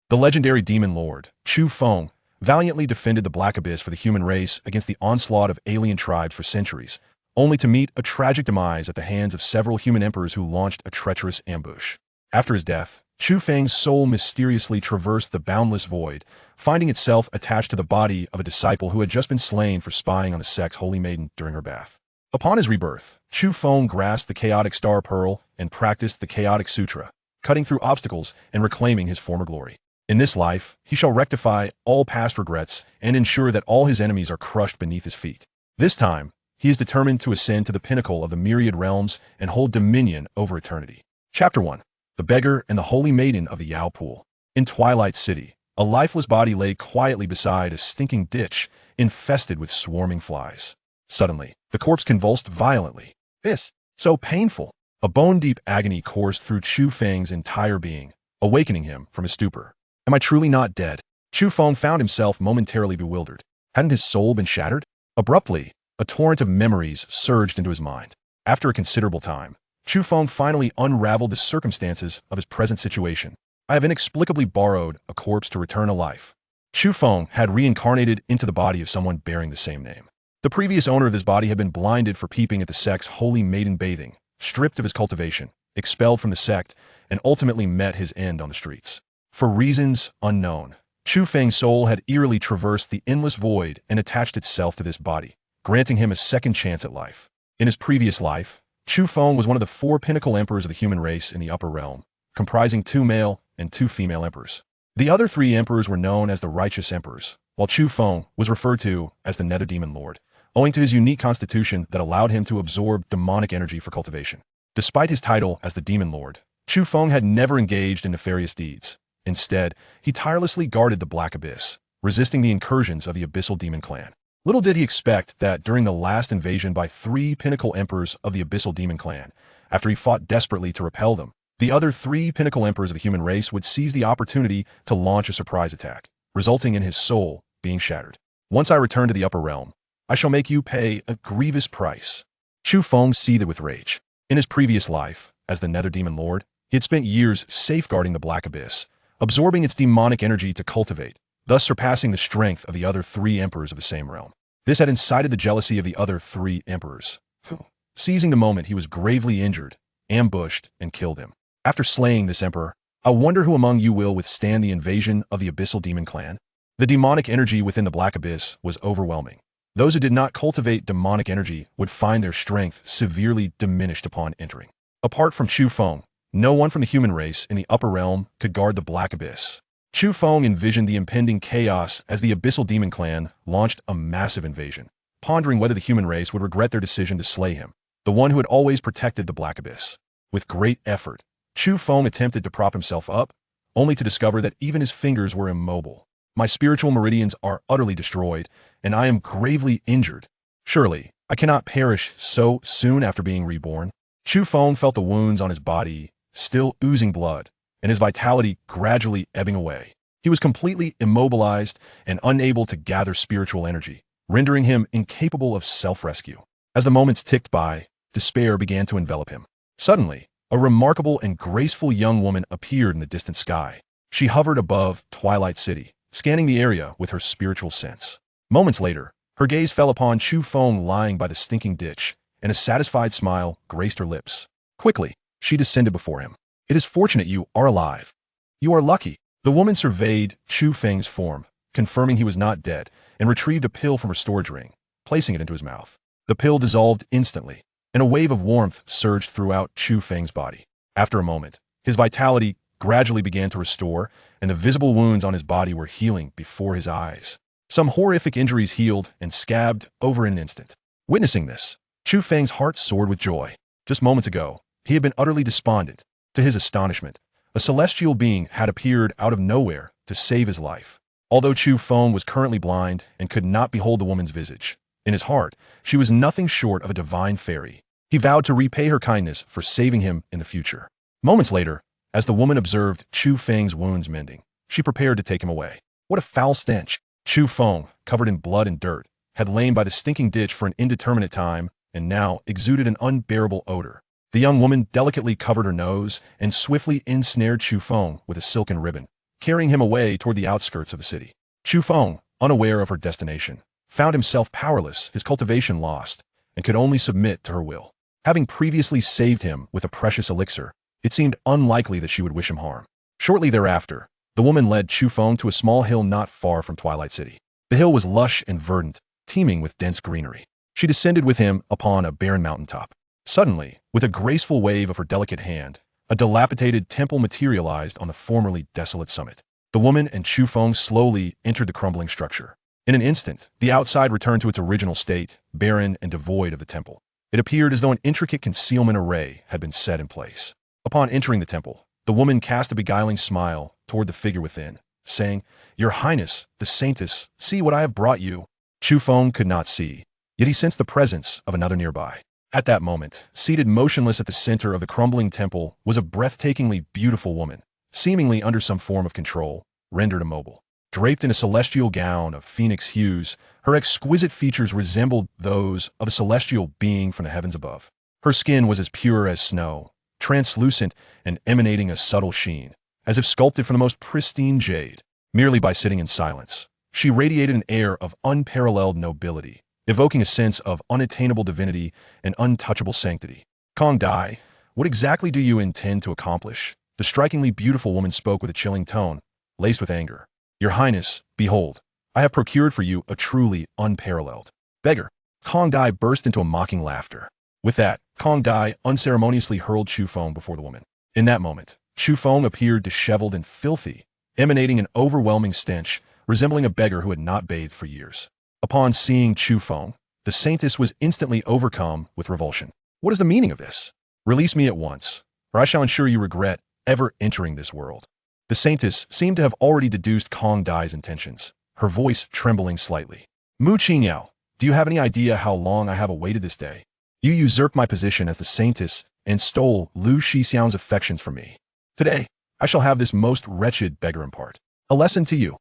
The legendary demon lord, Chu Feng, valiantly defended the Black Abyss for the human race against the onslaught of alien tribes for centuries, only to meet a tragic demise at the hands of several human emperors who launched a treacherous ambush. After his death, Chu Feng's soul mysteriously traversed the boundless void, finding itself attached to the body of a disciple who had just been slain for spying on the sect's holy maiden during her bath. Upon his rebirth, Chu Feng grasped the chaotic star pearl and practiced the chaotic sutra, cutting through obstacles and reclaiming his former glory. In this life, he shall rectify all past regrets and ensure that all his enemies are crushed beneath his feet. This time, he is determined to ascend to the pinnacle of the Myriad Realms and hold dominion over eternity. Chapter 1. The Beggar and the Holy Maiden of the Yao Pool. In Twilight City, a lifeless body lay quietly beside a stinking ditch infested with swarming flies. Suddenly, the corpse convulsed violently. This, so painful. A bone-deep agony coursed through Chu Feng's entire being, awakening him from his stupor. Am I truly not dead? Chu Feng found himself momentarily bewildered. Hadn't his soul been shattered? Abruptly, a torrent of memories surged into his mind. After a considerable time, Chu Feng finally unraveled the circumstances of his present situation. I have inexplicably borrowed a corpse to return to life. Chu Feng had reincarnated into the body of someone bearing the same name. The previous owner of this body had been blinded for peeping at the sect's holy maiden bathing, stripped of his cultivation, expelled from the sect, and ultimately met his end on the streets. For reasons unknown, Chu Feng's soul had eerily traversed the endless void and attached itself to this body, granting him a second chance at life. In his previous life, Chu Feng was one of the 4 pinnacle emperors of the human race in the upper realm, comprising 2 male and 2 female emperors. The other 3 emperors were known as the righteous emperors, while Chu Feng was referred to as the nether demon lord, owing to his unique constitution that allowed him to absorb demonic energy for cultivation. Despite his title as the demon lord, Chu Feng had never engaged in nefarious deeds. Instead, he tirelessly guarded the Black Abyss, resisting the incursions of the Abyssal Demon Clan. Little did he expect that during the last invasion by 3 pinnacle emperors of the Abyssal Demon Clan, after he fought desperately to repel them, the other 3 pinnacle emperors of the human race would seize the opportunity to launch a surprise attack, resulting in his soul being shattered. Once I return to the upper realm, I shall make you pay a grievous price. Chu Feng seethed with rage. In his previous life, as the Nether Demon Lord, he had spent years safeguarding the Black Abyss, absorbing its demonic energy to cultivate, thus surpassing the strength of the other 3 emperors of the same realm. This had incited the jealousy of the other 3 emperors, who, seizing the moment he was gravely injured, ambushed and killed him. After slaying this emperor, I wonder who among you will withstand the invasion of the Abyssal Demon Clan? The demonic energy within the Black Abyss was overwhelming. Those who did not cultivate demonic energy would find their strength severely diminished upon entering. Apart from Chu Feng, no one from the human race in the upper realm could guard the Black Abyss. Chu Feng envisioned the impending chaos as the Abyssal Demon Clan launched a massive invasion, pondering whether the human race would regret their decision to slay him, the one who had always protected the Black Abyss. With great effort, Chu Feng attempted to prop himself up, only to discover that even his fingers were immobile. My spiritual meridians are utterly destroyed, and I am gravely injured. Surely, I cannot perish so soon after being reborn. Chu Feng felt the wounds on his body still oozing blood, and his vitality gradually ebbing away. He was completely immobilized and unable to gather spiritual energy, rendering him incapable of self-rescue. As the moments ticked by, despair began to envelop him. Suddenly, a remarkable and graceful young woman appeared in the distant sky. She hovered above Twilight City, scanning the area with her spiritual sense. Moments later, her gaze fell upon Chu Feng lying by the stinking ditch, and a satisfied smile graced her lips. Quickly, she descended before him. It is fortunate you are alive. You are lucky. The woman surveyed Chu Feng's form, confirming he was not dead, and retrieved a pill from her storage ring, placing it into his mouth. The pill dissolved instantly, and a wave of warmth surged throughout Chu Feng's body. After a moment, his vitality gradually began to restore, and the visible wounds on his body were healing before his eyes. Some horrific injuries healed and scabbed over in an instant. Witnessing this, Chu Feng's heart soared with joy. Just moments ago, he had been utterly despondent. To his astonishment, a celestial being had appeared out of nowhere to save his life. Although Chu Feng was currently blind and could not behold the woman's visage, in his heart, she was nothing short of a divine fairy. He vowed to repay her kindness for saving him in the future. Moments later, as the woman observed Chu Feng's wounds mending, she prepared to take him away. What a foul stench! Chu Feng, covered in blood and dirt, had lain by the stinking ditch for an indeterminate time and now exuded an unbearable odor. The young woman delicately covered her nose and swiftly ensnared Chu Feng with a silken ribbon, carrying him away toward the outskirts of the city. Chu Feng, unaware of her destination, found himself powerless, his cultivation lost, and could only submit to her will. Having previously saved him with a precious elixir, it seemed unlikely that she would wish him harm. Shortly thereafter, the woman led Chu Feng to a small hill not far from Twilight City. The hill was lush and verdant, teeming with dense greenery. She descended with him upon a barren mountaintop. Suddenly, with a graceful wave of her delicate hand, a dilapidated temple materialized on the formerly desolate summit. The woman and Chu Feng slowly entered the crumbling structure. In an instant, the outside returned to its original state, barren and devoid of the temple. It appeared as though an intricate concealment array had been set in place. Upon entering the temple, the woman cast a beguiling smile toward the figure within, saying, "Your Highness, the Saintess, see what I have brought you." Chu Feng could not see, yet he sensed the presence of another nearby. At that moment, seated motionless at the center of the crumbling temple was a breathtakingly beautiful woman, seemingly under some form of control, rendered immobile. Draped in a celestial gown of phoenix hues, her exquisite features resembled those of a celestial being from the heavens above. Her skin was as pure as snow, translucent and emanating a subtle sheen, as if sculpted from the most pristine jade. Merely by sitting in silence, she radiated an air of unparalleled nobility, evoking a sense of unattainable divinity and untouchable sanctity. Kong Dai, what exactly do you intend to accomplish? The strikingly beautiful woman spoke with a chilling tone, laced with anger. Your Highness, behold, I have procured for you a truly unparalleled beggar. Kong Dai burst into a mocking laughter. With that, Kong Dai unceremoniously hurled Chu Feng before the woman. In that moment, Chu Feng appeared disheveled and filthy, emanating an overwhelming stench, resembling a beggar who had not bathed for years. Upon seeing Chu Feng, the Saintess was instantly overcome with revulsion. What is the meaning of this? Release me at once, or I shall ensure you regret ever entering this world. The Saintess seemed to have already deduced Kong Dai's intentions, her voice trembling slightly. Mu Qingyao, do you have any idea how long I have awaited this day? You usurped my position as the Saintess and stole Lu Shixiang's affections from me. Today, I shall have this most wretched beggar impart a lesson to you.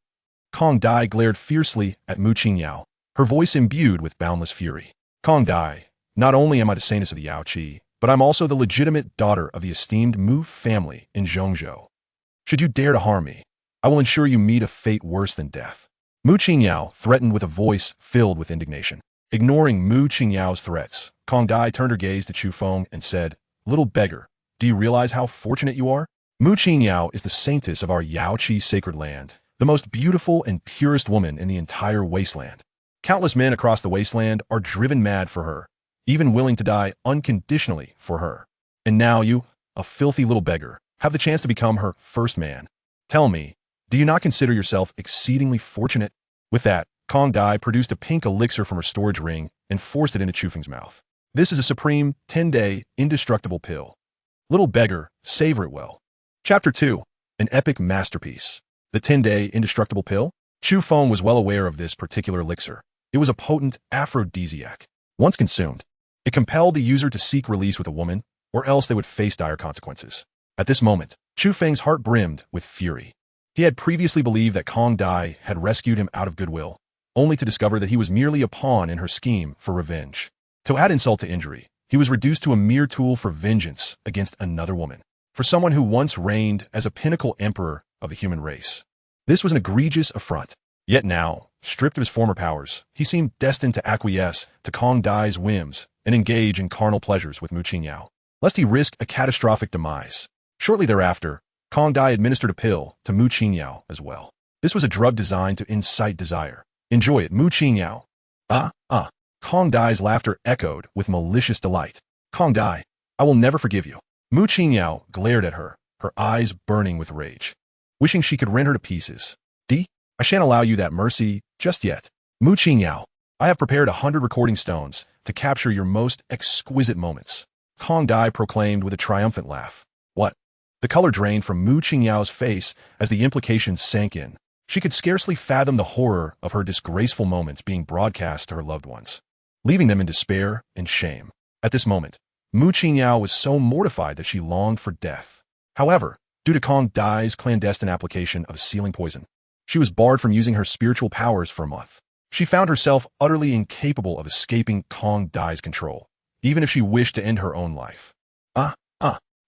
Kong Dai glared fiercely at Mu Qingyao, her voice imbued with boundless fury. Kong Dai, not only am I the Saintess of the Yaoqi, but I'm also the legitimate daughter of the esteemed Mu family in Zhongzhou. Should you dare to harm me, I will ensure you meet a fate worse than death. Mu Qingyao threatened with a voice filled with indignation. Ignoring Mu Qingyao's threats, Kong Dai turned her gaze to Chu Feng and said, "Little beggar, do you realize how fortunate you are? Mu Qingyao is the Saintess of our Yaoqi sacred land, the most beautiful and purest woman in the entire wasteland. Countless men across the wasteland are driven mad for her, even willing to die unconditionally for her. And now you, a filthy little beggar, have the chance to become her first man. Tell me, do you not consider yourself exceedingly fortunate?" With that, Kong Dai produced a pink elixir from her storage ring and forced it into Chu Feng's mouth. This is a supreme 10-day indestructible pill. Little beggar, savor it well. Chapter 2. An epic masterpiece. The 10-day indestructible pill? Chu Feng was well aware of this particular elixir. It was a potent aphrodisiac. Once consumed, it compelled the user to seek release with a woman, or else they would face dire consequences. At this moment, Chu Feng's heart brimmed with fury. He had previously believed that Kong Dai had rescued him out of goodwill, only to discover that he was merely a pawn in her scheme for revenge. To add insult to injury, he was reduced to a mere tool for vengeance against another woman, for someone who once reigned as a pinnacle emperor of the human race. This was an egregious affront. Yet now, stripped of his former powers, he seemed destined to acquiesce to Kong Dai's whims and engage in carnal pleasures with Mu Qingyao, lest he risk a catastrophic demise. Shortly thereafter, Kong Dai administered a pill to Mu Qingyao as well. This was a drug designed to incite desire. Enjoy it, Mu Qingyao. Kong Dai's laughter echoed with malicious delight. Kong Dai, I will never forgive you. Mu Qingyao glared at her, her eyes burning with rage, wishing she could rend her to pieces. I shan't allow you that mercy just yet. Mu Qingyao, I have prepared 100 recording stones to capture your most exquisite moments. Kong Dai proclaimed with a triumphant laugh. What? The color drained from Mu Qingyao's face as the implications sank in. She could scarcely fathom the horror of her disgraceful moments being broadcast to her loved ones, leaving them in despair and shame. At this moment, Mu Qingyao was so mortified that she longed for death. However, due to Kong Dai's clandestine application of a sealing poison, she was barred from using her spiritual powers for a month. She found herself utterly incapable of escaping Kong Dai's control, even if she wished to end her own life.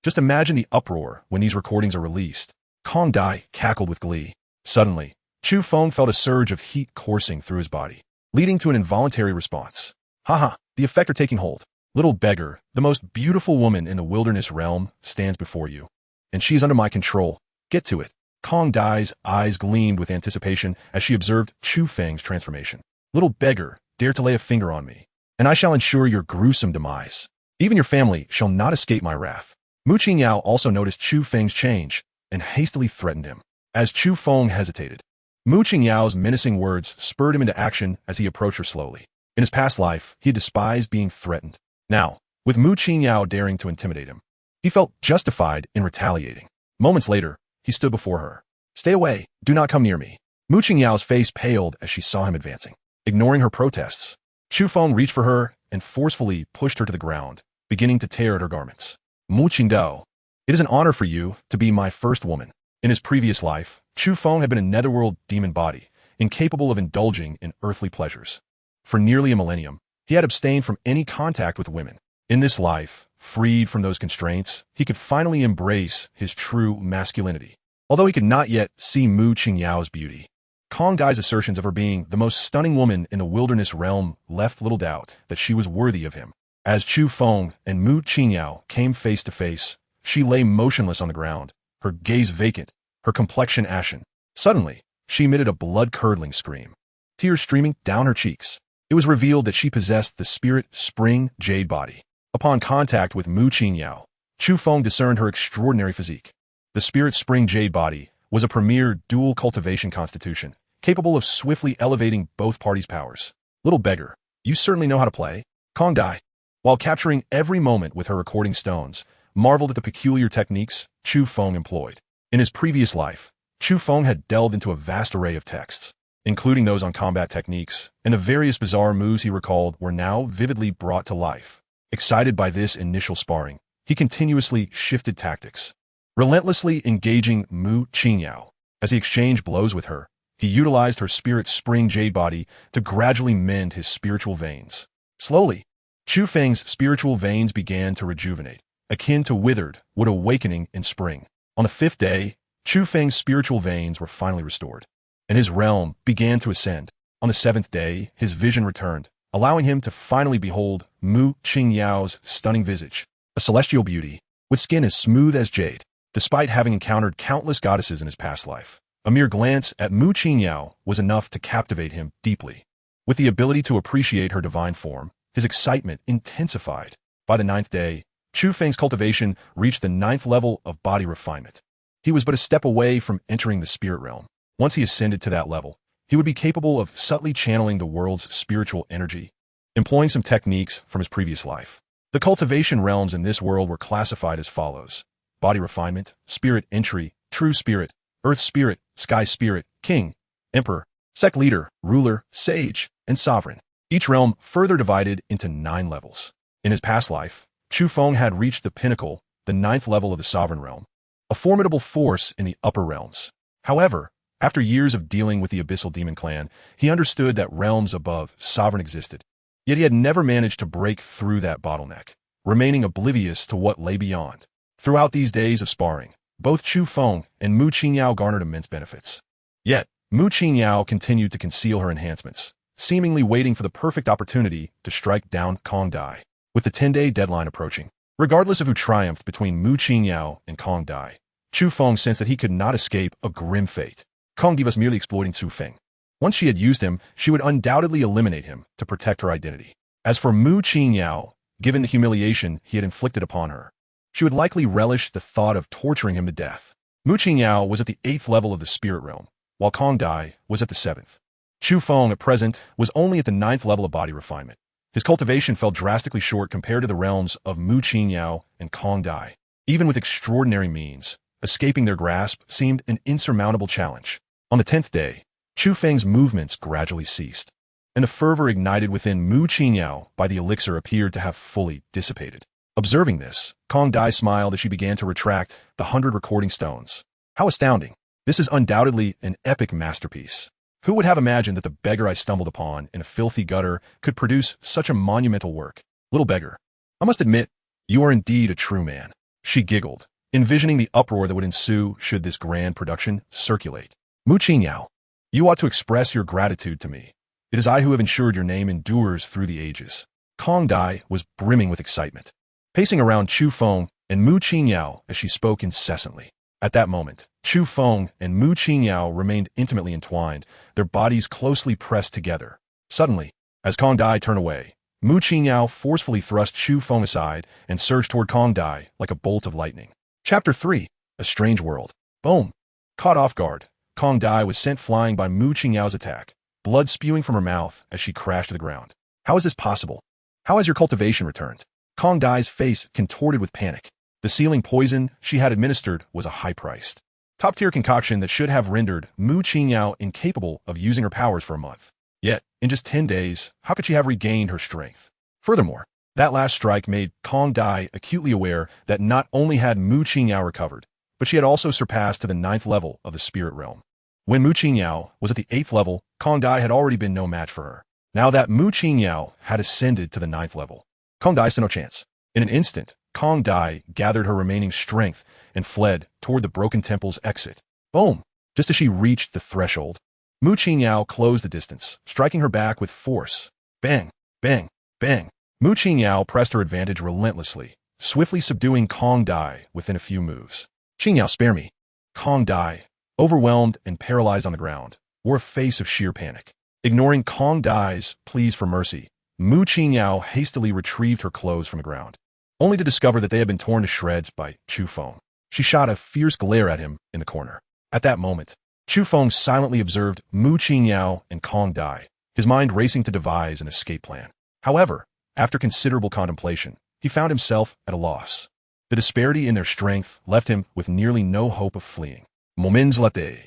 Just imagine the uproar when these recordings are released. Kong Dai cackled with glee. Suddenly, Chu Feng felt a surge of heat coursing through his body, leading to an involuntary response. Haha, the effect are taking hold. Little beggar, the most beautiful woman in the wilderness realm, stands before you. And she is under my control. Get to it. Kong Dai's eyes gleamed with anticipation as she observed Chu Feng's transformation. Little beggar, dare to lay a finger on me, and I shall ensure your gruesome demise. Even your family shall not escape my wrath. Mu Qingyao also noticed Chu Feng's change and hastily threatened him. As Chu Feng hesitated, Mu Qingyao's menacing words spurred him into action as he approached her slowly. In his past life, he had despised being threatened. Now, with Mu Qingyao daring to intimidate him, he felt justified in retaliating. Moments later, he stood before her. Stay away, do not come near me. Mu Qingyao's face paled as she saw him advancing. Ignoring her protests, Chu Feng reached for her and forcefully pushed her to the ground, beginning to tear at her garments. Mu Qingdao, it is an honor for you to be my first woman. In his previous life, Chu Feng had been a netherworld demon body, incapable of indulging in earthly pleasures. For nearly a millennium, he had abstained from any contact with women. In this life, freed from those constraints, he could finally embrace his true masculinity. Although he could not yet see Mu Qingyao's beauty, Kong Dai's assertions of her being the most stunning woman in the wilderness realm left little doubt that she was worthy of him. As Chu Feng and Mu Qingyao came face to face, she lay motionless on the ground, her gaze vacant, her complexion ashen. Suddenly, she emitted a blood-curdling scream, tears streaming down her cheeks. It was revealed that she possessed the spirit spring jade body. Upon contact with Mu Qingyao, Chu Feng discerned her extraordinary physique. The spirit spring jade body was a premier dual cultivation constitution, capable of swiftly elevating both parties' powers. Little beggar, you certainly know how to play. Kong Dai, while capturing every moment with her recording stones, marveled at the peculiar techniques Chu Feng employed. In his previous life, Chu Feng had delved into a vast array of texts, including those on combat techniques, and the various bizarre moves he recalled were now vividly brought to life. Excited by this initial sparring, he continuously shifted tactics, relentlessly engaging Mu Qingyao. As he exchanged blows with her, he utilized her spirit spring jade body to gradually mend his spiritual veins. Slowly, Chu Feng's spiritual veins began to rejuvenate, akin to withered wood awakening in spring. On the fifth day, Chu Feng's spiritual veins were finally restored, and his realm began to ascend. On the seventh day, his vision returned, allowing him to finally behold Mu Qingyao's stunning visage, a celestial beauty, with skin as smooth as jade. Despite having encountered countless goddesses in his past life, a mere glance at Mu Qingyao was enough to captivate him deeply. With the ability to appreciate her divine form, his excitement intensified. By the ninth day, Chu Feng's cultivation reached the 9th level of body refinement. He was but a step away from entering the spirit realm. Once he ascended to that level, he would be capable of subtly channeling the world's spiritual energy, employing some techniques from his previous life. The cultivation realms in this world were classified as follows: body refinement, spirit entry, true spirit, earth spirit, sky spirit, king, emperor, sect leader, ruler, sage, and sovereign. Each realm further divided into 9 levels. In his past life, Chu Feng had reached the pinnacle, the 9th level of the sovereign realm, a formidable force in the upper realms. However, after years of dealing with the abyssal demon clan, he understood that realms above sovereign existed. Yet he had never managed to break through that bottleneck, remaining oblivious to what lay beyond. Throughout these days of sparring, both Chu Feng and Mu Qingyao garnered immense benefits. Yet, Mu Qingyao continued to conceal her enhancements, seemingly waiting for the perfect opportunity to strike down Kong Dai. With the 10-day deadline approaching, regardless of who triumphed between Mu Qingyao and Kong Dai, Chu Feng sensed that he could not escape a grim fate. Kong Dai was merely exploiting Chu Feng. Once she had used him, she would undoubtedly eliminate him to protect her identity. As for Mu Qingyao, given the humiliation he had inflicted upon her, she would likely relish the thought of torturing him to death. Mu Qingyao was at the 8th level of the spirit realm, while Kong Dai was at the 7th. Chu Feng, at present, was only at the 9th level of body refinement. His cultivation fell drastically short compared to the realms of Mu Qingyao and Kong Dai. Even with extraordinary means, escaping their grasp seemed an insurmountable challenge. On the 10th day, Chu Feng's movements gradually ceased, and the fervor ignited within Mu Qingyao by the elixir appeared to have fully dissipated. Observing this, Kong Dai smiled as she began to retract the 100 recording stones. How astounding! This is undoubtedly an epic masterpiece. Who would have imagined that the beggar I stumbled upon in a filthy gutter could produce such a monumental work? Little beggar, I must admit, you are indeed a true man. She giggled, envisioning the uproar that would ensue should this grand production circulate. Mu Qingyao, you ought to express your gratitude to me. It is I who have ensured your name endures through the ages. Kong Dai was brimming with excitement, pacing around Chu Feng and Mu Qingyao as she spoke incessantly. At that moment, Chu Feng and Mu Qingyao remained intimately entwined, their bodies closely pressed together. Suddenly, as Kong Dai turned away, Mu Qingyao forcefully thrust Chu Feng aside and surged toward Kong Dai like a bolt of lightning. Chapter 3. A Strange World. Boom! Caught off guard, Kong Dai was sent flying by Mu Qingyao's attack, blood spewing from her mouth as she crashed to the ground. How is this possible? How has your cultivation returned? Kong Dai's face contorted with panic. The sealing poison she had administered was a high-priced, top-tier concoction that should have rendered Mu Qingyao incapable of using her powers for a month. Yet, in just 10 days, how could she have regained her strength? Furthermore, that last strike made Kong Dai acutely aware that not only had Mu Qingyao recovered, but she had also surpassed to the 9th level of the spirit realm. When Mu Qingyao was at the 8th level, Kong Dai had already been no match for her. Now that Mu Qingyao had ascended to the 9th level, Kong Dai stood no chance. In an instant, Kong Dai gathered her remaining strength and fled toward the Broken Temple's exit. Boom! Just as she reached the threshold, Mu Qingyao closed the distance, striking her back with force. Bang! Bang! Bang! Mu Qingyao pressed her advantage relentlessly, swiftly subduing Kong Dai within a few moves. Qingyao, spare me! Kong Dai, overwhelmed and paralyzed on the ground, wore a face of sheer panic. Ignoring Kong Dai's pleas for mercy, Mu Qingyao hastily retrieved her clothes from the ground, only to discover that they had been torn to shreds by Chu Feng. She shot a fierce glare at him in the corner. At that moment, Chu Feng silently observed Mu Qingyao and Kong Dai, his mind racing to devise an escape plan. However, after considerable contemplation, he found himself at a loss. The disparity in their strength left him with nearly no hope of fleeing. Moments later,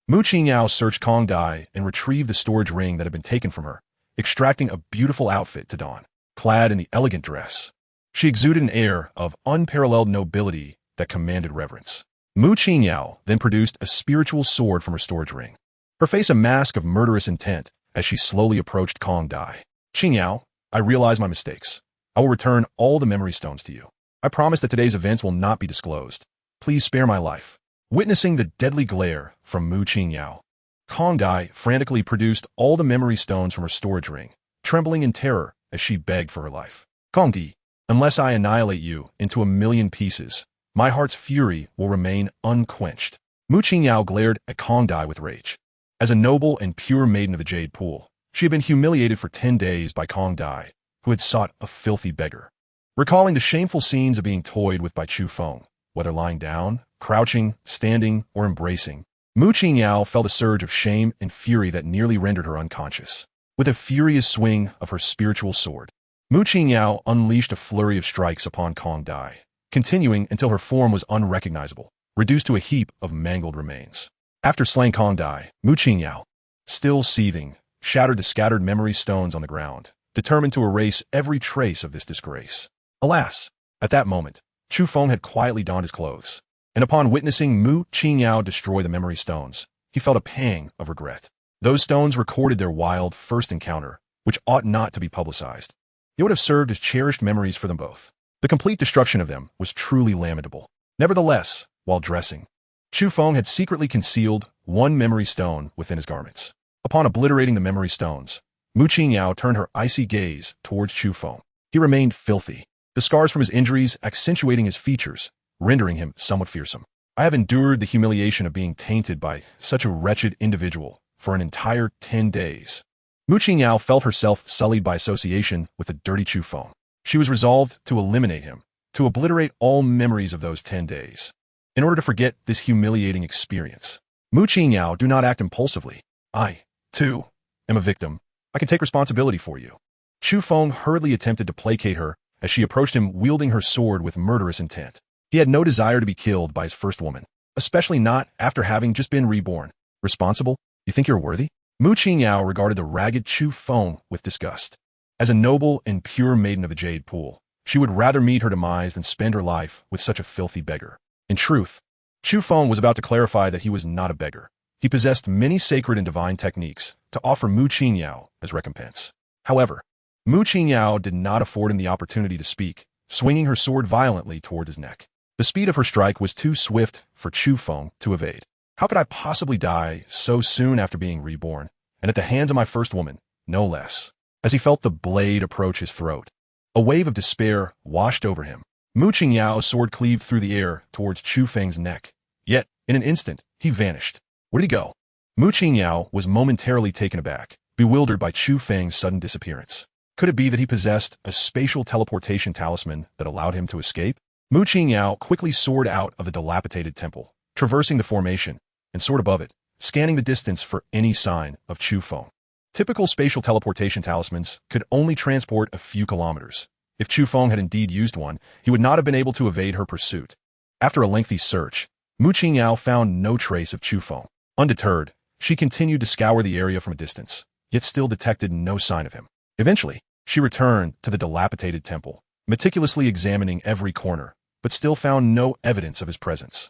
Mu Qingyao searched Kong Dai and retrieved the storage ring that had been taken from her, extracting a beautiful outfit to don. Clad in the elegant dress, she exuded an air of unparalleled nobility that commanded reverence. Mu Qingyao then produced a spiritual sword from her storage ring, her face a mask of murderous intent as she slowly approached Kong Dai. Qingyao, I realize my mistakes. I will return all the memory stones to you. I promise that today's events will not be disclosed. Please spare my life. Witnessing the deadly glare from Mu Qingyao, Kong Dai frantically produced all the memory stones from her storage ring, trembling in terror as she begged for her life. Kong Di, unless I annihilate you into a million pieces, my heart's fury will remain unquenched. Mu Qingyao glared at Kong Dai with rage. As a noble and pure maiden of the Jade Pool, she had been humiliated for 10 days by Kong Dai, who had sought a filthy beggar. Recalling the shameful scenes of being toyed with by Chu Feng, whether lying down, crouching, standing, or embracing, Mu Qingyao felt a surge of shame and fury that nearly rendered her unconscious. With a furious swing of her spiritual sword, Mu Qingyao unleashed a flurry of strikes upon Kong Dai, continuing until her form was unrecognizable, reduced to a heap of mangled remains. After slaying Kong Dai, Mu Qingyao, still seething, shattered the scattered memory stones on the ground, determined to erase every trace of this disgrace. Alas, at that moment, Chu Feng had quietly donned his clothes, and upon witnessing Mu Qingyao destroy the memory stones, he felt a pang of regret. Those stones recorded their wild first encounter, which ought not to be publicized. It would have served as cherished memories for them both. The complete destruction of them was truly lamentable. Nevertheless, while dressing, Chu Feng had secretly concealed one memory stone within his garments. Upon obliterating the memory stones, Mu Qingyao turned her icy gaze towards Chu Feng. He remained filthy, the scars from his injuries accentuating his features, rendering him somewhat fearsome. I have endured the humiliation of being tainted by such a wretched individual for an entire 10 days. Mu Qingyao felt herself sullied by association with the dirty Chu Feng. She was resolved to eliminate him, to obliterate all memories of those 10 days. In order to forget this humiliating experience, Mu Qingyao, do not act impulsively. I, too, am a victim. I can take responsibility for you. Chu Feng hurriedly attempted to placate her as she approached him wielding her sword with murderous intent. He had no desire to be killed by his first woman, especially not after having just been reborn. Responsible? You think you're worthy? Mu Qingyao regarded the ragged Chu Feng with disgust. As a noble and pure maiden of the Jade Pool, she would rather meet her demise than spend her life with such a filthy beggar. In truth, Chu Feng was about to clarify that he was not a beggar. He possessed many sacred and divine techniques to offer Mu Qingyao as recompense. However, Mu Qingyao did not afford him the opportunity to speak, swinging her sword violently towards his neck. The speed of her strike was too swift for Chu Feng to evade. How could I possibly die so soon after being reborn, and at the hands of my first woman, no less? As he felt the blade approach his throat, a wave of despair washed over him. Mu Qingyao's sword cleaved through the air towards Chu Feng's neck. Yet, in an instant, he vanished. Where did he go? Mu Qingyao was momentarily taken aback, bewildered by Chu Feng's sudden disappearance. Could it be that he possessed a spatial teleportation talisman that allowed him to escape? Mu Qingyao quickly soared out of the dilapidated temple, traversing the formation, and soared above it, scanning the distance for any sign of Chu Feng. Typical spatial teleportation talismans could only transport a few kilometers. If Chu Feng had indeed used one, he would not have been able to evade her pursuit. After a lengthy search, Mu Qingyao found no trace of Chu Feng. Undeterred, she continued to scour the area from a distance, yet still detected no sign of him. Eventually, she returned to the dilapidated temple, meticulously examining every corner, but still found no evidence of his presence.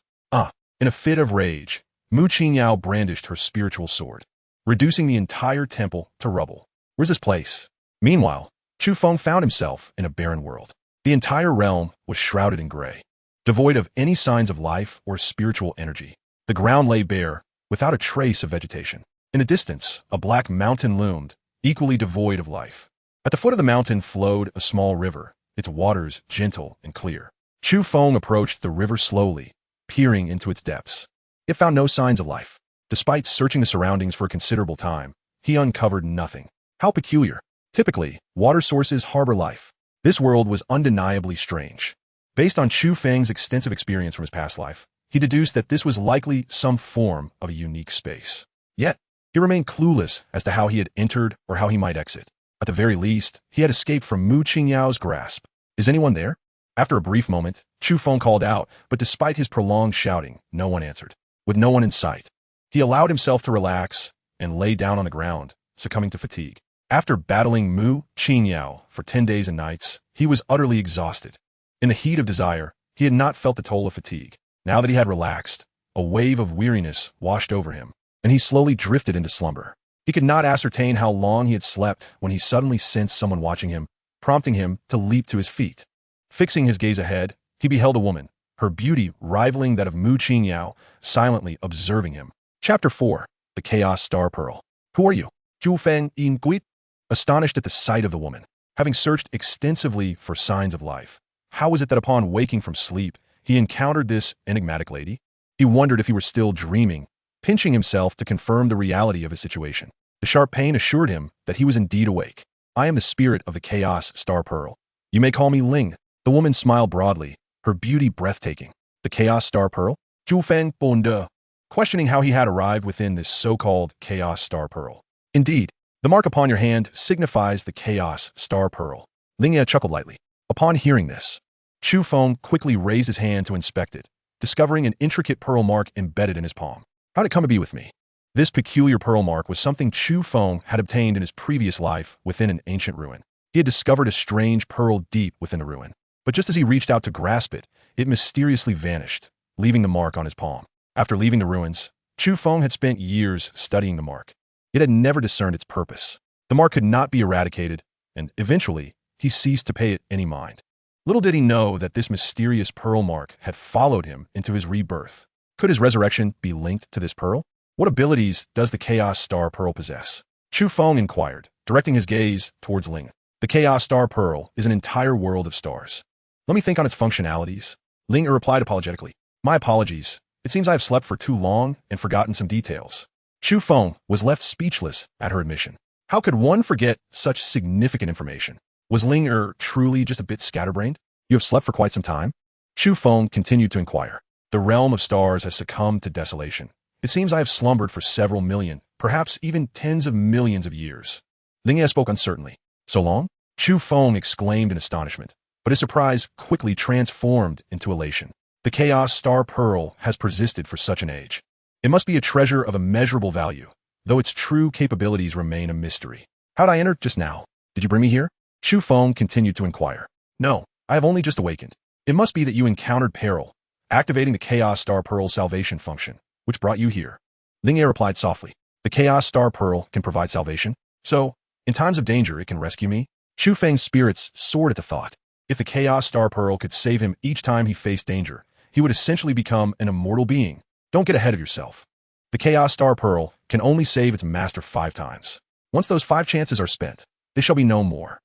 In a fit of rage, Mu Qingyao brandished her spiritual sword, reducing the entire temple to rubble. Where's this place? Meanwhile, Chu Feng found himself in a barren world. The entire realm was shrouded in gray, devoid of any signs of life or spiritual energy. The ground lay bare, without a trace of vegetation. In the distance, a black mountain loomed, equally devoid of life. At the foot of the mountain flowed a small river, its waters gentle and clear. Chu Feng approached the river slowly, peering into its depths. It found no signs of life. Despite searching the surroundings for a considerable time, he uncovered nothing. How peculiar. Typically, water sources harbor life. This world was undeniably strange. Based on Chu Feng's extensive experience from his past life, he deduced that this was likely some form of a unique space. Yet, he remained clueless as to how he had entered or how he might exit. At the very least, he had escaped from Mu Qingyao's grasp. Is anyone there? After a brief moment, Chu Feng called out, but despite his prolonged shouting, no one answered. With no one in sight, he allowed himself to relax and lay down on the ground, succumbing to fatigue. After battling Mu Qingyao for 10 days and nights, he was utterly exhausted. In the heat of desire, he had not felt the toll of fatigue. Now that he had relaxed, a wave of weariness washed over him, and he slowly drifted into slumber. He could not ascertain how long he had slept when he suddenly sensed someone watching him, prompting him to leap to his feet. Fixing his gaze ahead, he beheld a woman, her beauty rivaling that of Mu Qingyao, silently observing him. Chapter 4. The Chaos Star Pearl. Who are you? Chu Feng in Guit? Astonished at the sight of the woman, having searched extensively for signs of life, how was it that upon waking from sleep, he encountered this enigmatic lady? He wondered if he were still dreaming, pinching himself to confirm the reality of his situation. The sharp pain assured him that he was indeed awake. I am the spirit of the Chaos Star Pearl. You may call me Ling. The woman smiled broadly, her beauty breathtaking. The Chaos Star Pearl? Chu Feng Bonde, questioning how he had arrived within this so-called Chaos Star Pearl. Indeed, the mark upon your hand signifies the Chaos Star Pearl. Ling chuckled lightly. Upon hearing this, Chu Feng quickly raised his hand to inspect it, discovering an intricate pearl mark embedded in his palm. How'd it come to be with me? This peculiar pearl mark was something Chu Feng had obtained in his previous life within an ancient ruin. He had discovered a strange pearl deep within the ruin. But just as he reached out to grasp it, it mysteriously vanished, leaving the mark on his palm. After leaving the ruins, Chu Feng had spent years studying the mark. It had never discerned its purpose. The mark could not be eradicated, and eventually, he ceased to pay it any mind. Little did he know that this mysterious pearl mark had followed him into his rebirth. Could his resurrection be linked to this pearl? What abilities does the Chaos Star Pearl possess? Chu Feng inquired, directing his gaze towards Ling. The Chaos Star Pearl is an entire world of stars. Let me think on its functionalities. Ling replied apologetically. My apologies. It seems I have slept for too long and forgotten some details. Chu Feng was left speechless at her admission. How could one forget such significant information? Was Ling truly just a bit scatterbrained? You have slept for quite some time? Chu Feng continued to inquire. The realm of stars has succumbed to desolation. It seems I have slumbered for several million, perhaps even tens of millions of years. Ling spoke uncertainly. So long? Chu Feng exclaimed in astonishment, but his surprise quickly transformed into elation. The Chaos Star Pearl has persisted for such an age. It must be a treasure of immeasurable value, though its true capabilities remain a mystery. How'd I enter just now? Did you bring me here? Chu Feng continued to inquire. No, I have only just awakened. It must be that you encountered peril, activating the Chaos Star Pearl's salvation function, which brought you here. Ling replied softly. The Chaos Star Pearl can provide salvation, so, in times of danger, it can rescue me. Chu Feng's spirits soared at the thought. If the Chaos Star Pearl could save him each time he faced danger, he would essentially become an immortal being. Don't get ahead of yourself. The Chaos Star Pearl can only save its master 5 times. Once those 5 chances are spent, they shall be no more.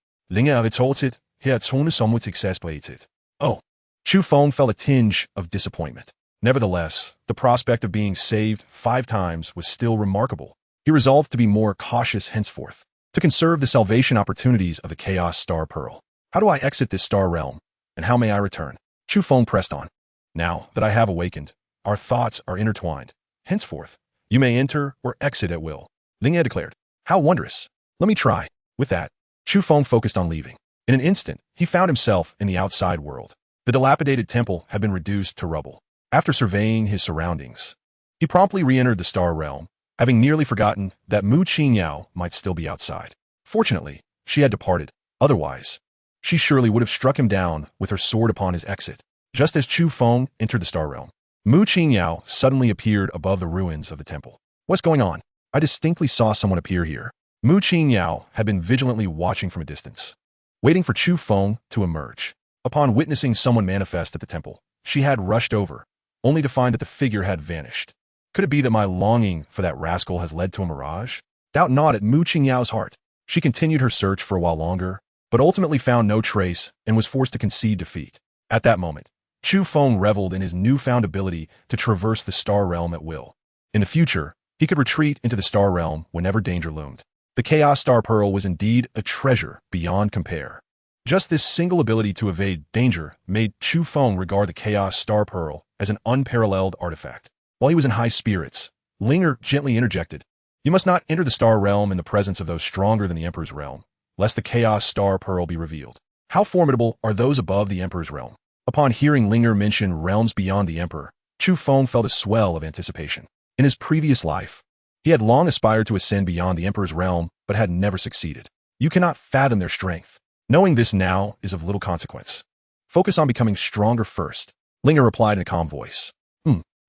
Oh. Chu Feng felt a tinge of disappointment. Nevertheless, the prospect of being saved 5 times was still remarkable. He resolved to be more cautious henceforth, to conserve the salvation opportunities of the Chaos Star Pearl. How do I exit this star realm, and how may I return? Chu Feng pressed on. Now that I have awakened, our thoughts are intertwined. Henceforth, you may enter or exit at will. Lingye declared. How wondrous. Let me try. With that, Chu Feng focused on leaving. In an instant, he found himself in the outside world. The dilapidated temple had been reduced to rubble. After surveying his surroundings, he promptly re-entered the star realm, having nearly forgotten that Mu Qingyao might still be outside. Fortunately, she had departed. Otherwise, she surely would have struck him down with her sword upon his exit. Just as Chu Feng entered the star realm, Mu Qingyao suddenly appeared above the ruins of the temple. What's going on? I distinctly saw someone appear here. Mu Qingyao had been vigilantly watching from a distance, waiting for Chu Feng to emerge. Upon witnessing someone manifest at the temple, she had rushed over, only to find that the figure had vanished. Could it be that my longing for that rascal has led to a mirage? Doubt not at Mu Qingyao's heart. She continued her search for a while longer, but ultimately found no trace and was forced to concede defeat. At that moment, Chu Feng reveled in his newfound ability to traverse the star realm at will. In the future, he could retreat into the star realm whenever danger loomed. The Chaos Star Pearl was indeed a treasure beyond compare. Just this single ability to evade danger made Chu Feng regard the Chaos Star Pearl as an unparalleled artifact. While he was in high spirits, Linger gently interjected, You must not enter the star realm in the presence of those stronger than the Emperor's realm, lest the Chaos Star Pearl be revealed. How formidable are those above the Emperor's realm? Upon hearing Linger mention realms beyond the Emperor, Chu Feng felt a swell of anticipation. In his previous life, he had long aspired to ascend beyond the Emperor's realm, but had never succeeded. You cannot fathom their strength. Knowing this now is of little consequence. Focus on becoming stronger first, Linger replied in a calm voice.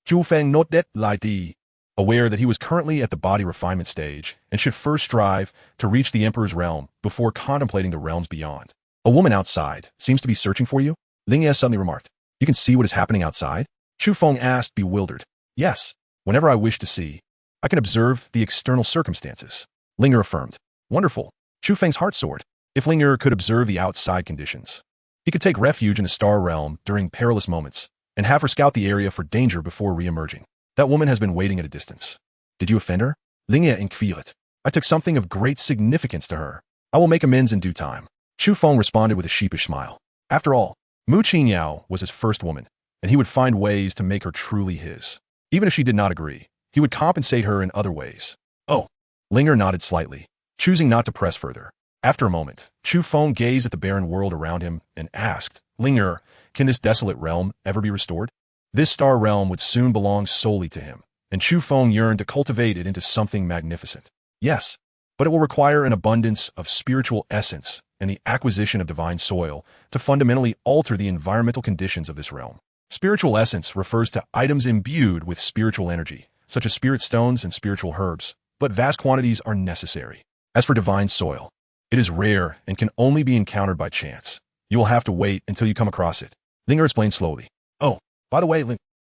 Chu Feng not that like thee. Aware that he was currently at the body refinement stage and should first strive to reach the Emperor's realm before contemplating the realms beyond. A woman outside seems to be searching for you, Linger suddenly remarked. You can see what is happening outside? Chu Feng asked, bewildered. Yes, whenever I wish to see, I can observe the external circumstances, Linger affirmed. Wonderful. Chu Feng's heart soared. If Linger could observe the outside conditions, he could take refuge in the star realm during perilous moments and have her scout the area for danger before re-emerging. That woman has been waiting at a distance. Did you offend her? Linger inquired. I took something of great significance to her. I will make amends in due time. Chu Feng responded with a sheepish smile. After all, Mu Qingyao was his first woman, and he would find ways to make her truly his. Even if she did not agree, he would compensate her in other ways. Oh. Linger nodded slightly, choosing not to press further. After a moment, Chu Feng gazed at the barren world around him and asked, Linger, can this desolate realm ever be restored? This star realm would soon belong solely to him, and Chu Feng yearned to cultivate it into something magnificent. Yes, but it will require an abundance of spiritual essence and the acquisition of divine soil to fundamentally alter the environmental conditions of this realm. Spiritual essence refers to items imbued with spiritual energy, such as spirit stones and spiritual herbs, but vast quantities are necessary. As for divine soil, it is rare and can only be encountered by chance. You will have to wait until you come across it. Linger explained slowly. Oh, by the way,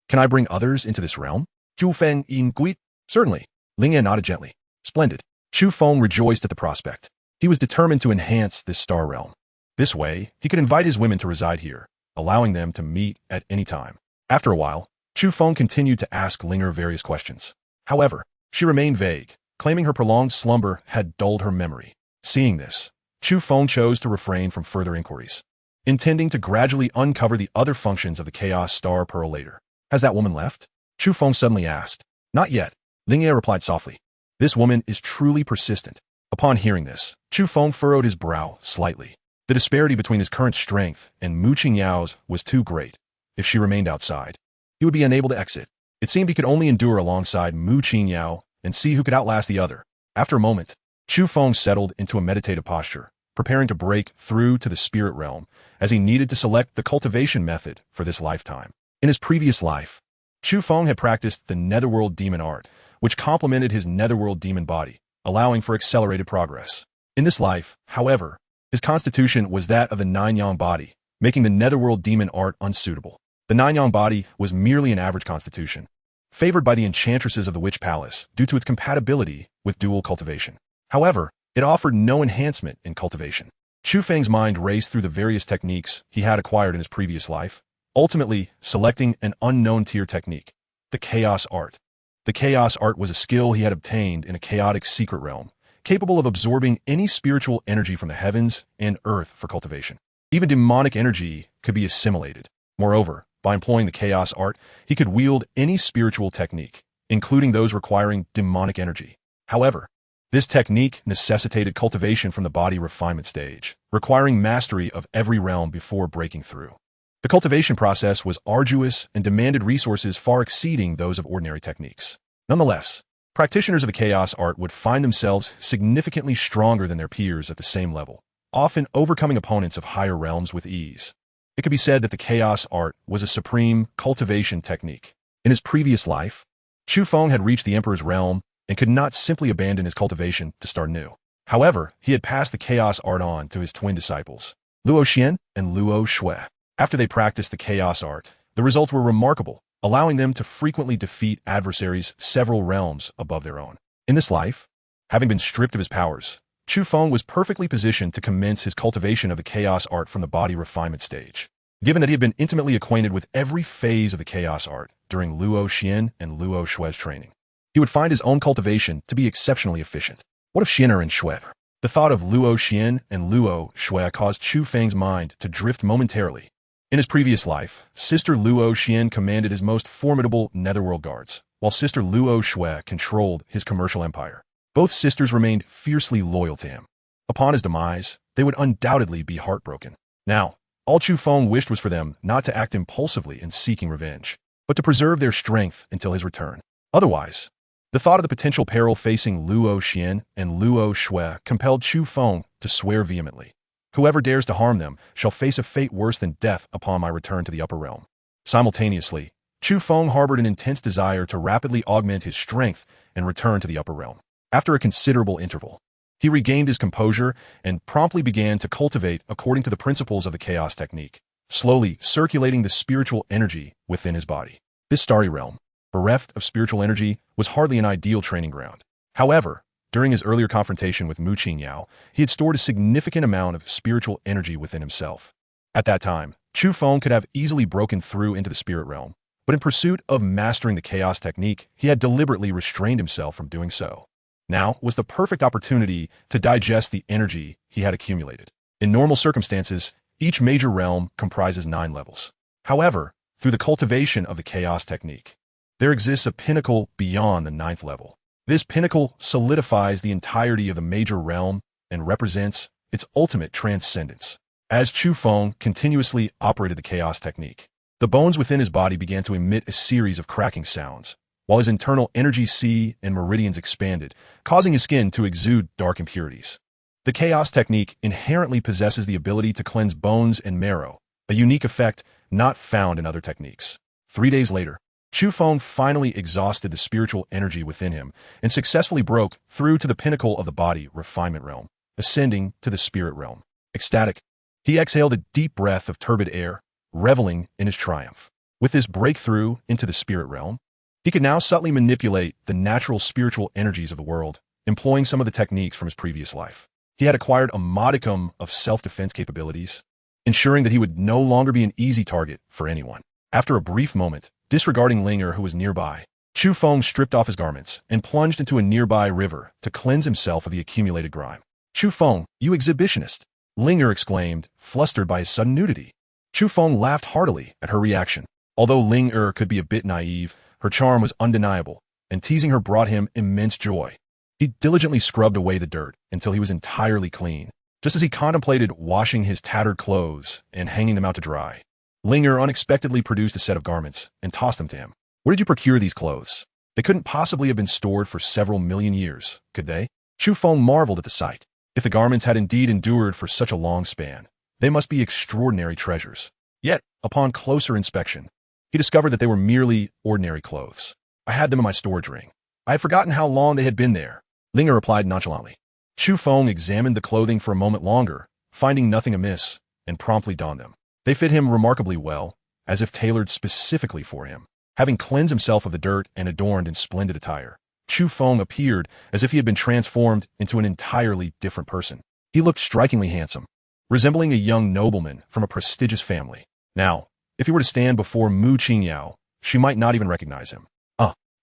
can I bring others into this realm? Chu Feng inquired. Certainly. Linger nodded gently. Splendid. Chu Feng rejoiced at the prospect. He was determined to enhance this star realm. This way, he could invite his women to reside here, allowing them to meet at any time. After a while, Chu Feng continued to ask Linger various questions. However, she remained vague, claiming her prolonged slumber had dulled her memory. Seeing this, Chu Feng chose to refrain from further inquiries, intending to gradually uncover the other functions of the Chaos Star Pearl later. Has that woman left? Chu Feng suddenly asked. Not yet, Linger replied softly. This woman is truly persistent. Upon hearing this, Chu Feng furrowed his brow slightly. The disparity between his current strength and Mu Qingyao's was too great. If she remained outside, he would be unable to exit. It seemed he could only endure alongside Mu Qingyao and see who could outlast the other. After a moment, Chu Feng settled into a meditative posture, preparing to break through to the spirit realm, as he needed to select the cultivation method for this lifetime. In his previous life, Chu Feng had practiced the netherworld demon art, which complemented his netherworld demon body, allowing for accelerated progress. In this life, however, his constitution was that of the nine-yang body, making the netherworld demon art unsuitable. The Nanyang body was merely an average constitution, favored by the enchantresses of the Witch Palace due to its compatibility with dual cultivation. However, it offered no enhancement in cultivation. Chu Feng's mind raced through the various techniques he had acquired in his previous life, ultimately selecting an unknown tier technique, the Chaos Art. The Chaos Art was a skill he had obtained in a chaotic secret realm, capable of absorbing any spiritual energy from the heavens and earth for cultivation. Even demonic energy could be assimilated. Moreover, by employing the Chaos Art, he could wield any spiritual technique, including those requiring demonic energy. However, this technique necessitated cultivation from the body refinement stage, requiring mastery of every realm before breaking through. The cultivation process was arduous and demanded resources far exceeding those of ordinary techniques. Nonetheless, practitioners of the Chaos Art would find themselves significantly stronger than their peers at the same level, often overcoming opponents of higher realms with ease. It could be said that the Chaos Art was a supreme cultivation technique. In his previous life, Chu Feng had reached the Emperor's realm and could not simply abandon his cultivation to start new. However, he had passed the Chaos Art on to his twin disciples, Luo Xian and Luo Shui. After they practiced the Chaos Art, the results were remarkable, allowing them to frequently defeat adversaries several realms above their own. In this life, having been stripped of his powers, Chu Feng was perfectly positioned to commence his cultivation of the Chaos Art from the body refinement stage. Given that he had been intimately acquainted with every phase of the Chaos Art during Luo Xian and Luo Shui's training, he would find his own cultivation to be exceptionally efficient. What if Xian and Shui? The thought of Luo Xian and Luo Shui caused Chu Feng's mind to drift momentarily. In his previous life, Sister Luo Xian commanded his most formidable netherworld guards, while Sister Luo Shui controlled his commercial empire. Both sisters remained fiercely loyal to him. Upon his demise, they would undoubtedly be heartbroken. Now, all Chu Feng wished was for them not to act impulsively in seeking revenge, but to preserve their strength until his return. Otherwise, the thought of the potential peril facing Luo Xian and Luo Shui compelled Chu Feng to swear vehemently. Whoever dares to harm them shall face a fate worse than death upon my return to the upper realm. Simultaneously, Chu Feng harbored an intense desire to rapidly augment his strength and return to the upper realm. After a considerable interval, he regained his composure and promptly began to cultivate according to the principles of the Chaos technique, slowly circulating the spiritual energy within his body. This starry realm, bereft of spiritual energy, was hardly an ideal training ground. However, during his earlier confrontation with Mu Qingyao, he had stored a significant amount of spiritual energy within himself. At that time, Chu Feng could have easily broken through into the spirit realm, but in pursuit of mastering the Chaos technique, he had deliberately restrained himself from doing so. Now was the perfect opportunity to digest the energy he had accumulated. In normal circumstances, each major realm comprises 9 levels. However, through the cultivation of the Chaos technique, there exists a pinnacle beyond the 9th level. This pinnacle solidifies the entirety of the major realm and represents its ultimate transcendence. As Chu Feng continuously operated the Chaos technique, the bones within his body began to emit a series of cracking sounds, while his internal energy sea and meridians expanded, causing his skin to exude dark impurities. The Chaos technique inherently possesses the ability to cleanse bones and marrow, a unique effect not found in other techniques. 3 days later, Chu Feng finally exhausted the spiritual energy within him and successfully broke through to the pinnacle of the body refinement realm, ascending to the spirit realm. Ecstatic, he exhaled a deep breath of turbid air, reveling in his triumph. With this breakthrough into the spirit realm, he could now subtly manipulate the natural spiritual energies of the world, employing some of the techniques from his previous life. He had acquired a modicum of self-defense capabilities, ensuring that he would no longer be an easy target for anyone. After a brief moment, disregarding Linger, who was nearby, Chu Feng stripped off his garments and plunged into a nearby river to cleanse himself of the accumulated grime. "Chu Feng, you exhibitionist!" Linger exclaimed, flustered by his sudden nudity. Chu Feng laughed heartily at her reaction. Although Linger could be a bit naive, her charm was undeniable, and teasing her brought him immense joy. He diligently scrubbed away the dirt until he was entirely clean. Just as he contemplated washing his tattered clothes and hanging them out to dry, Linger unexpectedly produced a set of garments and tossed them to him. "Where did you procure these clothes? They couldn't possibly have been stored for several million years, could they?" Chu Feng marveled at the sight. If the garments had indeed endured for such a long span, they must be extraordinary treasures. Yet, upon closer inspection, he discovered that they were merely ordinary clothes. "I had them in my storage ring. I had forgotten how long they had been there," Linger replied nonchalantly. Chu Feng examined the clothing for a moment longer, finding nothing amiss, and promptly donned them. They fit him remarkably well, as if tailored specifically for him. Having cleansed himself of the dirt and adorned in splendid attire, Chu Feng appeared as if he had been transformed into an entirely different person. He looked strikingly handsome, resembling a young nobleman from a prestigious family. Now, if he were to stand before Mu Qingyao, she might not even recognize him.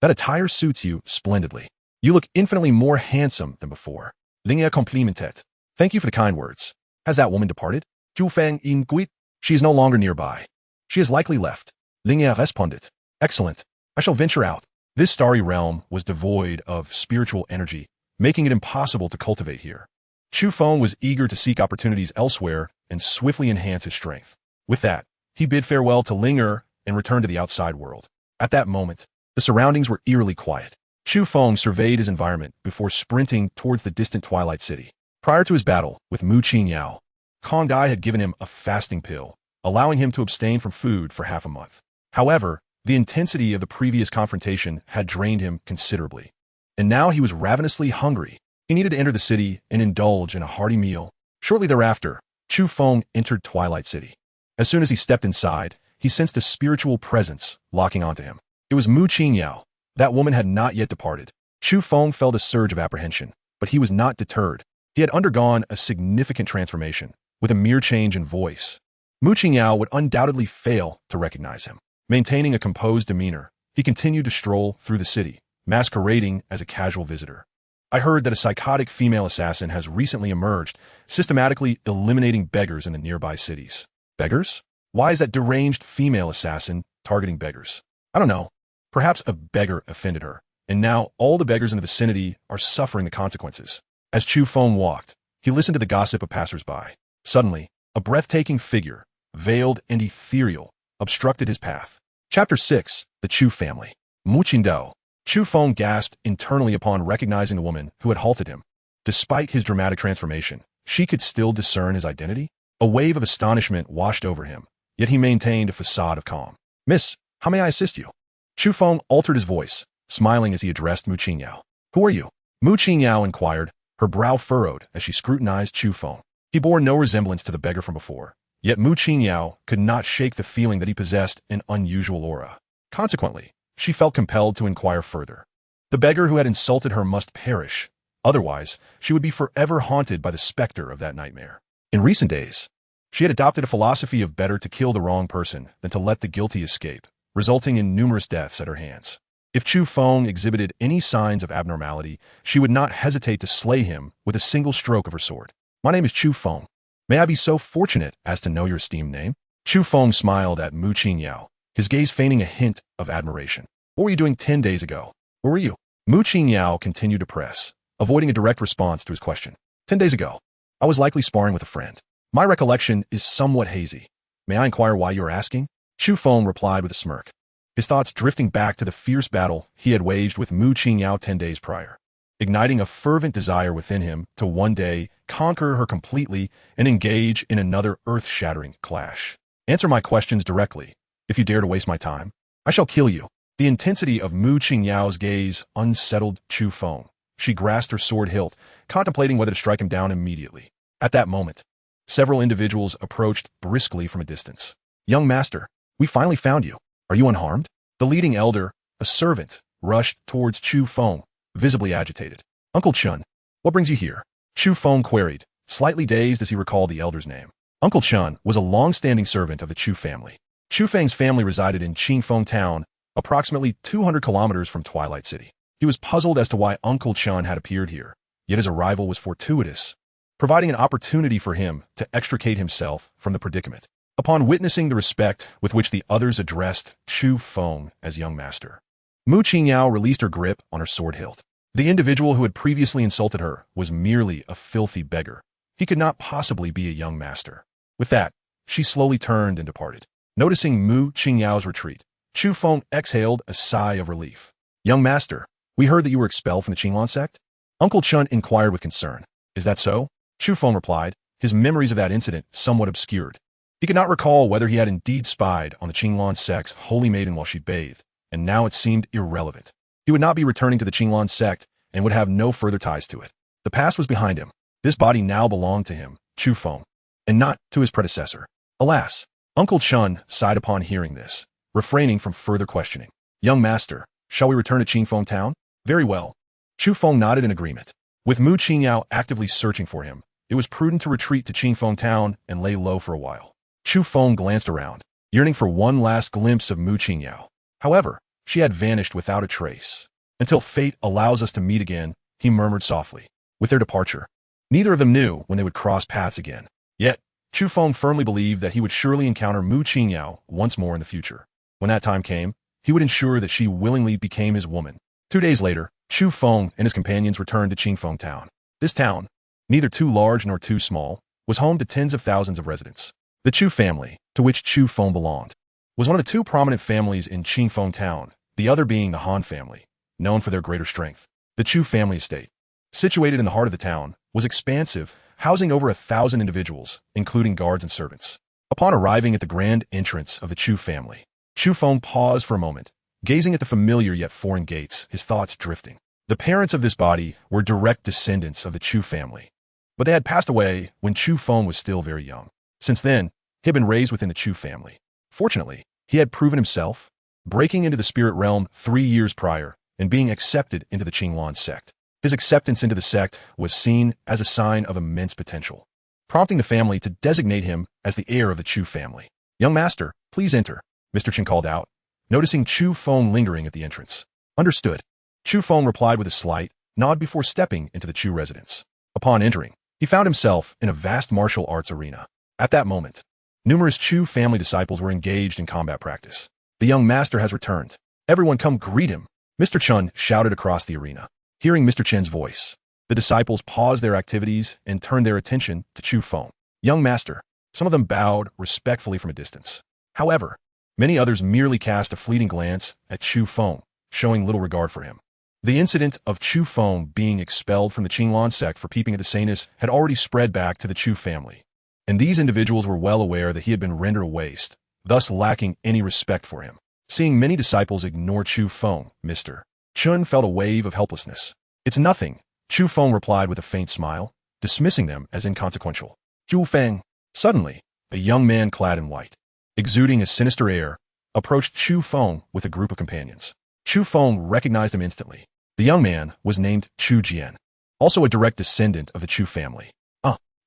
That attire suits you splendidly. You look infinitely more handsome than before. Lingya complimented. Thank you for the kind words. Has that woman departed? Chu Feng inquired. She is no longer nearby. She has likely left. Lingya responded. Excellent. I shall venture out. This starry realm was devoid of spiritual energy, making it impossible to cultivate here. Chu Feng was eager to seek opportunities elsewhere and swiftly enhance his strength. With that, he bid farewell to Linger and returned to the outside world. At that moment, the surroundings were eerily quiet. Chu Feng surveyed his environment before sprinting towards the distant Twilight City. Prior to his battle with Mu Qingyao, Kong Dai had given him a fasting pill, allowing him to abstain from food for half a month. However, the intensity of the previous confrontation had drained him considerably, and now he was ravenously hungry. He needed to enter the city and indulge in a hearty meal. Shortly thereafter, Chu Feng entered Twilight City. As soon as he stepped inside, he sensed a spiritual presence locking onto him. It was Mu Qingyao. That woman had not yet departed. Chu Feng felt a surge of apprehension, but he was not deterred. He had undergone a significant transformation, with a mere change in voice. Mu Qingyao would undoubtedly fail to recognize him. Maintaining a composed demeanor, he continued to stroll through the city, masquerading as a casual visitor. I heard that a psychotic female assassin has recently emerged, systematically eliminating beggars in the nearby cities. Beggars? Why is that deranged female assassin targeting beggars? I don't know. Perhaps a beggar offended her, and now all the beggars in the vicinity are suffering the consequences. As Chu Feng walked, he listened to the gossip of passers-by. Suddenly, a breathtaking figure, veiled and ethereal, obstructed his path. Chapter 6. The Chu Family. Mu Qingdao. Chu Feng gasped internally upon recognizing the woman who had halted him. Despite his dramatic transformation, she could still discern his identity. A wave of astonishment washed over him, yet he maintained a facade of calm. Miss, how may I assist you? Chu Feng altered his voice, smiling as he addressed Mu Qingyao. Who are you? Mu Qingyao inquired, her brow furrowed as she scrutinized Chu Feng. He bore no resemblance to the beggar from before, yet Mu Qingyao could not shake the feeling that he possessed an unusual aura. Consequently, she felt compelled to inquire further. The beggar who had insulted her must perish, otherwise she would be forever haunted by the specter of that nightmare. In recent days, she had adopted a philosophy of better to kill the wrong person than to let the guilty escape, resulting in numerous deaths at her hands. If Chu Feng exhibited any signs of abnormality, she would not hesitate to slay him with a single stroke of her sword. My name is Chu Feng. May I be so fortunate as to know your esteemed name? Chu Feng smiled at Mu Qingyao, his gaze feigning a hint of admiration. What were you doing 10 days ago? Where were you? Mu Qingyao continued to press, avoiding a direct response to his question. 10 days ago, I was likely sparring with a friend. My recollection is somewhat hazy. May I inquire why you are asking? Chu Feng replied with a smirk, his thoughts drifting back to the fierce battle he had waged with Mu Qingyao 10 days prior, igniting a fervent desire within him to one day conquer her completely and engage in another earth-shattering clash. Answer my questions directly. If you dare to waste my time, I shall kill you. The intensity of Mu Qingyao's gaze unsettled Chu Feng. She grasped her sword hilt, contemplating whether to strike him down immediately. At that moment, several individuals approached briskly from a distance. Young master, we finally found you. Are you unharmed? The leading elder, a servant, rushed towards Chu Feng, visibly agitated. Uncle Chun, what brings you here? Chu Feng queried, slightly dazed as he recalled the elder's name. Uncle Chun was a long-standing servant of the Chu family. Chu Feng's family resided in Qingfeng Town, approximately 200 kilometers from Twilight City. He was puzzled as to why Uncle Chun had appeared here, yet his arrival was fortuitous, providing an opportunity for him to extricate himself from the predicament. Upon witnessing the respect with which the others addressed Chu Feng as young master, Mu Qingyao released her grip on her sword hilt. The individual who had previously insulted her was merely a filthy beggar. He could not possibly be a young master. With that, she slowly turned and departed. Noticing Mu Qingyao's retreat, Chu Feng exhaled a sigh of relief. Young master, we heard that you were expelled from the Qinglan sect? Uncle Chun inquired with concern. Is that so? Chu Feng replied, his memories of that incident somewhat obscured. He could not recall whether he had indeed spied on the Qinglan sect's holy maiden while she bathed, and now it seemed irrelevant. He would not be returning to the Qinglan sect and would have no further ties to it. The past was behind him. This body now belonged to him, Chu Feng, and not to his predecessor. Alas, Uncle Chun sighed upon hearing this, refraining from further questioning. Young master, shall we return to Qingfeng town? Very well. Chu Feng nodded in agreement. With Mu Qingyao actively searching for him, it was prudent to retreat to Qingfeng town and lay low for a while. Chu Feng glanced around, yearning for one last glimpse of Mu Qingyao. However, she had vanished without a trace. Until fate allows us to meet again, he murmured softly. With their departure, neither of them knew when they would cross paths again. Yet, Chu Feng firmly believed that he would surely encounter Mu Qingyao once more in the future. When that time came, he would ensure that she willingly became his woman. 2 days later, Chu Feng and his companions returned to Qingfeng town. This town, neither too large nor too small, was home to tens of thousands of residents. The Chu family, to which Chu Feng belonged, was one of the 2 prominent families in Qingfeng town, the other being the Han family, known for their greater strength. The Chu family estate, situated in the heart of the town, was expansive, housing over 1,000 individuals, including guards and servants. Upon arriving at the grand entrance of the Chu family, Chu Feng paused for a moment, gazing at the familiar yet foreign gates, his thoughts drifting. The parents of this body were direct descendants of the Chu family, but they had passed away when Chu Feng was still very young. Since then, he had been raised within the Chu family. Fortunately, he had proven himself, breaking into the spirit realm 3 years prior and being accepted into the Qinglan sect. His acceptance into the sect was seen as a sign of immense potential, prompting the family to designate him as the heir of the Chu family. Young master, please enter, Mr. Chen called out, noticing Chu Feng lingering at the entrance. Understood. Chu Feng replied with a slight nod before stepping into the Chu residence. Upon entering, he found himself in a vast martial arts arena. At that moment, numerous Chu family disciples were engaged in combat practice. The young master has returned. Everyone come greet him, Mr. Chun shouted across the arena. Hearing Mr. Chen's voice, the disciples paused their activities and turned their attention to Chu Feng. Young master, some of them bowed respectfully from a distance. However, many others merely cast a fleeting glance at Chu Feng, showing little regard for him. The incident of Chu Feng being expelled from the Qinglan sect for peeping at the Sanus had already spread back to the Chu family, and these individuals were well aware that he had been rendered a waste, thus lacking any respect for him. Seeing many disciples ignore Chu Feng, Mr. Chun felt a wave of helplessness. It's nothing, Chu Feng replied with a faint smile, dismissing them as inconsequential. Chu Feng. Suddenly, a young man clad in white, exuding a sinister air, approached Chu Feng with a group of companions. Chu Feng recognized him instantly. The young man was named Chu Jian, also a direct descendant of the Chu family.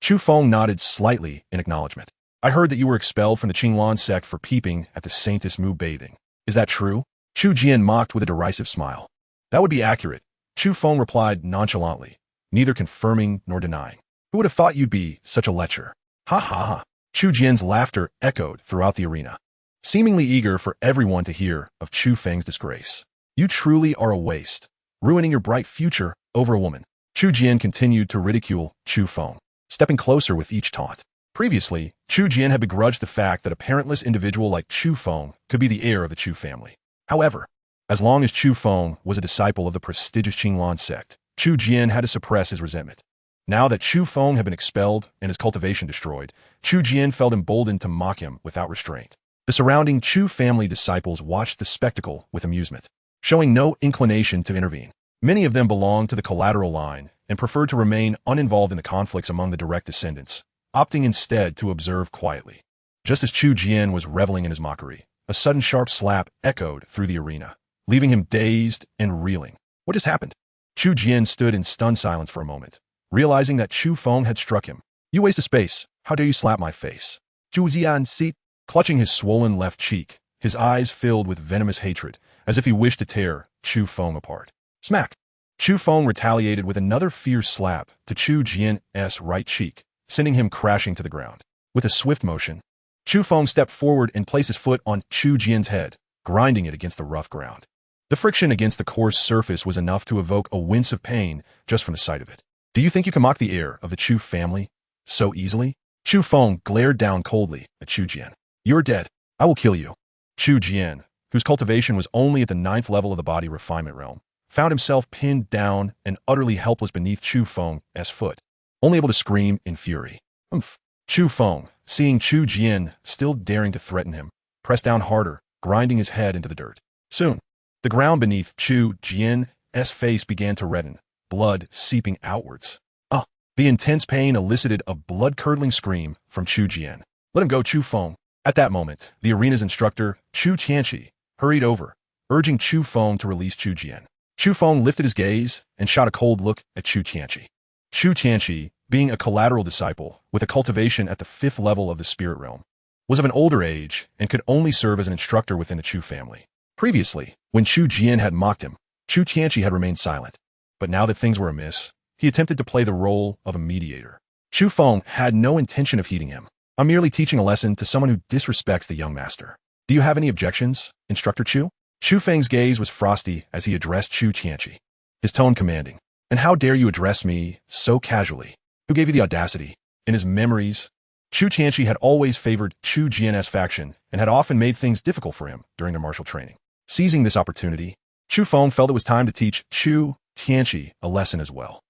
Chu Feng nodded slightly in acknowledgement. I heard that you were expelled from the Qinglan sect for peeping at the Saintess Mu bathing. Is that true? Chu Jian mocked with a derisive smile. That would be accurate, Chu Feng replied nonchalantly, neither confirming nor denying. Who would have thought you'd be such a lecher? Ha ha ha. Chu Jian's laughter echoed throughout the arena, seemingly eager for everyone to hear of Chu Feng's disgrace. You truly are a waste, ruining your bright future over a woman. Chu Jian continued to ridicule Chu Feng, stepping closer with each taunt. Previously, Chu Jian had begrudged the fact that a parentless individual like Chu Feng could be the heir of the Chu family. However, as long as Chu Feng was a disciple of the prestigious Qinglan sect, Chu Jian had to suppress his resentment. Now that Chu Feng had been expelled and his cultivation destroyed, Chu Jian felt emboldened to mock him without restraint. The surrounding Chu family disciples watched the spectacle with amusement, showing no inclination to intervene. Many of them belonged to the collateral line and preferred to remain uninvolved in the conflicts among the direct descendants, opting instead to observe quietly. Just as Chu Jian was reveling in his mockery, a sudden sharp slap echoed through the arena, leaving him dazed and reeling. What just happened? Chu Jian stood in stunned silence for a moment, realizing that Chu Feng had struck him. You waste of space. How dare you slap my face? Chu Jian seat, clutching his swollen left cheek, his eyes filled with venomous hatred, as if he wished to tear Chu Feng apart. Smack! Chu Feng retaliated with another fierce slap to Chu Jian's right cheek, sending him crashing to the ground. With a swift motion, Chu Feng stepped forward and placed his foot on Chu Jian's head, grinding it against the rough ground. The friction against the coarse surface was enough to evoke a wince of pain just from the sight of it. Do you think you can mock the heir of the Chu family so easily? Chu Feng glared down coldly at Chu Jian. You're dead. I will kill you. Chu Jian, whose cultivation was only at the 9th level of the body refinement realm, found himself pinned down and utterly helpless beneath Chu Feng's foot, only able to scream in fury. Umph. Chu Feng, seeing Chu Jian still daring to threaten him, pressed down harder, grinding his head into the dirt. Soon, the ground beneath Chu Jian's face began to redden, blood seeping outwards. The intense pain elicited a blood-curdling scream from Chu Jian. Let him go, Chu Feng. At that moment, the arena's instructor, Chu Tianqi, hurried over, urging Chu Feng to release Chu Jian. Chu Feng lifted his gaze and shot a cold look at Chu Tianqi. Chu Tianqi, being a collateral disciple with a cultivation at the 5th level of the spirit realm, was of an older age and could only serve as an instructor within the Chu family. Previously, when Chu Jian had mocked him, Chu Tianqi had remained silent. But now that things were amiss, he attempted to play the role of a mediator. Chu Feng had no intention of heeding him. I'm merely teaching a lesson to someone who disrespects the young master. Do you have any objections, Instructor Chu? Chu Feng's gaze was frosty as he addressed Chu Tianqi, his tone commanding. And how dare you address me so casually? Who gave you the audacity? In his memories, Chu Tianqi had always favored Chu Jian's faction and had often made things difficult for him during their martial training. Seizing this opportunity, Chu Feng felt it was time to teach Chu Tianqi a lesson as well.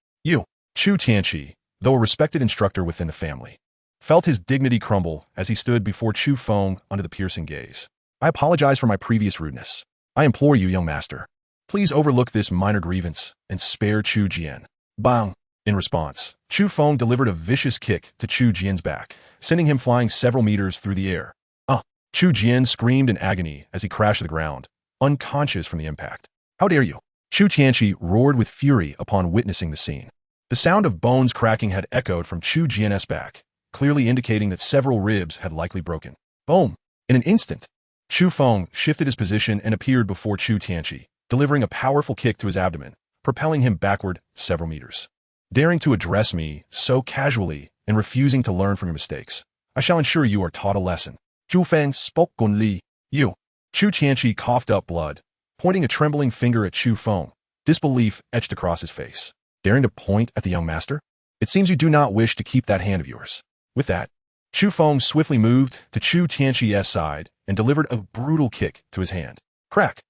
Chu Tianqi, though a respected instructor within the family, felt his dignity crumble as he stood before Chu Feng under the piercing gaze. I apologize for my previous rudeness. I implore you, young master, please overlook this minor grievance and spare Chu Jian. Bang! In response, Chu Feng delivered a vicious kick to Chu Jian's back, sending him flying several meters through the air. Chu Jian screamed in agony as he crashed to the ground, unconscious from the impact. How dare you? Chu Tianqi roared with fury upon witnessing the scene. The sound of bones cracking had echoed from Chu Jian's back, clearly indicating that several ribs had likely broken. Boom! In an instant, Chu Feng shifted his position and appeared before Chu Tianqi, delivering a powerful kick to his abdomen, propelling him backward several meters. Daring to address me so casually and refusing to learn from your mistakes, I shall ensure you are taught a lesson. Chu Feng spoke gunly. You. Chu Tianqi coughed up blood, pointing a trembling finger at Chu Feng. Disbelief etched across his face. Daring to point at the young master? It seems you do not wish to keep that hand of yours. With that, Chu Feng swiftly moved to Chu Tianqi's side and delivered a brutal kick to his hand. Crack!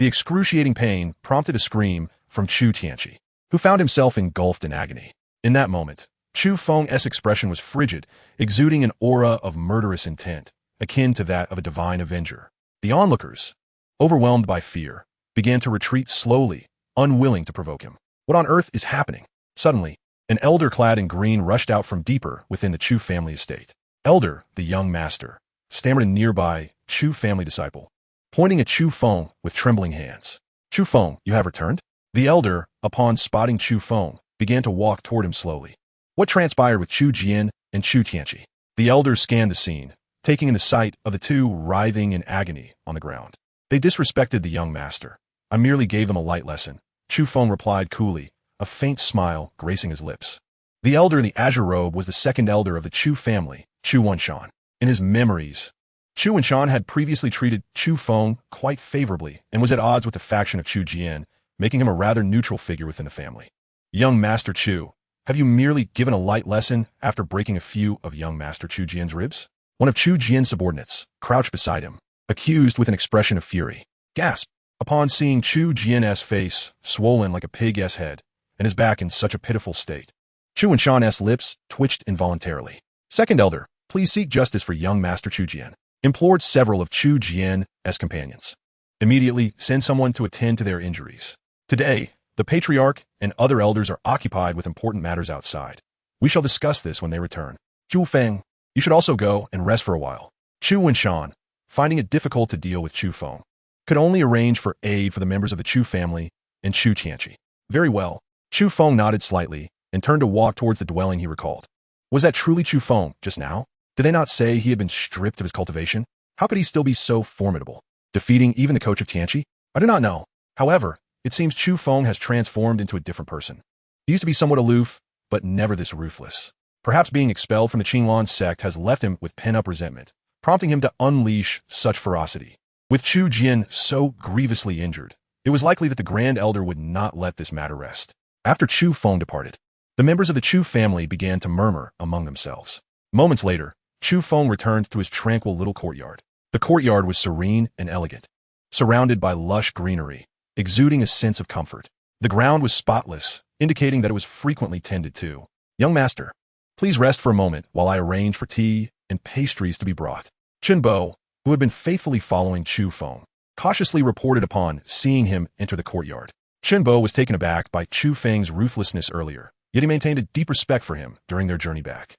The excruciating pain prompted a scream from Chu Tianqi, who found himself engulfed in agony. In that moment, Chu Feng's expression was frigid, exuding an aura of murderous intent, akin to that of a divine avenger. The onlookers, overwhelmed by fear, began to retreat slowly, unwilling to provoke him. What on earth is happening? Suddenly, an elder clad in green rushed out from deeper within the Chu family estate. Elder, the young master, stammered a nearby Chu family disciple, pointing at Chu Feng with trembling hands. Chu Feng, you have returned? The elder, upon spotting Chu Feng, began to walk toward him slowly. What transpired with Chu Jian and Chu Tianqi? The elder scanned the scene, taking in the sight of the two writhing in agony on the ground. They disrespected the young master. I merely gave them a light lesson, Chu Feng replied coolly, a faint smile gracing his lips. The elder in the azure robe was the second elder of the Chu family, Chu Wenshan. In his memories, Chu Wenshan had previously treated Chu Feng quite favorably and was at odds with the faction of Chu Jian, making him a rather neutral figure within the family. Young Master Chu, have you merely given a light lesson after breaking a few of young Master Chu Jian's ribs? One of Chu Jian's subordinates crouched beside him, accused with an expression of fury. Gasp! Upon seeing Chu Jian's face swollen like a pig's head and his back in such a pitiful state, Chu Wenshan's lips twitched involuntarily. Second elder, please seek justice for young Master Chu Jian, implored several of Chu Jian's companions. Immediately send someone to attend to their injuries. Today, the patriarch and other elders are occupied with important matters outside. We shall discuss this when they return. Chu Feng, you should also go and rest for a while. Chu Wenshan, finding it difficult to deal with Chu Feng, could only arrange for aid for the members of the Chu family and Chu Tianqi. Very well. Chu Feng nodded slightly and turned to walk towards the dwelling he recalled. Was that truly Chu Feng just now? Did they not say he had been stripped of his cultivation? How could he still be so formidable, defeating even the coach of Tianqi? I do not know. However, it seems Chu Feng has transformed into a different person. He used to be somewhat aloof, but never this ruthless. Perhaps being expelled from the Qinglan sect has left him with pent-up resentment, prompting him to unleash such ferocity. With Chu Jian so grievously injured, it was likely that the Grand Elder would not let this matter rest. After Chu Feng departed, the members of the Chu family began to murmur among themselves. Moments later, Chu Feng returned to his tranquil little courtyard. The courtyard was serene and elegant, surrounded by lush greenery, exuding a sense of comfort. The ground was spotless, indicating that it was frequently tended to. Young master, please rest for a moment while I arrange for tea and pastries to be brought. Chen Bo, who had been faithfully following Chu Feng, cautiously reported upon seeing him enter the courtyard. Chen Bo was taken aback by Chu Feng's ruthlessness earlier, yet he maintained a deep respect for him during their journey back.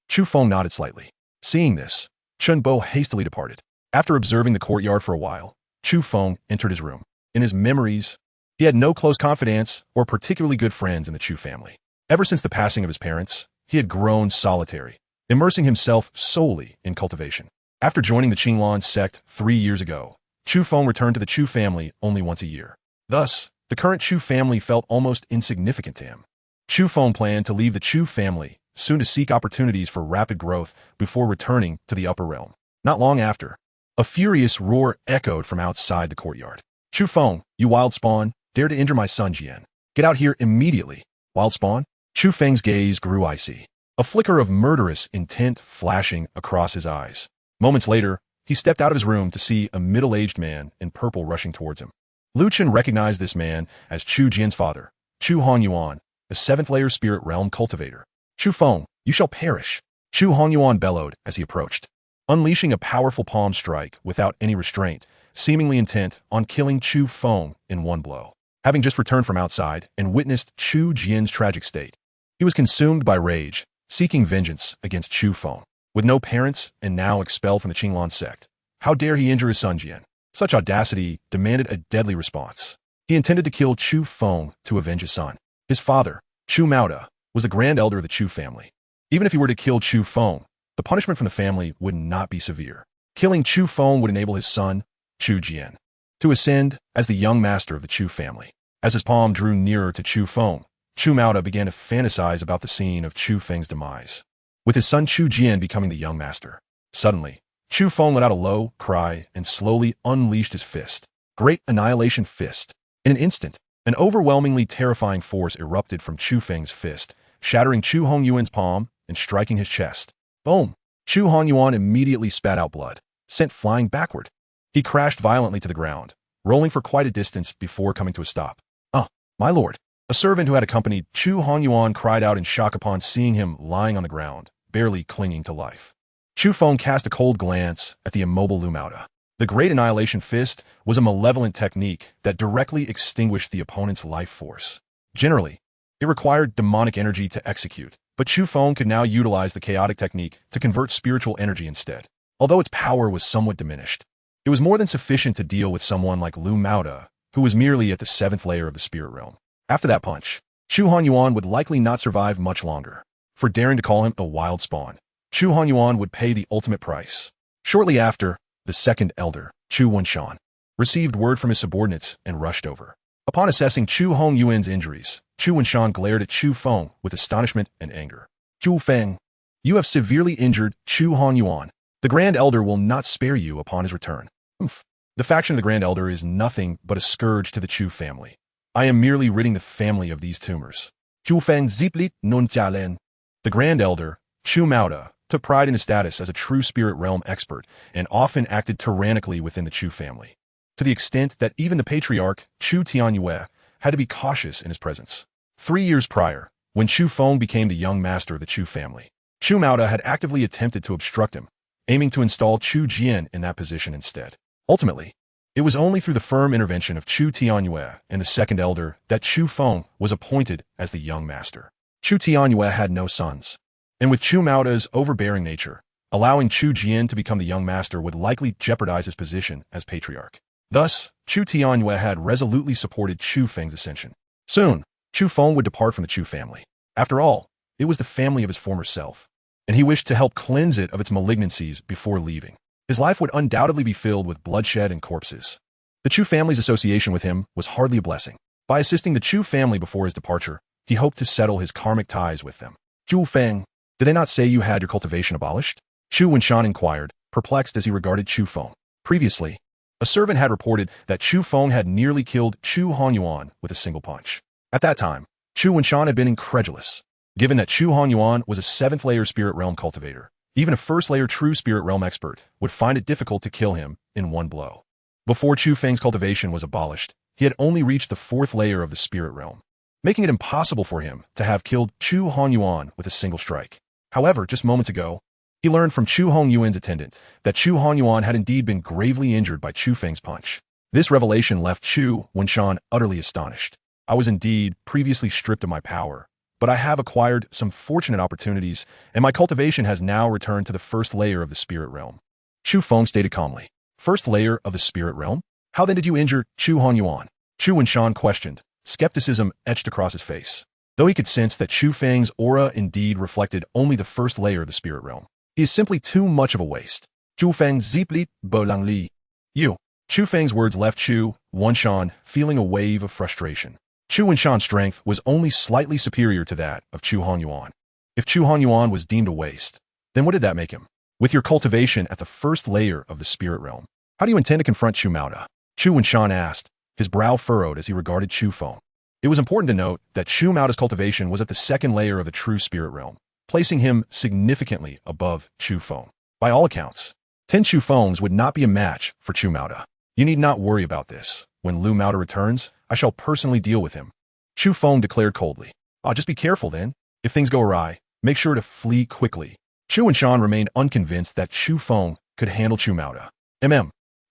Chu Feng nodded slightly. Seeing this, Chen Bo hastily departed. After observing the courtyard for a while, Chu Feng entered his room. In his memories, he had no close confidants or particularly good friends in the Chu family. Ever since the passing of his parents, he had grown solitary, immersing himself solely in cultivation. After joining the Qinglan sect 3 years ago, Chu Feng returned to the Chu family only once a year. Thus, the current Chu family felt almost insignificant to him. Chu Feng planned to leave the Chu family soon to seek opportunities for rapid growth before returning to the upper realm. Not long after, a furious roar echoed from outside the courtyard. Chu Feng, you wild spawn, dare to injure my son Jian. Get out here immediately. Wild spawn? Chu Feng's gaze grew icy, a flicker of murderous intent flashing across his eyes. Moments later, he stepped out of his room to see a middle-aged man in purple rushing towards him. Lu Chen recognized this man as Chu Jian's father, Chu Hongyuan, a 7th-layer spirit realm cultivator. Chu Feng, you shall perish, Chu Hongyuan bellowed as he approached, unleashing a powerful palm strike without any restraint, seemingly intent on killing Chu Feng in one blow. Having just returned from outside and witnessed Chu Jian's tragic state, he was consumed by rage, seeking vengeance against Chu Feng. With no parents and now expelled from the Qinglan sect, how dare he injure his son Jian? Such audacity demanded a deadly response. He intended to kill Chu Feng to avenge his son. His father, Chu Maoda, was the grand elder of the Chu family. Even if he were to kill Chu Feng, the punishment from the family would not be severe. Killing Chu Feng would enable his son, Chu Jian, to ascend as the young master of the Chu family. As his palm drew nearer to Chu Feng, Chu Maoda began to fantasize about the scene of Chu Feng's demise, with his son Chu Jian becoming the young master. Suddenly, Chu Feng let out a low cry and slowly unleashed his fist. Great Annihilation Fist. In an instant, an overwhelmingly terrifying force erupted from Chu Feng's fist, shattering Chu Hongyuan's palm and striking his chest. Boom! Chu Hongyuan immediately spat out blood, sent flying backward. He crashed violently to the ground, rolling for quite a distance before coming to a stop. My lord! A servant who had accompanied Chu Hongyuan cried out in shock upon seeing him lying on the ground, barely clinging to life. Chu Feng cast a cold glance at the immobile Lu Maoda. The Great Annihilation Fist was a malevolent technique that directly extinguished the opponent's life force. Generally, it required demonic energy to execute, but Chu Feng could now utilize the chaotic technique to convert spiritual energy instead. Although its power was somewhat diminished, it was more than sufficient to deal with someone like Lu Maoda, who was merely at the 7th layer of the spirit realm. After that punch, Chu Hongyuan would likely not survive much longer. For daring to call him a wild spawn, Chu Hongyuan would pay the ultimate price. Shortly after, the second elder, Chu Wenshan, received word from his subordinates and rushed over. Upon assessing Chu Hongyuan's injuries, Chu Wenshan glared at Chu Feng with astonishment and anger. Chu Feng, you have severely injured Chu Hongyuan. The Grand Elder will not spare you upon his return. The faction of the Grand Elder is nothing but a scourge to the Chu family. I am merely ridding the family of these tumors. Chu Feng ziplit nun jialen. The Grand Elder, Chu Maoda, took pride in his status as a true spirit realm expert and often acted tyrannically within the Chu family, to the extent that even the patriarch, Chu Tianyue, had to be cautious in his presence. 3 years prior, when Chu Feng became the young master of the Chu family, Chu Maoda had actively attempted to obstruct him, aiming to install Chu Jian in that position instead. Ultimately, it was only through the firm intervention of Chu Tianyue and the second elder that Chu Feng was appointed as the young master. Chu Tianyue had no sons, and with Chu Maoda's overbearing nature, allowing Chu Jian to become the young master would likely jeopardize his position as patriarch. Thus, Chu Tianyue had resolutely supported Chu Feng's ascension. Soon, Chu Feng would depart from the Chu family. After all, it was the family of his former self, and he wished to help cleanse it of its malignancies before leaving. His life would undoubtedly be filled with bloodshed and corpses. The Chu family's association with him was hardly a blessing. By assisting the Chu family before his departure, he hoped to settle his karmic ties with them. Chu Feng, did they not say you had your cultivation abolished? Chu Wenshan inquired, perplexed as he regarded Chu Feng. Previously, a servant had reported that Chu Feng had nearly killed Chu Hongyuan with a single punch. At that time, Chu Wenshan had been incredulous. Given that Chu Hongyuan was a 7th layer spirit realm cultivator, even a 1st layer true spirit realm expert would find it difficult to kill him in one blow. Before Chu Feng's cultivation was abolished, he had only reached the 4th layer of the spirit realm, making it impossible for him to have killed Chu Hongyuan with a single strike. However, just moments ago, he learned from Chu Hongyuan's attendant that Chu Hongyuan had indeed been gravely injured by Chu Feng's punch. This revelation left Chu Wenshan utterly astonished. I was indeed previously stripped of my power, but I have acquired some fortunate opportunities, and my cultivation has now returned to the 1st layer of the spirit realm. Chu Feng stated calmly. First layer of the spirit realm? How then did you injure Chu Hongyuan? Chu Wenshan questioned, skepticism etched across his face. Though he could sense that Chu Feng's aura indeed reflected only the first layer of the spirit realm, he is simply too much of a waste. Chu Feng zipli bolang li. You. Chu Feng's words left Chu Wenshan feeling a wave of frustration. Chu Wenshan's strength was only slightly superior to that of Chu Hongyuan. If Chu Hongyuan was deemed a waste, then what did that make him? With your cultivation at the first layer of the spirit realm, how do you intend to confront Chu Mauda? Chu Wenshan asked, his brow furrowed as he regarded Chu Feng. It was important to note that Chu Mauda's cultivation was at the second layer of the true spirit realm, placing him significantly above Chu Feng. By all accounts, 10 Chu Fengs would not be a match for Chu Mauda. You need not worry about this. When Lu Mauda returns, I shall personally deal with him. Chu Feng declared coldly. Just be careful then. If things go awry, make sure to flee quickly. Chu Wenshan remained unconvinced that Chu Feng could handle Chu Mauda.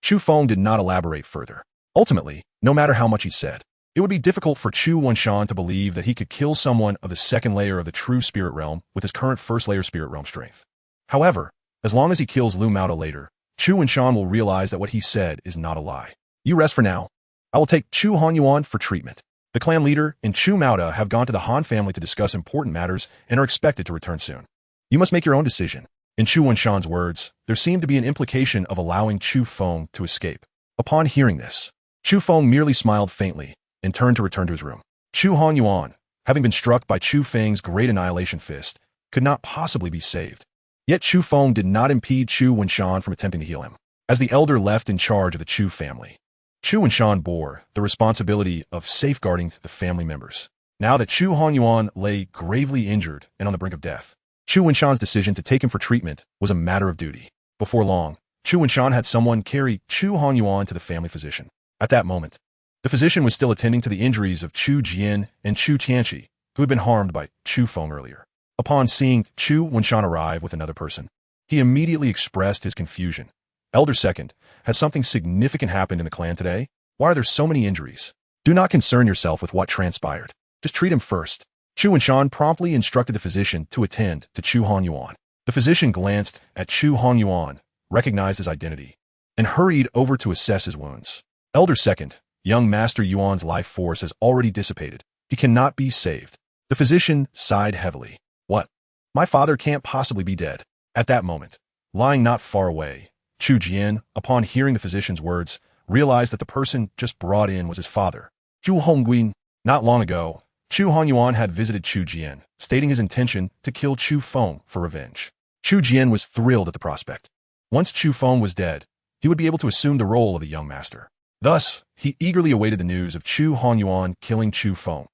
Chu Feng did not elaborate further. Ultimately, no matter how much he said, it would be difficult for Chu Wenshan to believe that he could kill someone of the second layer of the true spirit realm with his current first layer spirit realm strength. However, as long as he kills Lu Mauda later, Chu Wenshan will realize that what he said is not a lie. You rest for now. I will take Chu Hongyuan for treatment. The clan leader and Chu Mauda have gone to the Han family to discuss important matters and are expected to return soon. You must make your own decision. In Chu Wenshan's words, there seemed to be an implication of allowing Chu Feng to escape. Upon hearing this, Chu Feng merely smiled faintly and turned to return to his room. Chu Hongyuan, having been struck by Chu Feng's great annihilation fist, could not possibly be saved. Yet Chu Feng did not impede Chu Wenshan from attempting to heal him. As the elder left in charge of the Chu family, Chu Wenshan bore the responsibility of safeguarding the family members. Now that Chu Hongyuan lay gravely injured and on the brink of death, Chu Wenshan's decision to take him for treatment was a matter of duty. Before long, Chu Wenshan had someone carry Chu Hongyuan to the family physician. At that moment, the physician was still attending to the injuries of Chu Jian and Chu Tianqi, who had been harmed by Chu Feng earlier. Upon seeing Chu Wenshan arrive with another person, he immediately expressed his confusion. Elder Second, has something significant happened in the clan today? Why are there so many injuries? Do not concern yourself with what transpired. Just treat him first. Chu Wenshan promptly instructed the physician to attend to Chu Hongyuan. The physician glanced at Chu Hongyuan, recognized his identity, and hurried over to assess his wounds. Elder Second, young Master Yuan's life force has already dissipated. He cannot be saved. The physician sighed heavily. What? My father can't possibly be dead. At that moment, lying not far away, Chu Jian, upon hearing the physician's words, realized that the person just brought in was his father, Chu Hongguin. Not long ago, Chu Hongyuan had visited Chu Jian, stating his intention to kill Chu Feng for revenge. Chu Jian was thrilled at the prospect. Once Chu Feng was dead, he would be able to assume the role of the young master. Thus, he eagerly awaited the news of Chu Hongyuan killing Chu Feng,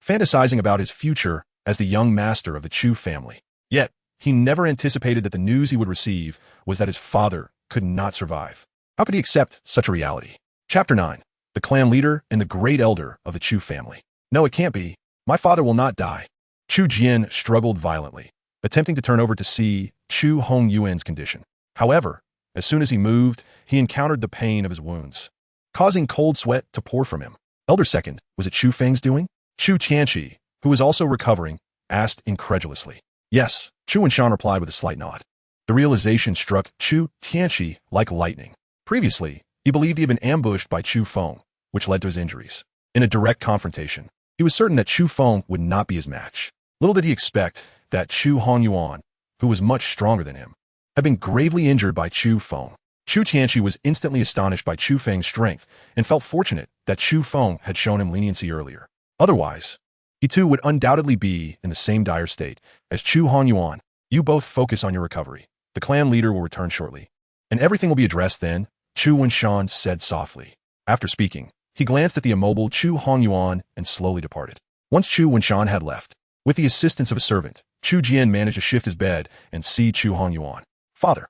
fantasizing about his future as the young master of the Chu family. Yet, he never anticipated that the news he would receive was that his father could not survive. How could he accept such a reality? Chapter 9. The clan leader and the great elder of the Chu family. No, it can't be. My father will not die. Chu Jian struggled violently, attempting to turn over to see Chu Hongyuan's condition. However, as soon as he moved, he encountered the pain of his wounds, causing cold sweat to pour from him. Elder Second, was it Chu Feng's doing? Chu Tianqi, who was also recovering, asked incredulously. Yes, Chu Wenshan replied with a slight nod. The realization struck Chu Tianqi like lightning. Previously, he believed he had been ambushed by Chu Feng, which led to his injuries. In a direct confrontation, he was certain that Chu Feng would not be his match. Little did he expect that Chu Hongyuan, who was much stronger than him, had been gravely injured by Chu Feng. Chu Tianqi was instantly astonished by Chu Feng's strength and felt fortunate that Chu Feng had shown him leniency earlier. Otherwise, he too would undoubtedly be in the same dire state as Chu Hongyuan. You both focus on your recovery. The clan leader will return shortly, and everything will be addressed then, Chu Wenshan said softly. After speaking, he glanced at the immobile Chu Hongyuan and slowly departed. Once Chu Wenshan had left, with the assistance of a servant, Chu Jian managed to shift his bed and see Chu Hongyuan. Father,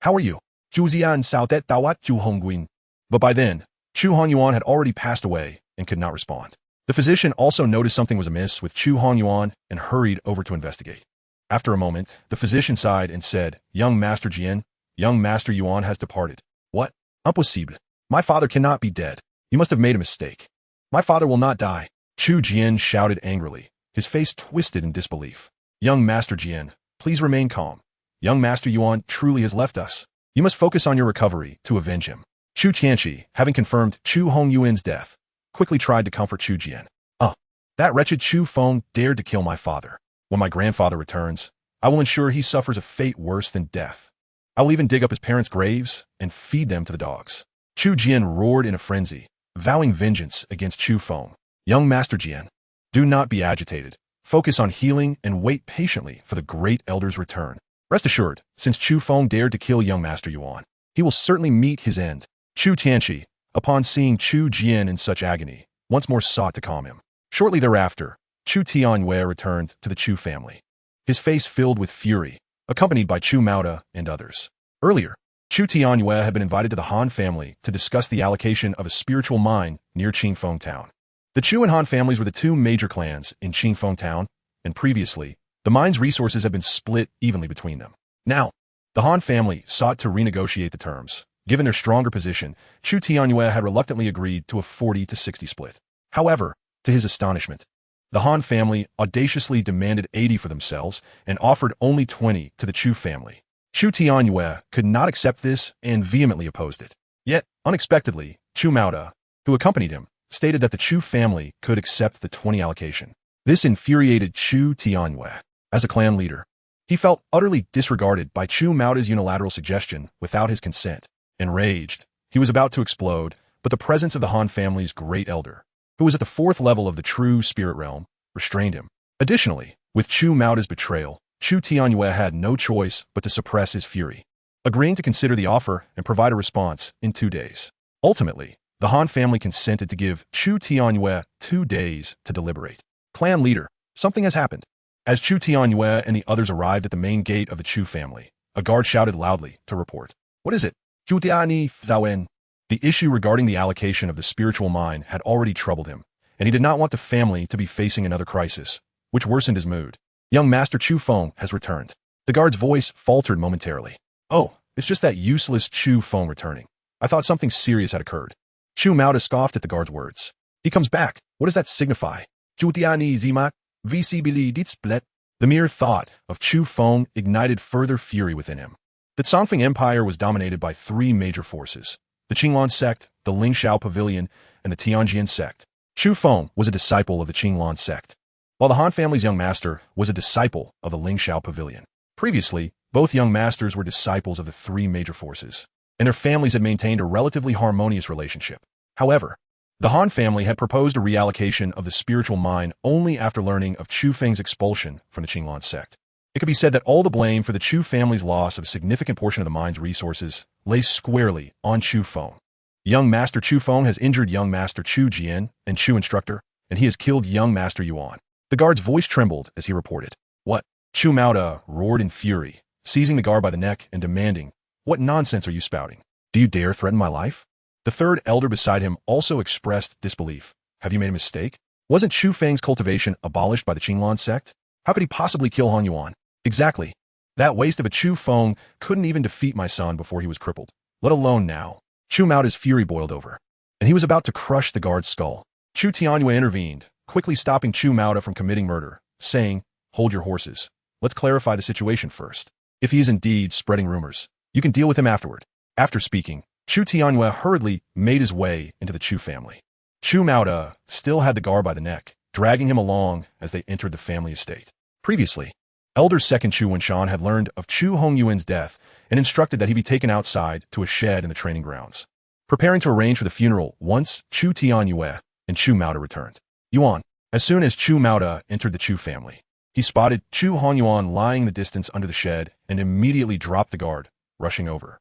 how are you? Chu Zian Sautet Dawat Chu Hongguin. But by then, Chu Hongyuan had already passed away and could not respond. The physician also noticed something was amiss with Chu Hongyuan and hurried over to investigate. After a moment, the physician sighed and said, Young Master Jian, young Master Yuan has departed. What? Impossible. My father cannot be dead. You must have made a mistake. My father will not die. Chu Jian shouted angrily, his face twisted in disbelief. Young Master Jian, please remain calm. Young Master Yuan truly has left us. You must focus on your recovery to avenge him. Chu Tianqi, having confirmed Chu Hongyuan's death, quickly tried to comfort Chu Jian. That wretched Chu Feng dared to kill my father. When my grandfather returns, I will ensure he suffers a fate worse than death. I will even dig up his parents' graves and feed them to the dogs. Chu Jian roared in a frenzy, vowing vengeance against Chu Feng. Young Master Jian, do not be agitated. Focus on healing and wait patiently for the great elder's return. Rest assured, since Chu Feng dared to kill young Master Yuan, he will certainly meet his end. Chu Tianqi, upon seeing Chu Jian in such agony, once more sought to calm him. Shortly thereafter, Chu Tianyue returned to the Chu family, his face filled with fury, accompanied by Chu Maoda and others. Earlier, Chu Tianyue had been invited to the Han family to discuss the allocation of a spiritual mine near Qingfeng Town. The Chu and Han families were the two major clans in Qingfeng Town, and previously, the mine's resources had been split evenly between them. Now, the Han family sought to renegotiate the terms. Given their stronger position, Chu Tianyue had reluctantly agreed to a 40-60 split. However, to his astonishment, the Han family audaciously demanded 80 for themselves and offered only 20 to the Chu family. Chu Tianyue could not accept this and vehemently opposed it. Yet, unexpectedly, Chu Maoda, who accompanied him, stated that the Chu family could accept the 20 allocation. This infuriated Chu Tianyue. As a clan leader, he felt utterly disregarded by Chu Maoda's unilateral suggestion without his consent. Enraged, he was about to explode, but the presence of the Han family's great elder, who was at the 4th level of the true spirit realm, restrained him. Additionally, with Chu Maoda's betrayal, Chu Tianyue had no choice but to suppress his fury, agreeing to consider the offer and provide a response in 2 days. Ultimately, the Han family consented to give Chu Tianyue 2 days to deliberate. Clan leader, something has happened. As Chu Tianyue and the others arrived at the main gate of the Chu family, a guard shouted loudly to report. What is it? Chu Tiani Zawen. The issue regarding the allocation of the spiritual mine had already troubled him, and he did not want the family to be facing another crisis, which worsened his mood. Young Master Chu Feng has returned. The guard's voice faltered momentarily. Oh, it's just that useless Chu Feng returning. I thought something serious had occurred. Chu Maoda scoffed at the guard's words. He comes back. What does that signify? Chu Tiani Zimak, VC dit split. The mere thought of Chu Feng ignited further fury within him. The Songfeng Empire was dominated by 3 major forces: the Qinglan sect, the Lingshao Pavilion, and the Tianjian sect. Chu Feng was a disciple of the Qinglan sect, while the Han family's young master was a disciple of the Lingshao Pavilion. Previously, both young masters were disciples of the 3 major forces, and their families had maintained a relatively harmonious relationship. However, the Han family had proposed a reallocation of the spiritual mine only after learning of Chu Feng's expulsion from the Qinglan sect. It could be said that all the blame for the Chu family's loss of a significant portion of the mine's resources lay squarely on Chu Feng. Young Master Chu Feng has injured young Master Chu Jian and Chu Instructor, and he has killed young Master Yuan. The guard's voice trembled as he reported. What? Chu Maoda roared in fury, seizing the guard by the neck and demanding, what nonsense are you spouting? Do you dare threaten my life? The 3rd elder beside him also expressed disbelief. Have you made a mistake? Wasn't Chu Feng's cultivation abolished by the Qinglan sect? How could he possibly kill Han Yuan? Exactly. That waste of a Chu Feng couldn't even defeat my son before he was crippled, let alone now. Chu Maoda's fury boiled over, and he was about to crush the guard's skull. Chu Tianyue intervened, quickly stopping Chu Maoda from committing murder, saying, Hold your horses. Let's clarify the situation first. If he is indeed spreading rumors, you can deal with him afterward. After speaking, Chu Tianyue hurriedly made his way into the Chu family. Chu Maoda still had the guard by the neck, dragging him along as they entered the family estate. Previously, Elder Second Chu Wenshan had learned of Chu Hongyuan's death and instructed that he be taken outside to a shed in the training grounds, preparing to arrange for the funeral once Chu Tianyue and Chu Maoda returned. Yuan. As soon as Chu Maoda entered the Chu family, he spotted Chu Hongyuan lying in the distance under the shed and immediately dropped the guard, rushing over.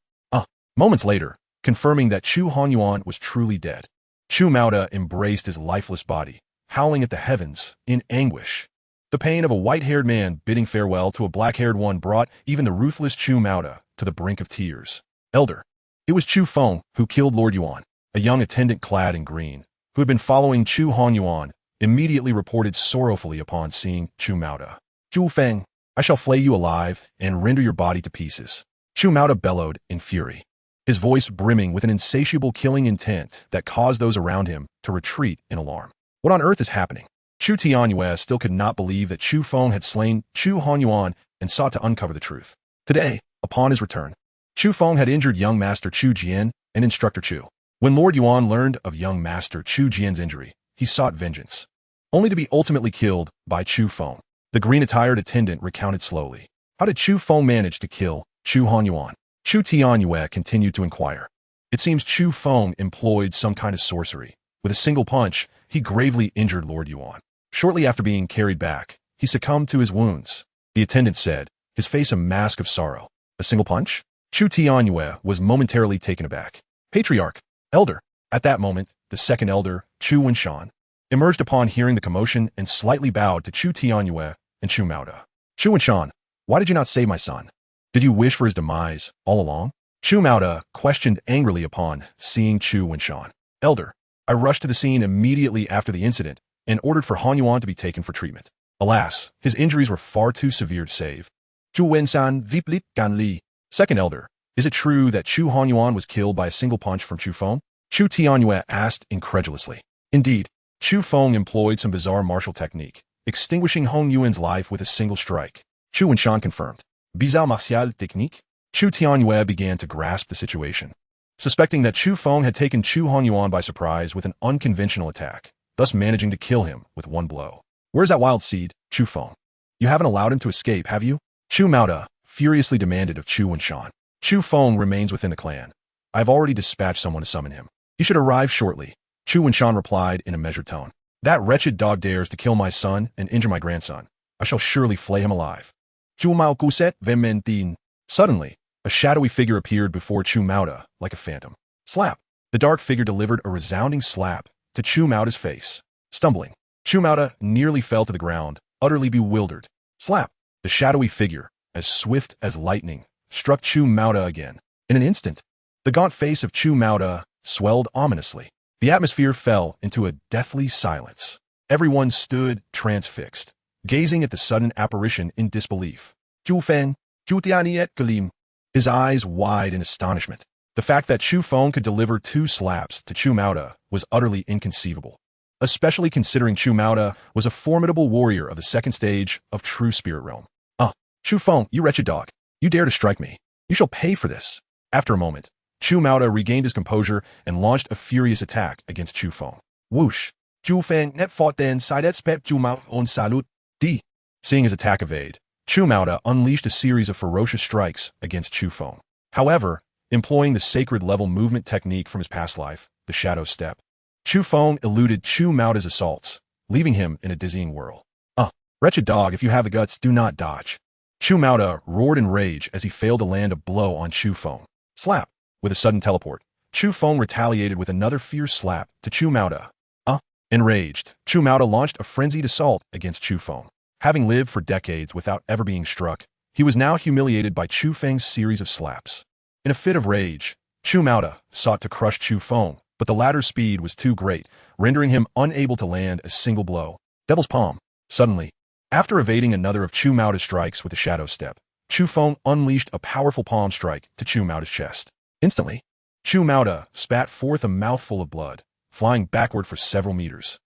Moments later, confirming that Chu Hongyuan was truly dead, Chu Maoda embraced his lifeless body, howling at the heavens in anguish. The pain of a white-haired man bidding farewell to a black-haired one brought even the ruthless Chu Maoda to the brink of tears. Elder. It was Chu Feng who killed Lord Yuan. A young attendant clad in green, who had been following Chu Hongyuan, immediately reported sorrowfully upon seeing Chu Maoda. Chu Feng, I shall flay you alive and render your body to pieces. Chu Maoda bellowed in fury, his voice brimming with an insatiable killing intent that caused those around him to retreat in alarm. What on earth is happening? Chu Tianyue still could not believe that Chu Feng had slain Chu Hongyuan and sought to uncover the truth. Today, upon his return, Chu Feng had injured young Master Chu Jian and Instructor Chu. When Lord Yuan learned of young Master Chu Jian's injury, he sought vengeance, only to be ultimately killed by Chu Feng. The green-attired attendant recounted slowly. How did Chu Feng manage to kill Chu Hanyuan? Chu Tianyue continued to inquire. It seems Chu Feng employed some kind of sorcery. With a single punch, he gravely injured Lord Yuan. Shortly after being carried back, he succumbed to his wounds. The attendant said, his face a mask of sorrow. A single punch? Chu Tianyue was momentarily taken aback. Patriarch, elder. At that moment, the second elder, Chu Wenshan, emerged upon hearing the commotion and slightly bowed to Chu Tianyue and Chu Maoda. Chu Wenshan, why did you not save my son? Did you wish for his demise all along? Chu Maoda questioned angrily upon seeing Chu Wenshan. Elder, I rushed to the scene immediately after the incident and ordered for Hanyuan to be taken for treatment. Alas, his injuries were far too severe to save. Chu Wenshan viplit gan li. Second elder, is it true that Chu Hanyuan was killed by a single punch from Chu Feng? Chu Tianyue asked incredulously. Indeed, Chu Feng employed some bizarre martial technique, extinguishing Hong Yuan's life with a single strike. Chu Wenshan confirmed. Bizarre martial technique? Chu Tianyue began to grasp the situation, suspecting that Chu Feng had taken Chu Hanyuan by surprise with an unconventional attack, thus managing to kill him with one blow. Where's that wild seed, Chu Feng? You haven't allowed him to escape, have you? Chu Maoda furiously demanded of Chu Wenshan. Chu Feng remains within the clan. I've already dispatched someone to summon him. He should arrive shortly. Chu Wenshan replied in a measured tone. That wretched dog dares to kill my son and injure my grandson. I shall surely flay him alive. Chu Mao Guset Vementin. Suddenly, a shadowy figure appeared before Chu Maoda like a phantom. Slap! The dark figure delivered a resounding slap to Chu Maoda's face. Stumbling, Chu Maoda nearly fell to the ground, utterly bewildered. Slap! The shadowy figure, as swift as lightning, struck Chu Maoda again. In an instant, the gaunt face of Chu Maoda swelled ominously. The atmosphere fell into a deathly silence. Everyone stood transfixed, gazing at the sudden apparition in disbelief. Chu Feng, Chu Tianyet Galim, his eyes wide in astonishment. The fact that Chu Feng could deliver 2 slaps to Chu Maoda was utterly inconceivable, especially considering Chu Maoda was a formidable warrior of the second stage of true spirit realm. Chu Feng, you wretched dog. You dare to strike me. You shall pay for this. After a moment, Chu Maoda regained his composure and launched a furious attack against Chu Feng. Whoosh! Chu Feng net fought then sidet spep Chu Mao on salut. D. Seeing his attack evade, Chu Maoda unleashed a series of ferocious strikes against Chu Feng. However, employing the sacred level movement technique from his past life, the shadow step, Chu Feng eluded Chu Maoda's assaults, leaving him in a dizzying whirl. Wretched dog, if you have the guts, do not dodge. Chu Maoda roared in rage as he failed to land a blow on Chu Feng. Slap! With a sudden teleport, Chu Feng retaliated with another fierce slap to Chu Maoda. Enraged, Chu Maoda launched a frenzied assault against Chu Feng. Having lived for decades without ever being struck, he was now humiliated by Chu Feng's series of slaps. In a fit of rage, Chu Maoda sought to crush Chu Feng, but the latter's speed was too great, rendering him unable to land a single blow. Devil's Palm. Suddenly, after evading another of Chu Maoda's strikes with a shadow step, Chu Feng unleashed a powerful palm strike to Chu Maoda's chest. Instantly, Chu Maoda spat forth a mouthful of blood, flying backward for several meters.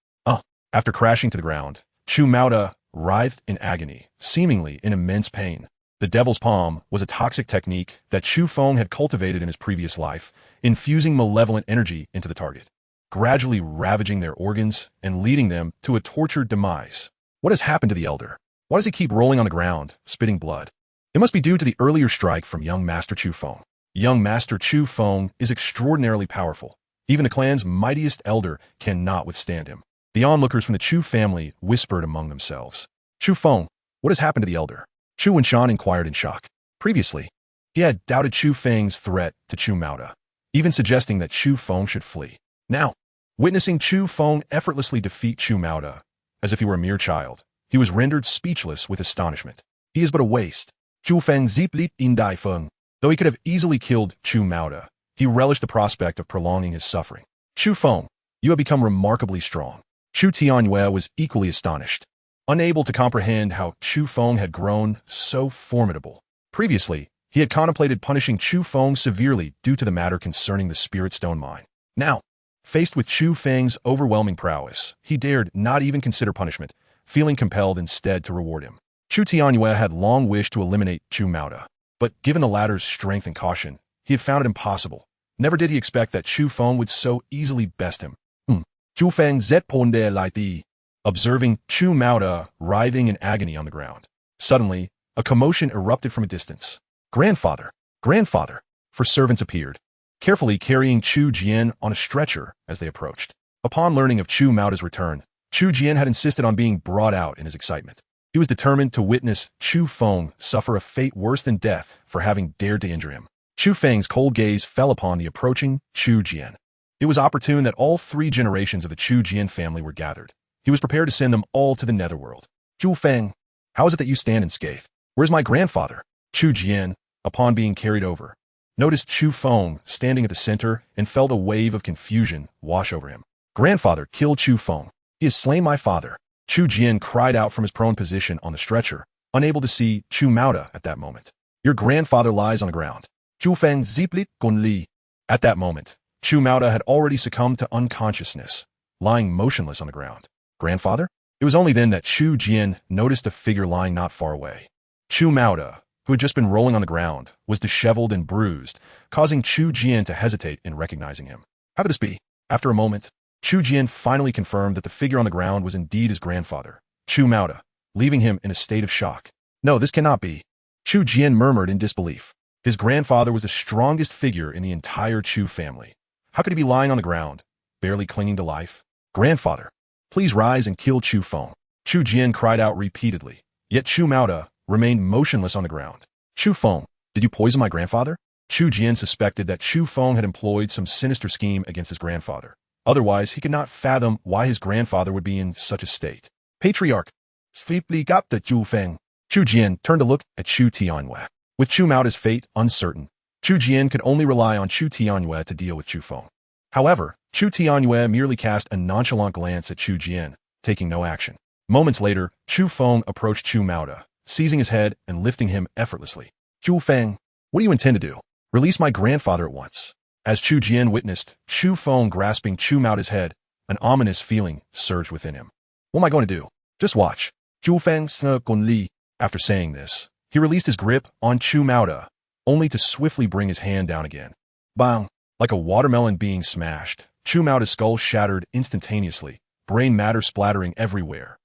After crashing to the ground, Chu Maoda writhed in agony, seemingly in immense pain. The Devil's Palm was a toxic technique that Chu Feng had cultivated in his previous life, infusing malevolent energy into the target, gradually ravaging their organs and leading them to a tortured demise. What has happened to the elder? Why does he keep rolling on the ground, spitting blood? It must be due to the earlier strike from young Master Chu Feng. Young Master Chu Feng is extraordinarily powerful. Even the clan's mightiest elder cannot withstand him. The onlookers from the Chu family whispered among themselves. Chu Feng, what has happened to the elder? Chu Wenshan inquired in shock. Previously, he had doubted Chu Feng's threat to Chu Maoda, even suggesting that Chu Feng should flee. Now, witnessing Chu Feng effortlessly defeat Chu Maoda, as if he were a mere child, he was rendered speechless with astonishment. He is but a waste. Chu Feng ziplit in Dai Feng. Though he could have easily killed Chu Maoda, he relished the prospect of prolonging his suffering. Chu Feng, you have become remarkably strong. Chu Tianyue was equally astonished, unable to comprehend how Chu Feng had grown so formidable. Previously, he had contemplated punishing Chu Feng severely due to the matter concerning the Spirit Stone Mine. Now, faced with Chu Feng's overwhelming prowess, he dared not even consider punishment, feeling compelled instead to reward him. Chu Tianyue had long wished to eliminate Chu Maoda. But given the latter's strength and caution, he had found it impossible. Never did he expect that Chu Feng would so easily best him. Chu Feng zet ponde lai ti. Observing Chu Mauda writhing in agony on the ground. Suddenly, a commotion erupted from a distance. Grandfather! Grandfather! For servants appeared, carefully carrying Chu Jian on a stretcher as they approached. Upon learning of Chu Mauda's return, Chu Jian had insisted on being brought out in his excitement. He was determined to witness Chu Feng suffer a fate worse than death for having dared to injure him. Chu Feng's cold gaze fell upon the approaching Chu Jian. It was opportune that all 3 generations of the Chu Jian family were gathered. He was prepared to send them all to the netherworld. Chu Feng, how is it that you stand in scathe? Where's my grandfather? Chu Jian, upon being carried over, noticed Chu Feng standing at the center and felt a wave of confusion wash over him. Grandfather killed Chu Feng. He has slain my father. Chu Jian cried out from his prone position on the stretcher, unable to see Chu Mauda at that moment. Your grandfather lies on the ground. Chu Feng ziplit gon li. At that moment, Chu Mauda had already succumbed to unconsciousness, lying motionless on the ground. Grandfather? It was only then that Chu Jian noticed a figure lying not far away. Chu Mauda, who had just been rolling on the ground, was disheveled and bruised, causing Chu Jian to hesitate in recognizing him. How could this be? After a moment, Chu Jian finally confirmed that the figure on the ground was indeed his grandfather, Chu Mauda, leaving him in a state of shock. No, this cannot be. Chu Jian murmured in disbelief. His grandfather was the strongest figure in the entire Chu family. How could he be lying on the ground, barely clinging to life? Grandfather, please rise and kill Chu Feng. Chu Jian cried out repeatedly, yet Chu Mauda remained motionless on the ground. Chu Feng, did you poison my grandfather? Chu Jian suspected that Chu Feng had employed some sinister scheme against his grandfather. Otherwise, he could not fathom why his grandfather would be in such a state. Patriarch, sleepily got the Chu Feng. Chu Jian turned to look at Chu Tianyue. With Chu Mauda's fate uncertain, Chu Jian could only rely on Chu Tianyue to deal with Chu Feng. However, Chu Tianyue merely cast a nonchalant glance at Chu Jian, taking no action. Moments later, Chu Feng approached Chu Mauda, seizing his head and lifting him effortlessly. Chu Feng, what do you intend to do? Release my grandfather at once. As Chu Jian witnessed Chu Feng grasping Chu Mauda's head, an ominous feeling surged within him. What am I going to do? Just watch. Chu Feng sna gon li. After saying this, he released his grip on Chu Mauda, only to swiftly bring his hand down again. Bang! Like a watermelon being smashed, Chu Mauda's skull shattered instantaneously, brain matter splattering everywhere.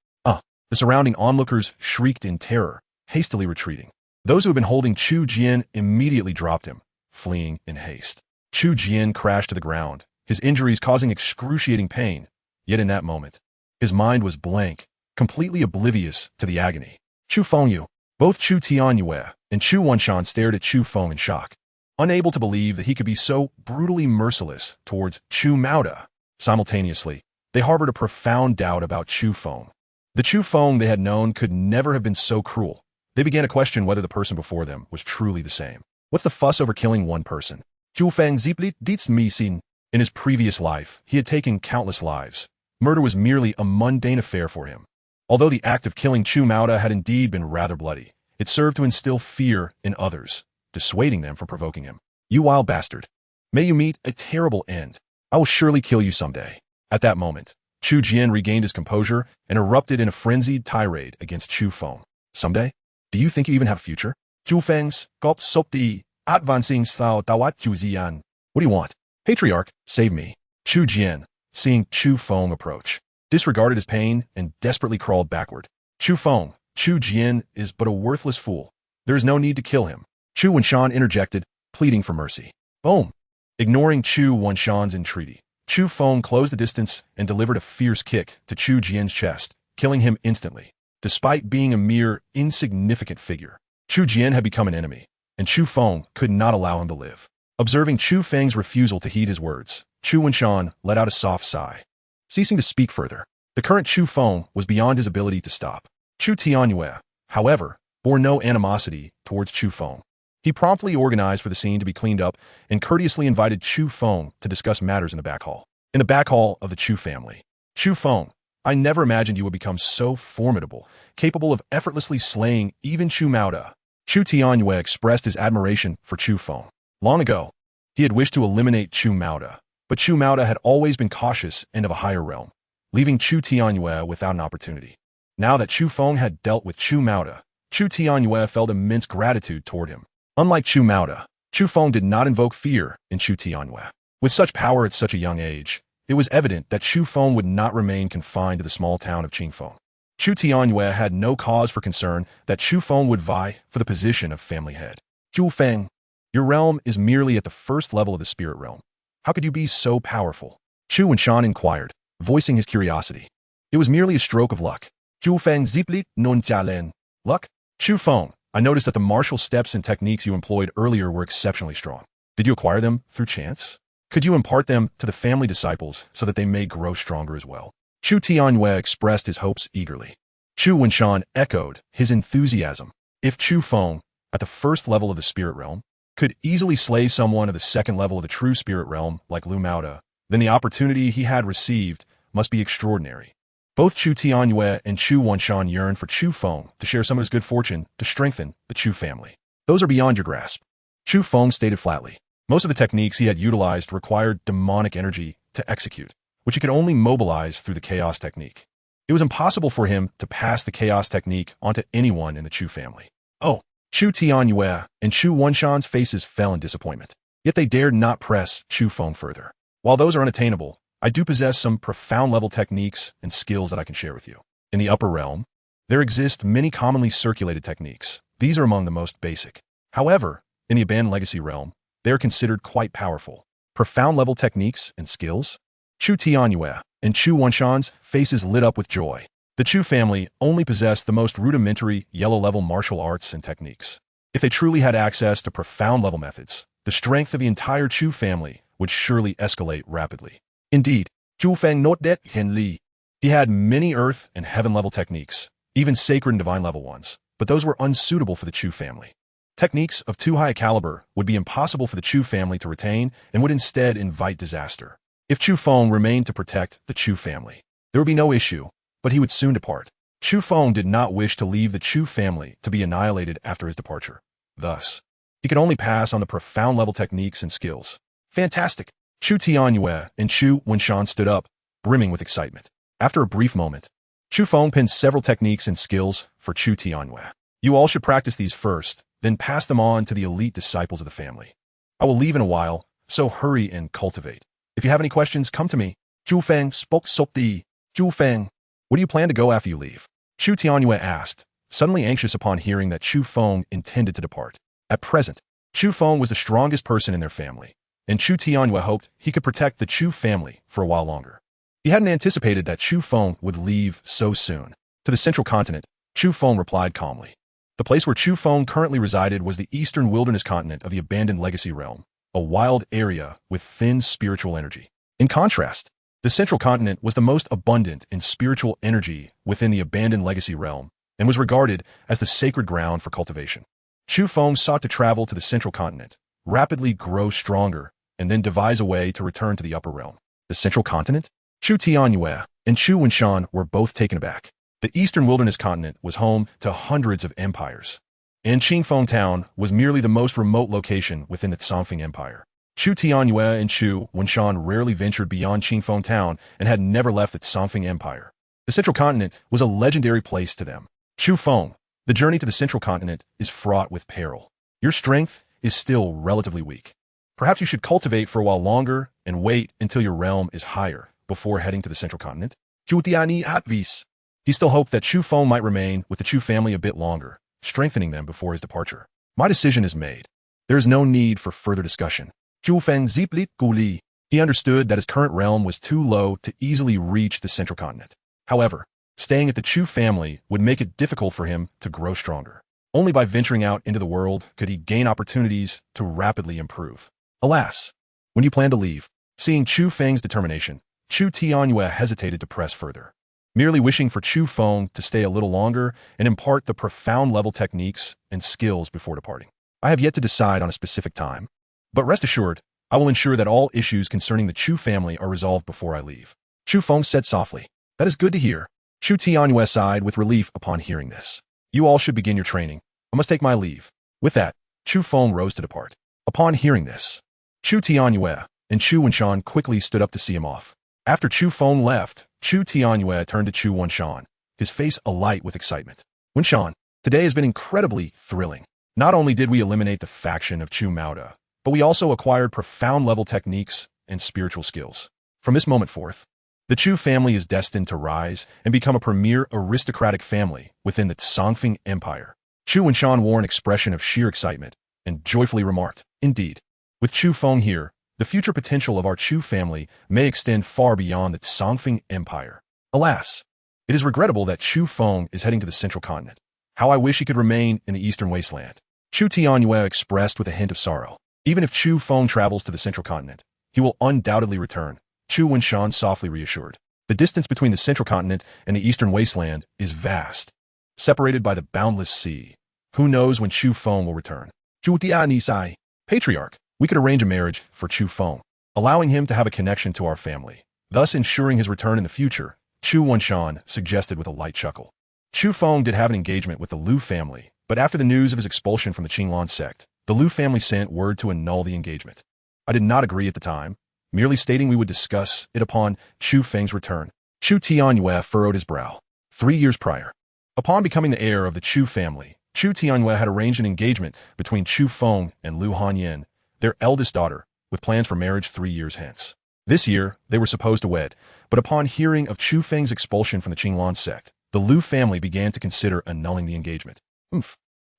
The surrounding onlookers shrieked in terror, hastily retreating. Those who had been holding Chu Jian immediately dropped him, fleeing in haste. Chu Jian crashed to the ground, his injuries causing excruciating pain. Yet in that moment, his mind was blank, completely oblivious to the agony. Chu Fengyu, both Chu Tianyue and Chu Wanshan stared at Chu Feng in shock, unable to believe that he could be so brutally merciless towards Chu Mauda. Simultaneously, they harbored a profound doubt about Chu Feng. The Chu Feng they had known could never have been so cruel. They began to question whether the person before them was truly the same. What's the fuss over killing one person? Chu Feng ziplit dietz mi sin. In his previous life, he had taken countless lives. Murder was merely a mundane affair for him. Although the act of killing Chu Mauda had indeed been rather bloody, it served to instill fear in others, dissuading them from provoking him. You wild bastard. May you meet a terrible end. I will surely kill you someday. At that moment, Chu Jian regained his composure and erupted in a frenzied tirade against Chu Feng. Someday? Do you think you even have a future? Chu Feng's gulp sop di advancing style dawat Chu Zian. What do you want? Patriarch, save me. Chu Jian, seeing Chu Feng approach, disregarded his pain and desperately crawled backward. Chu Feng, Chu Jian is but a worthless fool. There is no need to kill him. Chu Wanshan interjected, pleading for mercy. Boom! Ignoring Chu Wanshan's entreaty, Chu Feng closed the distance and delivered a fierce kick to Chu Jian's chest, killing him instantly. Despite being a mere insignificant figure, Chu Jian had become an enemy, and Chu Feng could not allow him to live. Observing Chu Feng's refusal to heed his words, Chu Wanshan let out a soft sigh. Ceasing to speak further, the current Chu Feng was beyond his ability to stop. Chu Tianyue, however, bore no animosity towards Chu Feng. He promptly organized for the scene to be cleaned up and courteously invited Chu Feng to discuss matters in the back hall. In the back hall of the Chu family. Chu Feng, I never imagined you would become so formidable, capable of effortlessly slaying even Chu Mauda. Chu Tianyue expressed his admiration for Chu Feng. Long ago, he had wished to eliminate Chu Mauda, but Chu Mauda had always been cautious and of a higher realm, leaving Chu Tianyue without an opportunity. Now that Chu Feng had dealt with Chu Mauda, Chu Tianyue felt immense gratitude toward him. Unlike Chu Mauda, Chu Feng did not invoke fear in Chu Tianyue. With such power at such a young age, it was evident that Chu Feng would not remain confined to the small town of Qingfeng. Chu Tianyue had no cause for concern that Chu Feng would vie for the position of family head. Chu Feng, your realm is merely at the first level of the spirit realm. How could you be so powerful? Chu Wenshan inquired, voicing his curiosity. It was merely a stroke of luck. Chu Feng zipli non jialen. Luck? Chu Feng, I noticed that the martial steps and techniques you employed earlier were exceptionally strong. Did you acquire them through chance? Could you impart them to the family disciples so that they may grow stronger as well? Chu Tianyue expressed his hopes eagerly. Chu Wenshan echoed his enthusiasm. If Chu Feng, at the first level of the spirit realm, could easily slay someone at the second level of the true spirit realm like Lu Mauda, then the opportunity he had received must be extraordinary. Both Chu Tianyue and Chu Wenshan yearned for Chu Feng to share some of his good fortune to strengthen the Chu family. Those are beyond your grasp. Chu Feng stated flatly. Most of the techniques he had utilized required demonic energy to execute, which he could only mobilize through the chaos technique. It was impossible for him to pass the chaos technique onto anyone in the Chu family. Oh, Chu Tianyue and Chu Wenshan's faces fell in disappointment. Yet they dared not press Chu Feng further. While those are unattainable, I do possess some profound level techniques and skills that I can share with you. In the upper realm, there exist many commonly circulated techniques. These are among the most basic. However, in the abandoned legacy realm, they are considered quite powerful. Profound level techniques and skills? Chu Tianyue and Chu Wenshan's faces lit up with joy. The Chu family only possessed the most rudimentary yellow-level martial arts and techniques. If they truly had access to profound-level methods, the strength of the entire Chu family would surely escalate rapidly. Indeed, Chu Feng not that Hen Li. He had many earth and heaven-level techniques, even sacred and divine-level ones, but those were unsuitable for the Chu family. Techniques of too high a caliber would be impossible for the Chu family to retain and would instead invite disaster. If Chu Feng remained to protect the Chu family, there would be no issue, but he would soon depart. Chu Feng did not wish to leave the Chu family to be annihilated after his departure. Thus, he could only pass on the profound level techniques and skills. Fantastic! Chu Tianyue and Chu Wenshan stood up, brimming with excitement. After a brief moment, Chu Feng pinned several techniques and skills for Chu Tianyue. You all should practice these first, then pass them on to the elite disciples of the family. I will leave in a while, so hurry and cultivate. If you have any questions, come to me. Chu Feng spoke softly. Chu Feng, where do you plan to go after you leave? Chu Tianyue asked, suddenly anxious upon hearing that Chu Feng intended to depart. At present, Chu Feng was the strongest person in their family, and Chu Tianyue hoped he could protect the Chu family for a while longer. He hadn't anticipated that Chu Feng would leave so soon. To the central continent, Chu Feng replied calmly. The place where Chu Feng currently resided was the eastern wilderness continent of the abandoned legacy realm, a wild area with thin spiritual energy. In contrast, the central continent was the most abundant in spiritual energy within the abandoned legacy realm and was regarded as the sacred ground for cultivation. Chu Feng sought to travel to the central continent, rapidly grow stronger, and then devise a way to return to the upper realm. The central continent? Chu Tianyue and Chu Wenshan were both taken aback. The eastern wilderness continent was home to hundreds of empires, and Qingfeng town was merely the most remote location within the Songfeng Empire. Chu Tianyue and Chu Wenshan rarely ventured beyond Qingfeng town and had never left the Songfeng Empire. The central continent was a legendary place to them. Chu Feng, the journey to the central continent is fraught with peril. Your strength is still relatively weak. Perhaps you should cultivate for a while longer and wait until your realm is higher before heading to the central continent. Chu Tiani advis. He still hoped that Chu Feng might remain with the Chu family a bit longer, strengthening them before his departure. My decision is made. There is no need for further discussion. Chu Feng ziplit guli. He understood that his current realm was too low to easily reach the central continent. However, staying at the Chu family would make it difficult for him to grow stronger. Only by venturing out into the world could he gain opportunities to rapidly improve. Alas, when you plan to leave, seeing Chu Feng's determination, Chu Tianyue hesitated to press further. Merely wishing for Chu Feng to stay a little longer and impart the profound level techniques and skills before departing. I have yet to decide on a specific time, but rest assured, I will ensure that all issues concerning the Chu family are resolved before I leave. Chu Feng said softly. That is good to hear. Chu Tianyue sighed with relief upon hearing this. You all should begin your training. I must take my leave. With that, Chu Feng rose to depart. Upon hearing this, Chu Tianyue and Chu Wenshan quickly stood up to see him off. After Chu Feng left, Chu Tianyue turned to Chu Wenshan, his face alight with excitement. Wenshan, today has been incredibly thrilling. Not only did we eliminate the faction of Chu Mauda, but we also acquired profound level techniques and spiritual skills. From this moment forth, the Chu family is destined to rise and become a premier aristocratic family within the Songfeng Empire. Chu Wenshan wore an expression of sheer excitement and joyfully remarked, "Indeed, with Chu Feng here, the future potential of our Chu family may extend far beyond the Songfeng Empire. Alas, it is regrettable that Chu Feng is heading to the central continent. How I wish he could remain in the eastern wasteland." Chu Tianyue expressed with a hint of sorrow. Even if Chu Feng travels to the central continent, he will undoubtedly return, Chu Wenshan softly reassured. The distance between the central continent and the eastern wasteland is vast, separated by the boundless sea. Who knows when Chu Feng will return? Chu Tianyisai, Patriarch, we could arrange a marriage for Chu Feng, allowing him to have a connection to our family, thus ensuring his return in the future, Chu Wenshan suggested with a light chuckle. Chu Feng did have an engagement with the Liu family, but after the news of his expulsion from the Qinglan sect, the Liu family sent word to annul the engagement. I did not agree at the time, merely stating we would discuss it upon Chu Feng's return. Chu Tianyue furrowed his brow. 3 years prior, upon becoming the heir of the Chu family, Chu Tianyue had arranged an engagement between Chu Feng and Liu Hanyan, their eldest daughter, with plans for marriage 3 years hence. This year, they were supposed to wed, but upon hearing of Chu Feng's expulsion from the Qinglan sect, the Liu family began to consider annulling the engagement.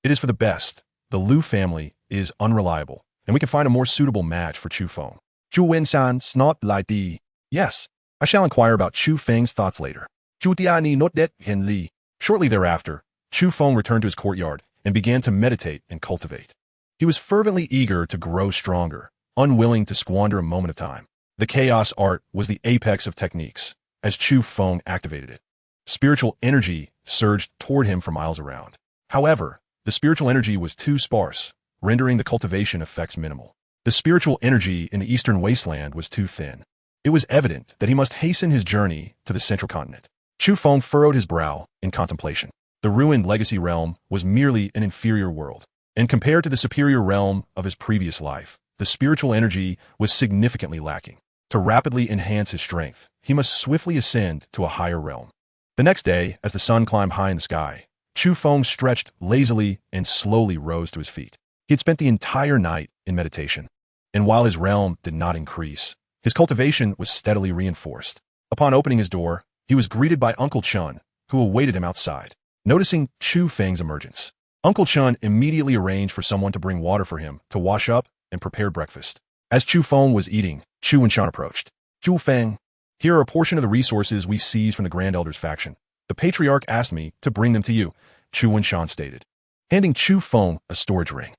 It is for the best. The Liu family is unreliable, and we can find a more suitable match for Chu Feng. Chu Wenshan snapped like the. Yes, I shall inquire about Chu Feng's thoughts later. Chu Tiani not that Hen Li. Shortly thereafter, Chu Feng returned to his courtyard and began to meditate and cultivate. He was fervently eager to grow stronger, unwilling to squander a moment of time. The chaos art was the apex of techniques, as Chu Feng activated it. Spiritual energy surged toward him for miles around. However, the spiritual energy was too sparse, rendering the cultivation effects minimal. The spiritual energy in the eastern wasteland was too thin. It was evident that he must hasten his journey to the central continent. Chu Feng furrowed his brow in contemplation. The ruined legacy realm was merely an inferior world, and compared to the superior realm of his previous life, the spiritual energy was significantly lacking. To rapidly enhance his strength, he must swiftly ascend to a higher realm. The next day, as the sun climbed high in the sky, Chu Feng stretched lazily and slowly rose to his feet. He had spent the entire night in meditation, and while his realm did not increase, his cultivation was steadily reinforced. Upon opening his door, he was greeted by Uncle Chun, who awaited him outside. Noticing Chu Feng's emergence, Uncle Chun immediately arranged for someone to bring water for him to wash up and prepare breakfast. As Chu Feng was eating, Chu Wenshan approached. Chu Feng, here are a portion of the resources we seized from the Grand Elder's faction. The Patriarch asked me to bring them to you, Chu Wenshan stated, handing Chu Feng a storage ring.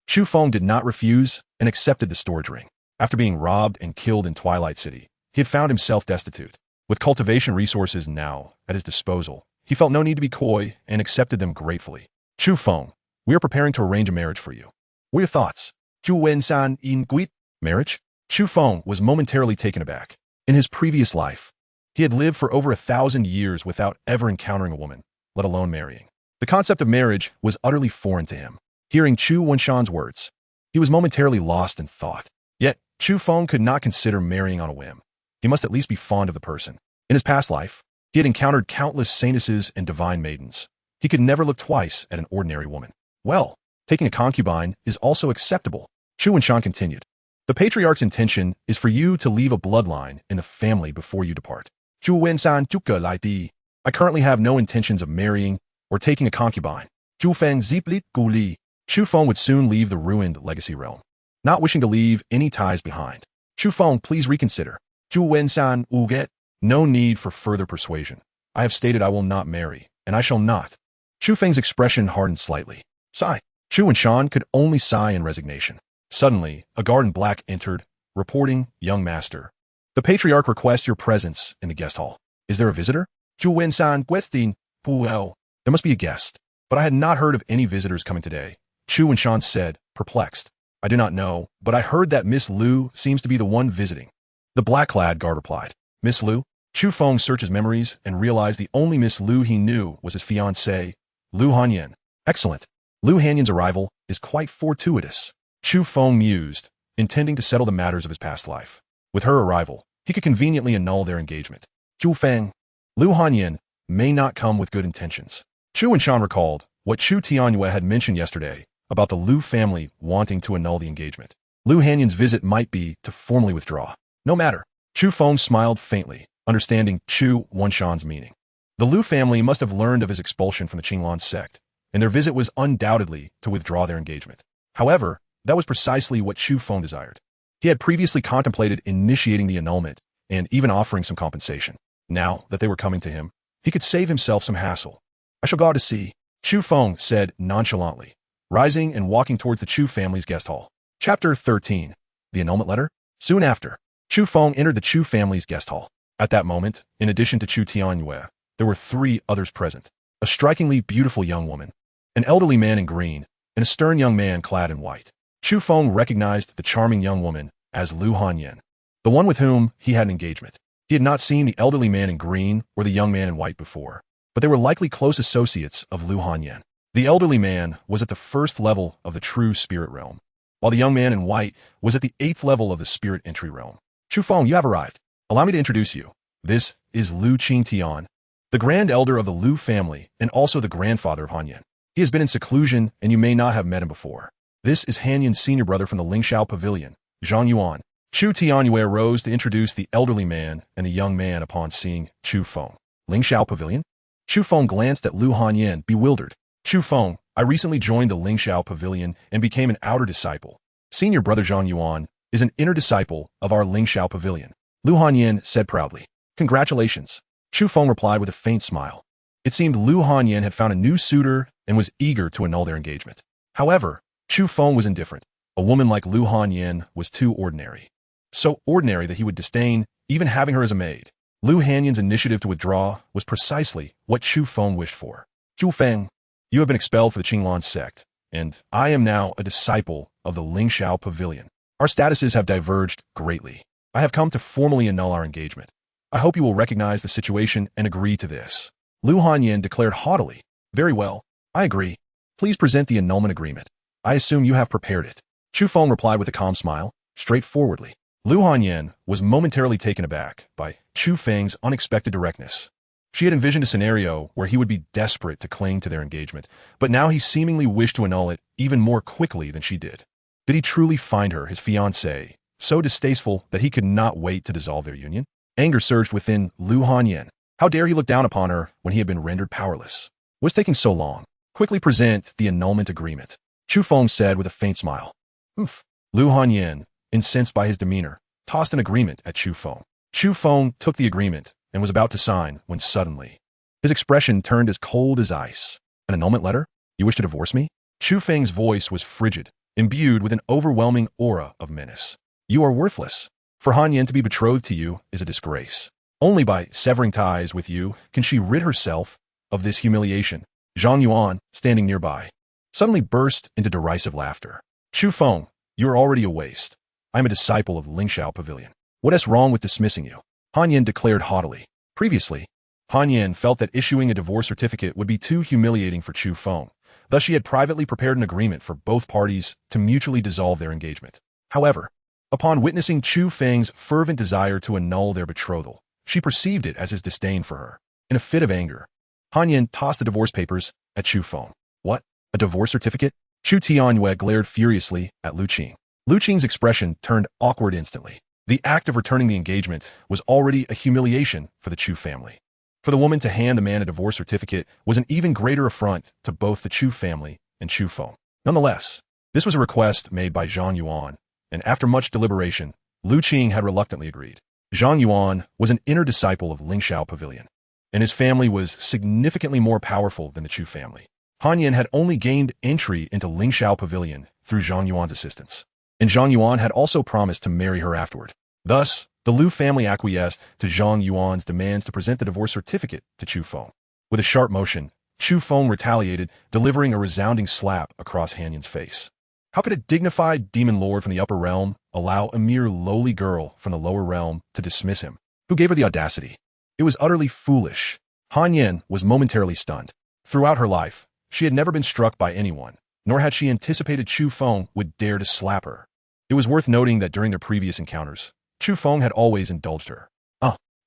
Chu Feng did not refuse and accepted the storage ring. After being robbed and killed in Twilight City, he had found himself destitute. With cultivation resources now at his disposal, he felt no need to be coy and accepted them gratefully. Chu Feng, we are preparing to arrange a marriage for you. What are your thoughts? Chu Wenshan in Guit? Marriage? Chu Feng was momentarily taken aback. In his previous life, he had lived for over 1,000 years without ever encountering a woman, let alone marrying. The concept of marriage was utterly foreign to him. Hearing Chu Wenshan's words, he was momentarily lost in thought. Yet, Chu Feng could not consider marrying on a whim. He must at least be fond of the person. In his past life, he had encountered countless saintesses and divine maidens. He could never look twice at an ordinary woman. Well, taking a concubine is also acceptable, Chu Wenshan continued. The Patriarch's intention is for you to leave a bloodline in the family before you depart. Chu Wenshan Chuka Lai Di. I currently have no intentions of marrying or taking a concubine. Chu Feng Ziplit Guli. Chu Feng would soon leave the ruined legacy realm, not wishing to leave any ties behind. Chu Feng, please reconsider. Chu Wenshan Uget. No need for further persuasion. I have stated I will not marry, and I shall not. Chu Feng's expression hardened slightly. Sigh. Chu Wenshan could only sigh in resignation. Suddenly, a guard in black entered, reporting, "Young master, the Patriarch requests your presence in the guest hall." Is there a visitor? Chu Wenshan Guestin Puel. There must be a guest, but I had not heard of any visitors coming today, Chu Wenshan said, perplexed. I do not know, but I heard that Miss Liu seems to be the one visiting. The black-clad guard replied. Miss Liu? Chu Feng searched his memories and realized the only Miss Liu he knew was his fiancée, Liu Hanyan. Excellent. Liu Hanyan's arrival is quite fortuitous. Chu Feng mused, intending to settle the matters of his past life. With her arrival, he could conveniently annul their engagement. Chu Feng. Liu Hanyan may not come with good intentions. Chu Wenshan recalled what Chu Tianyue had mentioned yesterday about the Liu family wanting to annul the engagement. Liu Hanyan's visit might be to formally withdraw. No matter. Chu Feng smiled faintly, understanding Chu Wenshan's meaning. The Liu family must have learned of his expulsion from the Qinglan sect, and their visit was undoubtedly to withdraw their engagement. However, that was precisely what Chu Feng desired. He had previously contemplated initiating the annulment and even offering some compensation. Now that they were coming to him, he could save himself some hassle. I shall go to see, Chu Feng said nonchalantly, rising and walking towards the Chu family's guest hall. Chapter 13. The Annulment Letter? Soon after, Chu Feng entered the Chu family's guest hall. At that moment, in addition to Chu Tianyue, there were 3 others present. A strikingly beautiful young woman, an elderly man in green, and a stern young man clad in white. Chu Feng recognized the charming young woman as Liu Hanyan, the one with whom he had an engagement. He had not seen the elderly man in green or the young man in white before, but they were likely close associates of Liu Hanyan. The elderly man was at the 1st level of the true spirit realm, while the young man in white was at the 8th level of the spirit entry realm. Chu Feng, you have arrived. Allow me to introduce you. This is Liu Qingtian, the grand elder of the Liu family and also the grandfather of Hanyan. He has been in seclusion and you may not have met him before. This is Hanyan's senior brother from the Lingxiao Pavilion, Zhang Yuan. Chu Tianyue rose to introduce the elderly man and the young man upon seeing Chu Feng. Lingxiao Pavilion? Chu Feng glanced at Liu Hanyan, bewildered. Chu Feng, I recently joined the Lingxiao Pavilion and became an outer disciple. Senior brother Zhang Yuan is an inner disciple of our Lingxiao Pavilion, Liu Hanyan said proudly. Congratulations. Chu Feng replied with a faint smile. It seemed Liu Hanyan had found a new suitor and was eager to annul their engagement. However, Chu Feng was indifferent. A woman like Liu Hanyan was too ordinary. So ordinary that he would disdain even having her as a maid. Liu Hanyan's initiative to withdraw was precisely what Chu Feng wished for. Chu Feng, you have been expelled for the Qinglan sect, and I am now a disciple of the Lingxiao Pavilion. Our statuses have diverged greatly. I have come to formally annul our engagement. I hope you will recognize the situation and agree to this. Liu Hanyan declared haughtily. Very well, I agree. Please present the annulment agreement. I assume you have prepared it. Chu Feng replied with a calm smile, straightforwardly. Liu Hanyan was momentarily taken aback by Chu Feng's unexpected directness. She had envisioned a scenario where he would be desperate to cling to their engagement, but now he seemingly wished to annul it even more quickly than she did. Did he truly find her, his fiancée, so distasteful that he could not wait to dissolve their union? Anger surged within Liu Hanyan. How dare he look down upon her when he had been rendered powerless? What's taking so long? Quickly present the annulment agreement, Chu Feng said with a faint smile. Humph. Liu Hanyan, incensed by his demeanor, tossed an agreement at Chu Feng. Chu Feng took the agreement and was about to sign when suddenly, his expression turned as cold as ice. An annulment letter? You wish to divorce me? Chu Feng's voice was frigid, imbued with an overwhelming aura of menace. You are worthless. For Hanyan to be betrothed to you is a disgrace. Only by severing ties with you can she rid herself of this humiliation. Zhang Yuan, standing nearby, suddenly burst into derisive laughter. Chu Feng, you are already a waste. I am a disciple of Lingxiao Pavilion. What is wrong with dismissing you? Hanyan declared haughtily. Previously, Hanyan felt that issuing a divorce certificate would be too humiliating for Chu Feng. Thus she had privately prepared an agreement for both parties to mutually dissolve their engagement. However, upon witnessing Chu Feng's fervent desire to annul their betrothal, she perceived it as his disdain for her. In a fit of anger, Hanyan tossed the divorce papers at Chu Feng. What? A divorce certificate? Chu Tianyue glared furiously at Liu Qing. Liu Qing's expression turned awkward instantly. The act of returning the engagement was already a humiliation for the Chu family. For the woman to hand the man a divorce certificate was an even greater affront to both the Chu family and Chu Feng. Nonetheless, this was a request made by Zhang Yuan, and after much deliberation, Liu Qing had reluctantly agreed. Zhang Yuan was an inner disciple of Lingxiao Pavilion, and his family was significantly more powerful than the Chu family. Hanyan had only gained entry into Lingxiao Pavilion through Zhang Yuan's assistance, and Zhang Yuan had also promised to marry her afterward. Thus, the Liu family acquiesced to Zhang Yuan's demands to present the divorce certificate to Chu Feng. With a sharp motion, Chu Feng retaliated, delivering a resounding slap across Hanyan's face. How could a dignified demon lord from the upper realm allow a mere lowly girl from the lower realm to dismiss him? Who gave her the audacity? It was utterly foolish. Hanyan was momentarily stunned. Throughout her life, she had never been struck by anyone, nor had she anticipated Chu Feng would dare to slap her. It was worth noting that during their previous encounters, Chu Feng had always indulged her.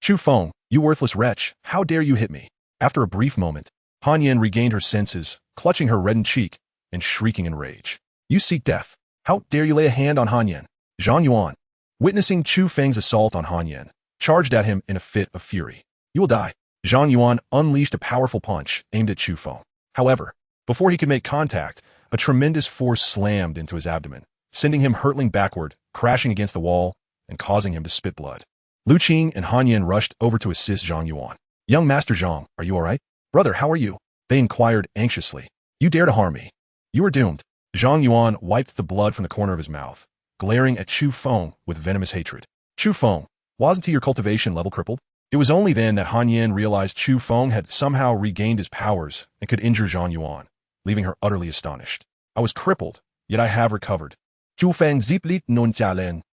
Chu Feng, you worthless wretch, how dare you hit me? After a brief moment, Hanyan regained her senses, clutching her reddened cheek, and shrieking in rage. You seek death. How dare you lay a hand on Han Yan? Zhang Yuan, witnessing Chu Feng's assault on Han Yan, charged at him in a fit of fury. You will die. Zhang Yuan unleashed a powerful punch aimed at Chu Feng. However, before he could make contact, a tremendous force slammed into his abdomen, sending him hurtling backward, crashing against the wall, and causing him to spit blood. Lu Qing and Han Yan rushed over to assist Zhang Yuan. Young Master Zhang, are you all right? Brother, how are you? They inquired anxiously. You dare to harm me. You are doomed. Zhang Yuan wiped the blood from the corner of his mouth, glaring at Chu Feng with venomous hatred. Chu Feng, wasn't your cultivation level crippled? It was only then that Han Yan realized Chu Feng had somehow regained his powers and could injure Zhang Yuan, leaving her utterly astonished. I was crippled, yet I have recovered. Chu Feng ziplit non jialen.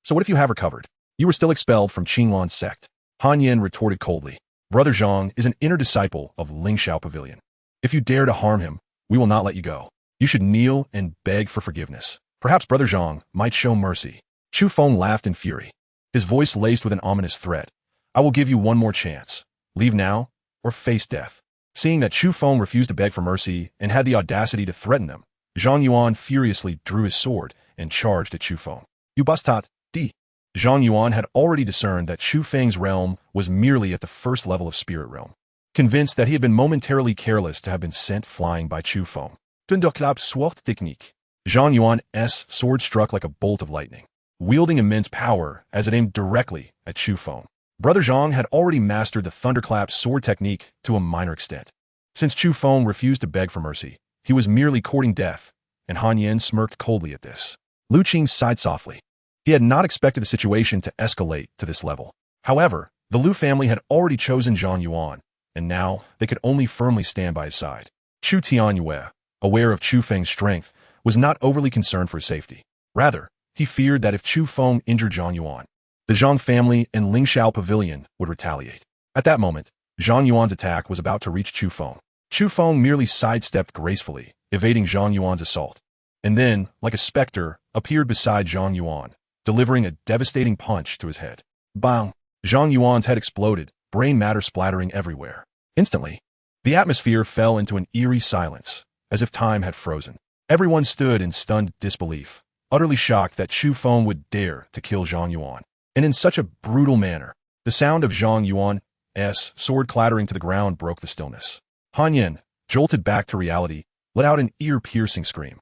So what if you have recovered? You were still expelled from Qinglan's sect. Han Yan retorted coldly. Brother Zhang is an inner disciple of Lingxiao Pavilion. If you dare to harm him, we will not let you go. You should kneel and beg for forgiveness. Perhaps Brother Zhang might show mercy. Chu Feng laughed in fury, his voice laced with an ominous threat. I will give you one more chance. Leave now, or face death. Seeing that Chu Feng refused to beg for mercy and had the audacity to threaten them, Zhang Yuan furiously drew his sword and charged at Chu Feng. You bastat, di. Zhang Yuan had already discerned that Chu Feng's realm was merely at the first level of spirit realm. Convinced that he had been momentarily careless to have been sent flying by Chu Feng. Tundoklab swart technique. Zhang Yuan's sword struck like a bolt of lightning, wielding immense power as it aimed directly at Chu Feng. Brother Zhang had already mastered the thunderclap sword technique to a minor extent. Since Chu Feng refused to beg for mercy, he was merely courting death, and Han Yan smirked coldly at this. Lu Qing sighed softly. He had not expected the situation to escalate to this level. However, the Lu family had already chosen Zhang Yuan, and now they could only firmly stand by his side. Chu Tianyue, aware of Chu Feng's strength, was not overly concerned for his safety. Rather, he feared that if Chu Feng injured Zhang Yuan, the Zhang family and Lingxiao Pavilion would retaliate. At that moment, Zhang Yuan's attack was about to reach Chu Feng. Chu Feng merely sidestepped gracefully, evading Zhang Yuan's assault, and then, like a specter, appeared beside Zhang Yuan, delivering a devastating punch to his head. Bang! Zhang Yuan's head exploded, brain matter splattering everywhere. Instantly, the atmosphere fell into an eerie silence, as if time had frozen. Everyone stood in stunned disbelief, utterly shocked that Chu Feng would dare to kill Zhang Yuan, and in such a brutal manner. The sound of Zhang Yuan's sword clattering to the ground broke the stillness. Han Yan, jolted back to reality, let out an ear-piercing scream.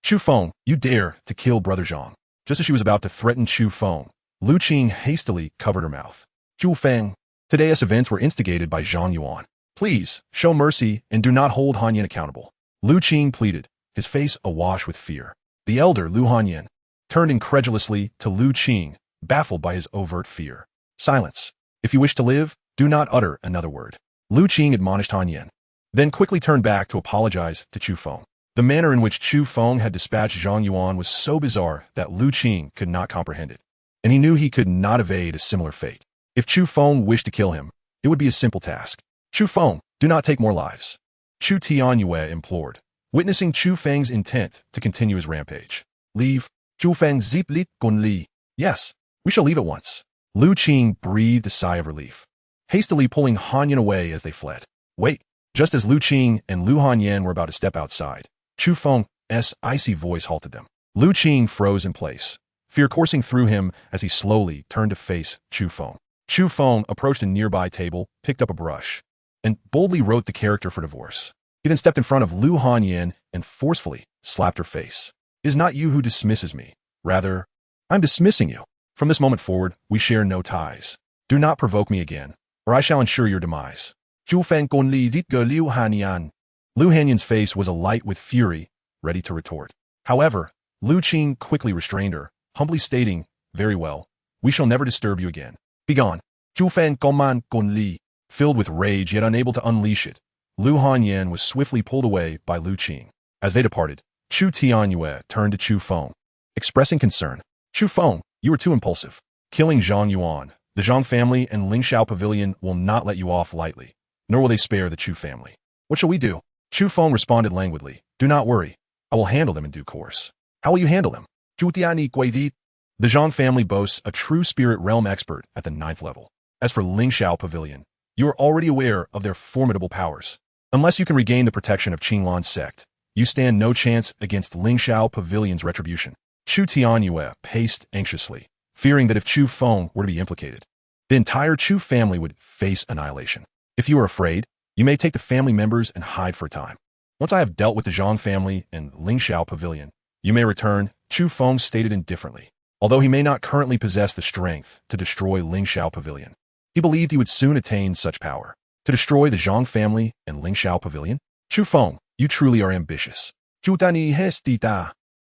Chu Feng, you dare to kill Brother Zhang. Just as she was about to threaten Chu Feng, Lu Qing hastily covered her mouth. Chu Feng, today's events were instigated by Zhang Yuan. Please, show mercy and do not hold Han Yan accountable. Lu Qing pleaded, his face awash with fear. The elder Lu Han Yan turned incredulously to Lu Qing, baffled by his overt fear. Silence. If you wish to live, do not utter another word. Lu Qing admonished Han Yan, then quickly turned back to apologize to Chu Feng. The manner in which Chu Feng had dispatched Zhang Yuan was so bizarre that Lu Qing could not comprehend it, and he knew he could not evade a similar fate. If Chu Feng wished to kill him, it would be a simple task. Chu Feng, do not take more lives. Chu Tianyue implored, witnessing Chu Feng's intent to continue his rampage. Leave. Chu Feng ziplit gun li. Yes, we shall leave at once. Lu Qing breathed a sigh of relief, hastily pulling Han Yan away as they fled. Wait. Just as Lu Qing and Lu Han Yan were about to step outside, Chu Feng's icy voice halted them. Lu Qing froze in place, fear coursing through him as he slowly turned to face Chu Feng. Chu Feng approached a nearby table, picked up a brush, and boldly wrote the character for divorce. He then stepped in front of Lu Han Yan and forcefully slapped her face. It is not you who dismisses me. Rather, I'm dismissing you. From this moment forward, we share no ties. Do not provoke me again, or I shall ensure your demise. Chu Feng gon li dit ge Liu Han Yan. Lu Han Yan's face was alight with fury, ready to retort. However, Lu Qing quickly restrained her, humbly stating, very well, we shall never disturb you again. Begone. Chu Feng goman gon li. Filled with rage yet unable to unleash it, Lu Han Yan was swiftly pulled away by Lu Qing. As they departed, Chu Tianyue turned to Chu Feng, expressing concern. Chu Feng, you were too impulsive. Killing Zhang Yuan, the Zhang family and Lingxiao Pavilion will not let you off lightly, nor will they spare the Chu family. What shall we do? Chu Feng responded languidly. Do not worry. I will handle them in due course. How will you handle them? Chu Tiani Guidi. The Zhang family boasts a true spirit realm expert at the 9th level. As for Lingxiao Pavilion, you are already aware of their formidable powers. Unless you can regain the protection of Qinglan's sect, You stand no chance against Lingxiao Pavilion's retribution. Chu Tianyue paced anxiously, fearing that if Chu Feng were to be implicated, the entire Chu family would face annihilation. If you are afraid, you may take the family members and hide for a time. Once I have dealt with the Zhang family and Lingxiao Pavilion, you may return, Chu Feng stated indifferently. Although he may not currently possess the strength to destroy Lingxiao Pavilion, he believed he would soon attain such power. To destroy the Zhang family and Lingxiao Pavilion? Chu Feng, you truly are ambitious.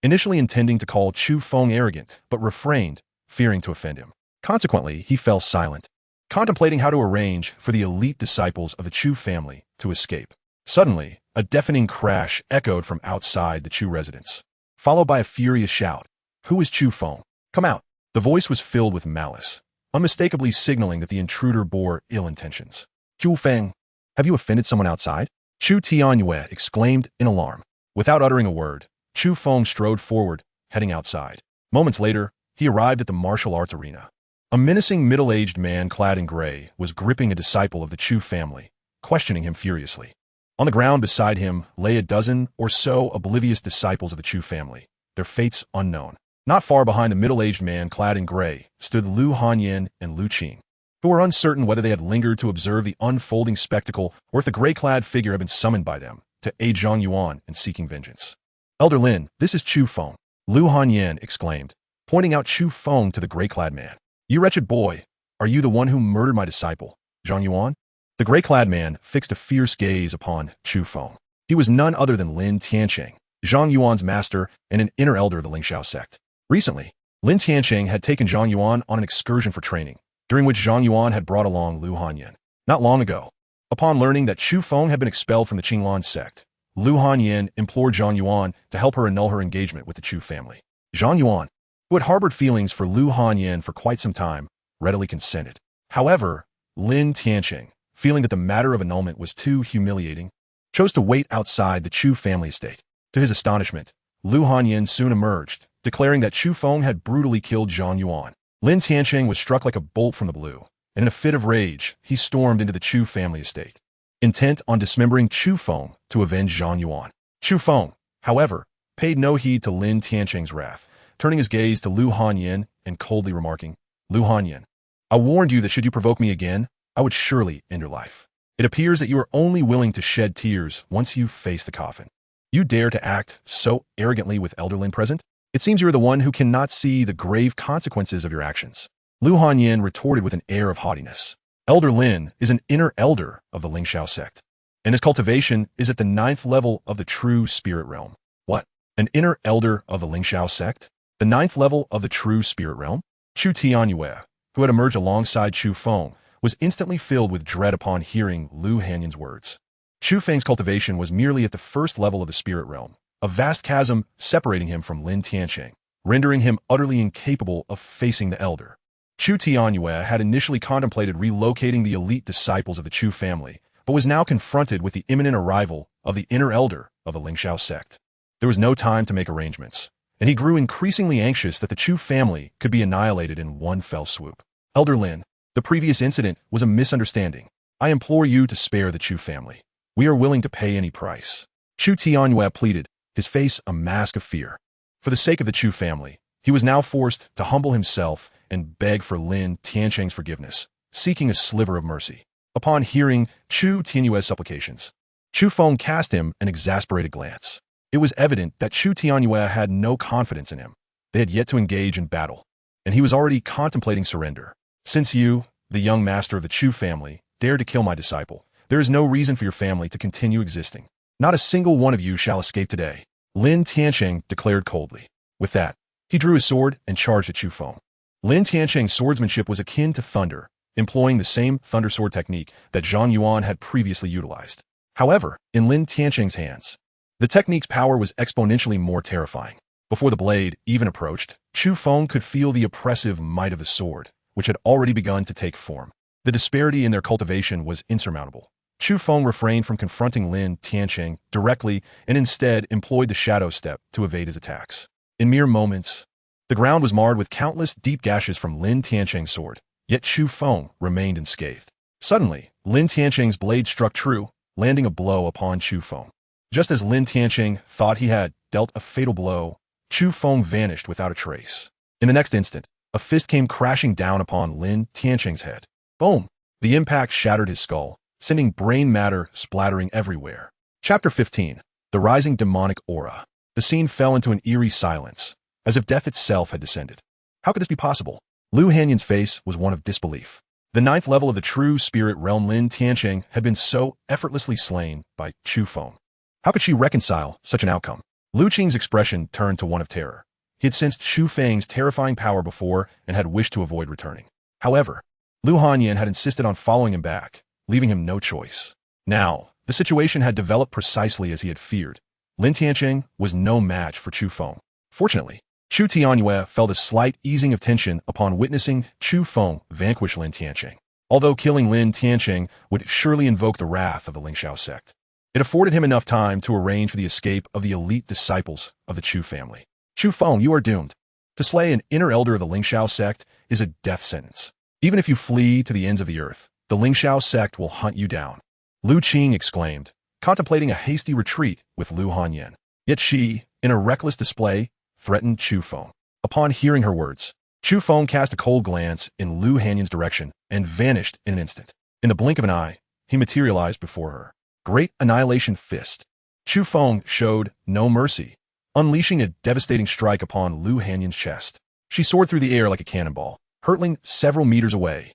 Initially intending to call Chu Feng arrogant, but refrained, fearing to offend him. Consequently, he fell silent, contemplating how to arrange for the elite disciples of the Chu family to escape. Suddenly, a deafening crash echoed from outside the Chu residence, followed by a furious shout. Who is Chu Feng? Come out. The voice was filled with malice, unmistakably signaling that the intruder bore ill intentions. Chu Feng, have you offended someone outside? Chu Tianyue exclaimed in alarm. Without uttering a word, Chu Feng strode forward, heading outside. Moments later, he arrived at the martial arts arena. A menacing middle-aged man clad in gray was gripping a disciple of the Chu family, questioning him furiously. On the ground beside him lay a dozen or so oblivious disciples of the Chu family, their fates unknown. Not far behind the middle-aged man clad in gray stood Lu Hanyan and Lu Qing, who were uncertain whether they had lingered to observe the unfolding spectacle or if the gray-clad figure had been summoned by them to aid Zhang Yuan in seeking vengeance. Elder Lin, this is Chu Feng, Lu Hanyan exclaimed, pointing out Chu Feng to the gray-clad man. You wretched boy, are you the one who murdered my disciple, Zhang Yuan? The gray-clad man fixed a fierce gaze upon Chu Feng. He was none other than Lin Tiancheng, Zhang Yuan's master and an inner elder of the Lingxiao sect. Recently, Lin Tiancheng had taken Zhang Yuan on an excursion for training, during which Zhang Yuan had brought along Lu Hanyan. Not long ago, upon learning that Chu Feng had been expelled from the Qinglan sect, Lu Hanyan implored Zhang Yuan to help her annul her engagement with the Chu family. Zhang Yuan, who had harbored feelings for Lu Hanyan for quite some time, readily consented. However, Lin Tiancheng, feeling that the matter of annulment was too humiliating, chose to wait outside the Chu family estate. To his astonishment, Lu Hanyan soon emerged, declaring that Chu Feng had brutally killed Zhang Yuan. Lin Tiancheng was struck like a bolt from the blue, and in a fit of rage, he stormed into the Chu family estate, intent on dismembering Chu Feng to avenge Zhang Yuan. Chu Feng, however, paid no heed to Lin Tiancheng's wrath, turning his gaze to Lu Hanyan and coldly remarking, Lu Hanyan, I warned you that should you provoke me again, I would surely end your life. It appears that you are only willing to shed tears once you face the coffin. You dare to act so arrogantly with Elder Lin present? It seems you are the one who cannot see the grave consequences of your actions. Lu Hanyan retorted with an air of haughtiness. Elder Lin is an inner elder of the Lingxiao sect, and his cultivation is at the 9th level of the true spirit realm. What? An inner elder of the Lingxiao sect? The 9th level of the true spirit realm? Chu Tianyue, who had emerged alongside Chu Feng, was instantly filled with dread upon hearing Lu Hanyan's words. Chu Feng's cultivation was merely at the 1st level of the spirit realm, a vast chasm separating him from Lin Tiancheng, rendering him utterly incapable of facing the elder. Chu Tianyue had initially contemplated relocating the elite disciples of the Chu family, but was now confronted with the imminent arrival of the inner elder of the Lingxiao sect. There was no time to make arrangements, and he grew increasingly anxious that the Chu family could be annihilated in one fell swoop. Elder Lin, the previous incident was a misunderstanding. I implore you to spare the Chu family. We are willing to pay any price. Chu Tianyue pleaded, his face a mask of fear. For the sake of the Chu family, he was now forced to humble himself and beg for Lin Tiancheng's forgiveness, seeking a sliver of mercy. Upon hearing Chu Tianyue's supplications, Chu Feng cast him an exasperated glance. It was evident that Chu Tianyue had no confidence in him. They had yet to engage in battle, and he was already contemplating surrender. Since you, the young master of the Chu family, dared to kill my disciple, there is no reason for your family to continue existing. Not a single one of you shall escape today, Lin Tiancheng declared coldly. With that, he drew his sword and charged at Chu Feng. Lin Tiancheng's swordsmanship was akin to thunder, employing the same thunder sword technique that Zhang Yuan had previously utilized. However, in Lin Tiancheng's hands, the technique's power was exponentially more terrifying. Before the blade even approached, Chu Feng could feel the oppressive might of the sword, which had already begun to take form. The disparity in their cultivation was insurmountable. Chu Feng refrained from confronting Lin Tiancheng directly and instead employed the shadow step to evade his attacks. In mere moments, the ground was marred with countless deep gashes from Lin Tiancheng's sword, yet Chu Feng remained unscathed. Suddenly, Lin Tiancheng's blade struck true, landing a blow upon Chu Feng. Just as Lin Tianqing thought he had dealt a fatal blow, Chu Feng vanished without a trace. In the next instant, a fist came crashing down upon Lin Tianqing's head. Boom! The impact shattered his skull, sending brain matter splattering everywhere. Chapter 15. The Rising Demonic Aura. The scene fell into an eerie silence, as if death itself had descended. How could this be possible? Lu Hanyan's face was one of disbelief. The 9th level of the true spirit realm Lin Tianqing had been so effortlessly slain by Chu Feng. How could she reconcile such an outcome? Lu Qing's expression turned to one of terror. He had sensed Chu Feng's terrifying power before and had wished to avoid returning. However, Lu Hanyan had insisted on following him back, leaving him no choice. Now, the situation had developed precisely as he had feared. Lin Tianqing was no match for Chu Feng. Fortunately, Chu Tianyue felt a slight easing of tension upon witnessing Chu Feng vanquish Lin Tianqing. Although killing Lin Tianqing would surely invoke the wrath of the Lingxiao sect, it afforded him enough time to arrange for the escape of the elite disciples of the Chu family. Chu Feng, you are doomed. To slay an inner elder of the Lingxiao sect is a death sentence. Even if you flee to the ends of the earth, the Lingxiao sect will hunt you down. Lu Qing exclaimed, contemplating a hasty retreat with Lu Hanyan. Yet she, in a reckless display, threatened Chu Feng. Upon hearing her words, Chu Feng cast a cold glance in Lu Hanyan's direction and vanished in an instant. In the blink of an eye, he materialized before her. Great Annihilation Fist. Chu Feng showed no mercy, unleashing a devastating strike upon Lu Hanyan's chest. She soared through the air like a cannonball, hurtling several meters away.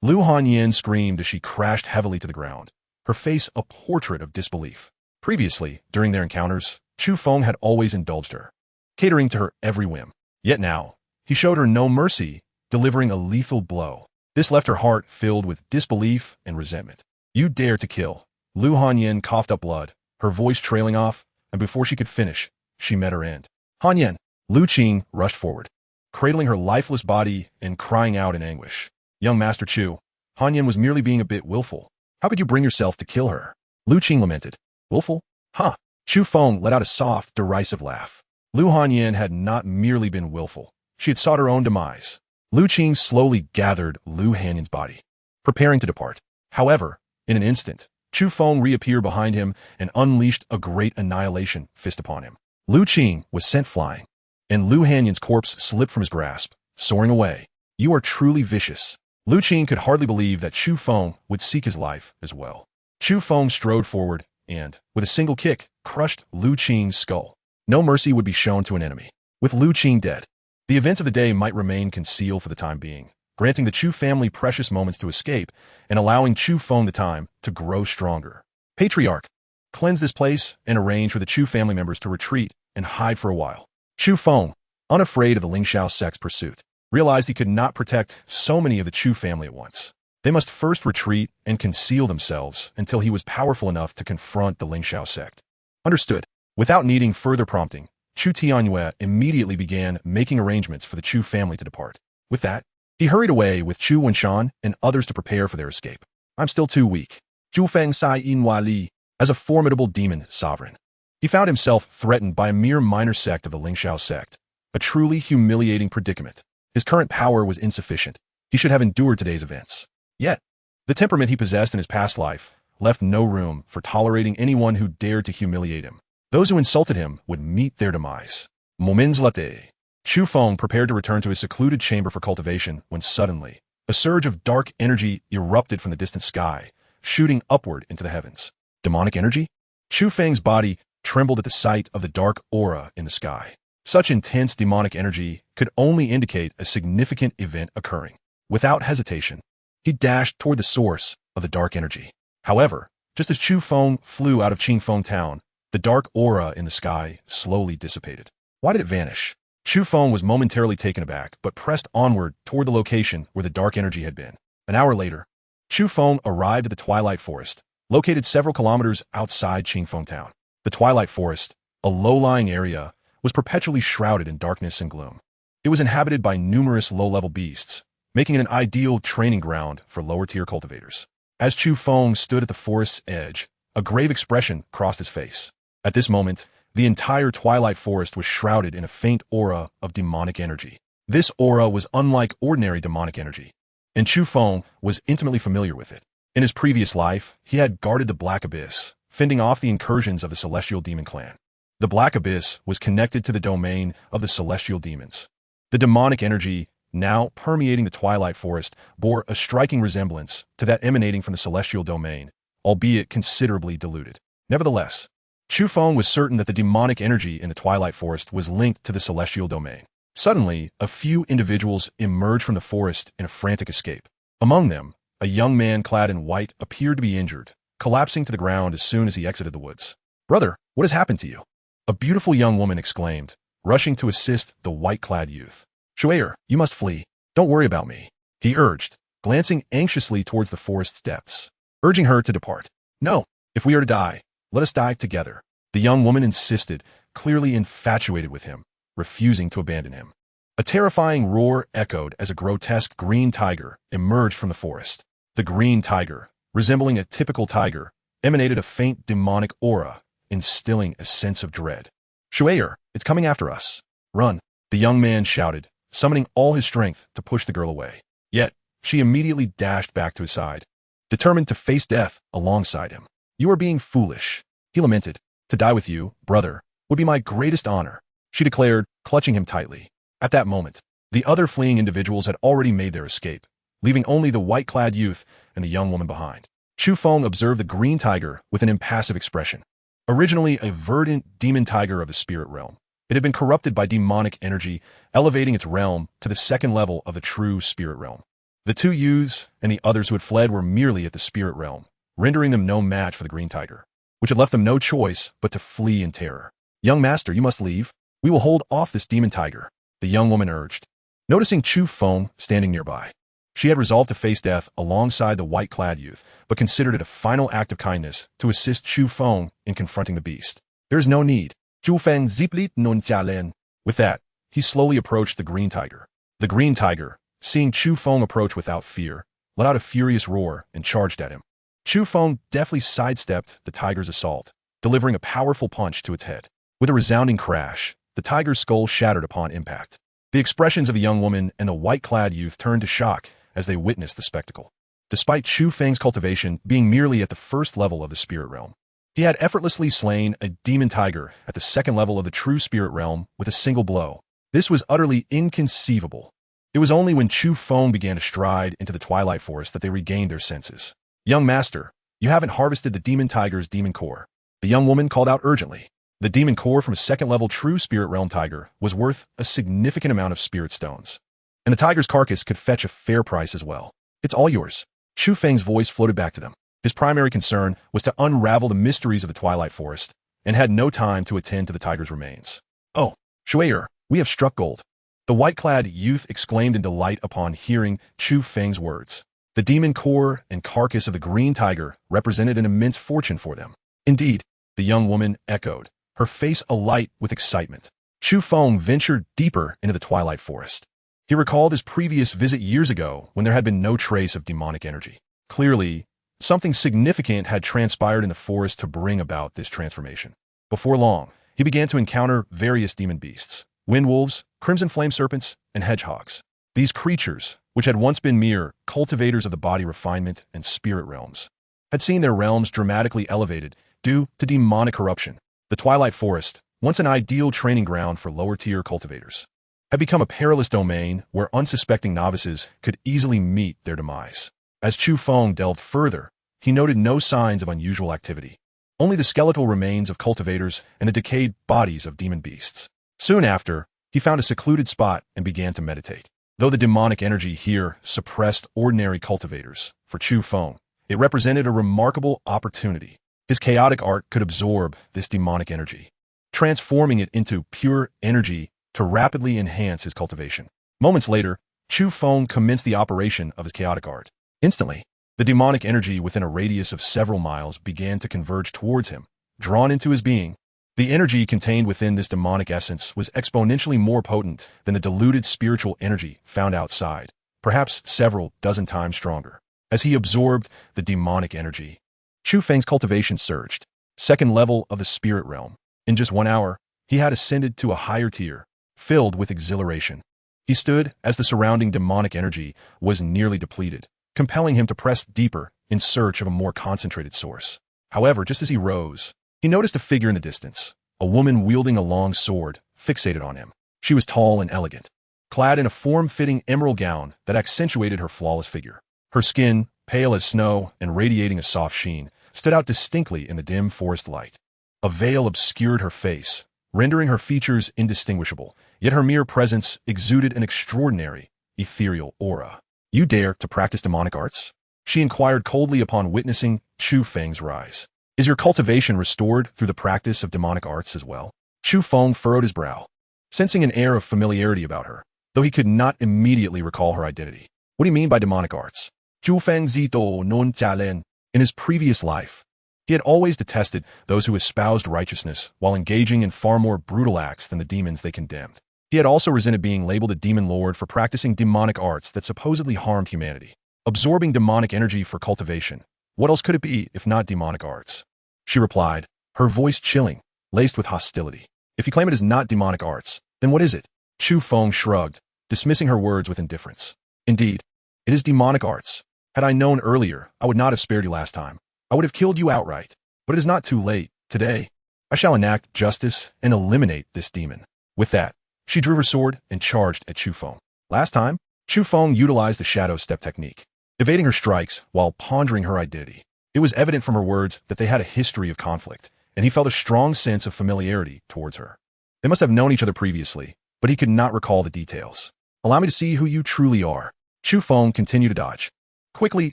Lu Hanyan screamed as she crashed heavily to the ground, her face a portrait of disbelief. Previously, during their encounters, Chu Feng had always indulged her, catering to her every whim. Yet now, he showed her no mercy, delivering a lethal blow. This left her heart filled with disbelief and resentment. You dare to kill. Lu Hanyan coughed up blood, her voice trailing off, and before she could finish, she met her end. Hanyan! Lu Qing rushed forward, cradling her lifeless body and crying out in anguish. Young Master Chu, Hanyan was merely being a bit willful. How could you bring yourself to kill her? Lu Qing lamented. Willful? Ha! Chu Feng let out a soft, derisive laugh. Lu Hanyan had not merely been willful. She had sought her own demise. Lu Qing slowly gathered Lu Hanyan's body, preparing to depart. However, in an instant, Chu Feng reappeared behind him and unleashed a great annihilation fist upon him. Lu Qing was sent flying, and Lu Hanyan's corpse slipped from his grasp, soaring away. You are truly vicious. Lu Qing could hardly believe that Chu Feng would seek his life as well. Chu Feng strode forward and, with a single kick, crushed Lu Qing's skull. No mercy would be shown to an enemy. With Lu Qing dead, the events of the day might remain concealed for the time being, granting the Chu family precious moments to escape and allowing Chu Feng the time to grow stronger. Patriarch, cleanse this place and arrange for the Chu family members to retreat and hide for a while. Chu Feng, unafraid of the Lingxiao sect's pursuit, realized he could not protect so many of the Chu family at once. They must first retreat and conceal themselves until he was powerful enough to confront the Lingxiao sect. Understood. Without needing further prompting, Chu Tianyue immediately began making arrangements for the Chu family to depart. With that, he hurried away with Chu Wenshan and others to prepare for their escape. I'm still too weak. Chu Feng Sai Inhua Li, as a formidable demon sovereign, he found himself threatened by a mere minor sect of the Lingxiao sect, a truly humiliating predicament. His current power was insufficient. He should have endured today's events. Yet, the temperament he possessed in his past life left no room for tolerating anyone who dared to humiliate him. Those who insulted him would meet their demise. Moments later, Chu Feng prepared to return to his secluded chamber for cultivation when suddenly, a surge of dark energy erupted from the distant sky, shooting upward into the heavens. Demonic energy? Chu Feng's body trembled at the sight of the dark aura in the sky. Such intense demonic energy could only indicate a significant event occurring. Without hesitation, he dashed toward the source of the dark energy. However, just as Chu Feng flew out of Qingfeng town, the dark aura in the sky slowly dissipated. Why did it vanish? Chu Feng was momentarily taken aback, but pressed onward toward the location where the dark energy had been. An hour later, Chu Feng arrived at the Twilight Forest, located several kilometers outside Qingfeng town. The Twilight Forest, a low-lying area, was perpetually shrouded in darkness and gloom. It was inhabited by numerous low-level beasts, making it an ideal training ground for lower-tier cultivators. As Chu Feng stood at the forest's edge, a grave expression crossed his face. At this moment, the entire Twilight Forest was shrouded in a faint aura of demonic energy. This aura was unlike ordinary demonic energy, and Chu Feng was intimately familiar with it. In his previous life, he had guarded the Black Abyss, fending off the incursions of the celestial demon clan. The Black Abyss was connected to the domain of the celestial demons. The demonic energy, now permeating the Twilight Forest, bore a striking resemblance to that emanating from the celestial domain, albeit considerably diluted. Nevertheless, Chu Feng was certain that the demonic energy in the Twilight Forest was linked to the celestial domain. Suddenly, a few individuals emerged from the forest in a frantic escape. Among them, a young man clad in white appeared to be injured, collapsing to the ground as soon as he exited the woods. "Brother, what has happened to you?" a beautiful young woman exclaimed, rushing to assist the white-clad youth. "Shuair, you must flee. Don't worry about me," he urged, glancing anxiously towards the forest's depths, urging her to depart. "No, if we are to die, let us die together," the young woman insisted, clearly infatuated with him, refusing to abandon him. A terrifying roar echoed as a grotesque green tiger emerged from the forest. The green tiger, resembling a typical tiger, emanated a faint demonic aura, instilling a sense of dread. "Shuair, it's coming after us. Run," the young man shouted, summoning all his strength to push the girl away. Yet, she immediately dashed back to his side, determined to face death alongside him. "You are being foolish," he lamented. "To die with you, brother, would be my greatest honor," she declared, clutching him tightly. At that moment, the other fleeing individuals had already made their escape, leaving only the white-clad youth and the young woman behind. Chu Feng observed the green tiger with an impassive expression. Originally a verdant demon tiger of the spirit realm, it had been corrupted by demonic energy, elevating its realm to the second level of the true spirit realm. The two youths and the others who had fled were merely at the spirit realm, rendering them no match for the green tiger, which had left them no choice but to flee in terror. "Young master, you must leave. We will hold off this demon tiger," the young woman urged. Noticing Chu Feng standing nearby, she had resolved to face death alongside the white-clad youth, but considered it a final act of kindness to assist Chu Feng in confronting the beast. "There is no need." Chu Feng ziplit non jialen. With that, he slowly approached the green tiger. The green tiger, seeing Chu Feng approach without fear, let out a furious roar and charged at him. Chu Feng deftly sidestepped the tiger's assault, delivering a powerful punch to its head. With a resounding crash, the tiger's skull shattered upon impact. The expressions of the young woman and the white-clad youth turned to shock as they witnessed the spectacle. Despite Chu Feng's cultivation being merely at the first level of the spirit realm, he had effortlessly slain a demon tiger at the second level of the true spirit realm with a single blow. This was utterly inconceivable. It was only when Chu Feng began to stride into the Twilight Forest that they regained their senses. "Young master, you haven't harvested the demon tiger's demon core," the young woman called out urgently. The demon core from a second-level true spirit realm tiger was worth a significant amount of spirit stones, and the tiger's carcass could fetch a fair price as well. "It's all yours." Chu Feng's voice floated back to them. His primary concern was to unravel the mysteries of the Twilight Forest, and had no time to attend to the tiger's remains. "Oh, Shuair, we have struck gold," the white-clad youth exclaimed in delight upon hearing Chu Feng's words. The demon core and carcass of the green tiger represented an immense fortune for them. "Indeed," the young woman echoed, her face alight with excitement. Chu Feng ventured deeper into the Twilight Forest. He recalled his previous visit years ago when there had been no trace of demonic energy. Clearly, something significant had transpired in the forest to bring about this transformation. Before long, he began to encounter various demon beasts, wind wolves, crimson flame serpents, and hedgehogs. These creatures, which had once been mere cultivators of the body refinement and spirit realms, had seen their realms dramatically elevated due to demonic corruption. The Twilight Forest, once an ideal training ground for lower-tier cultivators, had become a perilous domain where unsuspecting novices could easily meet their demise. As Chu Feng delved further, he noted no signs of unusual activity, only the skeletal remains of cultivators and the decayed bodies of demon beasts. Soon after, he found a secluded spot and began to meditate. Though the demonic energy here suppressed ordinary cultivators, for Chu Feng, it represented a remarkable opportunity. His chaotic art could absorb this demonic energy, transforming it into pure energy to rapidly enhance his cultivation. Moments later, Chu Feng commenced the operation of his chaotic art. Instantly, the demonic energy within a radius of several miles began to converge towards him, drawn into his being. The energy contained within this demonic essence was exponentially more potent than the diluted spiritual energy found outside, perhaps several dozen times stronger. As he absorbed the demonic energy, Chu Feng's cultivation surged. Second level of the spirit realm. In just 1 hour, he had ascended to a higher tier, filled with exhilaration. He stood as the surrounding demonic energy was nearly depleted, compelling him to press deeper in search of a more concentrated source. However, just as he rose, he noticed a figure in the distance, a woman wielding a long sword, fixated on him. She was tall and elegant, clad in a form-fitting emerald gown that accentuated her flawless figure. Her skin, pale as snow and radiating a soft sheen, stood out distinctly in the dim forest light. A veil obscured her face, rendering her features indistinguishable, yet her mere presence exuded an extraordinary, ethereal aura. "You dare to practice demonic arts?" she inquired coldly upon witnessing Chu Feng's rise. "Is your cultivation restored through the practice of demonic arts as well?" Chu Feng furrowed his brow, sensing an air of familiarity about her, though he could not immediately recall her identity. "What do you mean by demonic arts?" Chu Feng zito non jialen. In his previous life, he had always detested those who espoused righteousness while engaging in far more brutal acts than the demons they condemned. He had also resented being labeled a demon lord for practicing demonic arts that supposedly harmed humanity. Absorbing demonic energy for cultivation, what else could it be if not demonic arts? She replied, her voice chilling, laced with hostility. "If you claim it is not demonic arts, then what is it?" Chu Feng shrugged, dismissing her words with indifference. "Indeed, it is demonic arts. Had I known earlier, I would not have spared you last time. I would have killed you outright. But it is not too late. Today, I shall enact justice and eliminate this demon." With that, she drew her sword and charged at Chu Feng. Last time, Chu Feng utilized the shadow step technique, evading her strikes while pondering her identity. It was evident from her words that they had a history of conflict, and he felt a strong sense of familiarity towards her. They must have known each other previously, but he could not recall the details. "Allow me to see who you truly are." Chu Feng continued to dodge, quickly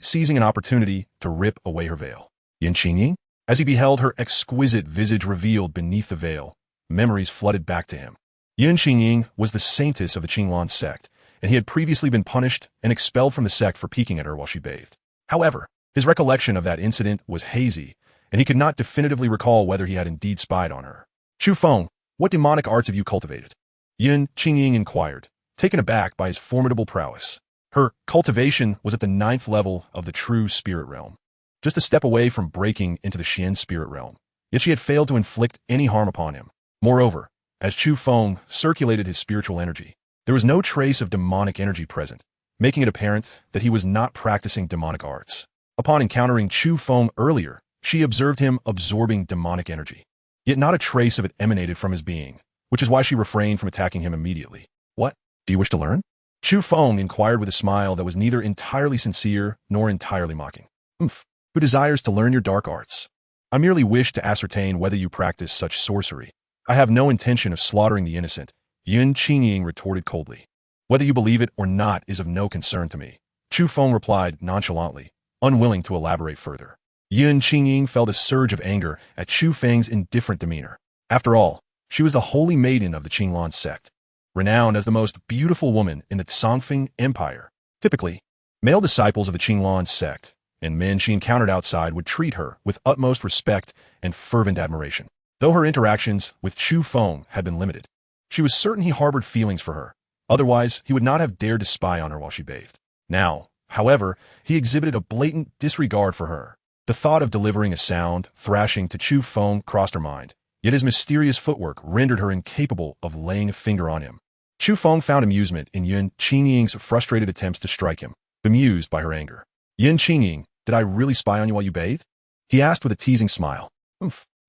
seizing an opportunity to rip away her veil. Yin Qingying? As he beheld her exquisite visage revealed beneath the veil, memories flooded back to him. Yin Qingying was the saintess of the Qinglan sect, and he had previously been punished and expelled from the sect for peeking at her while she bathed. However, his recollection of that incident was hazy, and he could not definitively recall whether he had indeed spied on her. "Chu Feng, what demonic arts have you cultivated?" Yin Qingying inquired, taken aback by his formidable prowess. Her cultivation was at the 9th level of the true spirit realm, just a step away from breaking into the Xian spirit realm, yet she had failed to inflict any harm upon him. Moreover, as Chu Feng circulated his spiritual energy, there was no trace of demonic energy present, making it apparent that he was not practicing demonic arts. Upon encountering Chu Feng earlier, she observed him absorbing demonic energy, yet not a trace of it emanated from his being, which is why she refrained from attacking him immediately. "What? Do you wish to learn?" Chu Feng inquired with a smile that was neither entirely sincere nor entirely mocking. "Who desires to learn your dark arts? I merely wish to ascertain whether you practice such sorcery. I have no intention of slaughtering the innocent," Yin Qingying retorted coldly. "Whether you believe it or not is of no concern to me," Chu Feng replied nonchalantly, unwilling to elaborate further. Yin Qingying felt a surge of anger at Chu Feng's indifferent demeanor. After all, she was the holy maiden of the Qinglan sect, renowned as the most beautiful woman in the Songfeng Empire. Typically, male disciples of the Qinglan sect and men she encountered outside would treat her with utmost respect and fervent admiration. Though her interactions with Chu Feng had been limited, she was certain he harbored feelings for her. Otherwise, he would not have dared to spy on her while she bathed. Now, however, he exhibited a blatant disregard for her. The thought of delivering a sound thrashing to Chu Feng crossed her mind, yet his mysterious footwork rendered her incapable of laying a finger on him. Chu Feng found amusement in Yin Qingying's frustrated attempts to strike him, bemused by her anger. "Yin Qingying, did I really spy on you while you bathed?" he asked with a teasing smile.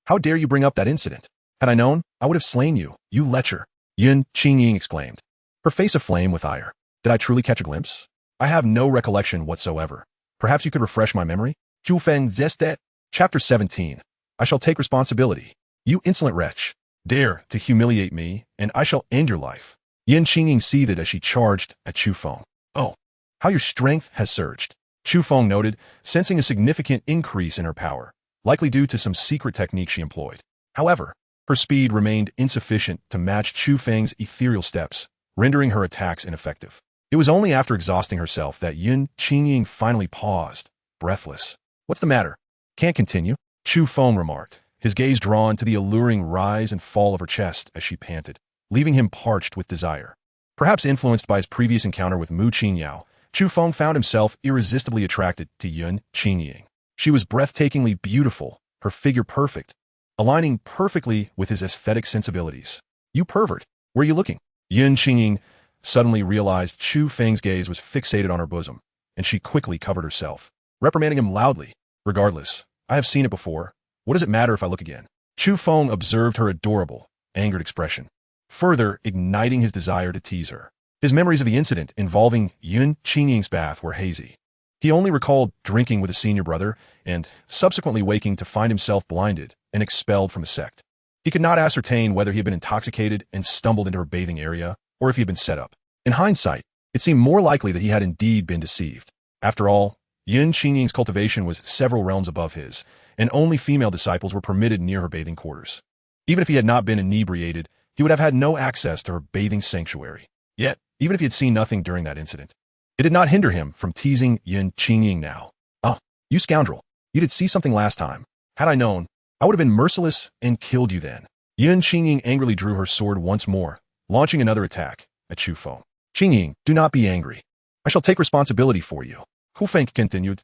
"How dare you bring up that incident? Had I known, I would have slain you, you lecher," Yin Qingying exclaimed, her face aflame with ire. "Did I truly catch a glimpse? I have no recollection whatsoever. Perhaps you could refresh my memory?" Chu Feng zestet. Chapter 17. I shall take responsibility. "You insolent wretch. Dare to humiliate me, and I shall end your life." Yin Qingying seethed as she charged at Chu Feng. "Oh, how your strength has surged," Chu Feng noted, sensing a significant increase in her power, likely due to some secret technique she employed. However, her speed remained insufficient to match Chu Feng's ethereal steps, rendering her attacks ineffective. It was only after exhausting herself that Yin Qingying finally paused, breathless. "What's the matter? Can't continue?" Chu Feng remarked, his gaze drawn to the alluring rise and fall of her chest as she panted, leaving him parched with desire. Perhaps influenced by his previous encounter with Mu Qingyao, Chu Feng found himself irresistibly attracted to Yin Qingying. She was breathtakingly beautiful, her figure perfect, aligning perfectly with his aesthetic sensibilities. "You pervert, where are you looking?" Yin Qingying suddenly realized Chu Feng's gaze was fixated on her bosom, and she quickly covered herself, reprimanding him loudly. "Regardless, I have seen it before. What does it matter if I look again? Chu Feng observed her adorable, angered expression, further igniting his desire to tease her. His memories of the incident involving Yun Qingying's bath were hazy. He only recalled drinking with a senior brother and subsequently waking to find himself blinded and expelled from the sect. He could not ascertain whether he had been intoxicated and stumbled into her bathing area or if he had been set up. In hindsight, it seemed more likely that he had indeed been deceived. After all, Yun Qingying's cultivation was several realms above his, and only female disciples were permitted near her bathing quarters. Even if he had not been inebriated, he would have had no access to her bathing sanctuary. Yet, even if he had seen nothing during that incident, it did not hinder him from teasing Yun Qingying now. "Oh, you scoundrel. You did see something last time. Had I known, I would have been merciless and killed you then." Yun Qingying angrily drew her sword once more, launching another attack at Chu Feng. "Qingying, do not be angry. I shall take responsibility for you." Chu Feng continued,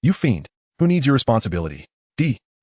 "You fiend, who needs your responsibility?"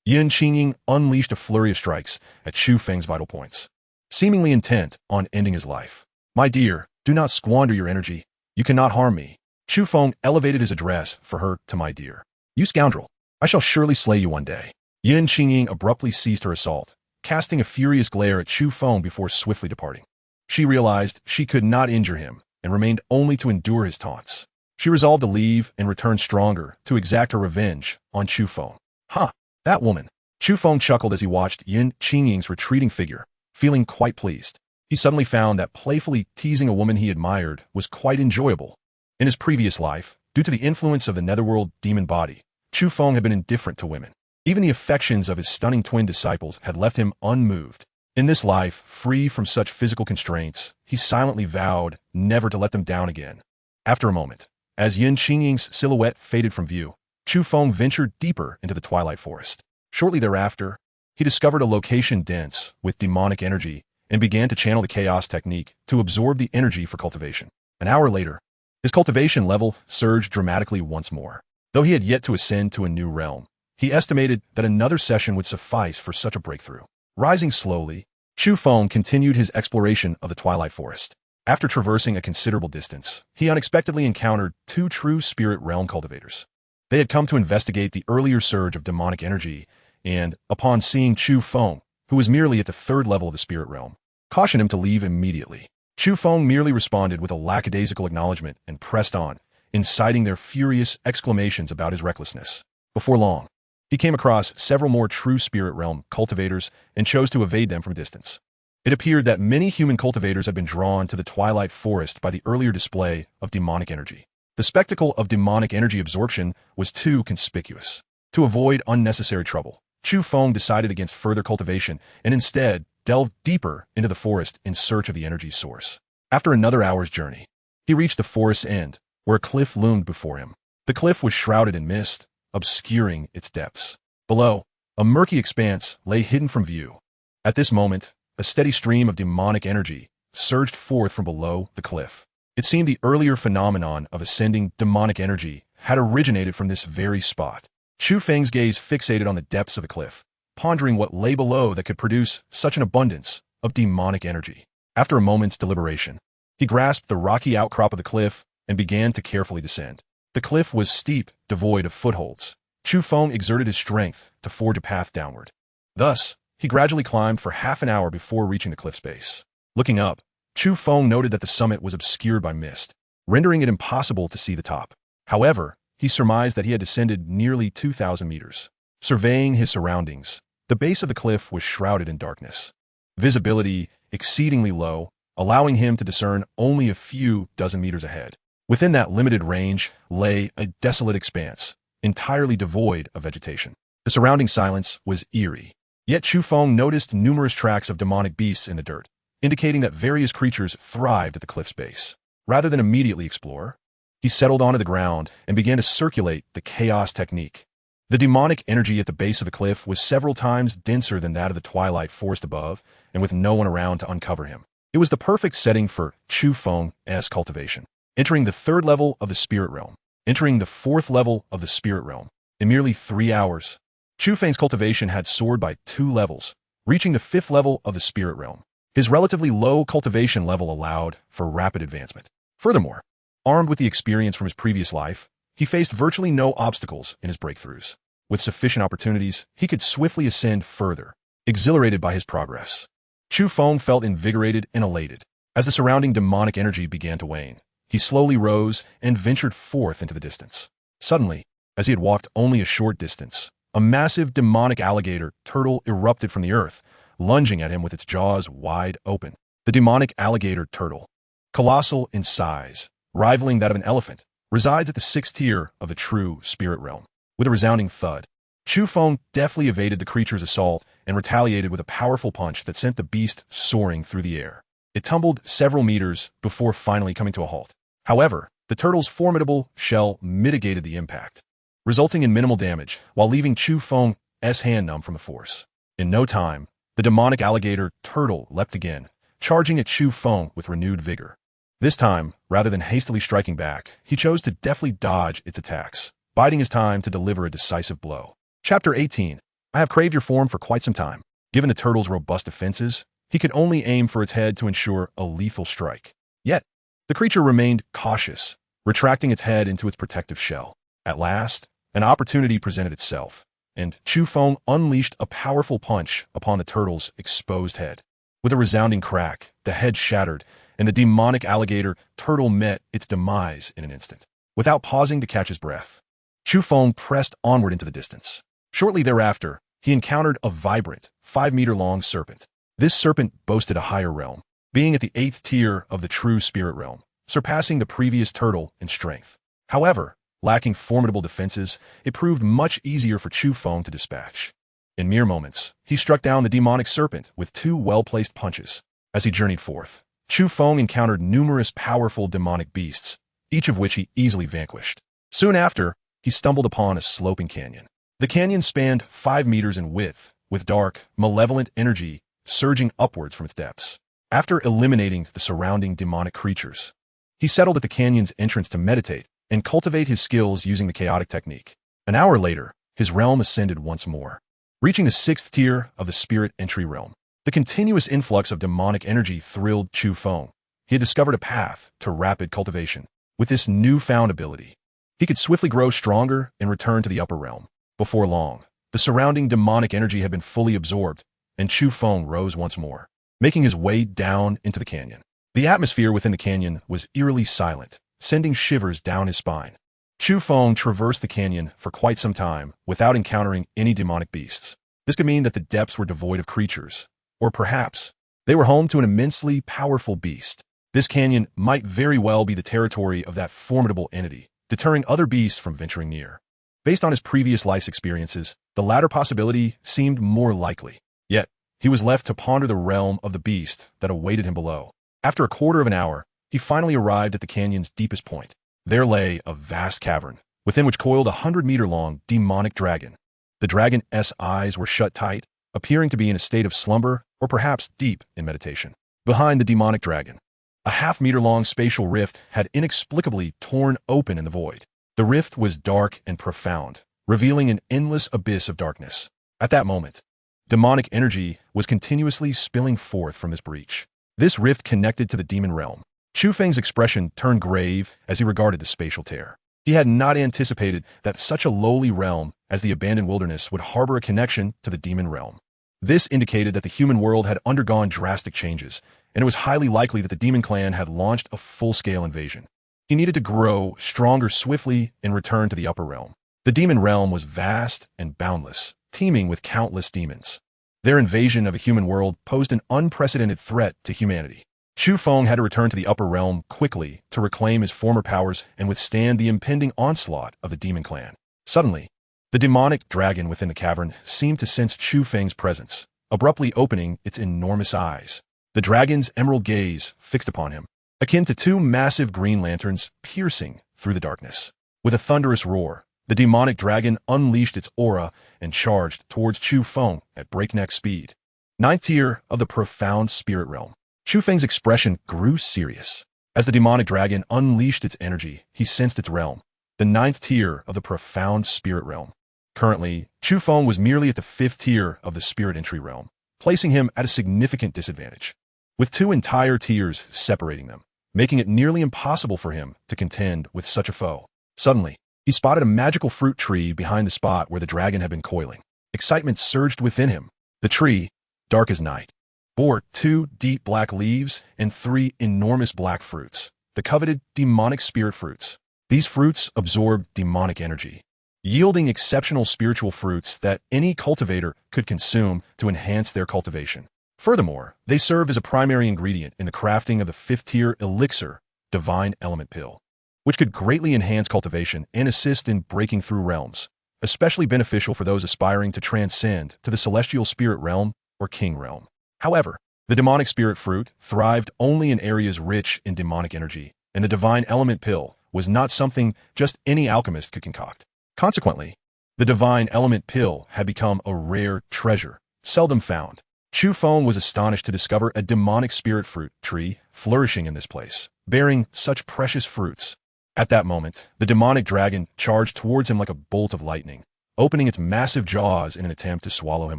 Yun Qingying unleashed a flurry of strikes at Chu Feng's vital points, seemingly intent on ending his life. "My dear, do not squander your energy. You cannot harm me." Chu Feng elevated his address for her to "my dear." "You scoundrel, I shall surely slay you one day." Yun Qingying abruptly ceased her assault, casting a furious glare at Chu Feng before swiftly departing. She realized she could not injure him and remained only to endure his taunts. She resolved to leave and return stronger to exact her revenge on Chu Feng. "Huh, that woman." Chu Feng chuckled as he watched Yun Qingying's retreating figure, feeling quite pleased. He suddenly found that playfully teasing a woman he admired was quite enjoyable. In his previous life, due to the influence of the netherworld demon body, Chu Feng had been indifferent to women. Even the affections of his stunning twin disciples had left him unmoved. In this life, free from such physical constraints, he silently vowed never to let them down again. After a moment, as Yun Qingying's silhouette faded from view, Chu Feng ventured deeper into the twilight forest. Shortly thereafter, he discovered a location dense with demonic energy and began to channel the chaos technique to absorb the energy for cultivation. An hour later, his cultivation level surged dramatically once more. Though he had yet to ascend to a new realm, he estimated that another session would suffice for such a breakthrough. Rising slowly, Chu Feng continued his exploration of the twilight forest. After traversing a considerable distance, he unexpectedly encountered two true spirit realm cultivators. They had come to investigate the earlier surge of demonic energy, and, upon seeing Chu Feng, who was merely at the third level of the spirit realm, cautioned him to leave immediately. Chu Feng merely responded with a lackadaisical acknowledgement and pressed on, inciting their furious exclamations about his recklessness. Before long, he came across several more true spirit realm cultivators and chose to evade them from a distance. It appeared that many human cultivators had been drawn to the twilight forest by the earlier display of demonic energy. The spectacle of demonic energy absorption was too conspicuous. To avoid unnecessary trouble, Chu Feng decided against further cultivation and instead delved deeper into the forest in search of the energy source. After another hour's journey, he reached the forest's end, where a cliff loomed before him. The cliff was shrouded in mist, obscuring its depths. Below, a murky expanse lay hidden from view. At this moment, a steady stream of demonic energy surged forth from below the cliff. It seemed the earlier phenomenon of ascending demonic energy had originated from this very spot. Chu Feng's gaze fixated on the depths of the cliff, pondering what lay below that could produce such an abundance of demonic energy. After a moment's deliberation, he grasped the rocky outcrop of the cliff and began to carefully descend. The cliff was steep, devoid of footholds. Chu Feng exerted his strength to forge a path downward. Thus, he gradually climbed for half an hour before reaching the cliff's base. Looking up, Chu Feng noted that the summit was obscured by mist, rendering it impossible to see the top. However, he surmised that he had descended nearly 2,000 meters. Surveying his surroundings, the base of the cliff was shrouded in darkness. Visibility exceedingly low, allowing him to discern only a few dozen meters ahead. Within that limited range lay a desolate expanse, entirely devoid of vegetation. The surrounding silence was eerie. Yet Chu Feng noticed numerous tracks of demonic beasts in the dirt, indicating that various creatures thrived at the cliff's base. Rather than immediately explore, he settled onto the ground and began to circulate the chaos technique. The demonic energy at the base of the cliff was several times denser than that of the twilight forest above, and with no one around to uncover him. It was the perfect setting for Chu Feng's cultivation. Entering the third level of the spirit realm, entering the fourth level of the spirit realm. In merely 3 hours, Chu Feng's cultivation had soared by 2 levels, reaching the 5th level of the spirit realm. His relatively low cultivation level allowed for rapid advancement. Furthermore, armed with the experience from his previous life, he faced virtually no obstacles in his breakthroughs. With sufficient opportunities, he could swiftly ascend further, exhilarated by his progress. Chu Feng felt invigorated and elated. As the surrounding demonic energy began to wane, he slowly rose and ventured forth into the distance. Suddenly, as he had walked only a short distance, a massive demonic alligator turtle erupted from the earth, lunging at him with its jaws wide open. The demonic alligator turtle, colossal in size, rivaling that of an elephant, resides at the 6th tier of the true spirit realm. With a resounding thud, Chu Feng deftly evaded the creature's assault and retaliated with a powerful punch that sent the beast soaring through the air. It tumbled several meters before finally coming to a halt. However, the turtle's formidable shell mitigated the impact, resulting in minimal damage while leaving Chu Feng's hand numb from the force. In no time, the demonic alligator turtle leapt again, charging at Chu Feng with renewed vigor. This time, rather than hastily striking back, he chose to deftly dodge its attacks, biding his time to deliver a decisive blow. Chapter 18. I have craved your form for quite some time. Given the turtle's robust defenses, he could only aim for its head to ensure a lethal strike. Yet, the creature remained cautious, retracting its head into its protective shell. At last, an opportunity presented itself, and Chu Feng unleashed a powerful punch upon the turtle's exposed head. With a resounding crack, the head shattered, and the demonic alligator turtle met its demise in an instant. Without pausing to catch his breath, Chu Feng pressed onward into the distance. Shortly thereafter, he encountered a vibrant, 5-meter-long serpent. This serpent boasted a higher realm, being at the 8th tier of the true spirit realm, surpassing the previous turtle in strength. However, lacking formidable defenses, it proved much easier for Chu Feng to dispatch. In mere moments, he struck down the demonic serpent with 2 well-placed punches. As he journeyed forth, Chu Feng encountered numerous powerful demonic beasts, each of which he easily vanquished. Soon after, he stumbled upon a sloping canyon. The canyon spanned 5 meters in width, with dark, malevolent energy surging upwards from its depths. After eliminating the surrounding demonic creatures, he settled at the canyon's entrance to meditate and cultivate his skills using the chaotic technique. An hour later, his realm ascended once more, reaching the 6th tier of the spirit entry realm. The continuous influx of demonic energy thrilled Chu Feng. He had discovered a path to rapid cultivation. With this newfound ability, he could swiftly grow stronger and return to the upper realm. Before long, the surrounding demonic energy had been fully absorbed, and Chu Feng rose once more, making his way down into the canyon. The atmosphere within the canyon was eerily silent, sending shivers down his spine. Chu Feng traversed the canyon for quite some time without encountering any demonic beasts. This could mean that the depths were devoid of creatures, or perhaps they were home to an immensely powerful beast. This canyon might very well be the territory of that formidable entity, deterring other beasts from venturing near. Based on his previous life's experiences, the latter possibility seemed more likely. Yet, he was left to ponder the realm of the beast that awaited him below. After a quarter of an hour, he finally arrived at the canyon's deepest point. There lay a vast cavern, within which coiled a 100-meter-long demonic dragon. The dragon's eyes were shut tight, appearing to be in a state of slumber or perhaps deep in meditation. Behind the demonic dragon, a half-meter-long spatial rift had inexplicably torn open in the void. The rift was dark and profound, revealing an endless abyss of darkness. At that moment, demonic energy was continuously spilling forth from this breach. This rift connected to the demon realm. Chu Feng's expression turned grave as he regarded the spatial tear. He had not anticipated that such a lowly realm as the abandoned wilderness would harbor a connection to the demon realm. This indicated that the human world had undergone drastic changes, and it was highly likely that the demon clan had launched a full-scale invasion. He needed to grow stronger swiftly and return to the upper realm. The demon realm was vast and boundless, teeming with countless demons. Their invasion of a human world posed an unprecedented threat to humanity. Chu Feng had to return to the upper realm quickly to reclaim his former powers and withstand the impending onslaught of the demon clan. Suddenly, the demonic dragon within the cavern seemed to sense Chu Feng's presence, abruptly opening its enormous eyes. The dragon's emerald gaze fixed upon him, akin to 2 massive green lanterns piercing through the darkness. With a thunderous roar, the demonic dragon unleashed its aura and charged towards Chu Feng at breakneck speed. 9th tier of the profound spirit realm. Chu Feng's expression grew serious. As the demonic dragon unleashed its energy, he sensed its realm, the 9th tier of the profound spirit realm. Currently, Chu Feng was merely at the 5th tier of the spirit entry realm, placing him at a significant disadvantage, with 2 entire tiers separating them, making it nearly impossible for him to contend with such a foe. Suddenly, he he spotted a magical fruit tree behind the spot where the dragon had been coiling. Excitement surged within him. The tree, dark as night, bore 2 deep black leaves and 3 enormous black fruits, the coveted demonic spirit fruits. These fruits absorb demonic energy, yielding exceptional spiritual fruits that any cultivator could consume to enhance their cultivation. Furthermore, they serve as a primary ingredient in the crafting of the 5th-tier elixir, Divine Element Pill, which could greatly enhance cultivation and assist in breaking through realms, especially beneficial for those aspiring to transcend to the celestial spirit realm or king realm. However, the demonic spirit fruit thrived only in areas rich in demonic energy, and the Divine Element Pill was not something just any alchemist could concoct. Consequently, the Divine Element Pill had become a rare treasure, seldom found. Chu Feng was astonished to discover a demonic spirit fruit tree flourishing in this place, bearing such precious fruits. At that moment, the demonic dragon charged towards him like a bolt of lightning, opening its massive jaws in an attempt to swallow him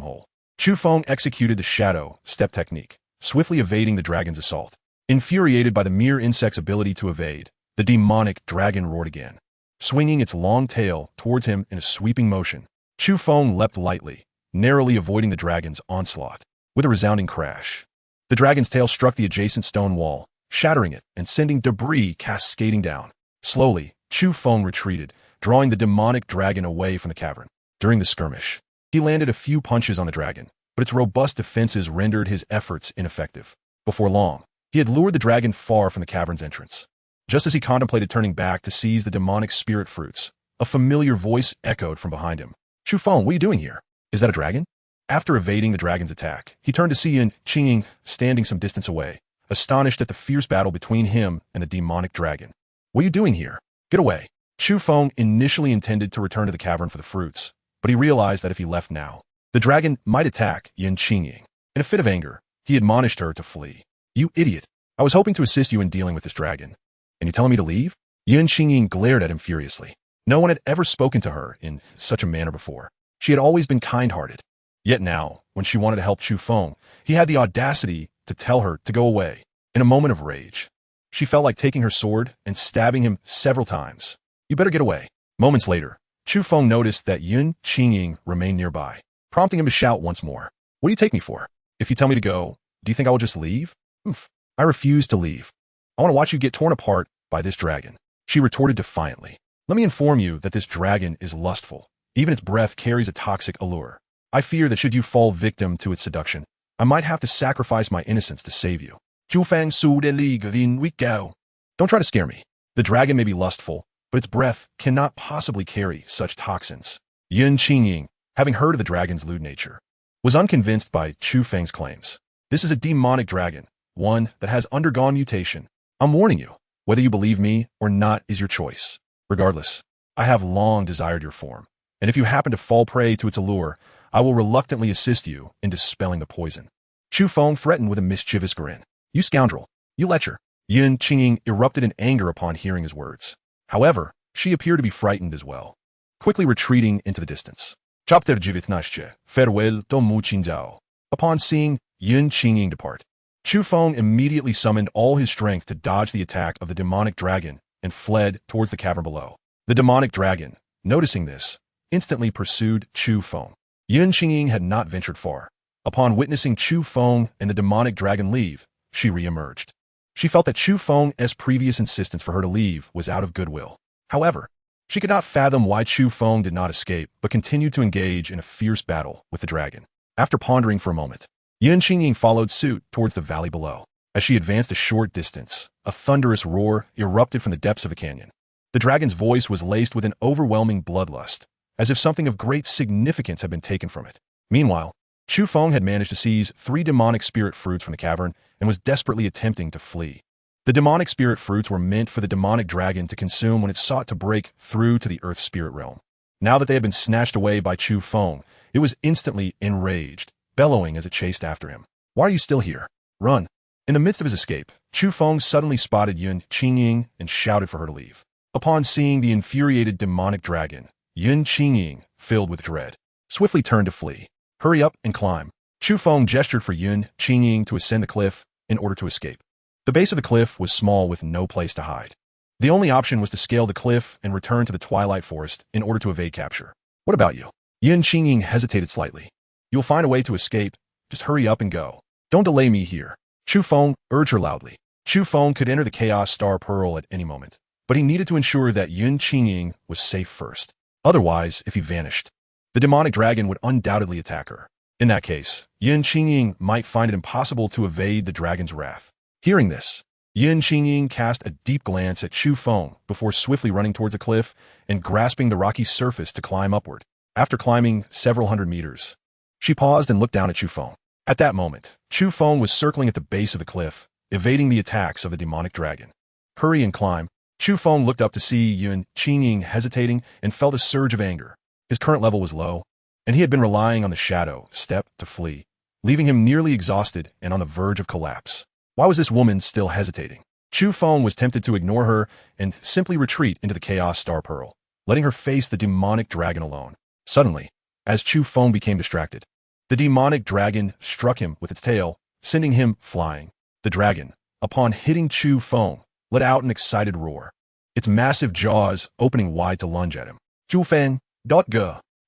whole. Chu Feng executed the shadow step technique, swiftly evading the dragon's assault. Infuriated by the mere insect's ability to evade, the demonic dragon roared again, swinging its long tail towards him in a sweeping motion. Chu Feng leapt lightly, narrowly avoiding the dragon's onslaught. With a resounding crash, the dragon's tail struck the adjacent stone wall, shattering it and sending debris cascading down. Slowly, Chu Feng retreated, drawing the demonic dragon away from the cavern. During the skirmish, he landed a few punches on the dragon, but its robust defenses rendered his efforts ineffective. Before long, he had lured the dragon far from the cavern's entrance. Just as he contemplated turning back to seize the demonic spirit fruits, a familiar voice echoed from behind him. Chu Feng, what are you doing here? Is that a dragon? After evading the dragon's attack, he turned to see Yun Qingying standing some distance away, astonished at the fierce battle between him and the demonic dragon. What are you doing here? Get away. Chu Feng initially intended to return to the cavern for the fruits, but he realized that if he left now, the dragon might attack Yun Qingying. In a fit of anger, he admonished her to flee. You idiot. I was hoping to assist you in dealing with this dragon. And you telling me to leave? Yun Qingying glared at him furiously. No one had ever spoken to her in such a manner before. She had always been kind-hearted. Yet now, when she wanted to help Chu Feng, he had the audacity to tell her to go away. In a moment of rage, she felt like taking her sword and stabbing him several times. You better get away. Moments later, Chu Feng noticed that Yun Qingying remained nearby, prompting him to shout once more. What do you take me for? If you tell me to go, do you think I will just leave? I refuse to leave. I want to watch you get torn apart by this dragon. She retorted defiantly. Let me inform you that this dragon is lustful. Even its breath carries a toxic allure. I fear that should you fall victim to its seduction, I might have to sacrifice my innocence to save you. Chu Feng su de li gavin wikao. Don't try to scare me. The dragon may be lustful, but its breath cannot possibly carry such toxins. Yun Qingying, having heard of the dragon's lewd nature, was unconvinced by Chu Feng's claims. This is a demonic dragon, one that has undergone mutation. I'm warning you. Whether you believe me or not is your choice. Regardless, I have long desired your form, and if you happen to fall prey to its allure, I will reluctantly assist you in dispelling the poison. Chu Feng threatened with a mischievous grin. You scoundrel! You lecher! Yun Qingying erupted in anger upon hearing his words. However, she appeared to be frightened as well, quickly retreating into the distance. Chapter 19. Farewell to Mu Qingzhao. Upon seeing Yun Qingying depart, Chu Feng immediately summoned all his strength to dodge the attack of the demonic dragon and fled towards the cavern below. The demonic dragon, noticing this, instantly pursued Chu Feng. Yun Qingying had not ventured far. Upon witnessing Chu Feng and the demonic dragon leave, she re-emerged. She felt that Chu Feng's previous insistence for her to leave was out of goodwill. However, she could not fathom why Chu Feng did not escape, but continued to engage in a fierce battle with the dragon. After pondering for a moment, Yun Qingying followed suit towards the valley below. As she advanced a short distance, a thunderous roar erupted from the depths of the canyon. The dragon's voice was laced with an overwhelming bloodlust, as if something of great significance had been taken from it. Meanwhile, Chu Feng had managed to seize 3 demonic spirit fruits from the cavern and was desperately attempting to flee. The demonic spirit fruits were meant for the demonic dragon to consume when it sought to break through to the earth spirit realm. Now that they had been snatched away by Chu Feng, it was instantly enraged, bellowing as it chased after him. Why are you still here? Run! In the midst of his escape, Chu Feng suddenly spotted Yun Qingying and shouted for her to leave. Upon seeing the infuriated demonic dragon, Yun Qingying, filled with dread, swiftly turned to flee. Hurry up and climb. Chu Feng gestured for Yun Qingying to ascend the cliff in order to escape. The base of the cliff was small with no place to hide. The only option was to scale the cliff and return to the Twilight Forest in order to evade capture. What about you? Yun Qingying hesitated slightly. You'll find a way to escape. Just hurry up and go. Don't delay me here. Chu Feng urged her loudly. Chu Feng could enter the Chaos Star Pearl at any moment, but he needed to ensure that Yun Qingying was safe first. Otherwise, if he vanished, the demonic dragon would undoubtedly attack her. In that case, Yun Qingying might find it impossible to evade the dragon's wrath. Hearing this, Yun Qingying cast a deep glance at Chu Feng before swiftly running towards a cliff and grasping the rocky surface to climb upward. After climbing several hundred meters, she paused and looked down at Chu Feng. At that moment, Chu Feng was circling at the base of the cliff, evading the attacks of the demonic dragon. Hurry and climb. Chu Feng looked up to see Yun Qingying hesitating and felt a surge of anger. His current level was low, and he had been relying on the shadow step to flee, leaving him nearly exhausted and on the verge of collapse. Why was this woman still hesitating? Chu Feng was tempted to ignore her and simply retreat into the Chaos Star Pearl, letting her face the demonic dragon alone. Suddenly, as Chu Feng became distracted, the demonic dragon struck him with its tail, sending him flying. The dragon, upon hitting Chu Feng, let out an excited roar, its massive jaws opening wide to lunge at him. Chu Feng, .G.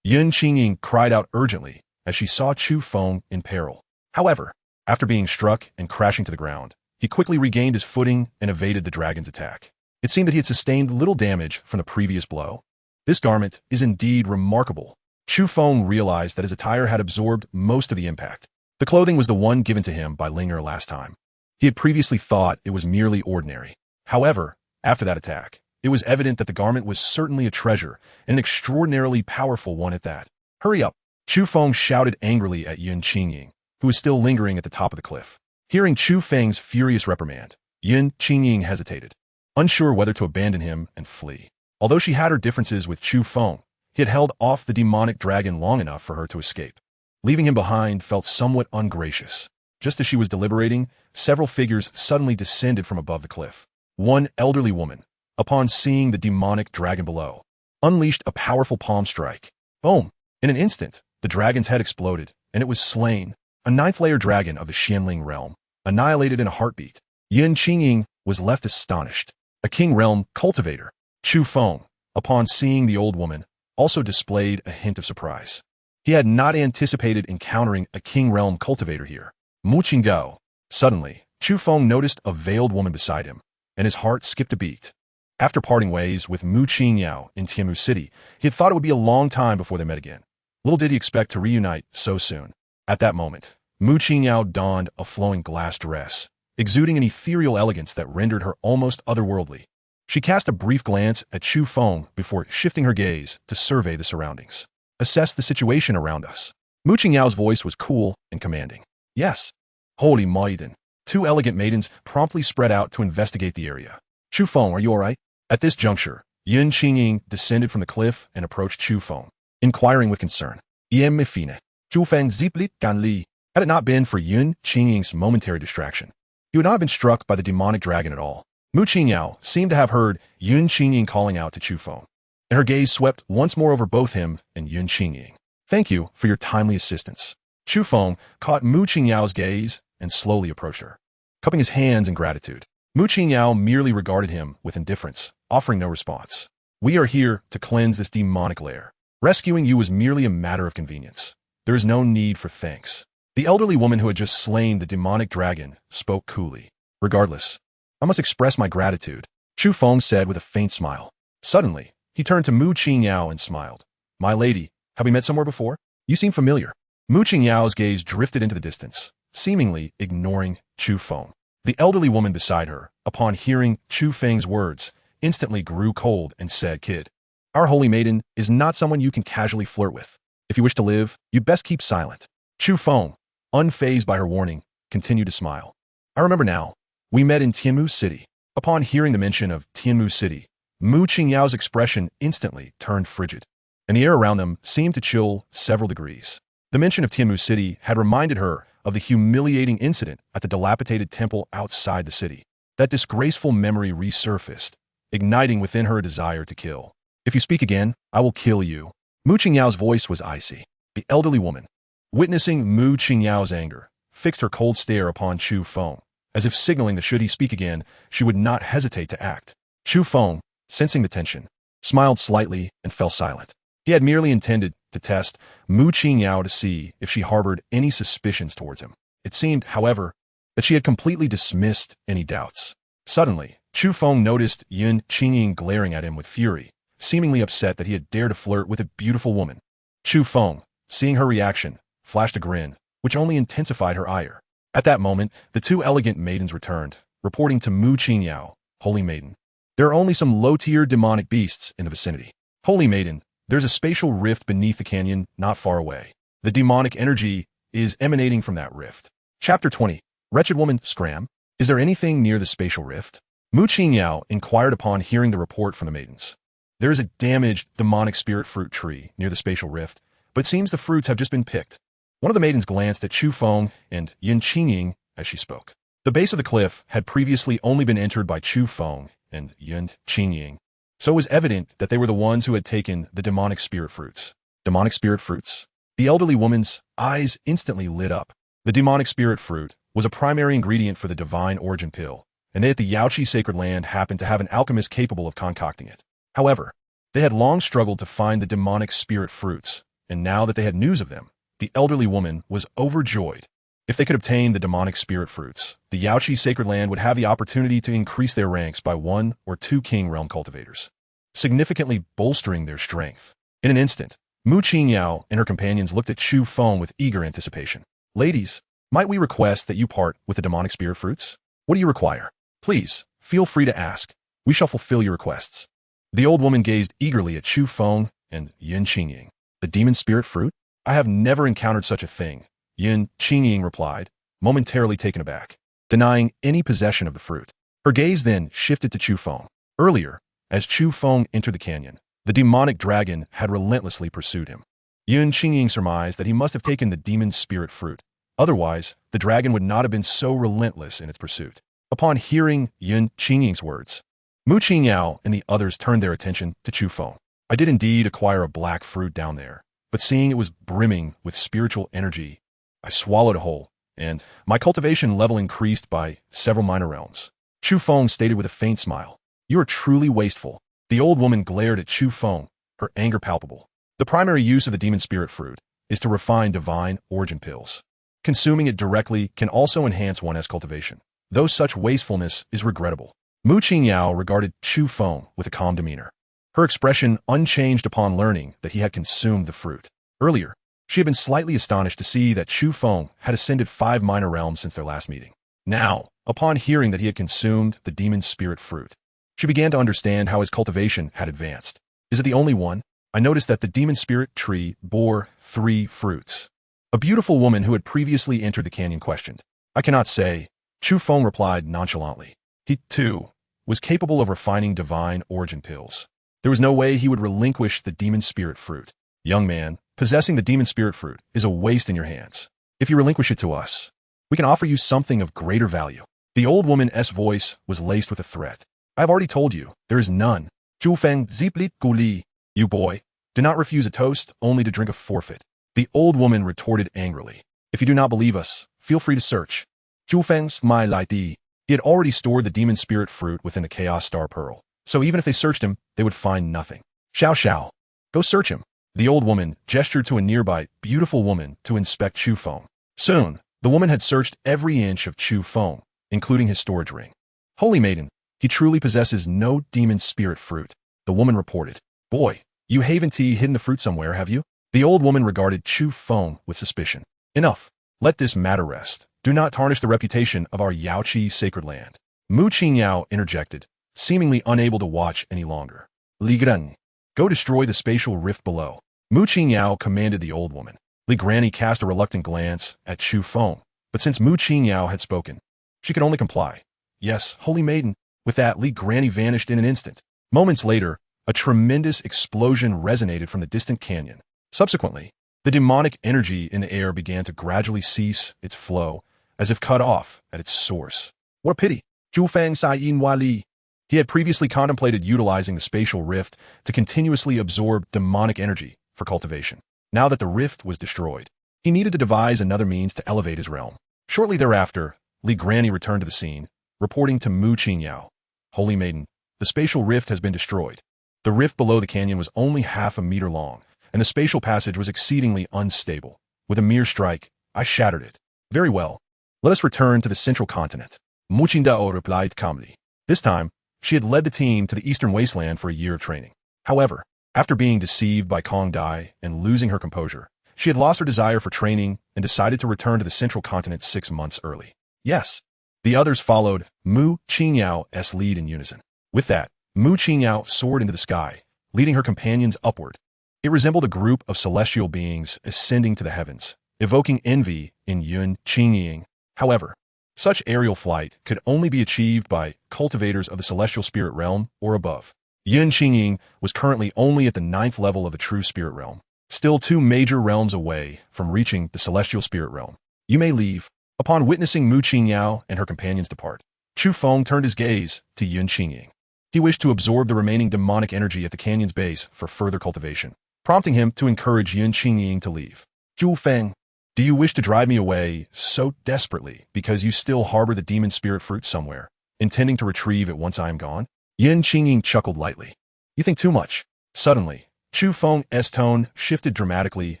Yun Qingying cried out urgently as she saw Chu Feng in peril. However, after being struck and crashing to the ground, he quickly regained his footing and evaded the dragon's attack. It seemed that he had sustained little damage from the previous blow. This garment is indeed remarkable. Chu Feng realized that his attire had absorbed most of the impact. The clothing was the one given to him by Linger last time. He had previously thought it was merely ordinary. However, after that attack, it was evident that the garment was certainly a treasure, and an extraordinarily powerful one at that. Hurry up! Chu Feng shouted angrily at Yun Qingying, who was still lingering at the top of the cliff. Hearing Chu Feng's furious reprimand, Yun Qingying hesitated, unsure whether to abandon him and flee. Although she had her differences with Chu Feng, he had held off the demonic dragon long enough for her to escape. Leaving him behind felt somewhat ungracious. Just as she was deliberating, several figures suddenly descended from above the cliff. One elderly woman, upon seeing the demonic dragon below, unleashed a powerful palm strike. Boom! In an instant, the dragon's head exploded, and it was slain. A ninth-layer dragon of the Xianling realm, annihilated in a heartbeat. Yun Qingying was left astonished. A king realm cultivator, Chu Feng, upon seeing the old woman, also displayed a hint of surprise. He had not anticipated encountering a king realm cultivator here. Mu Qinggao. Suddenly, Chu Feng noticed a veiled woman beside him, and his heart skipped a beat. After parting ways with Mu Qingyao in Tianmu City, he had thought it would be a long time before they met again. Little did he expect to reunite so soon. At that moment, Mu Qingyao donned a flowing glass dress, exuding an ethereal elegance that rendered her almost otherworldly. She cast a brief glance at Chu Feng before shifting her gaze to survey the surroundings. Assess the situation around us. Mu Qingyao's voice was cool and commanding. Yes. Holy maiden. Two elegant maidens promptly spread out to investigate the area. Chu Feng, are you all right? At this juncture, Yun Qingying descended from the cliff and approached Chu Feng, inquiring with concern. Iem me fine. Chu Feng ziplit gan li. Had it not been for Yun Qingying's momentary distraction, he would not have been struck by the demonic dragon at all. Mu Qingyao seemed to have heard Yun Qingying calling out to Chu Feng, and her gaze swept once more over both him and Yun Qingying. Thank you for your timely assistance. Chu Feng caught Mu Qingyao's gaze and slowly approached her, cupping his hands in gratitude. Mu Qingyao merely regarded him with indifference, offering no response. We are here to cleanse this demonic lair. Rescuing you was merely a matter of convenience. There is no need for thanks. The elderly woman who had just slain the demonic dragon spoke coolly. Regardless, I must express my gratitude, Chu Feng said with a faint smile. Suddenly, he turned to Mu Qingyao and smiled. My lady, have we met somewhere before? You seem familiar. Mu Qingyao's gaze drifted into the distance, seemingly ignoring Chu Feng. The elderly woman beside her, upon hearing Chu Feng's words, instantly grew cold and said, Kid, our holy maiden is not someone you can casually flirt with. If you wish to live, you'd best keep silent. Chu Feng, unfazed by her warning, continued to smile. I remember now. We met in Tianmu City. Upon hearing the mention of Tianmu City, Mu Qingyao's expression instantly turned frigid, and the air around them seemed to chill several degrees. The mention of Tianmu City had reminded her of the humiliating incident at the dilapidated temple outside the city. That disgraceful memory resurfaced, igniting within her a desire to kill. If you speak again, I will kill you. Mu Qingyao's voice was icy. The elderly woman, witnessing Mu Qingyao's anger, fixed her cold stare upon Chu Feng, as if signaling that should he speak again, she would not hesitate to act. Chu Feng, sensing the tension, smiled slightly and fell silent. He had merely intended to test Mu Qingyao to see if she harbored any suspicions towards him. It seemed, however, that she had completely dismissed any doubts. Suddenly, Chu Feng noticed Yun Qingying glaring at him with fury, seemingly upset that he had dared to flirt with a beautiful woman. Chu Feng, seeing her reaction, flashed a grin, which only intensified her ire. At that moment, the two elegant maidens returned, reporting to Mu Qingyao, Holy Maiden. There are only some low-tier demonic beasts in the vicinity. Holy Maiden, there's a spatial rift beneath the canyon not far away. The demonic energy is emanating from that rift. Chapter 20. Wretched woman, scram. Is there anything near the spatial rift? Mu Qingyao inquired upon hearing the report from the maidens. There is a damaged demonic spirit fruit tree near the spatial rift, but it seems the fruits have just been picked. One of the maidens glanced at Chu Feng and Yun Qingying as she spoke. The base of the cliff had previously only been entered by Chu Feng and Yun Qingying, so it was evident that they were the ones who had taken the demonic spirit fruits. Demonic spirit fruits? The elderly woman's eyes instantly lit up. The demonic spirit fruit was a primary ingredient for the divine origin pill, and they at the Yaoqi sacred land happened to have an alchemist capable of concocting it. However, they had long struggled to find the demonic spirit fruits, and now that they had news of them, the elderly woman was overjoyed. If they could obtain the demonic spirit fruits, the Yaoqi sacred land would have the opportunity to increase their ranks by 1 or 2 king realm cultivators, significantly bolstering their strength. In an instant, Mu Qingyao and her companions looked at Chu Feng with eager anticipation. Ladies, might we request that you part with the demonic spirit fruits? What do you require? Please, feel free to ask. We shall fulfill your requests. The old woman gazed eagerly at Chu Feng and Yun Qingying. The demon spirit fruit? I have never encountered such a thing, Yun Qingying replied, momentarily taken aback, denying any possession of the fruit. Her gaze then shifted to Chu Feng. Earlier, as Chu Feng entered the canyon, the demonic dragon had relentlessly pursued him. Yun Qingying surmised that he must have taken the demon spirit fruit. Otherwise, the dragon would not have been so relentless in its pursuit. Upon hearing Yun Qingying's words, Mu Qingyao and the others turned their attention to Chu Feng. I did indeed acquire a black fruit down there, but seeing it was brimming with spiritual energy, I swallowed a whole, and my cultivation level increased by several minor realms. Chu Feng stated with a faint smile. You are truly wasteful. The old woman glared at Chu Feng, her anger palpable. The primary use of the demon spirit fruit is to refine divine origin pills. Consuming it directly can also enhance one's cultivation, though such wastefulness is regrettable. Mu Qingyao regarded Chu Feng with a calm demeanor, her expression unchanged upon learning that he had consumed the fruit. Earlier, she had been slightly astonished to see that Chu Feng had ascended 5 minor realms since their last meeting. Now, upon hearing that he had consumed the demon spirit fruit, she began to understand how his cultivation had advanced. Is it the only one? I noticed that the demon spirit tree bore 3 fruits. A beautiful woman who had previously entered the canyon questioned. I cannot say, Chu Feng replied nonchalantly. He, too, was capable of refining divine origin pills. There was no way he would relinquish the demon spirit fruit. Young man, possessing the demon spirit fruit is a waste in your hands. If you relinquish it to us, we can offer you something of greater value. The old woman's voice was laced with a threat. I have already told you, there is none. Chu Feng ziplit guli. You boy, do not refuse a toast only to drink a forfeit. The old woman retorted angrily. If you do not believe us, feel free to search. Chu Feng smiled lightly. He had already stored the demon spirit fruit within the Chaos Star Pearl, so even if they searched him, they would find nothing. Xiao, go search him. The old woman gestured to a nearby beautiful woman to inspect Chu Feng. Soon, the woman had searched every inch of Chu Feng, including his storage ring. Holy Maiden, he truly possesses no demon spirit fruit, the woman reported. Boy, you haven't hidden the fruit somewhere, have you? The old woman regarded Chu Feng with suspicion. Enough. Let this matter rest. Do not tarnish the reputation of our Yaoqi sacred land. Mu Qingyao interjected, seemingly unable to watch any longer. Li Granny, go destroy the spatial rift below. Mu Qingyao commanded the old woman. Li Granny cast a reluctant glance at Chu Feng, but since Mu Qingyao had spoken, she could only comply. Yes, Holy Maiden. With that, Li Granny vanished in an instant. Moments later, a tremendous explosion resonated from the distant canyon. Subsequently, the demonic energy in the air began to gradually cease its flow, as if cut off at its source. What a pity. Chu Feng Sai Yin Wali. He had previously contemplated utilizing the spatial rift to continuously absorb demonic energy for cultivation. Now that the rift was destroyed, he needed to devise another means to elevate his realm. Shortly thereafter, Li Granny returned to the scene, reporting to Mu Qingyao. Holy Maiden, the The spatial rift has been destroyed. The rift below the canyon was only half a meter long, and the spatial passage was exceedingly unstable. With a mere strike, I shattered it. Very well. Let us return to the central continent. Muchinda replied calmly. This time, she had led the team to the eastern wasteland for a year of training. However, after being deceived by Kong Dai and losing her composure, she had lost her desire for training and decided to return to the central continent 6 months early. Yes. The others followed Mu Qingyao's lead in unison. With that, Mu Qingyao soared into the sky, leading her companions upward. It resembled a group of celestial beings ascending to the heavens, evoking envy in Yun Qingying. However, such aerial flight could only be achieved by cultivators of the celestial spirit realm or above. Yun Qingying was currently only at the 9th level of the true spirit realm, still 2 major realms away from reaching the celestial spirit realm. You may leave. Upon witnessing Mu Qingyao and her companions depart, Chu Feng turned his gaze to Yun Qingying. He wished to absorb the remaining demonic energy at the canyon's base for further cultivation, prompting him to encourage Yun Qingying to leave. Chu Feng, do you wish to drive me away so desperately because you still harbor the demon spirit fruit somewhere, intending to retrieve it once I am gone? Yun Qingying chuckled lightly. You think too much. Suddenly, Chu Feng's tone shifted dramatically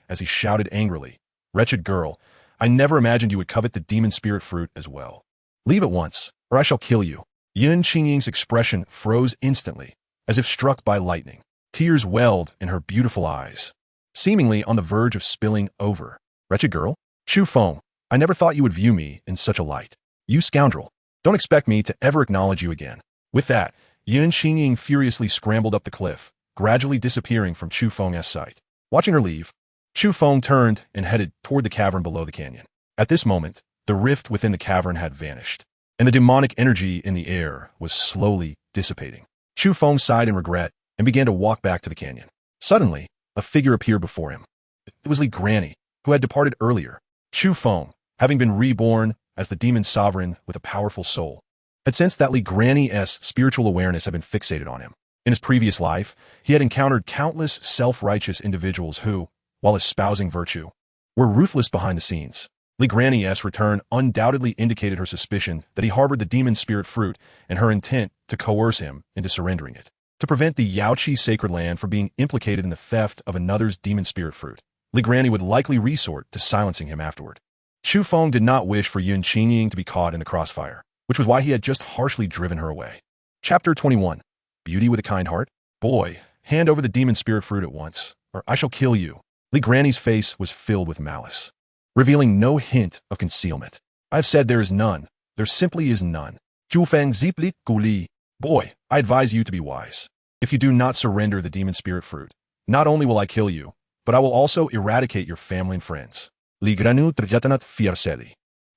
as he shouted angrily. Wretched girl, I never imagined you would covet the demon spirit fruit as well. Leave at once, or I shall kill you. Yun Qingying's expression froze instantly, as if struck by lightning. Tears welled in her beautiful eyes, seemingly on the verge of spilling over. Wretched girl? Chu Feng, I never thought you would view me in such a light. You scoundrel. Don't expect me to ever acknowledge you again. With that, Yun Qingying furiously scrambled up the cliff, gradually disappearing from Chu Feng's sight. Watching her leave, Chu Feng turned and headed toward the cavern below the canyon. At this moment, the rift within the cavern had vanished, and the demonic energy in the air was slowly dissipating. Chu Feng sighed in regret and began to walk back to the canyon. Suddenly, a figure appeared before him. It was Li Granny, who had departed earlier. Chu Feng, having been reborn as the demon sovereign with a powerful soul, had sensed that Li Granny's spiritual awareness had been fixated on him. In his previous life, he had encountered countless self-righteous individuals who, while espousing virtue, were ruthless behind the scenes. Li Granny's return undoubtedly indicated her suspicion that he harbored the demon spirit fruit and her intent to coerce him into surrendering it. To prevent the Yaoqi sacred land from being implicated in the theft of another's demon spirit fruit, Li Granny would likely resort to silencing him afterward. Chu Feng did not wish for Yun Qingying to be caught in the crossfire, which was why he had just harshly driven her away. Chapter 21. Beauty with a kind heart? Boy, hand over the demon spirit fruit at once, or I shall kill you. Li Granny's face was filled with malice, revealing no hint of concealment. I have said there is none. There simply is none. Chu Feng ziplit guli. Boy, I advise you to be wise. If you do not surrender the demon spirit fruit, not only will I kill you, but I will also eradicate your family and friends. Li Granu trajatanat fierseli.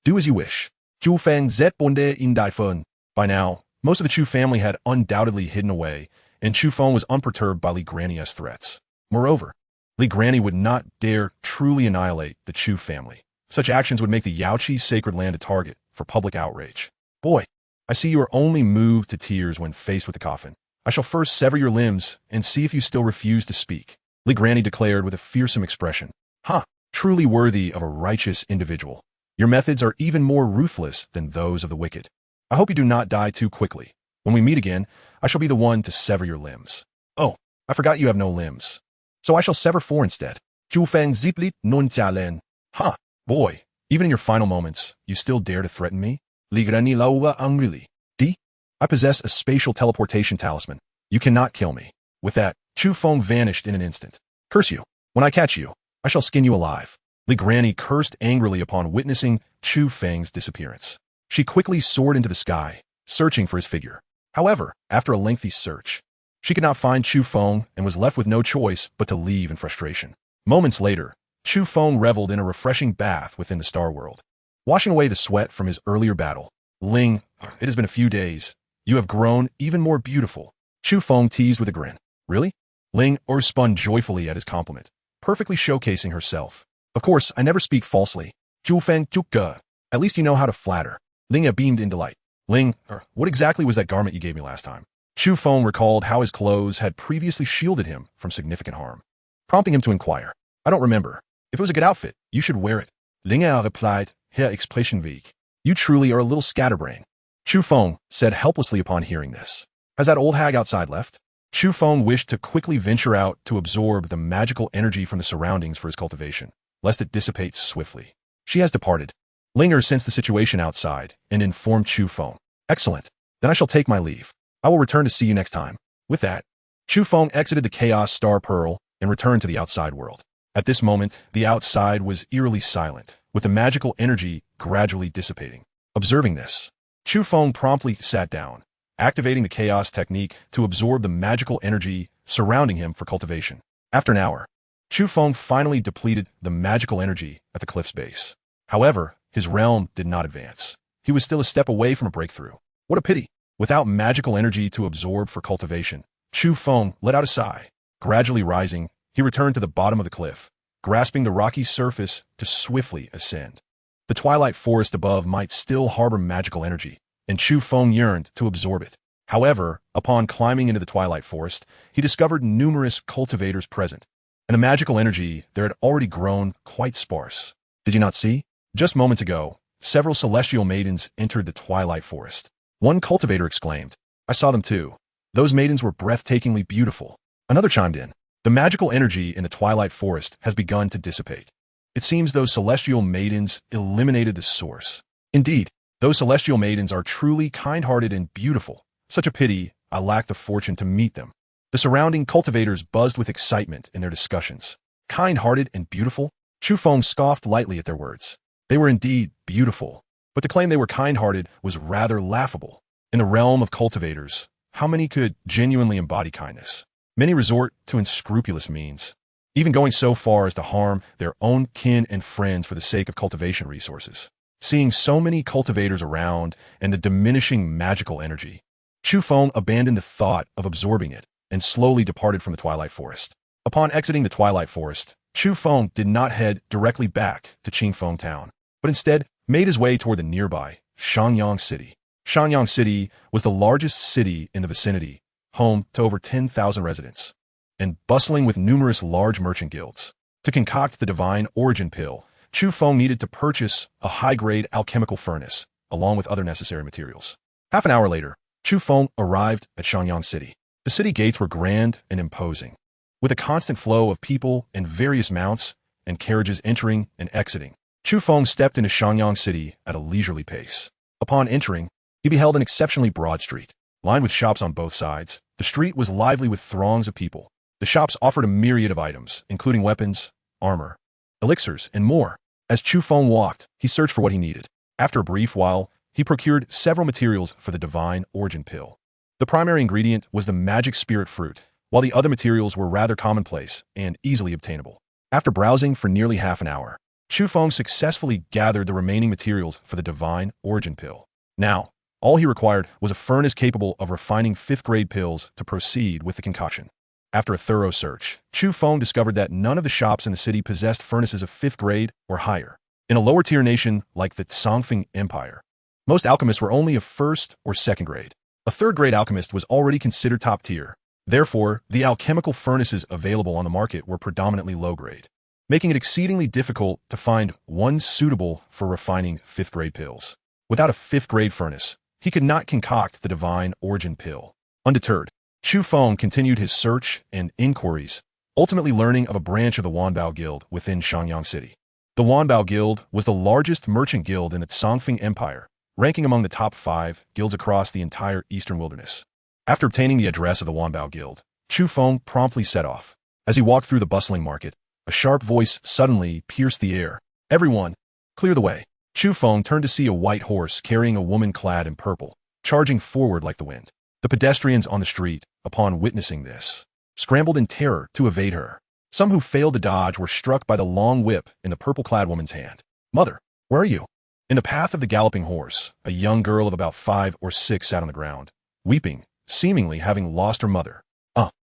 Do as you wish. Chu Feng zet bonde indai fun. By now, most of the Chu family had undoubtedly hidden away, and Chu Feng was unperturbed by Li Granny's threats. Moreover, Li Granny would not dare truly annihilate the Chu family. Such actions would make the Yaoqi sacred land a target for public outrage. Boy, I see you are only moved to tears when faced with the coffin. I shall first sever your limbs and see if you still refuse to speak. Li Granny declared with a fearsome expression. Ha! Truly worthy of a righteous individual. Your methods are even more ruthless than those of the wicked. I hope you do not die too quickly. When we meet again, I shall be the one to sever your limbs. Oh, I forgot you have no limbs. So I shall sever 4 instead. Chu Feng ziplit nun tialen. Ha! Boy, even in your final moments, you still dare to threaten me? Li Granny lauwa angrily. D? I possess a spatial teleportation talisman. You cannot kill me. With that, Chu Feng vanished in an instant. Curse you. When I catch you, I shall skin you alive. Li Granny cursed angrily upon witnessing Chu Feng's disappearance. She quickly soared into the sky, searching for his figure. However, after a lengthy search, she could not find Chu Feng and was left with no choice but to leave in frustration. Moments later, Chu Feng reveled in a refreshing bath within the Star World. Washing away the sweat from his earlier battle, Ling, it has been a few days. You have grown even more beautiful. Chu Feng teased with a grin. Really? Ling spun joyfully at his compliment, perfectly showcasing herself. Of course, I never speak falsely. Chu Feng tukka. At least you know how to flatter. Ling beamed in delight. Ling, what exactly was that garment you gave me last time? Chu Feng recalled how his clothes had previously shielded him from significant harm, prompting him to inquire. I don't remember. If it was a good outfit, you should wear it. Ling replied, Herr Expressionweg. You truly are a little scatterbrain. Chu Feng said helplessly upon hearing this. Has that old hag outside left? Chu Feng wished to quickly venture out to absorb the magical energy from the surroundings for his cultivation, lest it dissipates swiftly. She has departed. Linger sensed the situation outside and informed Chu Feng. Excellent. Then I shall take my leave. I will return to see you next time. With that, Chu Feng exited the Chaos Star Pearl and returned to the outside world. At this moment, the outside was eerily silent, with the magical energy gradually dissipating. Observing this, Chu Feng promptly sat down, activating the chaos technique to absorb the magical energy surrounding him for cultivation. After an hour, Chu Feng finally depleted the magical energy at the cliff's base. However, his realm did not advance. He was still a step away from a breakthrough. What a pity! Without magical energy to absorb for cultivation, Chu Feng let out a sigh. Gradually rising, he returned to the bottom of the cliff, grasping the rocky surface to swiftly ascend. The twilight forest above might still harbor magical energy, and Chu Feng yearned to absorb it. However, upon climbing into the twilight forest, he discovered numerous cultivators present, and the magical energy there had already grown quite sparse. Did you not see? Just moments ago, several celestial maidens entered the twilight forest. One cultivator exclaimed, "I saw them too. Those maidens were breathtakingly beautiful." Another chimed in, "The magical energy in the twilight forest has begun to dissipate. It seems those celestial maidens eliminated the source." Indeed, those celestial maidens are truly kind-hearted and beautiful. Such a pity I lack the fortune to meet them. The surrounding cultivators buzzed with excitement in their discussions. Kind-hearted and beautiful? Chu Feng scoffed lightly at their words. They were indeed beautiful, but to claim they were kind-hearted was rather laughable. In the realm of cultivators, how many could genuinely embody kindness? Many resort to unscrupulous means, even going so far as to harm their own kin and friends for the sake of cultivation resources. Seeing so many cultivators around and the diminishing magical energy, Chu Feng abandoned the thought of absorbing it and slowly departed from the twilight forest. Upon exiting the twilight forest, Chu Feng did not head directly back to Qingfeng town, but instead made his way toward the nearby Shanyang City. Shanyang City was the largest city in the vicinity, home to over 10,000 residents, and bustling with numerous large merchant guilds. To concoct the divine origin pill, Chu Feng needed to purchase a high-grade alchemical furnace, along with other necessary materials. Half an hour later, Chu Feng arrived at Shanyang City. The city gates were grand and imposing, with a constant flow of people and various mounts and carriages entering and exiting. Chu Feng stepped into Shanyang City at a leisurely pace. Upon entering, he beheld an exceptionally broad street, lined with shops on both sides. The street was lively with throngs of people. The shops offered a myriad of items, including weapons, armor, elixirs, and more. As Chu Feng walked, he searched for what he needed. After a brief while, he procured several materials for the divine origin pill. The primary ingredient was the magic spirit fruit, while the other materials were rather commonplace and easily obtainable. After browsing for nearly half an hour, Chu Feng successfully gathered the remaining materials for the divine origin pill. Now, all he required was a furnace capable of refining 5th-grade pills to proceed with the concoction. After a thorough search, Chu Feng discovered that none of the shops in the city possessed furnaces of 5th grade or higher. In a lower-tier nation like the Songfeng Empire, most alchemists were only of 1st or 2nd grade. A 3rd-grade alchemist was already considered top tier. Therefore, the alchemical furnaces available on the market were predominantly low-grade, making it exceedingly difficult to find one suitable for refining 5th-grade pills. Without a 5th-grade furnace, he could not concoct the divine origin pill. Undeterred, Chu Feng continued his search and inquiries, ultimately learning of a branch of the Wanbao Guild within Shanyang City. The Wanbao Guild was the largest merchant guild in the Songfeng Empire, ranking among the top 5 guilds across the entire eastern wilderness. After obtaining the address of the Wanbao Guild, Chu Feng promptly set off. As he walked through the bustling market, a sharp voice suddenly pierced the air. "Everyone, clear the way." Chu Feng turned to see a white horse carrying a woman clad in purple, charging forward like the wind. The pedestrians on the street, upon witnessing this, scrambled in terror to evade her. Some who failed to dodge were struck by the long whip in the purple-clad woman's hand. "Mother, where are you?" In the path of the galloping horse, a young girl of about 5 or 6 sat on the ground, weeping, seemingly having lost her mother.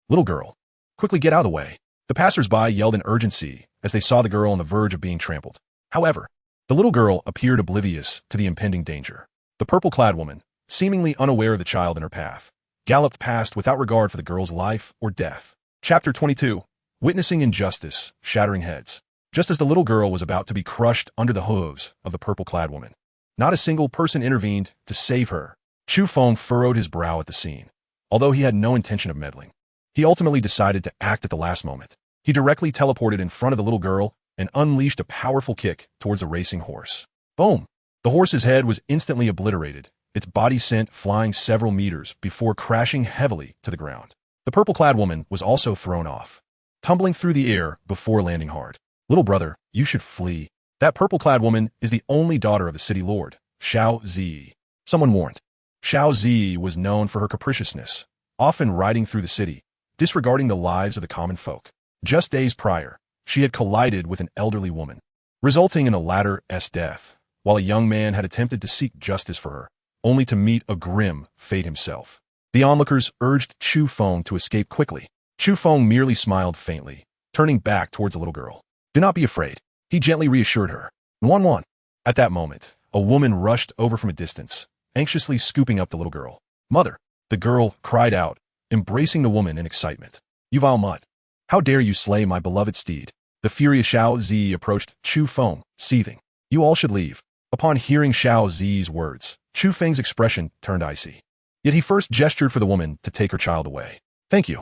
Little girl, quickly get out of the way." The passers-by yelled in urgency as they saw the girl on the verge of being trampled. However, the little girl appeared oblivious to the impending danger. The purple-clad woman, seemingly unaware of the child in her path, galloped past without regard for the girl's life or death. Chapter 22. Witnessing Injustice, Shattering Heads. Just as the little girl was about to be crushed under the hooves of the purple-clad woman, not a single person intervened to save her. Chu Feng furrowed his brow at the scene. although he had no intention of meddling. He ultimately decided to act at the last moment. He directly teleported in front of the little girl and unleashed a powerful kick towards a racing horse. Boom! The horse's head was instantly obliterated, its body sent flying several meters before crashing heavily to the ground. The purple-clad woman was also thrown off, tumbling through the air before landing hard. Little brother, you should flee. That purple-clad woman is the only daughter of the city lord, Xiao Zi. Someone warned. Xiao Zi was known for her capriciousness, often riding through the city, disregarding the lives of the common folk. Just days prior, she had collided with an elderly woman, resulting in the latter's death, while a young man had attempted to seek justice for her, only to meet a grim fate himself. The onlookers urged Chu Feng to escape quickly. Chu Feng merely smiled faintly, turning back towards the little girl. Do not be afraid, he gently reassured her. One. At that moment, a woman rushed over from a distance, anxiously scooping up the little girl. Mother! The girl cried out, embracing the woman in excitement. You vile mutt! How dare you slay my beloved steed? The furious Xiao Zi approached Chu Feng, seething. You all should leave. Upon hearing Xiao Zi's words, Chu Feng's expression turned icy. Yet he first gestured for the woman to take her child away. Thank you.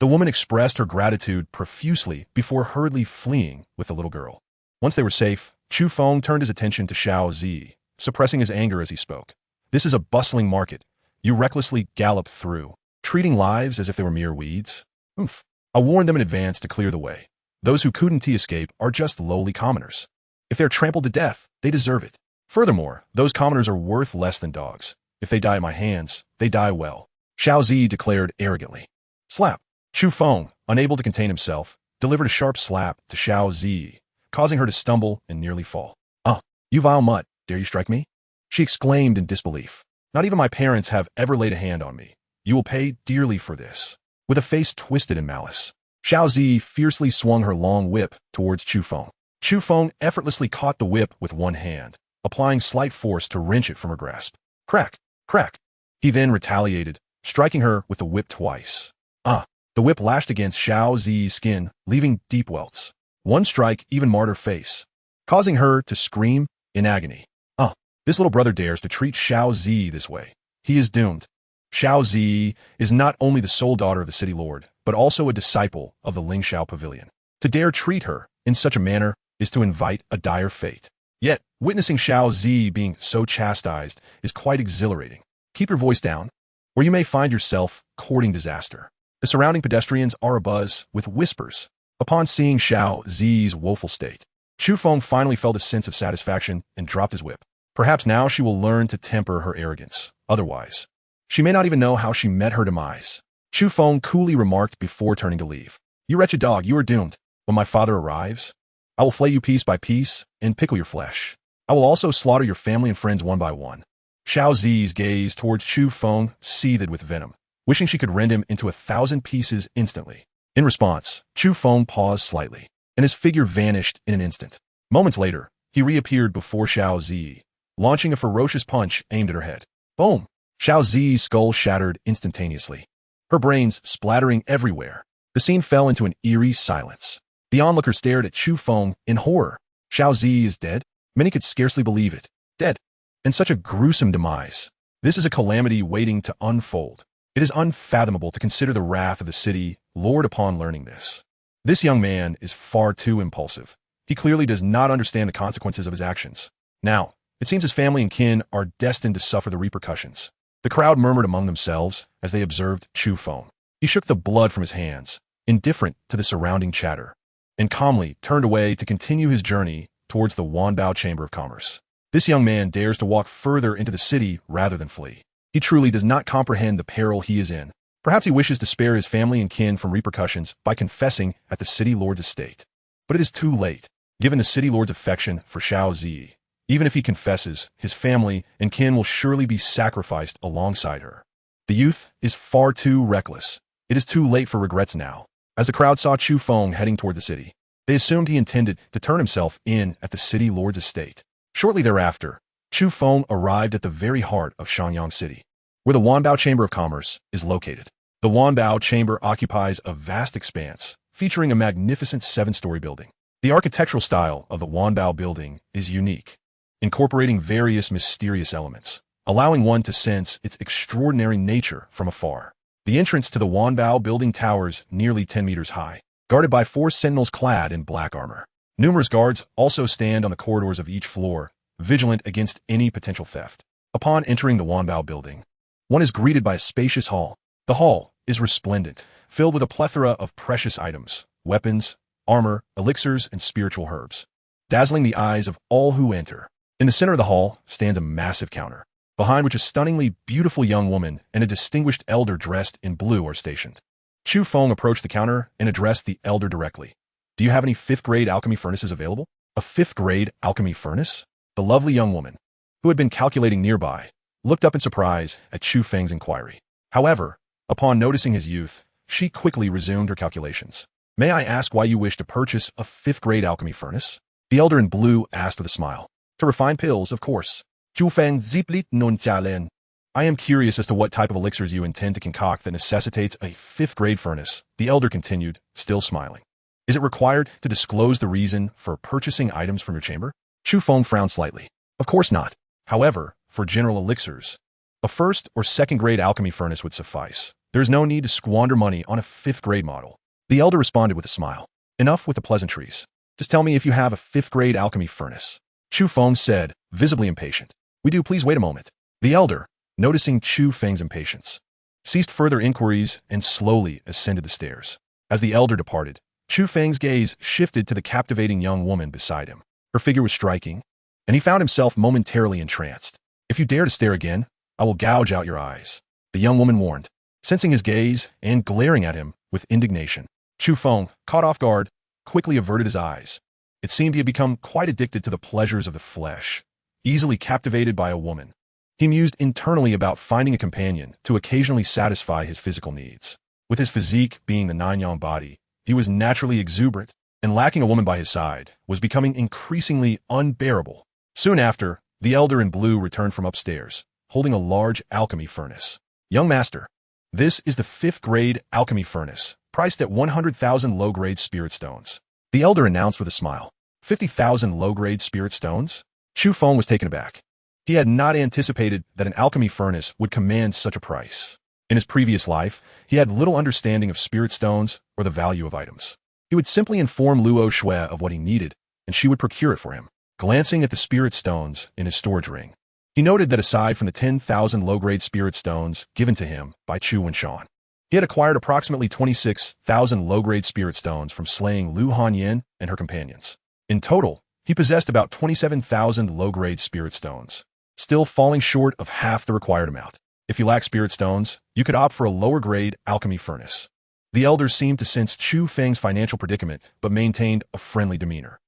The woman expressed her gratitude profusely before hurriedly fleeing with the little girl. Once they were safe, Chu Feng turned his attention to Xiao Zi, suppressing his anger as he spoke. This is a bustling market. You recklessly gallop through, treating lives as if they were mere weeds. Oof. I warned them in advance to clear the way. Those who couldn't escape are just lowly commoners. If they're trampled to death, they deserve it. Furthermore, those commoners are worth less than dogs. If they die at my hands, they die well. Xiao Zi declared arrogantly. Slap! Chu Feng, unable to contain himself, delivered a sharp slap to Xiao Zi, causing her to stumble and nearly fall. You vile mutt, dare you strike me? She exclaimed in disbelief. Not even my parents have ever laid a hand on me. You will pay dearly for this. With a face twisted in malice, Xiao Zi fiercely swung her long whip towards Chu Feng. Chu Feng effortlessly caught the whip with one hand, applying slight force to wrench it from her grasp. Crack! He then retaliated, striking her with the whip twice. The whip lashed against Xiao Zi's skin, leaving deep welts. One strike even marred her face, causing her to scream in agony. This little brother dares to treat Xiao Zi this way. He is doomed. Xiao Zi is not only the sole daughter of the city lord, but also a disciple of the Lingxiao Pavilion. To dare treat her in such a manner is to invite a dire fate. Yet, witnessing Xiao Zi being so chastised is quite exhilarating. Keep your voice down, or you may find yourself courting disaster. The surrounding pedestrians are abuzz with whispers. Upon seeing Xiao Zi's woeful state, Chu Feng finally felt a sense of satisfaction and dropped his whip. Perhaps now she will learn to temper her arrogance. Otherwise, she may not even know how she met her demise. Chu Feng coolly remarked before turning to leave. You wretched dog, you are doomed. When my father arrives, I will flay you piece by piece and pickle your flesh. I will also slaughter your family and friends one by one. Xiao Zi's gaze towards Chu Feng seethed with venom, wishing she could rend him into 1,000 pieces instantly. In response, Chu Feng paused slightly, and his figure vanished in an instant. Moments later, he reappeared before Xiao Zi, launching a ferocious punch aimed at her head. Boom! Xiao Zi's skull shattered instantaneously, her brains splattering everywhere. The scene fell into an eerie silence. The onlooker stared at Chu Feng in horror. Xiao Zi is dead? Many could scarcely believe it. Dead. And such a gruesome demise. This is a calamity waiting to unfold. It is unfathomable to consider the wrath of the city lord upon learning this. This young man is far too impulsive. He clearly does not understand the consequences of his actions. Now, it seems his family and kin are destined to suffer the repercussions. The crowd murmured among themselves as they observed Chu Feng. He shook the blood from his hands, indifferent to the surrounding chatter, and calmly turned away to continue his journey towards the Wanbao Chamber of Commerce. This young man dares to walk further into the city rather than flee. He truly does not comprehend the peril he is in. Perhaps he wishes to spare his family and kin from repercussions by confessing at the city lord's estate. But it is too late, given the city lord's affection for Xiao Zi. Even if he confesses, his family and kin will surely be sacrificed alongside her. The youth is far too reckless. It is too late for regrets now. As the crowd saw Chu Feng heading toward the city, they assumed he intended to turn himself in at the city lord's estate. Shortly thereafter, Chu Feng arrived at the very heart of Shangyang City, where the Wanbao Chamber of Commerce is located. The Wanbao Chamber occupies a vast expanse, featuring a magnificent 7-story building. The architectural style of the Wanbao building is unique, incorporating various mysterious elements. allowing one to sense its extraordinary nature from afar. The entrance to the Wanbao building towers nearly 10 meters high, guarded by 4 sentinels clad in black armor. Numerous guards also stand on the corridors of each floor, vigilant against any potential theft. Upon entering the Wanbao building, one is greeted by a spacious hall. The hall is resplendent, filled with a plethora of precious items, weapons, armor, elixirs, and spiritual herbs, dazzling the eyes of all who enter. In the center of the hall stands a massive counter, behind which a stunningly beautiful young woman and a distinguished elder dressed in blue are stationed. Chu Feng approached the counter and addressed the elder directly. "Do you have any 5th-grade alchemy furnaces available?" "A 5th-grade alchemy furnace?" The lovely young woman, who had been calculating nearby, looked up in surprise at Chu Feng's inquiry. However, upon noticing his youth, she quickly resumed her calculations. "May I ask why you wish to purchase a 5th-grade alchemy furnace?" The elder in blue asked with a smile. "To refine pills, of course." Chu Feng ziplit non chalen. "I am curious as to what type of elixirs you intend to concoct that necessitates a 5th-grade furnace," the elder continued, still smiling. "Is it required to disclose the reason for purchasing items from your chamber?" Chu Feng frowned slightly. "Of course not. However, for general elixirs, a 1st or 2nd-grade alchemy furnace would suffice. There is no need to squander money on a 5th-grade model." The elder responded with a smile. "Enough with the pleasantries. Just tell me if you have a 5th-grade alchemy furnace." Chu Feng said, visibly impatient. "We do, please wait a moment." The elder, noticing Chu Feng's impatience, ceased further inquiries and slowly ascended the stairs. As the elder departed, Chu Feng's gaze shifted to the captivating young woman beside him. Her figure was striking, and he found himself momentarily entranced. "If you dare to stare again, I will gouge out your eyes," the young woman warned, sensing his gaze and glaring at him with indignation. Chu Feng, caught off guard, quickly averted his eyes. It seemed he had become quite addicted to the pleasures of the flesh, easily captivated by a woman. He mused internally about finding a companion to occasionally satisfy his physical needs. With his physique being the Nanyang body, he was naturally exuberant, and lacking a woman by his side was becoming increasingly unbearable. Soon after, the elder in blue returned from upstairs, holding a large alchemy furnace. "Young master, this is the 5th-grade alchemy furnace, priced at 100,000 low-grade spirit stones," the elder announced with a smile. 50,000 low-grade spirit stones? Chu Feng was taken aback. He had not anticipated that an alchemy furnace would command such a price. In his previous life, he had little understanding of spirit stones or the value of items. He would simply inform Luo Shui of what he needed, and she would procure it for him. Glancing at the spirit stones in his storage ring, he noted that aside from the 10,000 low-grade spirit stones given to him by Chu Wenshan, he had acquired approximately 26,000 low-grade spirit stones from slaying Lu Hanyin and her companions. In total, he possessed about 27,000 low-grade spirit stones, still falling short of half the required amount. If you lack spirit stones, you could opt for a lower-grade alchemy furnace. The elder seemed to sense Chu Feng's financial predicament, but maintained a friendly demeanor.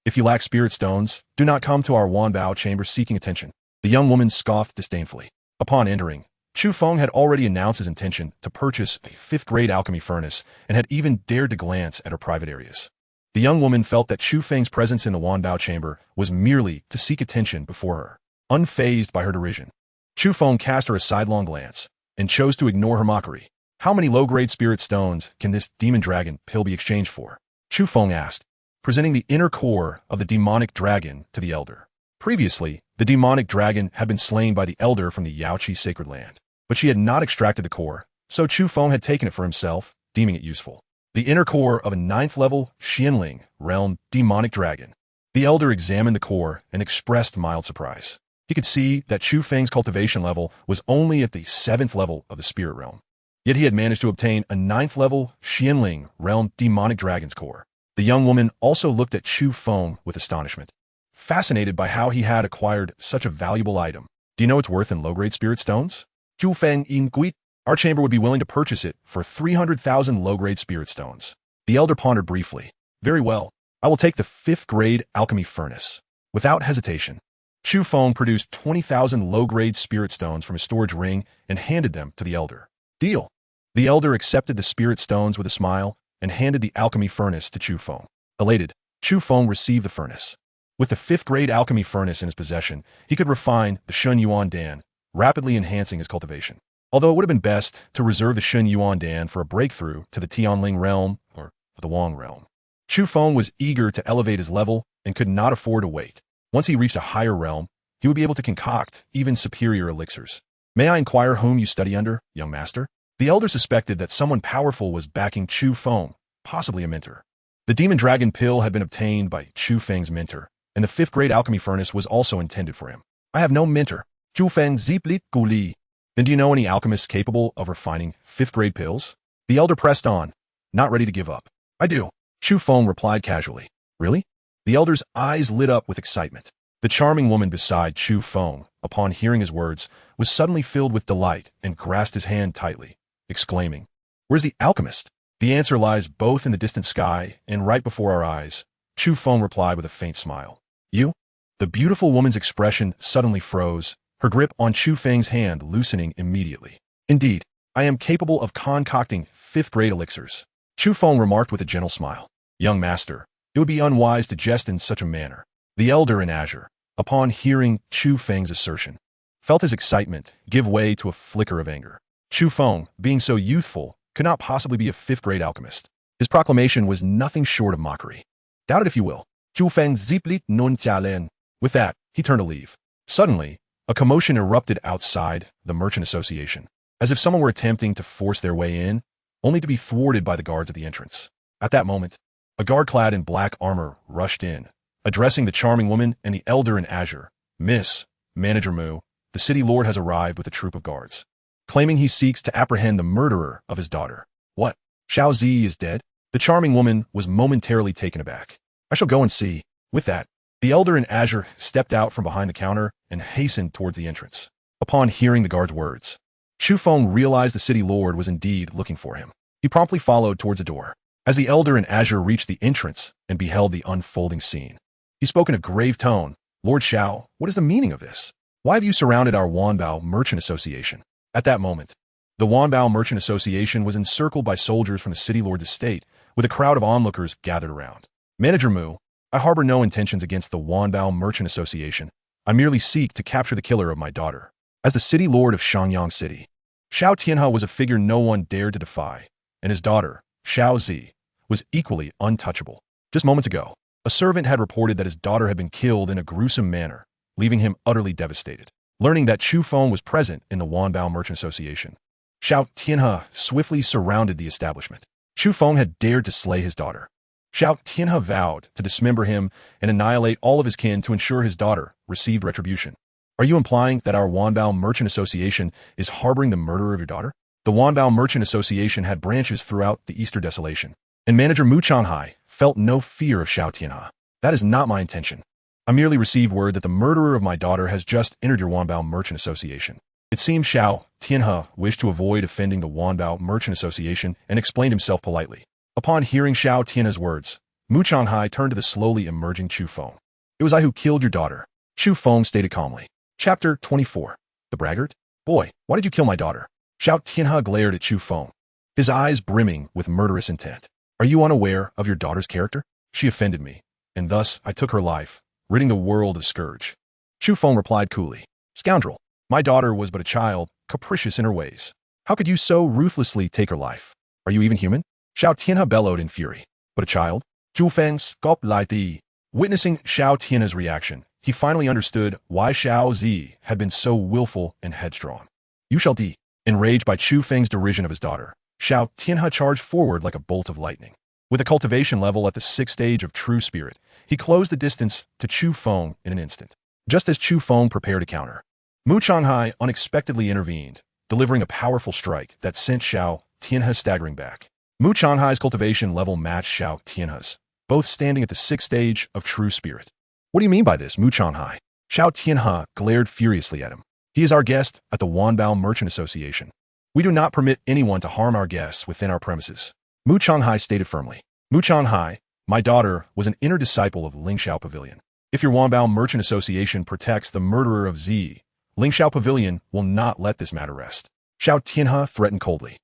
"If you lack spirit stones, do not come to our Wanbao chamber seeking attention." The young woman scoffed disdainfully. Upon entering, Chu Feng had already announced his intention to purchase a 5th-grade alchemy furnace and had even dared to glance at her private areas. The young woman felt that Chu Feng's presence in the Wanbao chamber was merely to seek attention before her. Unfazed by her derision, Chu Feng cast her a sidelong glance and chose to ignore her mockery. "How many low-grade spirit stones can this demon dragon pill be exchanged for?" Chu Feng asked, presenting the inner core of the demonic dragon to the elder. Previously, the demonic dragon had been slain by the elder from the Yaoqi sacred land, but she had not extracted the core, so Chu Feng had taken it for himself, deeming it useful. The inner core of a 9th-level Xianling realm demonic dragon. The elder examined the core and expressed mild surprise. He could see that Chu Feng's cultivation level was only at the 7th level of the spirit realm. Yet he had managed to obtain a 9th-level Xianling realm demonic dragon's core. The young woman also looked at Chu Feng with astonishment, fascinated by how he had acquired such a valuable item. "Do you know its worth in low-grade spirit stones?" Chu Feng inquired. "Our chamber would be willing to purchase it for 300,000 low-grade spirit stones." The elder pondered briefly. "Very well. I will take the 5th-grade alchemy furnace." Without hesitation, Chu Feng produced 20,000 low-grade spirit stones from his storage ring and handed them to the elder. "Deal." The elder accepted the spirit stones with a smile and handed the alchemy furnace to Chu Feng. Elated, Chu Feng received the furnace. With the 5th-grade alchemy furnace in his possession, he could refine the Shun Yuan Dan, rapidly enhancing his cultivation. Although it would have been best to reserve the Shun Yuan Dan for a breakthrough to the Tianling realm or the Wang realm, Chu Feng was eager to elevate his level and could not afford to wait. Once he reached a higher realm, he would be able to concoct even superior elixirs. May I inquire whom you study under, young master? The elder suspected that someone powerful was backing Chu Feng, possibly a mentor. The demon dragon pill had been obtained by Chu Feng's mentor, and the 5th grade alchemy furnace was also intended for him. I have no mentor. Chu Feng ziplit guli. Then do you know any alchemists capable of refining 5th grade pills? The elder pressed on, not ready to give up. I do. Chu Feng replied casually. Really? The elder's eyes lit up with excitement. The charming woman beside Chu Feng, upon hearing his words, was suddenly filled with delight and grasped his hand tightly, exclaiming, "Where's the alchemist?" The answer lies both in the distant sky and right before our eyes, Chu Feng replied with a faint smile. You? The beautiful woman's expression suddenly froze, her grip on Chu Feng's hand loosening immediately. Indeed, I am capable of concocting 5th grade elixirs, Chu Feng remarked with a gentle smile. Young master, it would be unwise to jest in such a manner. The elder in azure, upon hearing Chu Feng's assertion, felt his excitement give way to a flicker of anger. Chu Feng, being so youthful, could not possibly be a 5th grade alchemist. His proclamation was nothing short of mockery. Doubt it if you will. Chu Feng ziplit nun tialen. With that, he turned to leave. Suddenly, a commotion erupted outside the Merchant Association, as if someone were attempting to force their way in, only to be thwarted by the guards at the entrance. At that moment, a guard clad in black armor rushed in, addressing the charming woman and the elder in azure. Miss, Manager Mu, the city lord has arrived with a troop of guards, claiming he seeks to apprehend the murderer of his daughter. What? Xiao Zi is dead? The charming woman was momentarily taken aback. I shall go and see. With that, the elder in azure stepped out from behind the counter and hastened towards the entrance. Upon hearing the guard's words, Chu Feng realized the city lord was indeed looking for him. He promptly followed towards the door. As the elder in azure reached the entrance and beheld the unfolding scene, he spoke in a grave tone. Lord Xiao, what is the meaning of this? Why have you surrounded our Wanbao Merchant Association? At that moment, the Wanbao Merchant Association was encircled by soldiers from the city lord's estate, with a crowd of onlookers gathered around. Manager Mu, I harbor no intentions against the Wanbao Merchant Association. I merely seek to capture the killer of my daughter. As the city lord of Shangyang City, Xiao Tianhe was a figure no one dared to defy, and his daughter, Xiao Zi, was equally untouchable. Just moments ago, a servant had reported that his daughter had been killed in a gruesome manner, leaving him utterly devastated. Learning that Chu Feng was present in the Wanbao Merchant Association, Xiao Tianhe swiftly surrounded the establishment. Chu Feng had dared to slay his daughter. Xiao Tianhe vowed to dismember him and annihilate all of his kin to ensure his daughter received retribution. Are you implying that our Wanbao Merchant Association is harboring the murderer of your daughter? The Wanbao Merchant Association had branches throughout the Eastern Desolation, and Manager Mu Changhai felt no fear of Xiao Tianhe. That is not my intention. I merely received word that the murderer of my daughter has just entered your Wanbao Merchant Association. It seemed Xiao Tianhe wished to avoid offending the Wanbao Merchant Association and explained himself politely. Upon hearing Xiao Tianhe's words, Mu Changhai turned to the slowly emerging Chu Feng. It was I who killed your daughter, Chu Feng stated calmly. Chapter 24. The Braggart? Boy, why did you kill my daughter? Xiao Tianhe glared at Chu Feng, his eyes brimming with murderous intent. Are you unaware of your daughter's character? She offended me, and thus I took her life, ridding the world of scourge. Chu Feng replied coolly. Scoundrel, my daughter was but a child, capricious in her ways. How could you so ruthlessly take her life? Are you even human? Xiao Tianhe bellowed in fury. But a child? Chu Feng scoffed lightly. Witnessing Xiao Tianhe's reaction, he finally understood why Xiao Zi had been so willful and headstrong. You shall die. Enraged by Chu Feng's derision of his daughter, Xiao Tianhe charged forward like a bolt of lightning. With a cultivation level at the 6th stage of True Spirit, he closed the distance to Chu Feng in an instant. Just as Chu Feng prepared to counter, Mu Changhai unexpectedly intervened, delivering a powerful strike that sent Xiao Tianhe staggering back. Mu Changhai's cultivation level matched Xiao Tianhe's, both standing at the 6th stage of True Spirit. What do you mean by this, Mu Changhai? Xiao Tianhe glared furiously at him. He is our guest at the Wanbao Merchant Association. We do not permit anyone to harm our guests within our premises. Mu Changhai stated firmly. Mu Changhai, my daughter was an inner disciple of Lingxiao Pavilion. If your Wanbao Merchant Association protects the murderer of Zi, Lingxiao Pavilion will not let this matter rest. Xiao Tianhe threatened coldly.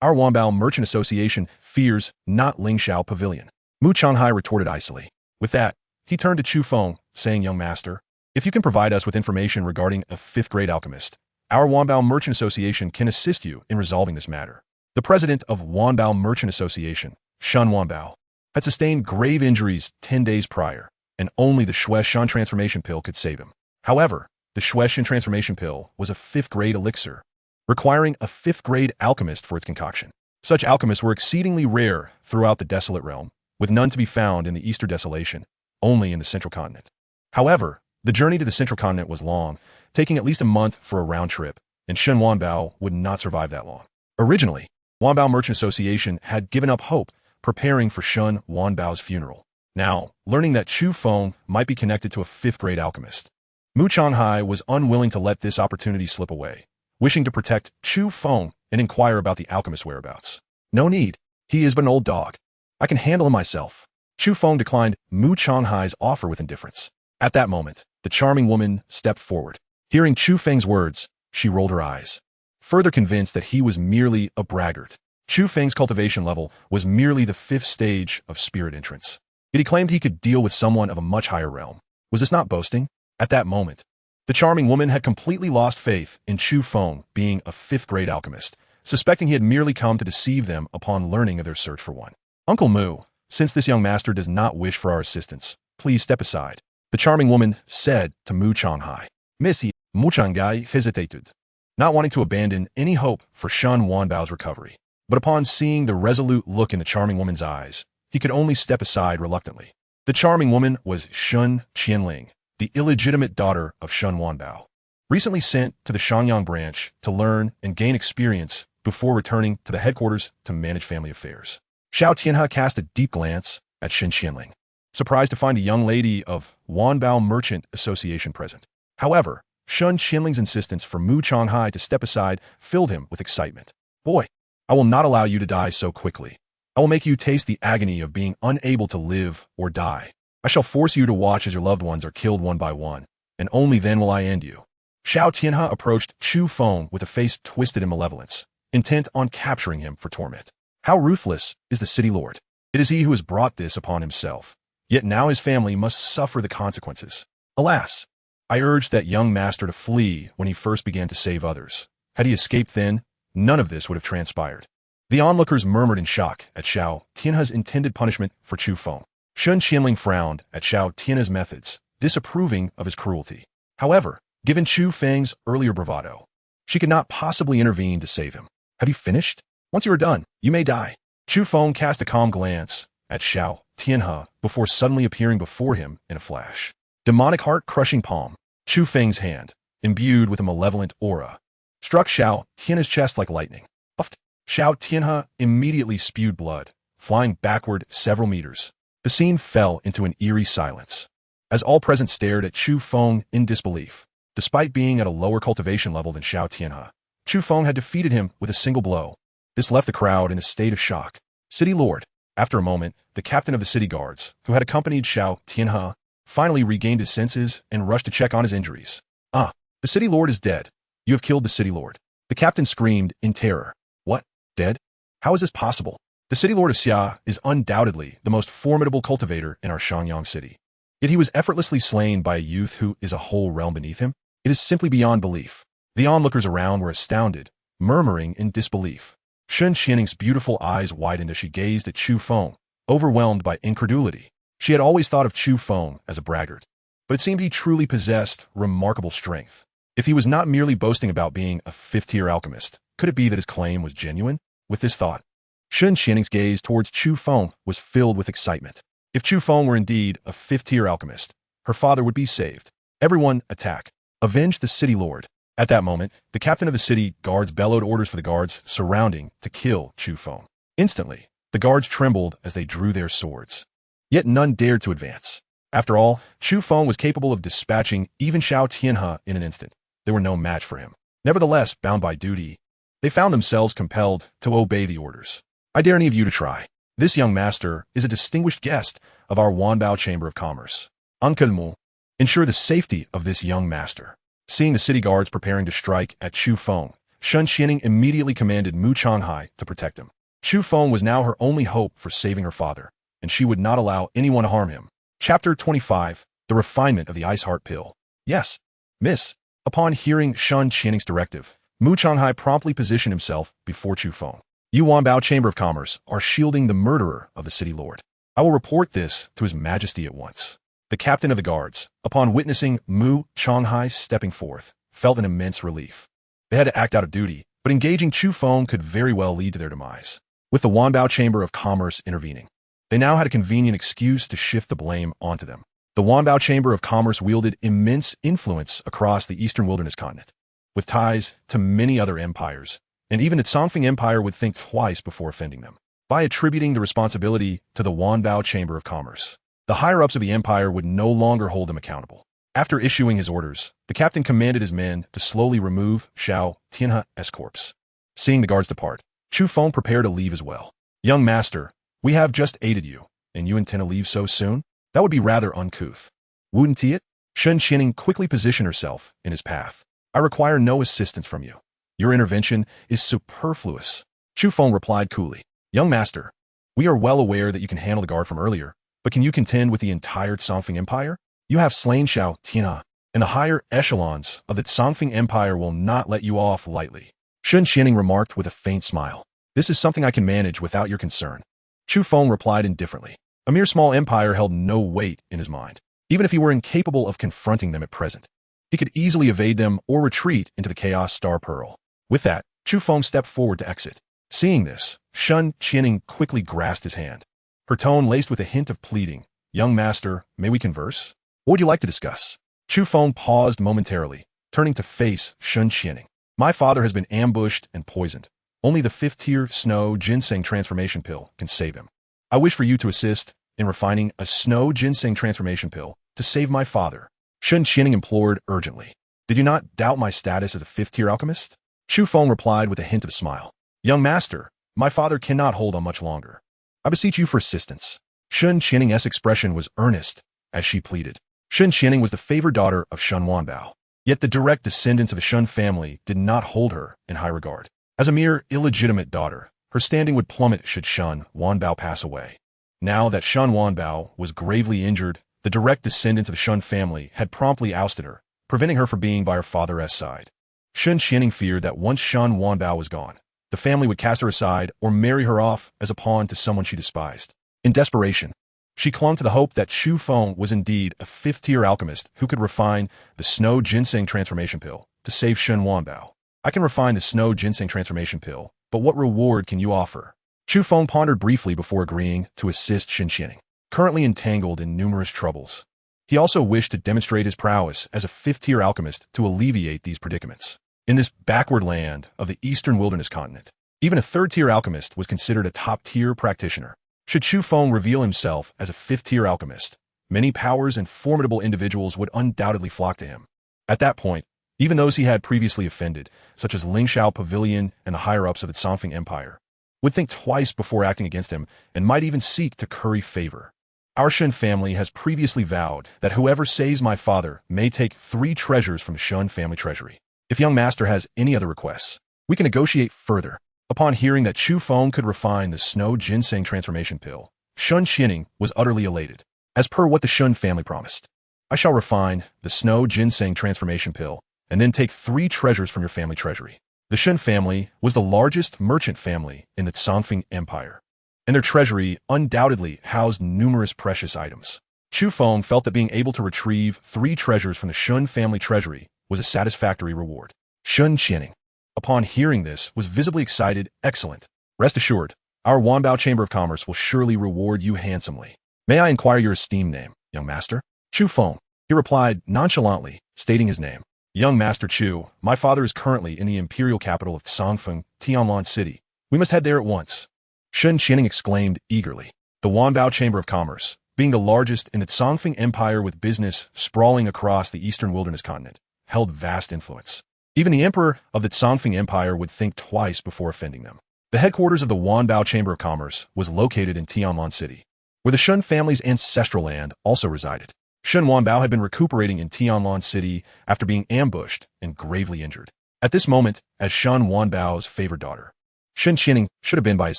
Our Wanbao Merchant Association fears not Lingxiao Pavilion. Mu Changhai retorted icily. With that, he turned to Chu Feng, saying, Young master, if you can provide us with information regarding a 5th grade alchemist, our Wanbao Merchant Association can assist you in resolving this matter. The president of Wanbao Merchant Association, Shun Wanbao, had sustained grave injuries 10 days prior, and only the Shui Shan transformation pill could save him. However, the Shueishan transformation pill was a 5th-grade elixir, requiring a 5th-grade alchemist for its concoction. Such alchemists were exceedingly rare throughout the desolate realm, with none to be found in the Eastern Desolation, only in the Central Continent. However, the journey to the Central Continent was long, taking at least a month for a round trip, and Shen Wanbao would not survive that long. Originally, Wanbao Merchant Association had given up hope, preparing for Shen Wanbao's funeral. Now, learning that Chu Feng might be connected to a 5th-grade alchemist, Mu Changhai was unwilling to let this opportunity slip away, wishing to protect Chu Feng and inquire about the alchemist's whereabouts. No need. He is but an old dog. I can handle him myself. Chu Feng declined Mu Changhai's offer with indifference. At that moment, the charming woman stepped forward. Hearing Chu Feng's words, she rolled her eyes, further convinced that he was merely a braggart. Chu Feng's cultivation level was merely the 5th stage of spirit entrance. Yet he claimed he could deal with someone of a much higher realm. Was this not boasting? At that moment, the charming woman had completely lost faith in Chu Feng being a 5th-grade alchemist, suspecting he had merely come to deceive them upon learning of their search for one. Uncle Mu, since this young master does not wish for our assistance, please step aside, the charming woman said to Mu Changhai. Missy, Mu Changhai hesitated, not wanting to abandon any hope for Shen Wanbao's recovery. But upon seeing the resolute look in the charming woman's eyes, he could only step aside reluctantly. The charming woman was Shun Qianling, the illegitimate daughter of Shen Wanbao, recently sent to the Shanyang branch to learn and gain experience before returning to the headquarters to manage family affairs. Xiao Tianhe cast a deep glance at Shen Qianling, surprised to find a young lady of Wanbao Merchant Association present. However, Shen Qianling's insistence for Mu Changhai to step aside filled him with excitement. Boy, I will not allow you to die so quickly. I will make you taste the agony of being unable to live or die. I shall force you to watch as your loved ones are killed one by one, and only then will I end you. Xiao Tianhe approached Chu Feng with a face twisted in malevolence, intent on capturing him for torment. How ruthless is the city lord? It is he who has brought this upon himself. Yet now his family must suffer the consequences. Alas, I urged that young master to flee when he first began to save others. Had he escaped then, none of this would have transpired. The onlookers murmured in shock at Xiao Tianhe's intended punishment for Chu Feng. Shen Qianling frowned at Xiao Tianhe's methods, disapproving of his cruelty. However, given Chu Feng's earlier bravado, she could not possibly intervene to save him. Have you finished? Once you are done, you may die. Chu Feng cast a calm glance at Xiao Tianhe before suddenly appearing before him in a flash. Demonic heart-crushing palm, Chu Feng's hand, imbued with a malevolent aura, struck Xiao Tianhe's chest like lightning. Puffed. Xiao Tianhe immediately spewed blood, flying backward several meters. The scene fell into an eerie silence, as all present stared at Chu Feng in disbelief. Despite being at a lower cultivation level than Xiao Tianhe, Chu Feng had defeated him with a single blow. This left the crowd in a state of shock. City Lord. After a moment, the captain of the city guards, who had accompanied Xiao Tianhe, finally regained his senses and rushed to check on his injuries. Ah, the city lord is dead. You have killed the city lord. The captain screamed in terror. What? Dead? How is this possible? The city lord of Xia is undoubtedly the most formidable cultivator in our Shanyang city. Yet he was effortlessly slain by a youth who is a whole realm beneath him. It is simply beyond belief. The onlookers around were astounded, murmuring in disbelief. Shen Qianling's beautiful eyes widened as she gazed at Chu Feng, overwhelmed by incredulity. She had always thought of Chu Feng as a braggart, but it seemed he truly possessed remarkable strength. If he was not merely boasting about being a 5th-tier alchemist, could it be that his claim was genuine? With this thought, Shen Qianling's gaze towards Chu Feng was filled with excitement. If Chu Feng were indeed a 5th-tier alchemist, her father would be saved. Everyone attack. Avenge the city lord. At that moment, the captain of the city guards bellowed orders for the guards surrounding to kill Chu Feng. Instantly, the guards trembled as they drew their swords. Yet none dared to advance. After all, Chu Feng was capable of dispatching even Xiao Tianhe in an instant. They were no match for him. Nevertheless, bound by duty, they found themselves compelled to obey the orders. I dare any of you to try. This young master is a distinguished guest of our Wanbao Chamber of Commerce. Uncle Mu, ensure the safety of this young master. Seeing the city guards preparing to strike at Chu Feng, Shen Qianling immediately commanded Mu Changhai to protect him. Chu Feng was now her only hope for saving her father, and she would not allow anyone to harm him. Chapter 25, The Refinement of the Ice Heart Pill. Yes, miss. Upon hearing Shen Qianling's directive, Mu Changhai promptly positioned himself before Chu Feng. You Wanbao Chamber of Commerce are shielding the murderer of the city lord. I will report this to His Majesty at once. The captain of the guards, upon witnessing Mu Chonghai stepping forth, felt an immense relief. They had to act out of duty, but engaging Chu Feng could very well lead to their demise. With the Wanbao Chamber of Commerce intervening, they now had a convenient excuse to shift the blame onto them. The Wanbao Chamber of Commerce wielded immense influence across the Eastern Wilderness continent, with ties to many other empires, and even the Songfeng Empire would think twice before offending them. By attributing the responsibility to the Wanbao Chamber of Commerce, the higher-ups of the empire would no longer hold them accountable. After issuing his orders, the captain commanded his men to slowly remove Xiao Tianhe's corpse. Seeing the guards depart, Chu Feng prepared to leave as well. "Young master, we have just aided you, and you intend to leave so soon? That would be rather uncouth. Wouldn't it?" Shen Qining quickly positioned herself in his path. "I require no assistance from you. Your intervention is superfluous." Chu Feng replied coolly. "Young master, we are well aware that you can handle the guard from earlier, but can you contend with the entire Songfeng Empire? You have slain Xiao Tianhe, and the higher echelons of the Songfeng Empire will not let you off lightly." Shen Qining remarked with a faint smile. "This is something I can manage without your concern." Chu Feng replied indifferently. A mere small empire held no weight in his mind. Even if he were incapable of confronting them at present, he could easily evade them or retreat into the Chaos Star Pearl. With that, Chu Feng stepped forward to exit. Seeing this, Shen Qining quickly grasped his hand, her tone laced with a hint of pleading. "Young master, may we converse? What would you like to discuss?" Chu Feng paused momentarily, turning to face Shen Qining. "My father has been ambushed and poisoned. Only the 5th-tier snow ginseng transformation pill can save him. I wish for you to assist in refining a snow ginseng transformation pill to save my father." Shen Qining implored urgently. "Did you not doubt my status as a 5th-tier alchemist?" Chu Feng replied with a hint of a smile. "Young master, my father cannot hold on much longer. I beseech you for assistance." Shen Qining's expression was earnest as she pleaded. Shen Qining was the favored daughter of Shen Wanbao, yet the direct descendants of the Shen family did not hold her in high regard. As a mere illegitimate daughter, her standing would plummet should Shen Wanbao pass away. Now that Shen Wanbao was gravely injured, the direct descendants of the Shen family had promptly ousted her, preventing her from being by her father's side. Shen Qining feared that once Shen Wanbao was gone, the family would cast her aside or marry her off as a pawn to someone she despised. In desperation, she clung to the hope that Chu Feng was indeed a 5th-tier alchemist who could refine the snow ginseng transformation pill to save Shen Wanbao. "I can refine the snow ginseng transformation pill, but what reward can you offer?" Chu Feng pondered briefly before agreeing to assist Shen Qining, currently entangled in numerous troubles. He also wished to demonstrate his prowess as a 5th-tier alchemist to alleviate these predicaments. In this backward land of the Eastern Wilderness continent, even a 3rd-tier alchemist was considered a top-tier practitioner. Should Chu Feng reveal himself as a 5th-tier alchemist, many powers and formidable individuals would undoubtedly flock to him. At that point, even those he had previously offended, such as Lingshao Pavilion and the higher-ups of the Songfeng Empire, would think twice before acting against him and might even seek to curry favor. "Our Shen family has previously vowed that whoever saves my father may take 3 treasures from the Shen family treasury. If young master has any other requests, we can negotiate further." Upon hearing that Chu Feng could refine the snow ginseng transformation pill, Shen Qining was utterly elated. "As per what the Shen family promised, I shall refine the snow ginseng transformation pill and then take 3 treasures from your family treasury." The Shen family was the largest merchant family in the Songfeng Empire, and their treasury undoubtedly housed numerous precious items. Chu Feng felt that being able to retrieve 3 treasures from the Shen family treasury was a satisfactory reward. Shen Qining, upon hearing this, was visibly excited. "Excellent. Rest assured, our Wanbao Chamber of Commerce will surely reward you handsomely. May I inquire your esteemed name, young master?" "Chu Feng," he replied nonchalantly, stating his name. "Young Master Chu, my father is currently in the imperial capital of Songfeng, Tianlan City. We must head there at once." Shen Qining exclaimed eagerly. The Wanbao Chamber of Commerce, being the largest in the Songfeng Empire with business sprawling across the Eastern Wilderness continent, held vast influence. Even the emperor of the Songfeng Empire would think twice before offending them. The headquarters of the Wanbao Chamber of Commerce was located in Tianlan City, where the Shen family's ancestral land also resided. Shen Wanbao had been recuperating in Tianlan City after being ambushed and gravely injured. At this moment, as Shen Wanbao's favored daughter, Shen Qining should have been by his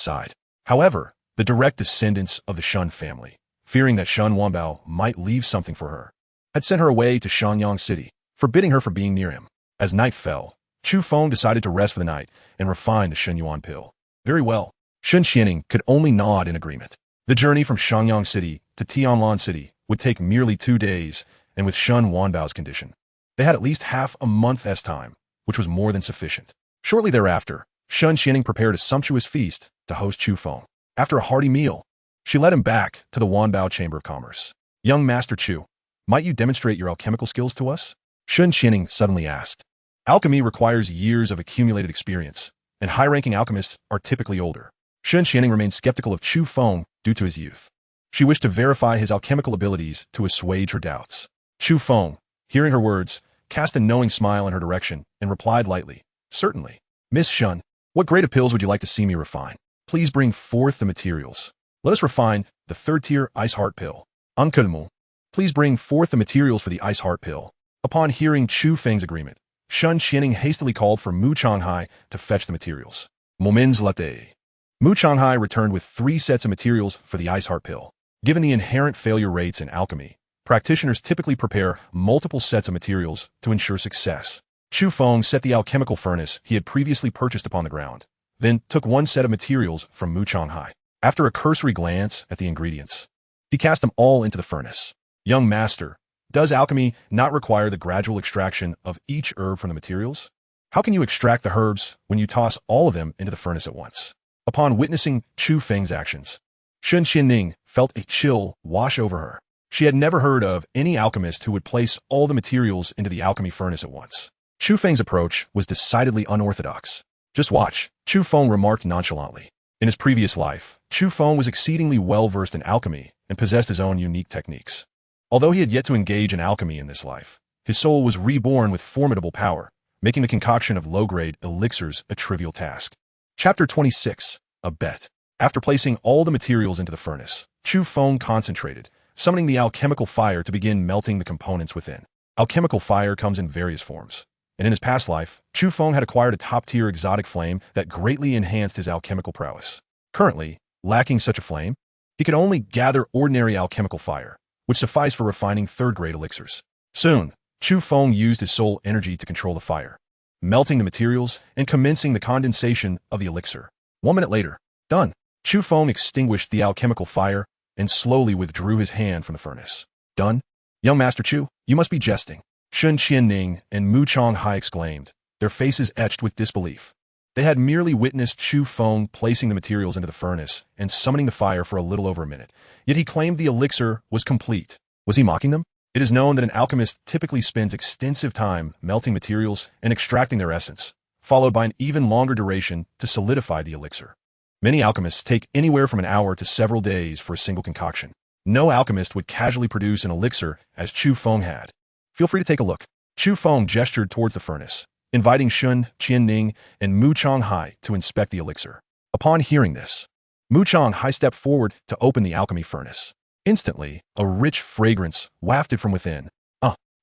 side. However, the direct descendants of the Shen family, fearing that Shen Wanbao might leave something for her, had sent her away to Shanyang City, forbidding her from being near him. As night fell, Chu Feng decided to rest for the night and refine the Shen Yuan pill. Very well. Shen Qining could only nod in agreement. The journey from Shanyang City to Tianlan City would take merely 2 days, and with Shun Wanbao's condition, they had at least half a month's time, which was more than sufficient. Shortly thereafter, Shun Xianing prepared a sumptuous feast to host Chu Feng. After a hearty meal, she led him back to the Wanbao Chamber of Commerce. "Young Master Chu, might you demonstrate your alchemical skills to us?" Shun Xianing suddenly asked. Alchemy requires years of accumulated experience, and high-ranking alchemists are typically older. Shun Xianing remained skeptical of Chu Feng due to his youth. She wished to verify his alchemical abilities to assuage her doubts. Chu Feng, hearing her words, cast a knowing smile in her direction and replied lightly, "Certainly. Miss Shun, what grade of pills would you like to see me refine? Please bring forth the materials. Let us refine the third-tier Ice Heart Pill. Uncle, please bring forth the materials for the Ice Heart Pill." Upon hearing Chu Feng's agreement, Shun Xianing hastily called for Mu Changhai to fetch the materials. Moments latte. Mu Changhai returned with 3 sets of materials for the Ice Heart Pill. Given the inherent failure rates in alchemy, practitioners typically prepare multiple sets of materials to ensure success. Chu Feng set the alchemical furnace he had previously purchased upon the ground, then took 1 set of materials from Mu Changhai. After a cursory glance at the ingredients, he cast them all into the furnace. "Young master, does alchemy not require the gradual extraction of each herb from the materials? How can you extract the herbs when you toss all of them into the furnace at once?" Upon witnessing Chu Feng's actions, Shun Xianing felt a chill wash over her. She had never heard of any alchemist who would place all the materials into the alchemy furnace at once. Chu Feng's approach was decidedly unorthodox. "Just watch," Chu Feng remarked nonchalantly. In his previous life, Chu Feng was exceedingly well-versed in alchemy and possessed his own unique techniques. Although he had yet to engage in alchemy in this life, his soul was reborn with formidable power, making the concoction of low-grade elixirs a trivial task. Chapter 26. A Bet. After placing all the materials into the furnace, Chu Feng concentrated, summoning the alchemical fire to begin melting the components within. Alchemical fire comes in various forms, and in his past life, Chu Feng had acquired a top-tier exotic flame that greatly enhanced his alchemical prowess. Currently, lacking such a flame, he could only gather ordinary alchemical fire, which sufficed for refining third-grade elixirs. Soon, Chu Feng used his soul energy to control the fire, melting the materials and commencing the condensation of the elixir. 1 minute later, done. Chu Feng extinguished the alchemical fire and slowly withdrew his hand from the furnace. "Done? Young Master Chu, you must be jesting," Shun Qianning and Mu Changhai exclaimed, their faces etched with disbelief. They had merely witnessed Chu Feng placing the materials into the furnace and summoning the fire for a little over a minute, yet he claimed the elixir was complete. Was he mocking them? It is known that an alchemist typically spends extensive time melting materials and extracting their essence, followed by an even longer duration to solidify the elixir. Many alchemists take anywhere from an hour to several days for a single concoction. No alchemist would casually produce an elixir as Chu Feng had. "Feel free to take a look." Chu Feng gestured towards the furnace, inviting Shun Qianning and Mu Changhai to inspect the elixir. Upon hearing this, Mu Changhai stepped forward to open the alchemy furnace. Instantly, a rich fragrance wafted from within.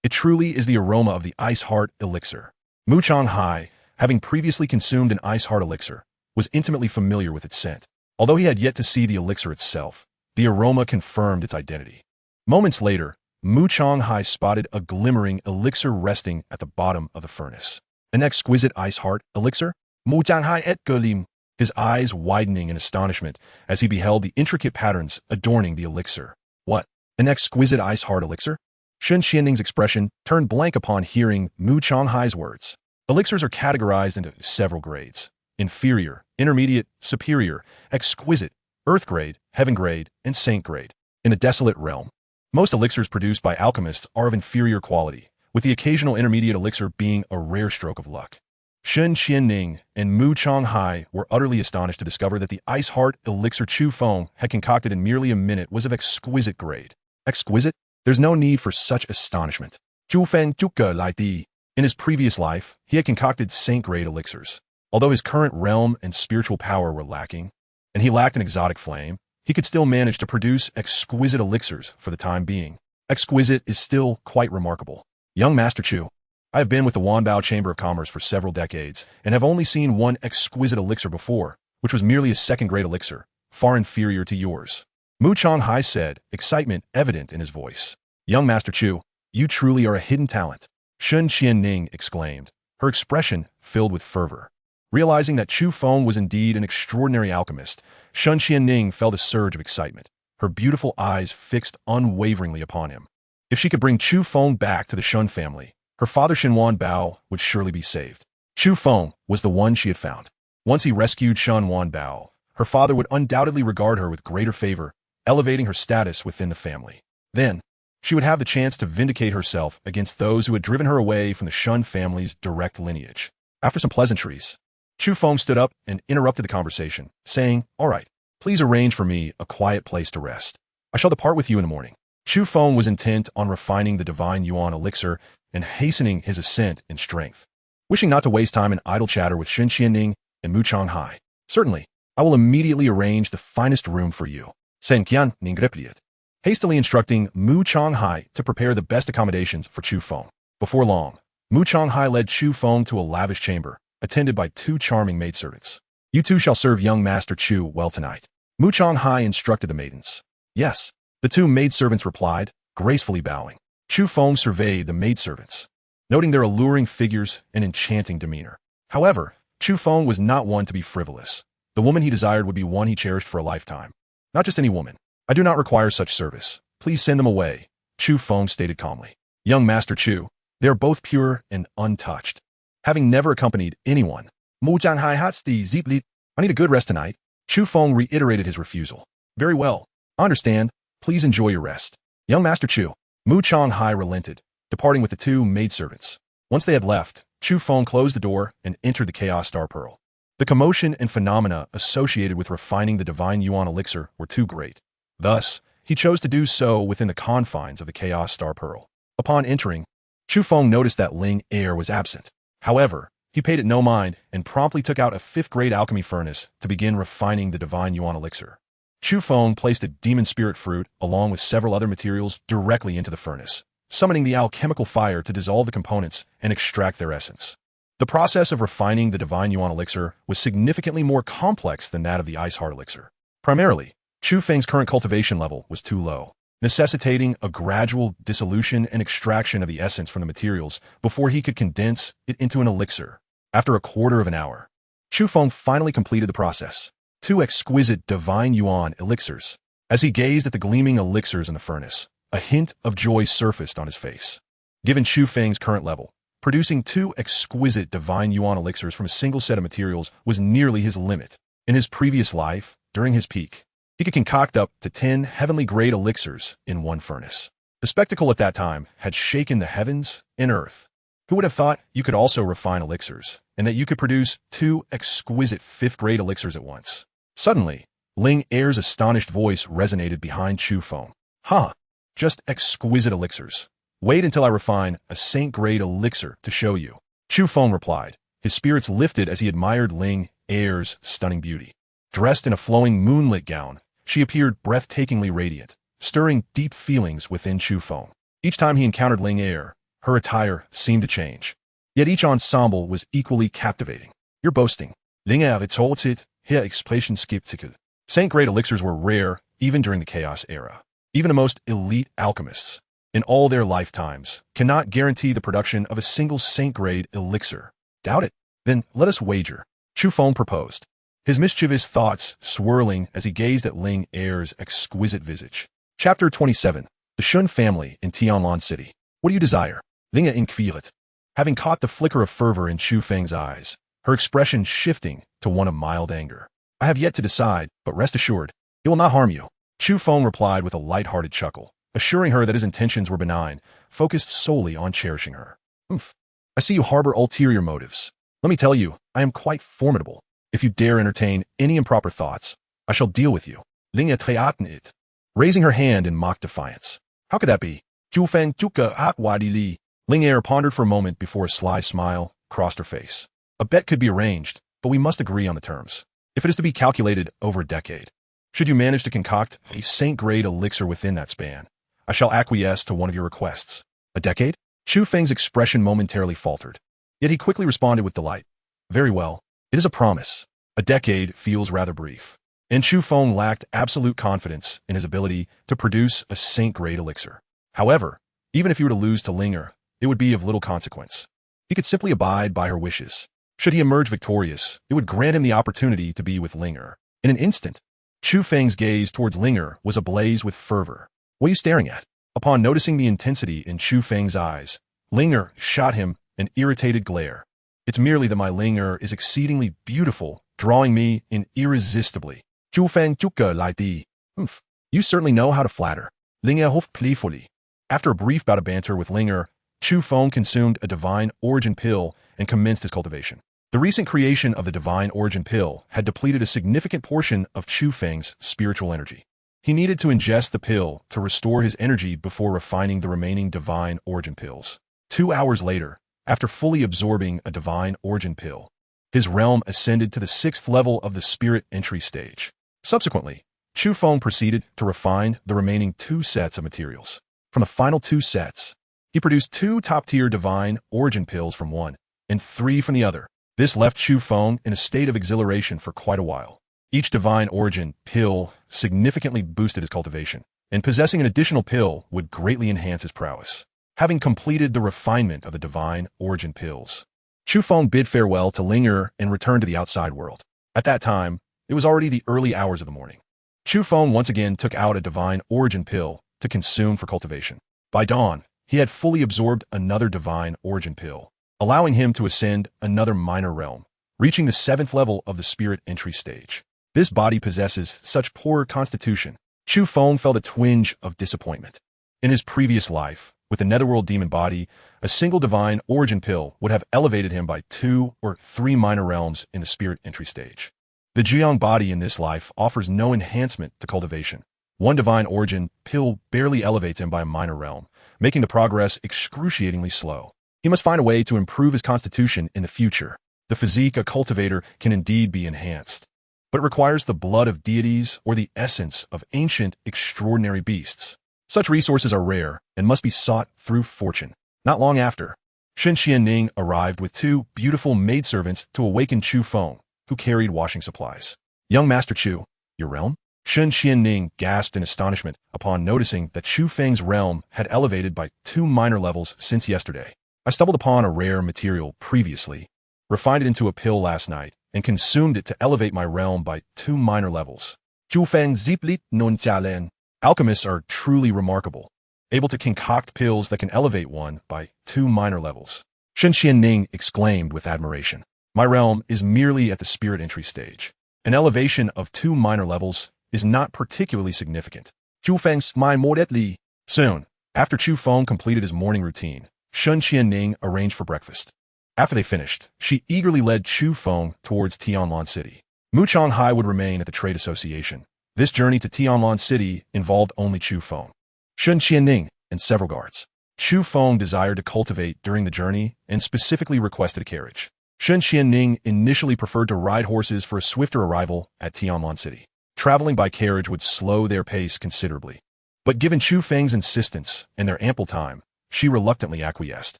It truly is the aroma of the Ice Heart elixir. Mu Changhai, having previously consumed an Ice Heart elixir, was intimately familiar with its scent. Although he had yet to see the elixir itself, the aroma confirmed its identity. Moments later, Mu Changhai spotted a glimmering elixir resting at the bottom of the furnace. An exquisite Ice Heart elixir? Mu Changhai et Gulim, his eyes widening in astonishment as he beheld the intricate patterns adorning the elixir. What? An exquisite Ice Heart elixir? Shun Qianning's expression turned blank upon hearing Mu Changhai's words. Elixirs are categorized into several grades: inferior, intermediate, superior, exquisite, earth grade, heaven grade, and saint grade. In the desolate realm, most elixirs produced by alchemists are of inferior quality, with the occasional intermediate elixir being a rare stroke of luck. Shun Qianning and Mu Changhai were utterly astonished to discover that the Ice Heart elixir Chu Feng had concocted in merely a minute was of exquisite grade. Exquisite? There's no need for such astonishment. Chu Feng Chuke Lai Di. In his previous life, he had concocted saint-grade elixirs. Although his current realm and spiritual power were lacking, and he lacked an exotic flame, he could still manage to produce exquisite elixirs for the time being. Exquisite is still quite remarkable. Young Master Chu, I have been with the Wanbao Chamber of Commerce for several decades, and have only seen one exquisite elixir before, which was merely a second-grade elixir, far inferior to yours. Mu Changhai said, excitement evident in his voice. Young Master Chu, you truly are a hidden talent. Shun Qianning exclaimed, her expression filled with fervor. Realizing that Chu Feng was indeed an extraordinary alchemist, Shun Qianning felt a surge of excitement. her beautiful eyes fixed unwaveringly upon him. If she could bring Chu Feng back to the Shun family, her father Shenwan Bao would surely be saved. Chu Feng was the one she had found. Once he rescued Shenwan Bao, her father would undoubtedly regard her with greater favor, elevating her status within the family. Then, she would have the chance to vindicate herself against those who had driven her away from the Shun family's direct lineage. After some pleasantries, Chu Feng stood up and interrupted the conversation, saying, "All right, please arrange for me a quiet place to rest. I shall depart with you in the morning." Chu Feng was intent on refining the divine yuan elixir and hastening his ascent in strength. Wishing not to waste time in idle chatter with Shen Qianning and Mu Changhai, "Certainly, I will immediately arrange the finest room for you." Sen Qian Ningripliet, hastily instructing Mu Changhai to prepare the best accommodations for Chu Feng. Before long, Mu Changhai led Chu Feng to a lavish chamber, attended by 2 charming maidservants. "You two shall serve young Master Chu well tonight," Mu Changhai instructed the maidens. "Yes," the 2 maidservants replied, gracefully bowing. Chu Feng surveyed the maidservants, noting their alluring figures and enchanting demeanor. However, Chu Feng was not one to be frivolous. The woman he desired would be one he cherished for a lifetime. "Not just any woman. I do not require such service. Please send them away," Chu Feng stated calmly. "Young Master Chu, they are both pure and untouched." Having never accompanied anyone, Mu Changhai Hatsti Zipli, "I need a good rest tonight." Chu Feng reiterated his refusal. "Very well. I understand. Please enjoy your rest." "Young Master Chu." Mu Changhai relented, departing with the 2 maidservants. Once they had left, Chu Feng closed the door and entered the Chaos Star Pearl. The commotion and phenomena associated with refining the divine yuan elixir were too great. Thus, he chose to do so within the confines of the Chaos Star Pearl. Upon entering, Chu Feng noticed that Ling Air was absent. However, he paid it no mind and promptly took out a 5th-grade alchemy furnace to begin refining the divine yuan elixir. Chu Feng placed a demon spirit fruit along with several other materials directly into the furnace, summoning the alchemical fire to dissolve the components and extract their essence. The process of refining the divine yuan elixir was significantly more complex than that of the ice heart elixir. Primarily, Chu Feng's current cultivation level was too low, necessitating a gradual dissolution and extraction of the essence from the materials before he could condense it into an elixir. After a quarter of an hour, Chu Feng finally completed the process. 2 exquisite divine yuan elixirs. As he gazed at the gleaming elixirs in the furnace, a hint of joy surfaced on his face. Given Chu Feng's current level, producing 2 exquisite divine yuan elixirs from a single set of materials was nearly his limit. In his previous life, during his peak, he could concoct up to 10 heavenly-grade elixirs in one furnace. The spectacle at that time had shaken the heavens and earth. Who would have thought you could also refine elixirs, and that you could produce 2 exquisite 5th-grade elixirs at once? Suddenly, Ling Air's astonished voice resonated behind Chu Feng. "Huh, just exquisite elixirs. Wait until I refine a saint-grade elixir to show you." Chu Feng replied, his spirits lifted as he admired Ling Air's stunning beauty. Dressed in a flowing moonlit gown, she appeared breathtakingly radiant, stirring deep feelings within Chu Feng. Each time he encountered Ling Air, her attire seemed to change. Yet each ensemble was equally captivating. "You're boasting. Ling Air vitortet, hier explosion skeptical." Saint-grade elixirs were rare even during the Chaos era. Even the most elite alchemists, in all their lifetimes, cannot guarantee the production of a single saint-grade elixir. "Doubt it? Then let us wager," Chu Feng proposed, his mischievous thoughts swirling as he gazed at Ling Air's exquisite visage. Chapter 27. The Shun Family in Tianlan City. "What do you desire?" Ling Air inquired. Having caught the flicker of fervor in Chu Feng's eyes, her expression shifting to one of mild anger. "I have yet to decide, but rest assured, it will not harm you." Chu Feng replied with a light-hearted chuckle, assuring her that his intentions were benign, focused solely on cherishing her. "Oomph. I see you harbor ulterior motives. Let me tell you, I am quite formidable. If you dare entertain any improper thoughts, I shall deal with you." Ling Air treaten it, raising her hand in mock defiance. "How could that be?" Chu Feng chuka akwadi li. Ling Air pondered for a moment before a sly smile crossed her face. "A bet could be arranged, but we must agree on the terms. If it is to be calculated over a decade, should you manage to concoct a saint-grade elixir within that span, I shall acquiesce to one of your requests." "A decade?" Chu Feng's expression momentarily faltered, yet he quickly responded with delight. "Very well, it is a promise. A decade feels rather brief." And Chu Feng lacked absolute confidence in his ability to produce a saint-grade elixir. However, even if he were to lose to Ling Air, it would be of little consequence. He could simply abide by her wishes. Should he emerge victorious, it would grant him the opportunity to be with Ling Air. In an instant, Chu Feng's gaze towards Linger was ablaze with fervor. "What are you staring at?" Upon noticing the intensity in Chu Feng's eyes, Linger shot him an irritated glare. "It's merely that my Linger is exceedingly beautiful, drawing me in irresistibly." Chu Feng chuka lai di. "Humph. You certainly know how to flatter." Linger hoofed playfully. After a brief bout of banter with Linger, Chu Feng consumed a divine origin pill and commenced his cultivation. The recent creation of the divine origin pill had depleted a significant portion of Chu Feng's spiritual energy. He needed to ingest the pill to restore his energy before refining the remaining divine origin pills. 2 hours later, after fully absorbing a divine origin pill, his realm ascended to the 6th level of the spirit entry stage. Subsequently, Chu Feng proceeded to refine the remaining 2 sets of materials. From the final 2 sets, he produced 2 top-tier divine origin pills from one and 3 from the other. This left Chu Feng in a state of exhilaration for quite a while. Each divine origin pill significantly boosted his cultivation, and possessing an additional pill would greatly enhance his prowess. Having completed the refinement of the divine origin pills, Chu Feng bid farewell to Linger and returned to the outside world. At that time, it was already the early hours of the morning. Chu Feng once again took out a divine origin pill to consume for cultivation. By dawn, he had fully absorbed another divine origin pill, allowing him to ascend another minor realm, reaching the 7th level of the spirit entry stage. This body possesses such poor constitution. Chu Feng felt a twinge of disappointment. In his previous life, with the netherworld demon body, a single divine origin pill would have elevated him by 2 or 3 minor realms in the spirit entry stage. The Jiang body in this life offers no enhancement to cultivation. One divine origin pill barely elevates him by a minor realm, making the progress excruciatingly slow. He must find a way to improve his constitution in the future. The physique a cultivator can indeed be enhanced, but it requires the blood of deities or the essence of ancient, extraordinary beasts. Such resources are rare and must be sought through fortune. Not long after, Shen Xianning arrived with 2 beautiful maidservants to awaken Chu Feng, who carried washing supplies. "Young Master Chu, your realm?" Shen Xianning gasped in astonishment upon noticing that Chu Feng's realm had elevated by 2 minor levels since yesterday. "I stumbled upon a rare material previously, refined it into a pill last night, and consumed it to elevate my realm by 2 minor levels." Chu Feng ziplit non jialen. Alchemists are truly remarkable, able to concoct pills that can elevate one by 2 minor levels. Shen Xianning exclaimed with admiration. "My realm is merely at the spirit entry stage. An elevation of 2 minor levels is not particularly significant." Chu Feng smiled moderately. Soon, after Chu Feng completed his morning routine, Shen Xianning arranged for breakfast. After they finished, she eagerly led Chu Feng towards Tianlan City. Mu Changhai would remain at the trade association. This journey to Tianlan City involved only Chu Feng, Shen Xianning, and several guards. Chu Feng desired to cultivate during the journey and specifically requested a carriage. Shen Xianning initially preferred to ride horses for a swifter arrival at Tianlan City. Traveling by carriage would slow their pace considerably. But given Chu Feng's insistence and their ample time, she reluctantly acquiesced.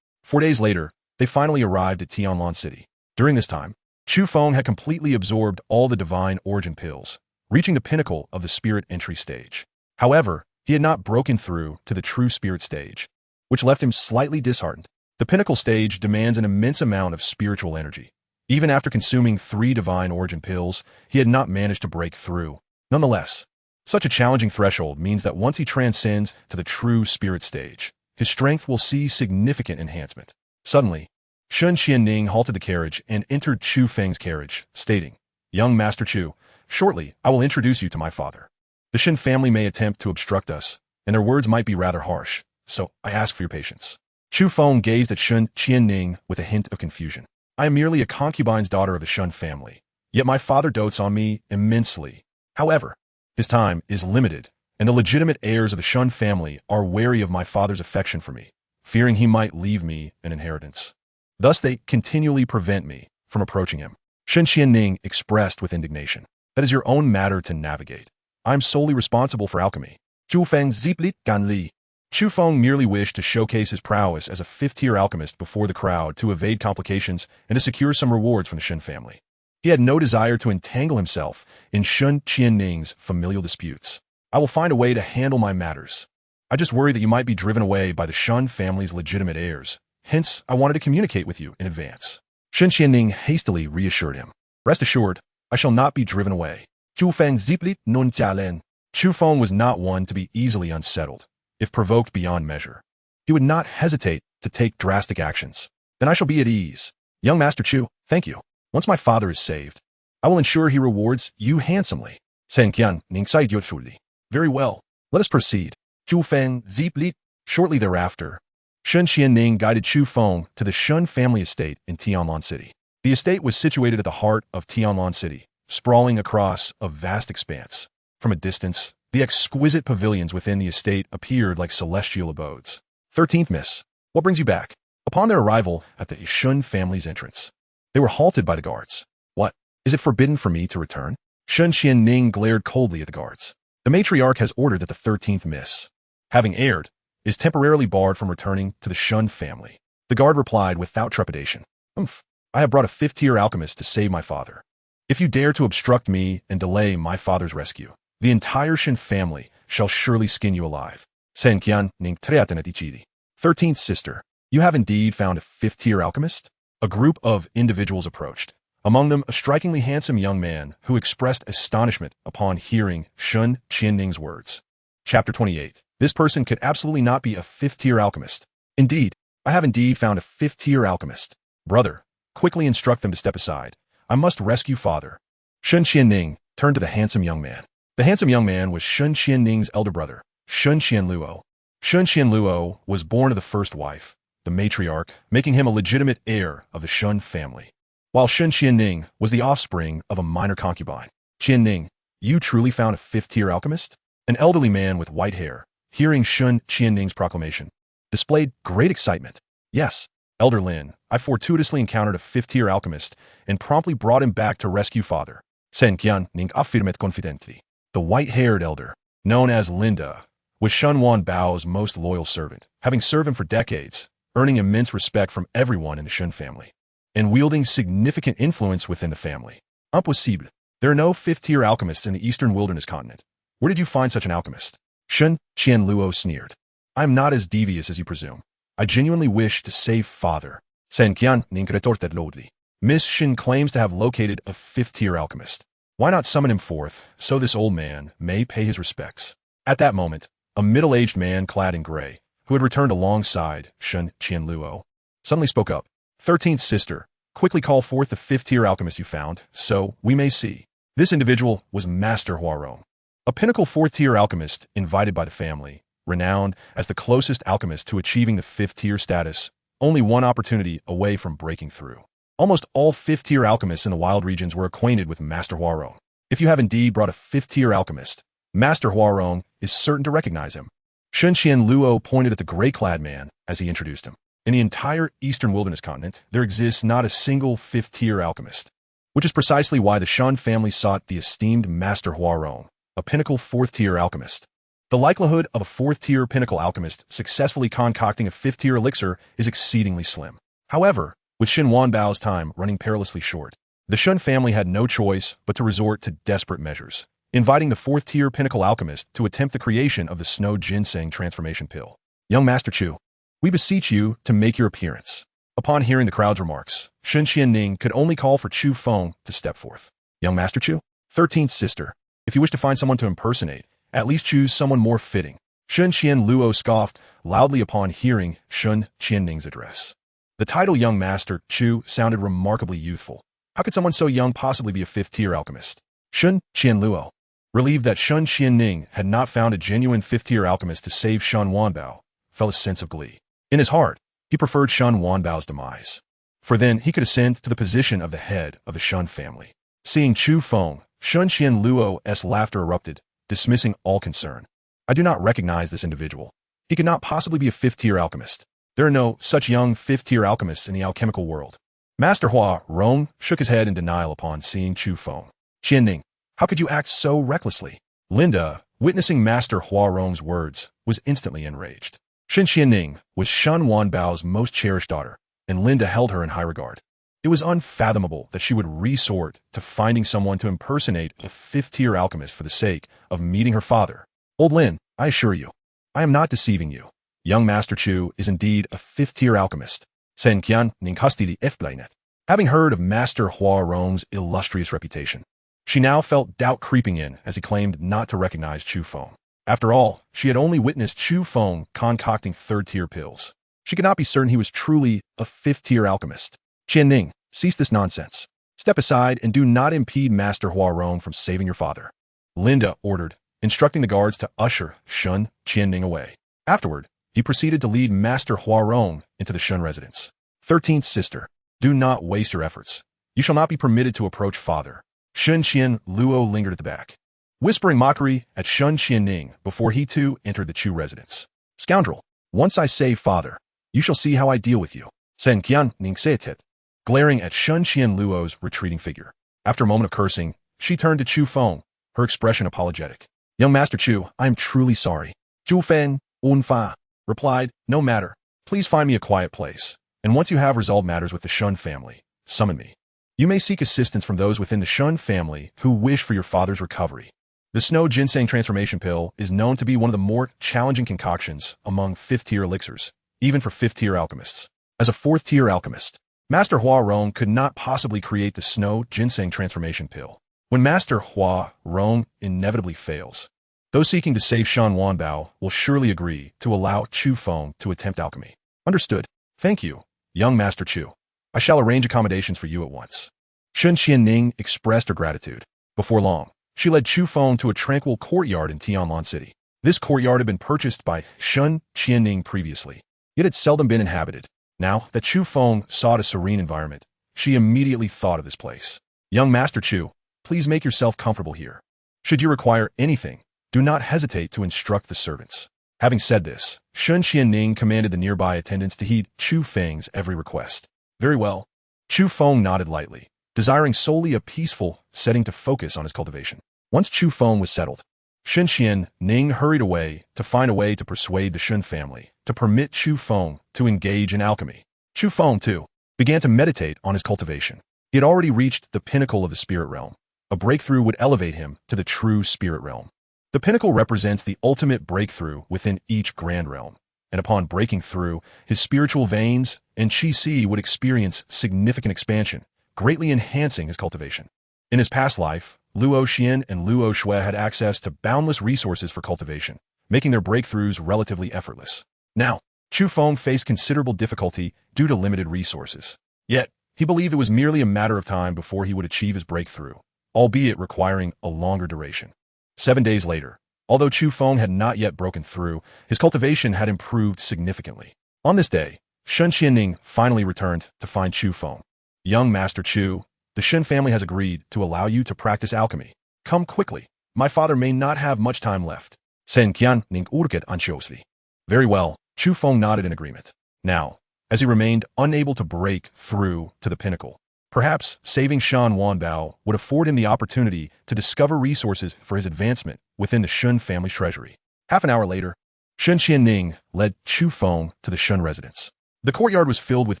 4 days later, they finally arrived at Tianlan City. During this time, Chu Feng had completely absorbed all the divine origin pills, reaching the pinnacle of the spirit entry stage. However, he had not broken through to the true spirit stage, which left him slightly disheartened. The pinnacle stage demands an immense amount of spiritual energy. Even after consuming 3 divine origin pills, he had not managed to break through. Nonetheless, such a challenging threshold means that once he transcends to the true spirit stage, his strength will see significant enhancement. Suddenly, Shen Xianning halted the carriage and entered Chu Feng's carriage, stating, "Young Master Chu, shortly I will introduce you to my father. The Shen family may attempt to obstruct us, and their words might be rather harsh, so I ask for your patience." Chu Feng gazed at Shen Xianning with a hint of confusion. "I am merely a concubine's daughter of the Shen family, yet my father dotes on me immensely. However, his time is limited, and the legitimate heirs of the Shen family are wary of my father's affection for me, fearing he might leave me an inheritance. Thus they continually prevent me from approaching him." Shen Xianning expressed with indignation. "That is your own matter to navigate. I am solely responsible for alchemy." Chu Feng ziplit gan li. Chu Feng merely wished to showcase his prowess as a 5th-tier alchemist before the crowd to evade complications and to secure some rewards from the Shen family. He had no desire to entangle himself in Shen Qianning's familial disputes. "I will find a way to handle my matters. I just worry that you might be driven away by the Shen family's legitimate heirs. Hence, I wanted to communicate with you in advance." Shen Qianning hastily reassured him. "Rest assured, I shall not be driven away. Chu Feng ziplit nun jialen. Chu Feng was not one to be easily unsettled, if provoked beyond measure. He would not hesitate to take drastic actions. Then I shall be at ease. Young Master Chu, thank you. Once my father is saved, I will ensure he rewards you handsomely. Senqian ning sai fully. Very well. Let us proceed. Chu Feng ziplit. Shortly thereafter, Shun Xianning guided Chu Feng to the Shun family estate in Tianlan City. The estate was situated at the heart of Tianlan City, sprawling across a vast expanse. From a distance, the exquisite pavilions within the estate appeared like celestial abodes. 13th Miss, what brings you back? Upon their arrival at the Shun family's entrance, they were halted by the guards. What? Is it forbidden for me to return? Shun Xianning glared coldly at the guards. The matriarch has ordered that the 13th Miss, having erred, is temporarily barred from returning to the Shun family. The guard replied without trepidation. I have brought a 5th-tier alchemist to save my father. If you dare to obstruct me and delay my father's rescue, the entire Shun family shall surely skin you alive. Senqian ning treatenetichidi. 13th sister, you have indeed found a 5th-tier alchemist? A group of individuals approached, among them a strikingly handsome young man who expressed astonishment upon hearing Shun Qianning's words. Chapter 28. This person could absolutely not be a 5th-tier alchemist. Indeed, I have indeed found a 5th-tier alchemist. Brother, quickly instruct them to step aside. I must rescue father. Shun Qianning turned to the handsome young man. The handsome young man was Shun Qianning's elder brother, Shun Qianluo. Shun Qianluo was born of the first wife, the matriarch, making him a legitimate heir of the Shun family, while Shun Qianning was the offspring of a minor concubine. Qianning, you truly found a 5th-tier alchemist? An elderly man with white hair, hearing Shun Qianning's proclamation, displayed great excitement. Yes, Elder Lin, I fortuitously encountered a 5th-tier alchemist and promptly brought him back to rescue father. Senqian ning affirmet confidently. The white-haired elder, known as Linda, was Shun Wanbao's most loyal servant, having served him for decades, earning immense respect from everyone in the Shun family, and wielding significant influence within the family. Impossible. There are no 5th-tier alchemists in the Eastern Wilderness continent. Where did you find such an alchemist? Shun Qianluo sneered. I am not as devious as you presume. I genuinely wish to save father. Senqian ning retorted loudly. Miss Shin claims to have located a 5th-tier alchemist. Why not summon him forth, so this old man may pay his respects? At that moment, a middle-aged man clad in gray, who had returned alongside Shun Qianluo, suddenly spoke up. 13th sister, quickly call forth the 5th-tier alchemist you found, so we may see. This individual was Master Huarong, a pinnacle 4th-tier alchemist invited by the family, renowned as the closest alchemist to achieving the 5th-tier status, only one opportunity away from breaking through. Almost all 5th-tier alchemists in the wild regions were acquainted with Master Huarong. If you have indeed brought a 5th-tier alchemist, Master Huarong is certain to recognize him. Shun Qianluo pointed at the gray-clad man as he introduced him. In the entire Eastern Wilderness continent, there exists not a single 5th-tier alchemist, which is precisely why the Shun family sought the esteemed Master Huarong, a pinnacle 4th-tier alchemist. The likelihood of a 4th-tier pinnacle alchemist successfully concocting a 5th-tier elixir is exceedingly slim. However, with Shin Wanbao's time running perilously short, the Shun family had no choice but to resort to desperate measures, inviting the 4th-tier pinnacle alchemist to attempt the creation of the snow ginseng transformation pill. Young Master Chu, we beseech you to make your appearance. Upon hearing the crowd's remarks, Shun Qianning could only call for Chu Feng to step forth. Young Master Chu, 13th sister, if you wish to find someone to impersonate, at least choose someone more fitting. Shun Qianluo scoffed loudly upon hearing Shun Qianning's address. The title Young Master Chu sounded remarkably youthful. How could someone so young possibly be a 5th-tier alchemist? Shun Qianluo, relieved that Shun Qianning had not found a genuine 5th-tier alchemist to save Shun Wanbao, felt a sense of glee. In his heart, he preferred Shun Wanbao's demise, for then he could ascend to the position of the head of the Shun family. Seeing Chu Feng, Shun Qianluo's laughter erupted, dismissing all concern. I do not recognize this individual. He could not possibly be a 5th-tier alchemist. There are no such young 5th-tier alchemists in the alchemical world. Master Huarong shook his head in denial upon seeing Chu Feng. Qianning, how could you act so recklessly? Linda, witnessing Master Huarong's words, was instantly enraged. Shun Qianning was Shun Wanbao's most cherished daughter, and Linda held her in high regard. It was unfathomable that she would resort to finding someone to impersonate a 5th-tier alchemist for the sake of meeting her father. Old Lin, I assure you, I am not deceiving you. Young Master Chu is indeed a 5th-tier alchemist. Senqian ning hastili ifblainet. Having heard of Master Huarong's illustrious reputation, She now felt doubt creeping in as he claimed not to recognize Chu Feng. After all, she had only witnessed Chu Feng concocting third-tier pills. She could not be certain he was truly a fifth-tier alchemist. Qianning, cease this nonsense. Step aside and do not impede Master Huarong from saving your father. Linda ordered, instructing the guards to usher Shun Qianning away. Afterward, he proceeded to lead Master Huarong into the Shun residence. 13th sister, do not waste your efforts. You shall not be permitted to approach father. Shun Qian Luo lingered at the back, whispering mockery at Shun Qianning before he too entered the Chu residence. Scoundrel, once I save father, you shall see how I deal with you. Sen Qian Ning Seetit, glaring at Shun Qian Luo's retreating figure. After a moment of cursing, she turned to Chu Feng, her expression apologetic. Young Master Chu, I am truly sorry. Chu Feng, Fa, replied, no matter. Please find me a quiet place, and once you have resolved matters with the Shun family, summon me. You may seek assistance from those within the Shun family who wish for your father's recovery. The Snow Ginseng Transformation Pill is known to be one of the more challenging concoctions among fifth-tier elixirs, even for fifth-tier alchemists. As a fourth-tier alchemist, Master Huarong could not possibly create the Snow Ginseng Transformation Pill. When Master Huarong inevitably fails, those seeking to save Shan Wanbao will surely agree to allow Chu Feng to attempt alchemy. Understood. Thank you, young Master Chu. I shall arrange accommodations for you at once. Shun Qianning expressed her gratitude. Before long, she led Chu Feng to a tranquil courtyard in Tianlan City. This courtyard had been purchased by Shun Qianning previously, yet had seldom been inhabited. Now that Chu Feng sought a serene environment, she immediately thought of this place. Young Master Chu, please make yourself comfortable here. Should you require anything, do not hesitate to instruct the servants. Having said this, Shun Qianning commanded the nearby attendants to heed Chu Feng's every request. Very well. Chu Feng nodded lightly, desiring solely a peaceful setting to focus on his cultivation. Once Chu Feng was settled, Shun Qianning hurried away to find a way to persuade the Shun family to permit Chu Feng to engage in alchemy. Chu Feng, too, began to meditate on his cultivation. He had already reached the pinnacle of the spirit realm. A breakthrough would elevate him to the true spirit realm. The pinnacle represents the ultimate breakthrough within each grand realm, and upon breaking through, his spiritual veins and qi would experience significant expansion, greatly enhancing his cultivation. In his past life, Luo Xian and Luo Shui had access to boundless resources for cultivation, making their breakthroughs relatively effortless. Now, Chu Feng faced considerable difficulty due to limited resources. Yet, he believed it was merely a matter of time before he would achieve his breakthrough, albeit requiring a longer duration. 7 days later, although Chu Feng had not yet broken through, his cultivation had improved significantly. On this day, Shun Qianning finally returned to find Chu Feng. Young Master Chu, the Shun family has agreed to allow you to practice alchemy. Come quickly. My father may not have much time left. Sen Qian Ning Urket Anxiosli. Very well, Chu Feng nodded in agreement. Now, as he remained unable to break through to the pinnacle, perhaps saving Shan Wanbao would afford him the opportunity to discover resources for his advancement within the Shun family treasury. Half an hour later, Shun Qianning led Chu Feng to the Shun residence. The courtyard was filled with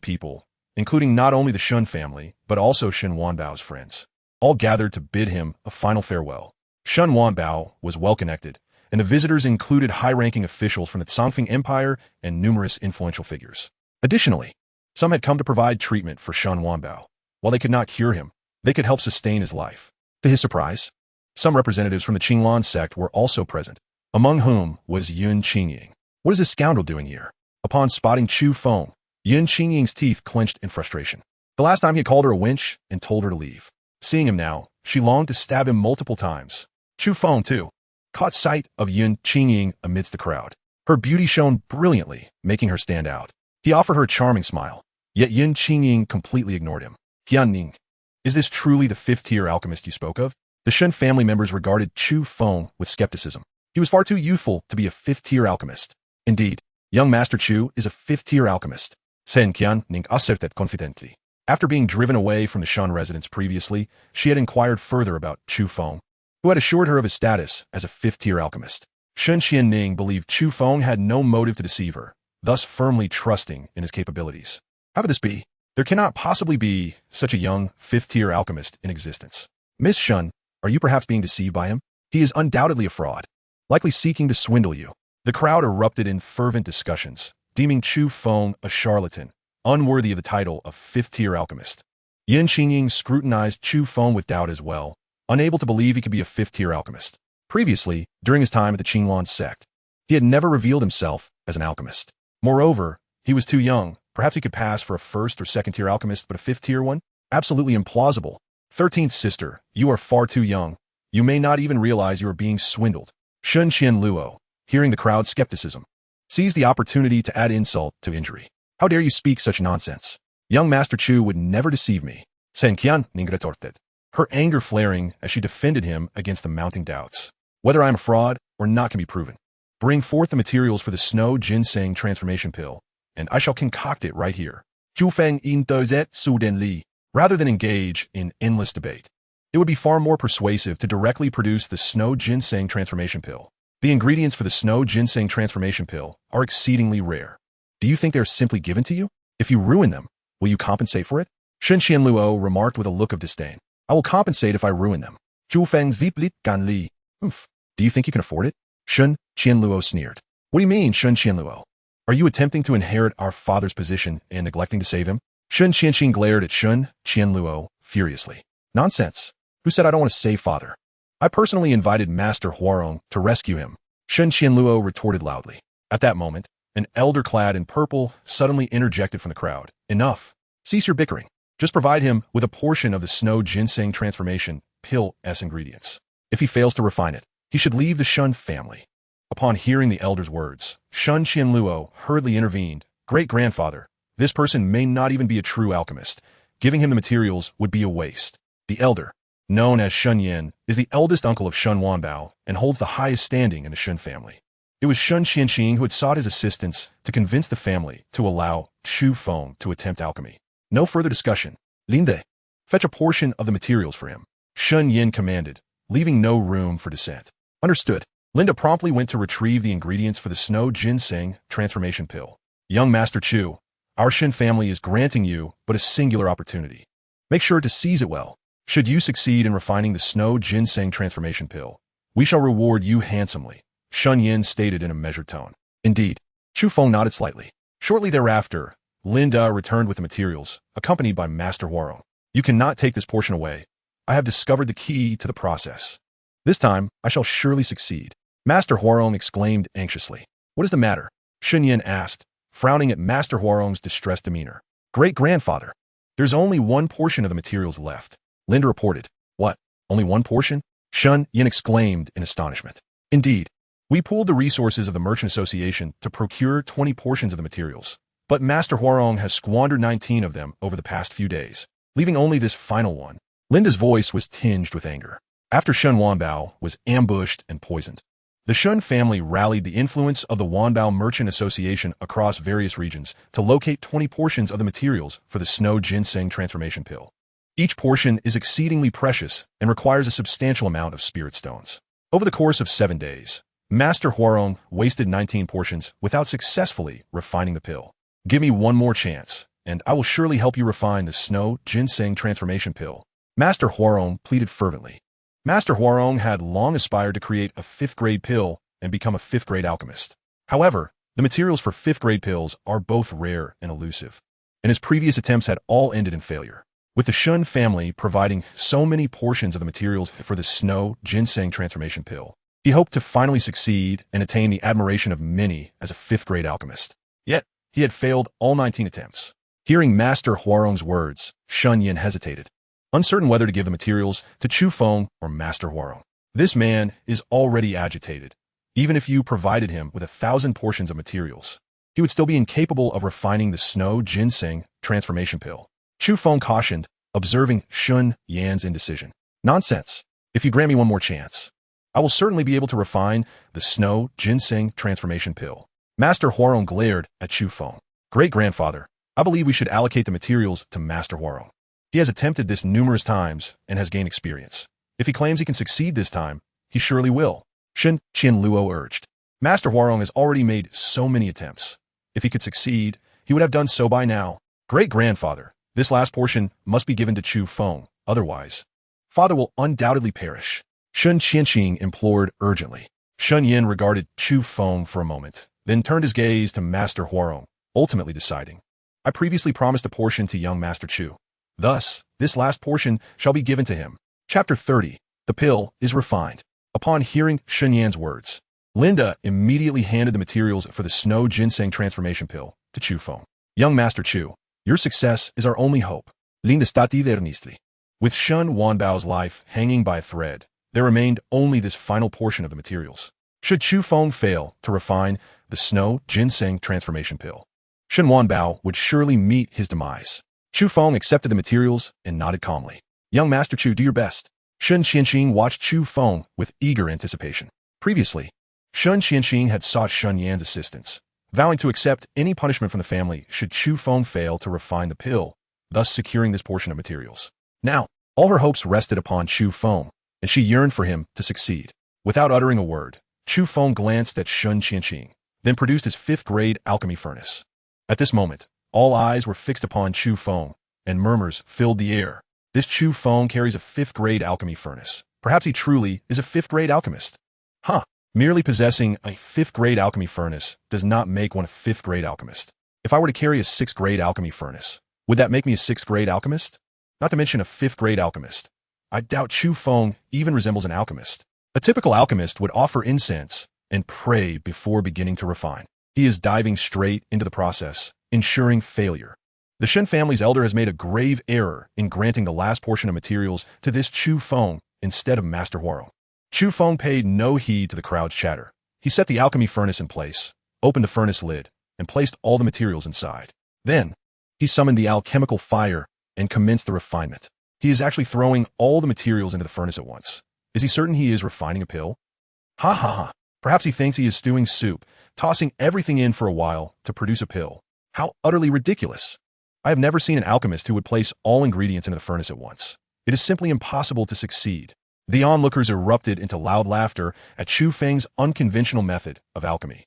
people, including not only the Shun family, but also Shun Wanbao's friends, all gathered to bid him a final farewell. Shun Wanbao was well-connected, and the visitors included high-ranking officials from the Songfeng Empire and numerous influential figures. Additionally, some had come to provide treatment for Shun Wanbao. While they could not cure him, they could help sustain his life. To his surprise, some representatives from the Qinglan sect were also present, among whom was Yun Qingying. What is this scoundrel doing here? Upon spotting Chu Feng, Yun Qingying's teeth clenched in frustration. The last time he had called her a wench and told her to leave. Seeing him now, she longed to stab him multiple times. Chu Feng, too, caught sight of Yun Qingying amidst the crowd. Her beauty shone brilliantly, making her stand out. He offered her a charming smile, yet Yun Qingying completely ignored him. Qianning, is this truly the fifth-tier alchemist you spoke of? The Shun family members regarded Chu Feng with skepticism. He was far too youthful to be a fifth-tier alchemist. Indeed, young Master Chu is a fifth-tier alchemist. Sen Qianning asserted confidently. After being driven away from the Shun residence previously, she had inquired further about Chu Feng, who had assured her of his status as a fifth-tier alchemist. Shun Qianning believed Chu Feng had no motive to deceive her, thus firmly trusting in his capabilities. How could this be? There cannot possibly be such a young, fifth-tier alchemist in existence. Miss Shun, are you perhaps being deceived by him? He is undoubtedly a fraud, likely seeking to swindle you. The crowd erupted in fervent discussions, deeming Chu Feng a charlatan, unworthy of the title of fifth-tier alchemist. Yun Qingying scrutinized Chu Feng with doubt as well, unable to believe he could be a fifth-tier alchemist. Previously, during his time at the Qingluan sect, he had never revealed himself as an alchemist. Moreover, he was too young. Perhaps he could pass for a first or second-tier alchemist, but a fifth-tier one? Absolutely implausible. 13th sister, you are far too young. You may not even realize you are being swindled. Shun Qian Luo, hearing the crowd's skepticism, seized the opportunity to add insult to injury. How dare you speak such nonsense? Young Master Chu would never deceive me. Sen Qian Ningretorted, her anger flaring as she defended him against the mounting doubts. Whether I am a fraud or not can be proven. Bring forth the materials for the snow ginseng transformation pill, and I shall concoct it right here. Chu Feng in dozet suden li. Rather than engage in endless debate, it would be far more persuasive to directly produce the snow ginseng transformation pill. The ingredients for the snow ginseng transformation pill are exceedingly rare. Do you think they are simply given to you? If you ruin them, will you compensate for it? Shen Qianluo remarked with a look of disdain. I will compensate if I ruin them. Chu Feng's Ziplit Gan Li. Do you think you can afford it? Shun Qianluo sneered. What do you mean, Shun Qianluo? Are you attempting to inherit our father's position and neglecting to save him? Shun Qianqing glared at Shun Qianluo furiously. Nonsense. Who said I don't want to save father? I personally invited Master Huarong to rescue him. Shun Qianluo retorted loudly. At that moment, an elder clad in purple suddenly interjected from the crowd. Enough. Cease your bickering. Just provide him with a portion of the snow ginseng transformation pill S ingredients. If he fails to refine it, he should leave the Shun family. Upon hearing the elder's words, Shun Qianluo hurriedly intervened. Great-grandfather, this person may not even be a true alchemist. Giving him the materials would be a waste. The elder, known as Shun Yin, is the eldest uncle of Shun Wanbao and holds the highest standing in the Shun family. It was Shun Qianqing who had sought his assistance to convince the family to allow Chu Feng to attempt alchemy. No further discussion. Linde, fetch a portion of the materials for him. Shun Yin commanded, leaving no room for dissent. Understood. Linda promptly went to retrieve the ingredients for the snow ginseng transformation pill. Young Master Chu, our Shin family is granting you but a singular opportunity. Make sure to seize it well. Should you succeed in refining the snow ginseng transformation pill, we shall reward you handsomely, Shun Yin stated in a measured tone. Indeed. Chu Feng nodded slightly. Shortly thereafter, Linda returned with the materials, accompanied by Master Huarong. You cannot take this portion away. I have discovered the key to the process. This time, I shall surely succeed. Master Huarong exclaimed anxiously. What is the matter? Shun Yin asked, frowning at Master Huarong's distressed demeanor. Great-grandfather, there's only one portion of the materials left. Linda reported. What? Only one portion? Shun Yin exclaimed in astonishment. Indeed. We pooled the resources of the Merchant Association to procure 20 portions of the materials, but Master Huarong has squandered 19 of them over the past few days, leaving only this final one. Linda's voice was tinged with anger. After Shun Wanbao was ambushed and poisoned, the Shun family rallied the influence of the Wanbao Merchant Association across various regions to locate 20 portions of the materials for the snow ginseng transformation pill. Each portion is exceedingly precious and requires a substantial amount of spirit stones. Over the course of 7 days, Master Huarong wasted 19 portions without successfully refining the pill. Give me one more chance, and I will surely help you refine the snow ginseng transformation pill. Master Huarong pleaded fervently. Master Huarong had long aspired to create a 5th-grade pill and become a 5th-grade alchemist. However, the materials for 5th-grade pills are both rare and elusive, and his previous attempts had all ended in failure. With the Shun family providing so many portions of the materials for the snow ginseng transformation pill, he hoped to finally succeed and attain the admiration of many as a 5th-grade alchemist. Yet, he had failed all 19 attempts. Hearing Master Huarong's words, Shun Yin hesitated, uncertain whether to give the materials to Chu Feng or Master Huarong. This man is already agitated. Even if you provided him with 1,000 portions of materials, he would still be incapable of refining the snow ginseng transformation pill. Chu Feng cautioned, observing Shun Yan's indecision. Nonsense. If you grant me one more chance, I will certainly be able to refine the snow ginseng transformation pill. Master Huarong glared at Chu Feng. Great-grandfather, I believe we should allocate the materials to Master Huarong. He has attempted this numerous times and has gained experience. If he claims he can succeed this time, he surely will. Shen Qianluo urged. Master Huarong has already made so many attempts. If he could succeed, he would have done so by now. Great-grandfather, this last portion must be given to Chu Feng, otherwise, father will undoubtedly perish. Shun Qianqing implored urgently. Shun Yin regarded Chu Feng for a moment, then turned his gaze to Master Huarong, ultimately deciding. I previously promised a portion to young Master Chu. Thus, this last portion shall be given to him. Chapter 30. The pill is refined. Upon hearing Shun Yan's words, Linda immediately handed the materials for the snow ginseng transformation pill to Chu Feng. Young Master Chu, your success is our only hope. Linda stati vernistli. With Shun Wanbao's life hanging by a thread, there remained only this final portion of the materials. Should Chu Feng fail to refine the snow ginseng transformation pill, Shun Wanbao would surely meet his demise. Chu Feng accepted the materials and nodded calmly. Young Master Chu, do your best. Shun Qianqing watched Chu Feng with eager anticipation. Previously, Shun Qianqing had sought Shun Yan's assistance, vowing to accept any punishment from the family should Chu Feng fail to refine the pill, thus securing this portion of materials. Now, all her hopes rested upon Chu Feng, and she yearned for him to succeed. Without uttering a word, Chu Feng glanced at Shun Qianqing, then produced his 5th-grade alchemy furnace. At this moment, all eyes were fixed upon Chu Feng, and murmurs filled the air. This Chu Feng carries a 5th-grade alchemy furnace. Perhaps he truly is a 5th-grade alchemist. Huh. Merely possessing a 5th-grade alchemy furnace does not make one a 5th-grade alchemist. If I were to carry a 6th-grade alchemy furnace, would that make me a 6th-grade alchemist? Not to mention a 5th-grade alchemist. I doubt Chu Feng even resembles an alchemist. A typical alchemist would offer incense and pray before beginning to refine. He is diving straight into the process, ensuring failure. The Shen family's elder has made a grave error in granting the last portion of materials to this Chu Feng instead of Master Huarong. Chu Feng paid no heed to the crowd's chatter. He set the alchemy furnace in place, opened the furnace lid, and placed all the materials inside. Then, he summoned the alchemical fire and commenced the refinement. He is actually throwing all the materials into the furnace at once. Is he certain he is refining a pill? Ha ha ha. Perhaps he thinks he is stewing soup, tossing everything in for a while to produce a pill. How utterly ridiculous. I have never seen an alchemist who would place all ingredients into the furnace at once. It is simply impossible to succeed. The onlookers erupted into loud laughter at Chu Feng's unconventional method of alchemy.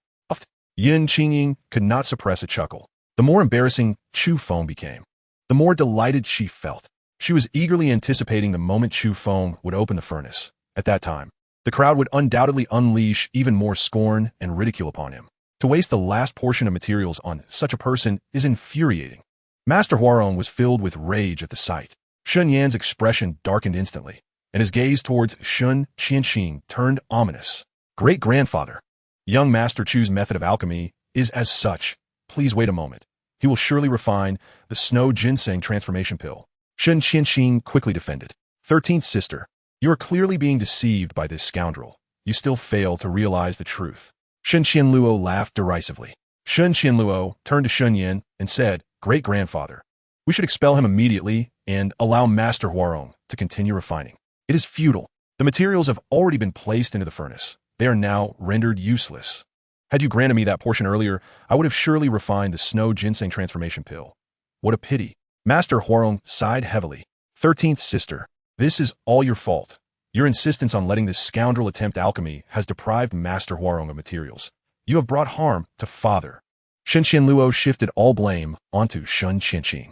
Yin Qingying could not suppress a chuckle. The more embarrassing Chu Feng became, the more delighted she felt. She was eagerly anticipating the moment Chu Feng would open the furnace. At that time, the crowd would undoubtedly unleash even more scorn and ridicule upon him. To waste the last portion of materials on such a person is infuriating. Master Huarong was filled with rage at the sight. Shun Yan's expression darkened instantly, and his gaze towards Shun Qianqing turned ominous. Great-grandfather. Young Master Chu's method of alchemy is as such. Please wait a moment. He will surely refine the snow ginseng transformation pill. Shun Qianqing quickly defended. 13th sister, you are clearly being deceived by this scoundrel. You still fail to realize the truth. Shun Qianluo laughed derisively. Shun Qianluo turned to Shun Yan and said, Great-grandfather, we should expel him immediately and allow Master Huarong to continue refining. It is futile. The materials have already been placed into the furnace. They are now rendered useless. Had you granted me that portion earlier, I would have surely refined the snow ginseng transformation pill. What a pity. Master Huarong sighed heavily. 13th sister, this is all your fault. Your insistence on letting this scoundrel attempt alchemy has deprived Master Huarong of materials. You have brought harm to father. Shen Qianluo shifted all blame onto Shun Qianqing.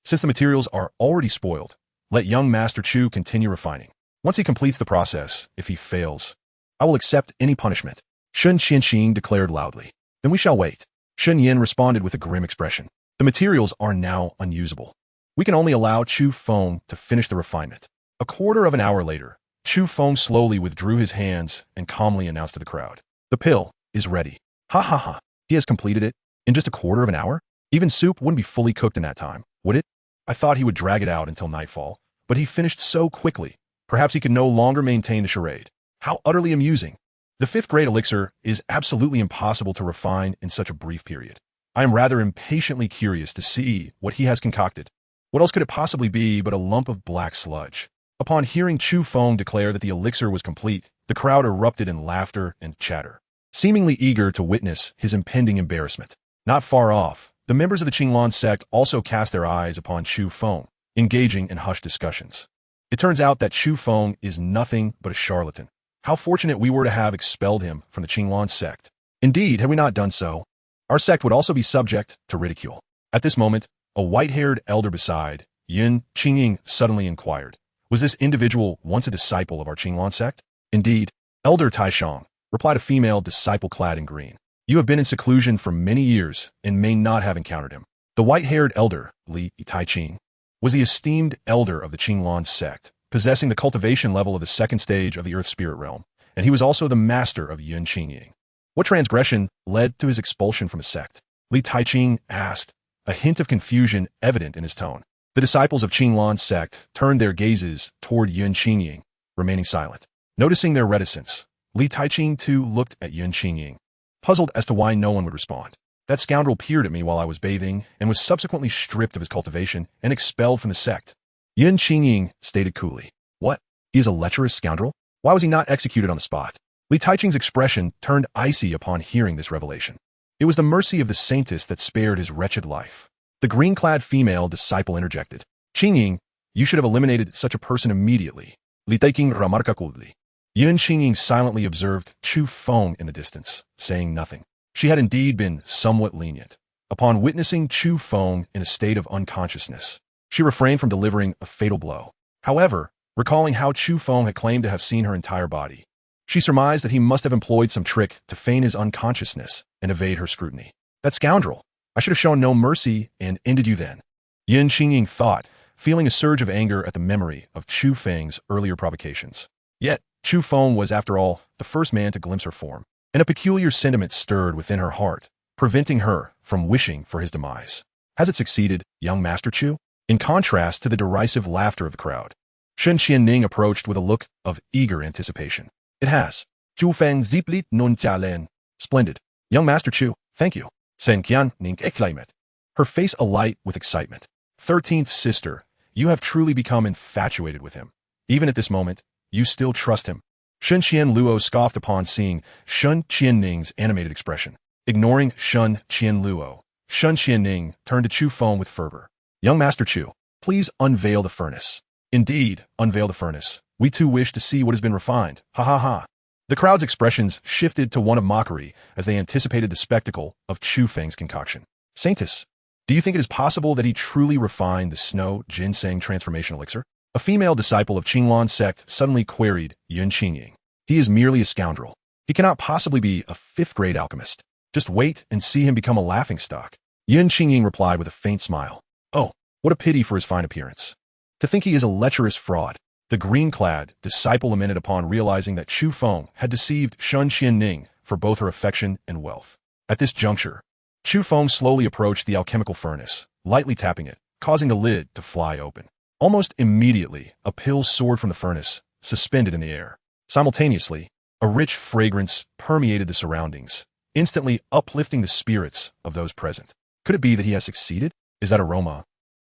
Since the materials are already spoiled, let young Master Chu continue refining. Once he completes the process, if he fails, I will accept any punishment. Shun Qianqing declared loudly. Then we shall wait. Shun Yan responded with a grim expression. The materials are now unusable. We can only allow Chu Feng to finish the refinement. A quarter of an hour later, Chu Feng slowly withdrew his hands and calmly announced to the crowd. The pill is ready. Ha ha ha. He has completed it in just a quarter of an hour? Even soup wouldn't be fully cooked in that time, would it? I thought he would drag it out until nightfall, but he finished so quickly. Perhaps he could no longer maintain the charade. How utterly amusing. The 5th-grade elixir is absolutely impossible to refine in such a brief period. I am rather impatiently curious to see what he has concocted. What else could it possibly be but a lump of black sludge? Upon hearing Chu Feng declare that the elixir was complete, the crowd erupted in laughter and chatter, seemingly eager to witness his impending embarrassment. Not far off, the members of the Qinglan sect also cast their eyes upon Chu Feng, engaging in hushed discussions. It turns out that Chu Feng is nothing but a charlatan. How fortunate we were to have expelled him from the Qinglan sect. Indeed, had we not done so, our sect would also be subject to ridicule. At this moment, a white-haired elder beside Yin Qingying suddenly inquired, was this individual once a disciple of our Qinglan sect? Indeed, Elder Taishang, replied a female disciple clad in green. You have been in seclusion for many years and may not have encountered him. The white-haired elder, Li Taiqing, was the esteemed elder of the Qinglan sect, possessing the cultivation level of the second stage of the Earth Spirit Realm, and he was also the master of Yun Qingying. What transgression led to his expulsion from his sect? Li Taiqing asked, a hint of confusion evident in his tone. The disciples of Qinlan's sect turned their gazes toward Yun Qingying, remaining silent. Noticing their reticence, Li Taiqing too looked at Yun Qingying, puzzled as to why no one would respond. That scoundrel peered at me while I was bathing and was subsequently stripped of his cultivation and expelled from the sect. Yun Qingying stated coolly. What? He is a lecherous scoundrel? Why was he not executed on the spot? Li Taiqing's expression turned icy upon hearing this revelation. It was the mercy of the saintess that spared his wretched life. The green-clad female disciple interjected. Qingying, you should have eliminated such a person immediately. Li Taiqing remarca coldly. Yun Qingying silently observed Chu Feng in the distance, saying nothing. She had indeed been somewhat lenient. Upon witnessing Chu Feng in a state of unconsciousness, she refrained from delivering a fatal blow. However, recalling how Chu Feng had claimed to have seen her entire body, she surmised that he must have employed some trick to feign his unconsciousness and evade her scrutiny. That scoundrel! I should have shown no mercy and ended you then. Yun Qingying thought, feeling a surge of anger at the memory of Chu Feng's earlier provocations. Yet, Chu Feng was, after all, the first man to glimpse her form, and a peculiar sentiment stirred within her heart, preventing her from wishing for his demise. Has it succeeded, young Master Chu? In contrast to the derisive laughter of the crowd, Shen Qianning approached with a look of eager anticipation. It has. Chu Feng ziplit nun len. Splendid. Young Master Chu, thank you. Sen Qian Ning exclaimed, her face alight with excitement. 13th sister, you have truly become infatuated with him. Even at this moment, you still trust him. Shen Qian Luo scoffed upon seeing Shen Qianning's animated expression. Ignoring Shen Qian Luo, Shen Qianning turned to Chu Feng with fervor. Young Master Chu, please unveil the furnace. Indeed, unveil the furnace. We too wish to see what has been refined. Ha ha ha. The crowd's expressions shifted to one of mockery as they anticipated the spectacle of Chu Feng's concoction. Saintess, do you think it is possible that he truly refined the snow ginseng transformation elixir? A female disciple of Qinlan's sect suddenly queried Yun Qingying. He is merely a scoundrel. He cannot possibly be a fifth-grade alchemist. Just wait and see him become a laughingstock. Yun Qingying replied with a faint smile. Oh, what a pity for his fine appearance. To think he is a lecherous fraud. The green-clad disciple lamented upon realizing that Chu Feng had deceived Shen Qianning for both her affection and wealth. At this juncture, Chu Feng slowly approached the alchemical furnace, lightly tapping it, causing the lid to fly open. Almost immediately, a pill soared from the furnace, suspended in the air. Simultaneously, a rich fragrance permeated the surroundings, instantly uplifting the spirits of those present. Could it be that he has succeeded? Is that aroma?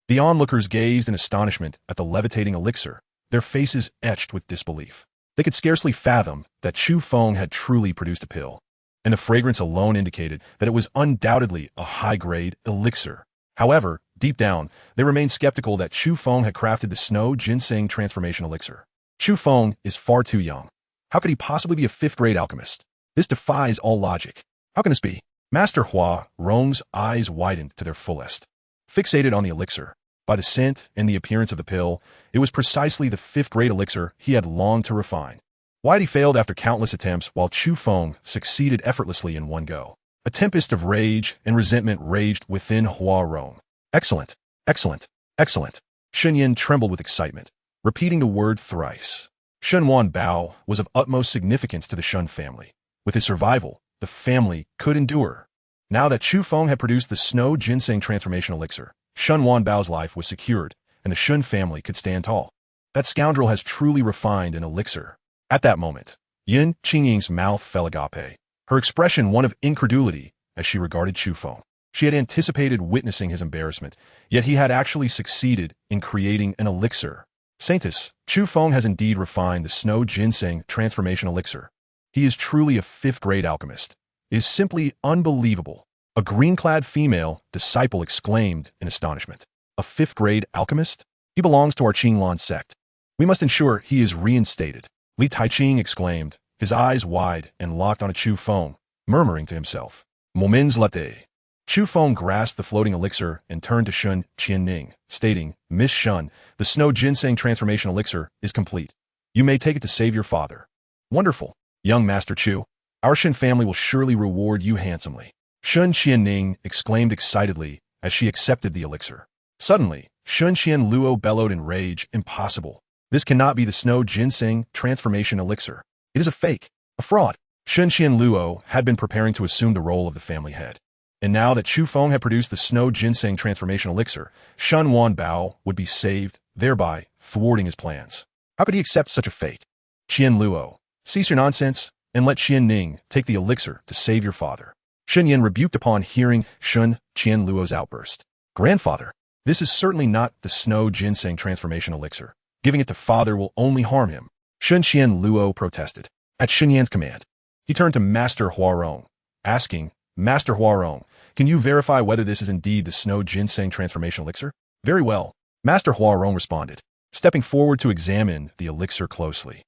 The onlookers gazed in astonishment at the levitating elixir, their faces etched with disbelief. They could scarcely fathom that Chu Feng had truly produced a pill, and the fragrance alone indicated that it was undoubtedly a high-grade elixir. However, deep down, they remained skeptical that Chu Feng had crafted the snow ginseng transformation elixir. Chu Feng is far too young. How could he possibly be a fifth-grade alchemist? This defies all logic. How can this be? Master Hua Rong's eyes widened to their fullest. Fixated on the elixir, by the scent and the appearance of the pill, it was precisely the fifth-grade elixir he had longed to refine. Why had he failed after countless attempts while Chu Feng succeeded effortlessly in one go? A tempest of rage and resentment raged within Hua Rong. Excellent, excellent, excellent. Shen Yin trembled with excitement, repeating the word thrice. Shen Wan Bao was of utmost significance to the Shen family. With his survival, the family could endure. Now that Chu Feng had produced the snow ginseng transformation elixir, Shen Wan Bao's life was secured, and the Shen family could stand tall. That scoundrel has truly refined an elixir. At that moment, Yun Qingying's mouth fell agape, her expression one of incredulity as she regarded Chu Feng. She had anticipated witnessing his embarrassment, yet he had actually succeeded in creating an elixir. Saintess, Chu Feng has indeed refined the snow ginseng transformation elixir. He is truly a fifth-grade alchemist. It is simply unbelievable. A green-clad female disciple exclaimed in astonishment. A fifth-grade alchemist? He belongs to our Qinlan sect. We must ensure he is reinstated. Li Taiqing exclaimed, his eyes wide and locked on a Chu Feng, murmuring to himself. Moments latte. Chu Feng grasped the floating elixir and turned to Shen Qianning, stating, Miss Shen, the snow ginseng transformation elixir is complete. You may take it to save your father. Wonderful. Young Master Chu, our Shen family will surely reward you handsomely. Shen Qianning exclaimed excitedly as she accepted the elixir. Suddenly, Shen Qian Luo bellowed in rage, impossible. This cannot be the Snow Ginseng transformation elixir. It is a fake, a fraud. Shen Qianluo had been preparing to assume the role of the family head. And now that Chu Feng had produced the Snow Ginseng transformation elixir, Shen Wanbao would be saved, thereby thwarting his plans. How could he accept such a fate? Qianluo, cease your nonsense and let Qianning take the elixir to save your father. Shen Yin rebuked upon hearing Shen Qianluo's outburst. Grandfather, this is certainly not the Snow Ginseng transformation elixir. Giving it to father will only harm him. Shen Qianluo protested. At Shen Yan's command, he turned to Master Huarong, asking, Master Huarong, can you verify whether this is indeed the Snow Ginseng transformation elixir? Very well, Master Huarong responded, stepping forward to examine the elixir closely.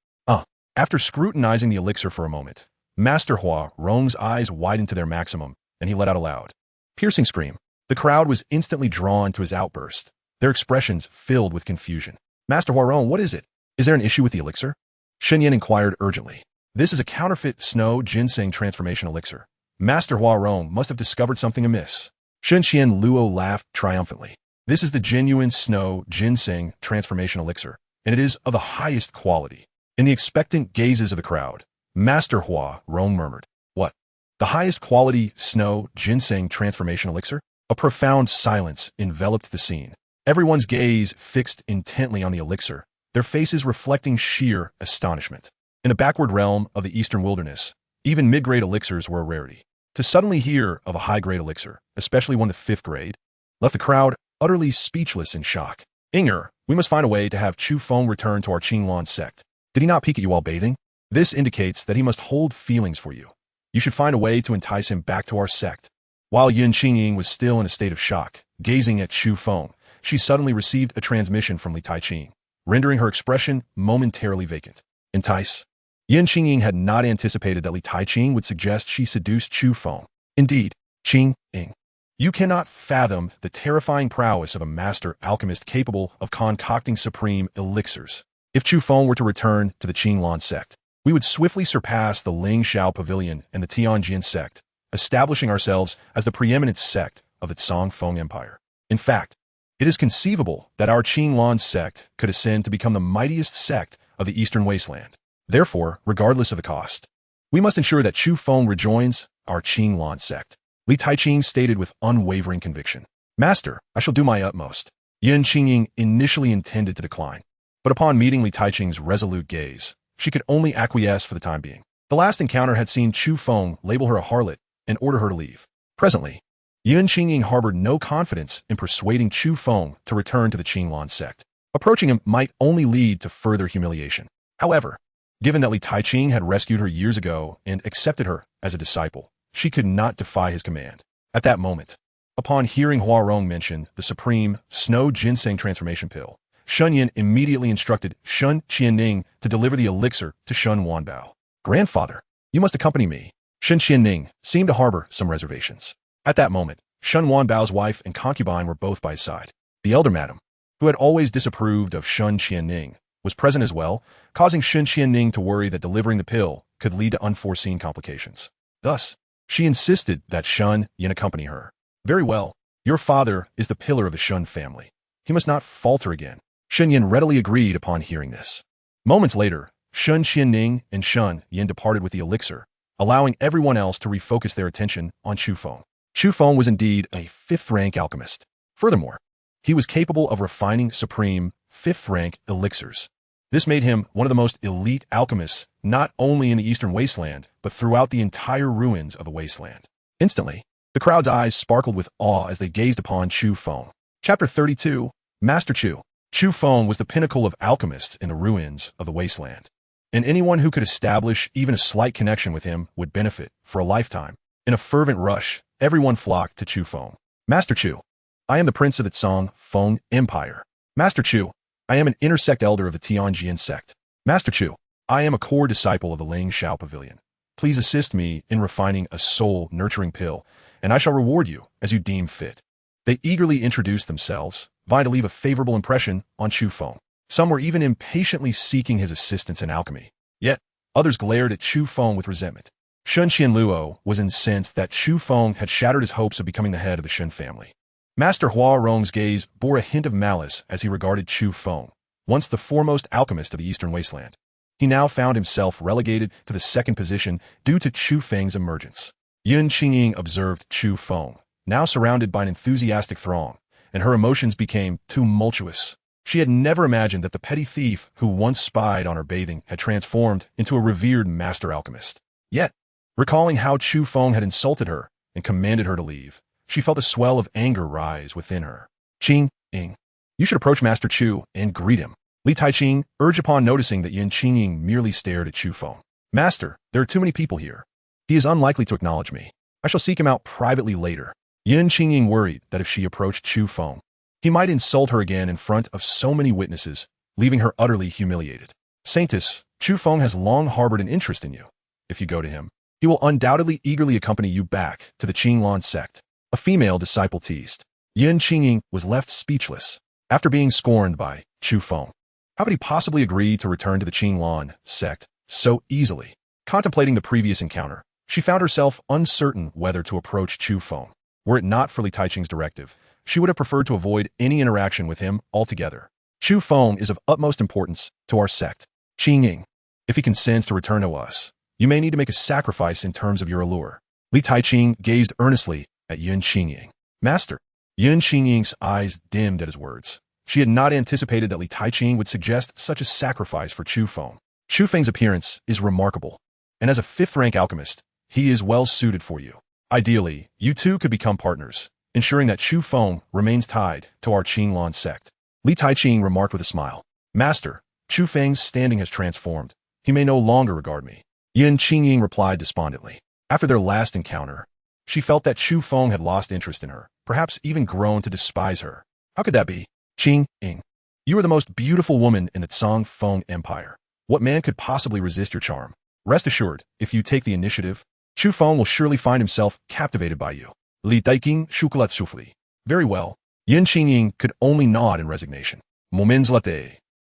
After scrutinizing the elixir for a moment, Master Huarong's eyes widened to their maximum, and he let out a loud, piercing scream. The crowd was instantly drawn to his outburst, their expressions filled with confusion. Master Huarong, what is it? Is there an issue with the elixir? Shen Yin inquired urgently. This is a counterfeit Snow Ginseng transformation elixir. Master Huarong must have discovered something amiss. Shen Qianluo laughed triumphantly. This is the genuine Snow Ginseng transformation elixir, and it is of the highest quality. In the expectant gazes of the crowd, Master Huarong murmured, What? The highest quality Snow Ginseng transformation elixir? A profound silence enveloped the scene. Everyone's gaze fixed intently on the elixir, their faces reflecting sheer astonishment. In the backward realm of the eastern wilderness, even mid-grade elixirs were a rarity. To suddenly hear of a high-grade elixir, especially one the 5th grade, left the crowd utterly speechless in shock. Inger, we must find a way to have Chu Feng return to our Qinglan sect. Did he not peek at you while bathing? This indicates that he must hold feelings for you. You should find a way to entice him back to our sect. While Yun Qingying was still in a state of shock, gazing at Chu Feng, she suddenly received a transmission from Li Taiqing, rendering her expression momentarily vacant. Entice? Yun Qingying had not anticipated that Li Taiqing would suggest she seduce Chu Feng. Indeed, Qingying, you cannot fathom the terrifying prowess of a master alchemist capable of concocting supreme elixirs. If Chu Feng were to return to the Qinglan sect, we would swiftly surpass the Lingshao Pavilion and the Tianjin sect, establishing ourselves as the preeminent sect of the Cangfeng Empire. In fact, it is conceivable that our Qinglan sect could ascend to become the mightiest sect of the Eastern Wasteland. Therefore, regardless of the cost, we must ensure that Chu Feng rejoins our Qinglan sect. Li Taiqing stated with unwavering conviction. Master, I shall do my utmost. Yun Qingying initially intended to decline, but upon meeting Li Taiqing's resolute gaze, she could only acquiesce for the time being. The last encounter had seen Chu Feng label her a harlot and order her to leave. Presently, Yun Qingying harbored no confidence in persuading Chu Feng to return to the Qinglan sect. Approaching him might only lead to further humiliation. However, given that Li Taiqing had rescued her years ago and accepted her as a disciple, she could not defy his command. At that moment, upon hearing Huarong mention the supreme Snow Ginseng transformation pill, Shen Yin immediately instructed Shen Qianning to deliver the elixir to Shen Wanbao. Grandfather, you must accompany me. Shen Qianning seemed to harbor some reservations. At that moment, Shen Wanbao's wife and concubine were both by his side. The elder madam, who had always disapproved of Shen Qianning, was present as well, causing Shen Qianning to worry that delivering the pill could lead to unforeseen complications. Thus, she insisted that Shen Yin accompany her. Very well, your father is the pillar of the Shen family. He must not falter again. Shen Yin readily agreed upon hearing this. Moments later, Shen Qianning and Shen Yin departed with the elixir, allowing everyone else to refocus their attention on Chu Feng. Chu Feng was indeed a 5th-rank alchemist. Furthermore, he was capable of refining supreme 5th-rank elixirs. This made him one of the most elite alchemists, not only in the Eastern Wasteland, but throughout the entire ruins of the Wasteland. Instantly, the crowd's eyes sparkled with awe as they gazed upon Chu Feng. Chapter 32, Master Chu. Chu Feng was the pinnacle of alchemists in the ruins of the Wasteland, and anyone who could establish even a slight connection with him would benefit for a lifetime. In a fervent rush, everyone flocked to Chu Feng. Master Chu, I am the prince of the Cangfeng Empire. Master Chu, I am an intersect elder of the Tianjin sect. Master Chu, I am a core disciple of the Lingshao Pavilion. Please assist me in refining a soul-nurturing pill, and I shall reward you as you deem fit. They eagerly introduced themselves, vying to leave a favorable impression on Chu Feng. Some were even impatiently seeking his assistance in alchemy. Yet, others glared at Chu Feng with resentment. Shen Qianluo was incensed that Chu Feng had shattered his hopes of becoming the head of the Shen family. Master Huarong's gaze bore a hint of malice as he regarded Chu Feng. once the foremost alchemist of the Eastern Wasteland. He now found himself relegated to the second position due to Chu Feng's emergence. Yun Qingying observed Chu Feng, now surrounded by an enthusiastic throng, and her emotions became tumultuous. She had never imagined that the petty thief who once spied on her bathing had transformed into a revered master alchemist. Yet, recalling how Chu Feng had insulted her and commanded her to leave, she felt a swell of anger rise within her. Qing, you should approach Master Chu and greet him. Li Taiqing urged upon noticing that Yun Qingying merely stared at Chu Feng. Master, there are too many people here. He is unlikely to acknowledge me. I shall seek him out privately later. Yun Qingying worried that if she approached Chu Feng, he might insult her again in front of so many witnesses, leaving her utterly humiliated. Saintess, Chu Feng has long harbored an interest in you. If you go to him, he will undoubtedly eagerly accompany you back to the Qinglan sect. A female disciple teased. Yun Qingying was left speechless after being scorned by Chu Feng. How could he possibly agree to return to the Qinglan sect so easily? Contemplating the previous encounter, she found herself uncertain whether to approach Chu Feng. Were it not for Li Taiqing's directive, she would have preferred to avoid any interaction with him altogether. Chu Feng is of utmost importance to our sect. Qingying, if he consents to return to us, you may need to make a sacrifice in terms of your allure. Li Taiqing gazed earnestly at Yun Qingying. Master. Yun Qingying's eyes dimmed at his words. She had not anticipated that Li Taiqing would suggest such a sacrifice for Chu Feng. Chu Feng's appearance is remarkable, and as a fifth-rank alchemist, he is well suited for you. Ideally, you two could become partners, ensuring that Chu Feng remains tied to our Qinglan sect. Li Taiqing remarked with a smile. Master, Chu Feng's standing has transformed. He may no longer regard me. Yun Qingying replied despondently. After their last encounter, she felt that Chu Feng had lost interest in her, perhaps even grown to despise her. How could that be? Qingying, you are the most beautiful woman in the Tsang Feng Empire. What man could possibly resist your charm? Rest assured, if you take the initiative, Chu Feng will surely find himself captivated by you. Li Taiqing shukulat sufli. Very well. Yun Qingying could only nod in resignation. Moments later,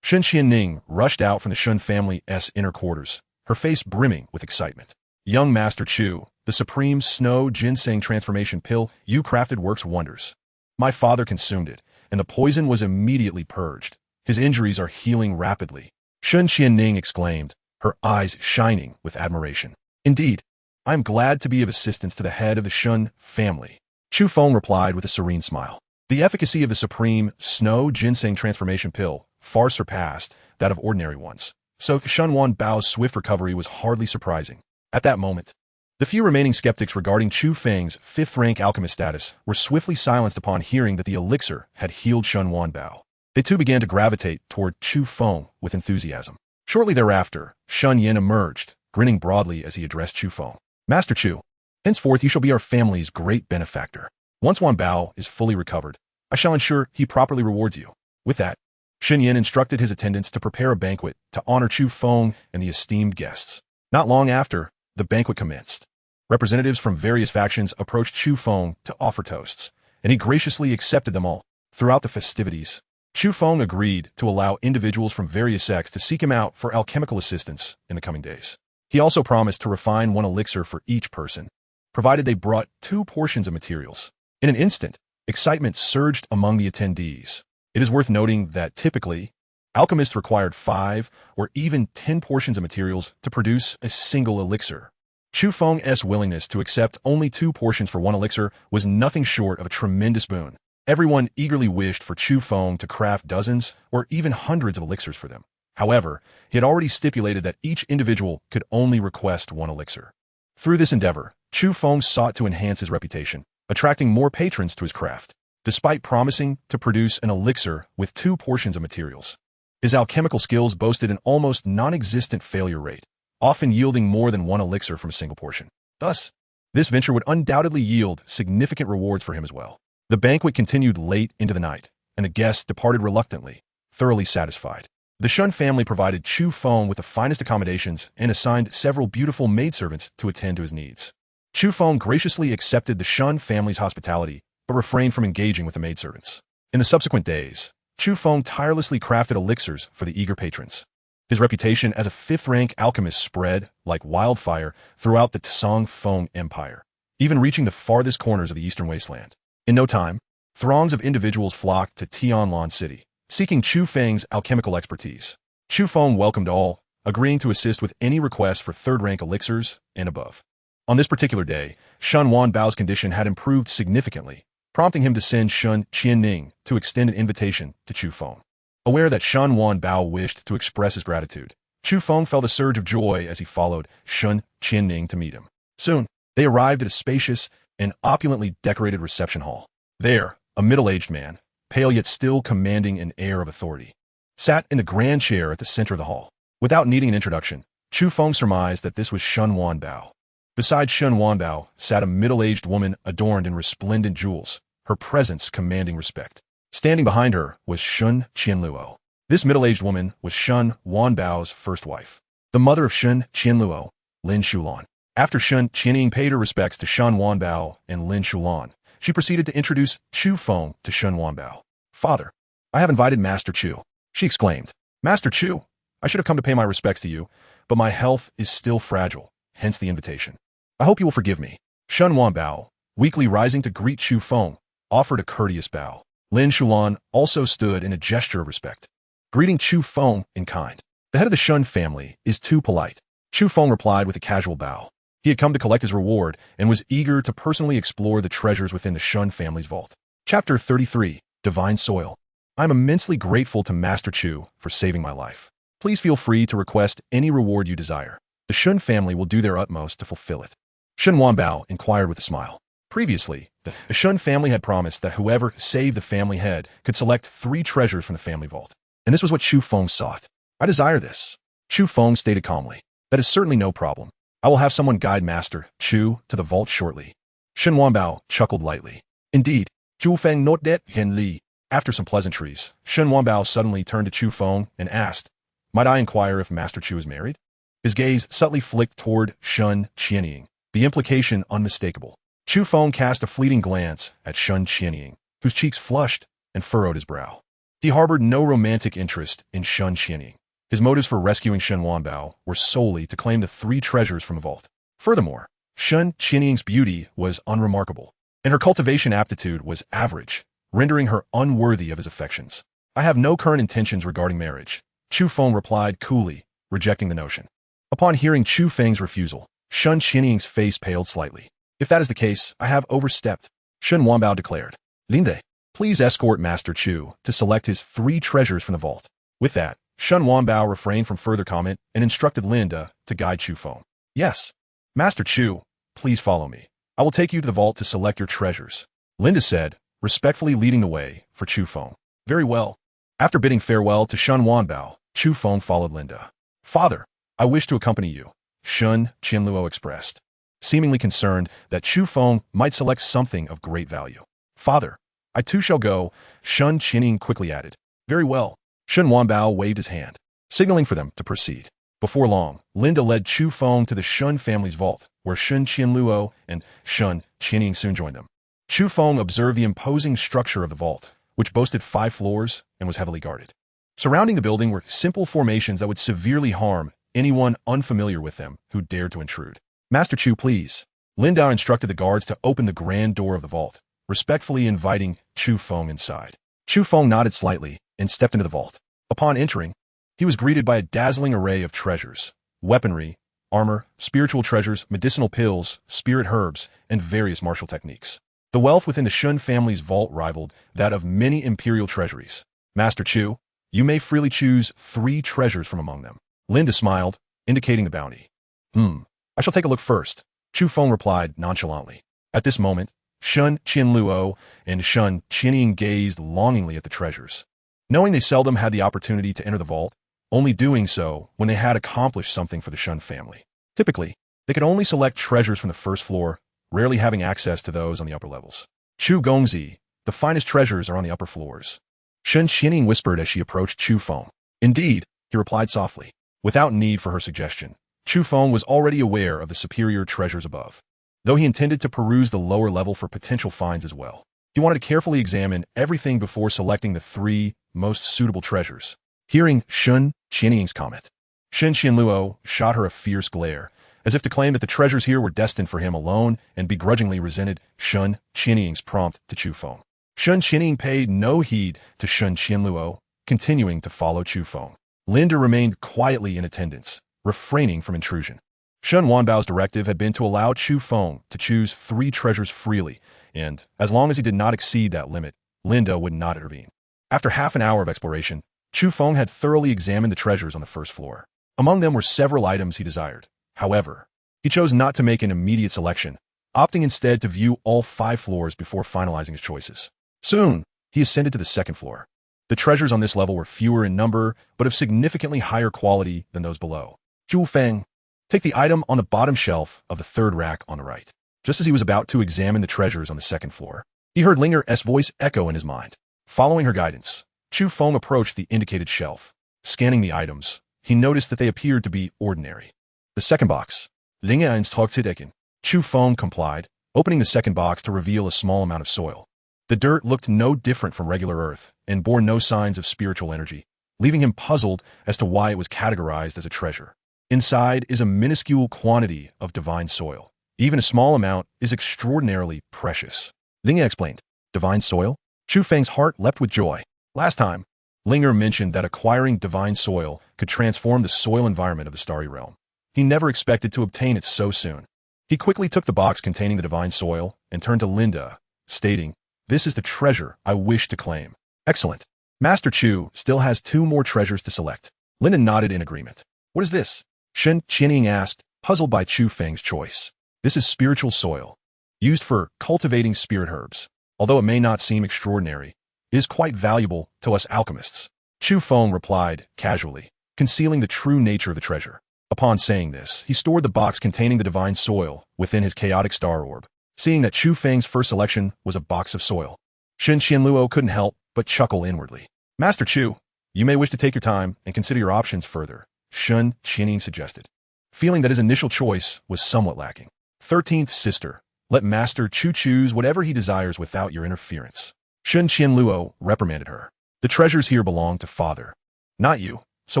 Shen Xianning rushed out from the Shun family's inner quarters, her face brimming with excitement. Young Master Chu, the supreme snow ginseng transformation pill you crafted works wonders. My father consumed it, and the poison was immediately purged. His injuries are healing rapidly. Shen Xianning exclaimed, her eyes shining with admiration. Indeed, I am glad to be of assistance to the head of the Shun family. Chu Feng replied with a serene smile. The efficacy of the supreme snow ginseng transformation pill far surpassed that of ordinary ones, so Shunwan Bao's swift recovery was hardly surprising. At that moment, the few remaining skeptics regarding Chu Feng's fifth-rank alchemist status were swiftly silenced upon hearing that the elixir had healed Shunwan Bao. They too began to gravitate toward Chu Feng with enthusiasm. Shortly thereafter, Shun Yin emerged, grinning broadly as he addressed Chu Feng. Master Chu, henceforth you shall be our family's great benefactor. Once Wan Bao is fully recovered, I shall ensure he properly rewards you. With that, Shen Yin instructed his attendants to prepare a banquet to honor Chu Feng and the esteemed guests. Not long after, the banquet commenced. Representatives from various factions approached Chu Feng to offer toasts, and he graciously accepted them all. Throughout the festivities, Chu Feng agreed to allow individuals from various sects to seek him out for alchemical assistance in the coming days. He also promised to refine one elixir for each person, provided they brought 2 portions of materials. In an instant, excitement surged among the attendees. It is worth noting that typically, alchemists required 5 or even 10 portions of materials to produce a single elixir. Chu Feng's willingness to accept only 2 portions for one elixir was nothing short of a tremendous boon. Everyone eagerly wished for Chu Feng to craft dozens or even hundreds of elixirs for them. However, he had already stipulated that each individual could only request 1 elixir. Through this endeavor, Chu Feng sought to enhance his reputation, attracting more patrons to his craft. Despite promising to produce an elixir with 2 portions of materials, his alchemical skills boasted an almost non-existent failure rate, often yielding more than 1 elixir from a single portion. Thus, this venture would undoubtedly yield significant rewards for him as well. The banquet continued late into the night, and the guests departed reluctantly, thoroughly satisfied. The Shun family provided Chu Feng with the finest accommodations and assigned several beautiful maidservants to attend to his needs. Chu Feng graciously accepted the Shun family's hospitality, but refrained from engaging with the maidservants. In the subsequent days, Chu Feng tirelessly crafted elixirs for the eager patrons. His reputation as a 5th-rank alchemist spread like wildfire throughout the Tsang Feng Empire, even reaching the farthest corners of the Eastern Wasteland. In no time, throngs of individuals flocked to Tianlan City, seeking Chu Feng's alchemical expertise. Chu Feng welcomed all, agreeing to assist with any request for third-rank elixirs and above. On this particular day, Shen Wanbao's condition had improved significantly, prompting him to send Shen Qianning to extend an invitation to Chu Feng. Aware that Shen Wanbao wished to express his gratitude, Chu Feng felt a surge of joy as he followed Shen Qianning to meet him. Soon, they arrived at a spacious and opulently decorated reception hall. There, a middle-aged man, pale yet still commanding an air of authority, sat in the grand chair at the center of the hall. Without needing an introduction, Chu Feng surmised that this was Shen Wanbao. Beside Shen Wanbao sat a middle-aged woman adorned in resplendent jewels, her presence commanding respect. Standing behind her was Shen Qianluo. This middle-aged woman was Shen Wanbao's first wife, the mother of Shen Qianluo, Lin Shulan. After Shen Qianning paid her respects to Shen Wanbao and Lin Shulan, she proceeded to introduce Chu Feng to Shen Wanbao. "Father, I have invited Master Chu," she exclaimed. "Master Chu, I should have come to pay my respects to you, but my health is still fragile, hence the invitation. I hope you will forgive me." Shen Wanbao, weakly rising to greet Chu Feng, offered a courteous bow. Lin Shulan also stood in a gesture of respect, greeting Chu Feng in kind. "The head of the Shen family is too polite." Chu Feng replied with a casual bow. He had come to collect his reward and was eager to personally explore the treasures within the Shen family's vault. Chapter 33, Divine Soil. I am immensely grateful to Master Chu for saving my life. Please feel free to request any reward you desire. The Shen family will do their utmost to fulfill it. Shen Wanbao inquired with a smile. Previously, the Shen family had promised that whoever saved the family head could select 3 treasures from the family vault. And this was what Chu Feng sought. "I desire this," Chu Feng stated calmly. "That is certainly no problem. I will have someone guide Master Chu to the vault shortly." Shen Wanbao chuckled lightly. "Indeed, Chu Feng not that Hen Li." After some pleasantries, Shen Wanbao suddenly turned to Chu Feng and asked, "Might I inquire if Master Chu is married?" His gaze subtly flicked toward Shen Qianning, the implication unmistakable. Chu Feng cast a fleeting glance at Shen Qianning, whose cheeks flushed and furrowed his brow. He harbored no romantic interest in Shen Qianning. His motives for rescuing Shen Wanbao were solely to claim the 3 treasures from the vault. Furthermore, Shen Qianning's beauty was unremarkable, and her cultivation aptitude was average, rendering her unworthy of his affections. "I have no current intentions regarding marriage," Chu Feng replied coolly, rejecting the notion. Upon hearing Chu Feng's refusal, Shen Qianning's face paled slightly. "If that is the case, I have overstepped," Shen Wanbao declared. "Linde, please escort Master Chu to select his 3 treasures from the vault." With that, Shen Wanbao refrained from further comment and instructed Linda to guide Chu Feng. "Yes, Master Chu, please follow me. I will take you to the vault to select your treasures," Linda said, respectfully leading the way for Chu Feng. "Very well." After bidding farewell to Shen Wanbao, Chu Feng followed Linda. "Father, I wish to accompany you," Shen Qianluo expressed, seemingly concerned that Chu Feng might select something of great value. "Father, I too shall go," Shen Qianning quickly added. "Very well." Shen Wanbao waved his hand, signaling for them to proceed. Before long, Linda led Chu Feng to the Shen family's vault, where Shen Qianluo and Shen Qianning soon joined them. Chu Feng observed the imposing structure of the vault, which boasted 5 floors and was heavily guarded. Surrounding the building were simple formations that would severely harm anyone unfamiliar with them who dared to intrude. "Master Chu, please." Linda instructed the guards to open the grand door of the vault, respectfully inviting Chu Feng inside. Chu Feng nodded slightly and stepped into the vault. Upon entering, he was greeted by a dazzling array of treasures, weaponry, armor, spiritual treasures, medicinal pills, spirit herbs, and various martial techniques. The wealth within the Shen family's vault rivaled that of many imperial treasuries. "Master Chu, you may freely choose 3 treasures from among them." Linda smiled, indicating the bounty. I shall take a look first," Chu Feng replied nonchalantly. At this moment, Shen Qianluo and Shen Qianning gazed longingly at the treasures. Knowing they seldom had the opportunity to enter the vault, only doing so when they had accomplished something for the Shen family. Typically, they could only select treasures from the first floor, rarely having access to those on the upper levels. "Chu Gongzi, the finest treasures are on the upper floors," Shen Qianning whispered as she approached Chu Feng. "Indeed," he replied softly. Without need for her suggestion, Chu Feng was already aware of the superior treasures above, though he intended to peruse the lower level for potential finds as well. He wanted to carefully examine everything before selecting the 3 most suitable treasures. Hearing Shen Qianning's comment, Shen Qianluo shot her a fierce glare, as if to claim that the treasures here were destined for him alone, and begrudgingly resented Shen Qianning's prompt to Chu Feng. Shen Qianning paid no heed to Shen Qianluo, continuing to follow Chu Feng. Linda remained quietly in attendance, refraining from intrusion. Shen Wanbao's directive had been to allow Chu Feng to choose 3 treasures freely, and, as long as he did not exceed that limit, Linda would not intervene. After half an hour of exploration, Chu Feng had thoroughly examined the treasures on the first floor. Among them were several items he desired. However, he chose not to make an immediate selection, opting instead to view all 5 floors before finalizing his choices. Soon, he ascended to the second floor. The treasures on this level were fewer in number, but of significantly higher quality than those below. Chu Feng, take the item on the bottom shelf of the 3rd rack on the right. Just as he was about to examine the treasures on the 2nd floor, he heard Linger's voice echo in his mind. Following her guidance, Chu Feng approached the indicated shelf. Scanning the items, he noticed that they appeared to be ordinary. The second box. Linger instructed. Chu Feng complied, opening the second box to reveal a small amount of soil. The dirt looked no different from regular earth and bore no signs of spiritual energy, leaving him puzzled as to why it was categorized as a treasure. Inside is a minuscule quantity of divine soil. Even a small amount is extraordinarily precious. Linger explained. Divine soil? Chu Feng's heart leapt with joy. Last time, Linger mentioned that acquiring divine soil could transform the soil environment of the starry realm. He never expected to obtain it so soon. He quickly took the box containing the divine soil and turned to Linda, stating, "This is the treasure I wish to claim." Excellent. Master Chu still has 2 more treasures to select. Linda nodded in agreement. What is this? Shen Qianying asked, puzzled by Chu Feng's choice. This is spiritual soil, used for cultivating spirit herbs. Although it may not seem extraordinary, it is quite valuable to us alchemists. Chu Feng replied casually, concealing the true nature of the treasure. Upon saying this, he stored the box containing the divine soil within his Chaos Star Orb. Seeing that Chu Feng's first selection was a box of soil, Shen Qianluo couldn't help but chuckle inwardly. Master Chu, you may wish to take your time and consider your options further, Shen Qianying suggested, feeling that his initial choice was somewhat lacking. 13th sister, let Master Chu choose whatever he desires without your interference. Shen Qianluo reprimanded her. The treasures here belong to Father, not you, so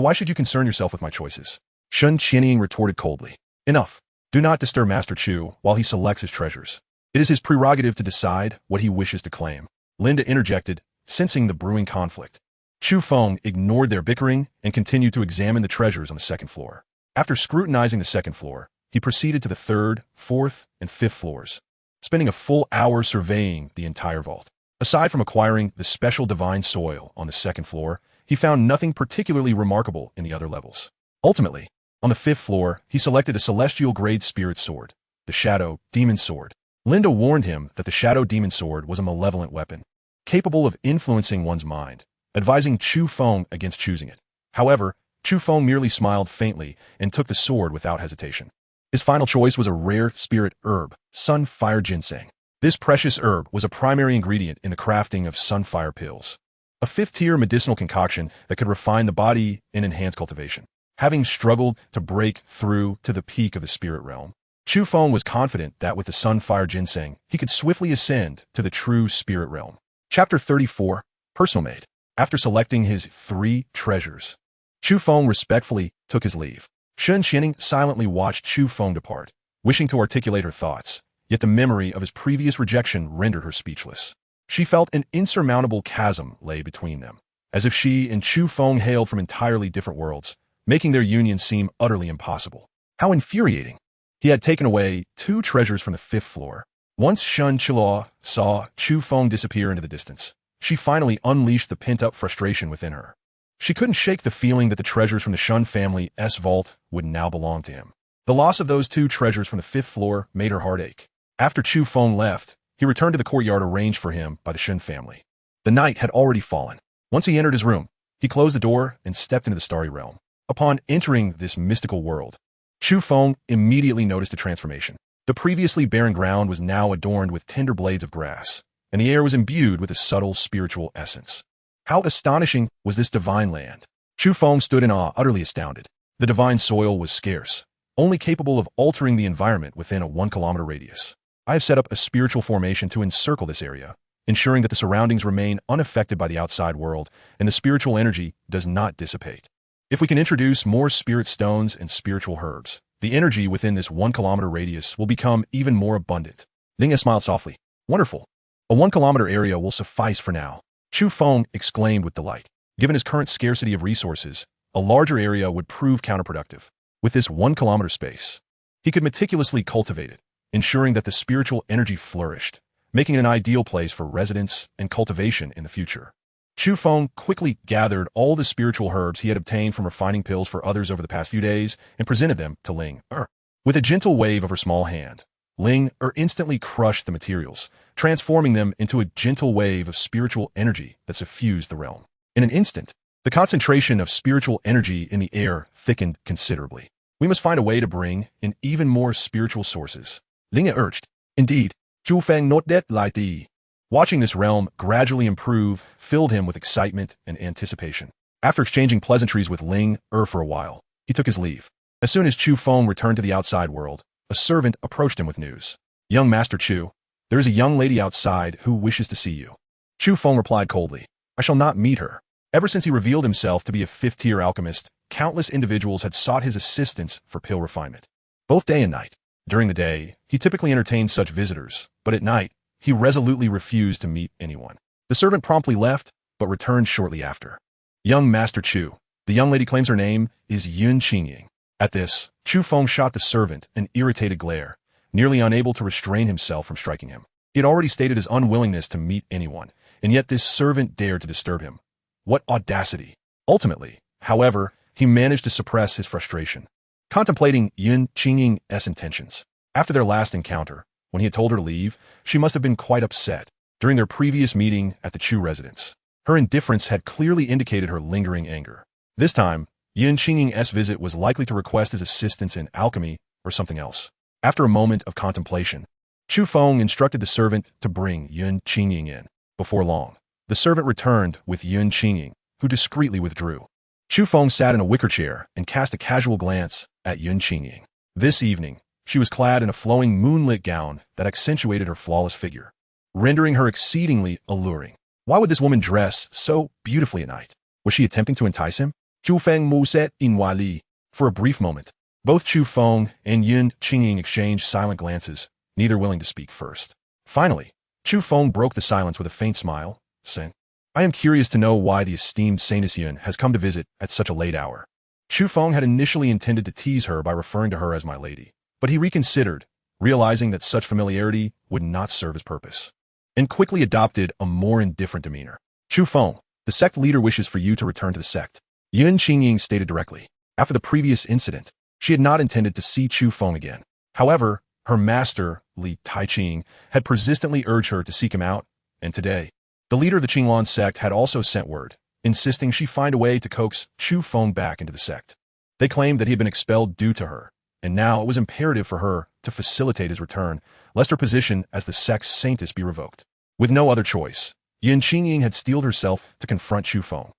why should you concern yourself with my choices? Shen Qianying retorted coldly. Enough. Do not disturb Master Chu while he selects his treasures. It is his prerogative to decide what he wishes to claim. Linda interjected, sensing the brewing conflict. Chu Feng ignored their bickering and continued to examine the treasures on the 2nd floor. After scrutinizing the 2nd floor, he proceeded to the 3rd, 4th, and 5th floors, spending a full hour surveying the entire vault. Aside from acquiring the special divine soil on the 2nd floor, he found nothing particularly remarkable in the other levels. Ultimately, on the 5th floor, he selected a celestial-grade spirit sword, the Shadow Demon Sword. Linda warned him that the Shadow Demon Sword was a malevolent weapon, capable of influencing one's mind, advising Chu Feng against choosing it. However, Chu Feng merely smiled faintly and took the sword without hesitation. His final choice was a rare spirit herb, Sunfire Ginseng. This precious herb was a primary ingredient in the crafting of Sunfire pills, a 5th-tier medicinal concoction that could refine the body and enhance cultivation. Having struggled to break through to the peak of the spirit realm, Chu Feng was confident that with the Sunfire Ginseng, he could swiftly ascend to the true spirit realm. Chapter 34, Personal Maid. After selecting his 3 treasures, Chu Feng respectfully took his leave. Shen Qianying silently watched Chu Feng depart, wishing to articulate her thoughts, yet the memory of his previous rejection rendered her speechless. She felt an insurmountable chasm lay between them, as if she and Chu Feng hailed from entirely different worlds, making their union seem utterly impossible. How infuriating! He had taken away 2 treasures from the 5th floor. Once Shen Qiluo saw Chu Feng disappear into the distance, she finally unleashed the pent-up frustration within her. She couldn't shake the feeling that the treasures from the Shun family's vault would now belong to him. The loss of those 2 treasures from the 5th floor made her heart ache. After Chu Feng left, he returned to the courtyard arranged for him by the Shun family. The night had already fallen. Once he entered his room, he closed the door and stepped into the starry realm. Upon entering this mystical world, Chu Feng immediately noticed a transformation. The previously barren ground was now adorned with tender blades of grass, and the air was imbued with a subtle spiritual essence. How astonishing was this divine land! Chu Feng stood in awe, utterly astounded. The divine soil was scarce, only capable of altering the environment within a 1-kilometer radius. I have set up a spiritual formation to encircle this area, ensuring that the surroundings remain unaffected by the outside world and the spiritual energy does not dissipate. If we can introduce more spirit stones and spiritual herbs, the energy within this 1-kilometer radius will become even more abundant. Linga smiled softly. Wonderful. A 1-kilometer area will suffice for now. Chu Feng exclaimed with delight. Given his current scarcity of resources, a larger area would prove counterproductive. With this 1 kilometer space, he could meticulously cultivate it, ensuring that the spiritual energy flourished, making it an ideal place for residence and cultivation in the future. Chu Feng quickly gathered all the spiritual herbs he had obtained from refining pills for others over the past few days and presented them to Ling Er. With a gentle wave of her small hand, Ling Er instantly crushed the materials, transforming them into a gentle wave of spiritual energy that suffused the realm. In an instant, the concentration of spiritual energy in the air thickened considerably. We must find a way to bring in even more spiritual sources, Ling Er urged. Indeed, Chu Feng not that lighty. Watching this realm gradually improve filled him with excitement and anticipation. After exchanging pleasantries with Ling Er for a while, he took his leave. As soon as Chu Feng returned to the outside world, a servant approached him with news. Young Master Chu, there is a young lady outside who wishes to see you. Chu Feng replied coldly, I shall not meet her. Ever since he revealed himself to be a 5th-tier alchemist, countless individuals had sought his assistance for pill refinement, both day and night. During the day, he typically entertained such visitors, but at night, he resolutely refused to meet anyone. The servant promptly left, but returned shortly after. Young Master Chu, the young lady claims her name is Yun Qingying. At this, Chu Feng shot the servant an irritated glare, nearly unable to restrain himself from striking him. He had already stated his unwillingness to meet anyone, and yet this servant dared to disturb him. What audacity! Ultimately, however, he managed to suppress his frustration, contemplating Yun Qingying's intentions. After their last encounter, when he had told her to leave, she must have been quite upset. During their previous meeting at the Chu residence, her indifference had clearly indicated her lingering anger. This time, Yun Qingying's visit was likely to request his assistance in alchemy or something else. After a moment of contemplation, Chu Feng instructed the servant to bring Yun Qingying in. Before long, the servant returned with Yun Qingying, who discreetly withdrew. Chu Feng sat in a wicker chair and cast a casual glance at Yun Qingying. This evening, she was clad in a flowing moonlit gown that accentuated her flawless figure, rendering her exceedingly alluring. Why would this woman dress so beautifully at night? Was she attempting to entice him? Chu Feng mu set in Wali. For a brief moment, both Chu Feng and Yun Qingying exchanged silent glances, neither willing to speak first. Finally, Chu Feng broke the silence with a faint smile, saying, I am curious to know why the esteemed Saintess Yun has come to visit at such a late hour. Chu Feng had initially intended to tease her by referring to her as my lady, but he reconsidered, realizing that such familiarity would not serve his purpose, and quickly adopted a more indifferent demeanor. Chu Feng, the sect leader wishes for you to return to the sect, Yun Qingying stated directly. After the previous incident, she had not intended to see Chu Feng again. However, her master, Li Taiqing, had persistently urged her to seek him out, and today, the leader of the Qinglan sect had also sent word, insisting she find a way to coax Chu Feng back into the sect. They claimed that he had been expelled due to her, and now it was imperative for her to facilitate his return, lest her position as the sect's saintess be revoked. With no other choice, Yun Qingying had steeled herself to confront Chu Feng.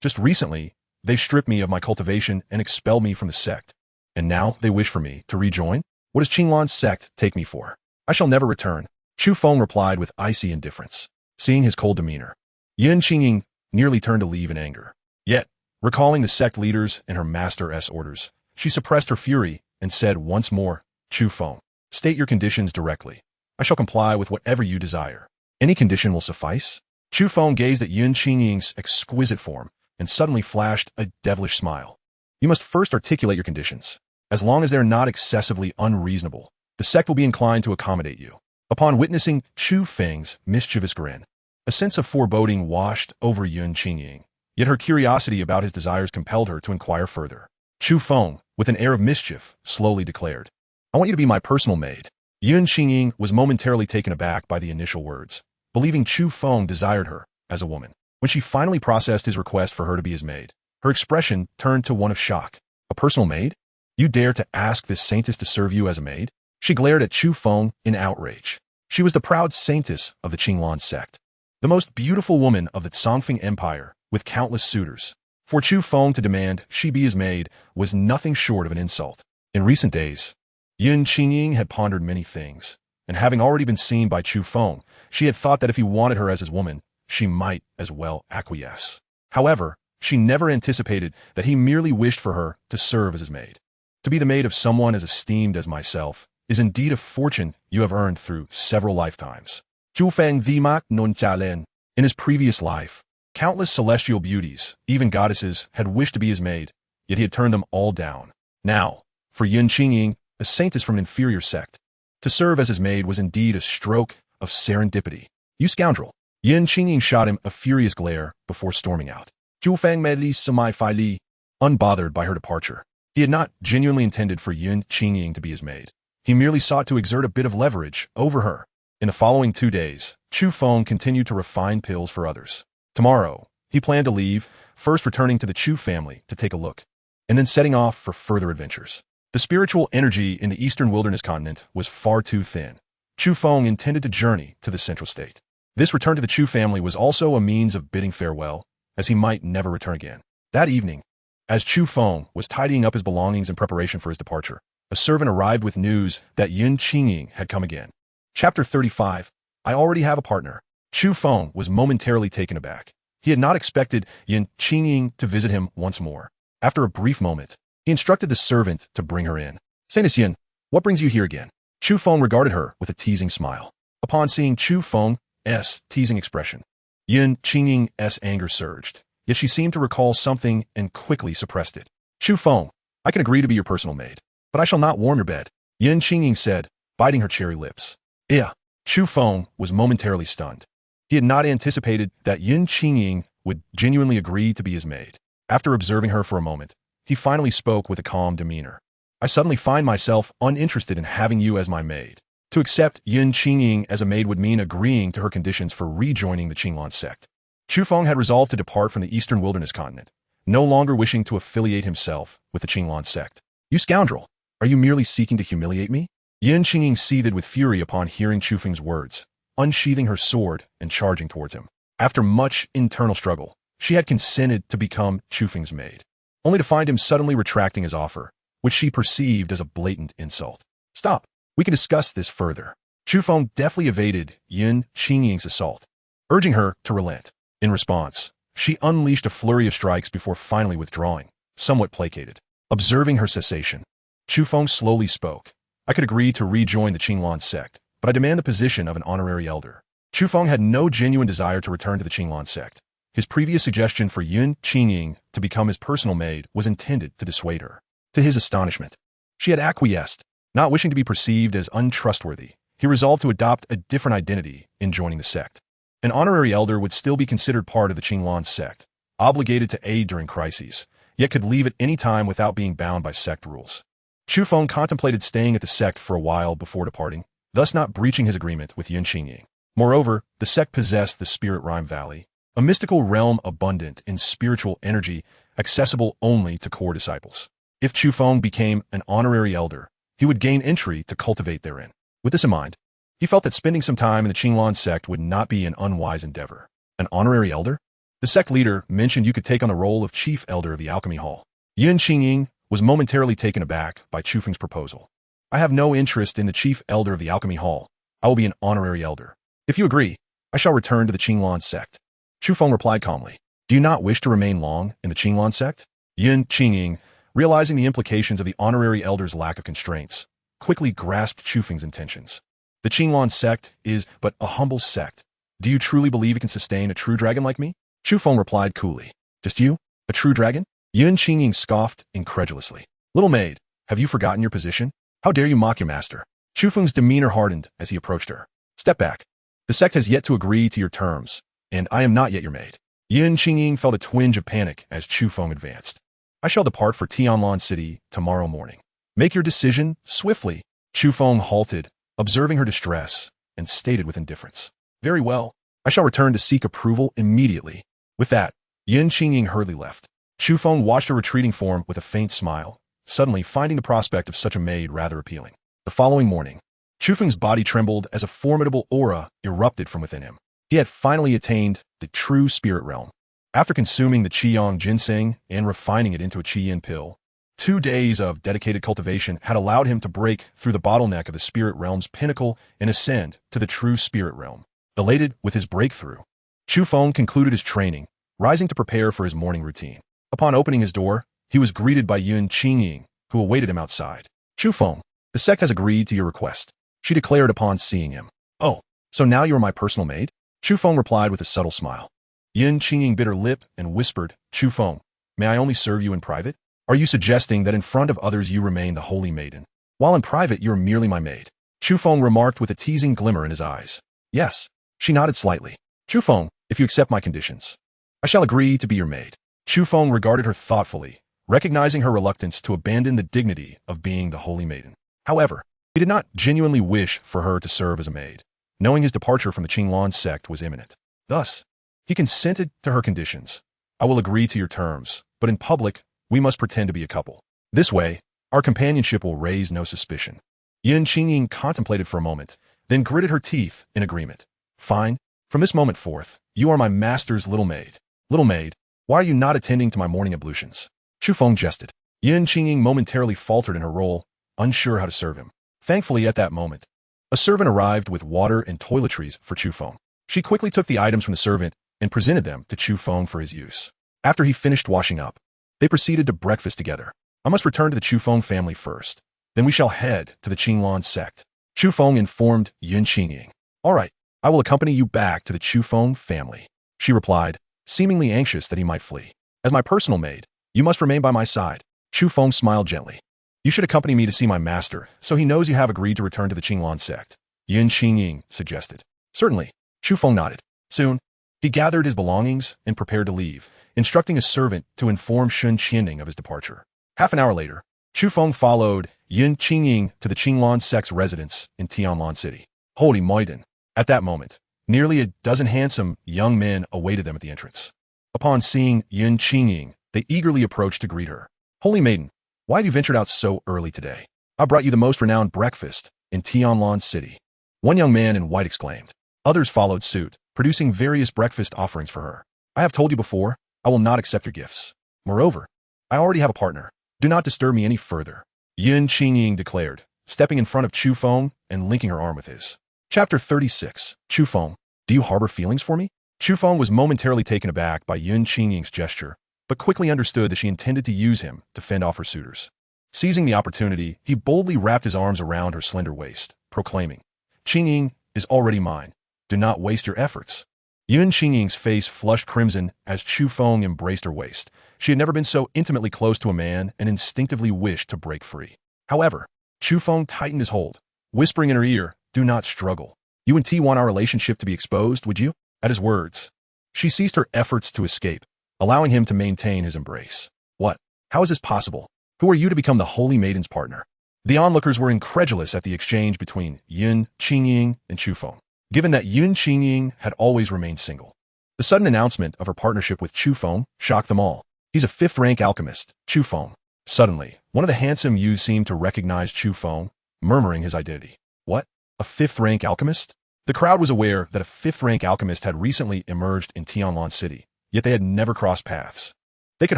Just recently, they stripped me of my cultivation and expelled me from the sect, and now they wish for me to rejoin? What does Qinglan's sect take me for? I shall never return, Chu Feng replied with icy indifference. Seeing his cold demeanor, Yun Qingying nearly turned to leave in anger. Yet, recalling the sect leaders and her master's orders, she suppressed her fury and said once more, Chu Feng, state your conditions directly. I shall comply with whatever you desire. Any condition will suffice? Chu Feng gazed at Yun Qingying's exquisite form and suddenly flashed a devilish smile. You must first articulate your conditions. As long as they are not excessively unreasonable, the sect will be inclined to accommodate you. Upon witnessing Chu Feng's mischievous grin, a sense of foreboding washed over Yun Qingying, yet her curiosity about his desires compelled her to inquire further. Chu Feng, with an air of mischief, slowly declared, I want you to be my personal maid. Yun Qingying was momentarily taken aback by the initial words, believing Chu Feng desired her as a woman. When she finally processed his request for her to be his maid, her expression turned to one of shock. A personal maid? You dare to ask this saintess to serve you as a maid? She glared at Chu Feng in outrage. She was the proud saintess of the Qinglan sect, the most beautiful woman of the Songfeng Empire, with countless suitors. For Chu Feng to demand she be his maid was nothing short of an insult. In recent days, Yun Qingying had pondered many things, and having already been seen by Chu Feng, she had thought that if he wanted her as his woman, she might as well acquiesce. However, she never anticipated that he merely wished for her to serve as his maid. To be the maid of someone as esteemed as myself is indeed a fortune you have earned through several lifetimes. Chu Feng the mak non chalen. In his previous life, Countless celestial beauties, even goddesses, had wished to be his maid, yet he had turned them all down. Now, for Yun Qingying, a saintess from an inferior sect, to serve as his maid was indeed a stroke of serendipity. You scoundrel! Yun Qingying shot him a furious glare before storming out. Chu Feng medli semi fi li, unbothered by her departure. He had not genuinely intended for Yun Qingying to be his maid. He merely sought to exert a bit of leverage over her. In the following 2 days, Chu Feng continued to refine pills for others. Tomorrow, he planned to leave, first returning to the Chu family to take a look, and then setting off for further adventures. The spiritual energy in the eastern wilderness continent was far too thin. Chu Feng intended to journey to the central state. This return to the Chu family was also a means of bidding farewell, as he might never return again. That evening, as Chu Feng was tidying up his belongings in preparation for his departure, a servant arrived with news that Yun Qingying had come again. Chapter 35. I already have a partner. Chu Feng was momentarily taken aback. He had not expected Yun Qingying to visit him once more. After a brief moment, he instructed the servant to bring her in. Saintess Yun, what brings you here again? Chu Feng regarded her with a teasing smile. Upon seeing Chu Feng's teasing expression, Yun Qingying's anger surged, yet she seemed to recall something and quickly suppressed it. Chu Feng, I can agree to be your personal maid, but I shall not warm your bed, Yun Qingying said, biting her cherry lips. Yeah. Chu Feng was momentarily stunned. He had not anticipated that Yun Qingying would genuinely agree to be his maid. After observing her for a moment, he finally spoke with a calm demeanor. I suddenly find myself uninterested in having you as my maid. To accept Yun Qingying as a maid would mean agreeing to her conditions for rejoining the Qinglan sect. Chu Feng had resolved to depart from the eastern wilderness continent, no longer wishing to affiliate himself with the Qinglan sect. You scoundrel! Are you merely seeking to humiliate me? Yun Qingying seethed with fury upon hearing Chu Feng's words, unsheathing her sword and charging towards him. After much internal struggle, she had consented to become Chu Feng's maid, only to find him suddenly retracting his offer, which she perceived as a blatant insult. Stop! We can discuss this further. Chu Feng deftly evaded Yun Qingying's assault, urging her to relent. In response, she unleashed a flurry of strikes before finally withdrawing, somewhat placated. Observing her cessation, Chu Feng slowly spoke. I could agree to rejoin the Qinglan sect, but I demand the position of an honorary elder. Chu Feng had no genuine desire to return to the Qinglan sect. His previous suggestion for Yun Qingying to become his personal maid was intended to dissuade her. To his astonishment, she had acquiesced. Not wishing to be perceived as untrustworthy, he resolved to adopt a different identity in joining the sect. An honorary elder would still be considered part of the Qinglan sect, obligated to aid during crises, yet could leave at any time without being bound by sect rules. Chu Feng contemplated staying at the sect for a while before departing, thus not breaching his agreement with Yun Qingying. Moreover, the sect possessed the Spirit Rime Valley, a mystical realm abundant in spiritual energy accessible only to core disciples. If Chu Feng became an honorary elder, he would gain entry to cultivate therein. With this in mind, he felt that spending some time in the Qinglan sect would not be an unwise endeavor. An honorary elder? The sect leader mentioned you could take on the role of chief elder of the Alchemy Hall. Yun Qingying was momentarily taken aback by Chu Feng's proposal. I have no interest in the chief elder of the Alchemy Hall. I will be an honorary elder. If you agree, I shall return to the Qinglan sect. Chu Feng replied calmly. Do you not wish to remain long in the Qinglan sect? Yun Qingying, realizing the implications of the honorary elder's lack of constraints, quickly grasped Chu Feng's intentions. The Qinglan sect is but a humble sect. Do you truly believe it can sustain a true dragon like me? Chu Feng replied coolly. Just you? A true dragon? Yun Qingying scoffed incredulously. Little maid, have you forgotten your position? How dare you mock your master? Chu Feng's demeanor hardened as he approached her. Step back. The sect has yet to agree to your terms, and I am not yet your maid. Yun Qingying felt a twinge of panic as Chu Feng advanced. I shall depart for Tianlan City tomorrow morning. Make your decision swiftly. Chu Feng halted, observing her distress, and stated with indifference. Very well. I shall return to seek approval immediately. With that, Yun Qingying hurriedly left. Chu Feng watched her retreating form with a faint smile, suddenly finding the prospect of such a maid rather appealing. The following morning, Chu Feng's body trembled as a formidable aura erupted from within him. He had finally attained the true spirit realm. After consuming the Qiyang ginseng and refining it into a Qiyin pill, 2 days of dedicated cultivation had allowed him to break through the bottleneck of the spirit realm's pinnacle and ascend to the true spirit realm. Elated with his breakthrough, Chu Feng concluded his training, rising to prepare for his morning routine. Upon opening his door, he was greeted by Yun Qingying, who awaited him outside. Chu Feng, the sect has agreed to your request, she declared upon seeing him. Oh, so now you are my personal maid? Chu Feng replied with a subtle smile. Yin Qingying bit her lip and whispered, Chu Feng, may I only serve you in private? Are you suggesting that in front of others you remain the holy maiden, while in private you're merely my maid? Chu Feng remarked with a teasing glimmer in his eyes. Yes. She nodded slightly. Chu Feng, if you accept my conditions, I shall agree to be your maid. Chu Feng regarded her thoughtfully, recognizing her reluctance to abandon the dignity of being the holy maiden. However, he did not genuinely wish for her to serve as a maid, knowing his departure from the Qinglan sect was imminent. Thus, he consented to her conditions. I will agree to your terms, but in public, we must pretend to be a couple. This way, our companionship will raise no suspicion. Yin Qingying contemplated for a moment, then gritted her teeth in agreement. Fine. From this moment forth, you are my master's little maid. Little maid, why are you not attending to my morning ablutions? Chu Feng jested. Yin Qingying momentarily faltered in her role, unsure how to serve him. Thankfully, at that moment, a servant arrived with water and toiletries for Chu Feng. She quickly took the items from the servant and presented them to Chu Feng for his use. After he finished washing up, they proceeded to breakfast together. I must return to the Chu Feng family first. Then we shall head to the Qinglan sect. Chu Feng informed Yin Qingying. All right, I will accompany you back to the Chu Feng family. She replied, seemingly anxious that he might flee. As my personal maid, you must remain by my side. Chu Feng smiled gently. You should accompany me to see my master, so he knows you have agreed to return to the Qinglan sect. Yin Qingying suggested. Certainly. Chu Feng nodded. Soon, he gathered his belongings and prepared to leave, instructing a servant to inform Shun Qianning of his departure. Half an hour later, Chu Feng followed Yin Qingying to the Qinglan sect's residence in Tianlan City. Holy maiden! At that moment, nearly a dozen handsome young men awaited them at the entrance. Upon seeing Yin Qingying, they eagerly approached to greet her. Holy maiden, why have you ventured out so early today? I brought you the most renowned breakfast in Tianlan City. One young man in white exclaimed. Others followed suit, producing various breakfast offerings for her. I have told you before, I will not accept your gifts. Moreover, I already have a partner. Do not disturb me any further. Yin Qingying declared, stepping in front of Chu Feng and linking her arm with his. Chapter 36. Chu Feng, do you harbor feelings for me? Chu Feng was momentarily taken aback by Yin Qingying's gesture, but quickly understood that she intended to use him to fend off her suitors. Seizing the opportunity, he boldly wrapped his arms around her slender waist, proclaiming, Qingying is already mine. Do not waste your efforts. Yin Qingying's face flushed crimson as Chu Feng embraced her waist. She had never been so intimately close to a man and instinctively wished to break free. However, Chu Feng tightened his hold, whispering in her ear, do not struggle. You and T want our relationship to be exposed, would you? At his words, she ceased her efforts to escape, allowing him to maintain his embrace. What? How is this possible? Who are you to become the holy maiden's partner? The onlookers were incredulous at the exchange between Yin Qingying and Chu Feng, given that Yin Qingying had always remained single. The sudden announcement of her partnership with Chu Feng shocked them all. He's a fifth-rank alchemist, Chu Feng. Suddenly, one of the handsome youths seemed to recognize Chu Feng, murmuring his identity. What? A fifth-rank alchemist? The crowd was aware that a fifth-rank alchemist had recently emerged in Tianlan City, yet they had never crossed paths. They could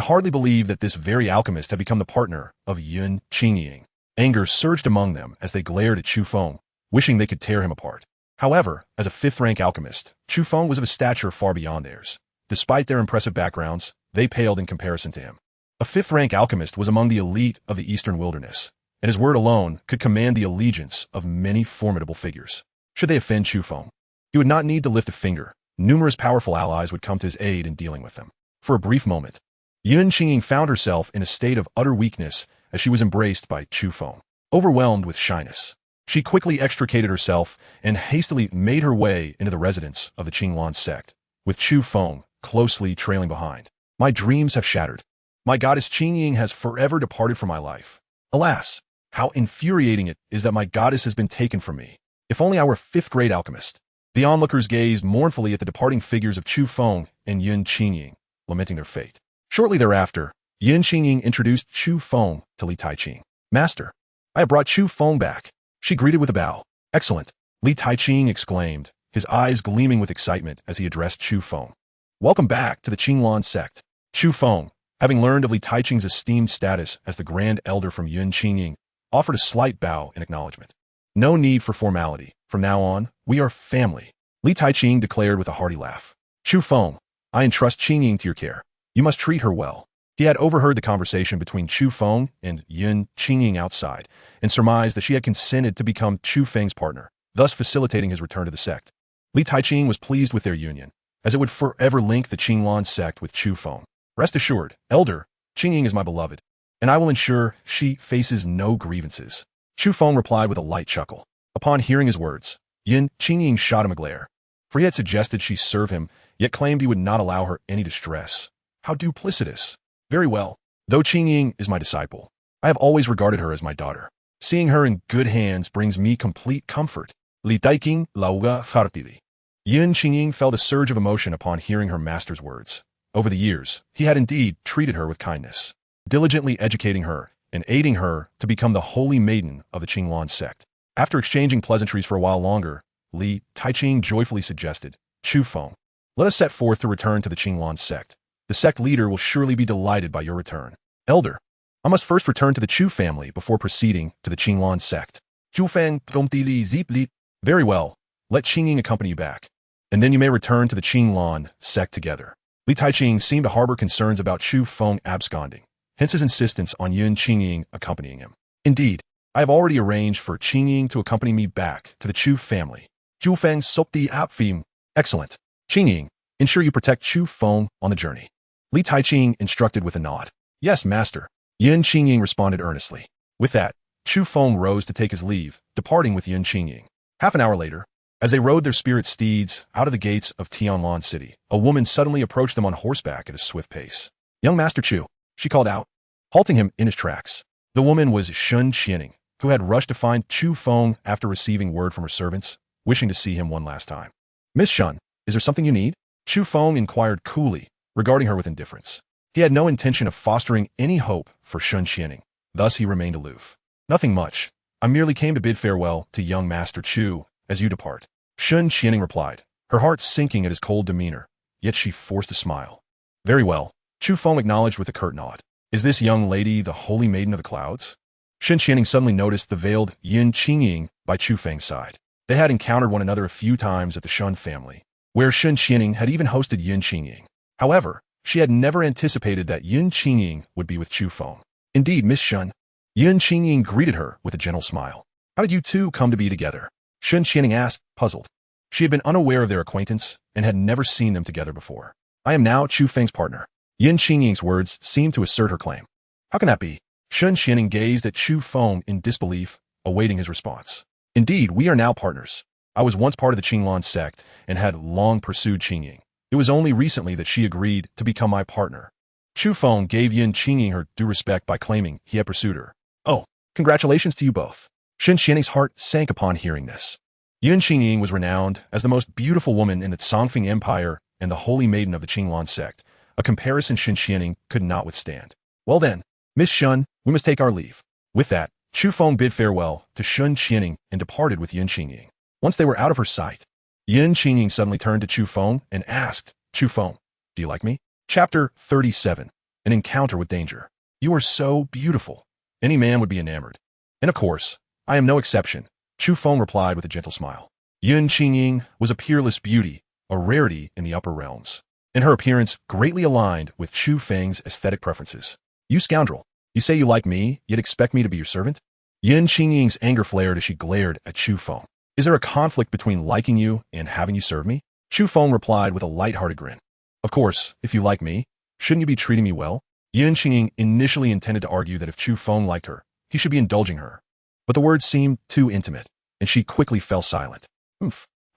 hardly believe that this very alchemist had become the partner of Yin Qingying. Anger surged among them as they glared at Chu Feng, wishing they could tear him apart. However, as a fifth-rank alchemist, Chu Feng was of a stature far beyond theirs. Despite their impressive backgrounds, they paled in comparison to him. A fifth-rank alchemist was among the elite of the Eastern Wilderness, and his word alone could command the allegiance of many formidable figures. Should they offend Chu Feng, he would not need to lift a finger. Numerous powerful allies would come to his aid in dealing with them. For a brief moment, Yin Qingying found herself in a state of utter weakness as she was embraced by Chu Feng. Overwhelmed with shyness, she quickly extricated herself and hastily made her way into the residence of the Qinglan sect, with Chu Feng closely trailing behind. My dreams have shattered. My goddess Qingying has forever departed from my life. Alas, how infuriating it is that my goddess has been taken from me. If only I were a fifth-grade alchemist. The onlookers gazed mournfully at the departing figures of Chu Feng and Yin Qingying, lamenting their fate. Shortly thereafter, Yin Qingying introduced Chu Feng to Li Taiqing. Master, I have brought Chu Feng back. She greeted with a bow. Excellent, Li Taiqing exclaimed, his eyes gleaming with excitement as he addressed Chu Feng. Welcome back to the Qinglan sect. Chu Feng, having learned of Li Taiqing's esteemed status as the Grand Elder from Yin Qingying, offered a slight bow in acknowledgement. No need for formality. From now on, we are family, Li Taiqing declared with a hearty laugh. Chu Feng, I entrust Qingying to your care. You must treat her well. He had overheard the conversation between Chu Feng and Yin Qingying outside, and surmised that she had consented to become Chu Feng's partner, thus facilitating his return to the sect. Li Taiqing was pleased with their union, as it would forever link the Qinglan sect with Chu Feng. Rest assured, Elder, Qingying is my beloved, and I will ensure she faces no grievances. Chu Feng replied with a light chuckle. Upon hearing his words, Qingying shot him a glare, for he had suggested she serve him, yet claimed he would not allow her any distress. How duplicitous. Very well. Though Qingying is my disciple, I have always regarded her as my daughter. Seeing her in good hands brings me complete comfort. Li Taiking Lauga Fartili. Qingying felt a surge of emotion upon hearing her master's words. Over the years, he had indeed treated her with kindness, diligently educating her and aiding her to become the holy maiden of the Qinglan sect. After exchanging pleasantries for a while longer, Li Taiqing joyfully suggested, Chu Feng, let us set forth to return to the Qinglan sect. The sect leader will surely be delighted by your return. Elder, I must first return to the Chu family before proceeding to the Qinglan sect. Chu Feng Promtili Zipli. Very well, let Qingying accompany you back, and then you may return to the Qinglan sect together. Li Taiqing seemed to harbor concerns about Chu Feng absconding, hence his insistence on Qingying accompanying him. Indeed, I have already arranged for Qingying to accompany me back to the Chu family. Chu Feng Sopti Apfim. Excellent. Qingying, ensure you protect Chu Feng on the journey. Li Taiqing instructed with a nod. Yes, master. Qingying responded earnestly. With that, Chu Feng rose to take his leave, departing with Qingying. Half an hour later, as they rode their spirit steeds out of the gates of Tianlan City, a woman suddenly approached them on horseback at a swift pace. Young Master Chu, she called out, halting him in his tracks. The woman was Shun Qianing, who had rushed to find Chu Feng after receiving word from her servants, wishing to see him one last time. Miss Shun, is there something you need? Chu Feng inquired coolly, regarding her with indifference. He had no intention of fostering any hope for Shun Qianing, thus he remained aloof. Nothing much. I merely came to bid farewell to young Master Chu as you depart. Shun Qianing replied, her heart sinking at his cold demeanor, yet she forced a smile. Very well, Chu Feng acknowledged with a curt nod. Is this young lady the holy maiden of the clouds? Shun Qianing suddenly noticed the veiled Qingying by Chu Feng's side. They had encountered one another a few times at the Shun family, where Shun Qianing had even hosted Qingying. However, she had never anticipated that Qingying would be with Chu Feng. Indeed, Miss Shun. Qingying greeted her with a gentle smile. How did you two come to be together? Shun Qianing asked, puzzled. She had been unaware of their acquaintance and had never seen them together before. I am now Chu Feng's partner. Qingying's words seemed to assert her claim. How can that be? Shun Qianing gazed at Chu Feng in disbelief, awaiting his response. Indeed, we are now partners. I was once part of the Qinglan sect and had long pursued Qingying. It was only recently that she agreed to become my partner. Chu Feng gave Qingying her due respect by claiming he had pursued her. Oh, congratulations to you both. Shun Qianing's heart sank upon hearing this. Qingying was renowned as the most beautiful woman in the Songfeng Empire and the holy maiden of the Qinglan sect, a comparison Shun Qianing could not withstand. Well then, Miss Shun, we must take our leave. With that, Chu Feng bid farewell to Shun Qianing and departed with Qingying. Once they were out of her sight, Qingying suddenly turned to Chu Feng and asked, Chu Feng, do you like me? Chapter 37, An Encounter with Danger. You are so beautiful. Any man would be enamored. And of course, I am no exception, Chu Feng replied with a gentle smile. Qingying was a peerless beauty, a rarity in the upper realms, and her appearance greatly aligned with Chu Feng's aesthetic preferences. You scoundrel, you say you like me, yet expect me to be your servant? Qingying's anger flared as she glared at Chu Feng. Is there a conflict between liking you and having you serve me? Chu Feng replied with a light-hearted grin. Of course, if you like me, shouldn't you be treating me well? Qingying initially intended to argue that if Chu Feng liked her, he should be indulging her. But the words seemed too intimate, and she quickly fell silent.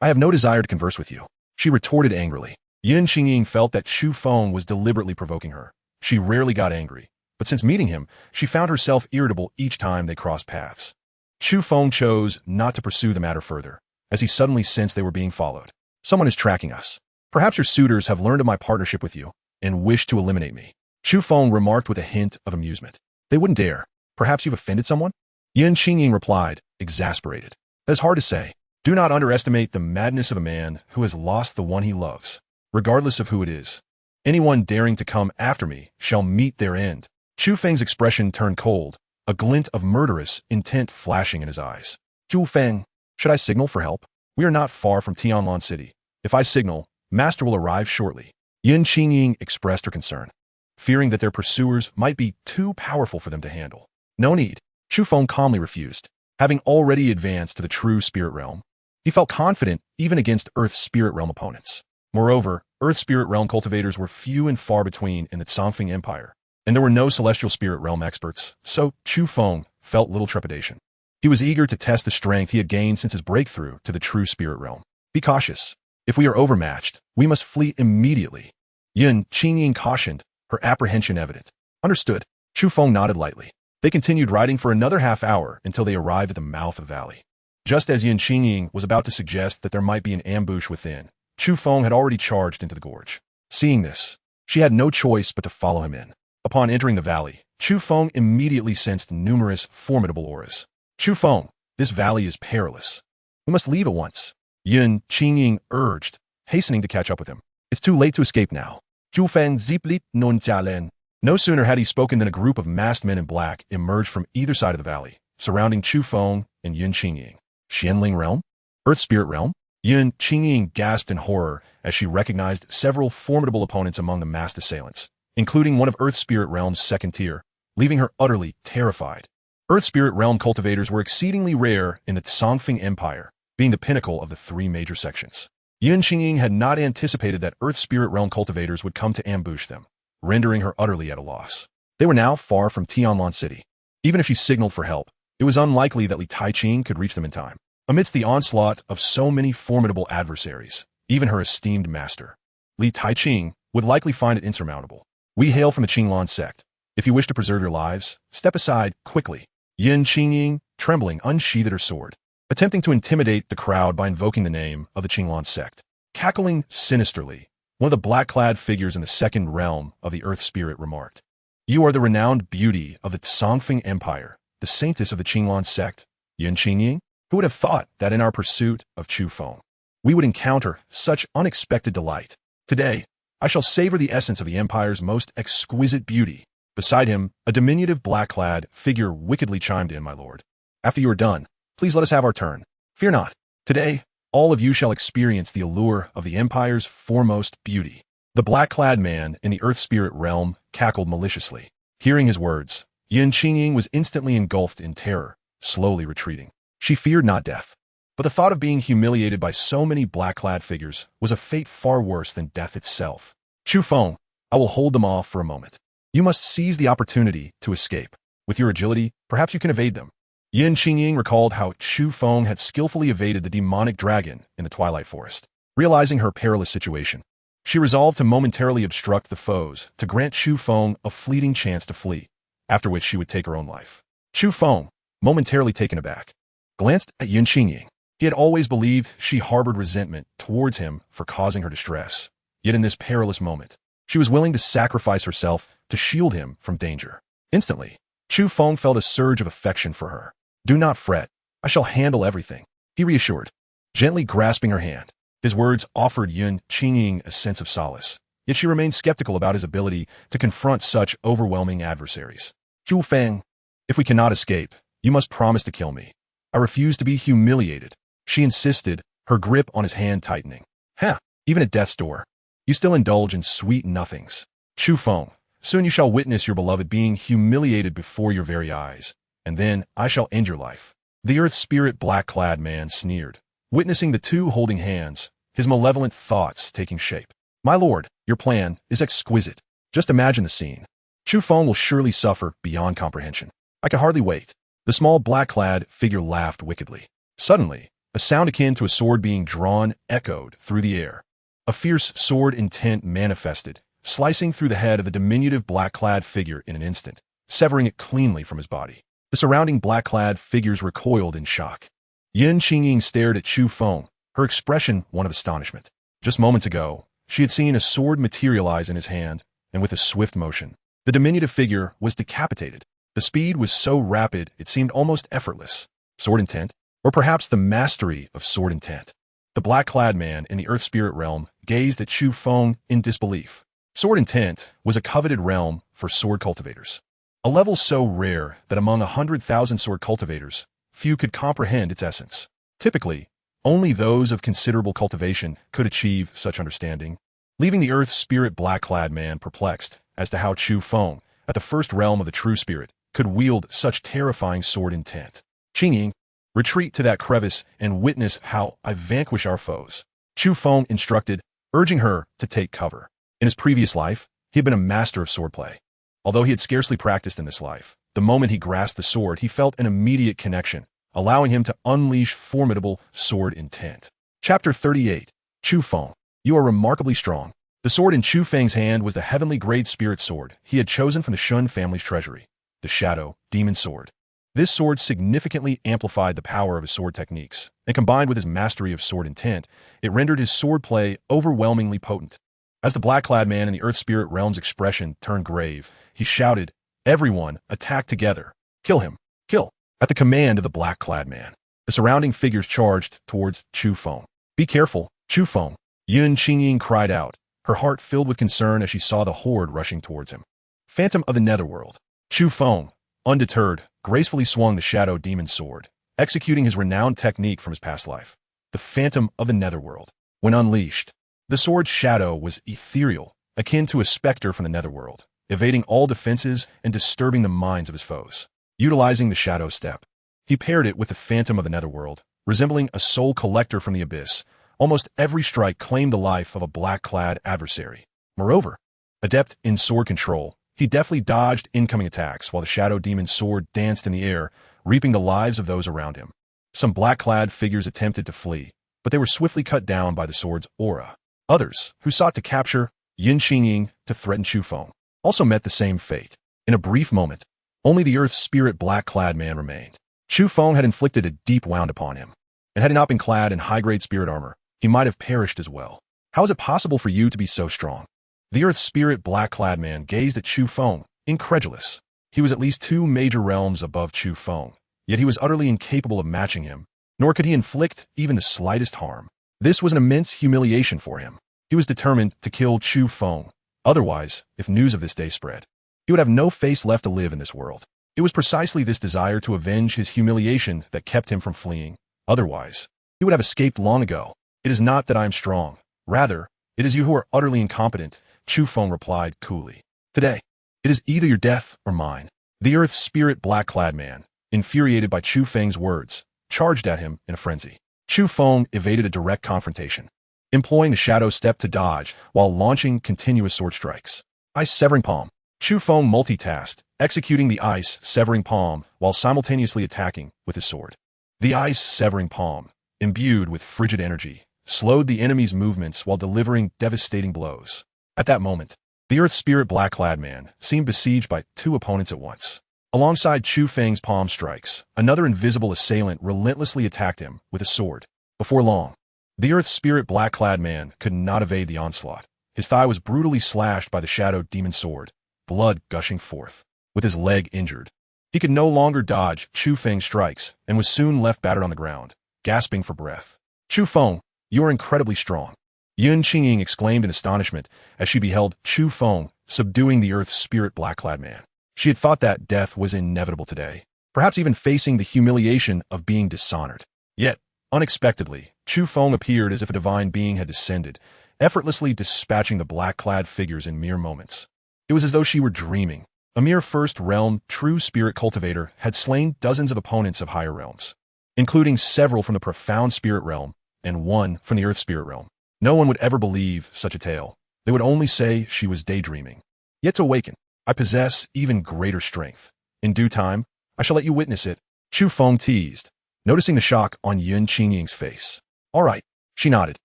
I have no desire to converse with you, she retorted angrily. Qingying felt that Chu Feng was deliberately provoking her. She rarely got angry, but since meeting him, she found herself irritable each time they crossed paths. Chu Feng chose not to pursue the matter further, as he suddenly sensed they were being followed. Someone is tracking us. Perhaps your suitors have learned of my partnership with you and wish to eliminate me. Chu Feng remarked with a hint of amusement. They wouldn't dare. Perhaps you've offended someone? Qingying replied, exasperated. That is hard to say. Do not underestimate the madness of a man who has lost the one he loves, regardless of who it is. Anyone daring to come after me shall meet their end. Chu Feng's expression turned cold, a glint of murderous intent flashing in his eyes. Chu Feng, should I signal for help? We are not far from Tianlan City. If I signal, Master will arrive shortly. Qingying expressed her concern, fearing that their pursuers might be too powerful for them to handle. No need. Chu Feng calmly refused. Having already advanced to the true spirit realm, he felt confident even against Earth's spirit realm opponents. Moreover, Earth Spirit Realm cultivators were few and far between in the Feng Empire, and there were no Celestial Spirit Realm experts, so Chu Feng felt little trepidation. He was eager to test the strength he had gained since his breakthrough to the true Spirit Realm. Be cautious. If we are overmatched, we must flee immediately. Yun Qingying cautioned, her apprehension evident. Understood. Chu Feng nodded lightly. They continued riding for another half-hour until they arrived at the mouth of the valley. Just as Yun Qingying was about to suggest that there might be an ambush within, Chu Feng had already charged into the gorge. Seeing this, she had no choice but to follow him in. Upon entering the valley, Chu Feng immediately sensed numerous formidable auras. Chu Feng, this valley is perilous. We must leave at once. Yun Qingying urged, hastening to catch up with him. It's too late to escape now. Chu Feng ziplit non jialen. No sooner had he spoken than a group of masked men in black emerged from either side of the valley, surrounding Chu Feng and Yun Qingying. Xianling Realm? Earth Spirit Realm? Yun Qingying gasped in horror as she recognized several formidable opponents among the masked assailants, including one of Earth Spirit Realm's second tier, leaving her utterly terrified. Earth Spirit Realm cultivators were exceedingly rare in the Feng Empire, being the pinnacle of the three major sections. Yun Qingying had not anticipated that Earth Spirit Realm cultivators would come to ambush them, rendering her utterly at a loss. They were now far from Tianlan City. Even if she signaled for help, it was unlikely that Li Taiqing could reach them in time. Amidst the onslaught of so many formidable adversaries, even her esteemed master, Li Taiqing would likely find it insurmountable. We hail from the Qinglan sect. If you wish to preserve your lives, step aside, quickly. Yun Qingying, trembling, unsheathed her sword, attempting to intimidate the crowd by invoking the name of the Qinglan sect. Cackling sinisterly, one of the black-clad figures in the second realm of the Earth Spirit remarked, "You are the renowned beauty of the Feng Empire, the saintess of the Qinglan sect, Yun Qingying? Who would have thought that in our pursuit of Chu Feng, we would encounter such unexpected delight? Today, I shall savor the essence of the Empire's most exquisite beauty." Beside him, a diminutive black-clad figure wickedly chimed in, "My lord, after you are done, please let us have our turn. Fear not. Today, all of you shall experience the allure of the Empire's foremost beauty." The black-clad man in the Earth Spirit Realm cackled maliciously. Hearing his words, Yun Qingying was instantly engulfed in terror, slowly retreating. She feared not death, but the thought of being humiliated by so many black-clad figures was a fate far worse than death itself. "Chu Feng, I will hold them off for a moment. You must seize the opportunity to escape. With your agility, perhaps you can evade them." Yun Qingying recalled how Chu Feng had skillfully evaded the demonic dragon in the Twilight Forest. Realizing her perilous situation, she resolved to momentarily obstruct the foes to grant Chu Feng a fleeting chance to flee, after which she would take her own life. Chu Feng, momentarily taken aback, glanced at Yun Qingying. He had always believed she harbored resentment towards him for causing her distress. Yet in this perilous moment, she was willing to sacrifice herself to shield him from danger. Instantly, Chu Feng felt a surge of affection for her. "Do not fret. I shall handle everything," he reassured, gently grasping her hand. His words offered Yun Qingying a sense of solace, yet she remained skeptical about his ability to confront such overwhelming adversaries. "Chu Feng, if we cannot escape, you must promise to kill me. I refuse to be humiliated," she insisted, her grip on his hand tightening. "Huh, even at death's door, you still indulge in sweet nothings. Chu Feng, soon you shall witness your beloved being humiliated before your very eyes, and then I shall end your life." The Earth Spirit black-clad man sneered, witnessing the two holding hands, his malevolent thoughts taking shape. "My lord, your plan is exquisite. Just imagine the scene. Chu Feng will surely suffer beyond comprehension. I can hardly wait." The small black-clad figure laughed wickedly. Suddenly, a sound akin to a sword being drawn echoed through the air. A fierce sword intent manifested, slicing through the head of the diminutive black-clad figure in an instant, severing it cleanly from his body. The surrounding black-clad figures recoiled in shock. Yun Qingying stared at Chu Feng, her expression one of astonishment. Just moments ago, she had seen a sword materialize in his hand, and with a swift motion, the diminutive figure was decapitated. The speed was so rapid it seemed almost effortless. Sword intent? Or perhaps the mastery of sword intent? The black-clad man in the Earth Spirit Realm gazed at Chu Feng in disbelief. Sword intent was a coveted realm for sword cultivators. A level so rare that among 100,000 sword cultivators, few could comprehend its essence. Typically, only those of considerable cultivation could achieve such understanding, leaving the Earth Spirit black-clad man perplexed as to how Chu Feng, at the first realm of the true spirit, could wield such terrifying sword intent. "Qingying, retreat to that crevice and witness how I vanquish our foes," Chu Feng instructed, urging her to take cover. In his previous life, he had been a master of swordplay. Although he had scarcely practiced in this life, the moment he grasped the sword, he felt an immediate connection, allowing him to unleash formidable sword intent. Chapter 38. Chu Feng. You are remarkably strong. The sword in Chu Feng's hand was the heavenly grade spirit sword he had chosen from the Shun family's treasury, the Shadow Demon Sword. This sword significantly amplified the power of his sword techniques, and combined with his mastery of sword intent, it rendered his swordplay overwhelmingly potent. As the black-clad man in the Earth Spirit Realm's expression turned grave, he shouted, "Everyone, attack together! Kill him! Kill!" At the command of the black-clad man, the surrounding figures charged towards Chu Feng. "Be careful, Chu Feng!" Yun Qingying cried out, her heart filled with concern as she saw the horde rushing towards him. Phantom of the Netherworld. Chu Feng, undeterred, gracefully swung the Shadow Demon Sword, executing his renowned technique from his past life, the Phantom of the Netherworld. When unleashed, the sword's shadow was ethereal, akin to a specter from the Netherworld, evading all defenses and disturbing the minds of his foes. Utilizing the Shadow Step, he paired it with the Phantom of the Netherworld, resembling a soul collector from the abyss. Almost every strike claimed the life of a black-clad adversary. Moreover, adept in sword control, he deftly dodged incoming attacks while the Shadow Demon's sword danced in the air, reaping the lives of those around him. Some black-clad figures attempted to flee, but they were swiftly cut down by the sword's aura. Others, who sought to capture Yun Qingying to threaten Chu Feng, also met the same fate. In a brief moment, only the Earth Spirit black-clad man remained. Chu Feng had inflicted a deep wound upon him, and had he not been clad in high-grade spirit armor, he might have perished as well. How is it possible for you to be so strong? The Earth Spirit black-clad man gazed at Chu Feng, incredulous. He was at least 2 major realms above Chu Feng, yet he was utterly incapable of matching him, nor could he inflict even the slightest harm. This was an immense humiliation for him. He was determined to kill Chu Feng. Otherwise, if news of this day spread, he would have no face left to live in this world. It was precisely this desire to avenge his humiliation that kept him from fleeing. Otherwise, he would have escaped long ago. "It is not that I am strong. Rather, it is you who are utterly incompetent," Chu Feng replied coolly. "Today, it is either your death or mine." The Earth Spirit black-clad man, infuriated by Chu Feng's words, charged at him in a frenzy. Chu Feng evaded a direct confrontation, employing the Shadow Step to dodge while launching continuous sword strikes. Ice Severing Palm. Chu Feng multitasked, executing the Ice Severing Palm while simultaneously attacking with his sword. The Ice Severing Palm, imbued with frigid energy, slowed the enemy's movements while delivering devastating blows. At that moment, the Earth Spirit black-clad man seemed besieged by 2 opponents at once. Alongside Chu Feng's palm strikes, another invisible assailant relentlessly attacked him with a sword. Before long, the Earth Spirit black-clad man could not evade the onslaught. His thigh was brutally slashed by the Shadow Demon Sword, blood gushing forth. With his leg injured, he could no longer dodge Chu Feng's strikes and was soon left battered on the ground, gasping for breath. "Chu Feng, you are incredibly strong," Yun Qingying exclaimed in astonishment as she beheld Chu Feng subduing the Earth Spirit black-clad man. She had thought that death was inevitable today, perhaps even facing the humiliation of being dishonored. Yet, unexpectedly, Chu Feng appeared as if a divine being had descended, effortlessly dispatching the black-clad figures in mere moments. It was as though she were dreaming. A mere first realm true spirit cultivator had slain dozens of opponents of higher realms, including several from the profound spirit realm and 1 from the Earth Spirit realm. No one would ever believe such a tale. They would only say she was daydreaming. Yet to awaken, I possess even greater strength. In due time, I shall let you witness it, Chu Feng teased, noticing the shock on Yun Qingying's face. "All right," she nodded,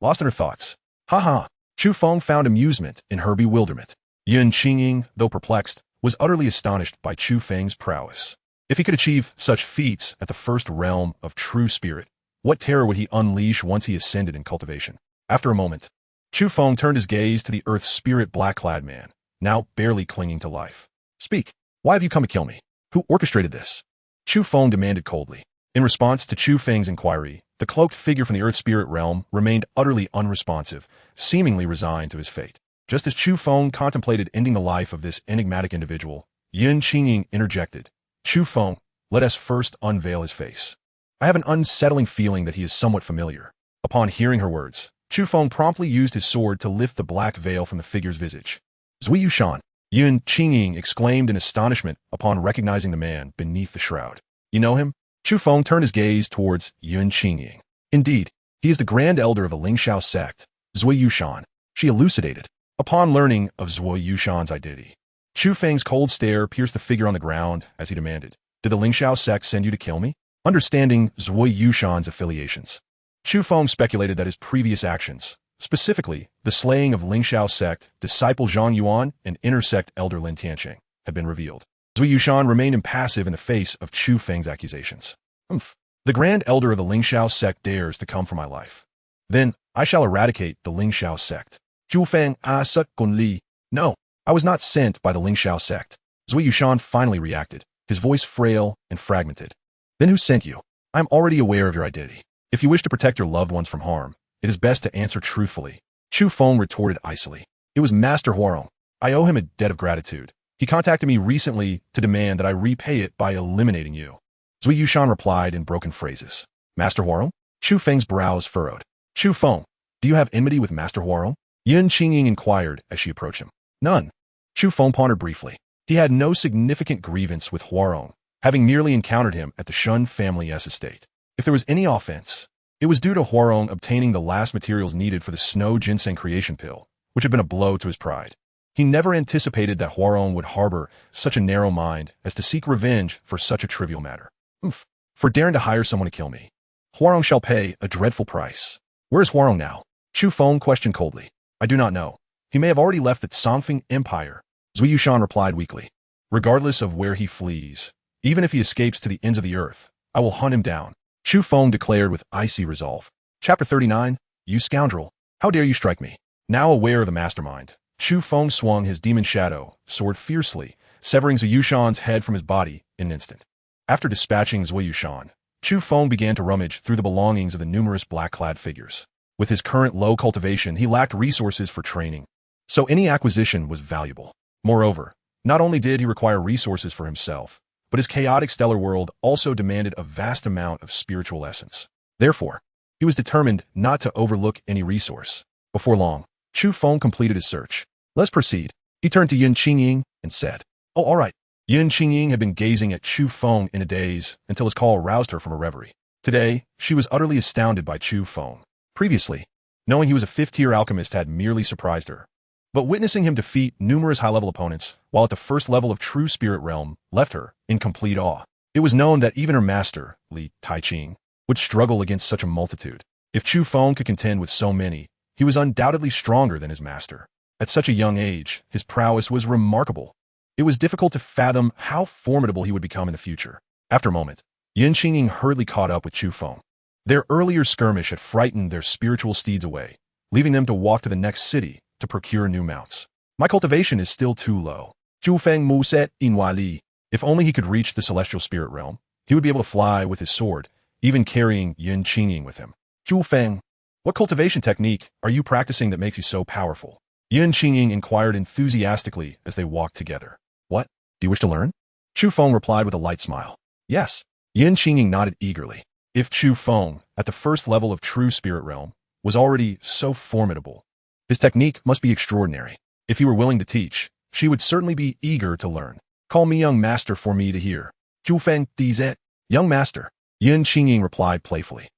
lost in her thoughts. "Ha ha." Chu Feng found amusement in her bewilderment. Yun Qingying, though perplexed, was utterly astonished by Chu Feng's prowess. If he could achieve such feats at the first realm of true spirit, what terror would he unleash once he ascended in cultivation? After a moment, Chu Feng turned his gaze to the Earth Spirit black-clad man, now barely clinging to life. "Speak. Why have you come to kill me? Who orchestrated this?" Chu Feng demanded coldly. In response to Chu Feng's inquiry, the cloaked figure from the Earth Spirit realm remained utterly unresponsive, seemingly resigned to his fate. Just as Chu Feng contemplated ending the life of this enigmatic individual, Yun Qingying interjected. "Chu Feng, let us first unveil his face. I have an unsettling feeling that he is somewhat familiar." Upon hearing her words, Chu Feng promptly used his sword to lift the black veil from the figure's visage. "Zui Yushan," Yun Qingying exclaimed in astonishment upon recognizing the man beneath the shroud. "You know him?" Chu Feng turned his gaze towards Yun Qingying. "Indeed, he is the Grand Elder of the Lingshao sect, Zui Yushan, she elucidated. Upon learning of Zui Yushan's identity, Chu Feng's cold stare pierced the figure on the ground as he demanded, "Did the Lingxiao sect send you to kill me?" Understanding Zui Yushan's affiliations, Chu Feng speculated that his previous actions, specifically the slaying of Lingxiao sect disciple Zhang Yuan and intersect elder Lin Tianqing, had been revealed. Zui Yushan remained impassive in the face of Chu Feng's accusations. The grand elder of the Lingxiao sect dares to come for my life. Then I shall eradicate the Lingxiao sect. Chu Feng sut gun li. No, I was not sent by the Lingxiao sect. Zui Yushan finally reacted, his voice frail and fragmented. Then who sent you? I am already aware of your identity. If you wish to protect your loved ones from harm, it is best to answer truthfully. Chu Feng retorted icily. It was Master Huarong. I owe him a debt of gratitude. He contacted me recently to demand that I repay it by eliminating you. Zui Yushan replied in broken phrases. Master Huarong? Chu Feng's brows furrowed. Chu Feng, do you have enmity with Master Huarong? Yun Qingying inquired as she approached him. None. Chu Feng pondered briefly. He had no significant grievance with Huarong, having merely encountered him at the Shun family's estate. If there was any offense, it was due to Huarong obtaining the last materials needed for the snow ginseng creation pill, which had been a blow to his pride. He never anticipated that Huarong would harbor such a narrow mind as to seek revenge for such a trivial matter. For daring to hire someone to kill me, Huarong shall pay a dreadful price. Where is Huarong now? Chu Feng questioned coldly. I do not know. He may have already left the Songfeng Empire. Zui Yushan replied weakly. Regardless of where he flees, even if he escapes to the ends of the earth, I will hunt him down. Chu Feng declared with icy resolve. Chapter 39, You Scoundrel. How dare you strike me? Now aware of the mastermind, Chu Feng swung his demon shadow sword fiercely, severing Zui Yushan's head from his body in an instant. After dispatching Zui Yushan, Chu Feng began to rummage through the belongings of the numerous black-clad figures. With his current low cultivation, he lacked resources for training, so any acquisition was valuable. Moreover, not only did he require resources for himself, but his chaotic stellar world also demanded a vast amount of spiritual essence. Therefore, he was determined not to overlook any resource. Before long, Chu Feng completed his search. Let's proceed. He turned to Yun Qingying and said, Oh, all right. Yun Qingying had been gazing at Chu Feng in a daze until his call aroused her from a reverie. Today, she was utterly astounded by Chu Feng. Previously, knowing he was a fifth-tier alchemist had merely surprised her. But witnessing him defeat numerous high-level opponents while at the first level of true spirit realm left her in complete awe. It was known that even her master, Li Taiqing, would struggle against such a multitude. If Chu Feng could contend with so many, he was undoubtedly stronger than his master. At such a young age, his prowess was remarkable. It was difficult to fathom how formidable he would become in the future. After a moment, Yun Qingying hurriedly caught up with Chu Feng. Their earlier skirmish had frightened their spiritual steeds away, leaving them to walk to the next city to procure new mounts. My cultivation is still too low. Chu Feng Mu Set In Wai Li. If only he could reach the celestial spirit realm, he would be able to fly with his sword, even carrying Yun Qingying with him. Chu Feng, what cultivation technique are you practicing that makes you so powerful? Yun Qingying inquired enthusiastically as they walked together. What? Do you wish to learn? Chu Feng replied with a light smile. Yes. Yun Qingying nodded eagerly. If Chu Feng, at the first level of true spirit realm, was already so formidable, his technique must be extraordinary. If he were willing to teach, she would certainly be eager to learn. Call me young master for me to hear. Chu Feng Dizet. Young master. Yun Qingying replied playfully.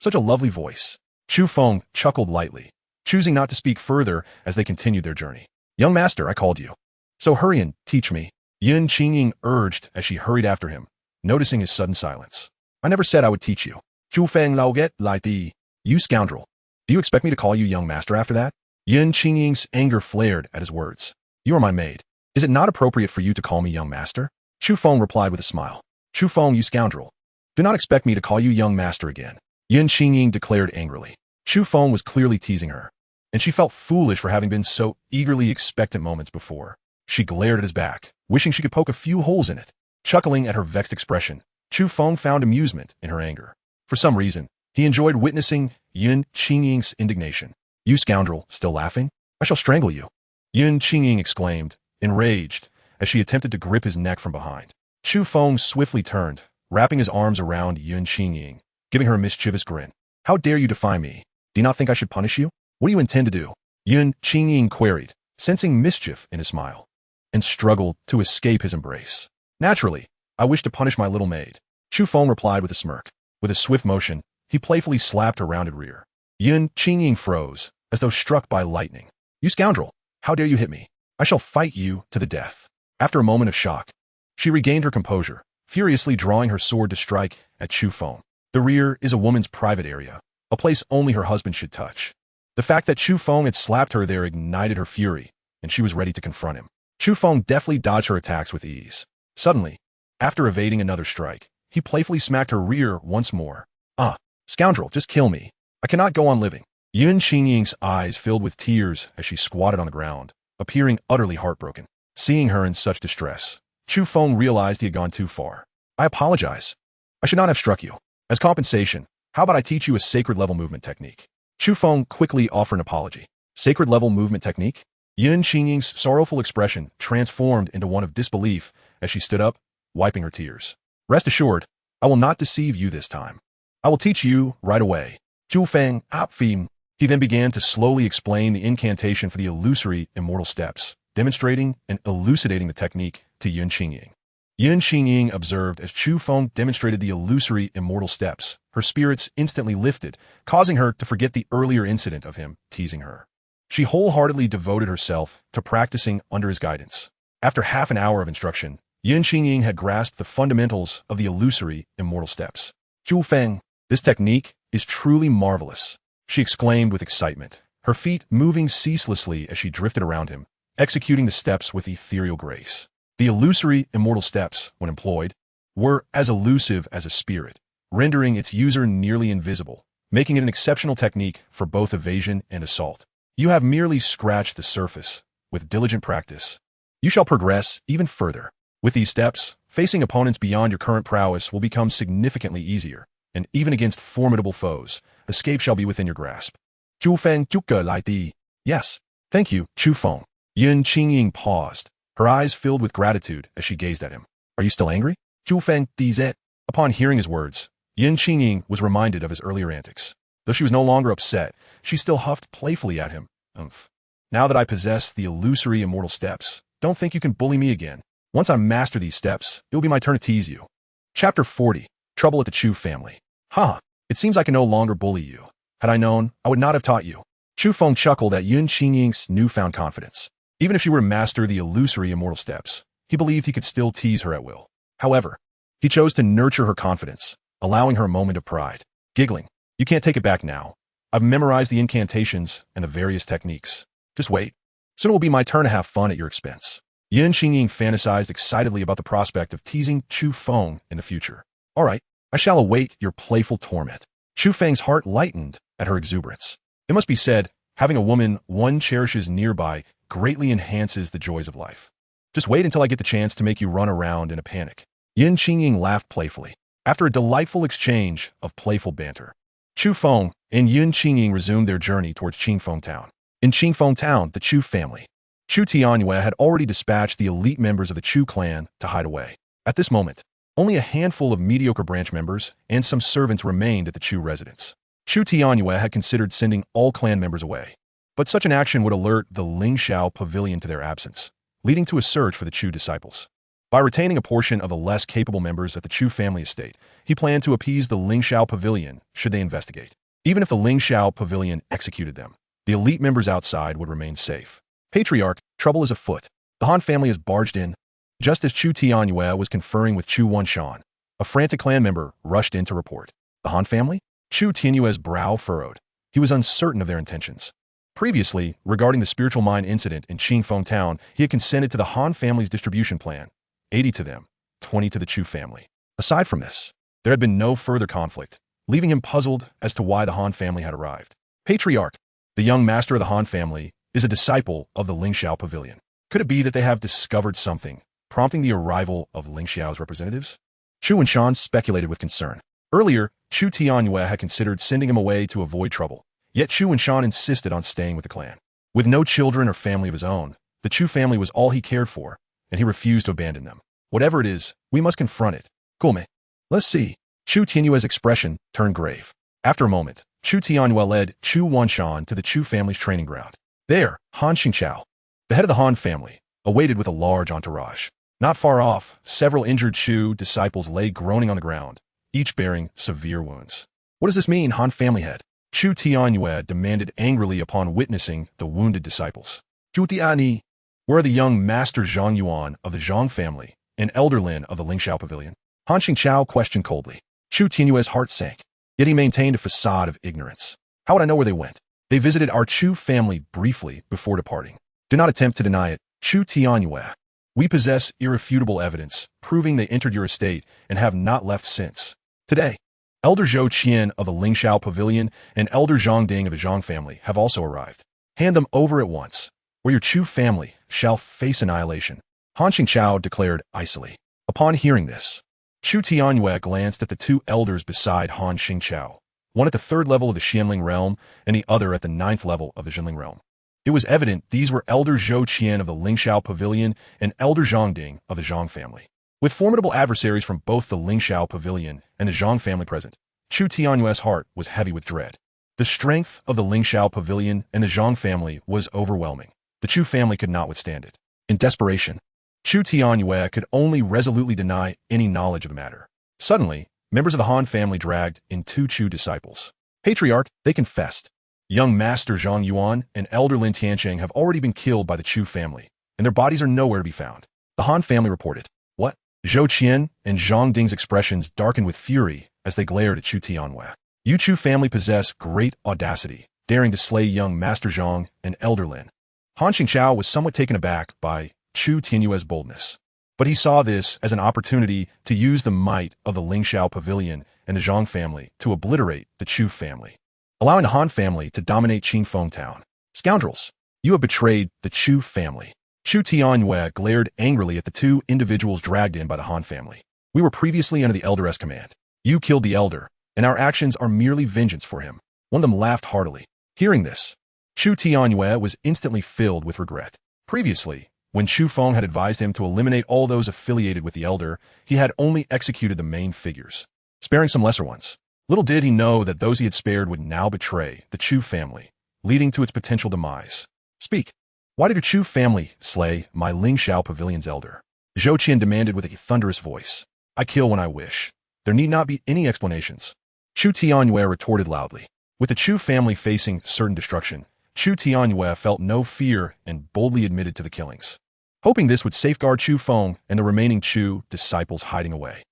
Such a lovely voice. Chu Feng chuckled lightly, choosing not to speak further as they continued their journey. Young master, I called you. So hurry and teach me. Yun Qingying urged as she hurried after him, noticing his sudden silence. I never said I would teach you. Chu Feng Laoget Lai Di. You scoundrel. Do you expect me to call you young master after that? Yun Qingying's anger flared at his words. You are my maid. Is it not appropriate for you to call me young master? Chu Feng replied with a smile. Chu Feng, you scoundrel. Do not expect me to call you young master again. Yun Qingying declared angrily. Chu Feng was clearly teasing her, and she felt foolish for having been so eagerly expectant moments before. She glared at his back, wishing she could poke a few holes in it. Chuckling at her vexed expression, Chu Feng found amusement in her anger. For some reason, he enjoyed witnessing Yun Qingying's indignation. You scoundrel, still laughing? I shall strangle you. Yun Qingying exclaimed, enraged, as she attempted to grip his neck from behind. Chu Feng swiftly turned, wrapping his arms around Yun Qingying, giving her a mischievous grin. How dare you defy me? Do you not think I should punish you? What do you intend to do? Yun Qingying queried, sensing mischief in his smile, and struggled to escape his embrace. Naturally, I wish to punish my little maid. Chu Feng replied with a smirk. With a swift motion, he playfully slapped her rounded rear. Yun Qingying froze, as though struck by lightning. "You scoundrel! How dare you hit me? I shall fight you to the death." After a moment of shock, she regained her composure, furiously drawing her sword to strike at Chu Feng. The rear is a woman's private area, a place only her husband should touch. The fact that Chu Feng had slapped her there ignited her fury, and she was ready to confront him. Chu Feng deftly dodged her attacks with ease. Suddenly, after evading another strike, he playfully smacked her rear once more. "Ah, scoundrel, just kill me. I cannot go on living." Yun Qingying's eyes filled with tears as she squatted on the ground, appearing utterly heartbroken. Seeing her in such distress, Chu Feng realized he had gone too far. "I apologize. I should not have struck you. As compensation, how about I teach you a sacred level movement technique?" Chu Feng quickly offered an apology. Sacred level movement technique? Yun Qingying's sorrowful expression transformed into one of disbelief as she stood up, wiping her tears. "Rest assured, I will not deceive you this time. I will teach you right away. Chu Feng, Apfim." He then began to slowly explain the incantation for the illusory immortal steps, demonstrating and elucidating the technique to Yun Qingying. Yun Qingying observed as Chu Feng demonstrated the illusory immortal steps. Her spirits instantly lifted, causing her to forget the earlier incident of him teasing her. She wholeheartedly devoted herself to practicing under his guidance. After half an hour of instruction, Yun Qingying had grasped the fundamentals of the illusory immortal steps. "Chu Feng, this technique is truly marvelous," she exclaimed with excitement, her feet moving ceaselessly as she drifted around him, executing the steps with ethereal grace. The illusory immortal steps, when employed, were as elusive as a spirit, rendering its user nearly invisible, making it an exceptional technique for both evasion and assault. You have merely scratched the surface. With diligent practice, you shall progress even further. With these steps, facing opponents beyond your current prowess will become significantly easier, and even against formidable foes, escape shall be within your grasp. "Chu Feng Chuke Lai Di." "Yes, thank you, Chu Feng." Yun Qingying paused, her eyes filled with gratitude as she gazed at him. "Are you still angry?" "Chu Feng Dizet." Upon hearing his words, Yun Qingying was reminded of his earlier antics. Though she was no longer upset, she still huffed playfully at him. "Umph. Now that I possess the illusory immortal steps, don't think you can bully me again. Once I master these steps, it will be my turn to tease you." Chapter 40. Trouble at the Chu family. "Ha! It seems I can no longer bully you. Had I known, I would not have taught you." Chu Feng chuckled at Yun Qingying's newfound confidence. Even if she were to master the illusory immortal steps, he believed he could still tease her at will. However, he chose to nurture her confidence, allowing her a moment of pride. Giggling, "You can't take it back now. I've memorized the incantations and the various techniques. Just wait. Soon it will be my turn to have fun at your expense." Yun Qingying fantasized excitedly about the prospect of teasing Chu Feng in the future. "All right, I shall await your playful torment." Chu Feng's heart lightened at her exuberance. It must be said, having a woman one cherishes nearby greatly enhances the joys of life. "Just wait until I get the chance to make you run around in a panic." Yun Qingying laughed playfully. After a delightful exchange of playful banter, Chu Feng and Yun Qingying resumed their journey towards Qingfeng Town. In Qingfeng Town, the Chu family, Chu Tianyue had already dispatched the elite members of the Chu clan to hide away. At this moment, only a handful of mediocre branch members and some servants remained at the Chu residence. Chu Tianyue had considered sending all clan members away, but such an action would alert the Lingxiao Pavilion to their absence, leading to a search for the Chu disciples. By retaining a portion of the less capable members at the Chu family estate, he planned to appease the Lingxiao Pavilion should they investigate. Even if the Lingxiao Pavilion executed them, the elite members outside would remain safe. Patriarch, trouble is afoot. The Han family has barged in. Just as Chu Tianyue was conferring with Chu Wanshan, a frantic clan member rushed in to report. The Han family? Chu Tianyue's brow furrowed. He was uncertain of their intentions. Previously, regarding the spiritual mine incident in Qingfeng Town, he had consented to the Han family's distribution plan, 80 to them, 20 to the Chu family. Aside from this, there had been no further conflict, leaving him puzzled as to why the Han family had arrived. Patriarch, the young master of the Han family, is a disciple of the Lingxiao Pavilion. Could it be that they have discovered something, prompting the arrival of Lingxiao's representatives? Chu Wanshan speculated with concern. Earlier, Chu Tianyue had considered sending him away to avoid trouble, yet Chu Wanshan insisted on staying with the clan. With no children or family of his own, the Chu family was all he cared for, and he refused to abandon them. Whatever it is, we must confront it. Gome. Let's see. Chu Tianyue's expression turned grave. After a moment, Chu Tianyue led Chu Wanshan to the Chu family's training ground. There, Han Xingqiao, the head of the Han family, awaited with a large entourage. Not far off, several injured Chu disciples lay groaning on the ground, each bearing severe wounds. What does this mean, Han family head? Chu Tianyue demanded angrily upon witnessing the wounded disciples. Chu Tiani, where are the young Master Zhang Yuan of the Zhang family and Elder Lin of the Lingxiao Pavilion? Han Qingqiao questioned coldly. Chu Tianyue's heart sank, yet he maintained a facade of ignorance. How would I know where they went? They visited our Chu family briefly before departing. Do not attempt to deny it, Chu Tianyue. We possess irrefutable evidence, proving they entered your estate and have not left since. Today, Elder Zhou Qian of the Lingxiao Pavilion and Elder Zhang Ding of the Zhang family have also arrived. Hand them over at once, or your Chu family shall face annihilation, Han Qingqiao declared icily. Upon hearing this, Chu Tianyue glanced at the two elders beside Han Qingqiao, one at the 3rd level of the Xianling realm and the other at the 9th level of the Jinling realm. It was evident these were Elder Zhou Qian of the Lingxiao Pavilion and Elder Zhang Ding of the Zhang family. With formidable adversaries from both the Lingxiao Pavilion and the Zhang family present, Chu Tianyue's heart was heavy with dread. The strength of the Lingxiao Pavilion and the Zhang family was overwhelming. The Chu family could not withstand it. In desperation, Chu Tianyue could only resolutely deny any knowledge of the matter. Suddenly, members of the Han family dragged in 2 Chu disciples. Patriarch, they confessed. Young Master Zhang Yuan and Elder Lin Tiancheng have already been killed by the Chu family, and their bodies are nowhere to be found. The Han family reported. What? Zhou Qian and Zhang Ding's expressions darkened with fury as they glared at Chu Tianyue. You Chu family possess great audacity, daring to slay young Master Zhang and Elder Lin. Han Qingqiao was somewhat taken aback by Chu Tianyue's boldness, but he saw this as an opportunity to use the might of the Lingxiao Pavilion and the Zhang family to obliterate the Chu family, allowing the Han family to dominate Qingfeng town. Scoundrels, you have betrayed the Chu family. Chu Tianyue glared angrily at the 2 individuals dragged in by the Han family. We were previously under the Elder's command. You killed the Elder, and our actions are merely vengeance for him. One of them laughed heartily. Hearing this, Chu Tianyue was instantly filled with regret. Previously, when Chu Feng had advised him to eliminate all those affiliated with the Elder, he had only executed the main figures, sparing some lesser ones. Little did he know that those he had spared would now betray the Chu family, leading to its potential demise. Speak. Why did your Chu family slay my Lingxiao Pavilion's Elder? Zhou Qian demanded with a thunderous voice. I kill when I wish. There need not be any explanations. Chu Tianyue retorted loudly. With the Chu family facing certain destruction, Chu Tianyue felt no fear and boldly admitted to the killings, hoping this would safeguard Chu Feng and the remaining Chu disciples hiding away.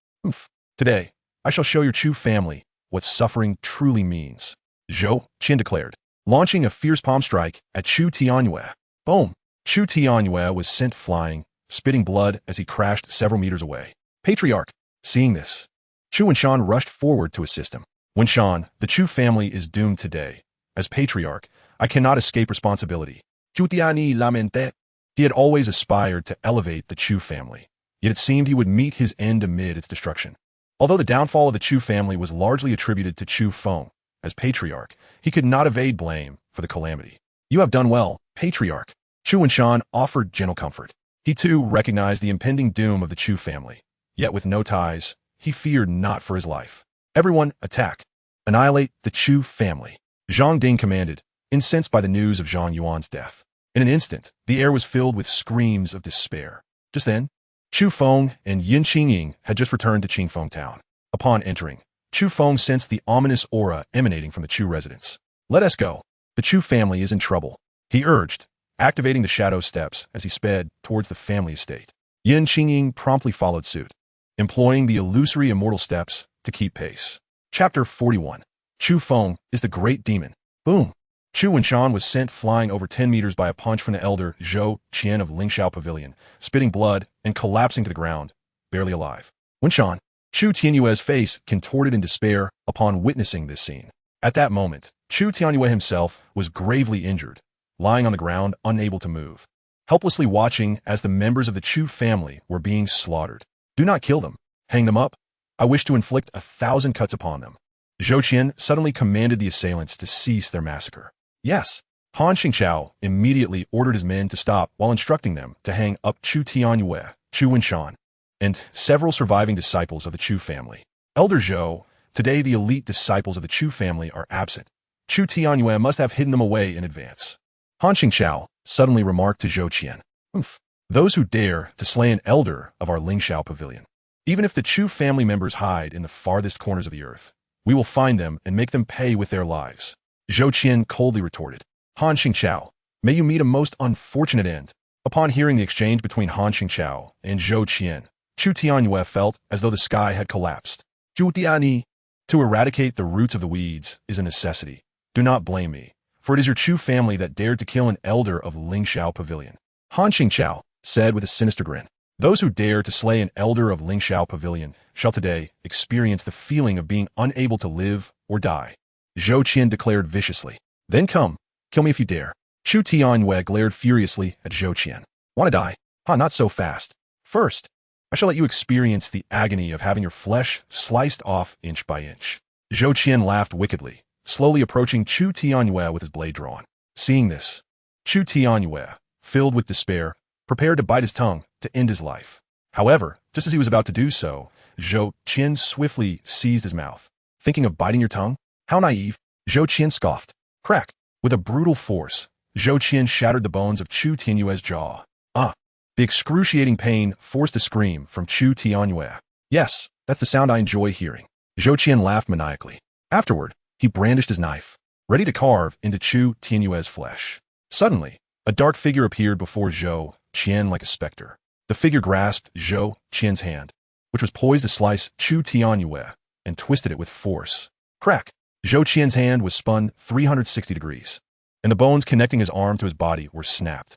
Today, I shall show your Chu family what suffering truly means, Zhou Qian declared, launching a fierce palm strike at Chu Tianyue. Boom! Chu Tianyue was sent flying, spitting blood as he crashed several meters away. Patriarch, seeing this, Chu Wenshan rushed forward to assist him. Wenshan, the Chu family is doomed today. As Patriarch, I cannot escape responsibility. Chu Tiani lamentait. He had always aspired to elevate the Chu family, yet it seemed he would meet his end amid its destruction. Although the downfall of the Chu family was largely attributed to Chu Feng, as Patriarch, he could not evade blame for the calamity. You have done well, Patriarch. Chu Wenshan offered gentle comfort. He too recognized the impending doom of the Chu family, yet with no ties, he feared not for his life. Everyone, attack. Annihilate the Chu family. Zhang Ding commanded, incensed by the news of Zhang Yuan's death. In an instant, the air was filled with screams of despair. Just then, Chu Feng and Yin Qingying had just returned to Qingfeng town. Upon entering, Chu Feng sensed the ominous aura emanating from the Chu residence. Let us go. The Chu family is in trouble, he urged, activating the shadow steps as he sped towards the family estate. Yin Qingying promptly followed suit, employing the illusory immortal steps to keep pace. Chapter 41. Chu Feng is the great demon. Boom! Chu Wenshan was sent flying over 10 meters by a punch from the elder Zhou Qian of Lingxiao Pavilion, spitting blood and collapsing to the ground, barely alive. Wenshan, Chu Tianyue's face contorted in despair upon witnessing this scene. At that moment, Chu Tianyue himself was gravely injured, lying on the ground unable to move, helplessly watching as the members of the Chu family were being slaughtered. Do not kill them. Hang them up. I wish to inflict 1,000 cuts upon them. Zhou Qian suddenly commanded the assailants to cease their massacre. Yes. Han Qingqiao immediately ordered his men to stop while instructing them to hang up Chu Tianyue, Chu Wenshan, and several surviving disciples of the Chu family. Elder Zhou, today the elite disciples of the Chu family are absent. Chu Tianyue must have hidden them away in advance. Han Qingqiao suddenly remarked to Zhou Qian, those who dare to slay an elder of our Lingxiao Pavilion, even if the Chu family members hide in the farthest corners of the earth, we will find them and make them pay with their lives. Zhou Qian coldly retorted. Han Xingqiao, may you meet a most unfortunate end. Upon hearing the exchange between Han Xingqiao and Zhou Qian, Chu Tianyue felt as though the sky had collapsed. Zhu Diani, to eradicate the roots of the weeds is a necessity. Do not blame me, for it is your Chu family that dared to kill an elder of Lingxiao Pavilion. Han Xingqiao said with a sinister grin. Those who dare to slay an elder of Lingxiao Pavilion shall today experience the feeling of being unable to live or die. Zhou Qian declared viciously. Then come, kill me if you dare. Chu Tianyue glared furiously at Zhou Qian. Want to die? Ha, not so fast. First, I shall let you experience the agony of having your flesh sliced off inch by inch. Zhou Qian laughed wickedly, slowly approaching Chu Tianyue with his blade drawn. Seeing this, Chu Tianyue, filled with despair, prepared to bite his tongue to end his life. However, just as he was about to do so, Zhou Qian swiftly seized his mouth. Thinking of biting your tongue? How naive! Zhou Qian scoffed. Crack! With a brutal force, Zhou Qian shattered the bones of Chu Tianyue's jaw. The excruciating pain forced a scream from Chu Tianyue. Yes, that's the sound I enjoy hearing. Zhou Qian laughed maniacally. Afterward, he brandished his knife, ready to carve into Chu Tianyue's flesh. Suddenly, a dark figure appeared before Zhou Qian like a specter. The figure grasped Zhou Qian's hand, which was poised to slice Chu Tianyue, and twisted it with force. Crack! Zhou Qian's hand was spun 360 degrees, and the bones connecting his arm to his body were snapped.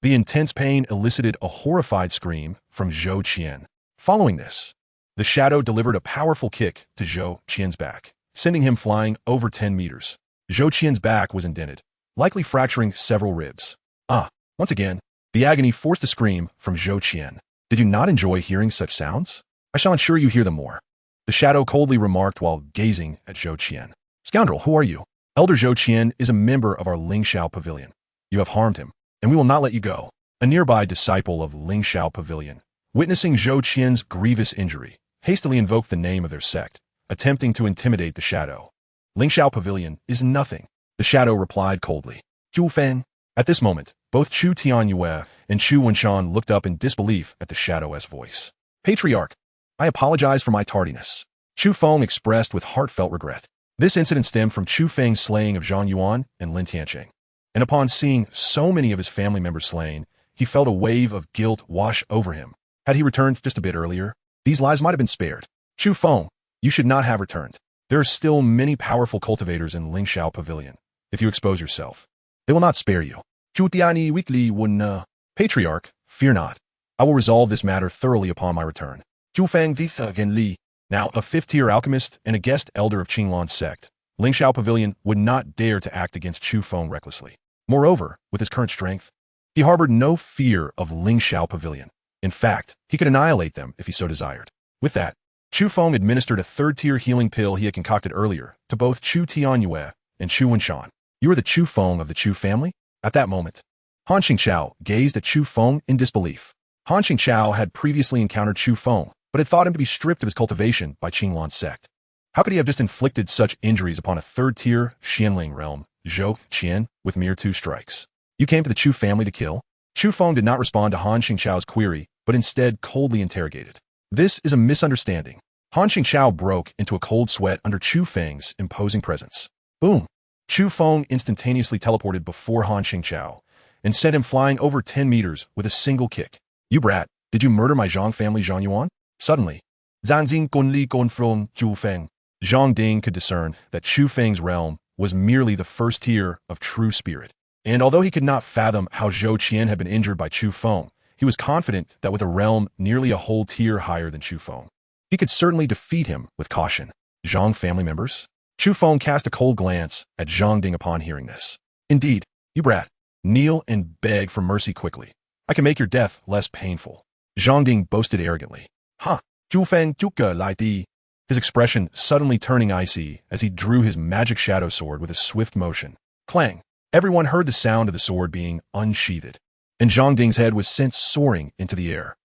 The intense pain elicited a horrified scream from Zhou Qian. Following this, the shadow delivered a powerful kick to Zhou Qian's back, sending him flying over 10 meters. Zhou Qian's back was indented, likely fracturing several ribs. Once again, the agony forced a scream from Zhou Qian. Did you not enjoy hearing such sounds? I shall ensure you hear them more. The shadow coldly remarked while gazing at Zhou Qian. Scoundrel, who are you? Elder Zhou Qian is a member of our Lingxiao Pavilion. You have harmed him, and we will not let you go. A nearby disciple of Lingxiao Pavilion, witnessing Zhou Qian's grievous injury, hastily invoked the name of their sect, attempting to intimidate the shadow. Lingxiao Pavilion is nothing, the shadow replied coldly. Chu Feng. At this moment, both Chu Tianyue and Chu Wenshan looked up in disbelief at the shadow's voice. Patriarch, I apologize for my tardiness. Chu Feng expressed with heartfelt regret. This incident stemmed from Chu Feng's slaying of Zhang Yuan and Lin Tianqing. And upon seeing so many of his family members slain, he felt a wave of guilt wash over him. Had he returned just a bit earlier, these lives might have been spared. Chu Feng, you should not have returned. There are still many powerful cultivators in Lingxiao Pavilion. If you expose yourself, they will not spare you. Chu Tiani weekly wun. Patriarch, fear not. I will resolve this matter thoroughly upon my return. Chu Feng Vitha Gen Li, now a fifth-tier alchemist and a guest elder of Qinglan's sect, Lingxiao Pavilion would not dare to act against Chu Feng recklessly. Moreover, with his current strength, he harbored no fear of Lingxiao Pavilion. In fact, he could annihilate them if he so desired. With that, Chu Feng administered a third-tier healing pill he had concocted earlier to both Chu Tianyue and Chu Wenshan. You are the Chu Feng of the Chu family? At that moment, Han Xingqiao gazed at Chu Feng in disbelief. Han Xingqiao had previously encountered Chu Feng, but had thought him to be stripped of his cultivation by Qinglan's sect. How could he have just inflicted such injuries upon a third-tier Xianling realm, Zhou Qian, with mere 2 strikes? You came to the Chu family to kill? Chu Feng did not respond to Han Xingqiao's query, but instead coldly interrogated. This is a misunderstanding. Han Xingqiao broke into a cold sweat under Chu Feng's imposing presence. Boom! Chu Feng instantaneously teleported before Han Xingqiao and sent him flying over 10 meters with a single kick. You brat, did you murder my Zhang family Zhang Yuan? Suddenly, Zanjing Gonli Gon from Chu Feng. Zhang Ding could discern that Chu Feng's realm was merely the first tier of true spirit. And although he could not fathom how Zhou Qian had been injured by Chu Feng, he was confident that with a realm nearly a whole tier higher than Chu Feng, he could certainly defeat him with caution. Zhang family members? Chu Feng cast a cold glance at Zhang Ding upon hearing this. Indeed, you brat, kneel and beg for mercy quickly. I can make your death less painful. Zhang Ding boasted arrogantly. Ha! Chu Feng Chuka Lai Di. His expression suddenly turning icy as he drew his magic shadow sword with a swift motion. Clang! Everyone heard the sound of the sword being unsheathed, and Zhang Ding's head was sent soaring into the air.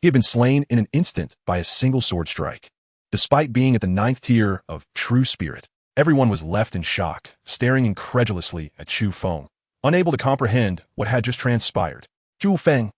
He had been slain in an instant by a single sword strike. Despite being at the 9th tier of true spirit, everyone was left in shock, staring incredulously at Chu Feng, unable to comprehend what had just transpired. Chu Feng.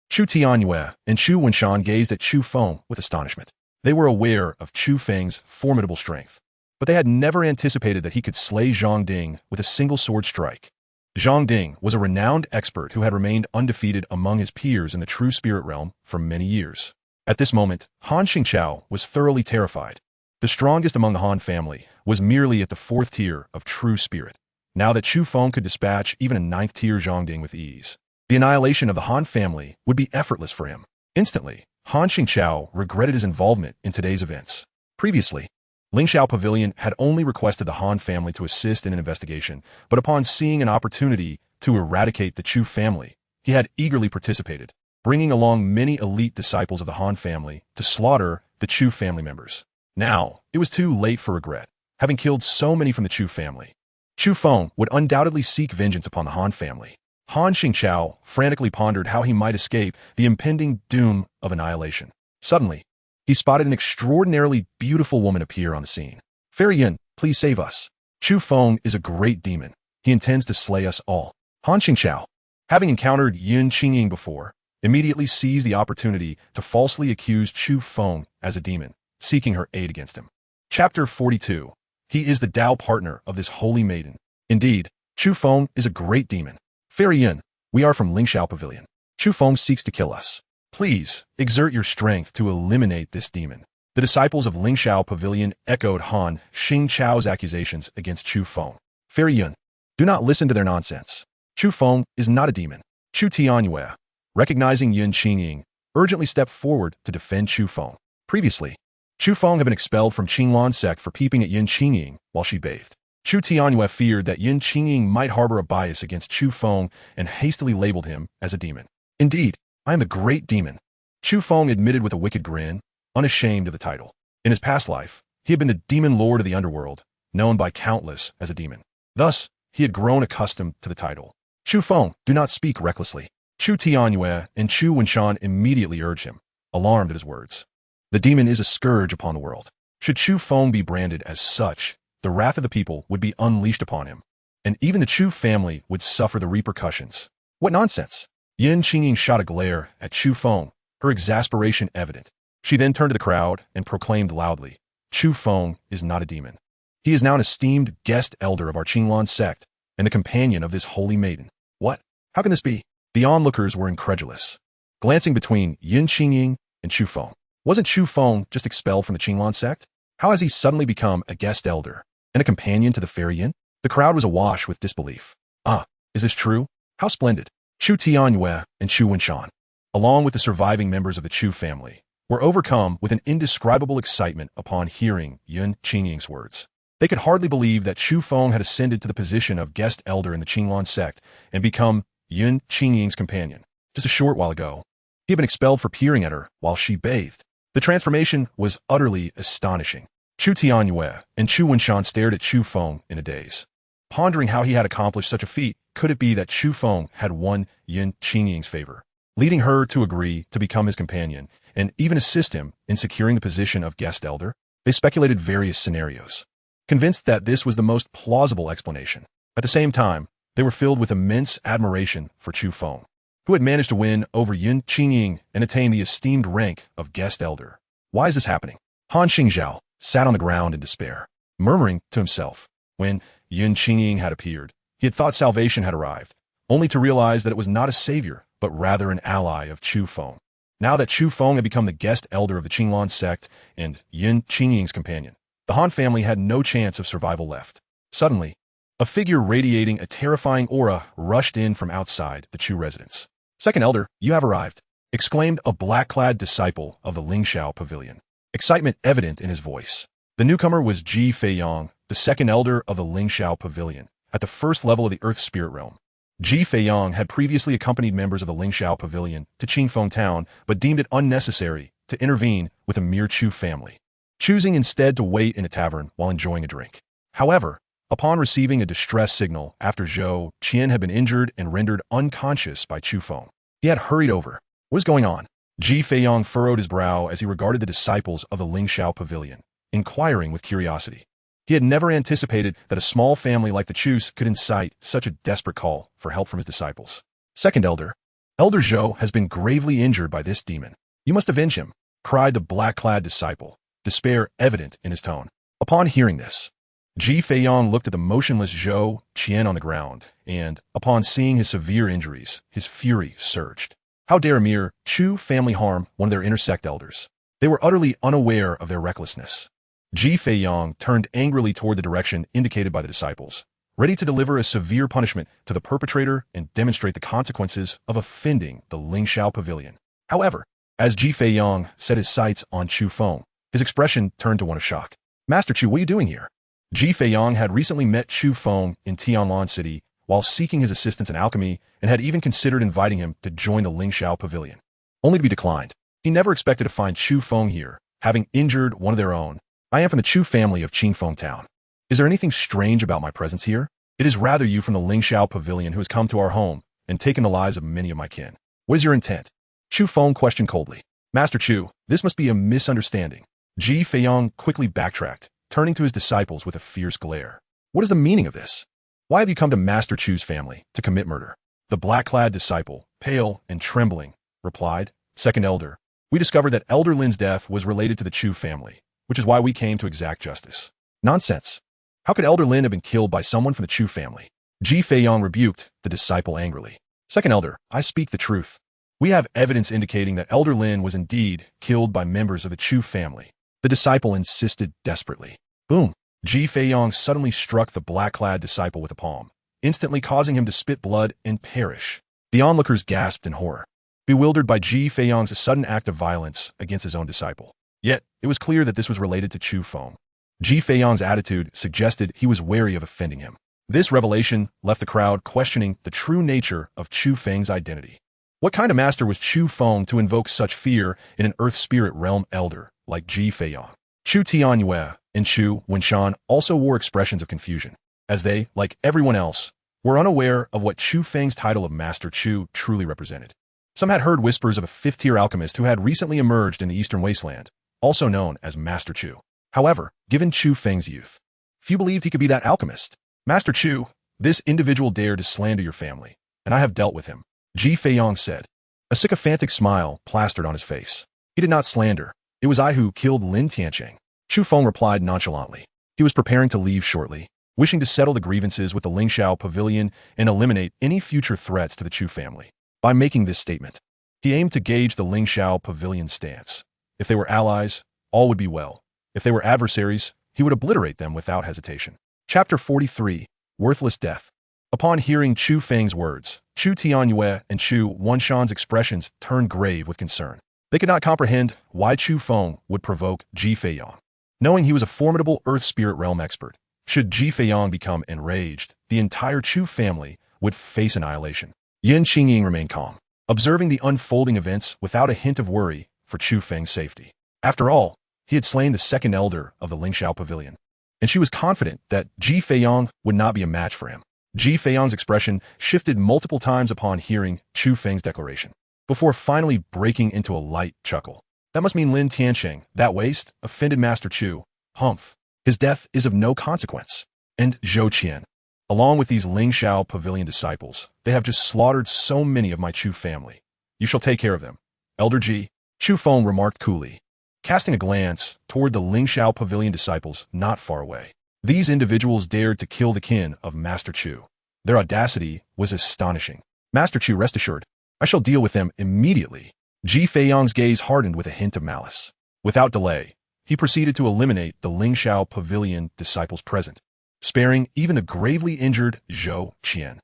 Chu Tianyue and Chu Wenshan gazed at Chu Feng with astonishment. They were aware of Chu Feng's formidable strength, but they had never anticipated that he could slay Zhang Ding with a single sword strike. Zhang Ding was a renowned expert who had remained undefeated among his peers in the true spirit realm for many years. At this moment, Han Xingqiao was thoroughly terrified. The strongest among the Han family was merely at the 4th tier of true spirit. Now that Chu Feng could dispatch even a 9th tier Zhang Ding with ease, the annihilation of the Han family would be effortless for him. Instantly, Han Xingqiao regretted his involvement in today's events. Previously, Lingxiao Pavilion had only requested the Han family to assist in an investigation, but upon seeing an opportunity to eradicate the Chu family, he had eagerly participated, bringing along many elite disciples of the Han family to slaughter the Chu family members. Now, it was too late for regret, having killed so many from the Chu family. Chu Feng would undoubtedly seek vengeance upon the Han family. Han Xingqiao frantically pondered how he might escape the impending doom of annihilation. Suddenly, he spotted an extraordinarily beautiful woman appear on the scene. "Fairy Yin, please save us. Chu Feng is a great demon. He intends to slay us all." Han Xingqiao, having encountered Yin Qingying before, immediately seized the opportunity to falsely accuse Chu Feng as a demon, seeking her aid against him. Chapter 42. He is the Tao partner of this holy maiden. Indeed, Chu Feng is a great demon. "Fairy Yin, we are from Lingxiao Pavilion. Chu Feng seeks to kill us. Please, exert your strength to eliminate this demon." The disciples of Lingxiao Pavilion echoed Han Xingqiao's accusations against Chu Feng. "Fairy Yin, do not listen to their nonsense. Chu Feng is not a demon." Chu Tianyue, recognizing Yin Qingying, urgently stepped forward to defend Chu Feng. Previously, Chu Feng had been expelled from Qinglan sect for peeping at Yin Qingying while she bathed. Chu Tianyue feared that Yin Qingying might harbor a bias against Chu Feng and hastily labeled him as a demon. "Indeed, I am the great demon." Chu Feng admitted with a wicked grin, unashamed of the title. In his past life, he had been the demon lord of the underworld, known by countless as a demon. Thus, he had grown accustomed to the title. "Chu Feng, do not speak recklessly." Chu Tianyue and Chu Wenshan immediately urged him, alarmed at his words. The demon is a scourge upon the world. Should Chu Feng be branded as such, the wrath of the people would be unleashed upon him, and even the Chu family would suffer the repercussions. What nonsense! Yin Qingying shot a glare at Chu Feng, her exasperation evident. She then turned to the crowd and proclaimed loudly, "Chu Feng is not a demon. He is now an esteemed guest elder of our Qinglan sect and the companion of this holy maiden." "What? How can this be?" The onlookers were incredulous, glancing between Yin Qingying and Chu Feng. Wasn't Chu Feng just expelled from the Qinglan sect? How has he suddenly become a guest elder and a companion to the Fairy Yin? The crowd was awash with disbelief. "Ah, is this true? How splendid!" Chu Tianyue and Chu Wenshan, along with the surviving members of the Chu family, were overcome with an indescribable excitement upon hearing Yin Qingying's words. They could hardly believe that Chu Feng had ascended to the position of guest elder in the Qinglan sect and become Yin Qingying's companion. Just a short while ago, he had been expelled for peering at her while she bathed. The transformation was utterly astonishing. Chu Tianyue and Chu Wenshan stared at Chu Feng in a daze, pondering how he had accomplished such a feat. Could it be that Chu Feng had won Yin Qingying's favor, leading her to agree to become his companion and even assist him in securing the position of guest elder? They speculated various scenarios, convinced that this was the most plausible explanation. At the same time, they were filled with immense admiration for Chu Feng, who had managed to win over Yin Qingying and attain the esteemed rank of guest elder. Why is this happening? Han Xingqiao sat on the ground in despair, murmuring to himself. When Yin Qingying had appeared, he had thought salvation had arrived, only to realize that it was not a savior, but rather an ally of Chu Feng. Now that Chu Feng had become the guest elder of the Qinglan sect and Yin Qingying's companion, the Han family had no chance of survival left. Suddenly, a figure radiating a terrifying aura rushed in from outside the Chu residence. "Second elder, you have arrived," exclaimed a black-clad disciple of the Lingxiao Pavilion, excitement evident in his voice. The newcomer was Ji Feiyang, the second elder of the Lingxiao Pavilion, at the first level of the Earth Spirit Realm. Ji Feiyang had previously accompanied members of the Lingxiao Pavilion to Qingfeng Town, but deemed it unnecessary to intervene with a mere Chu family, choosing instead to wait in a tavern while enjoying a drink. However, upon receiving a distress signal after Zhou Qian had been injured and rendered unconscious by Chu Feng, he had hurried over. What is going on? Ji Feiyang furrowed his brow as he regarded the disciples of the Lingxiao Pavilion, inquiring with curiosity. He had never anticipated that a small family like the Chus could incite such a desperate call for help from his disciples. "Second elder, Elder Zhou has been gravely injured by this demon. You must avenge him," cried the black-clad disciple, despair evident in his tone. Upon hearing this, Ji Feiyong looked at the motionless Zhou Qian on the ground, and, upon seeing his severe injuries, his fury surged. How dare a mere Chu family harm one of their intersect elders? They were utterly unaware of their recklessness. Ji Feiyong turned angrily toward the direction indicated by the disciples, ready to deliver a severe punishment to the perpetrator and demonstrate the consequences of offending the Lingxiao Pavilion. However, as Ji Feiyong set his sights on Chu Feng, his expression turned to one of shock. "Master Chu, what are you doing here?" Ji Feiyong had recently met Chu Feng in Tianlan City while seeking his assistance in alchemy and had even considered inviting him to join the Lingxiao Pavilion, only to be declined. He never expected to find Chu Feng here, having injured one of their own. "I am from the Chu family of Qingfeng Town. Is there anything strange about my presence here? It is rather you from the Lingxiao Pavilion who has come to our home and taken the lives of many of my kin. What is your intent?" Chu Feng questioned coldly. "Master Chu, this must be a misunderstanding." Ji Feiyong quickly backtracked, turning to his disciples with a fierce glare. "What is the meaning of this? Why have you come to Master Chu's family to commit murder?" The black-clad disciple, pale and trembling, replied, "Second Elder, we discovered that Elder Lin's death was related to the Chu family, which is why we came to exact justice." "Nonsense. How could Elder Lin have been killed by someone from the Chu family?" Ji Feiyong rebuked the disciple angrily. "Second Elder, I speak the truth. We have evidence indicating that Elder Lin was indeed killed by members of the Chu family." The disciple insisted desperately. Boom! Ji Feiyong suddenly struck the black-clad disciple with a palm, instantly causing him to spit blood and perish. The onlookers gasped in horror, bewildered by Ji Feiyong's sudden act of violence against his own disciple. Yet, it was clear that this was related to Chu Feng. Ji Feiyong's attitude suggested he was wary of offending him. This revelation left the crowd questioning the true nature of Chu Feng's identity. What kind of master was Chu Feng to invoke such fear in an Earth Spirit Realm elder like Ji Feiyong? Chu Tianyue and Chu Wenshan also wore expressions of confusion, as they, like everyone else, were unaware of what Chu Feng's title of Master Chu truly represented. Some had heard whispers of a fifth-tier alchemist who had recently emerged in the Eastern Wasteland, also known as Master Chu. However, given Chu Feng's youth, few believed he could be that alchemist. "Master Chu, this individual dared to slander your family, and I have dealt with him," Ji Feiyong said. A sycophantic smile plastered on his face. "He did not slander. It was I who killed Lin Tiancheng." Chu Feng replied nonchalantly. He was preparing to leave shortly, wishing to settle the grievances with the Lingxiao Pavilion and eliminate any future threats to the Chu family. By making this statement, he aimed to gauge the Lingxiao Pavilion's stance. If they were allies, all would be well. If they were adversaries, he would obliterate them without hesitation. Chapter 43, Worthless Death. Upon hearing Chu Feng's words, Chu Tianyue and Chu Wenshan's expressions turned grave with concern. They could not comprehend why Chu Feng would provoke Ji Feiyong. Knowing he was a formidable Earth Spirit Realm expert, should Ji Feiyong become enraged, the entire Chu family would face annihilation. Yin Qingying remained calm, observing the unfolding events without a hint of worry for Chu Feng's safety. After all, he had slain the second elder of the Lingxiao Pavilion, and she was confident that Ji Feiyong would not be a match for him. Ji Feiyong's expression shifted multiple times upon hearing Chu Feng's declaration, before finally breaking into a light chuckle. "That must mean Lin Tiancheng, that waste, offended Master Chu. Humph. His death is of no consequence. And Zhou Qian, along with these Lingxiao Pavilion disciples, they have just slaughtered so many of my Chu family. You shall take care of them. Elder Ji," Chu Feng remarked coolly, casting a glance toward the Lingxiao Pavilion disciples not far away. These individuals dared to kill the kin of Master Chu. Their audacity was astonishing. "Master Chu, rest assured, I shall deal with them immediately." Ji Feiyong's gaze hardened with a hint of malice. Without delay, he proceeded to eliminate the Lingxiao Pavilion disciples present, sparing even the gravely injured Zhou Qian.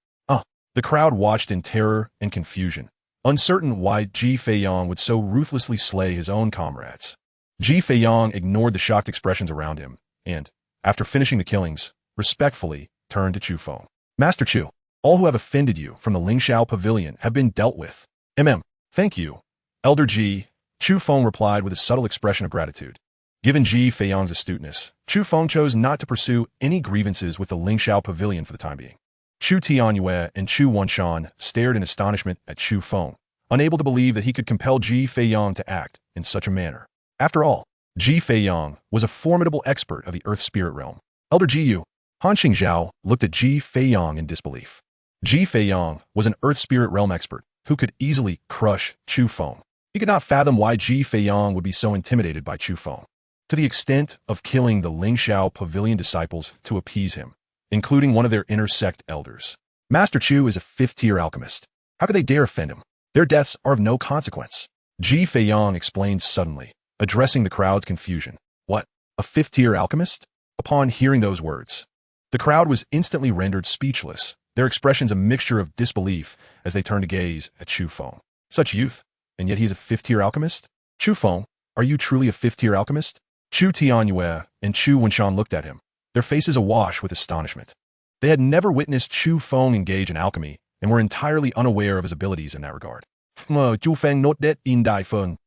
The crowd watched in terror and confusion, uncertain why Ji Feiyong would so ruthlessly slay his own comrades. Ji Feiyong ignored the shocked expressions around him, and, after finishing the killings, respectfully turned to Chu Feng. "Master Chu, all who have offended you from the Lingxiao Pavilion have been dealt with." Thank you, Elder Ji," Chu Feng replied with a subtle expression of gratitude. Given Ji Feiyong's astuteness, Chu Feng chose not to pursue any grievances with the Lingxiao Pavilion for the time being. Chu Tianyue and Chu Wenshan stared in astonishment at Chu Feng, unable to believe that he could compel Ji Feiyong to act in such a manner. After all, Ji Feiyong was a formidable expert of the Earth Spirit Realm. Elder Ji Yu, Han Qingzhao looked at Ji Feiyong in disbelief. Ji Feiyong was an Earth Spirit Realm expert who could easily crush Chu Feng. He could not fathom why Ji Feiyong would be so intimidated by Chu Feng. to the extent of killing the Lingxiao Pavilion disciples to appease him, including one of their inner sect elders. Master Chu is a fifth-tier alchemist. How could they dare offend him? Their deaths are of no consequence. Ji Feiyang explained suddenly, addressing the crowd's confusion. What? A fifth-tier alchemist? Upon hearing those words, the crowd was instantly rendered speechless, their expressions a mixture of disbelief as they turned to gaze at Chu Feng. Such youth, and yet he's a fifth-tier alchemist? Chu Feng, are you truly a fifth-tier alchemist? Chu Tianyue and Chu Wenshan looked at him, their faces awash with astonishment. They had never witnessed Chu Feng engage in alchemy and were entirely unaware of his abilities in that regard. Chu Feng not that in Dai Feng.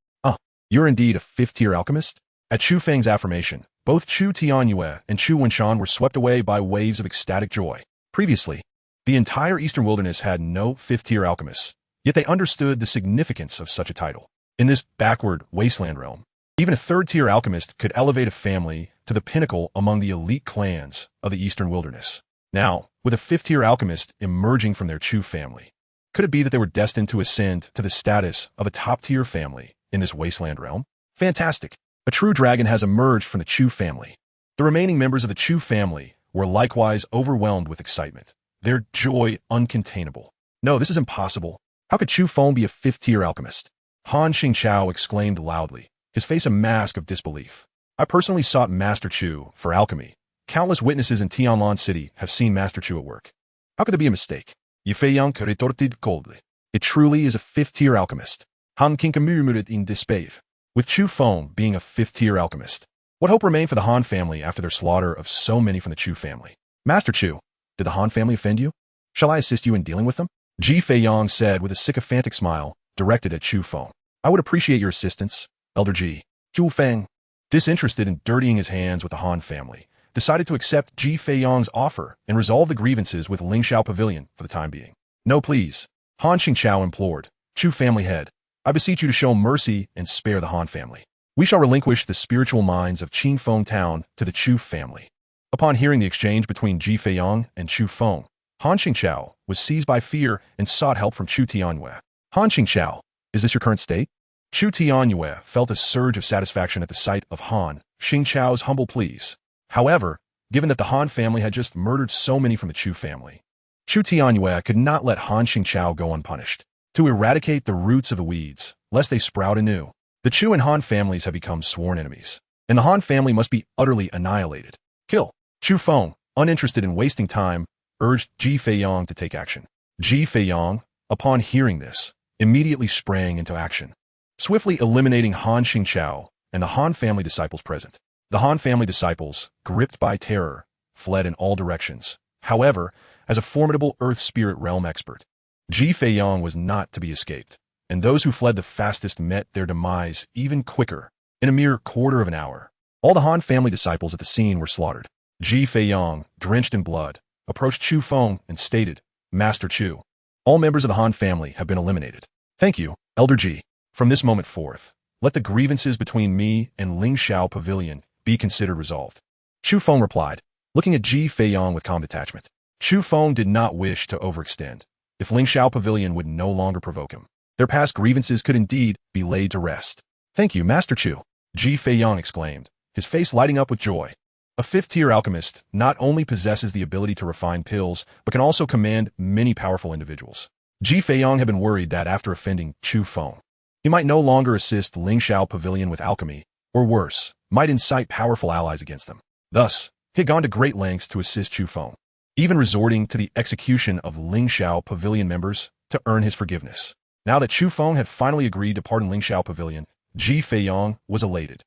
You're indeed a fifth-tier alchemist? At Chu Feng's affirmation, both Chu Tianyue and Chu Wenshan were swept away by waves of ecstatic joy. Previously, the entire Eastern Wilderness had no fifth-tier alchemists, yet they understood the significance of such a title. In this backward wasteland realm, even a third-tier alchemist could elevate a family to the pinnacle among the elite clans of the Eastern Wilderness. Now, with a fifth-tier alchemist emerging from their Chu family, could it be that they were destined to ascend to the status of a top-tier family in this wasteland realm? Fantastic! A true dragon has emerged from the Chu family. The remaining members of the Chu family were likewise overwhelmed with excitement, their joy uncontainable. No, this is impossible. How could Chu Feng be a fifth-tier alchemist? Han Xingqiao exclaimed loudly, his face a mask of disbelief. I personally sought Master Chu for alchemy. Countless witnesses in Tianlan City have seen Master Chu at work. How could there be a mistake? Yifeiyang retorted coldly. It truly is a fifth-tier alchemist. Han Qingke murmured in disbelief. With Chu Feng being a fifth-tier alchemist, what hope remained for the Han family after their slaughter of so many from the Chu family? Master Chu, did the Han family offend you? Shall I assist you in dealing with them? Ji Feiyang said with a sycophantic smile, directed at Chu Feng. I would appreciate your assistance, Elder Ji. Chu Feng, disinterested in dirtying his hands with the Han family, decided to accept Ji Feiyang's offer and resolve the grievances with Lingxiao Pavilion for the time being. No, please. Han Xingqiao implored. Chu family head, I beseech you to show mercy and spare the Han family. We shall relinquish the spiritual mines of Qingfeng Town to the Chu family. Upon hearing the exchange between Ji Feiyang and Chu Feng, Han Xingqiao was seized by fear and sought help from Chu Tianyue. Han Xingqiao, is this your current state? Chu Tianyue felt a surge of satisfaction at the sight of Han Xingqiao's humble pleas. However, given that the Han family had just murdered so many from the Chu family, Chu Tianyue could not let Han Xingqiao go unpunished. To eradicate the roots of the weeds, lest they sprout anew, the Chu and Han families have become sworn enemies, and the Han family must be utterly annihilated. Kill. Chu Feng, uninterested in wasting time, urged Ji Feiyang to take action. Ji Feiyang, upon hearing this, immediately sprang into action, swiftly eliminating Han Xingqiao and the Han family disciples present. The Han family disciples, gripped by terror, fled in all directions. However, as a formidable Earth Spirit Realm expert, Ji Feiyang was not to be escaped, and those who fled the fastest met their demise even quicker. In a mere quarter of an hour, all the Han family disciples at the scene were slaughtered. Ji Feiyang, drenched in blood, approached Chu Feng and stated, Master Chu, all members of the Han family have been eliminated. Thank you, Elder Ji. From this moment forth, let the grievances between me and Lingxiao Pavilion be considered resolved. Chu Feng replied, looking at Ji Feiyang with calm detachment. Chu Feng did not wish to overextend. If Lingxiao Pavilion would no longer provoke him, their past grievances could indeed be laid to rest. Thank you, Master Chu, Ji Feiyang exclaimed, his face lighting up with joy. A fifth-tier alchemist not only possesses the ability to refine pills, but can also command many powerful individuals. Ji Feiyang had been worried that after offending Chu Feng, he might no longer assist Lingxiao Pavilion with alchemy, or worse, might incite powerful allies against them. Thus, he had gone to great lengths to assist Chu Feng, even resorting to the execution of Lingxiao Pavilion members to earn his forgiveness. Now that Chu Feng had finally agreed to pardon Lingxiao Pavilion, Ji Feiyang was elated.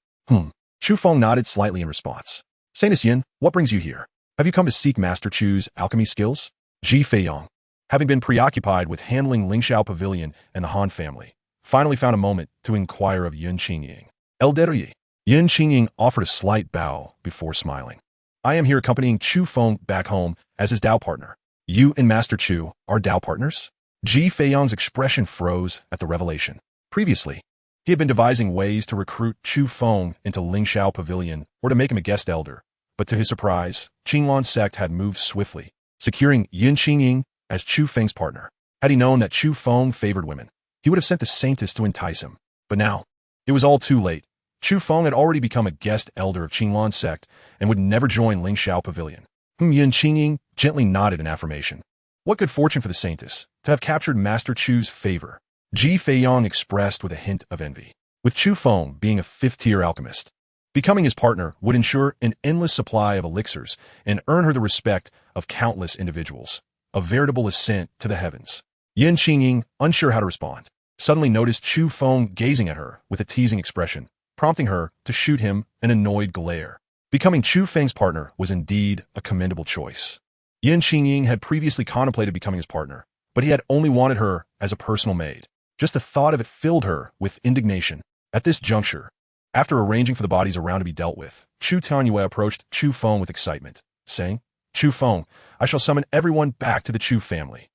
Chu Feng nodded slightly in response. Saint Yin, what brings you here? Have you come to seek Master Chu's alchemy skills? Ji Feiyang, having been preoccupied with handling Lingxiao Pavilion and the Han family, finally found a moment to inquire of Yun Qingying. Elder Yi. Yun Qingying offered a slight bow before smiling. I am here accompanying Chu Feng back home as his Dao partner. You and Master Chu are Dao partners? Ji Feiyang's expression froze at the revelation. Previously, he had been devising ways to recruit Chu Feng into Lingxiao Pavilion or to make him a guest elder, but to his surprise, Qinglan sect had moved swiftly, securing Yun Qingying as Chu Feng's partner. Had he known that Chu Feng favored women, he would have sent the saintess to entice him. But now, it was all too late. Chu Feng had already become a guest elder of Qinglan's sect and would never join Ling Shao Pavilion. Yin Qingying gently nodded in affirmation. What good fortune for the Saintess, to have captured Master Chu's favor. Ji Feiyong expressed with a hint of envy. With Chu Feng being a fifth-tier alchemist, becoming his partner would ensure an endless supply of elixirs and earn her the respect of countless individuals. A veritable ascent to the heavens. Yin Qingying, unsure how to respond, suddenly noticed Chu Feng gazing at her with a teasing expression, prompting her to shoot him an annoyed glare. Becoming Chu Feng's partner was indeed a commendable choice. Yin Qingying had previously contemplated becoming his partner, but he had only wanted her as a personal maid. Just the thought of it filled her with indignation. At this juncture, after arranging for the bodies around to be dealt with, Chu Tianyue approached Chu Feng with excitement, saying, Chu Feng, I shall summon everyone back to the Chu family.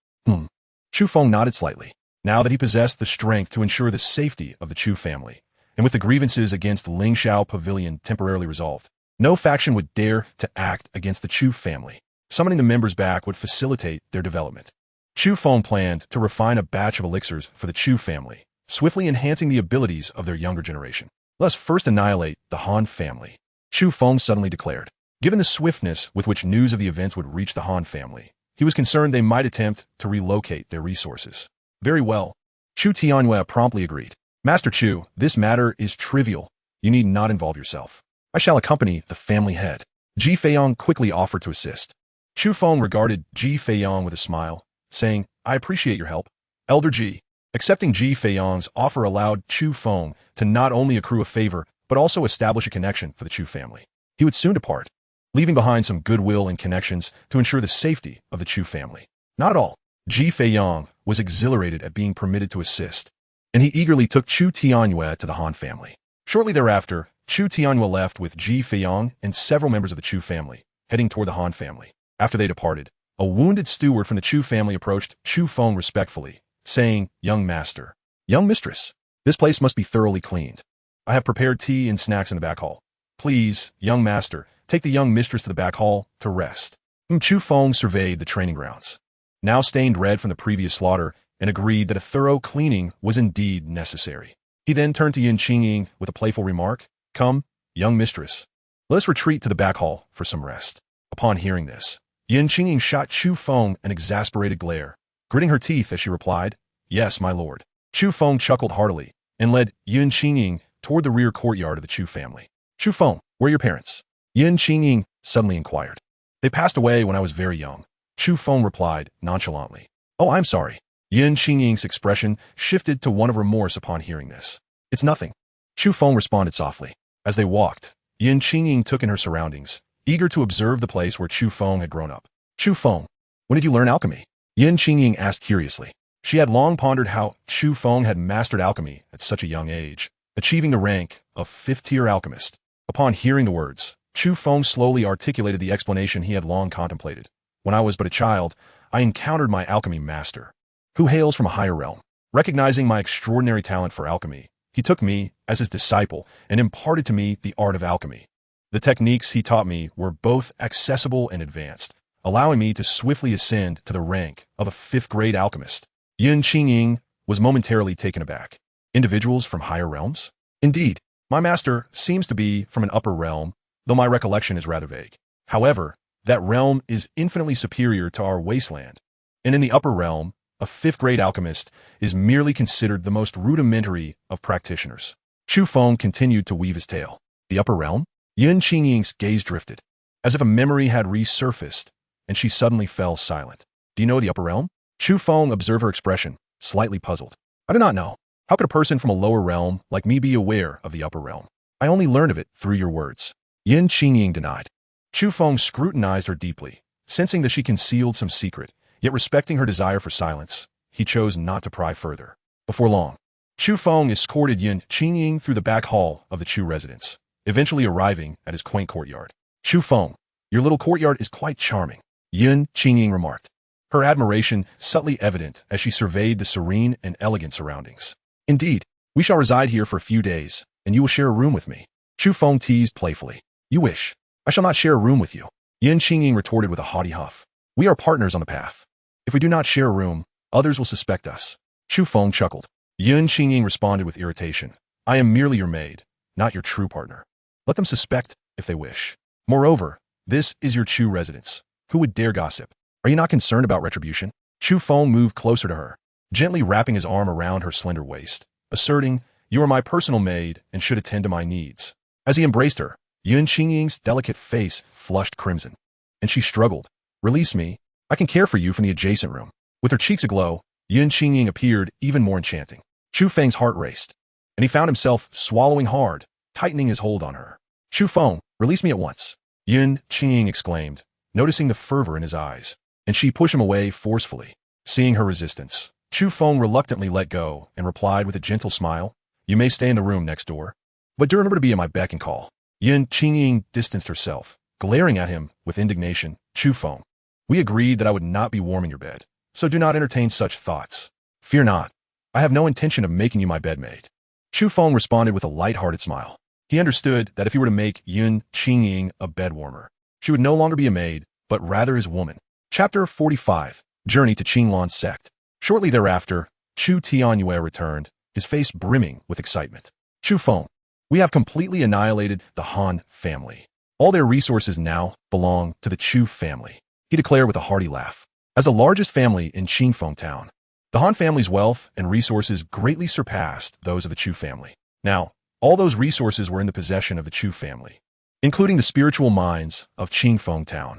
Chu Feng nodded slightly. Now that he possessed the strength to ensure the safety of the Chu family, and with the grievances against the Ling Shao Pavilion temporarily resolved, no faction would dare to act against the Chu family. Summoning the members back would facilitate their development. Chu Feng planned to refine a batch of elixirs for the Chu family, swiftly enhancing the abilities of their younger generation. Let's first annihilate the Han family, Chu Feng suddenly declared. Given the swiftness with which news of the events would reach the Han family, he was concerned they might attempt to relocate their resources. Very well. Chu Tianyue promptly agreed. Master Chu, this matter is trivial. You need not involve yourself. I shall accompany the family head. Ji Feiyong quickly offered to assist. Chu Feng regarded Ji Feiyong with a smile, saying, I appreciate your help, Elder Ji. Accepting Ji Feiyong's offer allowed Chu Feng to not only accrue a favor, but also establish a connection for the Chu family. He would soon depart, leaving behind some goodwill and connections to ensure the safety of the Chu family. Not at all. Ji Feiyong was exhilarated at being permitted to assist, and he eagerly took Chu Tianyue to the Han family. Shortly thereafter, Chu Tianyue left with Ji Feiyong and several members of the Chu family, heading toward the Han family. After they departed, a wounded steward from the Chu family approached Chu Feng respectfully, saying, Young master, young mistress, this place must be thoroughly cleaned. I have prepared tea and snacks in the back hall. Please, young master, take the young mistress to the back hall to rest. Chu Feng surveyed the training grounds, now stained red from the previous slaughter, and agreed that a thorough cleaning was indeed necessary. He then turned to Yin Qingying with a playful remark, Come, young mistress, let us retreat to the back hall for some rest. Upon hearing this, Yin Qingying shot Chu Feng an exasperated glare, gritting her teeth as she replied, Yes, my lord. Chu Feng chuckled heartily and led Yin Qingying toward the rear courtyard of the Chu family. Chu Feng, where are your parents? Yin Qingying suddenly inquired. They passed away when I was very young. Chu Feng replied nonchalantly. Oh, I'm sorry. Yin Qingying's expression shifted to one of remorse upon hearing this. It's nothing. Chu Feng responded softly. As they walked, Yin Qingying took in her surroundings, eager to observe the place where Chu Feng had grown up. Chu Feng, when did you learn alchemy? Yin Qingying asked curiously. She had long pondered how Chu Feng had mastered alchemy at such a young age, achieving the rank of fifth-tier alchemist. Upon hearing the words, Chu Feng slowly articulated the explanation he had long contemplated. When I was but a child, I encountered my alchemy master, who hails from a higher realm. Recognizing my extraordinary talent for alchemy, he took me as his disciple and imparted to me the art of alchemy. The techniques he taught me were both accessible and advanced, allowing me to swiftly ascend to the rank of a fifth-grade alchemist. Yin Qingying was momentarily taken aback. Individuals from higher realms? Indeed, my master seems to be from an upper realm, though my recollection is rather vague. However, that realm is infinitely superior to our wasteland, and in the upper realm, a fifth-grade alchemist is merely considered the most rudimentary of practitioners. Chu Feng continued to weave his tale. The upper realm? Yin Qingying's gaze drifted, as if a memory had resurfaced, and she suddenly fell silent. Do you know the upper realm? Chu Feng observed her expression, slightly puzzled. I do not know. How could a person from a lower realm like me be aware of the upper realm? I only learned of it through your words. Yin Qingying denied. Chu Feng scrutinized her deeply, sensing that she concealed some secret, yet respecting her desire for silence, he chose not to pry further. Before long, Chu Feng escorted Yin Qingying through the back hall of the Chu residence, eventually arriving at his quaint courtyard. Chu Feng, your little courtyard is quite charming, Yin Qingying remarked, her admiration subtly evident as she surveyed the serene and elegant surroundings. Indeed, we shall reside here for a few days, and you will share a room with me. Chu Feng teased playfully. You wish. I shall not share a room with you. Yin Qingying retorted with a haughty huff. We are partners on the path. If we do not share a room, others will suspect us. Chu Feng chuckled. Yin Qingying responded with irritation. I am merely your maid, not your true partner. Let them suspect if they wish. Moreover, this is your Chu residence. Who would dare gossip? Are you not concerned about retribution? Chu Feng moved closer to her, gently wrapping his arm around her slender waist, asserting, "You are my personal maid and should attend to my needs." As he embraced her, Yun Qingying's delicate face flushed crimson, and she struggled. "Release me. I can care for you from the adjacent room." With her cheeks aglow, Yun Qingying appeared even more enchanting. Chu Feng's heart raced, and he found himself swallowing hard, tightening his hold on her. "Chu Feng, release me at once," Yun Qingying exclaimed, noticing the fervor in his eyes, and she pushed him away forcefully. Seeing her resistance, Chu Feng reluctantly let go and replied with a gentle smile, "You may stay in the room next door, but do remember to be at my beck and call." Yun Qingying distanced herself, glaring at him with indignation. "Chu Feng, we agreed that I would not be warming your bed, so do not entertain such thoughts. Fear not, I have no intention of making you my bedmaid." Chu Feng responded with a light-hearted smile. He understood that if he were to make Yun Qingying a bed warmer, she would no longer be a maid, but rather his woman. Chapter 45. Journey to Qinglan's Sect. Shortly thereafter, Chu Tianyue returned, his face brimming with excitement. "Chu Feng, we have completely annihilated the Han family. All their resources now belong to the Chu family," he declared with a hearty laugh. As the largest family in Qingfeng Town, the Han family's wealth and resources greatly surpassed those of the Chu family. Now, all those resources were in the possession of the Chu family, including the spiritual mines of Qingfeng Town.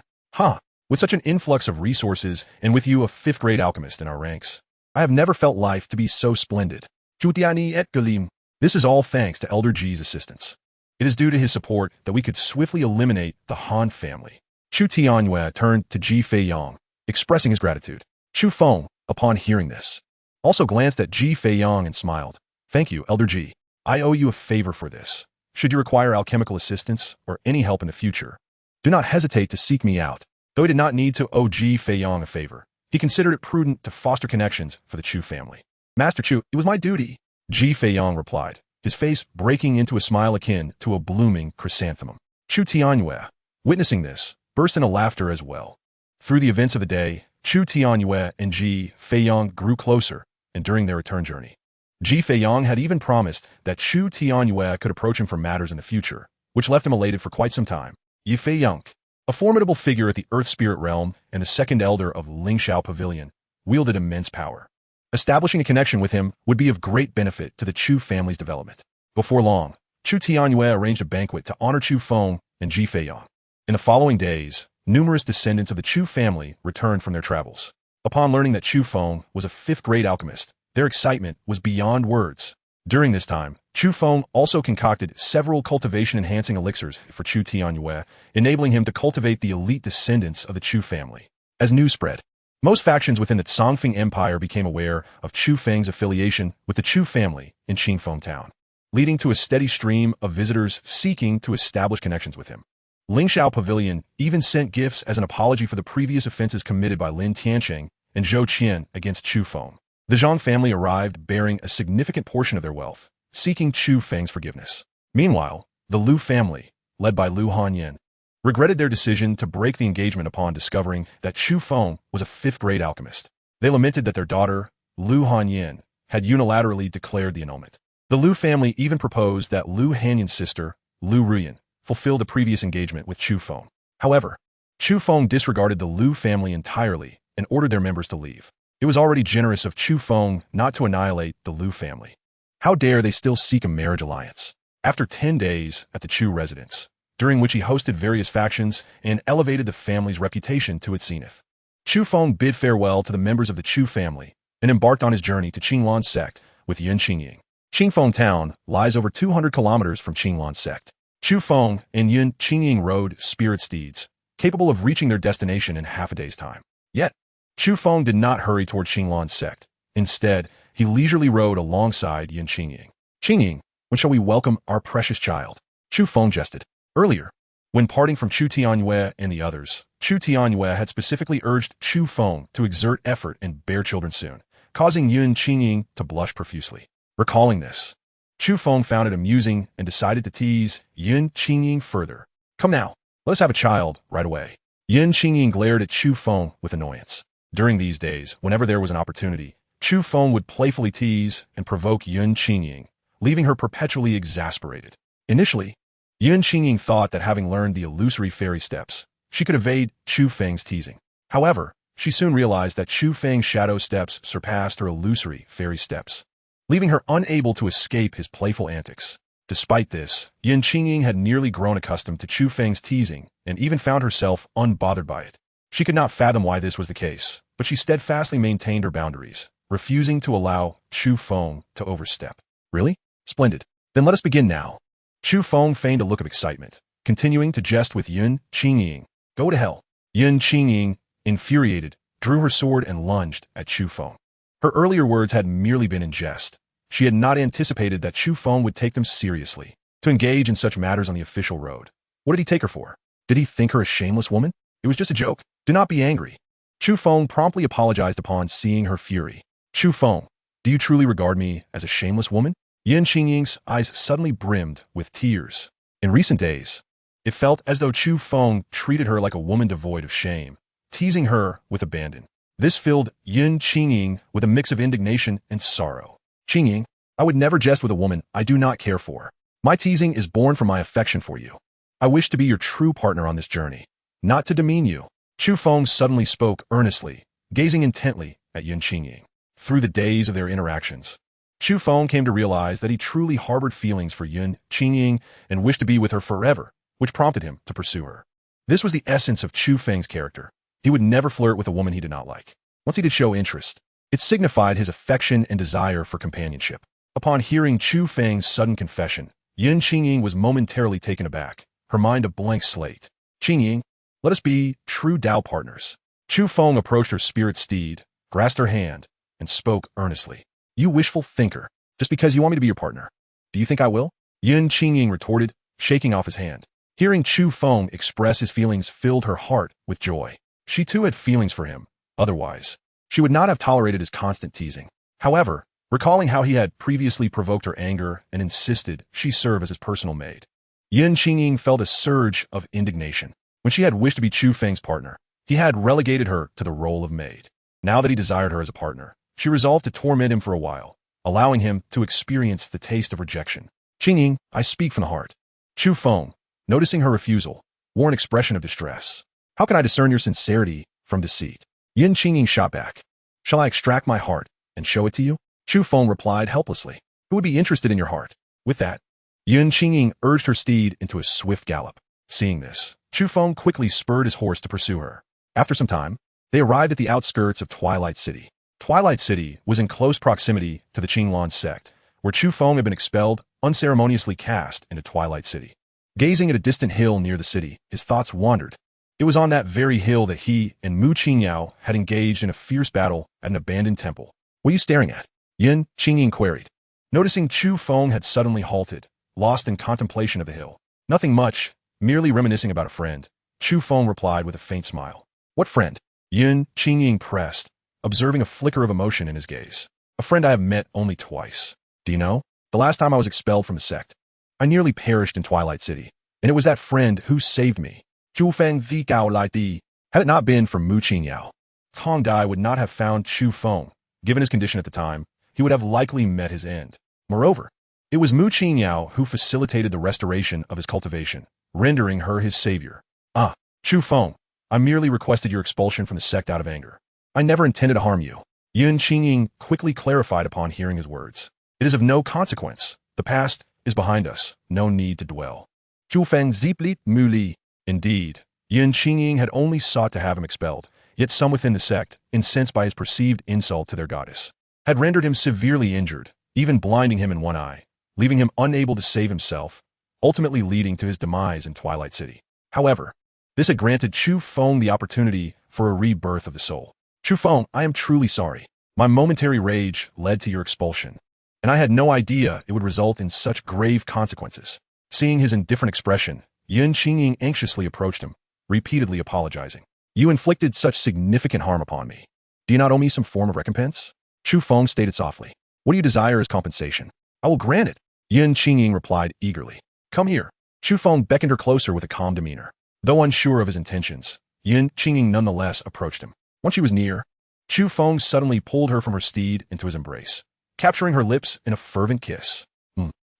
With such an influx of resources, and with you a fifth-grade alchemist in our ranks, I have never felt life to be so splendid. This is all thanks to Elder Ji's assistance. It is due to his support that we could swiftly eliminate the Han family. Chu Tianyue turned to Ji Feiyang, expressing his gratitude. Chu Feng, upon hearing this, also glanced at Ji Feiyang and smiled. "Thank you, Elder Ji. I owe you a favor for this. Should you require alchemical assistance or any help in the future, do not hesitate to seek me out." Though he did not need to owe Ji Feiyang a favor, he considered it prudent to foster connections for the Chu family. "Master Chu, it was my duty," Ji Feiyang replied, his face breaking into a smile akin to a blooming chrysanthemum. Chu Tianyue, witnessing this, burst into laughter as well. Through the events of the day, Chu Tianyue and Ji Feiyang grew closer, and during their return journey, Ji Feiyang had even promised that Chu Tianyue could approach him for matters in the future, which left him elated for quite some time. Yi Feiyang, a formidable figure at the Earth Spirit Realm and the second elder of Lingxiao Pavilion, wielded immense power. Establishing a connection with him would be of great benefit to the Chu family's development. Before long, Chu Tianyue arranged a banquet to honor Chu Feng and Ji Feiyang. In the following days, numerous descendants of the Chu family returned from their travels. Upon learning that Chu Feng was a fifth-grade alchemist, their excitement was beyond words. During this time, Chu Feng also concocted several cultivation-enhancing elixirs for Chu Tianyue, enabling him to cultivate the elite descendants of the Chu family. As news spread, most factions within the Songfeng Empire became aware of Chu Feng's affiliation with the Chu family in Qingfeng Town, leading to a steady stream of visitors seeking to establish connections with him. Lingxiao Pavilion even sent gifts as an apology for the previous offenses committed by Lin Tiansheng and Zhou Qian against Chu Feng. The Zhang family arrived bearing a significant portion of their wealth, seeking Chu Feng's forgiveness. Meanwhile, the Lu family, led by Lu Hanyan, regretted their decision to break the engagement upon discovering that Chu Feng was a fifth-grade alchemist. They lamented that their daughter, Lu Hanyan, had unilaterally declared the annulment. The Lu family even proposed that Lu Hanyan's sister, Lu Ruyan, fulfill the previous engagement with Chu Feng. However, Chu Feng disregarded the Lu family entirely and ordered their members to leave. It was already generous of Chu Feng not to annihilate the Lu family. How dare they still seek a marriage alliance? After 10 days at the Chu residence, during which he hosted various factions and elevated the family's reputation to its zenith, Chu Feng bid farewell to the members of the Chu family and embarked on his journey to Qinglan's sect with Yun Qingying. Qingfeng Town lies over 200 kilometers from Qinglan's sect. Chu Feng and Yun Qingying rode spirit steeds, capable of reaching their destination in half a day's time. Yet, Chu Feng did not hurry toward Qinglan's sect. Instead, he leisurely rode alongside Yun Qingying. "Qingying, when shall we welcome our precious child?" Chu Feng jested. Earlier, when parting from Chu Tianyue and the others, Chu Tianyue had specifically urged Chu Feng to exert effort and bear children soon, causing Yun Qingying to blush profusely. Recalling this, Chu Feng found it amusing and decided to tease Yun Qingying further. "Come now, let us have a child right away." Yun Qingying glared at Chu Feng with annoyance. During these days, whenever there was an opportunity, Chu Feng would playfully tease and provoke Yun Qingying, leaving her perpetually exasperated. Initially, Yun Qingying thought that having learned the illusory fairy steps, she could evade Chu Feng's teasing. However, she soon realized that Chu Feng's shadow steps surpassed her illusory fairy steps, leaving her unable to escape his playful antics. Despite this, Yun Qingying had nearly grown accustomed to Chu Feng's teasing and even found herself unbothered by it. She could not fathom why this was the case, but she steadfastly maintained her boundaries, refusing to allow Chu Feng to overstep. Really? Splendid. Then let us begin now. Chu Feng feigned a look of excitement, continuing to jest with Yun Qingying. Go to hell. Yun Qingying, infuriated, drew her sword and lunged at Chu Feng. Her earlier words had merely been in jest. She had not anticipated that Chu Feng would take them seriously, to engage in such matters on the official road. What did he take her for? Did he think her a shameless woman? It was just a joke. Do not be angry. Chu Feng promptly apologized upon seeing her fury. Chu Feng, do you truly regard me as a shameless woman? Yun Qingying's eyes suddenly brimmed with tears. In recent days, it felt as though Chu Feng treated her like a woman devoid of shame, teasing her with abandon. This filled Yun Qingying with a mix of indignation and sorrow. Qingying, I would never jest with a woman I do not care for. My teasing is born from my affection for you. I wish to be your true partner on this journey, not to demean you. Chu Feng suddenly spoke earnestly, gazing intently at Yun Qingying. Through the days of their interactions, Chu Feng came to realize that he truly harbored feelings for Yun Qingying and wished to be with her forever, which prompted him to pursue her. This was the essence of Chu Feng's character. He would never flirt with a woman he did not like. Once he did show interest, it signified his affection and desire for companionship. Upon hearing Chu Feng's sudden confession, Yun Qingying was momentarily taken aback, her mind a blank slate. Qingying, let us be true Dao partners. Chu Feng approached her spirit steed, grasped her hand, and spoke earnestly. You wishful thinker, just because you want me to be your partner. Do you think I will? Yun Qingying retorted, shaking off his hand. Hearing Chu Feng express his feelings filled her heart with joy. She too had feelings for him. Otherwise, she would not have tolerated his constant teasing. However, recalling how he had previously provoked her anger and insisted she serve as his personal maid, Yun Qingying felt a surge of indignation. When she had wished to be Chu Feng's partner, he had relegated her to the role of maid. Now that he desired her as a partner, she resolved to torment him for a while, allowing him to experience the taste of rejection. Qingying, I speak from the heart. Chu Feng, noticing her refusal, wore an expression of distress. How can I discern your sincerity from deceit? Yun Qingying shot back. Shall I extract my heart and show it to you? Chu Feng replied helplessly. Who would be interested in your heart? With that, Yun Qingying urged her steed into a swift gallop. Seeing this, Chu Feng quickly spurred his horse to pursue her. After some time, they arrived at the outskirts of Twilight City. Twilight City was in close proximity to the Qinglan sect, where Chu Feng had been expelled, unceremoniously cast into Twilight City. Gazing at a distant hill near the city, his thoughts wandered. It was on that very hill that he and Mu Qingyao had engaged in a fierce battle at an abandoned temple. What are you staring at? Yun Qingying queried. Noticing Chu Feng had suddenly halted, lost in contemplation of the hill. Nothing much, merely reminiscing about a friend. Chu Feng replied with a faint smile. What friend? Yun Qingying pressed, observing a flicker of emotion in his gaze. A friend I have met only twice. Do you know? The last time I was expelled from the sect, I nearly perished in Twilight City, and it was that friend who saved me. Chu Feng the Gao Lai Di. Had it not been for Mu Qingyao, Kong Dai would not have found Chu Feng. Given his condition at the time, he would have likely met his end. Moreover, it was Mu Qingyao who facilitated the restoration of his cultivation, rendering her his savior. Ah, Chu Feng, I merely requested your expulsion from the sect out of anger. I never intended to harm you. Yun Qingying quickly clarified upon hearing his words. It is of no consequence. The past is behind us. No need to dwell. Chu Feng Ziplit Mu Li. Indeed, Yun Qingying had only sought to have him expelled, yet some within the sect, incensed by his perceived insult to their goddess, had rendered him severely injured, even blinding him in one eye, leaving him unable to save himself, ultimately leading to his demise in Twilight City. However, this had granted Chu Feng the opportunity for a rebirth of the soul. Chu Feng, I am truly sorry. My momentary rage led to your expulsion, and I had no idea it would result in such grave consequences. Seeing his indifferent expression, Yun Qingying anxiously approached him, repeatedly apologizing. You inflicted such significant harm upon me. Do you not owe me some form of recompense? Chu Feng stated softly. What do you desire as compensation? I will grant it. Yun Qingying replied eagerly. Come here. Chu Feng beckoned her closer with a calm demeanor. Though unsure of his intentions, Yun Qingying nonetheless approached him. Once she was near, Chu Feng suddenly pulled her from her steed into his embrace, capturing her lips in a fervent kiss.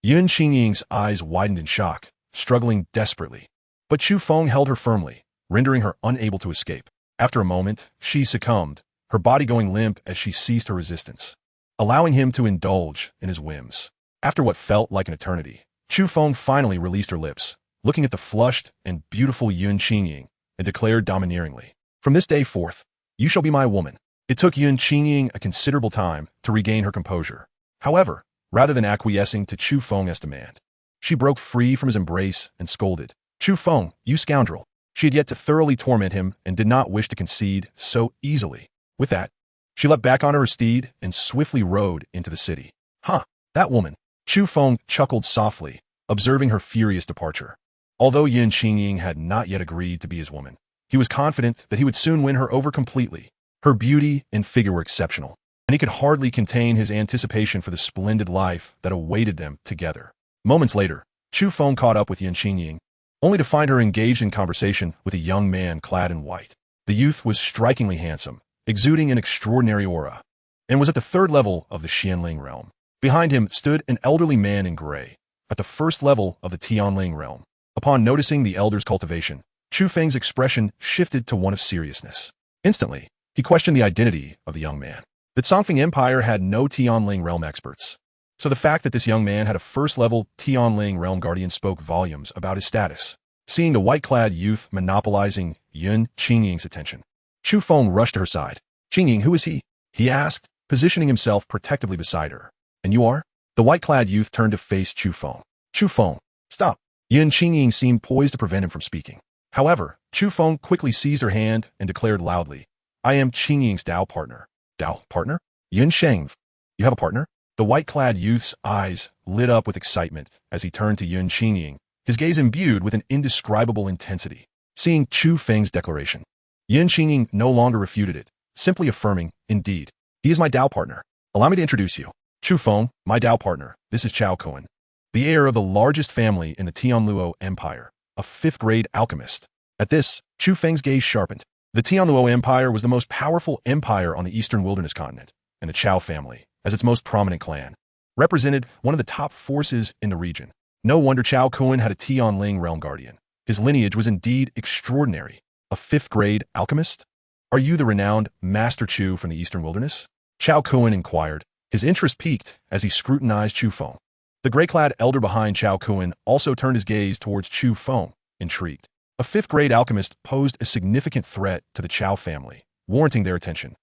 Yun Qingying's eyes widened in shock, struggling desperately. But Chu Feng held her firmly, rendering her unable to escape. After a moment, she succumbed, her body going limp as she ceased her resistance, allowing him to indulge in his whims. After what felt like an eternity, Chu Feng finally released her lips, looking at the flushed and beautiful Yun Qingying, and declared domineeringly, "From this day forth, you shall be my woman." It took Yun Qingying a considerable time to regain her composure. However, rather than acquiescing to Chu Feng's demand, she broke free from his embrace and scolded, "Chu Feng, you scoundrel." She had yet to thoroughly torment him and did not wish to concede so easily. With that, she leapt back onto her steed and swiftly rode into the city. "Huh, that woman." Chu Feng chuckled softly, observing her furious departure. Although Yun Qingying had not yet agreed to be his woman, he was confident that he would soon win her over completely. Her beauty and figure were exceptional, and he could hardly contain his anticipation for the splendid life that awaited them together. Moments later, Chu Feng caught up with Yun Qingying, only to find her engaged in conversation with a young man clad in white. The youth was strikingly handsome, exuding an extraordinary aura, and was at the third level of the Xianling realm. Behind him stood an elderly man in gray, at the first level of the Tianling realm. Upon noticing the elder's cultivation, Chu Feng's expression shifted to one of seriousness. Instantly, he questioned the identity of the young man. The Songfeng Empire had no Tianling realm experts, so the fact that this young man had a first-level Tianling realm guardian spoke volumes about his status. Seeing the white-clad youth monopolizing Yun Qingying's attention, Chu Feng rushed to her side. "Qingying, who is he?" he asked, positioning himself protectively beside her. "And you are?" The white-clad youth turned to face Chu Feng. "Chu Feng, stop." Yun Qingying seemed poised to prevent him from speaking. However, Chu Feng quickly seized her hand and declared loudly, "I am Qingying's Dao partner." "Dao partner? Yun Sheng, you have a partner?" The white-clad youth's eyes lit up with excitement as he turned to Yun Qingying, his gaze imbued with an indescribable intensity. Seeing Chu Feng's declaration, Yun Qingying no longer refuted it, simply affirming, "Indeed, he is my Dao partner. Allow me to introduce you. Chu Feng, my Dao partner, this is Chao Cohen, the heir of the largest family in the Tianluo Empire, a fifth-grade alchemist." At this, Chu Feng's gaze sharpened. The Tianluo Empire was the most powerful empire on the eastern wilderness continent, and the Chao family, as its most prominent clan, represented one of the top forces in the region. No wonder Chao Cohen had a Tianling realm guardian. His lineage was indeed extraordinary. A fifth-grade alchemist? "Are you the renowned Master Chu from the eastern wilderness?" Chao Cohen inquired, his interest piqued as he scrutinized Chu Feng. The gray-clad elder behind Chao Cohen also turned his gaze towards Chu Feng, intrigued. A fifth-grade alchemist posed a significant threat to the Chao family, warranting their attention.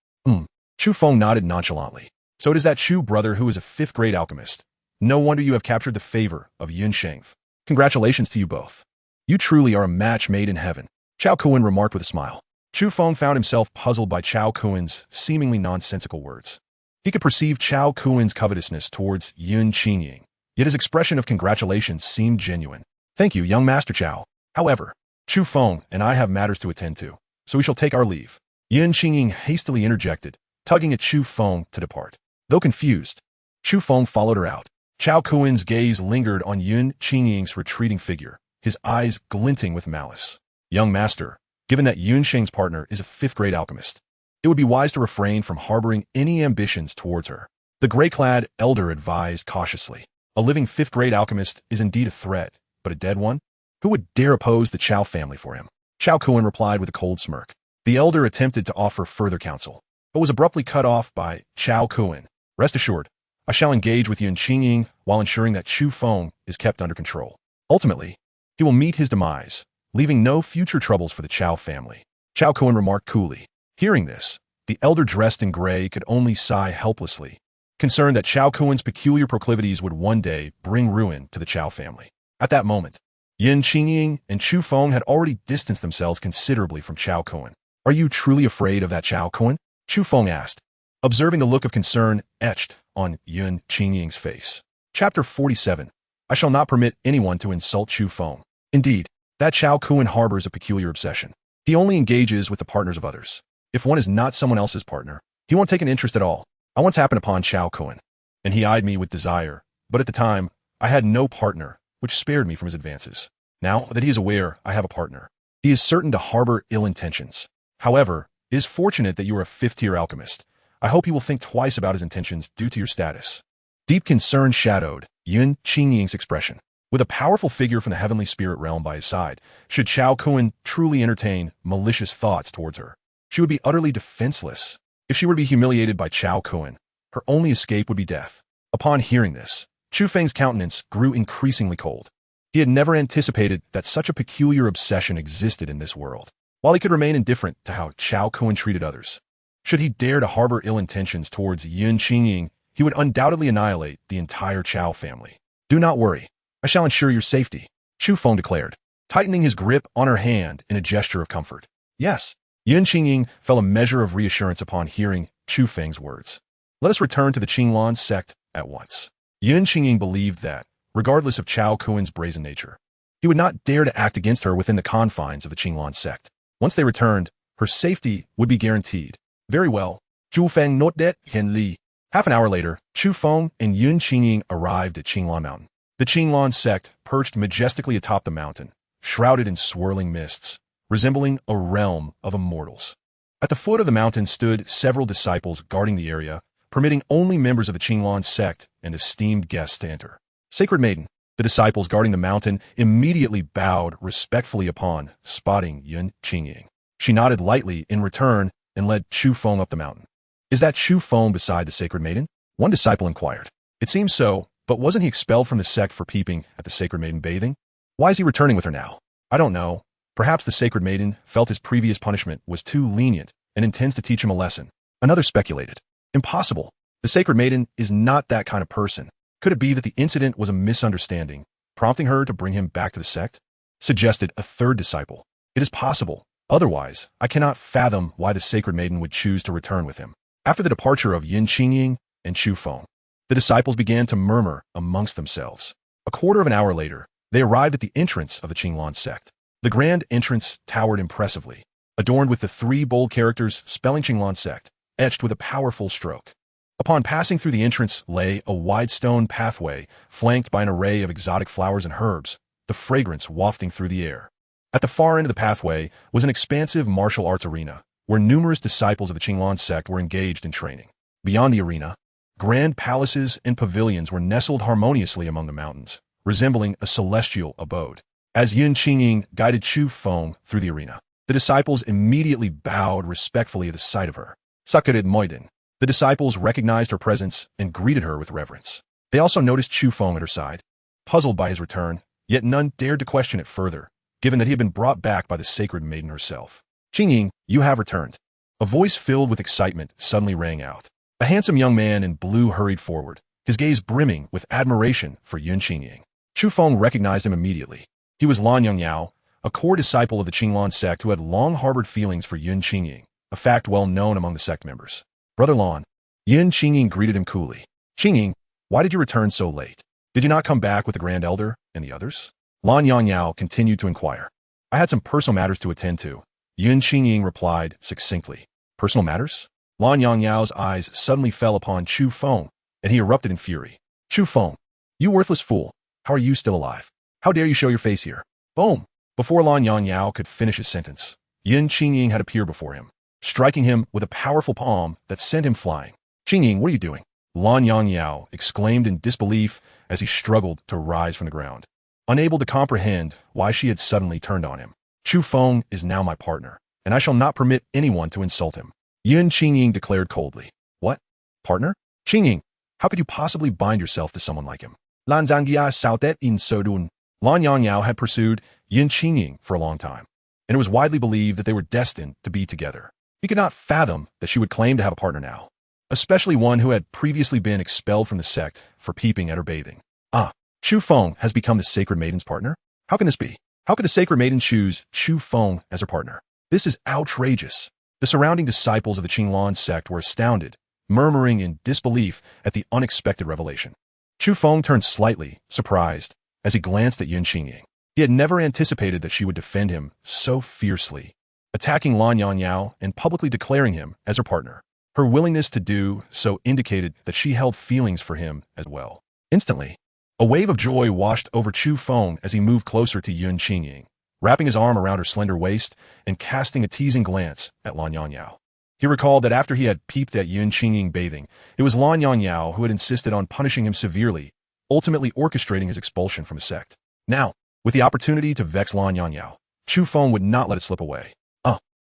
Chu Feng nodded nonchalantly. "So it is that Chu brother who is a fifth-grade alchemist. No wonder you have captured the favor of Yun Sheng. Congratulations to you both. You truly are a match made in heaven," Chao Cohen remarked with a smile. Chu Feng found himself puzzled by Chao Cohen's seemingly nonsensical words. He could perceive Chao Cohen's covetousness towards Yun Qingying, yet his expression of congratulations seemed genuine. "Thank you, young Master Chao. However, Chu Feng and I have matters to attend to, so we shall take our leave." Yun Qingying hastily interjected, tugging at Chu Feng to depart. Though confused, Chu Feng followed her out. Chao Cohen's gaze lingered on Yun Qingying's retreating figure, his eyes glinting with malice. "Young master, given that Yun Sheng's partner is a fifth-grade alchemist, it would be wise to refrain from harboring any ambitions towards her," the gray-clad elder advised cautiously. "A living fifth-grade alchemist is indeed a threat, but a dead one? Who would dare oppose the Chao family for him?" Chao Cohen replied with a cold smirk. The elder attempted to offer further counsel, but was abruptly cut off by Chao Cohen. "Rest assured, I shall engage with Yun Qingying while ensuring that Chu Feng is kept under control. Ultimately, he will meet his demise, leaving no future troubles for the Chao family," Chao Cohen remarked coolly. Hearing this, the elder dressed in gray could only sigh helplessly, concerned that Chao Cohen's peculiar proclivities would one day bring ruin to the Chao family. At that moment, Yun Qingying and Chu Feng had already distanced themselves considerably from Chao Cohen. "Are you truly afraid of that Chao Cohen?" Chu Feng asked, observing the look of concern etched on Yun Qingying's face. Chapter 47. I shall not permit anyone to insult Chu Feng. Indeed, that Chao Cohen harbors a peculiar obsession. He only engages with the partners of others. If one is not someone else's partner, he won't take an interest at all. I once happened upon Chao Cohen, and he eyed me with desire, but at the time, I had no partner, which spared me from his advances. Now that he is aware I have a partner, he is certain to harbor ill intentions. However, it is fortunate that you are a fifth-tier alchemist. I hope he will think twice about his intentions due to your status. Deep concern shadowed Yun Qingying's expression. With a powerful figure from the heavenly spirit realm by his side, should Chao Kun truly entertain malicious thoughts towards her, she would be utterly defenseless. If she were to be humiliated by Chao Kun, her only escape would be death. Upon hearing this, Chu Feng's countenance grew increasingly cold. He had never anticipated that such a peculiar obsession existed in this world. While he could remain indifferent to how Chao Kun treated others, should he dare to harbor ill intentions towards Yun Qingying, he would undoubtedly annihilate the entire Chao family. Do not worry. I shall ensure your safety, Chu Feng declared, tightening his grip on her hand in a gesture of comfort. Yes. Yun Qingying felt a measure of reassurance upon hearing Chu Feng's words. Let us return to the Qinglan sect at once. Yun Qingying believed that, regardless of Chao Kun's brazen nature, he would not dare to act against her within the confines of the Qinglan sect. Once they returned, her safety would be guaranteed. Very well. Chu Feng not det Hen Li. Half an hour later, Chu Feng and Yun Qingying arrived at Qinglan Mountain. The Qinglan sect perched majestically atop the mountain, shrouded in swirling mists, resembling a realm of immortals. At the foot of the mountain stood several disciples guarding the area, permitting only members of the Qinglan sect and esteemed guests to enter. Sacred Maiden, the disciples guarding the mountain immediately bowed respectfully upon spotting Yun Qingying. She nodded lightly in return and led Chu Feng up the mountain. Is that Chu Feng beside the Sacred Maiden? One disciple inquired. It seems so, but wasn't he expelled from the sect for peeping at the Sacred Maiden bathing? Why is he returning with her now? I don't know. Perhaps the Sacred Maiden felt his previous punishment was too lenient and intends to teach him a lesson. Another speculated. Impossible. The Sacred Maiden is not that kind of person. Could it be that the incident was a misunderstanding, prompting her to bring him back to the sect? Suggested a third disciple. It is possible. Otherwise, I cannot fathom why the Sacred Maiden would choose to return with him. After the departure of Yun Qingying and Chu Feng, the disciples began to murmur amongst themselves. A quarter of an hour later, they arrived at the entrance of the Qinglan sect. The grand entrance towered impressively, adorned with the three bold characters spelling Qinglan sect, etched with a powerful stroke. Upon passing through the entrance lay a wide stone pathway flanked by an array of exotic flowers and herbs, the fragrance wafting through the air. At the far end of the pathway was an expansive martial arts arena, where numerous disciples of the Qinglan sect were engaged in training. Beyond the arena, grand palaces and pavilions were nestled harmoniously among the mountains, resembling a celestial abode. As Yun Qingying guided Chu Feng through the arena, the disciples immediately bowed respectfully at the sight of her. Sacred Maiden. The disciples recognized her presence and greeted her with reverence. They also noticed Chu Feng at her side, puzzled by his return, yet none dared to question it further, given that he had been brought back by the Sacred Maiden herself. Qingying, you have returned. A voice filled with excitement suddenly rang out. A handsome young man in blue hurried forward, his gaze brimming with admiration for Yun Qingying. Chu Feng recognized him immediately. He was Lan Yongyao, a core disciple of the Qinglan sect who had long harbored feelings for Yun Qingying, a fact well known among the sect members. Brother Lan. Yun Qingying greeted him coolly. Qingying, why did you return so late? Did you not come back with the Grand Elder and the others? Lan Yongyao continued to inquire. I had some personal matters to attend to. Yun Qingying replied succinctly. Personal matters? Lan Yongyao's eyes suddenly fell upon Chu Feng, and he erupted in fury. Chu Feng, you worthless fool, how are you still alive? How dare you show your face here? Boom! Before Lan Yongyao could finish his sentence, Yun Qingying had appeared before him, striking him with a powerful palm that sent him flying. Qingying, what are you doing? Lan Yongyao exclaimed in disbelief as he struggled to rise from the ground, unable to comprehend why she had suddenly turned on him. Chu Feng is now my partner, and I shall not permit anyone to insult him. Yun Qingying declared coldly. What? Partner? Qingying, how could you possibly bind yourself to someone like him? Lan Zhangjia Sautet in Sodun. Lan Yongyao had pursued Yun Qingying for a long time, and it was widely believed that they were destined to be together. He could not fathom that she would claim to have a partner now, especially one who had previously been expelled from the sect for peeping at her bathing. Ah, Chu Feng has become the Sacred Maiden's partner? How can this be? How could the Sacred Maiden choose Chu Feng as her partner? This is outrageous. The surrounding disciples of the Qinglan sect were astounded, murmuring in disbelief at the unexpected revelation. Chu Feng turned slightly, surprised, as he glanced at Yun Qingying. He had never anticipated that she would defend him so fiercely, attacking Lan Yongyao and publicly declaring him as her partner. Her willingness to do so indicated that she held feelings for him as well. Instantly, a wave of joy washed over Chu Feng as he moved closer to Yun Qingying, wrapping his arm around her slender waist and casting a teasing glance at Lan Yongyao. He recalled that after he had peeped at Yun Qingying bathing, it was Lan Yongyao who had insisted on punishing him severely, ultimately orchestrating his expulsion from the sect. Now, with the opportunity to vex Lan Yangyao, Chu Feng would not let it slip away.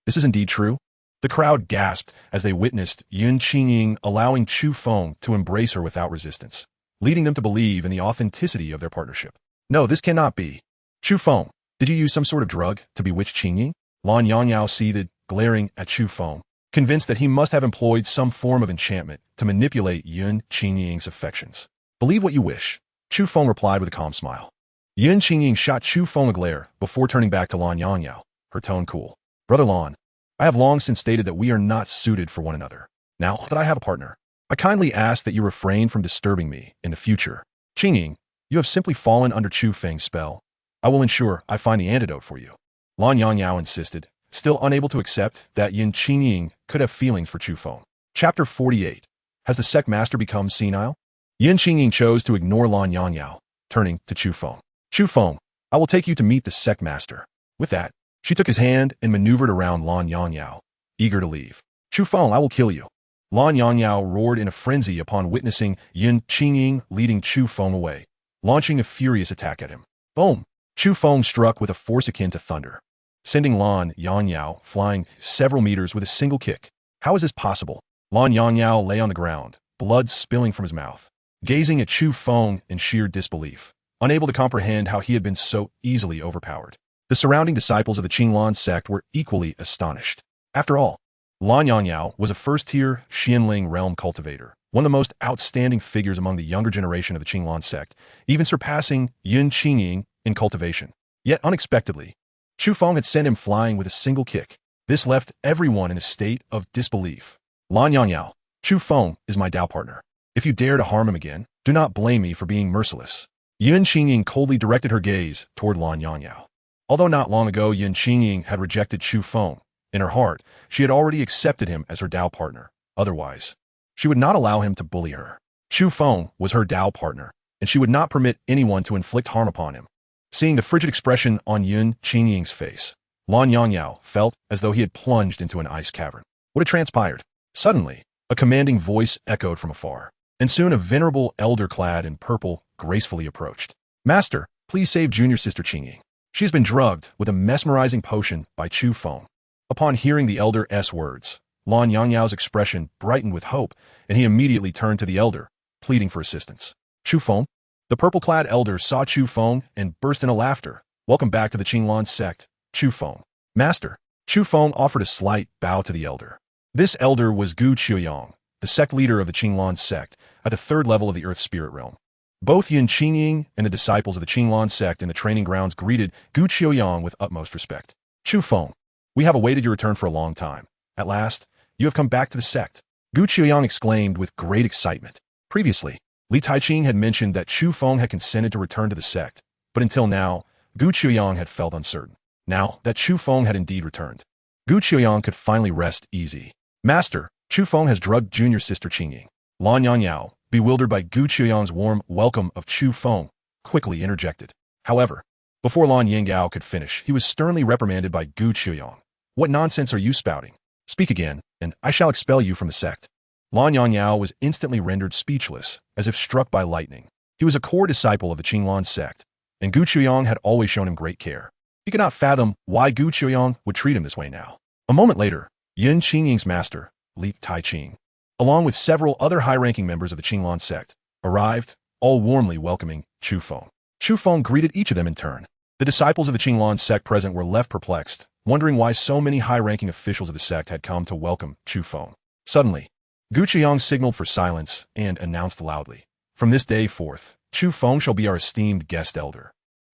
This is indeed true? The crowd gasped as they witnessed Yun Qingying allowing Chu Feng to embrace her without resistance, leading them to believe in the authenticity of their partnership. No, this cannot be. Chu Feng, did you use some sort of drug to bewitch Qingying? Lan Yangyao seethed, glaring at Chu Feng, convinced that he must have employed some form of enchantment to manipulate Yun Qingying's affections. Believe what you wish, Chu Feng replied with a calm smile. Yun Qingying shot Chu Feng a glare before turning back to Lan Yangyao, her tone cool. Brother Lan, I have long since stated that we are not suited for one another. Now that I have a partner, I kindly ask that you refrain from disturbing me in the future. Qingying, you have simply fallen under Chu Feng's spell. I will ensure I find the antidote for you. Lan Yangyao insisted, still unable to accept that Yun Qingying could have feelings for Chu Feng. Chapter 48. Has the sect master become senile? Yun Qingying chose to ignore Lan Yangyao, turning to Chu Feng. Chu Feng, I will take you to meet the sect master. With that, she took his hand and maneuvered around Lan Yangyao, eager to leave. Chu Feng, I will kill you. Lan Yangyao roared in a frenzy upon witnessing Yun Qingying leading Chu Feng away, launching a furious attack at him. Boom! Chu Feng struck with a force akin to thunder, sending Lan Yangyao flying several meters with a single kick. How is this possible? Lan Yangyao lay on the ground, blood spilling from his mouth, gazing at Chu Feng in sheer disbelief, unable to comprehend how he had been so easily overpowered. The surrounding disciples of the Qinglan sect were equally astonished. After all, Lan Yangyao was a first-tier Xianling realm cultivator, one of the most outstanding figures among the younger generation of the Qinglan sect, even surpassing Yun Qingying in cultivation. Yet unexpectedly, Chu Feng had sent him flying with a single kick. This left everyone in a state of disbelief. Lan Yangyao, Chu Feng is my Dao partner. If you dare to harm him again, do not blame me for being merciless. Yun Qingying coldly directed her gaze toward Lan Yangyao. Although not long ago Yun Qingying had rejected Chu Feng, in her heart, she had already accepted him as her Dao partner. Otherwise, she would not allow him to bully her. Chu Feng was her Dao partner, and she would not permit anyone to inflict harm upon him. Seeing the frigid expression on Yun Qingying's face, Lan Yangyao felt as though he had plunged into an ice cavern. What had transpired? Suddenly, a commanding voice echoed from afar, and soon a venerable elder clad in purple gracefully approached. Master, please save junior sister Qingying. She has been drugged with a mesmerizing potion by Chu Feng. Upon hearing the elder's words, Lan Yangyao's expression brightened with hope, and he immediately turned to the elder, pleading for assistance. Chu Feng? The purple-clad elder saw Chu Feng and burst into laughter. Welcome back to the Qinglan sect, Chu Feng. Master, Chu Feng offered a slight bow to the elder. This elder was Gu Qiuyang, the sect leader of the Qinglan sect, at the third level of the Earth Spirit Realm. Both Yun Qingying and the disciples of the Qinglan sect in the training grounds greeted Gu Qiuyang with utmost respect. Chu Feng, we have awaited your return for a long time. At last, you have come back to the sect. Gu Qiuyang exclaimed with great excitement. Previously, Li Taiqing had mentioned that Chu Feng had consented to return to the sect, but until now, Gu Qiuyang had felt uncertain. Now that Chu Feng had indeed returned, Gu Qiuyang could finally rest easy. Master, Chu Feng has drugged junior sister Qingying. Lan Yangyao, bewildered by Gu Qiuyang's warm welcome of Chu Feng, quickly interjected. However, before Lan Yangyao could finish, he was sternly reprimanded by Gu Qiuyang. What nonsense are you spouting? Speak again, and I shall expel you from the sect. Lan Yangyao was instantly rendered speechless, as if struck by lightning. He was a core disciple of the Qinglan sect, and Gu Qiuyang had always shown him great care. He could not fathom why Gu Qiuyang would treat him this way now. A moment later, Yun Qingying's master, Li Taiqing, along with several other high-ranking members of the Qinglan sect, arrived, all warmly welcoming Chu Feng. Chu Feng greeted each of them in turn. The disciples of the Qinglan sect present were left perplexed, wondering why so many high-ranking officials of the sect had come to welcome Chu Feng. Suddenly, Gu Qiuyang signaled for silence and announced loudly, "From this day forth, Chu Feng shall be our esteemed guest elder,"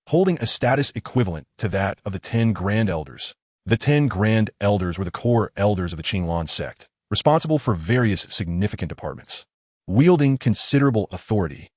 holding a status equivalent to that of the 10 Grand Elders. The 10 Grand Elders were the core elders of the Qinglan sect, responsible for various significant departments, wielding considerable authority.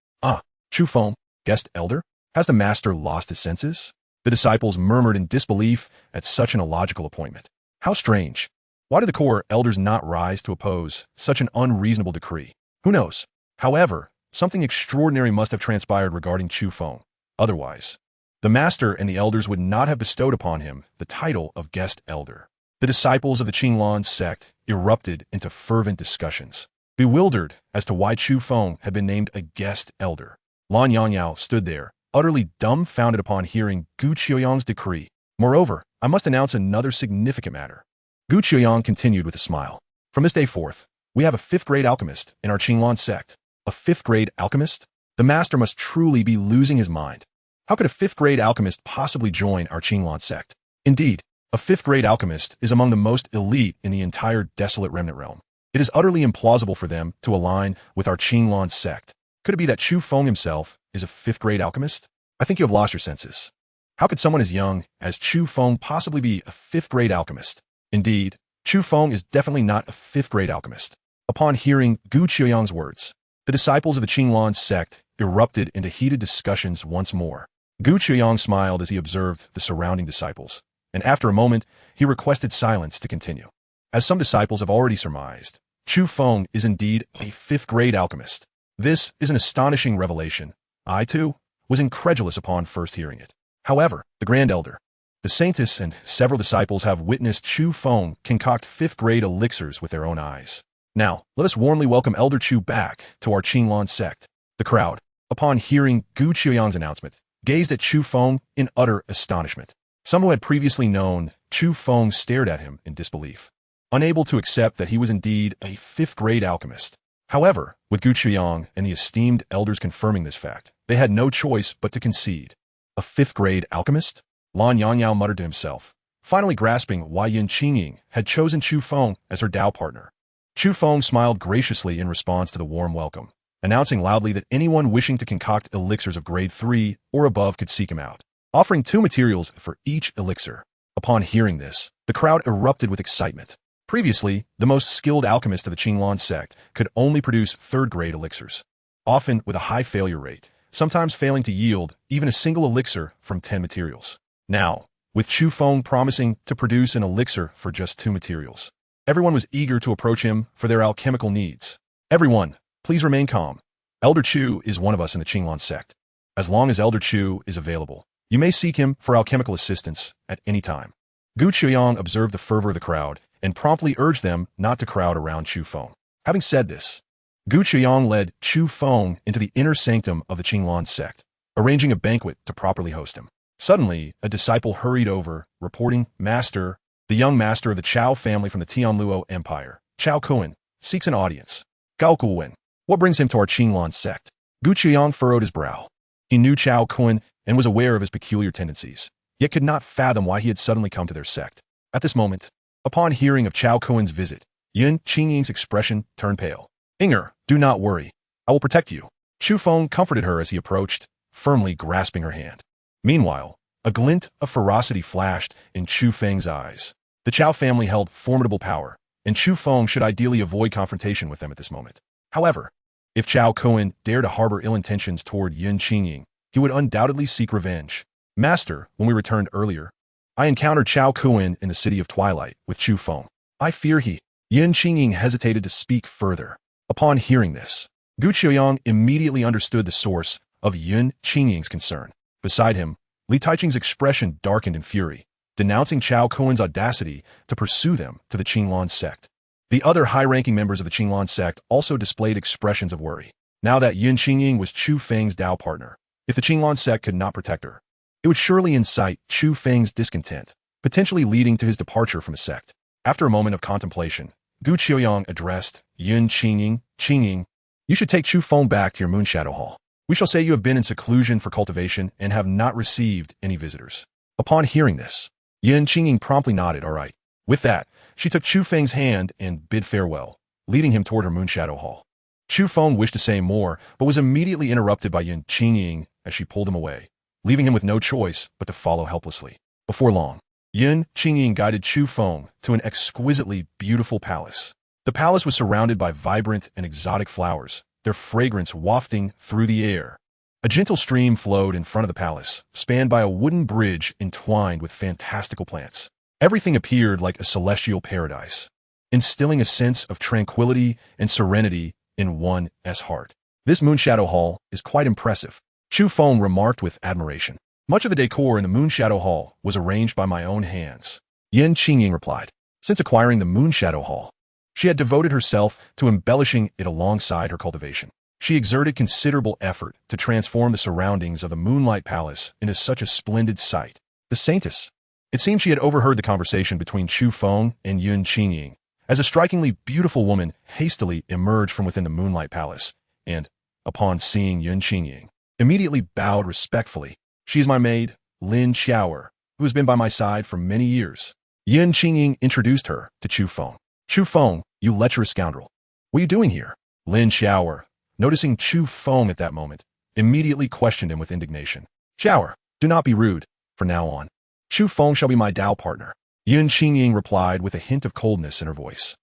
Chu Feng, guest elder? Has the master lost his senses? The disciples murmured in disbelief at such an illogical appointment. How strange. Why did the core elders not rise to oppose such an unreasonable decree? Who knows? However, something extraordinary must have transpired regarding Chu Feng. Otherwise, the master and the elders would not have bestowed upon him the title of guest elder. The disciples of the Qinglan sect erupted into fervent discussions, bewildered as to why Chu Feng had been named a guest elder. Lan Yangyao stood there, utterly dumbfounded upon hearing Gu Qiuyang's decree. Moreover, I must announce another significant matter. Gu Qiuyang continued with a smile. From this day forth, we have a 5th-grade alchemist in our Qinglan sect. A 5th-grade alchemist? The master must truly be losing his mind. How could a 5th-grade alchemist possibly join our Qinglan sect? Indeed, a 5th-grade alchemist is among the most elite in the entire desolate remnant realm. It is utterly implausible for them to align with our Qinglan sect. Could it be that Chu Feng himself is a 5th-grade alchemist? I think you have lost your senses. How could someone as young as Chu Feng possibly be a 5th-grade alchemist? Indeed, Chu Feng is definitely not a 5th-grade alchemist. Upon hearing Gu Qiuyang's words, the disciples of the Qinglan sect erupted into heated discussions once more. Gu Qiuyang smiled as he observed the surrounding disciples, and after a moment, he requested silence to continue. As some disciples have already surmised, Chu Feng is indeed a 5th-grade alchemist. This is an astonishing revelation. I, too, was incredulous upon first hearing it. However, the Grand Elder, the Saintess, and several disciples have witnessed Chu Feng concoct 5th-grade elixirs with their own eyes. Now, let us warmly welcome Elder Chu back to our Qinglan sect. The crowd, upon hearing Gu Qiuyang's announcement, gazed at Chu Feng in utter astonishment. Some who had previously known Chu Feng stared at him in disbelief, unable to accept that he was indeed a 5th-grade alchemist. However, with Gu Qiuyang and the esteemed elders confirming this fact, they had no choice but to concede. A 5th-grade alchemist? Lan Yangyao muttered to himself, finally grasping why Yin Qingying had chosen Chu Feng as her Dao partner. Chu Feng smiled graciously in response to the warm welcome, announcing loudly that anyone wishing to concoct elixirs of grade 3 or above could seek him out, offering 2 materials for each elixir. Upon hearing this, the crowd erupted with excitement. Previously, the most skilled alchemist of the Qinglan sect could only produce 3rd-grade elixirs, often with a high failure rate, sometimes failing to yield even a single elixir from 10 materials. Now, with Chu Feng promising to produce an elixir for just 2 materials, everyone was eager to approach him for their alchemical needs. Everyone, please remain calm. Elder Chu is one of us in the Qinglan sect. As long as Elder Chu is available, you may seek him for alchemical assistance at any time. Gu Qiuyang observed the fervor of the crowd and promptly urged them not to crowd around Chu Feng. Having said this, Gu Qiuyang led Chu Feng into the inner sanctum of the Qinglan sect, arranging a banquet to properly host him. Suddenly, a disciple hurried over, reporting, "Master, the young master of the Chao family from the Tianluo Empire, Chao Kuan, seeks an audience." Gao Kuan, what brings him to our Qinglan sect? Gu Qiuyang furrowed his brow. He knew Chao Kuan and was aware of his peculiar tendencies, yet could not fathom why he had suddenly come to their sect. At this moment, upon hearing of Chao Kuan's visit, Yin Qingying's expression turned pale. "Inger, do not worry. I will protect you." Chu Feng comforted her as he approached, firmly grasping her hand. Meanwhile, a glint of ferocity flashed in Chu Feng's eyes. The Chao family held formidable power, and Chu Feng should ideally avoid confrontation with them at this moment. However, if Chao Kuan dared to harbor ill intentions toward Yin Qingying, he would undoubtedly seek revenge. "Master, when we returned earlier, I encountered Chao Kuan in the City of Twilight with Chu Feng. I fear he..." Yin Qingying hesitated to speak further. Upon hearing this, Gu Qiuyang immediately understood the source of Yin Qingying's concern. Beside him, Li Taiqing's expression darkened in fury, denouncing Chao Kuan's audacity to pursue them to the Qinglan sect. The other high-ranking members of the Qinglan sect also displayed expressions of worry. Now that Yin Qingying was Chu Feng's Dao partner, if the Qinglan sect could not protect her, it would surely incite Chu Feng's discontent, potentially leading to his departure from the sect. After a moment of contemplation, Gu Qiuyang addressed Yin Qingying. "Qingying, you should take Chu Feng back to your Moonshadow Hall. We shall say you have been in seclusion for cultivation and have not received any visitors." Upon hearing this, Yin Qingying promptly nodded, "All right." With that, she took Chu Feng's hand and bid farewell, leading him toward her Moonshadow Hall. Chu Feng wished to say more, but was immediately interrupted by Yin Qingying as she pulled him away, leaving him with no choice but to follow helplessly. Before long, Yin Qingying guided Chu Feng to an exquisitely beautiful palace. The palace was surrounded by vibrant and exotic flowers, their fragrance wafting through the air. A gentle stream flowed in front of the palace, spanned by a wooden bridge entwined with fantastical plants. Everything appeared like a celestial paradise, instilling a sense of tranquility and serenity in one's heart. "This Moonshadow Hall is quite impressive," Chu Feng remarked with admiration. "Much of the decor in the Moonshadow Hall was arranged by my own hands." Yin Qingying replied. Since acquiring the Moonshadow Hall, she had devoted herself to embellishing it alongside her cultivation. She exerted considerable effort to transform the surroundings of the Moonlight Palace into such a splendid sight. The Saintess. It seemed she had overheard the conversation between Chu Feng and Yun Qingying, as a strikingly beautiful woman hastily emerged from within the Moonlight Palace, and, upon seeing Yun Qingying, immediately bowed respectfully. She is my maid, Lin Xiaoer, who has been by my side for many years. Yun Qingying introduced her to Chu Feng. Chu Feng, you lecherous scoundrel. What are you doing here? Lin Xiaoer, noticing Chu Feng at that moment, immediately questioned him with indignation. Xiaoer, do not be rude, from now on. Chu Feng shall be my Dao partner. Yun Qingying replied with a hint of coldness in her voice.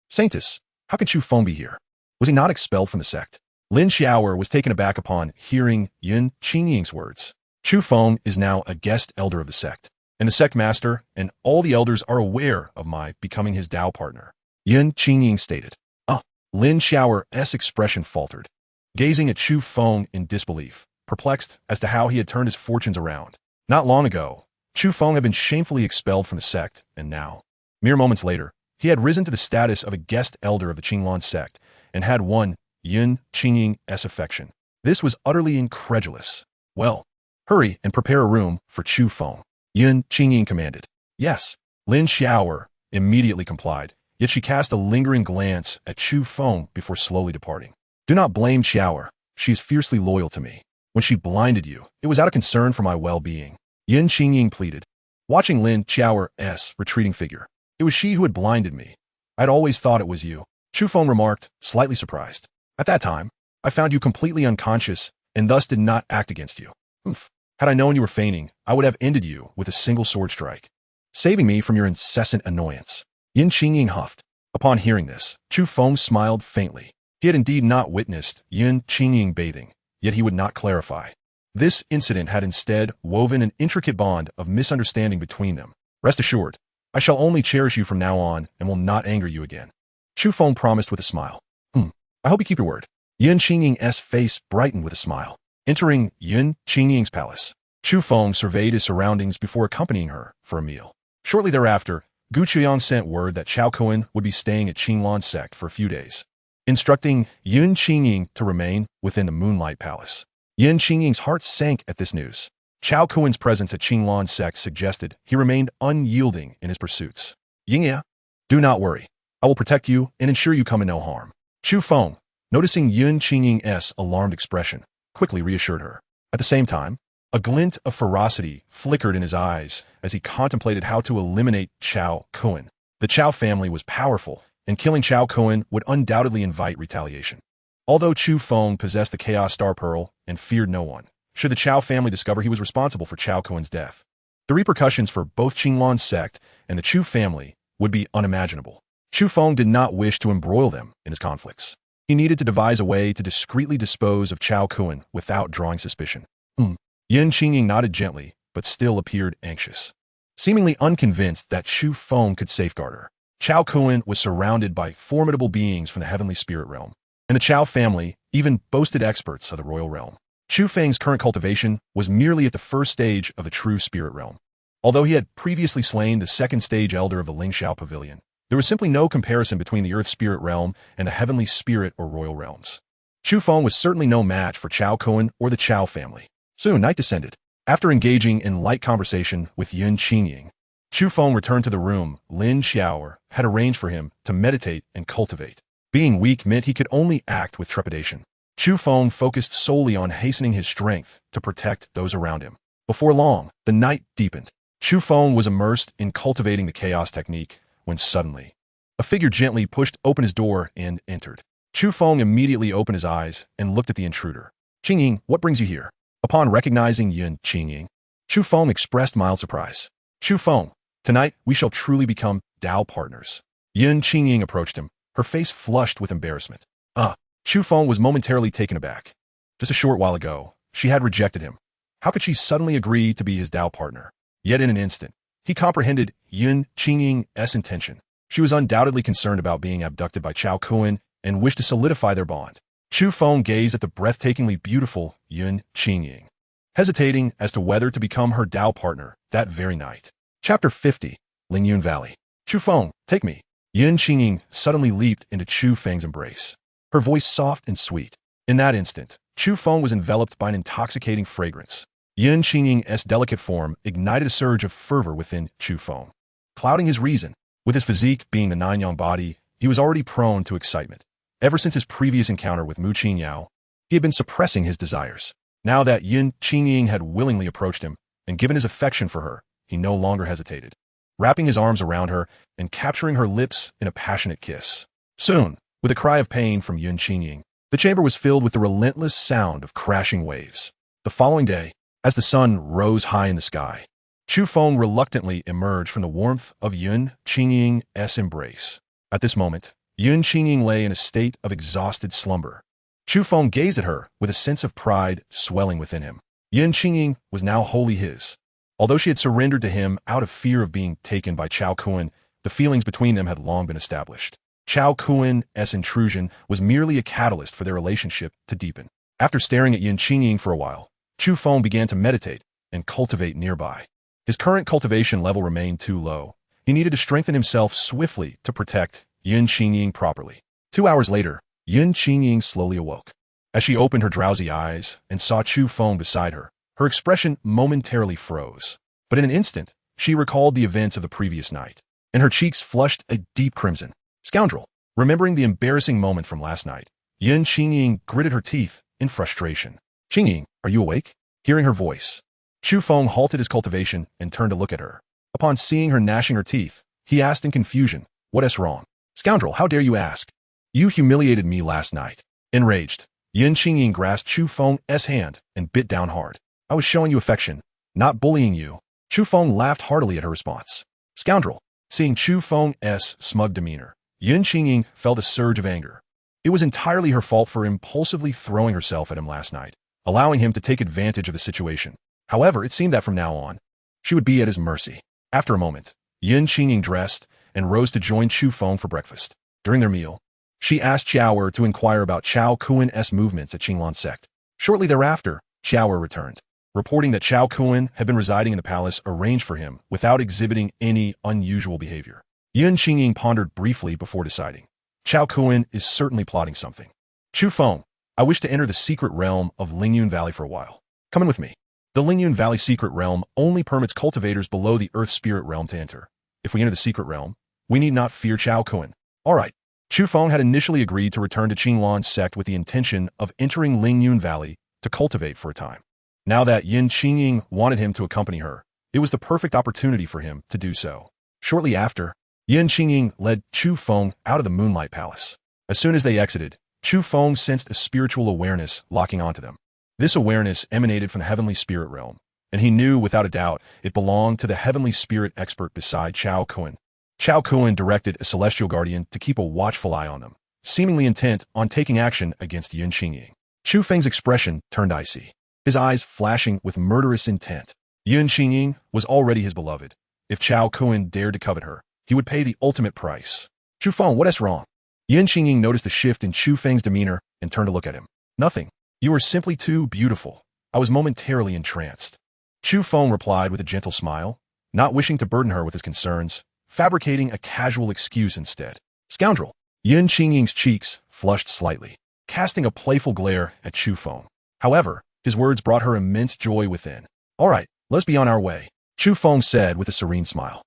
Saintess, how can Chu Feng be here? Was he not expelled from the sect? Lin Xiaoer was taken aback upon hearing Yun Qingying's words. Chu Feng is now a guest elder of the sect, and the sect master and all the elders are aware of my becoming his Dao partner. Yun Qingying stated. Lin Xiaoer's expression faltered, gazing at Chu Feng in disbelief, perplexed as to how he had turned his fortunes around. Not long ago, Chu Feng had been shamefully expelled from the sect, and now, mere moments later, he had risen to the status of a guest elder of the Qinglan sect and had won Yun Qingying's affection. This was utterly incredulous. Well, hurry and prepare a room for Chu Feng, Yun Qingying commanded. Yes, Lin Xiaoer immediately complied, yet she cast a lingering glance at Chu Feng before slowly departing. Do not blame Xiaoer. She is fiercely loyal to me. When she blinded you, it was out of concern for my well-being. Yun Qingying pleaded, watching Lin Xiaoer's retreating figure. It was she who had blinded me. I'd always thought it was you. Chu Feng remarked, slightly surprised. At that time, I found you completely unconscious and thus did not act against you. Had I known you were feigning, I would have ended you with a single sword strike, saving me from your incessant annoyance. Yun Qingying huffed. Upon hearing this, Chu Feng smiled faintly. He had indeed not witnessed Yun Qingying bathing, yet he would not clarify. This incident had instead woven an intricate bond of misunderstanding between them. Rest assured, I shall only cherish you from now on and will not anger you again. Chu Feng promised with a smile. I hope you keep your word. Yun Qingying's face brightened with a smile. Entering Yun Qingying's palace, Chu Feng surveyed his surroundings before accompanying her for a meal. Shortly thereafter, Gu Qiang sent word that Chao Kuan would be staying at Qinglan sect for a few days, instructing Yun Qingying to remain within the Moonlight Palace. Yun Qingying's heart sank at this news. Chao Kuan's presence at Qinglan sect suggested he remained unyielding in his pursuits. Yingya, do not worry. I will protect you and ensure you come to no harm. Chu Feng, noticing Yun Qingying's alarmed expression, quickly reassured her. At the same time, a glint of ferocity flickered in his eyes as he contemplated how to eliminate Chao Kuan. The Chao family was powerful, and killing Chao Kuan would undoubtedly invite retaliation. Although Chu Feng possessed the Chaos Star Pearl and feared no one, should the Chao family discover he was responsible for Chao Kuan's death, the repercussions for both Qinglan sect and the Chu family would be unimaginable. Chu Feng did not wish to embroil them in his conflicts. He needed to devise a way to discreetly dispose of Chao Kuan without drawing suspicion. Yun Qingying nodded gently, but still appeared anxious. Seemingly unconvinced that Chu Feng could safeguard her, Chao Kuan was surrounded by formidable beings from the heavenly spirit realm, and the Chao family even boasted experts of the royal realm. Chu Feng's current cultivation was merely at the first stage of the true spirit realm. Although he had previously slain the second stage elder of the Lingxiao Pavilion, there was simply no comparison between the earth spirit realm and the heavenly spirit or royal realms. Chu Feng was certainly no match for Chao Kuan or the Chao family. Soon, night descended. After engaging in light conversation with Yun Qingying, Chu Feng returned to the room Lin Xiaoer had arranged for him to meditate and cultivate. Being weak meant he could only act with trepidation. Chu Feng focused solely on hastening his strength to protect those around him. Before long, the night deepened. Chu Feng was immersed in cultivating the chaos technique when suddenly, a figure gently pushed open his door and entered. Chu Feng immediately opened his eyes and looked at the intruder. Qingying, what brings you here? Upon recognizing Yun Qingying, Chu Feng expressed mild surprise. Chu Feng, tonight we shall truly become Dao partners. Yun Qingying approached him, her face flushed with embarrassment. Chu Feng was momentarily taken aback. Just a short while ago, she had rejected him. How could she suddenly agree to be his Dao partner? Yet in an instant, he comprehended Yun Qingying's intention. She was undoubtedly concerned about being abducted by Chao Kuan and wished to solidify their bond. Chu Feng gazed at the breathtakingly beautiful Yun Qingying, hesitating as to whether to become her Dao partner that very night. Chapter 50, Lingyun Valley. Chu Feng, take me. Yun Qingying suddenly leaped into Chu Feng's embrace, her voice soft and sweet. In that instant, Chu Feng was enveloped by an intoxicating fragrance. Yun Qingying's delicate form ignited a surge of fervor within Chu Feng, clouding his reason. With his physique being the nine-yang body, he was already prone to excitement. Ever since his previous encounter with Mu Qingyao, he had been suppressing his desires. Now that Yun Qingying had willingly approached him and given his affection for her, he no longer hesitated, wrapping his arms around her and capturing her lips in a passionate kiss. Soon, with a cry of pain from Yun Qingying, the chamber was filled with the relentless sound of crashing waves. The following day, as the sun rose high in the sky, Chu Feng reluctantly emerged from the warmth of Yun Qingying's embrace. At this moment, Yun Qingying lay in a state of exhausted slumber. Chu Feng gazed at her with a sense of pride swelling within him. Yun Qingying was now wholly his. Although she had surrendered to him out of fear of being taken by Chao Kuan, the feelings between them had long been established. Chao Kuan's intrusion was merely a catalyst for their relationship to deepen. After staring at Yun Qingying for a while, Chu Feng began to meditate and cultivate nearby. His current cultivation level remained too low. He needed to strengthen himself swiftly to protect Yun Qingying properly. 2 hours later, Yun Qingying slowly awoke. As she opened her drowsy eyes and saw Chu Feng beside her, her expression momentarily froze. But in an instant, she recalled the events of the previous night, and her cheeks flushed a deep crimson. Scoundrel! Remembering the embarrassing moment from last night, Yun Qingying gritted her teeth in frustration. Qingying, are you awake? Hearing her voice, Chu Feng halted his cultivation and turned to look at her. Upon seeing her gnashing her teeth, he asked in confusion, "What is wrong?" "Scoundrel, how dare you ask? You humiliated me last night." Enraged, Yun Qingying grasped Chu Feng's hand and bit down hard. "I was showing you affection, not bullying you." Chu Feng laughed heartily at her response. "Scoundrel." Seeing Chu Feng's smug demeanor, Yun Qingying felt a surge of anger. It was entirely her fault for impulsively throwing herself at him last night, allowing him to take advantage of the situation. However, it seemed that from now on, she would be at his mercy. After a moment, Yun Qingying dressed and rose to join Chu Feng for breakfast. During their meal, she asked Qiao'er to inquire about Chao Kuan's movements at Qinglan sect. Shortly thereafter, Qiao'er returned, reporting that Chao Kuan had been residing in the palace arranged for him without exhibiting any unusual behavior. Yun Qingying pondered briefly before deciding. Chao Kuan is certainly plotting something. "Chu Feng, I wish to enter the secret realm of Lingyun Valley for a while. Come in with me." The Lingyun Valley secret realm only permits cultivators below the Earth Spirit realm to enter. If we enter the secret realm, we need not fear Chao Kuan. All right. Chu Feng had initially agreed to return to Qinglan sect with the intention of entering Lingyun Valley to cultivate for a time. Now that Yun Qingying wanted him to accompany her, it was the perfect opportunity for him to do so. Shortly after, Yun Qingying led Chu Feng out of the Moonlight Palace. As soon as they exited, Chu Feng sensed a spiritual awareness locking onto them. This awareness emanated from the heavenly spirit realm, and he knew without a doubt it belonged to the heavenly spirit expert beside Chao Kuan. Chao Kuan directed a celestial guardian to keep a watchful eye on them, seemingly intent on taking action against Yun Qingying. Chu Feng's expression turned icy, his eyes flashing with murderous intent. Yun Qingying was already his beloved. If Chao Kuan dared to covet her, he would pay the ultimate price. "Chu Feng, what is wrong?" Yun Qingying noticed a shift in Chu Feng's demeanor and turned to look at him. "Nothing. You are simply too beautiful. I was momentarily entranced." Chu Feng replied with a gentle smile, not wishing to burden her with his concerns, fabricating a casual excuse instead. "Scoundrel!" Yun Qingying's cheeks flushed slightly, casting a playful glare at Chu Feng. However, his words brought her immense joy within. "All right, let's be on our way," Chu Feng said with a serene smile.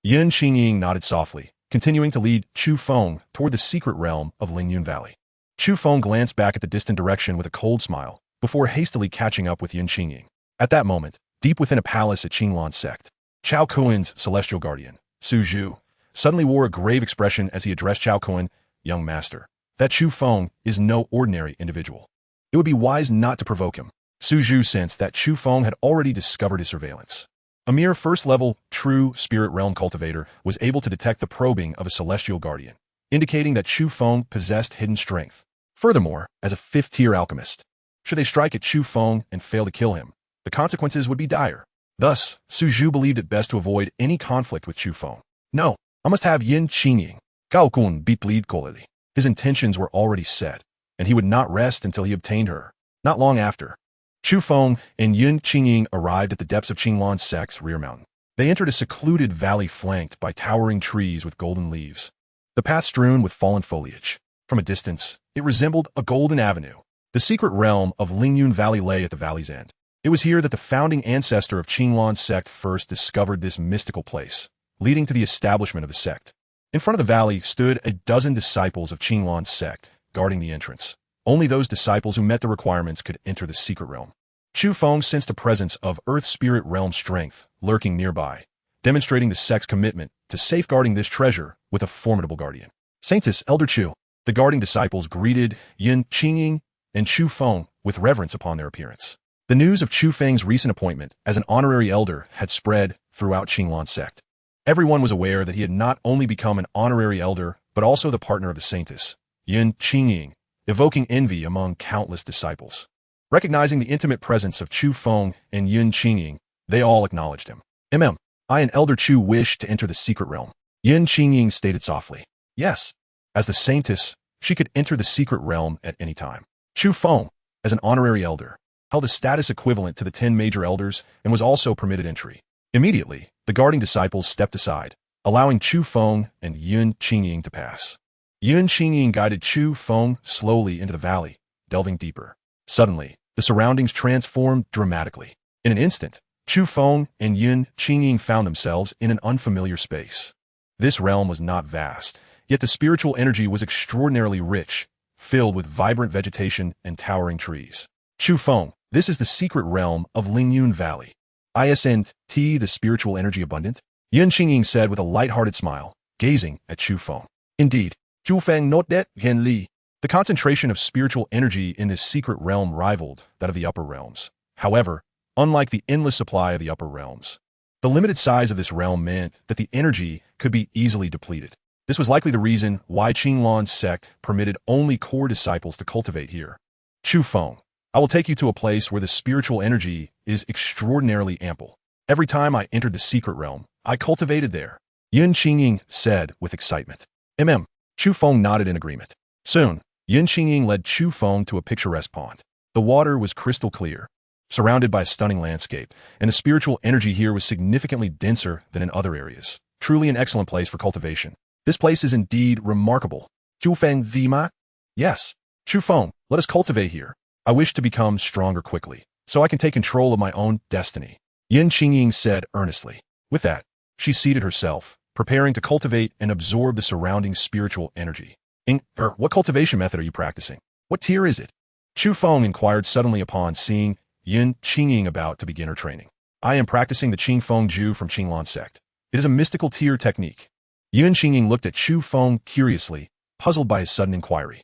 Yun Qingying nodded softly, continuing to lead Chu Feng toward the secret realm of Lingyun Valley. Chu Feng glanced back at the distant direction with a cold smile, before hastily catching up with Yun Qingying. At that moment, deep within a palace at Qinglan sect, Chao Kuan's celestial guardian, Su Zhu, suddenly wore a grave expression as he addressed Chao Kuan, "Young master, that Chu Feng is no ordinary individual. It would be wise not to provoke him." Su Zhu sensed that Chu Feng had already discovered his surveillance. A mere first-level, true spirit realm cultivator was able to detect the probing of a celestial guardian, indicating that Chu Feng possessed hidden strength. Furthermore, as a fifth-tier alchemist, should they strike at Chu Feng and fail to kill him, the consequences would be dire. Thus, Su Zhu believed it best to avoid any conflict with Chu Feng. "No, I must have Yun Qingying. Gao Kun beat lead Kolili." His intentions were already set, and he would not rest until he obtained her. Not long after, Chu Feng and Yun Qingying arrived at the depths of Qinglan sect's rear mountain. They entered a secluded valley flanked by towering trees with golden leaves, the path strewn with fallen foliage. From a distance, it resembled a golden avenue. The secret realm of Lingyun Valley lay at the valley's end. It was here that the founding ancestor of Qinglan's sect first discovered this mystical place, leading to the establishment of the sect. In front of the valley stood a dozen disciples of Qinglan's sect, guarding the entrance. Only those disciples who met the requirements could enter the secret realm. Chu Feng sensed the presence of Earth Spirit Realm strength lurking nearby, demonstrating the sect's commitment to safeguarding this treasure with a formidable guardian. Saintess Elder Chu. The guarding disciples greeted Yin Qingying and Chu Feng with reverence upon their appearance. The news of Chu Feng's recent appointment as an honorary elder had spread throughout Qinglan's sect. Everyone was aware that he had not only become an honorary elder, but also the partner of the saintess, Yin Qingying, evoking envy among countless disciples. Recognizing the intimate presence of Chu Feng and Yin Qingying, they all acknowledged him. I and Elder Chu wish to enter the secret realm. Yin Qingying stated softly. Yes. As the saintess, she could enter the secret realm at any time. Chu Feng, as an honorary elder, held a status equivalent to the 10 major elders and was also permitted entry. Immediately, the guarding disciples stepped aside, allowing Chu Feng and Yin Qingying to pass. Yin Qingying guided Chu Feng slowly into the valley, delving deeper. Suddenly, the surroundings transformed dramatically. In an instant, Chu Feng and Yin Qingying found themselves in an unfamiliar space. This realm was not vast, yet the spiritual energy was extraordinarily rich, filled with vibrant vegetation and towering trees. Chu Feng, this is the secret realm of Lingyun Valley. Isn't the spiritual energy abundant? Yin Qingying said with a light-hearted smile, gazing at Chu Feng. Indeed, Chu Feng not that Gen Li. The concentration of spiritual energy in this secret realm rivaled that of the upper realms. However, unlike the endless supply of the upper realms, the limited size of this realm meant that the energy could be easily depleted. This was likely the reason why Qinglan's sect permitted only core disciples to cultivate here. Chu Feng, I will take you to a place where the spiritual energy is extraordinarily ample. Every time I entered the secret realm, I cultivated there. Yin Qingying said with excitement. Chu Feng nodded in agreement. Soon, Yin Qingying led Chu Feng to a picturesque pond. The water was crystal clear, surrounded by a stunning landscape, and the spiritual energy here was significantly denser than in other areas. Truly an excellent place for cultivation. This place is indeed remarkable. Chu Feng Vima? Yes. Chu Feng, let us cultivate here. I wish to become stronger quickly, so I can take control of my own destiny. Yin Qingying said earnestly. With that, she seated herself, preparing to cultivate and absorb the surrounding spiritual energy. What cultivation method are you practicing? What tier is it? Chu Feng inquired suddenly upon seeing Yin Qingying about to begin her training. I am practicing the Qing Feng Ju from Qinglan sect. It is a mystical tier technique. Yin Qingying looked at Chu Feng curiously, puzzled by his sudden inquiry.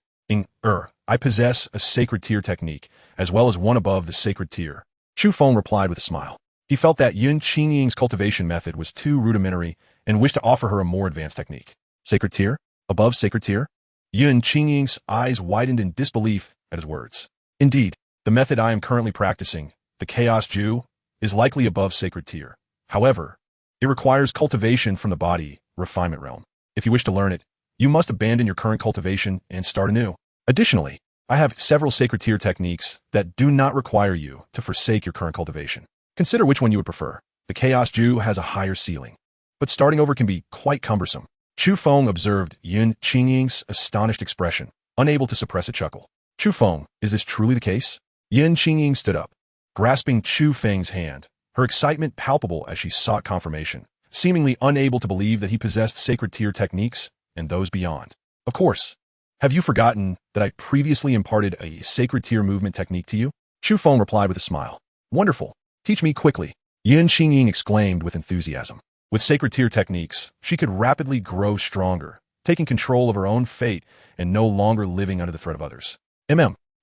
I possess a sacred tier technique, as well as one above the sacred tier. Chu Feng replied with a smile. He felt that Yin Qingying's cultivation method was too rudimentary and wished to offer her a more advanced technique. Sacred tier? Above sacred tier? Yin Qingying's eyes widened in disbelief at his words. Indeed, the method I am currently practicing, the Chaos Ju, is likely above sacred tier. However, it requires cultivation from the body, refinement realm. If you wish to learn it, you must abandon your current cultivation and start anew. Additionally, I have several sacred tier techniques that do not require you to forsake your current cultivation. Consider which one you would prefer. The Chaos Ju has a higher ceiling, but starting over can be quite cumbersome. Chu Feng observed Yin Qingying's astonished expression, unable to suppress a chuckle. Chu Feng, is this truly the case? Yin Qingying stood up, grasping Chu Feng's hand, her excitement palpable as she sought confirmation, seemingly unable to believe that he possessed sacred tier techniques and those beyond. Of course. Have you forgotten that I previously imparted a sacred tier movement technique to you? Chu Feng replied with a smile. Wonderful. Teach me quickly. Yin Qingying exclaimed with enthusiasm. With sacred tier techniques, she could rapidly grow stronger, taking control of her own fate and no longer living under the threat of others.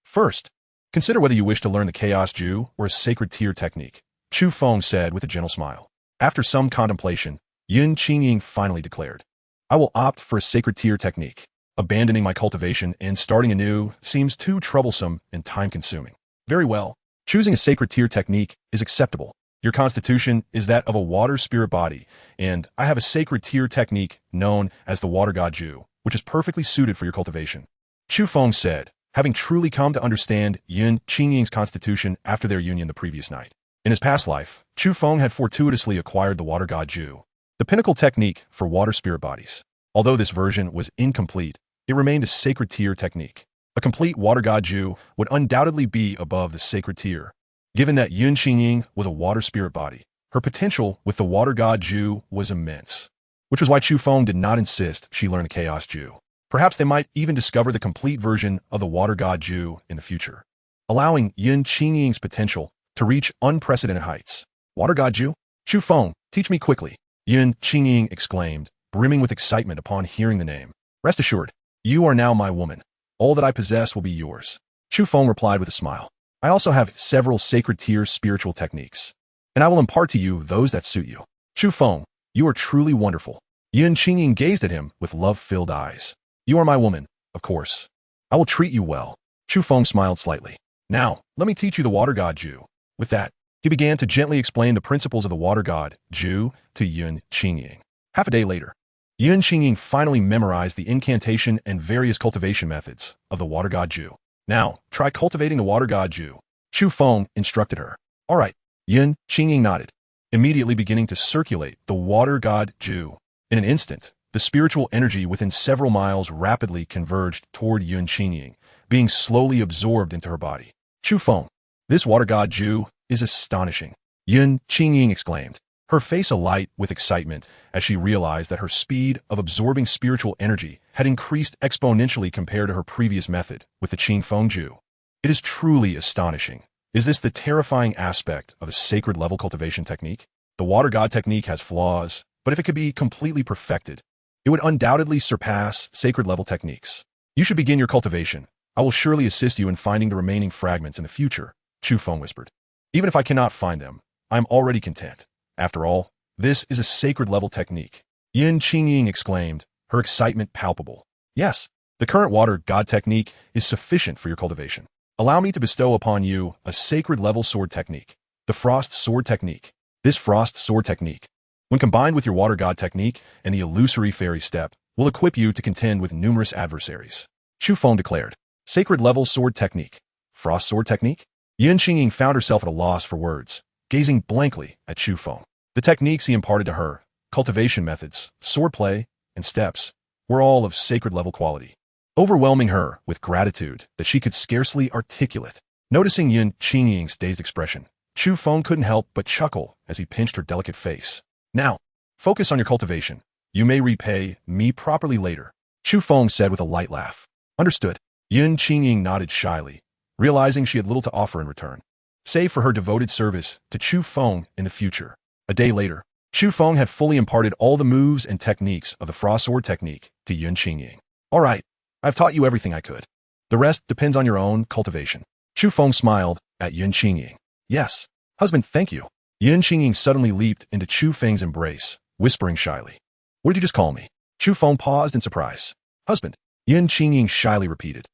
First, consider whether you wish to learn the Chaos Ju or a sacred tier technique, Chu Feng said with a gentle smile. After some contemplation, Yin Qingying finally declared, I will opt for a sacred tier technique. Abandoning my cultivation and starting anew seems too troublesome and time-consuming. Very well. Choosing a sacred tier technique is acceptable. Your constitution is that of a water spirit body, and I have a sacred tier technique known as the Water God Ju, which is perfectly suited for your cultivation. Chu Feng said, having truly come to understand Yin Qingying's constitution after their union the previous night. In his past life, Chu Feng had fortuitously acquired the Water God Ju, the pinnacle technique for water spirit bodies. Although this version was incomplete, it remained a sacred tier technique. A complete water god Ju would undoubtedly be above the sacred tier. Given that Yun Qingying was a water spirit body, her potential with the water god Ju was immense, which was why Chu Feng did not insist she learn the Chaos Ju. Perhaps they might even discover the complete version of the water god Ju in the future, allowing Yun Qingying's potential to reach unprecedented heights. Water god Ju? Chu Feng, teach me quickly, Yun Qingying exclaimed, brimming with excitement upon hearing the name. Rest assured, you are now my woman. All that I possess will be yours. Chu Feng replied with a smile. I also have several sacred tier spiritual techniques, and I will impart to you those that suit you. Chu Feng, you are truly wonderful. Yun Qingying gazed at him with love-filled eyes. You are my woman, of course. I will treat you well. Chu Feng smiled slightly. Now, let me teach you the water god Ju. With that, he began to gently explain the principles of the water god Ju to Yun Qingying. Half a day later, Yun Qingying finally memorized the incantation and various cultivation methods of the water god Ju. Now, try cultivating the water god Ju. Chu Feng instructed her. All right, Yun Qingying nodded, immediately beginning to circulate the water god Ju. In an instant, the spiritual energy within several miles rapidly converged toward Yun Qingying, being slowly absorbed into her body. Chu Feng, this water god Ju is astonishing, Yun Qingying exclaimed, her face alight with excitement as she realized that her speed of absorbing spiritual energy had increased exponentially compared to her previous method with the Qing Feng Ju. It is truly astonishing. Is this the terrifying aspect of a sacred level cultivation technique? The water god technique has flaws, but if it could be completely perfected, it would undoubtedly surpass sacred level techniques. You should begin your cultivation. I will surely assist you in finding the remaining fragments in the future, Chu Feng whispered. Even if I cannot find them, I am already content. After all, this is a sacred level technique. Yun Qingying exclaimed, her excitement palpable. Yes, the current water god technique is sufficient for your cultivation. Allow me to bestow upon you a sacred level sword technique, the frost sword technique. This frost sword technique, when combined with your water god technique and the illusory fairy step, will equip you to contend with numerous adversaries. Chu Feng declared. Sacred level sword technique. Frost sword technique? Yun Qingying found herself at a loss for words, gazing blankly at Chu Feng. The techniques he imparted to her, cultivation methods, swordplay, and steps, were all of sacred level quality, overwhelming her with gratitude that she could scarcely articulate. Noticing Yun Qingying's dazed expression, Chu Feng couldn't help but chuckle as he pinched her delicate face. Now, focus on your cultivation. You may repay me properly later, Chu Feng said with a light laugh. Understood. Yun Qingying nodded shyly, realizing she had little to offer in return, save for her devoted service to Chu Feng in the future. A day later, Chu Feng had fully imparted all the moves and techniques of the frost sword technique to Yun Qingying. All right, I've taught you everything I could. The rest depends on your own cultivation. Chu Feng smiled at Yun Qingying. Yes, husband, thank you. Yun Qingying suddenly leaped into Chu Feng's embrace, whispering shyly. What did you just call me? Chu Feng paused in surprise. Husband, Yun Qingying shyly repeated.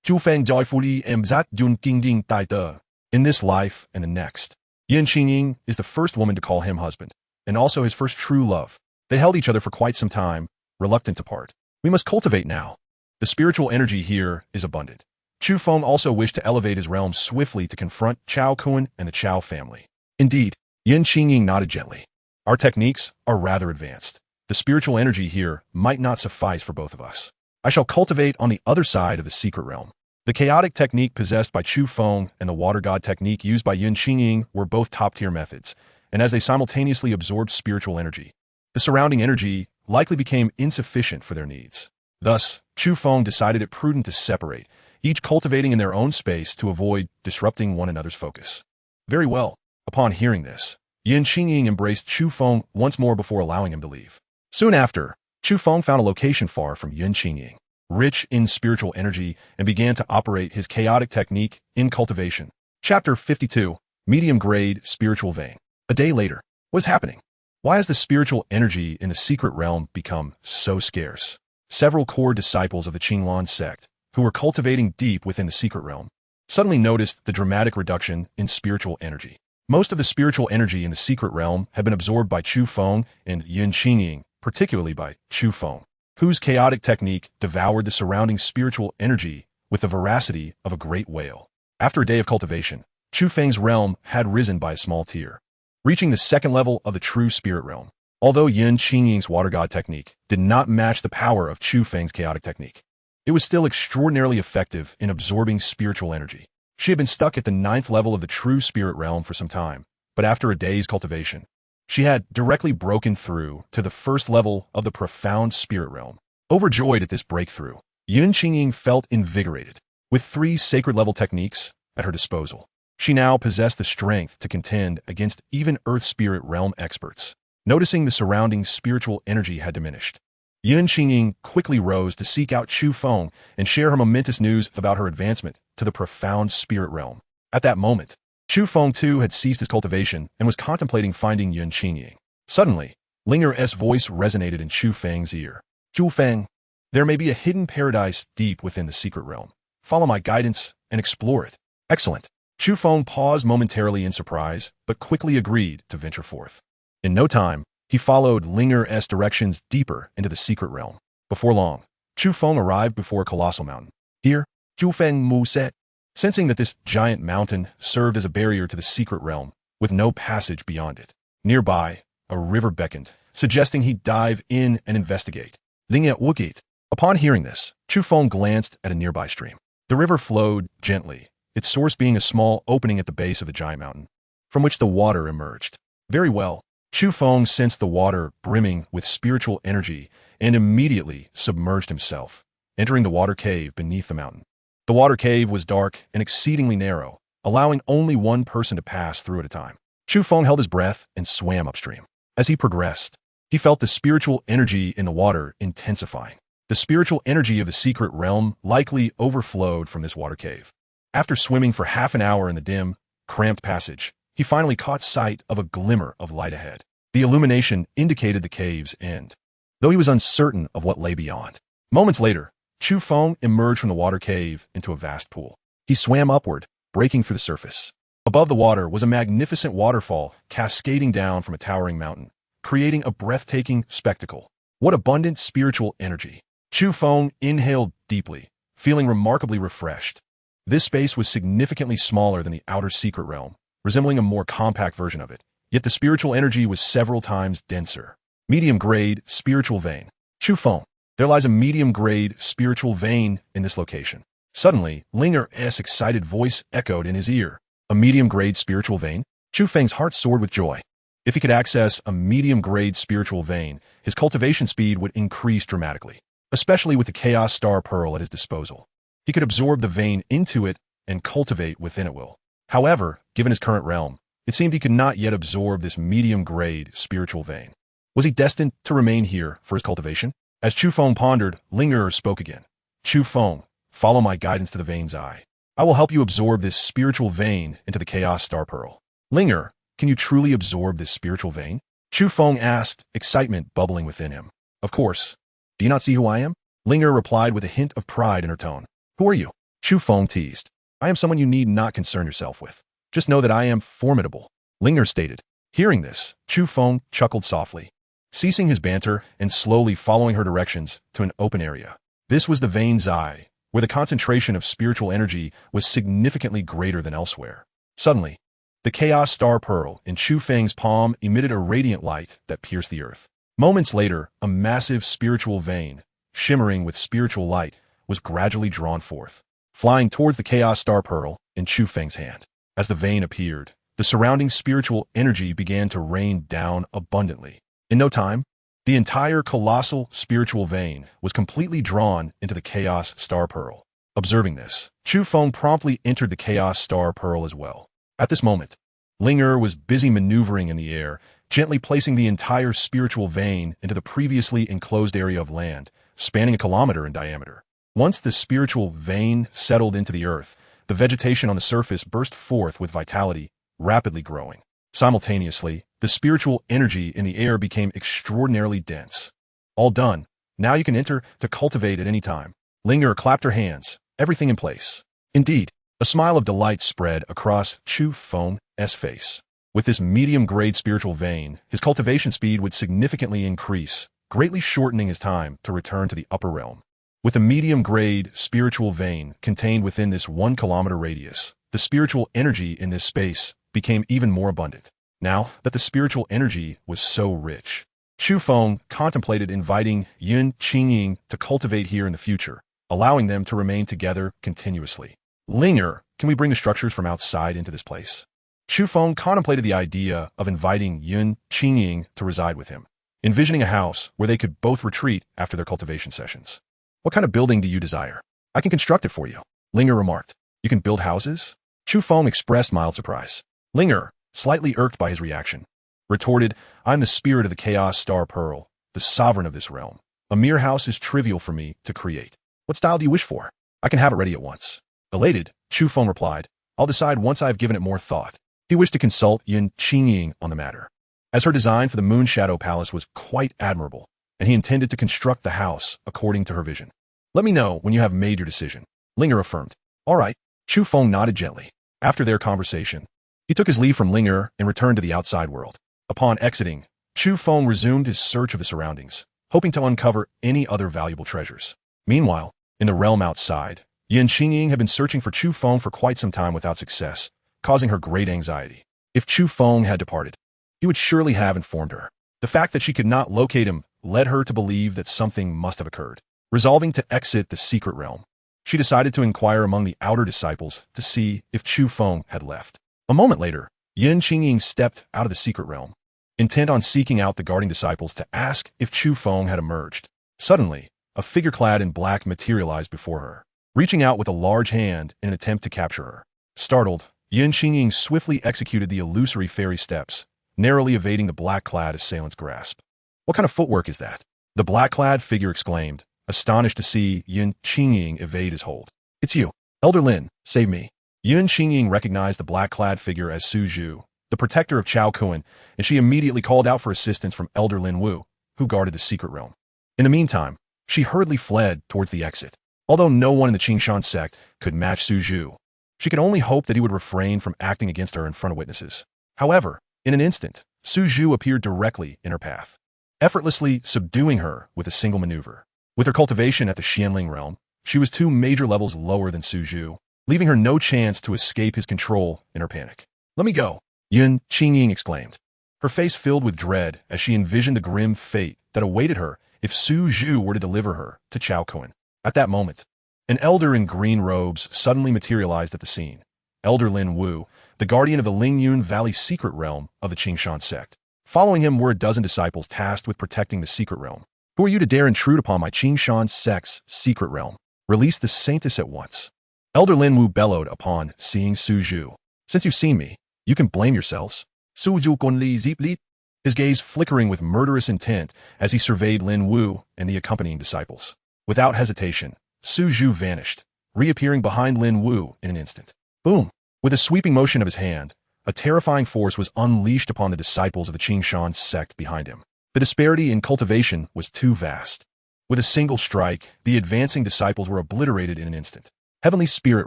Chu Feng joyfully zat Yun Qingying dai de. In this life and the next, Yun Qingying is the first woman to call him husband, and also his first true love. They held each other for quite some time, reluctant to part. We must cultivate now. The spiritual energy here is abundant. Chu Feng also wished to elevate his realm swiftly to confront Chao Kun and the Chao family. Indeed, Yun Qingying nodded gently. Our techniques are rather advanced. The spiritual energy here might not suffice for both of us. I shall cultivate on the other side of the secret realm. The chaotic technique possessed by Chu Feng and the water god technique used by Yun Qingying were both top-tier methods, and as they simultaneously absorbed spiritual energy, the surrounding energy likely became insufficient for their needs. Thus, Chu Feng decided it prudent to separate, each cultivating in their own space to avoid disrupting one another's focus. Very well. Upon hearing this, Yun Qingying embraced Chu Feng once more before allowing him to leave. Soon after, Chu Feng found a location far from Yun Qingying, rich in spiritual energy, and began to operate his chaotic technique in cultivation. Chapter 52, Medium-Grade Spiritual Vein. A day later, what's happening? Why has the spiritual energy in the secret realm become so scarce? Several core disciples of the Qinglan sect, who were cultivating deep within the secret realm, suddenly noticed the dramatic reduction in spiritual energy. Most of the spiritual energy in the secret realm had been absorbed by Chu Feng and Yun Qingying, particularly by Chu Feng, whose chaotic technique devoured the surrounding spiritual energy with the voracity of a great whale. After a day of cultivation, Chu Feng's realm had risen by a small tier, reaching the second level of the true spirit realm. Although Yun Qingying's water god technique did not match the power of Chu Feng's chaotic technique, it was still extraordinarily effective in absorbing spiritual energy. She had been stuck at the 9th level of the true spirit realm for some time, but after a day's cultivation, she had directly broken through to the 1st level of the profound spirit realm. Overjoyed at this breakthrough, Yun Qingying felt invigorated. With 3 sacred level techniques at her disposal, she now possessed the strength to contend against even Earth Spirit Realm experts. Noticing the surrounding spiritual energy had diminished, Yun Qingying quickly rose to seek out Chu Feng and share her momentous news about her advancement to the profound spirit realm. At that moment, Chu Feng too had ceased his cultivation and was contemplating finding Yun Qingying. Suddenly, Linger's voice resonated in Chu Feng's ear. Chu Feng, there may be a hidden paradise deep within the secret realm. Follow my guidance and explore it. Excellent. Chu Feng paused momentarily in surprise, but quickly agreed to venture forth. In no time, he followed Linger's directions deeper into the secret realm. Before long, Chu Feng arrived before a colossal mountain. Here, Chu Feng Mu said, sensing that this giant mountain served as a barrier to the secret realm, with no passage beyond it. Nearby, a river beckoned, suggesting he dive in and investigate. Linge Wugit. Upon hearing this, Chu Feng glanced at a nearby stream. The river flowed gently, its source being a small opening at the base of the giant mountain, from which the water emerged. Very well. Chu Feng sensed the water brimming with spiritual energy and immediately submerged himself, entering the water cave beneath the mountain. The water cave was dark and exceedingly narrow, allowing only one person to pass through at a time. Chu Feng held his breath and swam upstream. As he progressed, he felt the spiritual energy in the water intensifying. The spiritual energy of the secret realm likely overflowed from this water cave. After swimming for half an hour in the dim, cramped passage, he finally caught sight of a glimmer of light ahead. The illumination indicated the cave's end, though he was uncertain of what lay beyond. Moments later, Chu Feng emerged from the water cave into a vast pool. He swam upward, breaking through the surface. Above the water was a magnificent waterfall cascading down from a towering mountain, creating a breathtaking spectacle. What abundant spiritual energy! Chu Feng inhaled deeply, feeling remarkably refreshed. This space was significantly smaller than the outer secret realm, resembling a more compact version of it, yet the spiritual energy was several times denser. Medium-grade spiritual vein. Chu Feng, there lies a medium-grade spiritual vein in this location. Suddenly, Linger's excited voice echoed in his ear. A medium-grade spiritual vein? Chu Feng's heart soared with joy. If he could access a medium-grade spiritual vein, his cultivation speed would increase dramatically, especially with the Chaos Star Pearl at his disposal. He could absorb the vein into it and cultivate within it will. However, given his current realm, it seemed he could not yet absorb this medium-grade spiritual vein. Was he destined to remain here for his cultivation? As Chu Feng pondered, Linger spoke again. Chu Feng, follow my guidance to the vein's eye. I will help you absorb this spiritual vein into the Chaos Star Pearl. Linger, can you truly absorb this spiritual vein? Chu Feng asked, excitement bubbling within him. Of course. Do you not see who I am? Linger replied with a hint of pride in her tone. Who are you? Chu Feng teased. I am someone you need not concern yourself with. Just know that I am formidable. Linger stated. Hearing this, Chu Feng chuckled softly, ceasing his banter and slowly following her directions to an open area. This was the vein's eye, where the concentration of spiritual energy was significantly greater than elsewhere. Suddenly, the Chaos Star Pearl in Chu Feng's palm emitted a radiant light that pierced the earth. Moments later, a massive spiritual vein, shimmering with spiritual light, was gradually drawn forth, flying towards the Chaos Star Pearl in Chu Feng's hand. As the vein appeared, the surrounding spiritual energy began to rain down abundantly. In no time, the entire colossal spiritual vein was completely drawn into the Chaos Star Pearl. Observing this, Chu Feng promptly entered the Chaos Star Pearl as well. At this moment, Linger was busy maneuvering in the air, gently placing the entire spiritual vein into the previously enclosed area of land, spanning a kilometer in diameter. Once the spiritual vein settled into the earth, the vegetation on the surface burst forth with vitality, rapidly growing. Simultaneously, the spiritual energy in the air became extraordinarily dense. All done. Now you can enter to cultivate at any time. Linger clapped her hands, everything in place. Indeed, a smile of delight spread across Chu Feng's face. With this medium-grade spiritual vein, his cultivation speed would significantly increase, greatly shortening his time to return to the upper realm. With a medium-grade spiritual vein contained within this 1 kilometer radius, the spiritual energy in this space became even more abundant. Now that the spiritual energy was so rich, Chu Feng contemplated inviting Yun Qingying to cultivate here in the future, allowing them to remain together continuously. Linger, can we bring the structures from outside into this place? Chu Feng contemplated the idea of inviting Yun Qingying to reside with him, envisioning a house where they could both retreat after their cultivation sessions. What kind of building do you desire? I can construct it for you, Linger remarked. You can build houses? Chu Feng expressed mild surprise. Linger, slightly irked by his reaction, retorted, I'm the spirit of the Chaos Star Pearl, the sovereign of this realm. A mere house is trivial for me to create. What style do you wish for? I can have it ready at once. Elated, Chu Feng replied, I'll decide once I've given it more thought. He wished to consult Yun Qingying on the matter, as her design for the Moon Shadow Palace was quite admirable, and he intended to construct the house according to her vision. Let me know when you have made your decision, Linger affirmed. All right, Chu Feng nodded gently. After their conversation, he took his leave from Linger and returned to the outside world. Upon exiting, Chu Feng resumed his search of the surroundings, hoping to uncover any other valuable treasures. Meanwhile, in the realm outside, Yun Qingying had been searching for Chu Feng for quite some time without success, causing her great anxiety. If Chu Feng had departed, he would surely have informed her. The fact that she could not locate him led her to believe that something must have occurred. Resolving to exit the secret realm, she decided to inquire among the outer disciples to see if Chu Feng had left. A moment later, Yun Qingying stepped out of the secret realm, intent on seeking out the guarding disciples to ask if Chu Feng had emerged. Suddenly, a figure clad in black materialized before her, reaching out with a large hand in an attempt to capture her. Startled, Yun Qingying swiftly executed the illusory fairy steps, narrowly evading the black-clad assailant's grasp. What kind of footwork is that? The black-clad figure exclaimed, astonished to see Yun Qingying evade his hold. It's you, Elder Lin, save me. Yun Qingying recognized the black-clad figure as Su Zhu, the protector of Chao Kuan, and she immediately called out for assistance from Elder Lin Wu, who guarded the secret realm. In the meantime, she hurriedly fled towards the exit. Although no one in the Qingshan sect could match Su Zhu, she could only hope that he would refrain from acting against her in front of witnesses. However, in an instant, Su Zhu appeared directly in her path, effortlessly subduing her with a single maneuver. With her cultivation at the Xianling realm, she was 2 major levels lower than Su Zhu, leaving her no chance to escape his control in her panic. Let me go, Yun Qingying exclaimed, her face filled with dread as she envisioned the grim fate that awaited her if Su Zhu were to deliver her to Chao Kuan. At that moment, an elder in green robes suddenly materialized at the scene. Elder Lin Wu, the guardian of the Lingyun Valley secret realm of the Qingshan sect. Following him were a dozen disciples tasked with protecting the secret realm. Who are you to dare intrude upon my Qingshan sect's secret realm? Release the saintess at once. Elder Lin Wu bellowed upon seeing Su Zhu. Since you've seen me, you can blame yourselves. Su Zhu Gun Li Zip Li, his gaze flickering with murderous intent as he surveyed Lin Wu and the accompanying disciples. Without hesitation, Su Zhu vanished, reappearing behind Lin Wu in an instant. Boom! With a sweeping motion of his hand, a terrifying force was unleashed upon the disciples of the Qingshan sect behind him. The disparity in cultivation was too vast. With a single strike, the advancing disciples were obliterated in an instant. Heavenly Spirit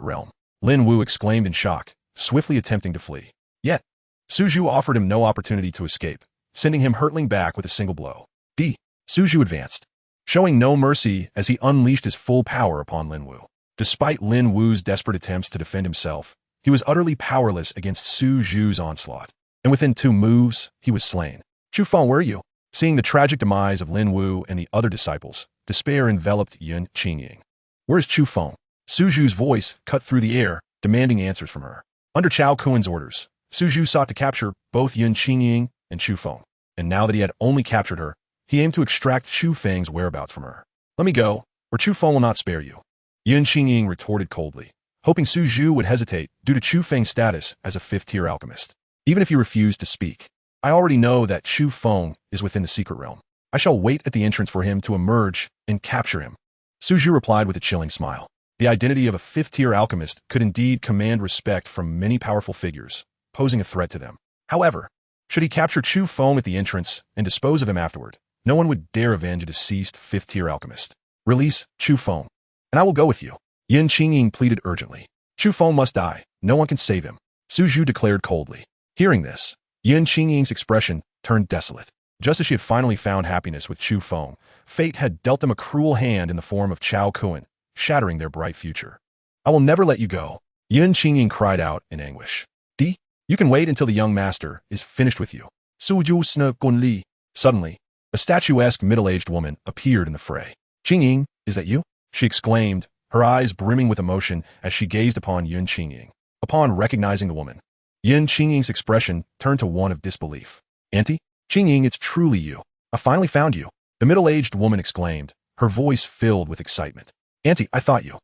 Realm, Lin Wu exclaimed in shock, swiftly attempting to flee. Yet, Su Zhu offered him no opportunity to escape, sending him hurtling back with a single blow. Su Zhu advanced, showing no mercy as he unleashed his full power upon Lin Wu. Despite Lin Wu's desperate attempts to defend himself, he was utterly powerless against Su Zhu's onslaught, and within 2 moves, he was slain. Chu Feng, where are you? Seeing the tragic demise of Lin Wu and the other disciples, despair enveloped Yun Qingying. Where is Chu Feng? Su Zhu's voice cut through the air, demanding answers from her. Under Chao Kuan's orders, Su Zhu sought to capture both Yun Qingying and Chu Feng, and now that he had only captured her, he aimed to extract Chu Feng's whereabouts from her. Let me go, or Chu Feng will not spare you. Yun Qingying retorted coldly, hoping Su Zhu would hesitate due to Chu Feng's status as a 5th-tier alchemist. Even if he refused to speak, I already know that Chu Feng is within the secret realm. I shall wait at the entrance for him to emerge and capture him. Su Zhu replied with a chilling smile. The identity of a 5th-tier alchemist could indeed command respect from many powerful figures, posing a threat to them. However, should he capture Chu Feng at the entrance and dispose of him afterward, no one would dare avenge a deceased 5th-tier alchemist. Release Chu Feng, and I will go with you. Yun Qingying pleaded urgently. Chu Feng must die. No one can save him. Su Zhu declared coldly. Hearing this, Yun Qingying's expression turned desolate. Just as she had finally found happiness with Chu Feng, fate had dealt them a cruel hand in the form of Chao Kuan, shattering their bright future. I will never let you go, Yun Qingying cried out in anguish. You can wait until the young master is finished with you. Su Zhu Sna Gun Li. Suddenly, a statuesque middle-aged woman appeared in the fray. Qingying, is that you? she exclaimed, her eyes brimming with emotion as she gazed upon Yun Qingying. Upon recognizing the woman, Yun Qingying's expression turned to one of disbelief. Auntie? Qingying, it's truly you. I finally found you, the middle-aged woman exclaimed, her voice filled with excitement. Auntie, I thought you.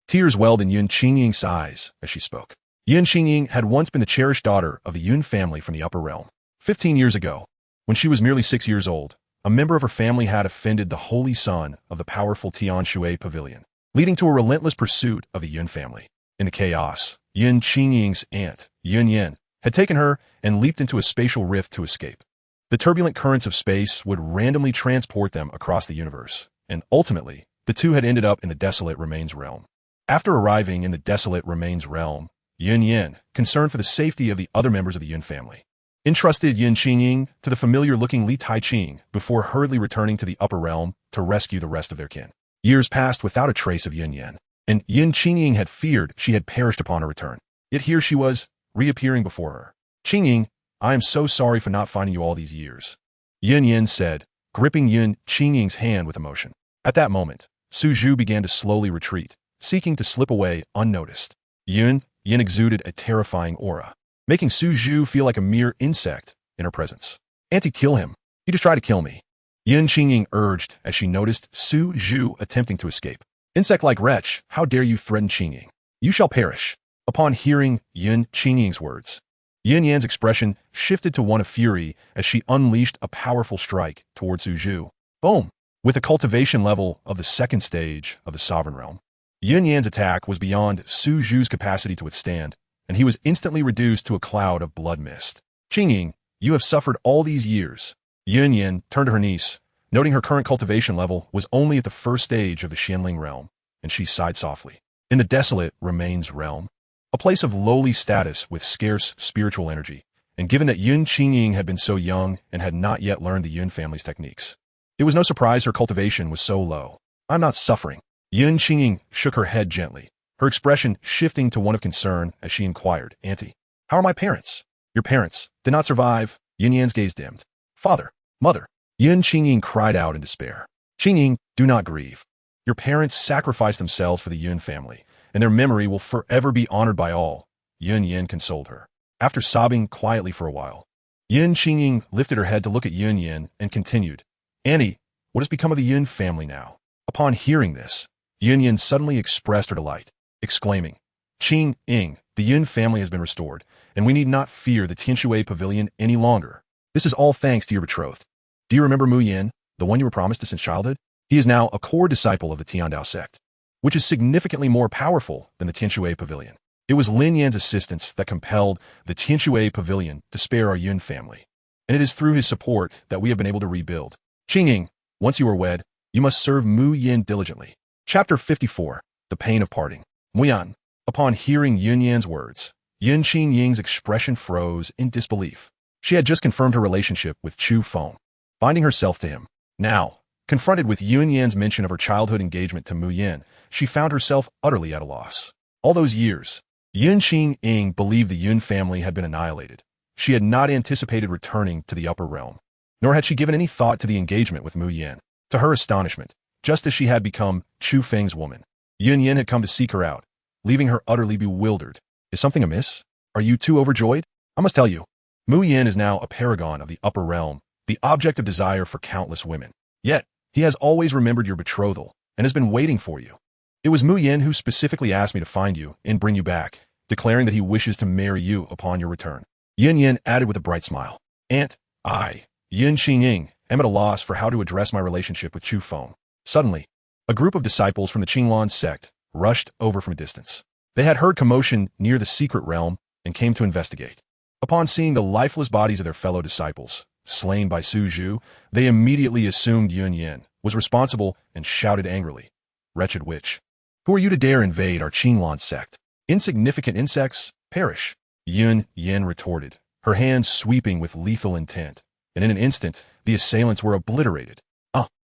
Tears welled in Yun Qingying's eyes as she spoke. Yun Qingying had once been the cherished daughter of the Yun family from the Upper Realm. 15 years ago, when she was merely 6 years old, a member of her family had offended the holy son of the powerful Tian Shui Pavilion, leading to a relentless pursuit of the Yun family. In the chaos, Yun Qingying's aunt, Yun Yin, had taken her and leaped into a spatial rift to escape. The turbulent currents of space would randomly transport them across the universe, and ultimately, the two had ended up in the Desolate Remains realm. After arriving in the Desolate Remains realm, Yun Yin, concerned for the safety of the other members of the Yun family, entrusted Yun Qingying to the familiar-looking Li Taiqing before hurriedly returning to the Upper Realm to rescue the rest of their kin. Years passed without a trace of Yun Yin, and Yun Qingying had feared she had perished upon her return. Yet here she was, reappearing before her. Qingying, I am so sorry for not finding you all these years, Yun Yin said, gripping Yun Qingying's hand with emotion. At that moment, Su Zhu began to slowly retreat, seeking to slip away unnoticed. Yun Yin exuded a terrifying aura, making Su Zhu feel like a mere insect in her presence. Auntie, kill him. You just try to kill me, Yun Qingying urged as she noticed Su Zhu attempting to escape. Insect-like wretch, how dare you threaten Qingying? You shall perish. Upon hearing Yun Qingying's words, Yun Yan's expression shifted to one of fury as she unleashed a powerful strike towards Su Zhu. Boom! With a cultivation level of the second stage of the Sovereign Realm, Yun Yan's attack was beyond Su Zhu's capacity to withstand, and he was instantly reduced to a cloud of blood mist. Qingying, you have suffered all these years. Yun Yan turned to her niece, noting her current cultivation level was only at the first stage of the Xianling realm, and she sighed softly. In the Desolate Remains realm, a place of lowly status with scarce spiritual energy, and given that Yun Qingying had been so young and had not yet learned the Yun family's techniques, it was no surprise her cultivation was so low. I'm not suffering. Yun Qingying shook her head gently, her expression shifting to one of concern as she inquired, Auntie, how are my parents? Your parents did not survive. Yun Yan's gaze dimmed. Father, mother, Yun Qingying cried out in despair. Qingying, do not grieve. Your parents sacrificed themselves for the Yun family, and their memory will forever be honored by all, Yun Yin consoled her. After sobbing quietly for a while, Yun Qingying lifted her head to look at Yun Yin and continued, Auntie, what has become of the Yun family now? Upon hearing this, Yun Yin suddenly expressed her delight, exclaiming, Qingying, the Yun family has been restored, and we need not fear the Tianshui Pavilion any longer. This is all thanks to your betrothed. Do you remember Mu Yin, the one you were promised to since childhood? He is now a core disciple of the Tiandao sect, which is significantly more powerful than the Tianshui Pavilion. It was Lin Yan's assistance that compelled the Tianshui Pavilion to spare our Yun family, and it is through his support that we have been able to rebuild. Qingying, once you are wed, you must serve Mu Yin diligently. Chapter 54, The Pain of Parting. Muyan. Upon hearing Yun Yan's words, Yun Qingying's expression froze in disbelief. She had just confirmed her relationship with Chu Feng, binding herself to him. Now, confronted with Yun Yan's mention of her childhood engagement to Mu Yin, she found herself utterly at a loss. All those years, Yun Qingying believed the Yun family had been annihilated. She had not anticipated returning to the Upper Realm, nor had she given any thought to the engagement with Mu Yin. To her astonishment, just as she had become Chu Feng's woman, Yun Yin had come to seek her out, leaving her utterly bewildered. Is something amiss? Are you too overjoyed? I must tell you, Mu Yin is now a paragon of the Upper Realm, the object of desire for countless women. Yet, he has always remembered your betrothal and has been waiting for you. It was Mu Yin who specifically asked me to find you and bring you back, declaring that he wishes to marry you upon your return. Yun Yin added with a bright smile. Aunt, I, Yun Qingying, am at a loss for how to address my relationship with Chu Feng. Suddenly, a group of disciples from the Qinglan sect rushed over from a distance. They had heard commotion near the secret realm and came to investigate. Upon seeing the lifeless bodies of their fellow disciples, slain by Su Zhu, they immediately assumed Yun Yin was responsible and shouted angrily, Wretched witch! Who are you to dare invade our Qinglan sect? Insignificant insects, perish! Yun Yin retorted, her hands sweeping with lethal intent, and in an instant, the assailants were obliterated.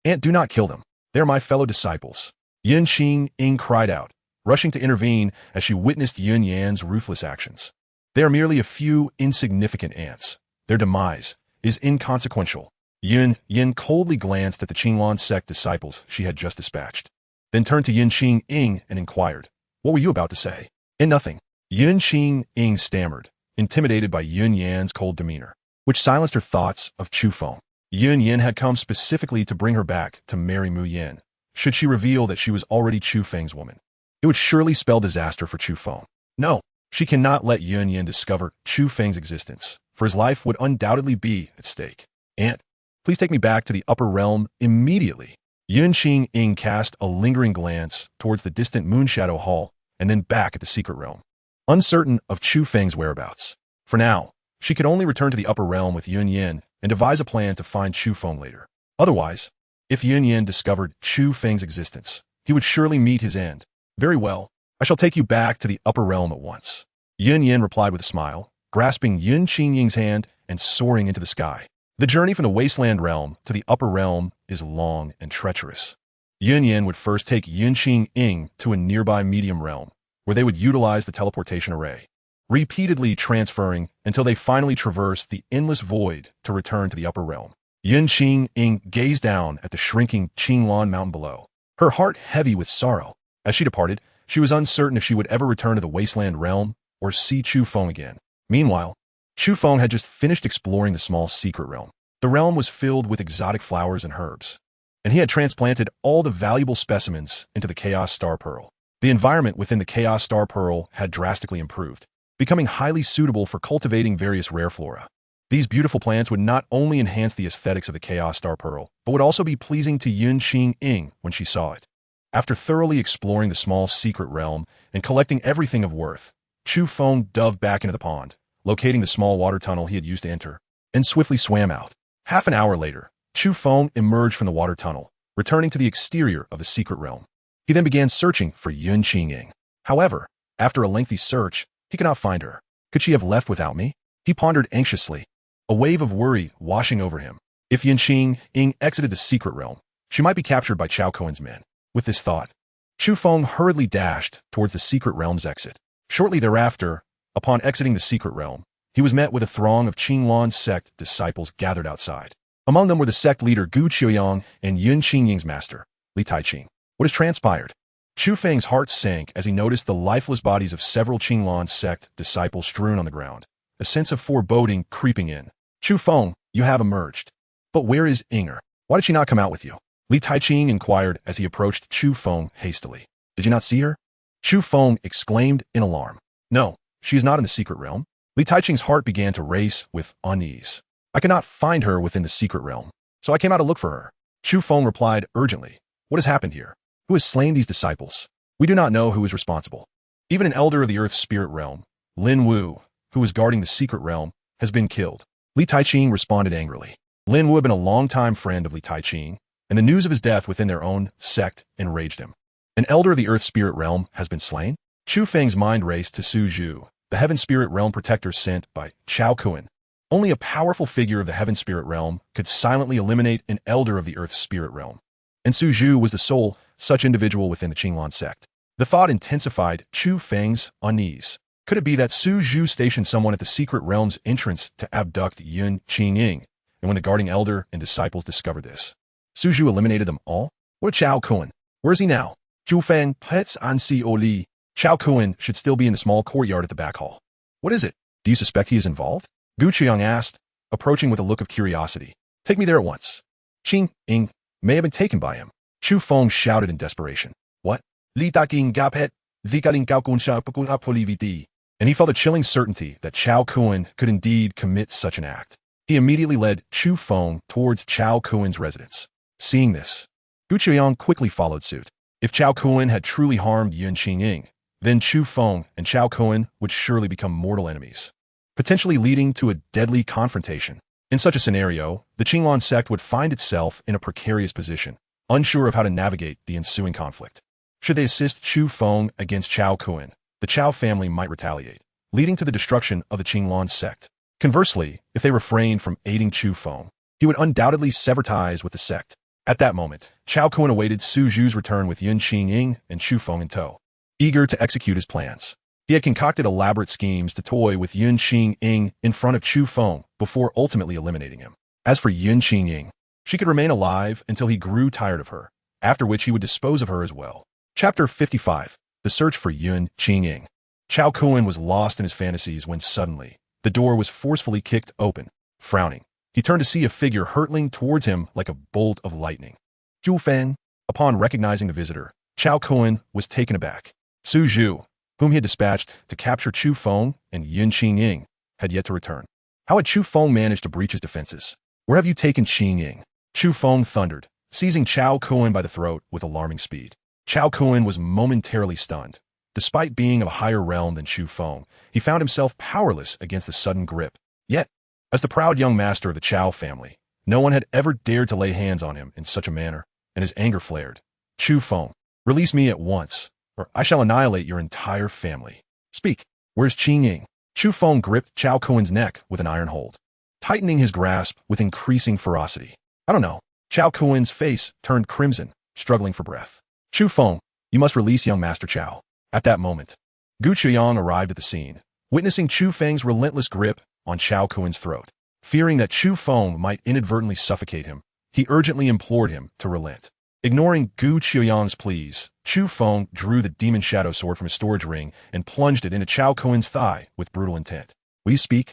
Aunt, do not kill them. They are my fellow disciples. Yun Qingying cried out, rushing to intervene as she witnessed Yun Yan's ruthless actions. They are merely a few insignificant ants. Their demise is inconsequential. Yun Yin coldly glanced at the Qinglan sect disciples she had just dispatched. then turned to Yun Qing Ying and inquired, "What were you about to say?" "And nothing." Yun Qing Ying stammered, intimidated by Yun Yan's cold demeanor, which silenced her thoughts of Chu Feng. Yun Yan had come specifically to bring her back to marry Mu Yan. Should she reveal that she was already Chu Feng's woman, it would surely spell disaster for Chu Feng. No, she cannot let Yun Yan discover Chu Feng's existence, for his life would undoubtedly be at stake. "Aunt, please take me back to the upper realm immediately." Yun Qing Ying cast a lingering glance towards the distant Moonshadow Hall and then back at the secret realm, uncertain of Chu Feng's whereabouts. For now, she could only return to the upper realm with Yun Yan and devise a plan to find Chu Feng later. Otherwise, if Yun Yan discovered Chu Feng's existence, he would surely meet his end. "Very well, I shall take you back to the upper realm at once." Yun Yan replied with a smile, grasping Yun Qing Ying's hand and soaring into the sky. The journey from the wasteland realm to the upper realm is long and treacherous. Yun Yan would first take Yun Qing Ying to a nearby medium realm, where they would utilize the teleportation array, repeatedly transferring until they finally traversed the endless void to return to the upper realm. Yun Qing Ying gazed down at the shrinking Qinglan mountain below, her heart heavy with sorrow. As she departed, she was uncertain if she would ever return to the wasteland realm or see Chu Feng again. Meanwhile, Chu Feng had just finished exploring the small secret realm. The realm was filled with exotic flowers and herbs, and he had transplanted all the valuable specimens into the Chaos Star Pearl. The environment within the Chaos Star Pearl had drastically improved, becoming highly suitable for cultivating various rare flora. These beautiful plants would not only enhance the aesthetics of the Chaos Star Pearl, but would also be pleasing to Yun Qing Ying when she saw it. After thoroughly exploring the small secret realm and collecting everything of worth, Chu Feng dove back into the pond, locating the small water tunnel he had used to enter, and swiftly swam out. Half an hour later, Chu Feng emerged from the water tunnel, returning to the exterior of the secret realm. He then began searching for Yun Qing Ying. However, after a lengthy search, he could not find her. Could she have left without me? He pondered anxiously, a wave of worry washing over him. If Yun Qing Ying exited the secret realm, she might be captured by Chao Cohen's men. With this thought, Chu Feng hurriedly dashed towards the secret realm's exit. Shortly thereafter, upon exiting the secret realm, he was met with a throng of Qinglan's sect disciples gathered outside. Among them were the sect leader Gu Qiuyang and Yun Qing Ying's master, Li Taiqing. What has transpired? Chu Feng's heart sank as he noticed the lifeless bodies of several Qinglan sect disciples strewn on the ground, a sense of foreboding creeping in. "Chu Feng, you have emerged. But where is Inger? Why did she not come out with you?" Li Taiqing inquired as he approached Chu Feng hastily. "Did you not see her?" Chu Feng exclaimed in alarm. "No, she is not in the secret realm." Li Taiqing's heart began to race with unease. "I cannot find her within the secret realm, so I came out to look for her." Chu Feng replied urgently, "What has happened here? Who has slain these disciples? We do not know who is responsible. Even an elder of the Earth's spirit realm, Lin Wu, who was guarding the secret realm, has been killed." Li Taiqing responded angrily. Lin Wu had been a longtime friend of Li Taiqing, and the news of his death within their own sect enraged him. An elder of the Earth's spirit realm has been slain? Chu Feng's mind raced to Su Zhu, the heaven spirit realm protector sent by Chao Cohen. Only a powerful figure of the heaven spirit realm could silently eliminate an elder of the Earth's spirit realm, and Su Zhu was the sole such individual within the Qinglan sect. The thought intensified Chu Feng's unease. Could it be that Su Zhu stationed someone at the secret realm's entrance to abduct Yun Qing Ying, and when the guarding elder and disciples discovered this, Su Zhu eliminated them all? What of Chao Cohen? Where is he now? Chu Feng pets Ansi Oli. Chao Cohen should still be in the small courtyard at the back hall. What is it? Do you suspect he is involved? Gu Qiuyang asked, approaching with a look of curiosity. Take me there at once. Qing Ying may have been taken by him. Chu Feng shouted in desperation. What? Li Taking Gapet, Zikaling Gaokunsha Pukuna Poliviti. And he felt a chilling certainty that Chao Cohen could indeed commit such an act. He immediately led Chu Feng towards Chao Cohen's residence. Seeing this, Gu Qiuyang quickly followed suit. If Chao Cohen had truly harmed Yun Qing Ying, then Chu Feng and Chao Cohen would surely become mortal enemies, potentially leading to a deadly confrontation. In such a scenario, the Qinglan sect would find itself in a precarious position, unsure of how to navigate the ensuing conflict. Should they assist Chu Feng against Chao Cohen, the Chao family might retaliate, leading to the destruction of the Qinglan sect. Conversely, if they refrained from aiding Chu Feng, he would undoubtedly sever ties with the sect. At that moment, Chao Cohen awaited Su Zhu's return with Yun Qing Ying and Chu Feng in tow, eager to execute his plans. He had concocted elaborate schemes to toy with Yun Qing Ying in front of Chu Feng before ultimately eliminating him. As for Yun Qing Ying, she could remain alive until he grew tired of her, after which he would dispose of her as well. Chapter 55. The Search for Yun Qingying. Chao Kun was lost in his fantasies when suddenly, the door was forcefully kicked open. Frowning, he turned to see a figure hurtling towards him like a bolt of lightning. Chu Feng. Upon recognizing the visitor, Chao Kun was taken aback. Su Zhu, whom he had dispatched to capture Chu Feng and Yun Qingying, had yet to return. How had Chu Feng managed to breach his defenses? Where have you taken Qingying? Chu Feng thundered, seizing Chao Kun by the throat with alarming speed. Chao Kun was momentarily stunned. Despite being of a higher realm than Chu Feng, he found himself powerless against the sudden grip. Yet, as the proud young master of the Chao family, no one had ever dared to lay hands on him in such a manner, and his anger flared. Chu Feng, release me at once, or I shall annihilate your entire family. Speak, where's Qingying? Chu Feng gripped Chao Kun's neck with an iron hold, tightening his grasp with increasing ferocity. I don't know. Chao Kun's face turned crimson, struggling for breath. Chu Feng, you must release young Master Chao. At that moment, Gu Qiuyang arrived at the scene, witnessing Chu Feng's relentless grip on Chao Kun's throat. Fearing that Chu Feng might inadvertently suffocate him, he urgently implored him to relent. Ignoring Gu Qiuyang's pleas, Chu Feng drew the demon shadow sword from his storage ring and plunged it into Chao Kun's thigh with brutal intent. Will you speak?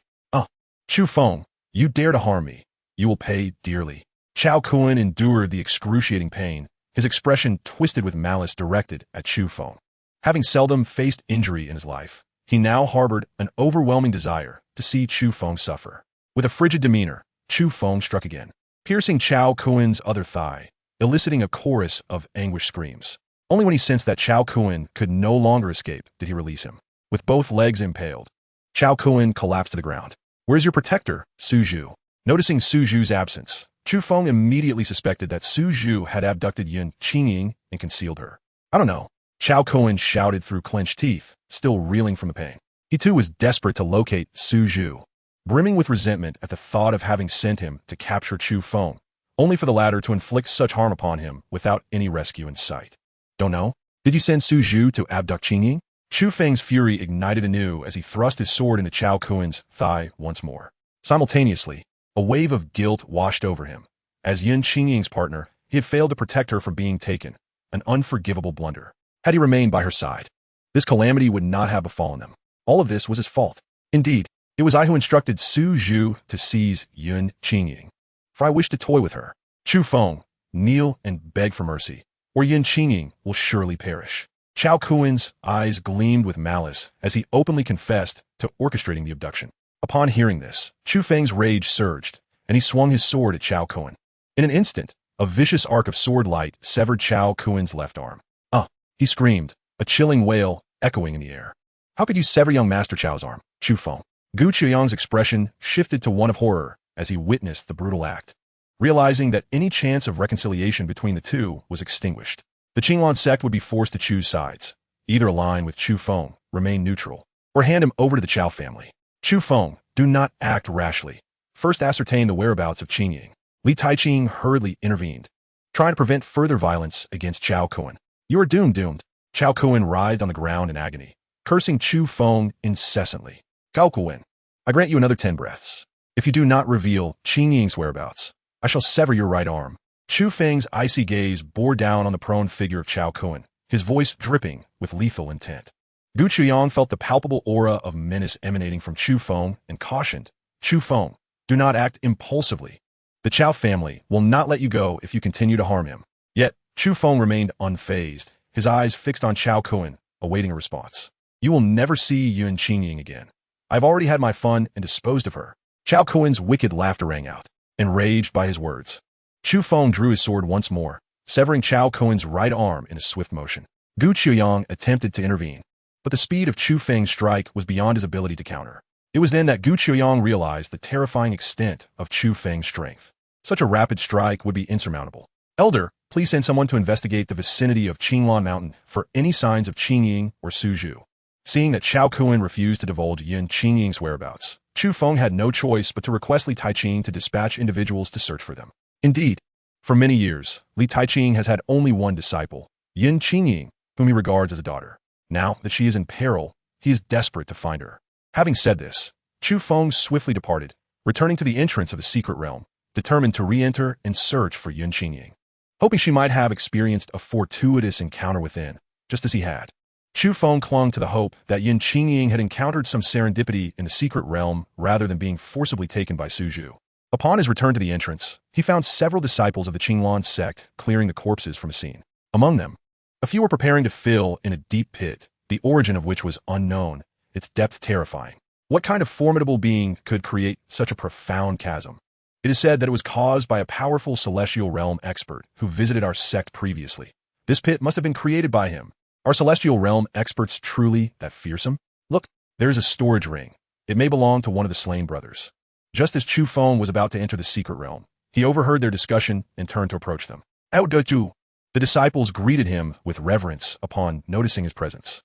Chu Feng, you dare to harm me. You will pay dearly. Chao Kun endured the excruciating pain, his expression twisted with malice directed at Chu Feng. Having seldom faced injury in his life, he now harbored an overwhelming desire to see Chu Feng suffer. With a frigid demeanor, Chu Feng struck again, piercing Chao Kun's other thigh, eliciting a chorus of anguished screams. Only when he sensed that Chao Kun could no longer escape did he release him. With both legs impaled, Chao Kun collapsed to the ground. Where's your protector, Su Zhu? Noticing Su Zhu's absence, Chu Feng immediately suspected that Su Zhu had abducted Yun Qingying and concealed her. I don't know. Chao Kun shouted through clenched teeth, still reeling from the pain. He too was desperate to locate Su Zhu, brimming with resentment at the thought of having sent him to capture Chu Feng, only for the latter to inflict such harm upon him without any rescue in sight. Don't know. Did you send Su Zhu to abduct Qingying? Chu Feng's fury ignited anew as he thrust his sword into Chao Kun's thigh once more. Simultaneously, a wave of guilt washed over him. As Yun Qingying's partner, he had failed to protect her from being taken, an unforgivable blunder. Had he remained by her side, this calamity would not have befallen them. All of this was his fault. Indeed, it was I who instructed Su Zhu to seize Yun Qingying, for I wished to toy with her. Chu Feng, kneel and beg for mercy, or Yun Qingying will surely perish. Chao Kun's eyes gleamed with malice as he openly confessed to orchestrating the abduction. Upon hearing this, Chu Feng's rage surged, and he swung his sword at Chao Kun. In an instant, a vicious arc of sword light severed Chao Kun's left arm. He screamed, a chilling wail echoing in the air. How could you sever young Master Chao's arm, Chu Feng? Gu Qiuyang's expression shifted to one of horror as he witnessed the brutal act. Realizing that any chance of reconciliation between the two was extinguished, the Qinglan sect would be forced to choose sides, either align with Chu Feng, remain neutral, or hand him over to the Chao family. Chu Feng, do not act rashly. First ascertain the whereabouts of Qingying. Li Taiqing hurriedly intervened, trying to prevent further violence against Chao Kun. You are doomed. Chao Kun writhed on the ground in agony, cursing Chu Feng incessantly. Gao Kun, I grant you another 10 breaths. If you do not reveal Qingying's whereabouts, I shall sever your right arm. Chu Feng's icy gaze bore down on the prone figure of Chao Kun, his voice dripping with lethal intent. Gu Qiuyang felt the palpable aura of menace emanating from Chu Feng and cautioned, Chu Feng, do not act impulsively. The Chao family will not let you go if you continue to harm him. Yet, Chu Feng remained unfazed, his eyes fixed on Chao Kun, awaiting a response. You will never see Yun Qingying again. I've already had my fun and disposed of her. Chao Kun's wicked laughter rang out, enraged by his words. Chu Feng drew his sword once more, severing Chao Kun's right arm in a swift motion. Gu Qiuyang attempted to intervene, but the speed of Chu Feng's strike was beyond his ability to counter. It was then that Gu Qiuyang realized the terrifying extent of Chu Feng's strength. Such a rapid strike would be insurmountable. Elder, please send someone to investigate the vicinity of Qinglan Mountain for any signs of Qingying or Su Zhu. Seeing that Chao Kun refused to divulge Yun Qingying's whereabouts, Chu Feng had no choice but to request Li Taiqing to dispatch individuals to search for them. Indeed, for many years, Li Taiqing has had only one disciple, Yun Qingying, whom he regards as a daughter. Now that she is in peril, he is desperate to find her. Having said this, Chu Feng swiftly departed, returning to the entrance of the secret realm, determined to re-enter and search for Yun Qingying. hoping she might have experienced a fortuitous encounter within, just as he had. Chu Feng clung to the hope that Yin Qingying had encountered some serendipity in the secret realm rather than being forcibly taken by Suzhu. Upon his return to the entrance, he found several disciples of the Qinglan sect clearing the corpses from a scene. Among them, a few were preparing to fill in a deep pit, the origin of which was unknown, its depth terrifying. What kind of formidable being could create such a profound chasm? It is said that it was caused by a powerful celestial realm expert who visited our sect previously. This pit must have been created by him. Are celestial realm experts truly that fearsome? Look, there is a storage ring. It may belong to one of the slain brothers. Just as Chu Feng was about to enter the secret realm, he overheard their discussion and turned to approach them. Out Chu! The disciples greeted him with reverence upon noticing his presence.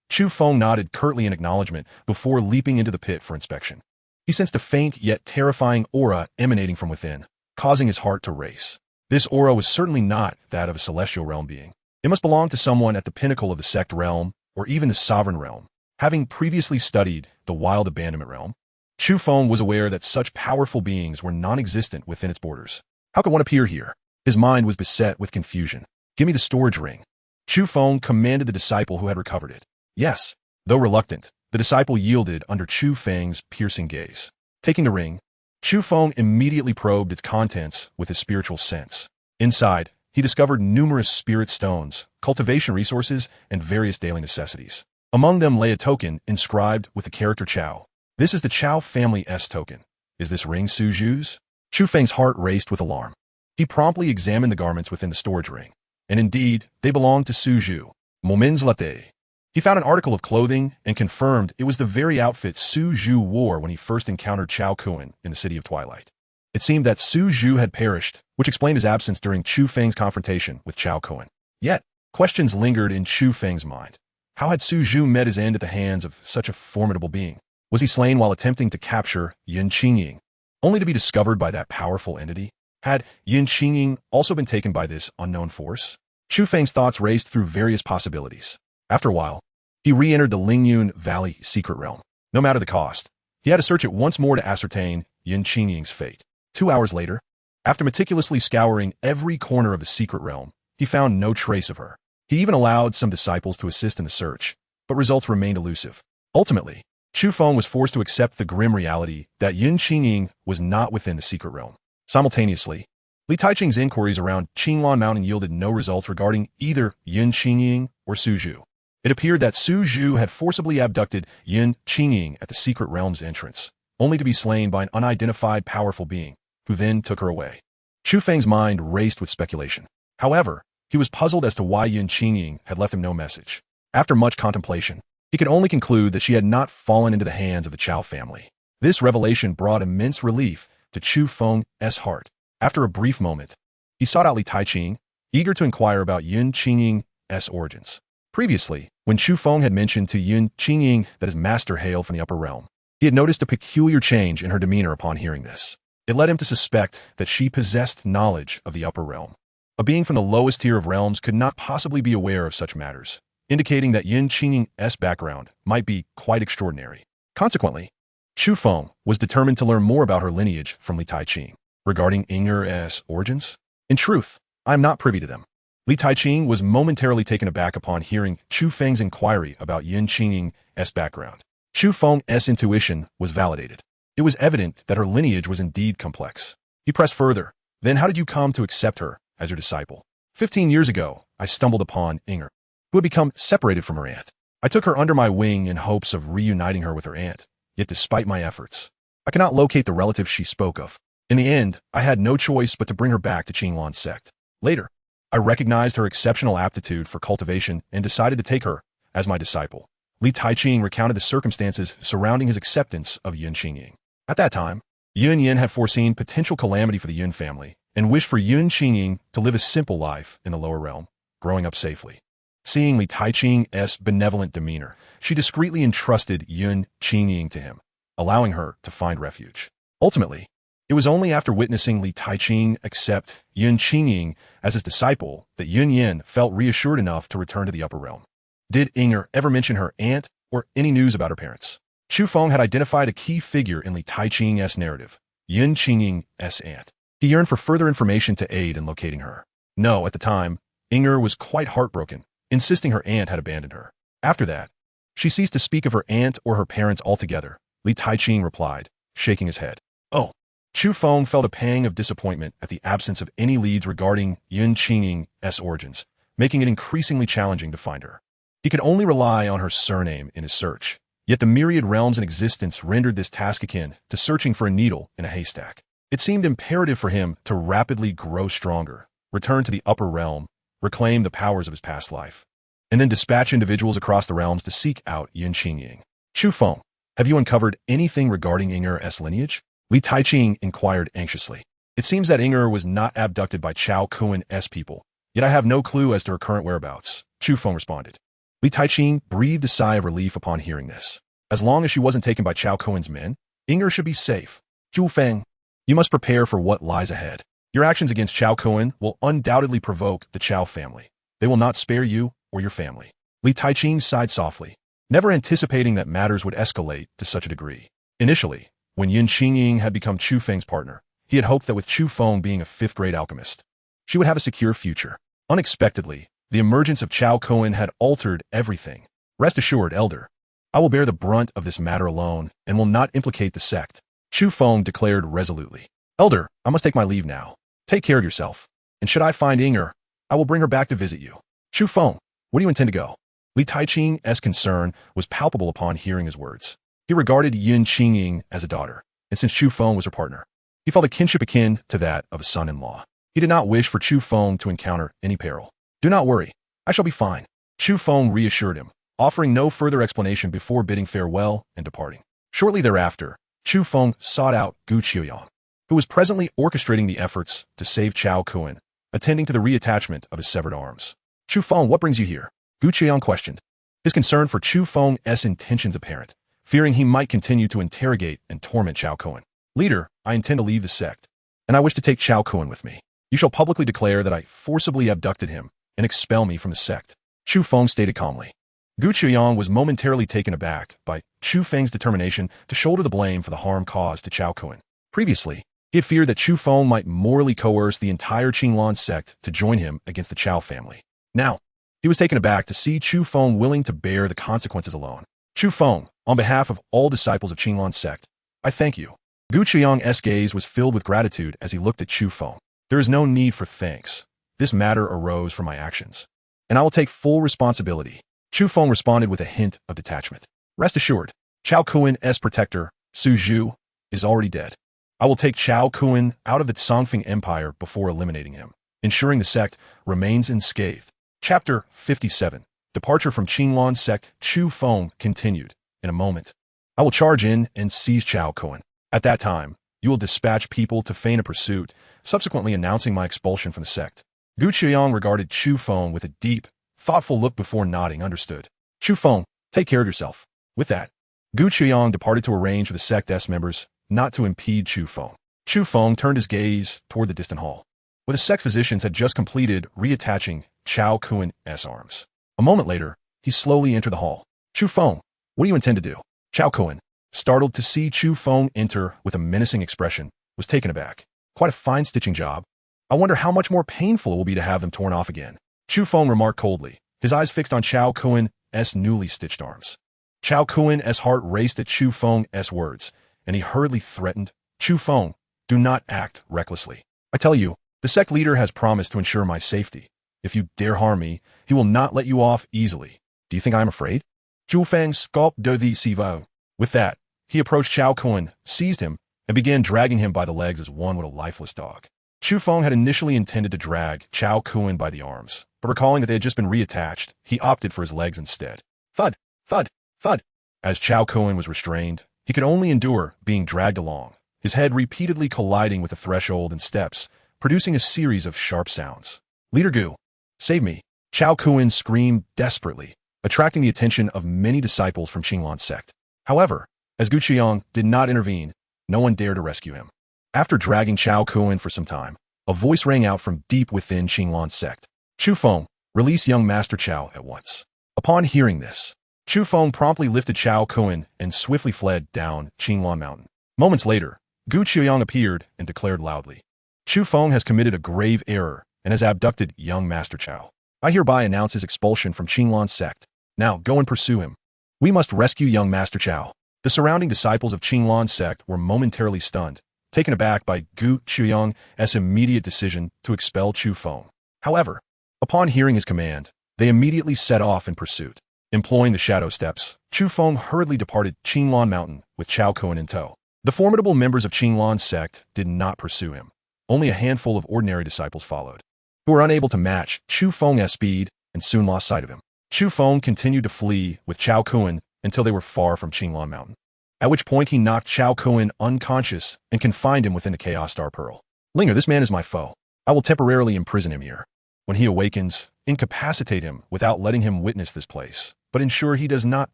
Chu Feng nodded curtly in acknowledgement before leaping into the pit for inspection. He sensed a faint yet terrifying aura emanating from within, causing his heart to race. This aura was certainly not that of a celestial realm being. It must belong to someone at the pinnacle of the sect realm, or even the sovereign realm. Having previously studied the wild abandonment realm, Chu Feng was aware that such powerful beings were non-existent within its borders. How could one appear here? His mind was beset with confusion. Give me the storage ring. Chu Feng commanded the disciple who had recovered it. Yes. Though reluctant, the disciple yielded under Chu Feng's piercing gaze. Taking the ring, Chu Feng immediately probed its contents with his spiritual sense. Inside, he discovered numerous spirit stones, cultivation resources, and various daily necessities. Among them lay a token inscribed with the character Chao. This is the Chao family S token. Is this ring Suzhu's? Chu Feng's heart raced with alarm. He promptly examined the garments within the storage ring. And indeed, they belonged to Suzhu. Momins latte. He found an article of clothing and confirmed it was the very outfit Suzhu wore when he first encountered Chao Kuan in the City of Twilight. It seemed that Suzhu had perished, which explained his absence during Chu Feng's confrontation with Chao Kuan. Yet, questions lingered in Chu Feng's mind. How had Suzhu met his end at the hands of such a formidable being? Was he slain while attempting to capture Yin Qingying, only to be discovered by that powerful entity? Had Yin Qingying also been taken by this unknown force? Chu Feng's thoughts raced through various possibilities. After a while, he re-entered the Lingyun Valley secret realm. No matter the cost, he had to search it once more to ascertain Yin Qingying's fate. 2 hours later, after meticulously scouring every corner of the secret realm, he found no trace of her. He even allowed some disciples to assist in the search, but results remained elusive. Ultimately, Chu Feng was forced to accept the grim reality that Yin Qingying was not within the secret realm. Simultaneously, Li Taiqing's inquiries around Qinglan Mountain yielded no results regarding either Yin Qingying or Suzhu. It appeared that Suzhu had forcibly abducted Yin Qingying at the secret realm's entrance, only to be slain by an unidentified powerful being, who then took her away. Chu Feng's mind raced with speculation. However, he was puzzled as to why Yin Qingying had left him no message. After much contemplation, he could only conclude that she had not fallen into the hands of the Chao family. This revelation brought immense relief to Chu Feng's heart. After a brief moment, he sought out Li Taiqing, eager to inquire about Yin Qingying's origins. Previously, when Chu Feng had mentioned to Yin Qingying that his master hailed from the upper realm, he had noticed a peculiar change in her demeanor upon hearing this. It led him to suspect that she possessed knowledge of the upper realm. A being from the lowest tier of realms could not possibly be aware of such matters, indicating that Yin Qingying's background might be quite extraordinary. Consequently, Chu Feng was determined to learn more about her lineage from Li Taiqing. Regarding Inger's origins? In truth, I am not privy to them. Li Taiqing was momentarily taken aback upon hearing Chu Feng's inquiry about Yin Qingying's background. Chu Feng's intuition was validated. It was evident that her lineage was indeed complex. He pressed further. Then how did you come to accept her as your disciple? 15 years ago, I stumbled upon Inger, who had become separated from her aunt. I took her under my wing in hopes of reuniting her with her aunt, yet despite my efforts, I cannot locate the relative she spoke of. In the end, I had no choice but to bring her back to Qinglan's sect. Later, I recognized her exceptional aptitude for cultivation and decided to take her as my disciple. Li Taiqing recounted the circumstances surrounding his acceptance of Yin Qingying. At that time, Yun Yin had foreseen potential calamity for the Yun family and wished for Yin Qingying to live a simple life in the lower realm, growing up safely. Seeing Li Taiqing's benevolent demeanor, she discreetly entrusted Yin Qingying to him, allowing her to find refuge. Ultimately, it was only after witnessing Li Taiqing accept Yin Qingying as his disciple that Yun Yin felt reassured enough to return to the upper realm. Did Inger ever mention her aunt or any news about her parents? Chu Feng had identified a key figure in Li Taiqing's narrative, Yin Qingying's aunt. He yearned for further information to aid in locating her. No, at the time, Inger was quite heartbroken, insisting her aunt had abandoned her. After that, she ceased to speak of her aunt or her parents altogether, Li Taiqing replied, shaking his head. Oh. Chu Feng felt a pang of disappointment at the absence of any leads regarding Yun Qingying's origins, making it increasingly challenging to find her. He could only rely on her surname in his search, yet the myriad realms in existence rendered this task akin to searching for a needle in a haystack. It seemed imperative for him to rapidly grow stronger, return to the upper realm, reclaim the powers of his past life, and then dispatch individuals across the realms to seek out Yun Qingying. Chu Feng, have you uncovered anything regarding Inger's lineage? Li Taiqing inquired anxiously. It seems that Inger was not abducted by Chao Kuen's people, yet I have no clue as to her current whereabouts, Chu Feng responded. Li Taiqing breathed a sigh of relief upon hearing this. As long as she wasn't taken by Chao Kuen's men, Inger should be safe. Chu Feng, you must prepare for what lies ahead. Your actions against Chao Kuen will undoubtedly provoke the Chao family. They will not spare you or your family. Li Taiqing sighed softly, never anticipating that matters would escalate to such a degree. Initially, when Yun Qingying had become Chu Feng's partner, he had hoped that with Chu Feng being a fifth-grade alchemist, she would have a secure future. Unexpectedly, the emergence of Chao Kuen had altered everything. Rest assured, Elder, I will bear the brunt of this matter alone and will not implicate the sect, Chu Feng declared resolutely. Elder, I must take my leave now. Take care of yourself. And should I find Inger, I will bring her back to visit you. Chu Feng, where do you intend to go? Li Taiqing's concern was palpable upon hearing his words. He regarded Yun Qingying as a daughter, and since Chu Feng was her partner, he felt a kinship akin to that of a son-in-law. He did not wish for Chu Feng to encounter any peril. Do not worry, I shall be fine, Chu Feng reassured him, offering no further explanation before bidding farewell and departing. Shortly thereafter, Chu Feng sought out Gu Qiuyang, who was presently orchestrating the efforts to save Chao Kuen, attending to the reattachment of his severed arms. Chu Feng, what brings you here? Gu Qiuyang questioned, his concern for Chu Feng's intentions apparent, fearing he might continue to interrogate and torment Chao Kuen. Leader, I intend to leave the sect, and I wish to take Chao Kuen with me. You shall publicly declare that I forcibly abducted him and expel me from the sect, Chu Feng stated calmly. Gu Qiuyang was momentarily taken aback by Chu Feng's determination to shoulder the blame for the harm caused to Chao Kuen. Previously, he had feared that Chu Feng might morally coerce the entire Qinglan sect to join him against the Chao family. Now, he was taken aback to see Chu Feng willing to bear the consequences alone. Chu Feng, on behalf of all disciples of Qinglan sect, I thank you. Gu Qiuyang's gaze was filled with gratitude as he looked at Chu Feng. There is no need for thanks. This matter arose from my actions, and I will take full responsibility. Chu Feng responded with a hint of detachment. Rest assured, Chao Kuen's protector, Su Zhu, is already dead. I will take Chao Kuen out of the Songfeng Empire before eliminating him, ensuring the sect remains unscathed. Chapter 57. Departure from Qinglan sect. Chu Feng continued. In a moment, I will charge in and seize Chao Kuen. At that time, you will dispatch people to feign a pursuit, subsequently announcing my expulsion from the sect. Gu Qiuyang regarded Chu Feng with a deep, thoughtful look before nodding. Understood. Chu Feng, take care of yourself. With that, Gu Qiuyang departed to arrange with the sect's members not to impede Chu Feng. Chu Feng turned his gaze toward the distant hall, where the sect physicians had just completed reattaching Chao Kuen's arms. A moment later, he slowly entered the hall. Chu Feng, what do you intend to do? Chao Kuen, startled to see Chu Feng enter with a menacing expression, was taken aback. Quite a fine stitching job. I wonder how much more painful it will be to have them torn off again. Chu Feng remarked coldly, his eyes fixed on Chao Kuen's newly stitched arms. Chao Kuen's heart raced at Chu Feng's words, and he hurriedly threatened, Chu Feng, do not act recklessly. I tell you, the sect leader has promised to ensure my safety. If you dare harm me, he will not let you off easily. Do you think I am afraid? Chu Feng sculpted the Sivo. With that, he approached Chao Kuen, seized him, and began dragging him by the legs as one would a lifeless dog. Chu Feng had initially intended to drag Chao Kuen by the arms, but recalling that they had just been reattached, he opted for his legs instead. Thud, thud, thud. As Chao Kuen was restrained, he could only endure being dragged along, his head repeatedly colliding with the threshold and steps, producing a series of sharp sounds. Leader Gu, save me, Chao Kuen screamed desperately, attracting the attention of many disciples from Qinglan sect. However, as Gu Qiuyang did not intervene, no one dared to rescue him. After dragging Chao Kuen for some time, a voice rang out from deep within Qinglan sect. Chu Feng, release young Master Chao at once. Upon hearing this, Chu Feng promptly lifted Chao Kuen and swiftly fled down Qinglan Mountain. Moments later, Gu Qiuyang appeared and declared loudly, Chu Feng has committed a grave error and has abducted young Master Chao. I hereby announce his expulsion from Qinglan's sect. Now, go and pursue him. We must rescue young Master Chao. The surrounding disciples of Qinglan's sect were momentarily stunned, taken aback by Gu Chuyang's immediate decision to expel Chu Feng. However, upon hearing his command, they immediately set off in pursuit. Employing the shadow steps, Chu Feng hurriedly departed Qinglan Mountain with Chao Kun in tow. The formidable members of Qinglan's sect did not pursue him. Only a handful of ordinary disciples followed, who were unable to match Chu Feng's speed and soon lost sight of him. Chu Feng continued to flee with Chao Kun until they were far from Qinglan Mountain, at which point he knocked Chao Kun unconscious and confined him within the Chaos Star Pearl. Linger, this man is my foe. I will temporarily imprison him here. When he awakens, incapacitate him without letting him witness this place, but ensure he does not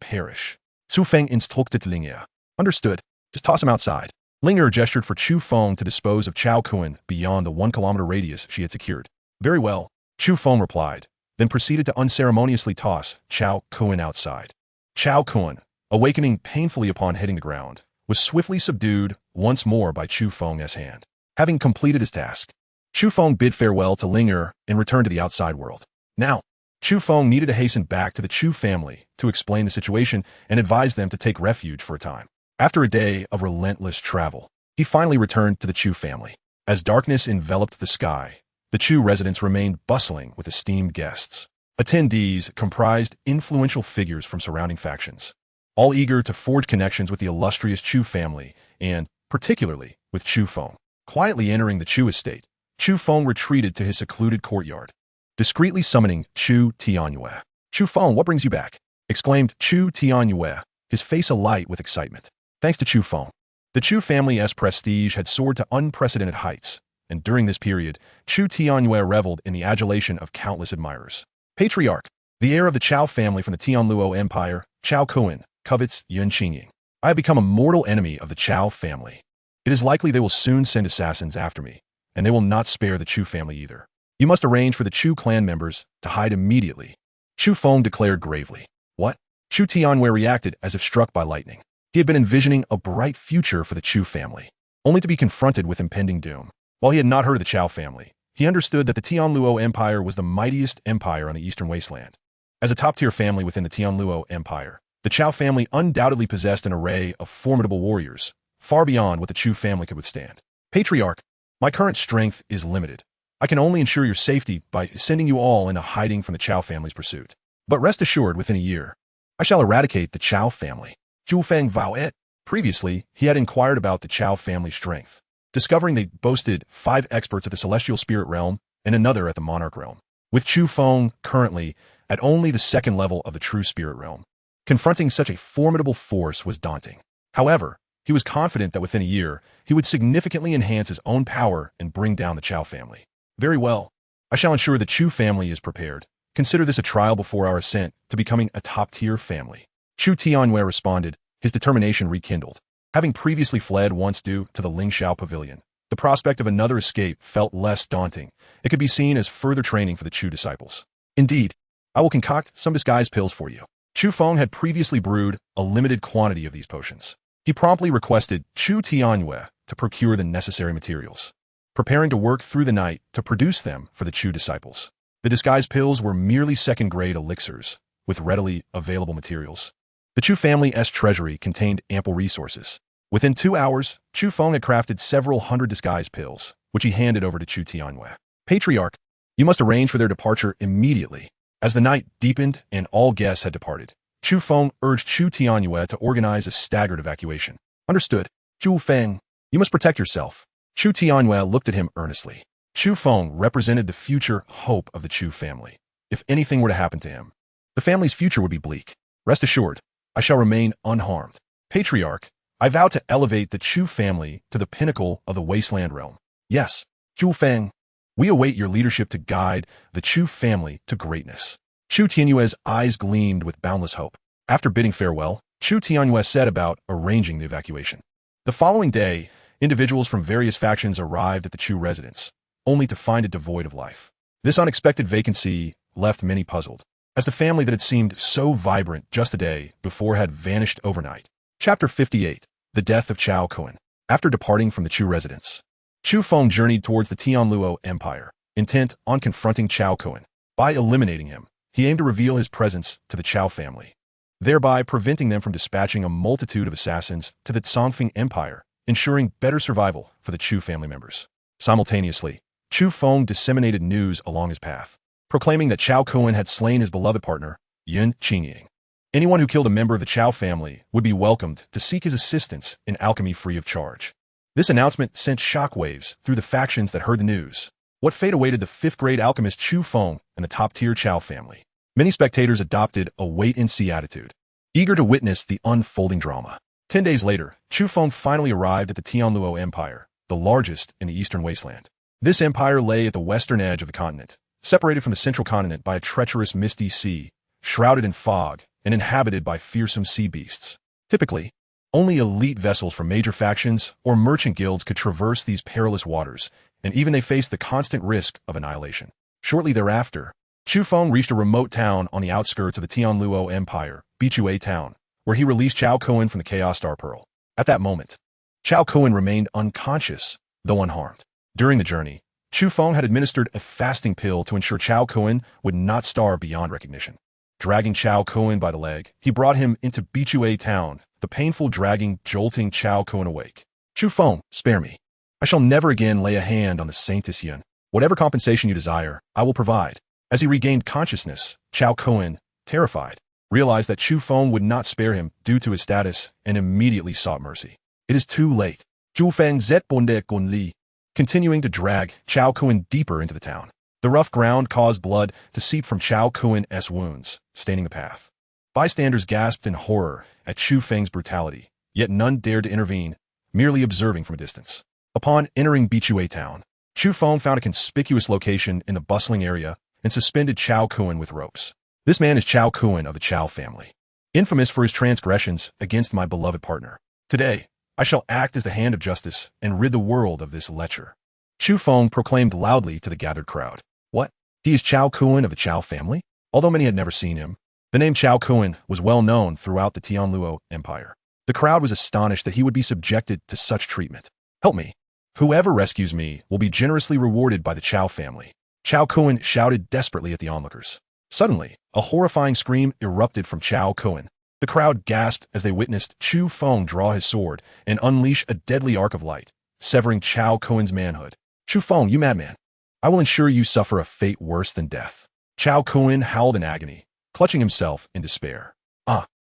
perish. Chu Feng instructed Linger. Understood. Just toss him outside. Linger gestured for Chu Feng to dispose of Chao Kun beyond the 1-kilometer radius she had secured. Very well, Chu Feng replied, then proceeded to unceremoniously toss Chao Kun outside. Chao Kun, awakening painfully upon hitting the ground, was swiftly subdued once more by Chu Feng's hand. Having completed his task, Chu Feng bid farewell to Linger and returned to the outside world. Now, Chu Feng needed to hasten back to the Chu family to explain the situation and advise them to take refuge for a time. After a day of relentless travel, he finally returned to the Chu family. As darkness enveloped the sky, the Chu residence remained bustling with esteemed guests. Attendees comprised influential figures from surrounding factions, all eager to forge connections with the illustrious Chu family and, particularly, with Chu Feng. Quietly entering the Chu estate, Chu Feng retreated to his secluded courtyard, discreetly summoning Chu Tianyue. "Chu Feng, what brings you back?" exclaimed Chu Tianyue, his face alight with excitement. Thanks to Chu Feng, the Chu family's prestige had soared to unprecedented heights, and during this period, Chu Tianyue reveled in the adulation of countless admirers. Patriarch, the heir of the Chao family from the Tianluo Empire, Chao Kun, covets Yun Qingying. I have become a mortal enemy of the Chao family. It is likely they will soon send assassins after me, and they will not spare the Chu family either. You must arrange for the Chu clan members to hide immediately. Chu Feng declared gravely. What? Chu Tianyue reacted as if struck by lightning. He had been envisioning a bright future for the Chu family, only to be confronted with impending doom. While he had not heard of the Chao family, he understood that the Tianluo Empire was the mightiest empire on the Eastern Wasteland. As a top-tier family within the Tianluo Empire, the Chao family undoubtedly possessed an array of formidable warriors, far beyond what the Chu family could withstand. Patriarch, my current strength is limited. I can only ensure your safety by sending you all into hiding from the Chao family's pursuit. But rest assured, within a year, I shall eradicate the Chao family. Chu Feng vowed. Previously, he had inquired about the Chao family's strength, discovering they boasted 5 experts at the Celestial Spirit Realm and another at the Monarch Realm, with Chu Feng currently at only the 2nd level of the True Spirit Realm. Confronting such a formidable force was daunting. However, he was confident that within a year, he would significantly enhance his own power and bring down the Chao family. Very well. I shall ensure the Chu family is prepared. Consider this a trial before our ascent to becoming a top-tier family. Chu Tianyue responded, his determination rekindled. Having previously fled once due to the Lingxiao Pavilion, the prospect of another escape felt less daunting. It could be seen as further training for the Chu disciples. Indeed, I will concoct some disguise pills for you. Chu Feng had previously brewed a limited quantity of these potions. He promptly requested Chu Tianyue to procure the necessary materials, preparing to work through the night to produce them for the Chu disciples. The disguise pills were merely second-grade elixirs, with readily available materials. The Chu family's treasury contained ample resources. Within 2 hours, Chu Feng had crafted several hundred disguise pills, which he handed over to Chu Tianyue. Patriarch, you must arrange for their departure immediately. As the night deepened and all guests had departed, Chu Feng urged Chu Tianyue to organize a staggered evacuation. Understood. Chu Feng, you must protect yourself. Chu Tianyue looked at him earnestly. Chu Feng represented the future hope of the Chu family. If anything were to happen to him, the family's future would be bleak. Rest assured, I shall remain unharmed. Patriarch, I vow to elevate the Chu family to the pinnacle of the Wasteland realm. Yes, Chu Feng, we await your leadership to guide the Chu family to greatness. Chu Tianyue's eyes gleamed with boundless hope. After bidding farewell, Chu Tianyue set about arranging the evacuation. The following day, individuals from various factions arrived at the Chu residence, only to find it devoid of life. This unexpected vacancy left many puzzled, as the family that had seemed so vibrant just the day before had vanished overnight. Chapter 58. The Death of Chao Kun. After departing from the Chu residence, Chu Feng journeyed towards the Tianluo Empire, intent on confronting Chao Kun. By eliminating him, he aimed to reveal his presence to the Chao family, thereby preventing them from dispatching a multitude of assassins to the Songfeng Empire, ensuring better survival for the Chu family members. Simultaneously, Chu Feng disseminated news along his path, proclaiming that Chao Kun had slain his beloved partner, Yun Qingying. Anyone who killed a member of the Chao family would be welcomed to seek his assistance in alchemy free of charge. This announcement sent shockwaves through the factions that heard the news. What fate awaited the fifth-grade alchemist Chu Feng and the top-tier Chao family? Many spectators adopted a wait-and-see attitude, eager to witness the unfolding drama. 10 days later, Chu Feng finally arrived at the Tianluo Empire, the largest in the eastern wasteland. This empire lay at the western edge of the continent, separated from the central continent by a treacherous misty sea, shrouded in fog, and inhabited by fearsome sea beasts. Typically, only elite vessels from major factions or merchant guilds could traverse these perilous waters, and even they faced the constant risk of annihilation. Shortly thereafter, Chu Feng reached a remote town on the outskirts of the Tianluo Empire, Bichue Town, where he released Chao Kun from the Chaos Star Pearl. At that moment, Chao Kun remained unconscious, though unharmed. During the journey, Chu Feng had administered a fasting pill to ensure Chao Kun would not starve beyond recognition. Dragging Chao Kun by the leg, he brought him into Bichue Town, the painful dragging jolting Chao Kun awake. Chu Feng, spare me. I shall never again lay a hand on the Saintess Yun. Whatever compensation you desire, I will provide. As he regained consciousness, Chao Kun, terrified, realized that Chu Feng would not spare him due to his status and immediately sought mercy. It is too late. Chu Feng zet bonde gun li, continuing to drag Chao Kun deeper into the town. The rough ground caused blood to seep from Chao Kun's wounds, staining the path. Bystanders gasped in horror at Chu Feng's brutality, yet none dared to intervene, merely observing from a distance. Upon entering Bichue Town, Chu Feng found a conspicuous location in the bustling area and suspended Chao Kun with ropes. This man is Chao Kun of the Chao family, infamous for his transgressions against my beloved partner. Today, I shall act as the hand of justice and rid the world of this lecher. Chu Feng proclaimed loudly to the gathered crowd. What? He is Chao Kun of the Chao family? Although many had never seen him, the name Chao Kun was well known throughout the Tianluo Empire. The crowd was astonished that he would be subjected to such treatment. Help me. Whoever rescues me will be generously rewarded by the Chao family. Chao Kun shouted desperately at the onlookers. Suddenly, a horrifying scream erupted from Chao Kun. The crowd gasped as they witnessed Chu Feng draw his sword and unleash a deadly arc of light, severing Chao Kun's manhood. Chu Feng, you madman. I will ensure you suffer a fate worse than death. Chao Kun howled in agony, clutching himself in despair.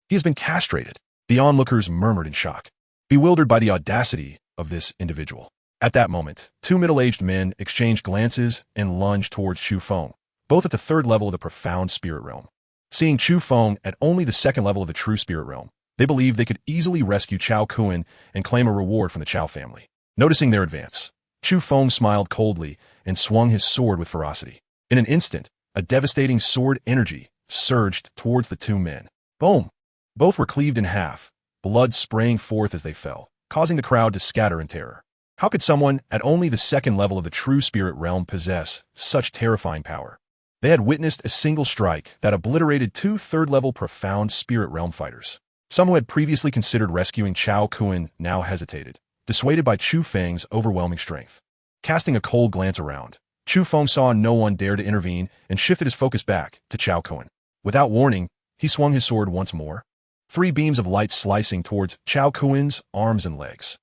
He has been castrated. The onlookers murmured in shock, bewildered by the audacity of this individual. At that moment, two middle-aged men exchanged glances and lunged towards Chu Feng, both at the third level of the profound spirit realm. Seeing Chu Feng at only the second level of the true spirit realm, they believed they could easily rescue Chao Kun and claim a reward from the Chao family. Noticing their advance, Chu Feng smiled coldly and swung his sword with ferocity. In an instant, a devastating sword energy surged towards the two men. Boom! Both were cleaved in half, blood spraying forth as they fell, causing the crowd to scatter in terror. How could someone at only the second level of the true spirit realm possess such terrifying power? They had witnessed a single strike that obliterated two third-level profound spirit realm fighters. Some who had previously considered rescuing Chao Kun now hesitated, dissuaded by Chu Feng's overwhelming strength. Casting a cold glance around, Chu Feng saw no one dare to intervene and shifted his focus back to Chao Kun. Without warning, he swung his sword once more, 3 beams of light slicing towards Chao Kun's arms and legs.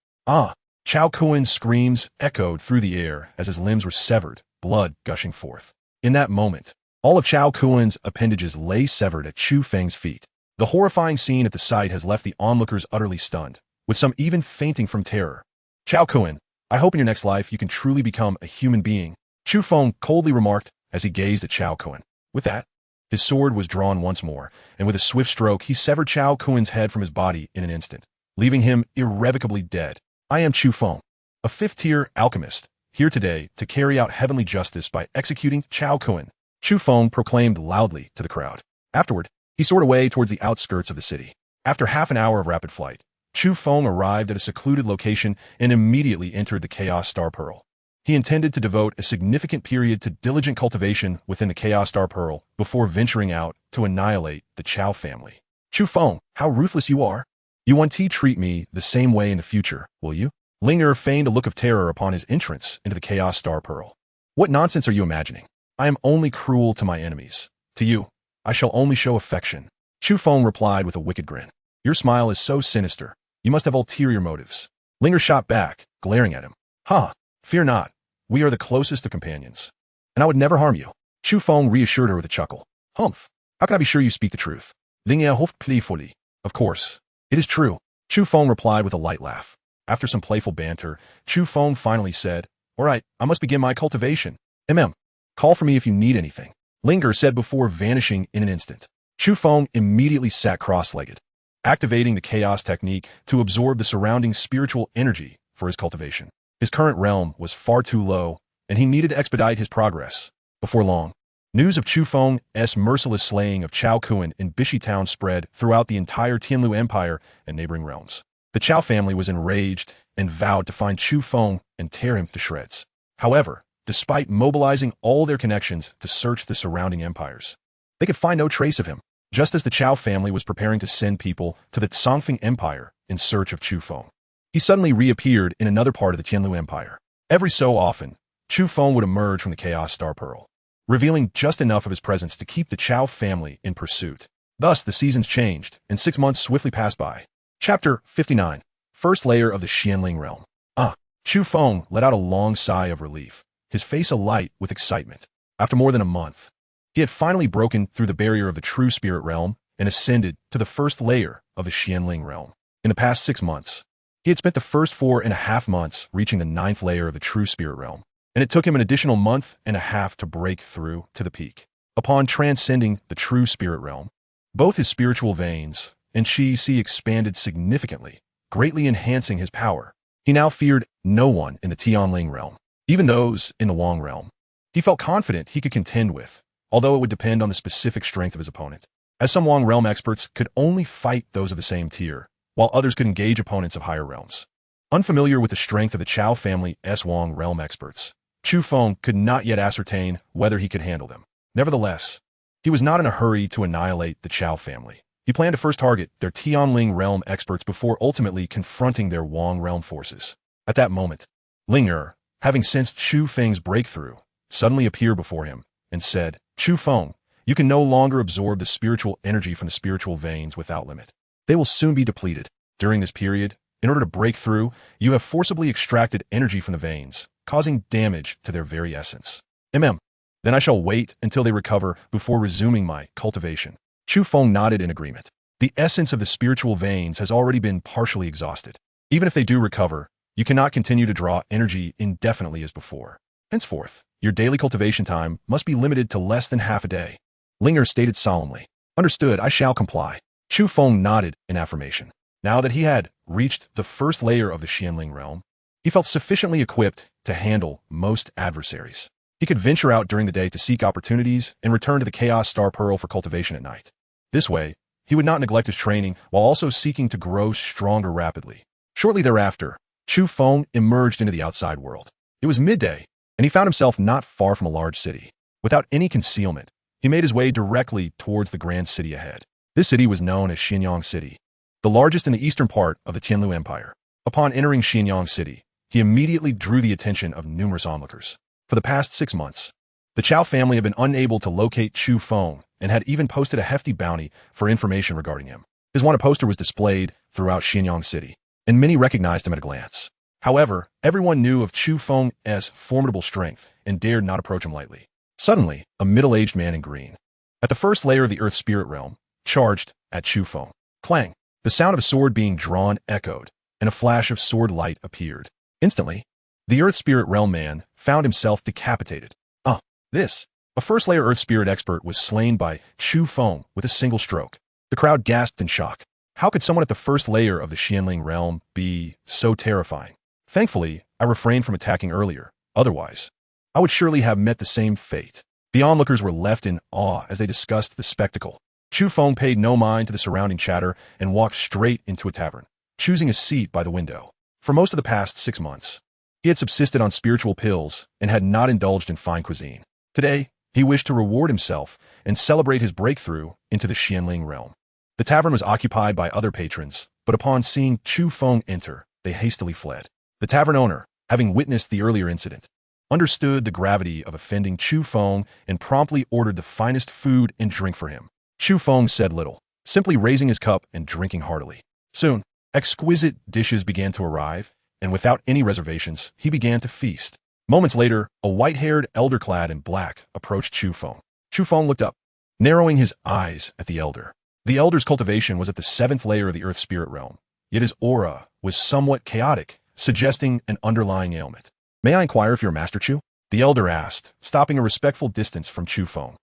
Chao Kun's screams echoed through the air as his limbs were severed, blood gushing forth. In that moment, all of Chao Kun's appendages lay severed at Chu Feng's feet. The horrifying scene at the site has left the onlookers utterly stunned, with some even fainting from terror. Chao Kun, I hope in your next life you can truly become a human being, Chu Feng coldly remarked as he gazed at Chao Kun. With that, his sword was drawn once more, and with a swift stroke he severed Chao Kun's head from his body in an instant, leaving him irrevocably dead. I am Chu Feng, a 5th-tier alchemist, here today to carry out heavenly justice by executing Chao Kun, Chu Feng proclaimed loudly to the crowd. Afterward, he soared away towards the outskirts of the city. After half an hour of rapid flight, Chu Feng arrived at a secluded location and immediately entered the Chaos Star Pearl. He intended to devote a significant period to diligent cultivation within the Chaos Star Pearl before venturing out to annihilate the Chao family. Chu Feng, how ruthless you are! You won't treat me the same way in the future, will you? Linger feigned a look of terror upon his entrance into the Chaos Star Pearl. What nonsense are you imagining? I am only cruel to my enemies. To you, I shall only show affection. Chu Feng replied with a wicked grin. Your smile is so sinister. You must have ulterior motives. Linger shot back, glaring at him. Ha! Fear not. We are the closest of companions. And I would never harm you. Chu Feng reassured her with a chuckle. Humph! How can I be sure you speak the truth? Linger hofft playfully. Of course. It is true. Chu Feng replied with a light laugh. After some playful banter, Chu Feng finally said, All right, I must begin my cultivation. Call for me if you need anything. Linger said before vanishing in an instant. Chu Feng immediately sat cross-legged, activating the chaos technique to absorb the surrounding spiritual energy for his cultivation. His current realm was far too low, and he needed to expedite his progress. Before long, news of Chu Feng's merciless slaying of Chao Kuan in Bishi Town spread throughout the entire Tianlu Empire and neighboring realms. The Chao family was enraged and vowed to find Chu Feng and tear him to shreds. However, despite mobilizing all their connections to search the surrounding empires, they could find no trace of him, just as the Chao family was preparing to send people to the Songfeng Empire in search of Chu Feng. He suddenly reappeared in another part of the Tianlu Empire. Every so often, Chu Feng would emerge from the Chaos Star Pearl, revealing just enough of his presence to keep the Chao family in pursuit. Thus, the seasons changed, and 6 months swiftly passed by. Chapter 59. First Layer of the Xianling Realm. Chu Feng let out a long sigh of relief, his face alight with excitement. After more than a month, he had finally broken through the barrier of the true spirit realm and ascended to the first layer of the Xianling realm. In the past 6 months, he had spent the first 4.5 months reaching the 9th layer of the true spirit realm, and it took him an additional 1.5 months to break through to the peak. Upon transcending the true spirit realm, both his spiritual veins and Qi expanded significantly, greatly enhancing his power. He now feared no one in the Tianling realm, even those in the Wang realm. He felt confident he could contend with, although it would depend on the specific strength of his opponent, as some Wang realm experts could only fight those of the same tier, while others could engage opponents of higher realms. Unfamiliar with the strength of the Chao family's Wang realm experts, Chu Feng could not yet ascertain whether he could handle them. Nevertheless, he was not in a hurry to annihilate the Chao family. He planned to first target their Tianling realm experts before ultimately confronting their Wang realm forces. At that moment, Linger, having sensed Chu Feng's breakthrough, suddenly appeared before him and said, Chu Feng, you can no longer absorb the spiritual energy from the spiritual veins without limit. They will soon be depleted. During this period, in order to break through, you have forcibly extracted energy from the veins, causing damage to their very essence. Then I shall wait until they recover before resuming my cultivation. Chu Feng nodded in agreement. The essence of the spiritual veins has already been partially exhausted. Even if they do recover, you cannot continue to draw energy indefinitely as before. Henceforth, your daily cultivation time must be limited to less than half a day. Linger stated solemnly. Understood, I shall comply. Chu Feng nodded in affirmation. Now that he had reached the first layer of the Xianling realm, he felt sufficiently equipped to handle most adversaries. He could venture out during the day to seek opportunities and return to the Chaos Star Pearl for cultivation at night. This way, he would not neglect his training while also seeking to grow stronger rapidly. Shortly thereafter, Chu Feng emerged into the outside world. It was midday, and he found himself not far from a large city. Without any concealment, he made his way directly towards the grand city ahead. This city was known as Xianyang City, the largest in the eastern part of the Tianlu Empire. Upon entering Xianyang City, he immediately drew the attention of numerous onlookers. For the past 6 months, the Chao family had been unable to locate Chu Feng and had even posted a hefty bounty for information regarding him. His wanted poster was displayed throughout Xianyang City, and many recognized him at a glance. However, everyone knew of Chu Feng's formidable strength and dared not approach him lightly. Suddenly, a middle-aged man in green, at the first layer of the Earth Spirit Realm, charged at Chu Feng. Clang! The sound of a sword being drawn echoed, and a flash of sword light appeared. Instantly, the Earth Spirit Realm man found himself decapitated. A first-layer Earth Spirit expert was slain by Chu Feng with a single stroke. The crowd gasped in shock. How could someone at the first layer of the Xianling realm be so terrifying? Thankfully, I refrained from attacking earlier. Otherwise, I would surely have met the same fate. The onlookers were left in awe as they discussed the spectacle. Chu Feng paid no mind to the surrounding chatter and walked straight into a tavern, choosing a seat by the window. For most of the past 6 months, he had subsisted on spiritual pills and had not indulged in fine cuisine. Today, he wished to reward himself and celebrate his breakthrough into the Xianling realm. The tavern was occupied by other patrons, but upon seeing Chu Feng enter, they hastily fled. The tavern owner, having witnessed the earlier incident, understood the gravity of offending Chu Feng and promptly ordered the finest food and drink for him. Chu Feng said little, simply raising his cup and drinking heartily. Soon, exquisite dishes began to arrive, and without any reservations, he began to feast. Moments later, a white-haired elder clad in black approached Chu Feng. Chu Feng looked up, narrowing his eyes at the elder. The elder's cultivation was at the 7th layer of the Earth Spirit Realm, yet his aura was somewhat chaotic, suggesting an underlying ailment. May I inquire if you're Master Chu? The elder asked, stopping a respectful distance from Chu Feng.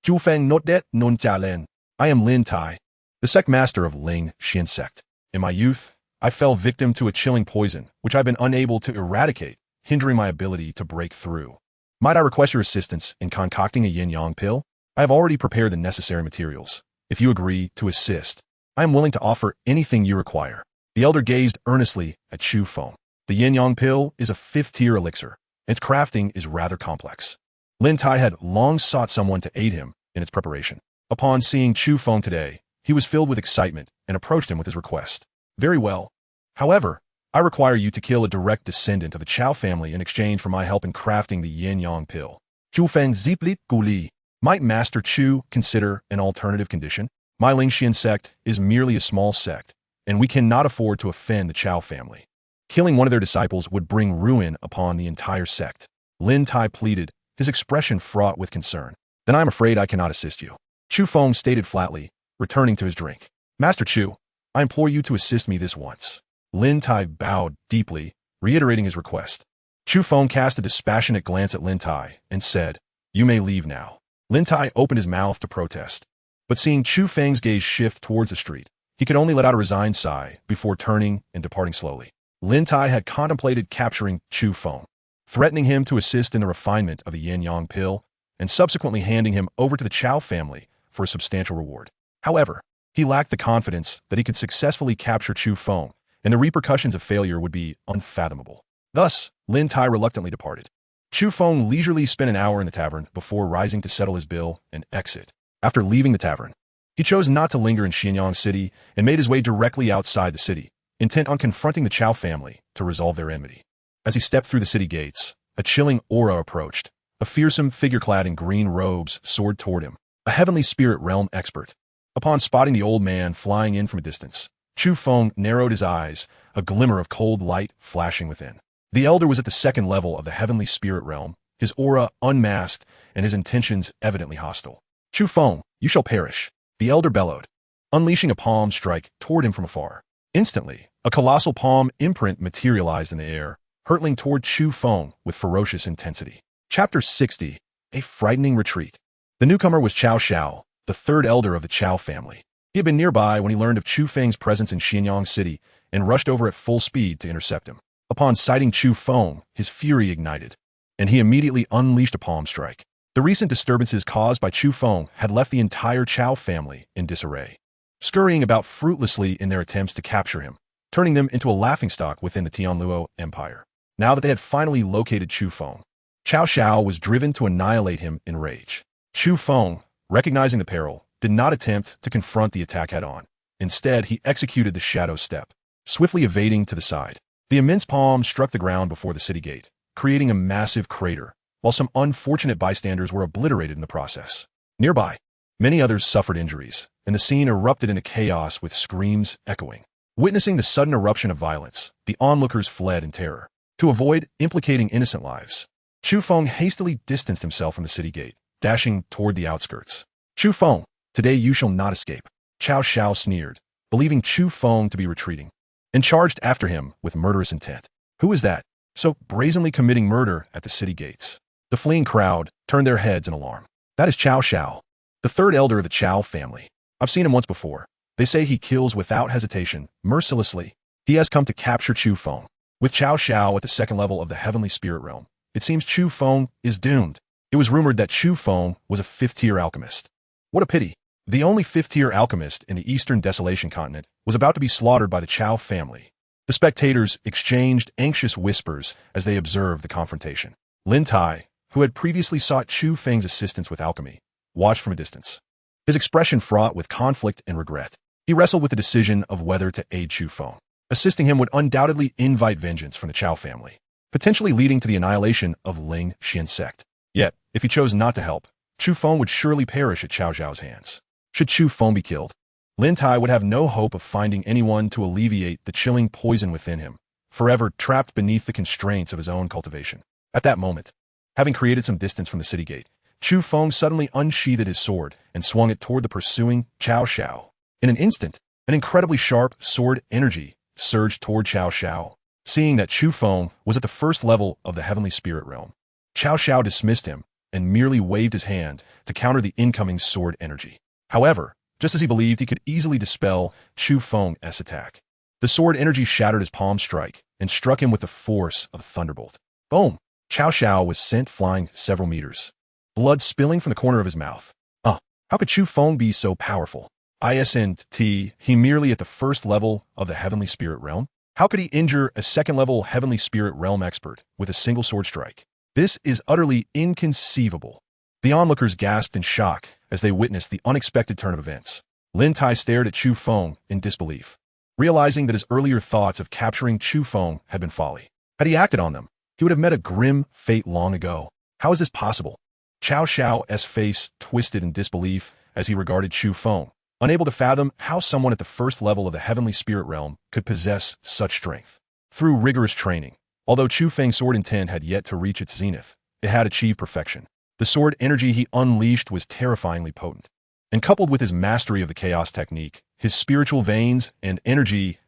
Chu Feng not det non Len. I am Lin Tai, the sect master of Ling Xian sect. In my youth, I fell victim to a chilling poison, which I've been unable to eradicate, hindering my ability to break through. Might I request your assistance in concocting a yin-yang pill? I have already prepared the necessary materials. If you agree to assist, I am willing to offer anything you require. The elder gazed earnestly at Chu Feng. The yin-yang pill is a 5th-tier elixir. Its crafting is rather complex. Lin Tai had long sought someone to aid him in its preparation. Upon seeing Chu Feng today, he was filled with excitement and approached him with his request. Very well. However, I require you to kill a direct descendant of the Chao family in exchange for my help in crafting the yin-yang pill. Chu Feng ziplit guli. Might Master Chu consider an alternative condition? My Lingxian sect is merely a small sect, and we cannot afford to offend the Chao family. Killing one of their disciples would bring ruin upon the entire sect. Lin Tai pleaded, his expression fraught with concern. Then I am afraid I cannot assist you. Chu Feng stated flatly, returning to his drink. Master Chu, I implore you to assist me this once. Lin Tai bowed deeply, reiterating his request. Chu Feng cast a dispassionate glance at Lin Tai and said, You may leave now. Lin Tai opened his mouth to protest, but seeing Chu Feng's gaze shift towards the street, he could only let out a resigned sigh before turning and departing slowly. Lin Tai had contemplated capturing Chu Feng, threatening him to assist in the refinement of the yin-yang pill, and subsequently handing him over to the Chao family for a substantial reward. However, he lacked the confidence that he could successfully capture Chu Feng, and the repercussions of failure would be unfathomable. Thus, Lin Tai reluctantly departed. Chu Feng leisurely spent an hour in the tavern before rising to settle his bill and exit. After leaving the tavern, he chose not to linger in Xianyang City and made his way directly outside the city, intent on confronting the Chao family to resolve their enmity. As he stepped through the city gates, a chilling aura approached. A fearsome figure clad in green robes soared toward him, a heavenly spirit realm expert. Upon spotting the old man flying in from a distance, Chu Feng narrowed his eyes, a glimmer of cold light flashing within. The elder was at the 2nd level of the heavenly spirit realm, his aura unmasked and his intentions evidently hostile. Chu Feng, you shall perish, the elder bellowed, unleashing a palm strike toward him from afar. Instantly, a colossal palm imprint materialized in the air, hurtling toward Chu Feng with ferocious intensity. Chapter 60, A Frightening Retreat. The newcomer was Chao Xiao, the 3rd elder of the Chao family. He had been nearby when he learned of Chu Feng's presence in Xianyang City and rushed over at full speed to intercept him. Upon sighting Chu Feng, his fury ignited, and he immediately unleashed a palm strike. The recent disturbances caused by Chu Feng had left the entire Chao family in disarray, scurrying about fruitlessly in their attempts to capture him, turning them into a laughingstock within the Tianluo Empire. Now that they had finally located Chu Feng, Chao Xiao was driven to annihilate him in rage. Chu Feng, recognizing the peril, did not attempt to confront the attack head-on. Instead, he executed the shadow step, swiftly evading to the side. The immense palm struck the ground before the city gate, creating a massive crater, while some unfortunate bystanders were obliterated in the process. Nearby, many others suffered injuries, and the scene erupted into chaos with screams echoing. Witnessing the sudden eruption of violence, the onlookers fled in terror. To avoid implicating innocent lives, Chu Feng hastily distanced himself from the city gate, dashing toward the outskirts. Chu Feng, today you shall not escape. Chao Xiao sneered, believing Chu Feng to be retreating, and charged after him with murderous intent. Who is that, so brazenly committing murder at the city gates? The fleeing crowd turned their heads in alarm. That is Chao Xiao, the 3rd elder of the Chao family. I've seen him once before. They say he kills without hesitation, mercilessly. He has come to capture Chu Feng. With Chao Xiao at the 2nd level of the heavenly spirit realm, it seems Chu Feng is doomed. It was rumored that Chu Feng was a 5th-tier alchemist. What a pity. The only 5th-tier alchemist in the Eastern Desolation continent was about to be slaughtered by the Chao family. The spectators exchanged anxious whispers as they observed the confrontation. Lin Tai, who had previously sought Chu Feng's assistance with alchemy, watched from a distance, his expression fraught with conflict and regret. He wrestled with the decision of whether to aid Chu Feng. Assisting him would undoubtedly invite vengeance from the Chao family. potentially leading to the annihilation of Ling Xian's sect. Yet, if he chose not to help, Chu Feng would surely perish at Cao Zhao's hands. Should Chu Feng be killed, Lin Tai would have no hope of finding anyone to alleviate the chilling poison within him, forever trapped beneath the constraints of his own cultivation. At that moment, having created some distance from the city gate, Chu Feng suddenly unsheathed his sword and swung it toward the pursuing Cao Xiao. In an instant, an incredibly sharp sword energy surged toward Cao Xiao. Seeing that Chu Feng was at the first level of the heavenly spirit realm, Cao Xiao dismissed him and merely waved his hand to counter the incoming sword energy. However, just as he believed he could easily dispel Chu Feng's attack, the sword energy shattered his palm strike and struck him with the force of a thunderbolt. Boom! Cao Xiao was sent flying several meters, blood spilling from the corner of his mouth. How could Chu Feng be so powerful? Isn't he merely at the first level of the heavenly spirit realm? How could he injure a second-level heavenly spirit realm expert with a single sword strike? This is utterly inconceivable. The onlookers gasped in shock as they witnessed the unexpected turn of events. Lin Tai stared at Chu Feng in disbelief, realizing that his earlier thoughts of capturing Chu Feng had been folly. Had he acted on them, he would have met a grim fate long ago. How is this possible? Cao Xiao's face twisted in disbelief as he regarded Chu Feng, unable to fathom how someone at the first level of the heavenly spirit realm could possess such strength. Through rigorous training, although Chu Feng's sword intent had yet to reach its zenith, it had achieved perfection. The sword energy he unleashed was terrifyingly potent, and coupled with his mastery of the chaos technique, his spiritual veins and energy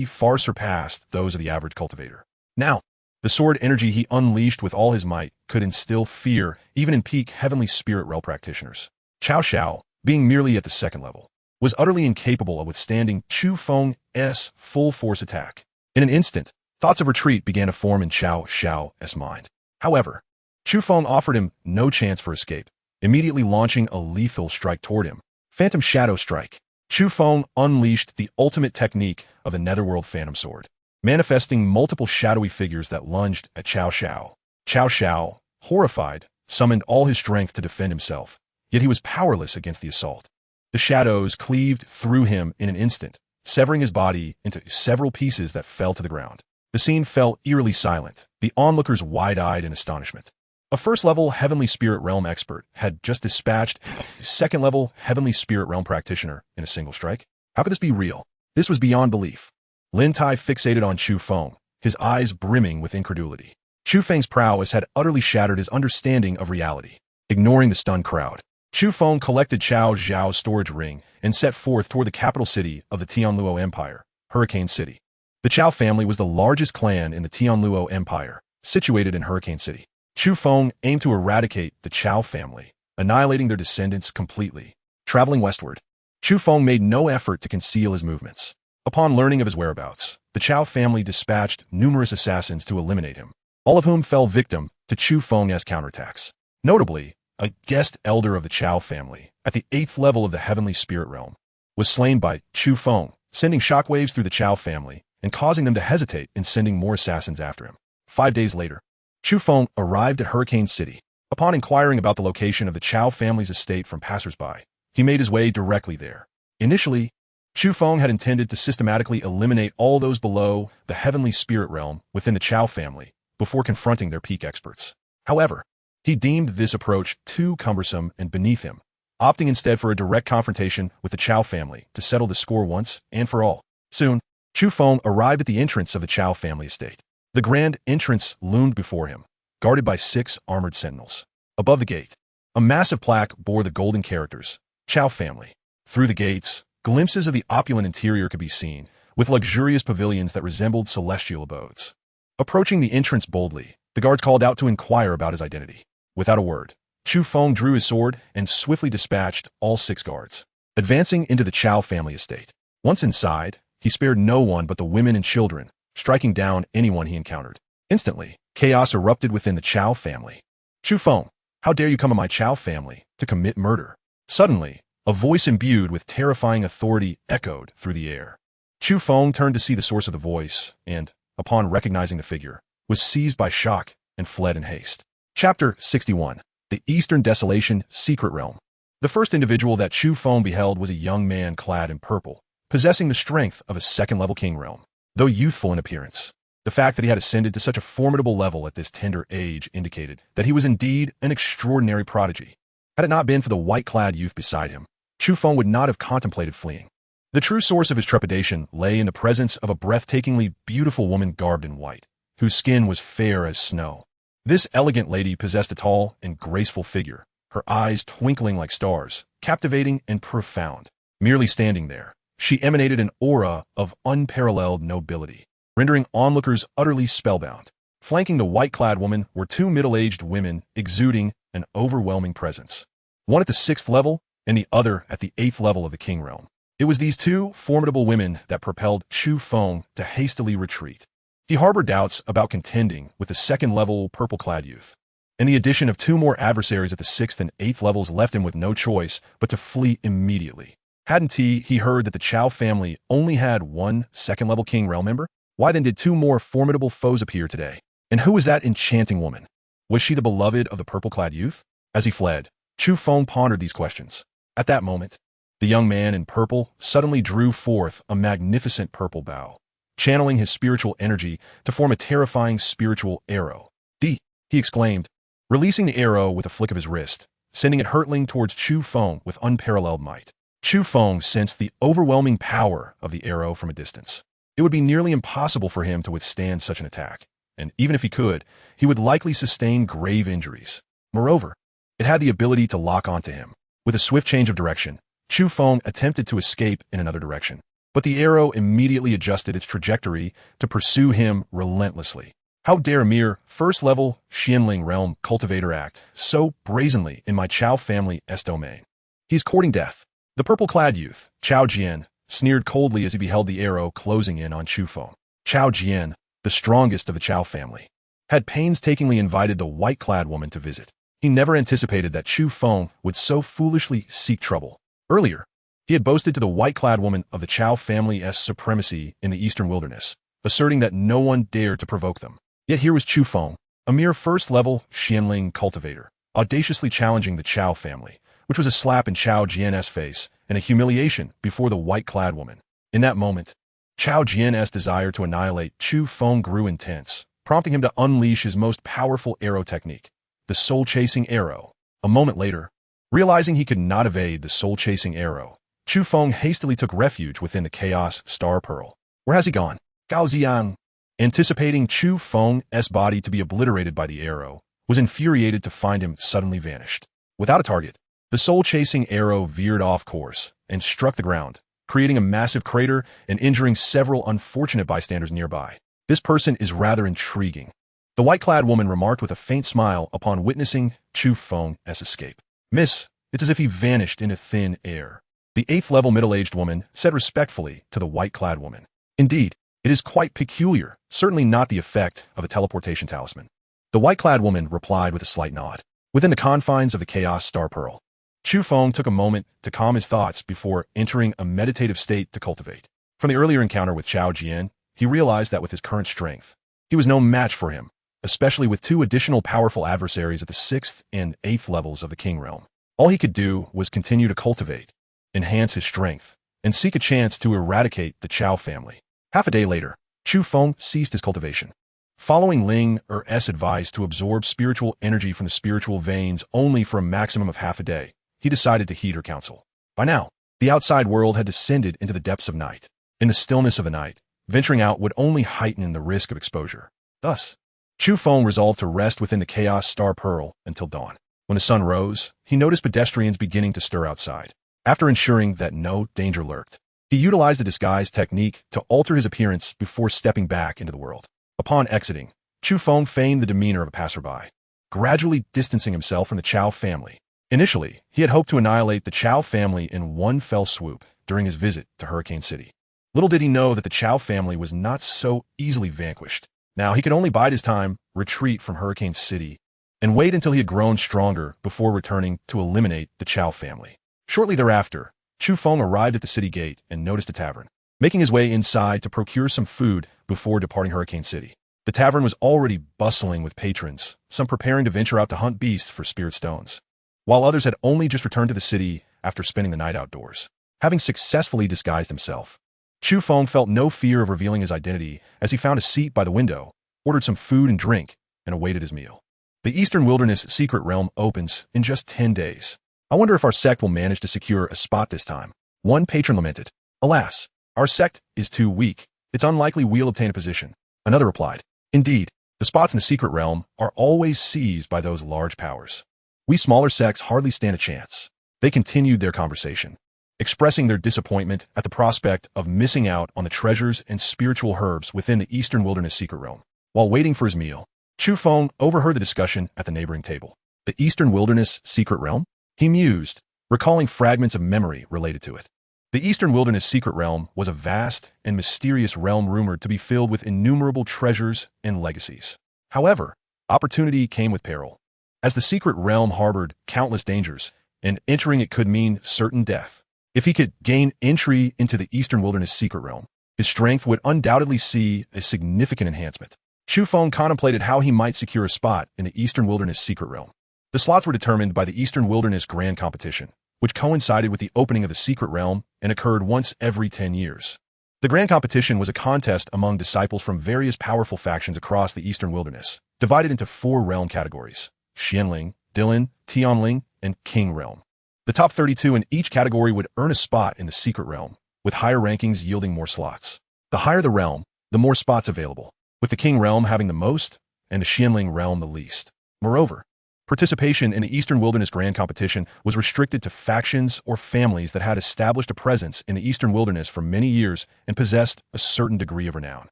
far surpassed those of the average cultivator. Now, the sword energy he unleashed with all his might could instill fear even in peak heavenly spirit realm practitioners. Cao Xiao, being merely at the second level, was utterly incapable of withstanding Chu Feng's full-force attack. In an instant, thoughts of retreat began to form in Cao Xiao's mind. However, Chu Feng offered him no chance for escape, immediately launching a lethal strike toward him. Phantom Shadow Strike. Chu Feng unleashed the ultimate technique of the Netherworld Phantom Sword, manifesting multiple shadowy figures that lunged at Cao Xiao. Cao Xiao, horrified, summoned all his strength to defend himself, yet he was powerless against the assault. The shadows cleaved through him in an instant, severing his body into several pieces that fell to the ground. The scene fell eerily silent, the onlookers wide-eyed in astonishment. A first-level Heavenly Spirit Realm expert had just dispatched a second-level Heavenly Spirit Realm practitioner in a single strike. How could this be real? This was beyond belief. Lin Tai fixated on Chu Feng, his eyes brimming with incredulity. Chu Feng's prowess had utterly shattered his understanding of reality. Ignoring the stunned crowd, Chu Feng collected Cao Zhao's storage ring and set forth toward the capital city of the Tianluo Empire, Hurricane City. The Cao family was the largest clan in the Tianluo Empire, situated in Hurricane City. Chu Feng aimed to eradicate the Cao family, annihilating their descendants completely. Traveling westward, Chu Feng made no effort to conceal his movements. Upon learning of his whereabouts, the Cao family dispatched numerous assassins to eliminate him, all of whom fell victim to Chu Feng's counterattacks. Notably, a guest elder of the Cao family, at the 8th level of the Heavenly Spirit Realm, was slain by Chu Feng, sending shockwaves through the Cao family and causing them to hesitate in sending more assassins after him. 5 days later, Chu Feng arrived at Hurricane City. Upon inquiring about the location of the Cao family's estate from passersby, he made his way directly there. Initially, Chu Feng had intended to systematically eliminate all those below the Heavenly Spirit Realm within the Cao family before confronting their peak experts. However, he deemed this approach too cumbersome and beneath him, opting instead for a direct confrontation with the Cao family to settle the score once and for all. Soon, Chu Feng arrived at the entrance of the Cao family estate. The grand entrance loomed before him, guarded by 6 armored sentinels. Above the gate, a massive plaque bore the golden characters, Cao family. Through the gates, glimpses of the opulent interior could be seen, with luxurious pavilions that resembled celestial abodes. Approaching the entrance boldly, the guards called out to inquire about his identity. Without a word, Chu Feng drew his sword and swiftly dispatched all 6 guards, advancing into the Cao family estate. Once inside, he spared no one but the women and children, striking down anyone he encountered. Instantly, chaos erupted within the Cao family. Chu Feng, how dare you come to my Cao family to commit murder? Suddenly, a voice imbued with terrifying authority echoed through the air. Chu Feng turned to see the source of the voice and, upon recognizing the figure, was seized by shock and fled in haste. Chapter 61. The Eastern Desolation Secret Realm. The first individual that Chu Feng beheld was a young man clad in purple, possessing the strength of a second-level king realm. Though youthful in appearance, The fact that he had ascended to such a formidable level at this tender age indicated that he was indeed an extraordinary prodigy. Had it not been for the white-clad youth beside him, Chu Feng would not have contemplated fleeing. The true source of his trepidation lay in the presence of a breathtakingly beautiful woman garbed in white, whose skin was fair as snow. This elegant lady possessed a tall and graceful figure, her eyes twinkling like stars, captivating and profound. Merely standing there, she emanated an aura of unparalleled nobility, rendering onlookers utterly spellbound. Flanking the white-clad woman were two middle-aged women exuding an overwhelming presence, one at the 6th level and the other at the 8th level of the King Realm. It was these two formidable women that propelled Chu Feng to hastily retreat. He harbored doubts about contending with the 2nd-level purple-clad youth, and the addition of two more adversaries at the 6th and 8th levels left him with no choice but to flee immediately. Hadn't he heard that the Chao family only had one 2nd-level King Realm member? Why then did two more formidable foes appear today? And who was that enchanting woman? Was she the beloved of the purple-clad youth? As he fled, Chu Feng pondered these questions. At that moment, the young man in purple suddenly drew forth a magnificent purple bow, channeling his spiritual energy to form a terrifying spiritual arrow. He exclaimed, releasing the arrow with a flick of his wrist, sending it hurtling towards Chu Feng with unparalleled might. Chu Feng sensed the overwhelming power of the arrow from a distance. It would be nearly impossible for him to withstand such an attack, and even if he could, he would likely sustain grave injuries. Moreover, it had the ability to lock onto him. With a swift change of direction, Chu Feng attempted to escape in another direction, but the arrow immediately adjusted its trajectory to pursue him relentlessly. How dare a mere 1st-level Xianling realm cultivator act so brazenly in my Chao family's domain? He's courting death. The purple-clad youth, Chao Jian, sneered coldly as he beheld the arrow closing in on Chu Feng. Chao Jian, the strongest of the Chao family, had painstakingly invited the white-clad woman to visit. He never anticipated that Chu Feng would so foolishly seek trouble. Earlier, he had boasted to the white-clad woman of the Chao family's supremacy in the eastern wilderness, asserting that no one dared to provoke them. Yet here was Chu Feng, a mere 1st-level Xianling cultivator, audaciously challenging the Chao family, which was a slap in Chao Jian's face and a humiliation before the white-clad woman. In that moment, Chao Jian's desire to annihilate Chu Feng grew intense, prompting him to unleash his most powerful arrow technique, the soul-chasing arrow. A moment later, realizing he could not evade the soul-chasing arrow, Chu Feng hastily took refuge within the Chaos Star Pearl. Where has he gone? Gao Ziang, anticipating Chu Feng's body to be obliterated by the arrow, was infuriated to find him suddenly vanished. Without a target, the soul-chasing arrow veered off course and struck the ground, creating a massive crater and injuring several unfortunate bystanders nearby. This person is rather intriguing, the white-clad woman remarked with a faint smile upon witnessing Chu Feng's escape. Miss, it's as if he vanished into thin air. The 8th-level middle-aged woman said respectfully to the white-clad woman. Indeed, it is quite peculiar, certainly not the effect of a teleportation talisman. The white-clad woman replied with a slight nod. Within the confines of the Chaos Star Pearl, Chu Feng took a moment to calm his thoughts before entering a meditative state to cultivate. From the earlier encounter with Chao Jian, he realized that with his current strength, he was no match for him, especially with two additional powerful adversaries at the 6th and 8th levels of the King Realm. All he could do was continue to cultivate, enhance his strength, and seek a chance to eradicate the Chao family. Half a day later, Chu Feng ceased his cultivation. Following Ling Er's advice to absorb spiritual energy from the spiritual veins only for a maximum of half a day, he decided to heed her counsel. By now, the outside world had descended into the depths of night. In the stillness of the night, venturing out would only heighten the risk of exposure. Thus, Chu Feng resolved to rest within the Chaos Star Pearl until dawn. When the sun rose, he noticed pedestrians beginning to stir outside. After ensuring that no danger lurked, he utilized the disguise technique to alter his appearance before stepping back into the world. Upon exiting, Chu Feng feigned the demeanor of a passerby, gradually distancing himself from the Chao family. Initially, he had hoped to annihilate the Chao family in one fell swoop during his visit to Hurricane City. Little did he know that the Chao family was not so easily vanquished. Now he could only bide his time, retreat from Hurricane City, and wait until he had grown stronger before returning to eliminate the Chao family. Shortly thereafter, Chu Feng arrived at the city gate and noticed a tavern, making his way inside to procure some food before departing Hurricane City. The tavern was already bustling with patrons, some preparing to venture out to hunt beasts for spirit stones, while others had only just returned to the city after spending the night outdoors. Having successfully disguised himself, Chu Feng felt no fear of revealing his identity as he found a seat by the window, ordered some food and drink, and awaited his meal. The Eastern Wilderness Secret Realm opens in just 10 days. I wonder if our sect will manage to secure a spot this time. One patron lamented. Alas, our sect is too weak. It's unlikely we'll obtain a position. Another replied. Indeed, the spots in the Secret Realm are always seized by those large powers. We smaller sects hardly stand a chance. They continued their conversation, expressing their disappointment at the prospect of missing out on the treasures and spiritual herbs within the Eastern Wilderness Secret Realm. While waiting for his meal, Chu Feng overheard the discussion at the neighboring table. The Eastern Wilderness Secret Realm? He mused, recalling fragments of memory related to it. The Eastern Wilderness Secret Realm was a vast and mysterious realm rumored to be filled with innumerable treasures and legacies. However, opportunity came with peril, as the secret realm harbored countless dangers, and entering it could mean certain death. If he could gain entry into the Eastern Wilderness Secret Realm, his strength would undoubtedly see a significant enhancement. Chu Feng contemplated how he might secure a spot in the Eastern Wilderness Secret Realm. The slots were determined by the Eastern Wilderness Grand Competition, which coincided with the opening of the Secret Realm and occurred once every 10 years. The Grand Competition was a contest among disciples from various powerful factions across the Eastern Wilderness, divided into 4 realm categories: Xianling, Dylan, Tianling, and King Realm. The top 32 in each category would earn a spot in the Secret Realm, with higher rankings yielding more slots. The higher the realm, the more spots available, with the King Realm having the most and the Xianling Realm the least. Moreover, participation in the Eastern Wilderness Grand Competition was restricted to factions or families that had established a presence in the Eastern Wilderness for many years and possessed a certain degree of renown.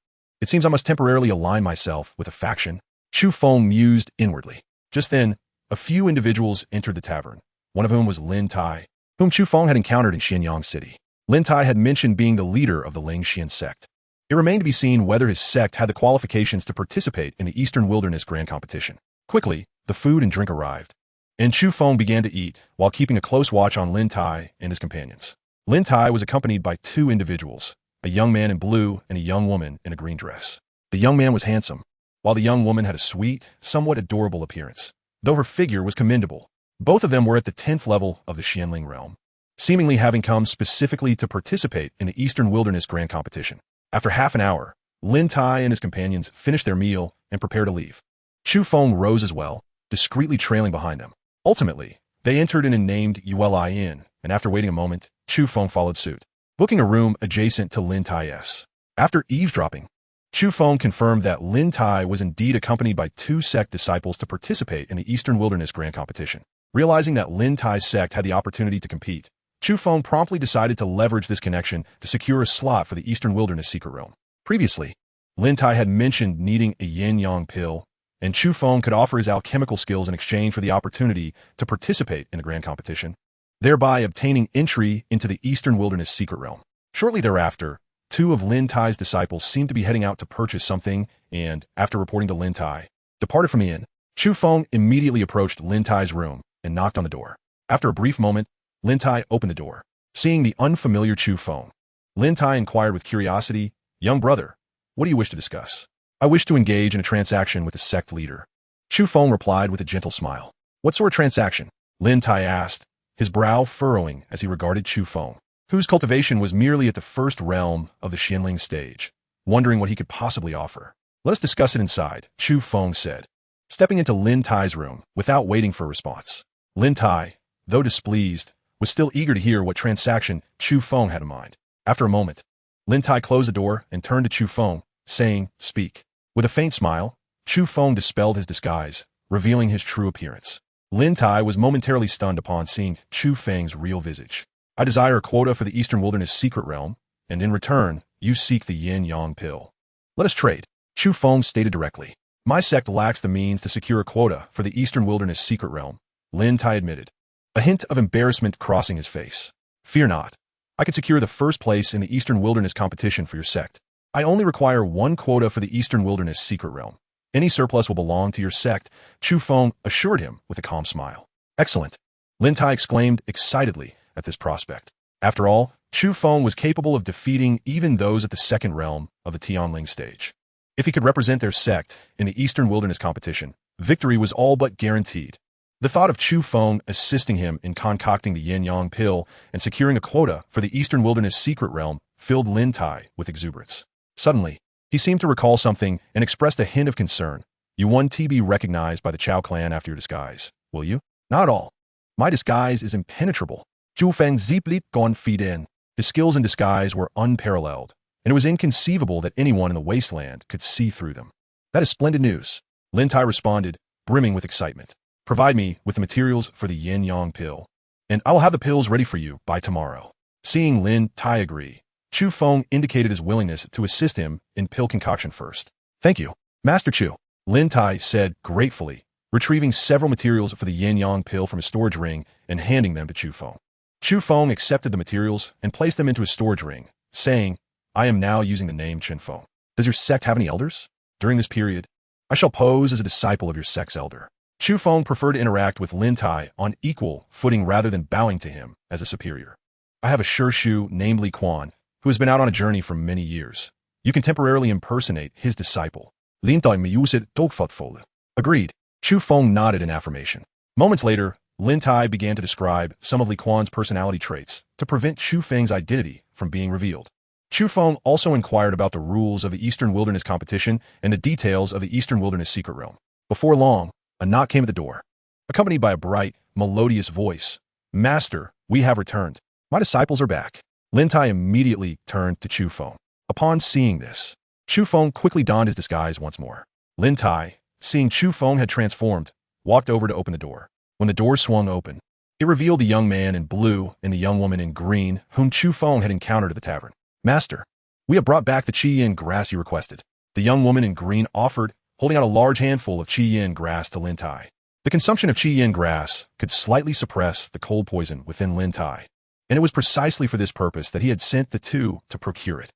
It seems I must temporarily align myself with a faction. Chu Feng mused inwardly. Just then, a few individuals entered the tavern, one of whom was Lin Tai, whom Chu Feng had encountered in Xianyang City. Lin Tai had mentioned being the leader of the Ling Xian sect. It remained to be seen whether his sect had the qualifications to participate in the Eastern Wilderness Grand Competition. Quickly, the food and drink arrived, and Chu Feng began to eat while keeping a close watch on Lin Tai and his companions. Lin Tai was accompanied by 2 individuals, a young man in blue and a young woman in a green dress. The young man was handsome, while the young woman had a sweet, somewhat adorable appearance, though her figure was commendable. Both of them were at the 10th level of the Xianling realm, seemingly having come specifically to participate in the Eastern Wilderness Grand Competition. After half an hour, Lin Tai and his companions finished their meal and prepared to leave. Chu Feng rose as well, discreetly trailing behind them. Ultimately, they entered in a named Uli Inn, and after waiting a moment, Chu Feng followed suit, booking a room adjacent to Lin Tai's. After eavesdropping, Chu Feng confirmed that Lin Tai was indeed accompanied by 2 sect disciples to participate in the Eastern Wilderness Grand Competition. Realizing that Lin Tai's sect had the opportunity to compete, Chu Feng promptly decided to leverage this connection to secure a slot for the Eastern Wilderness Secret Realm. Previously, Lin Tai had mentioned needing a yin-yang pill, and Chu Feng could offer his alchemical skills in exchange for the opportunity to participate in the grand competition, thereby obtaining entry into the Eastern Wilderness Secret Realm. Shortly thereafter, 2 of Lin Tai's disciples seemed to be heading out to purchase something, and, after reporting to Lin Tai, departed from the inn. Chu Feng immediately approached Lin Tai's room and knocked on the door. After a brief moment, Lin Tai opened the door. Seeing the unfamiliar Chu Feng, Lin Tai inquired with curiosity, "Young brother, what do you wish to discuss?" "I wish to engage in a transaction with the sect leader." Chu Feng replied with a gentle smile. "What sort of transaction?" Lin Tai asked, his brow furrowing as he regarded Chu Feng, whose cultivation was merely at the first realm of the Xianling stage, wondering what he could possibly offer. "Let us discuss it inside," Chu Feng said, stepping into Lin Tai's room without waiting for a response. Lin Tai, though displeased, was still eager to hear what transaction Chu Feng had in mind. After a moment, Lin Tai closed the door and turned to Chu Feng, saying, "Speak." With a faint smile, Chu Feng dispelled his disguise, revealing his true appearance. Lin Tai was momentarily stunned upon seeing Chu Feng's real visage. "I desire a quota for the Eastern Wilderness Secret Realm, and in return, you seek the yin-yang pill. Let us trade," Chu Feng stated directly. "My sect lacks the means to secure a quota for the Eastern Wilderness Secret Realm," Lin Tai admitted, a hint of embarrassment crossing his face. "Fear not. I can secure the first place in the Eastern Wilderness competition for your sect. I only require 1 quota for the Eastern Wilderness Secret Realm. Any surplus will belong to your sect," Chu Feng assured him with a calm smile. "Excellent," Lin Tai exclaimed excitedly at this prospect. After all, Chu Feng was capable of defeating even those at the second realm of the Tianling stage. If he could represent their sect in the Eastern Wilderness competition, victory was all but guaranteed. The thought of Chu Feng assisting him in concocting the yin-yang pill and securing a quota for the Eastern Wilderness Secret Realm filled Lin Tai with exuberance. Suddenly, he seemed to recall something and expressed a hint of concern. You won't be recognized by the Chao clan after your disguise, will you? Not at all. My disguise is impenetrable. Chu Feng zieplit gone feet in. His skills in disguise were unparalleled, and it was inconceivable that anyone in the wasteland could see through them. That is splendid news. Lin Tai responded, brimming with excitement. Provide me with the materials for the yin-yang pill, and I will have the pills ready for you by tomorrow. Seeing Lin Tai agree, Chu Feng indicated his willingness to assist him in pill concoction first. Thank you, Master Chu, Lin Tai said gratefully, retrieving several materials for the yin-yang pill from his storage ring and handing them to Chu Feng. Chu Feng accepted the materials and placed them into his storage ring, saying, I am now using the name Chen Feng. Does your sect have any elders? During this period, I shall pose as a disciple of your sect's elder. Chu Feng preferred to interact with Lin Tai on equal footing rather than bowing to him as a superior. I have a Shu named Li Quan, who has been out on a journey for many years. You can temporarily impersonate his disciple. Lin Tai me use it dogfatfole. Agreed. Chu Feng nodded in affirmation. Moments later, Lin Tai began to describe some of Li Quan's personality traits to prevent Chu Feng's identity from being revealed. Chu Feng also inquired about the rules of the Eastern Wilderness competition and the details of the Eastern Wilderness secret realm. Before long, a knock came at the door, accompanied by a bright, melodious voice. Master, we have returned. My disciples are back. Lin Tai immediately turned to Chu Feng. Upon seeing this, Chu Feng quickly donned his disguise once more. Lin Tai, seeing Chu Feng had transformed, walked over to open the door. When the door swung open, it revealed the young man in blue and the young woman in green whom Chu Feng had encountered at the tavern. Master, we have brought back the Chi-Yin grass you requested. The young woman in green offered, holding out a large handful of Chi-Yin grass to Lin Tai. The consumption of Chi-Yin grass could slightly suppress the cold poison within Lin Tai, and it was precisely for this purpose that he had sent the two to procure it.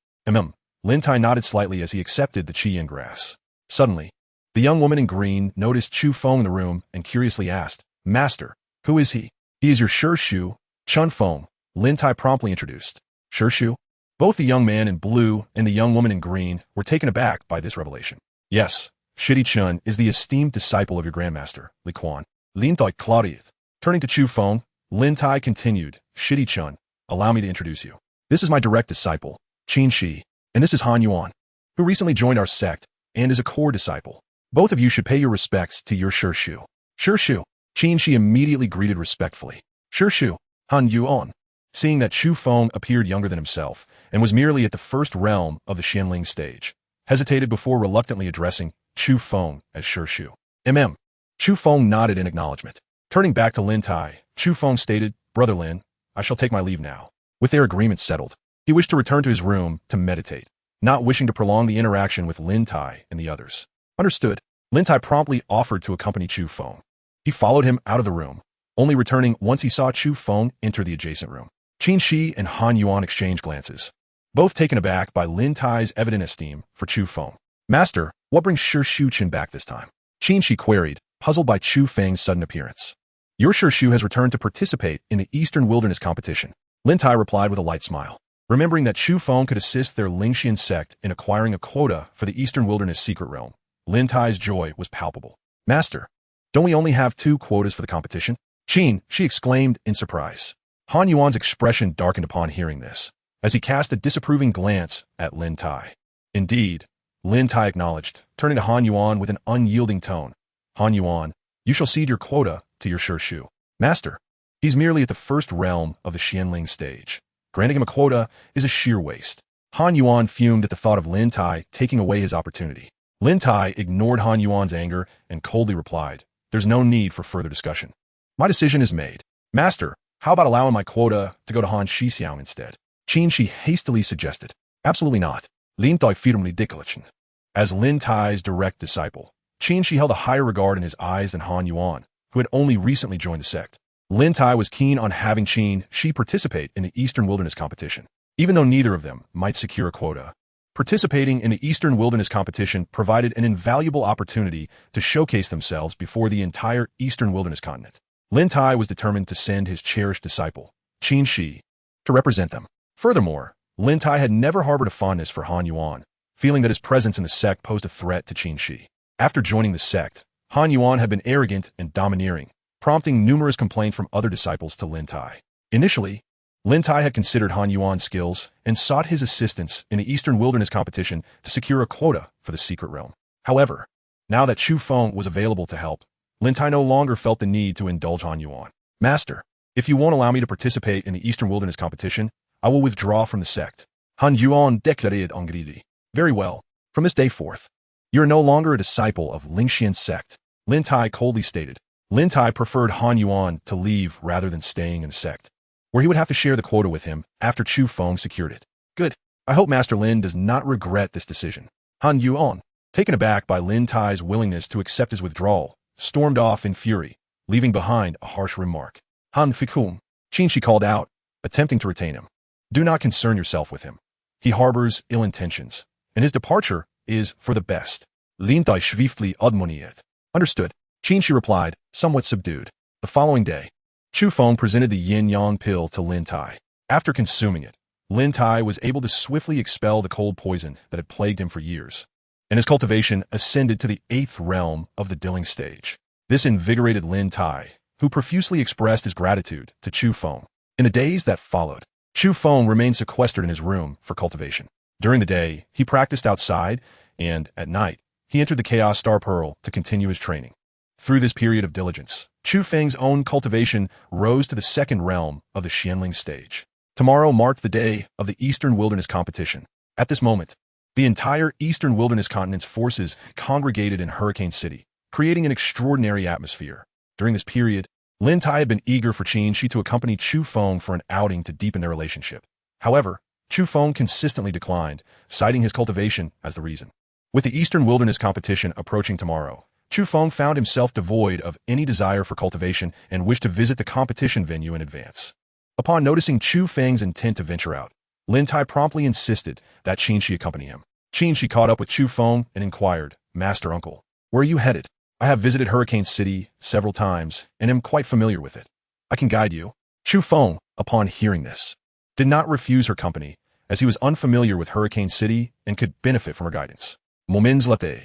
Lin Tai nodded slightly as he accepted the Chi-Yin grass. Suddenly, the young woman in green noticed Chu Feng in the room and curiously asked, Master, who is he? He is your Shu, Chen Feng, Lin Tai promptly introduced. Shu? Both the young man in blue and the young woman in green were taken aback by this revelation. Yes, Shidi Chun is the esteemed disciple of your grandmaster, Li Quan. Lin Tai Claudieth. Turning to Chu Feng, Lin Tai continued, Shidi Chun, allow me to introduce you. This is my direct disciple, Qin Shi, and this is Han Yuan, who recently joined our sect and is a core disciple. Both of you should pay your respects to your Shu. Shu, Qin Shi immediately greeted respectfully. Shu, Han Yuan. Seeing that Chu Feng appeared younger than himself and was merely at the first realm of the Xianling stage, hesitated before reluctantly addressing Chu Feng as Shu. Chu Feng nodded in acknowledgement. Turning back to Lin Tai, Chu Feng stated, Brother Lin, I shall take my leave now. With their agreement settled, he wished to return to his room to meditate, not wishing to prolong the interaction with Lin Tai and the others. Understood. Lin Tai promptly offered to accompany Chu Feng. He followed him out of the room, only returning once he saw Chu Feng enter the adjacent room. Qin Shi and Han Yuan exchanged glances, both taken aback by Lin Tai's evident esteem for Chu Feng. Master, what brings Shu Chen back this time? Qin Shi queried, puzzled by Chu Feng's sudden appearance. Your Shu has returned to participate in the Eastern Wilderness competition. Lin Tai replied with a light smile. Remembering that Chu Feng could assist their Lingxian sect in acquiring a quota for the Eastern Wilderness secret realm, Lin Tai's joy was palpable. Master, don't we only have 2 quotas for the competition? Qin Shi exclaimed in surprise. Han Yuan's expression darkened upon hearing this, as he cast a disapproving glance at Lin Tai. Indeed, Lin Tai acknowledged, turning to Han Yuan with an unyielding tone. Han Yuan, you shall cede your quota to your Shu. Master, he's merely at the first realm of the Xianling stage. Granting him a quota is a sheer waste. Han Yuan fumed at the thought of Lin Tai taking away his opportunity. Lin Tai ignored Han Yuan's anger and coldly replied, there's no need for further discussion. My decision is made. Master, how about allowing my quota to go to Han Shixiang instead? Qin Shi hastily suggested. Absolutely not. Lin Tai firmly declared. As Lin Tai's direct disciple, Qin Shi held a higher regard in his eyes than Han Yuan, who had only recently joined the sect. Lin Tai was keen on having Qin Shi participate in the Eastern Wilderness competition, even though neither of them might secure a quota. Participating in the Eastern Wilderness competition provided an invaluable opportunity to showcase themselves before the entire Eastern Wilderness continent. Lin Tai was determined to send his cherished disciple, Qin Shi, to represent them. Furthermore, Lin Tai had never harbored a fondness for Han Yuan, feeling that his presence in the sect posed a threat to Qin Shi. After joining the sect, Han Yuan had been arrogant and domineering, prompting numerous complaints from other disciples to Lin Tai. Initially, Lin Tai had considered Han Yuan's skills and sought his assistance in the Eastern Wilderness competition to secure a quota for the secret realm. However, now that Chu Feng was available to help, Lin Tai no longer felt the need to indulge Han Yuan. Master, if you won't allow me to participate in the Eastern Wilderness competition, I will withdraw from the sect. Han Yuan déclarait en gridi. Very well. From this day forth, you are no longer a disciple of Lingxian's sect, Lin Tai coldly stated. Lin Tai preferred Han Yuan to leave rather than staying in the sect, where he would have to share the quota with him after Chu Feng secured it. Good. I hope Master Lin does not regret this decision. Han Yuan, taken aback by Lin Tai's willingness to accept his withdrawal, stormed off in fury, leaving behind a harsh remark. Han Fikun, Qin called out, attempting to retain him. Do not concern yourself with him. He harbors ill intentions, and his departure is for the best. Lin Tai schwiftly admoniert. Understood, Qin replied, somewhat subdued. The following day, Chu Feng presented the yin-yang pill to Lin Tai. After consuming it, Lin Tai was able to swiftly expel the cold poison that had plagued him for years, and his cultivation ascended to the 8th realm of the dilling stage. This invigorated Lin Tai, who profusely expressed his gratitude to Chu Feng. In the days that followed, Chu Feng remained sequestered in his room for cultivation. During the day, he practiced outside, and, at night, he entered the Chaos Star Pearl to continue his training. Through this period of diligence, Chu Feng's own cultivation rose to the 2nd realm of the Xianling stage. Tomorrow marked the day of the Eastern Wilderness competition. At this moment, the entire Eastern Wilderness continent's forces congregated in Hurricane City, creating an extraordinary atmosphere. During this period, Lin Tai had been eager for Qin to accompany Chu Feng for an outing to deepen their relationship. However, Chu Feng consistently declined, citing his cultivation as the reason. With the Eastern Wilderness competition approaching tomorrow, Chu Feng found himself devoid of any desire for cultivation and wished to visit the competition venue in advance. Upon noticing Chu Feng's intent to venture out, Lin Tai promptly insisted that Qin accompany him. Qin caught up with Chu Feng and inquired, Master Uncle, where are you headed? I have visited Hurricane City several times and am quite familiar with it. I can guide you. Chu Feng, upon hearing this, did not refuse her company, as he was unfamiliar with Hurricane City and could benefit from her guidance. Moments later,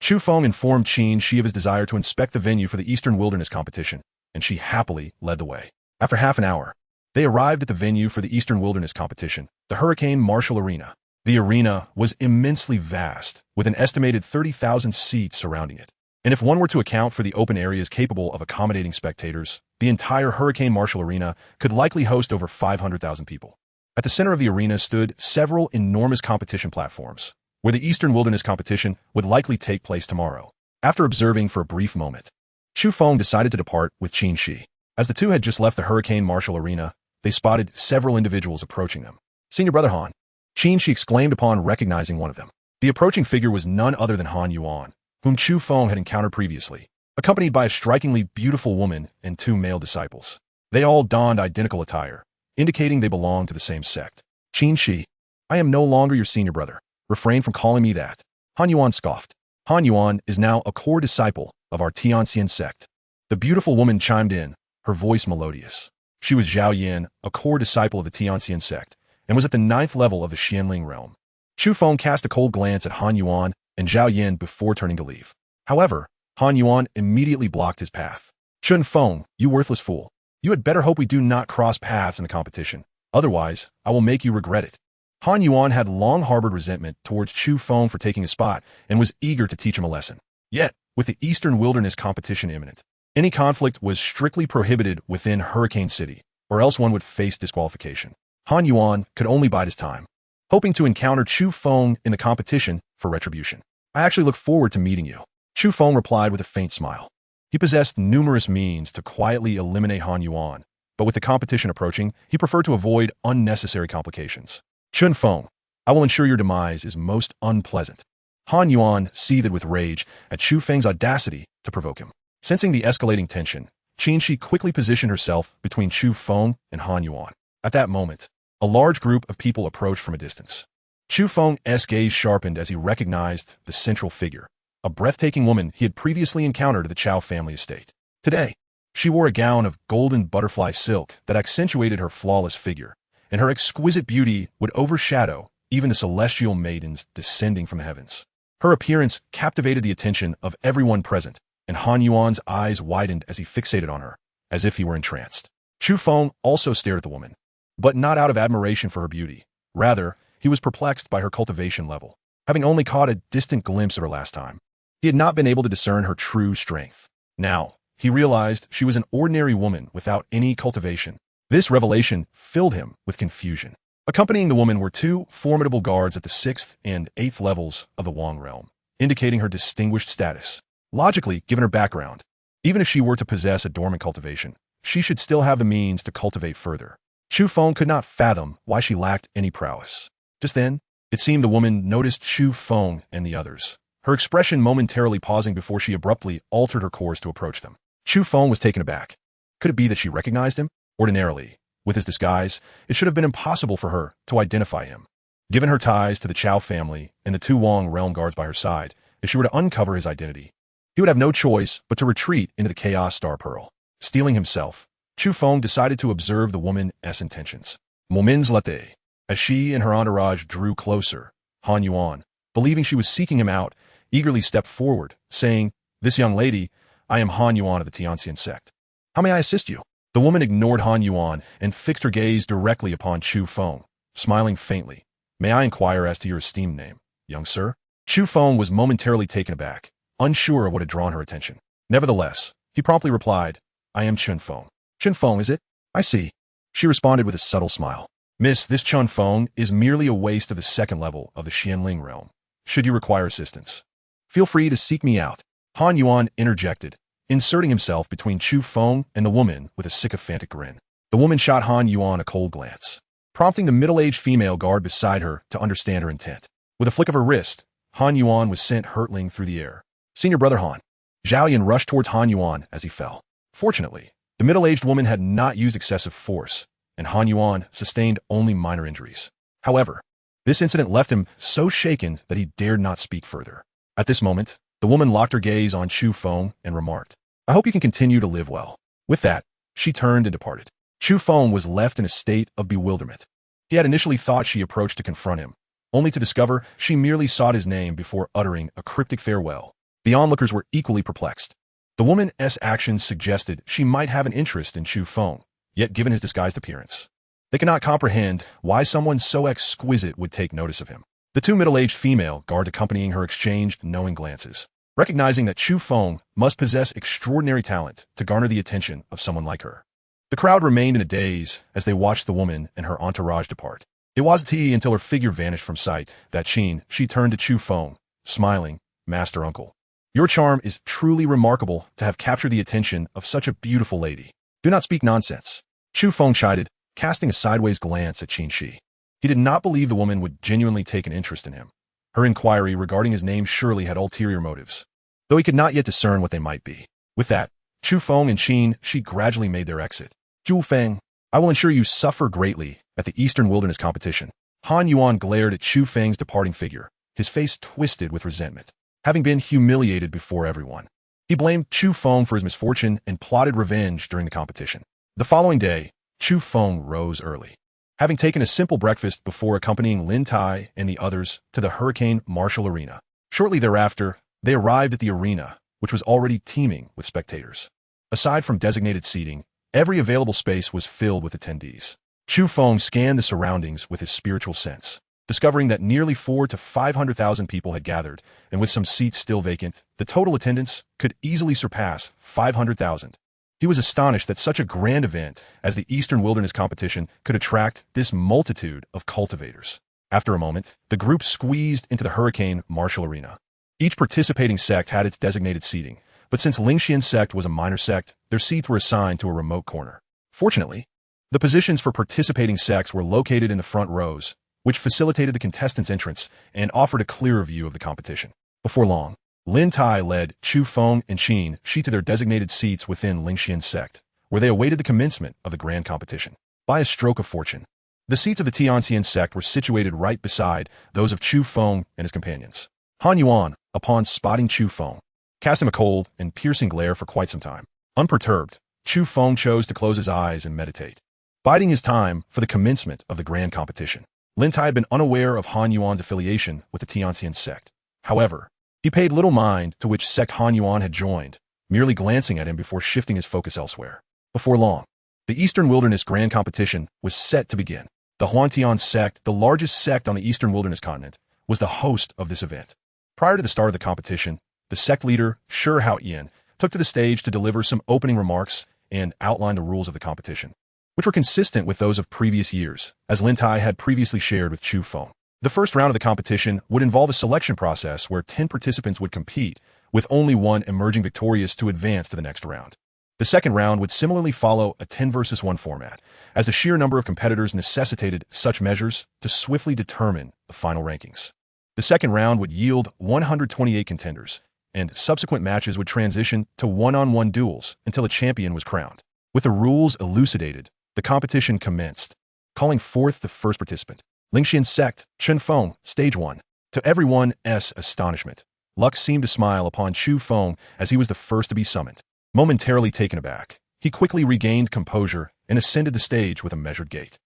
Chu Feng informed Qin of his desire to inspect the venue for the Eastern Wilderness competition, and she happily led the way. After half an hour, they arrived at the venue for the Eastern Wilderness competition, the Hurricane Martial Arena. The arena was immensely vast, with an estimated 30,000 seats surrounding it. And if one were to account for the open areas capable of accommodating spectators, the entire Hurricane Martial Arena could likely host over 500,000 people. At the center of the arena stood several enormous competition platforms, where the Eastern Wilderness competition would likely take place tomorrow. After observing for a brief moment, Chu Feng decided to depart with Qin. As the two had just left the Hurricane Martial Arena, they spotted several individuals approaching them. Senior Brother Han, Qin exclaimed upon recognizing one of them. The approaching figure was none other than Han Yuan, whom Chu Feng had encountered previously, accompanied by a strikingly beautiful woman and 2 male disciples. They all donned identical attire, indicating they belonged to the same sect. Qin, I am no longer your senior brother. Refrain from calling me that. Han Yuan scoffed. Han Yuan is now a core disciple of our Tianxian sect. The beautiful woman chimed in, her voice melodious. She was Zhao Yin, a core disciple of the Tianxian sect, and was at the 9th level of the Xianling realm. Chu Feng cast a cold glance at Han Yuan and Zhao Yin before turning to leave. However, Han Yuan immediately blocked his path. Chu Feng, you worthless fool. You had better hope we do not cross paths in the competition. Otherwise, I will make you regret it. Han Yuan had long harbored resentment towards Chu Feng for taking a spot and was eager to teach him a lesson. Yet, with the Eastern Wilderness competition imminent, any conflict was strictly prohibited within Hurricane City, or else one would face disqualification. Han Yuan could only bide his time, hoping to encounter Chu Feng in the competition for retribution. I actually look forward to meeting you. Chu Feng replied with a faint smile. He possessed numerous means to quietly eliminate Han Yuan, but with the competition approaching, he preferred to avoid unnecessary complications. Chu Feng, I will ensure your demise is most unpleasant. Han Yuan seethed with rage at Chu Feng's audacity to provoke him. Sensing the escalating tension, Qin quickly positioned herself between Chu Feng and Han Yuan. At that moment, a large group of people approached from a distance. Chu Feng's gaze sharpened as he recognized the central figure, a breathtaking woman he had previously encountered at the Chao family estate. Today, she wore a gown of golden butterfly silk that accentuated her flawless figure, and her exquisite beauty would overshadow even the celestial maidens descending from the heavens. Her appearance captivated the attention of everyone present, and Han Yuan's eyes widened as he fixated on her, as if he were entranced. Chu Feng also stared at the woman, but not out of admiration for her beauty. Rather, he was perplexed by her cultivation level, having only caught a distant glimpse of her last time. He had not been able to discern her true strength. Now, he realized she was an ordinary woman without any cultivation. This revelation filled him with confusion. Accompanying the woman were two formidable guards at the 6th and 8th levels of the Wang realm, indicating her distinguished status. Logically, given her background, even if she were to possess a dormant cultivation, she should still have the means to cultivate further. Chu Feng could not fathom why she lacked any prowess. Just then, it seemed the woman noticed Chu Feng and the others, her expression momentarily pausing before she abruptly altered her course to approach them. Chu Feng was taken aback. Could it be that she recognized him? Ordinarily, with his disguise, it should have been impossible for her to identify him. Given her ties to the Chao family and the two Wang realm guards by her side, if she were to uncover his identity, he would have no choice but to retreat into the Chaos Star Pearl. Steeling himself, Chu Feng decided to observe the woman's intentions. Moments later, as she and her entourage drew closer, Han Yuan, believing she was seeking him out, eagerly stepped forward, saying, "This young lady, I am Han Yuan of the Tianxian sect. How may I assist you?" The woman ignored Han Yuan and fixed her gaze directly upon Chu Feng, smiling faintly. "May I inquire as to your esteemed name, young sir?" Chu Feng was momentarily taken aback, unsure of what had drawn her attention. Nevertheless, he promptly replied, "I am Chu Feng." "Chu Feng, is it? I see." She responded with a subtle smile. "Miss, this Chu Feng is merely a waste of the 2nd level of the Xianling realm. Should you require assistance, feel free to seek me out." Han Yuan interjected, inserting himself between Chu Feng and the woman with a sycophantic grin. The woman shot Han Yuan a cold glance, prompting the middle-aged female guard beside her to understand her intent. With a flick of her wrist, Han Yuan was sent hurtling through the air. "Senior brother Han." Zhao Yan rushed towards Han Yuan as he fell. Fortunately, the middle-aged woman had not used excessive force, and Han Yuan sustained only minor injuries. However, this incident left him so shaken that he dared not speak further. At this moment, the woman locked her gaze on Chu Feng and remarked, "I hope you can continue to live well." With that, she turned and departed. Chu Feng was left in a state of bewilderment. He had initially thought she approached to confront him, only to discover she merely sought his name before uttering a cryptic farewell. The onlookers were equally perplexed. The woman's actions suggested she might have an interest in Chu Feng, yet given his disguised appearance, they could not comprehend why someone so exquisite would take notice of him. The two middle-aged female guards accompanying her exchanged knowing glances, recognizing that Chu Feng must possess extraordinary talent to garner the attention of someone like her. The crowd remained in a daze as they watched the woman and her entourage depart. It wasn't until her figure vanished from sight that she turned to Chu Feng, smiling, "Master Uncle, your charm is truly remarkable to have captured the attention of such a beautiful lady. Do not speak nonsense." Chu Feng chided, casting a sideways glance at Qin Shi. He did not believe the woman would genuinely take an interest in him. Her inquiry regarding his name surely had ulterior motives, though he could not yet discern what they might be. With that, Chu Feng and Qin Shi gradually made their exit. "Chu Feng, I will ensure you suffer greatly at the Eastern Wilderness competition." Han Yuan glared at Chu Feng's departing figure, his face twisted with resentment. Having been humiliated before everyone, he blamed Chu Feng for his misfortune and plotted revenge during the competition. The following day, Chu Feng rose early, having taken a simple breakfast before accompanying Lin Tai and the others to the Hurricane Martial Arena. Shortly thereafter, they arrived at the arena, which was already teeming with spectators. Aside from designated seating, every available space was filled with attendees. Chu Feng scanned the surroundings with his spiritual sense, discovering that nearly 400,000 to 500,000 people had gathered, and with some seats still vacant, the total attendance could easily surpass 500,000. He was astonished that such a grand event as the Eastern Wilderness competition could attract this multitude of cultivators. After a moment, the group squeezed into the Hurricane Martial Arena. Each participating sect had its designated seating, but since Lingxian's sect was a minor sect, their seats were assigned to a remote corner. Fortunately, the positions for participating sects were located in the front rows, which facilitated the contestants' entrance and offered a clearer view of the competition. Before long, Lin Tai led Chu Feng and Qin Shi to their designated seats within Lingxian's sect, where they awaited the commencement of the grand competition. By a stroke of fortune, the seats of the Tianxian sect were situated right beside those of Chu Feng and his companions. Han Yuan, upon spotting Chu Feng, cast him a cold and piercing glare for quite some time. Unperturbed, Chu Feng chose to close his eyes and meditate, biding his time for the commencement of the grand competition. Lin Tai had been unaware of Han Yuan's affiliation with the Tianxian sect. However, he paid little mind to which sect Han Yuan had joined, merely glancing at him before shifting his focus elsewhere. Before long, The Eastern Wilderness Grand Competition was set to begin. The Huantian sect, the largest sect on the Eastern Wilderness continent, was the host of this event. Prior to the start of the competition, the sect leader, Shi Haoyan, took to the stage to deliver some opening remarks and outline the rules of the competition, which were consistent with those of previous years, as Lin Tai had previously shared with Chu Feng. The first round of the competition would involve a selection process where 10 participants would compete, with only one emerging victorious to advance to the next round. The second round would similarly follow a 10 versus 1 format, as the sheer number of competitors necessitated such measures to swiftly determine the final rankings. The second round would yield 128 contenders, and subsequent matches would transition to one-on-one duels until a champion was crowned. With the rules elucidated, the competition commenced, calling forth the first participant. Lingxian Sect, Chu Feng, Stage 1. To everyone's astonishment, luck seemed to smile upon Chu Feng as he was the first to be summoned. Momentarily taken aback, he quickly regained composure and ascended the stage with a measured gait.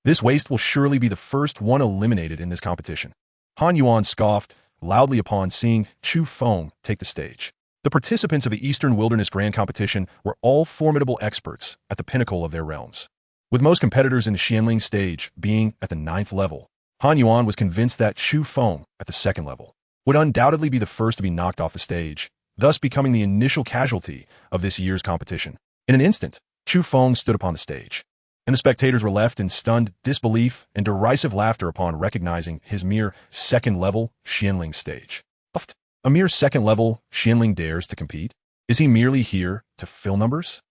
This waste will surely be the first one eliminated in this competition. Han Yuan scoffed loudly upon seeing Chu Feng take the stage. The participants of the Eastern Wilderness Grand Competition were all formidable experts at the pinnacle of their realms. With most competitors in the Xianling stage being at the 9th level, Han Yuan was convinced that Chu Feng, at the 2nd level, would undoubtedly be the first to be knocked off the stage, thus becoming the initial casualty of this year's competition. In an instant, Chu Feng stood upon the stage, and the spectators were left in stunned disbelief and derisive laughter upon recognizing his mere 2nd-level Xianling stage. A mere 2nd-level Xianling dares to compete? Is he merely here to fill numbers?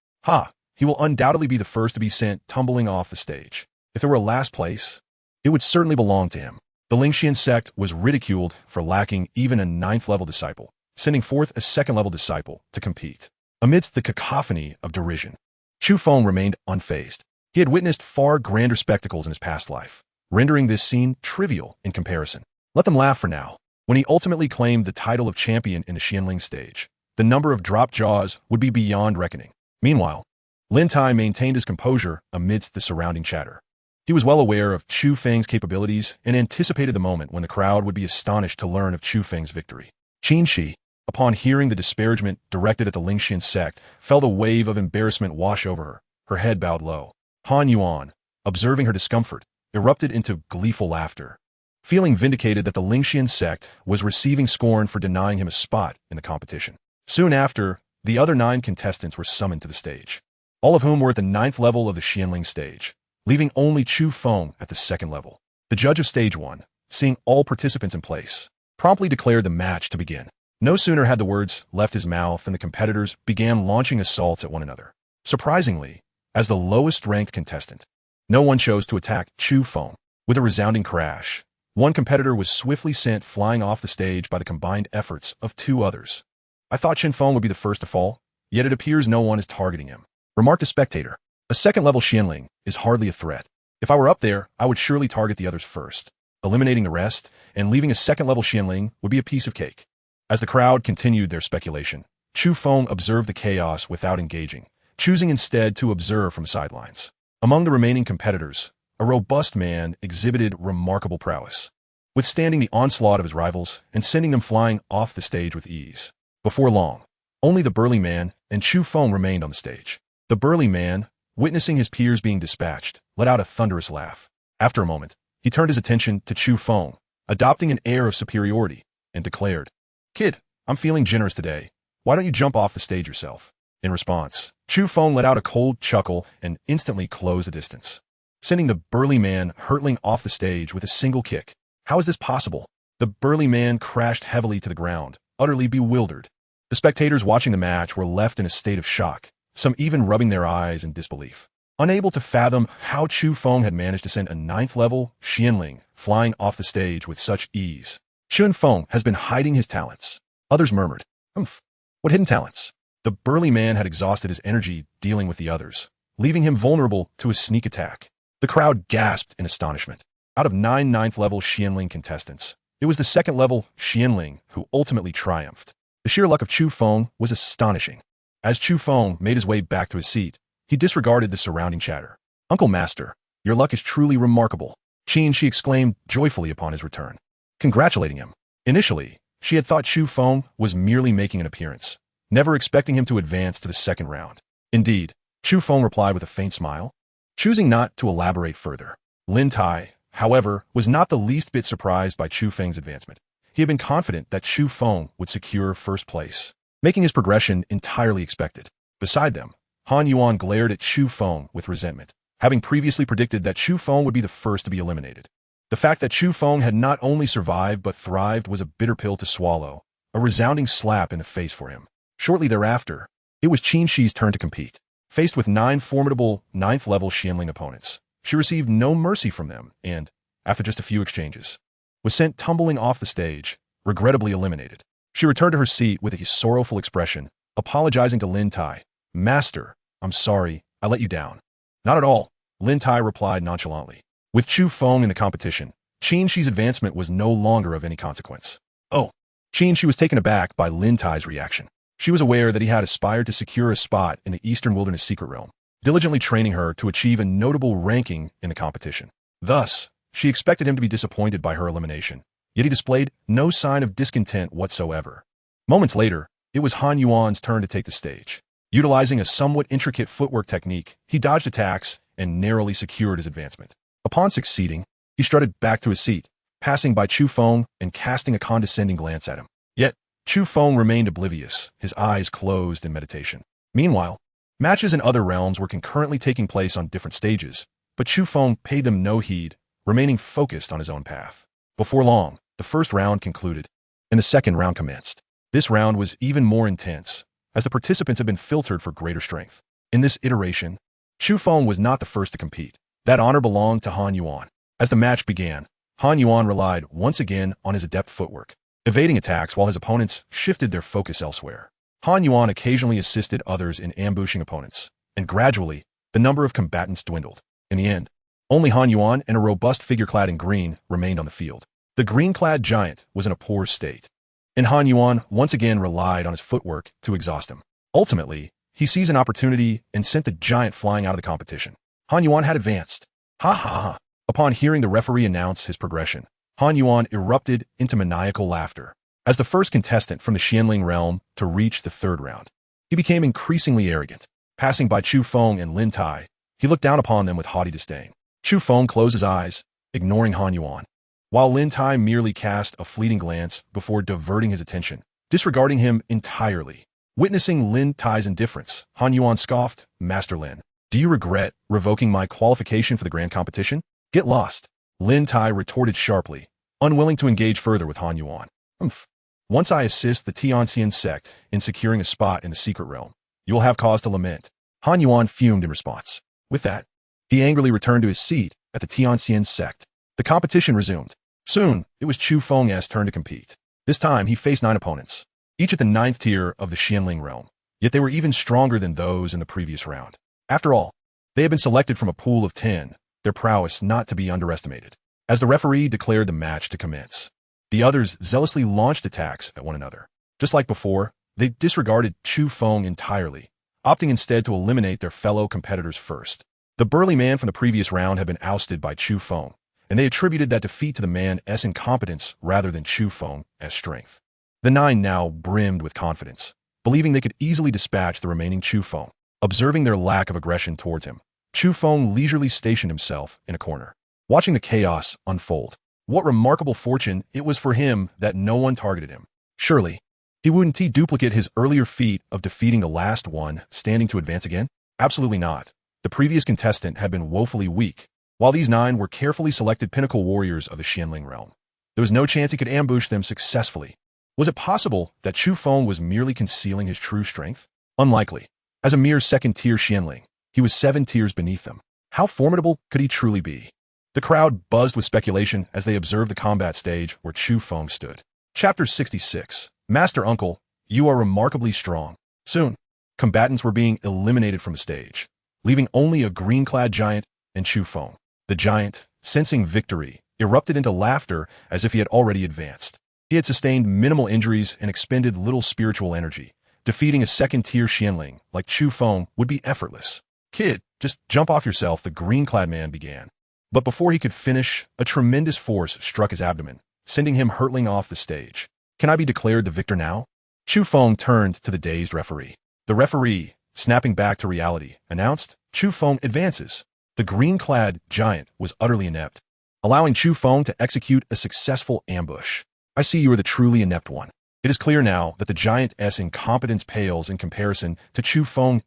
He will undoubtedly be the first to be sent tumbling off the stage. If there were a last place, it would certainly belong to him. The Lingxian sect was ridiculed for lacking even a 9th-level disciple, sending forth a 2nd-level disciple to compete. Amidst the cacophony of derision, Chu Feng remained unfazed. He had witnessed far grander spectacles in his past life, rendering this scene trivial in comparison. Let them laugh for now. When he ultimately claimed the title of champion in the Xianling stage, the number of dropped jaws would be beyond reckoning. Meanwhile, Lin Tai maintained his composure amidst the surrounding chatter. He was well aware of Chu Feng's capabilities and anticipated the moment when the crowd would be astonished to learn of Chu Feng's victory. Qin Shi, upon hearing the disparagement directed at the Lingxian sect, felt a wave of embarrassment wash over her, her head bowed low. Han Yuan, observing her discomfort, erupted into gleeful laughter, feeling vindicated that the Lingxian sect was receiving scorn for denying him a spot in the competition. Soon after, the other 9 contestants were summoned to the stage, all of whom were at the 9th level of the Xianling stage, leaving only Chu Feng at the 2nd level. The judge of Stage 1, seeing all participants in place, promptly declared the match to begin. No sooner had the words left his mouth than the competitors began launching assaults at one another. Surprisingly, as the lowest-ranked contestant, no one chose to attack Chu Feng. With a resounding crash, one competitor was swiftly sent flying off the stage by the combined efforts of 2 others. I thought Chu Feng would be the first to fall, yet it appears no one is targeting him, remarked a spectator. A 2nd-level Xianling is hardly a threat. If I were up there, I would surely target the others first. Eliminating the rest and leaving a 2nd-level Xianling would be a piece of cake. As the crowd continued their speculation, Chu Feng observed the chaos without engaging, choosing instead to observe from the sidelines. Among the remaining competitors, a robust man exhibited remarkable prowess, withstanding the onslaught of his rivals and sending them flying off the stage with ease. Before long, only the burly man and Chu Feng remained on the stage. The burly man, witnessing his peers being dispatched, let out a thunderous laugh. After a moment, he turned his attention to Chu Feng, adopting an air of superiority, and declared, "Kid, I'm feeling generous today. Why don't you jump off the stage yourself?" In response, Chu Feng let out a cold chuckle and instantly closed the distance, sending the burly man hurtling off the stage with a single kick. How is this possible? The burly man crashed heavily to the ground, utterly bewildered. The spectators watching the match were left in a state of shock, some even rubbing their eyes in disbelief, unable to fathom how Chu Feng had managed to send a 9th-level Xianling flying off the stage with such ease. Chu Feng has been hiding his talents. Others murmured, What hidden talents? The burly man had exhausted his energy dealing with the others, leaving him vulnerable to a sneak attack. The crowd gasped in astonishment. Out of 9 9th-level Xianling contestants, it was the 2nd-level Xianling who ultimately triumphed. The sheer luck of Chu Feng was astonishing. As Chu Feng made his way back to his seat, he disregarded the surrounding chatter. "Uncle Master, your luck is truly remarkable," Qin Shi exclaimed joyfully upon his return, congratulating him. Initially, she had thought Chu Feng was merely making an appearance, never expecting him to advance to the 2nd round. Indeed, Chu Feng replied with a faint smile, choosing not to elaborate further. Lin Tai, however, was not the least bit surprised by Chu Feng's advancement. He had been confident that Chu Feng would secure first place, making his progression entirely expected. Beside them, Han Yuan glared at Chu Feng with resentment, having previously predicted that Chu Feng would be the first to be eliminated. The fact that Chu Feng had not only survived but thrived was a bitter pill to swallow, a resounding slap in the face for him. Shortly thereafter, it was Qin Shi's turn to compete. Faced with 9 formidable 9th-level Xianling opponents, she received no mercy from them and, after just a few exchanges, was sent tumbling off the stage, regrettably eliminated. She returned to her seat with a sorrowful expression, apologizing to Lin Tai. "Master, I'm sorry, I let you down." "Not at all," Lin Tai replied nonchalantly. With Chu Feng in the competition, Qin Shi's advancement was no longer of any consequence. "Oh." Qin Shi was taken aback by Lin Tai's reaction. She was aware that he had aspired to secure a spot in the Eastern Wilderness Secret Realm, diligently training her to achieve a notable ranking in the competition. Thus, she expected him to be disappointed by her elimination, yet he displayed no sign of discontent whatsoever. Moments later, it was Han Yuan's turn to take the stage. Utilizing a somewhat intricate footwork technique, he dodged attacks and narrowly secured his advancement. Upon succeeding, he strutted back to his seat, passing by Chu Feng and casting a condescending glance at him. Yet, Chu Feng remained oblivious, his eyes closed in meditation. Meanwhile, matches in other realms were concurrently taking place on different stages, but Chu Feng paid them no heed, remaining focused on his own path. Before long, the first round concluded, and the second round commenced. This round was even more intense, as the participants had been filtered for greater strength. In this iteration, Chu Feng was not the first to compete. That honor belonged to Han Yuan. As the match began, Han Yuan relied once again on his adept footwork, evading attacks while his opponents shifted their focus elsewhere. Han Yuan occasionally assisted others in ambushing opponents, and gradually, the number of combatants dwindled. In the end, only Han Yuan and a robust figure clad in green remained on the field. The green-clad giant was in a poor state, and Han Yuan once again relied on his footwork to exhaust him. Ultimately, he seized an opportunity and sent the giant flying out of the competition. Han Yuan had advanced. Ha ha ha. Upon hearing the referee announce his progression, Han Yuan erupted into maniacal laughter. As the first contestant from the Xianling realm to reach the third round, he became increasingly arrogant. Passing by Chu Feng and Lin Tai, he looked down upon them with haughty disdain. Chu Feng closed his eyes, ignoring Han Yuan, while Lin Tai merely cast a fleeting glance before diverting his attention, disregarding him entirely. Witnessing Lin Tai's indifference, Han Yuan scoffed, "Master Lin, do you regret revoking my qualification for the grand competition? Get lost." Lin Tai retorted sharply, unwilling to engage further with Han Yuan. "Humph. Once I assist the Tianxian sect in securing a spot in the secret realm, you will have cause to lament." Han Yuan fumed in response. With that, he angrily returned to his seat at the Tianxian sect. The competition resumed. Soon, it was Chu Feng's turn to compete. This time, he faced 9 opponents, each at the 9th tier of the Xianling realm, yet they were even stronger than those in the previous round. After all, they had been selected from a pool of 10, their prowess not to be underestimated. As the referee declared the match to commence, the others zealously launched attacks at one another. Just like before, they disregarded Chu Feng entirely, opting instead to eliminate their fellow competitors first. The burly man from the previous round had been ousted by Chu Feng, and they attributed that defeat to the man's incompetence rather than Chu Feng's strength. The 9 now brimmed with confidence, believing they could easily dispatch the remaining Chu Feng. Observing their lack of aggression towards him, Chu Feng leisurely stationed himself in a corner, watching the chaos unfold. What remarkable fortune it was for him that no one targeted him. Surely, he wouldn't duplicate his earlier feat of defeating the last one standing to advance again? Absolutely not. The previous contestant had been woefully weak, while these 9 were carefully selected pinnacle warriors of the Xianling realm. There was no chance he could ambush them successfully. Was it possible that Chu Feng was merely concealing his true strength? Unlikely. As a mere 2nd-tier Xianling, he was 7 tiers beneath them. How formidable could he truly be? The crowd buzzed with speculation as they observed the combat stage where Chu Feng stood. Chapter 66. Master Uncle, you are remarkably strong. Soon, combatants were being eliminated from the stage, leaving only a green-clad giant and Chu Feng. The giant, sensing victory, erupted into laughter as if he had already advanced. He had sustained minimal injuries and expended little spiritual energy. Defeating a 2nd-tier Xianling like Chu Feng would be effortless. "Kid, just jump off yourself," the green-clad man began. But before he could finish, a tremendous force struck his abdomen, sending him hurtling off the stage. "Can I be declared the victor now?" Chu Feng turned to the dazed referee. The referee, snapping back to reality, announced, Chu Feng advances. The green-clad giant was utterly inept, allowing Chu Feng to execute a successful ambush. I see you are the truly inept one. It is clear now that the giant's incompetence pales in comparison to Chu Feng's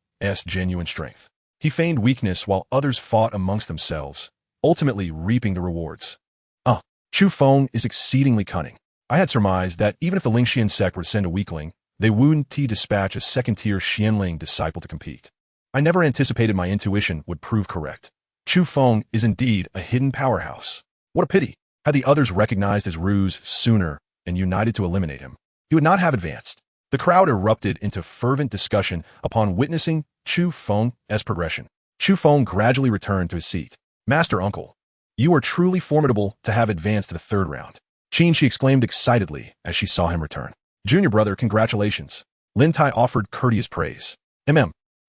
genuine strength. He feigned weakness while others fought amongst themselves, ultimately reaping the rewards. Chu Feng is exceedingly cunning. I had surmised that even if the Lingxian sect were to send a weakling, they wouldn't dispatch a second-tier Xianling disciple to compete. I never anticipated my intuition would prove correct. Chu Feng is indeed a hidden powerhouse. What a pity. Had the others recognized his ruse sooner and united to eliminate him, he would not have advanced. The crowd erupted into fervent discussion upon witnessing Chu Feng's progression. Chu Feng gradually returned to his seat. Master Uncle, you are truly formidable to have advanced to the third round. She exclaimed excitedly as she saw him return. Junior brother, congratulations. Lin Tai offered courteous praise.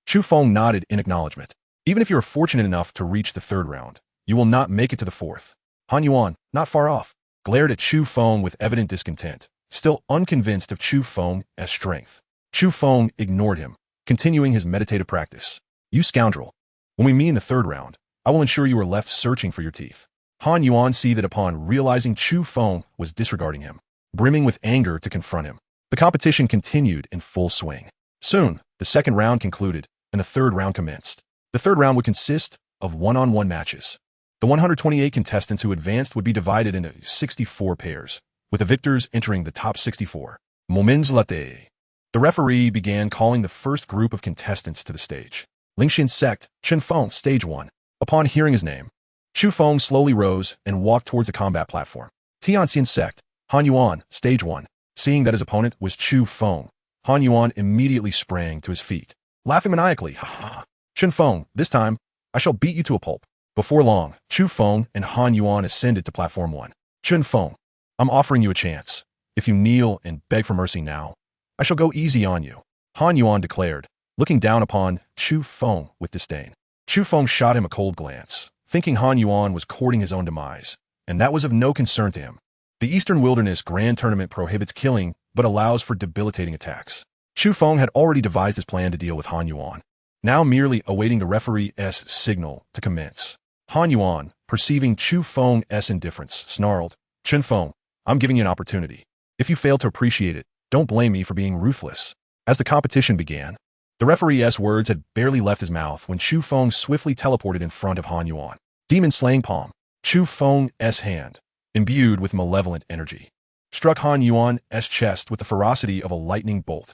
Chu Feng nodded in acknowledgement. Even if you are fortunate enough to reach the third round, you will not make it to the fourth. Han Yuan, not far off, glared at Chu Feng with evident discontent, still unconvinced of Chu Feng's strength. Chu Feng ignored him, continuing his meditative practice. You scoundrel. When we meet in the third round, I will ensure you are left searching for your teeth. Han Yuan seethed upon realizing Chu Feng was disregarding him, brimming with anger to confront him. The competition continued in full swing. Soon, the second round concluded, and the third round commenced. The third round would consist of one-on-one matches. The 128 contestants who advanced would be divided into 64 pairs, with the victors entering the top 64. Moments latte. The referee began calling the first group of contestants to the stage. Lingxian sect, Chu Feng, stage 1. Upon hearing his name, Chu Feng slowly rose and walked towards the combat platform. Tianxian sect, Han Yuan, stage 1. Seeing that his opponent was Chu Feng, Han Yuan immediately sprang to his feet, laughing maniacally. Ha ha. Chu Feng, this time, I shall beat you to a pulp. Before long, Chu Feng and Han Yuan ascended to platform 1. Chu Feng, I'm offering you a chance. If you kneel and beg for mercy now, I shall go easy on you, Han Yuan declared, looking down upon Chu Feng with disdain. Chu Feng shot him a cold glance, thinking Han Yuan was courting his own demise, and that was of no concern to him. The Eastern Wilderness Grand Tournament prohibits killing, but allows for debilitating attacks. Chu Feng had already devised his plan to deal with Han Yuan, now merely awaiting the referee's signal to commence. Han Yuan, perceiving Chu Feng's indifference, snarled, Chu Feng, I'm giving you an opportunity. If you fail to appreciate it, don't blame me for being ruthless. As the competition began, the referee's words had barely left his mouth when Chu Feng swiftly teleported in front of Han Yuan. Demon slaying palm. Chu Feng's hand, imbued with malevolent energy, struck Han Yuan's chest with the ferocity of a lightning bolt.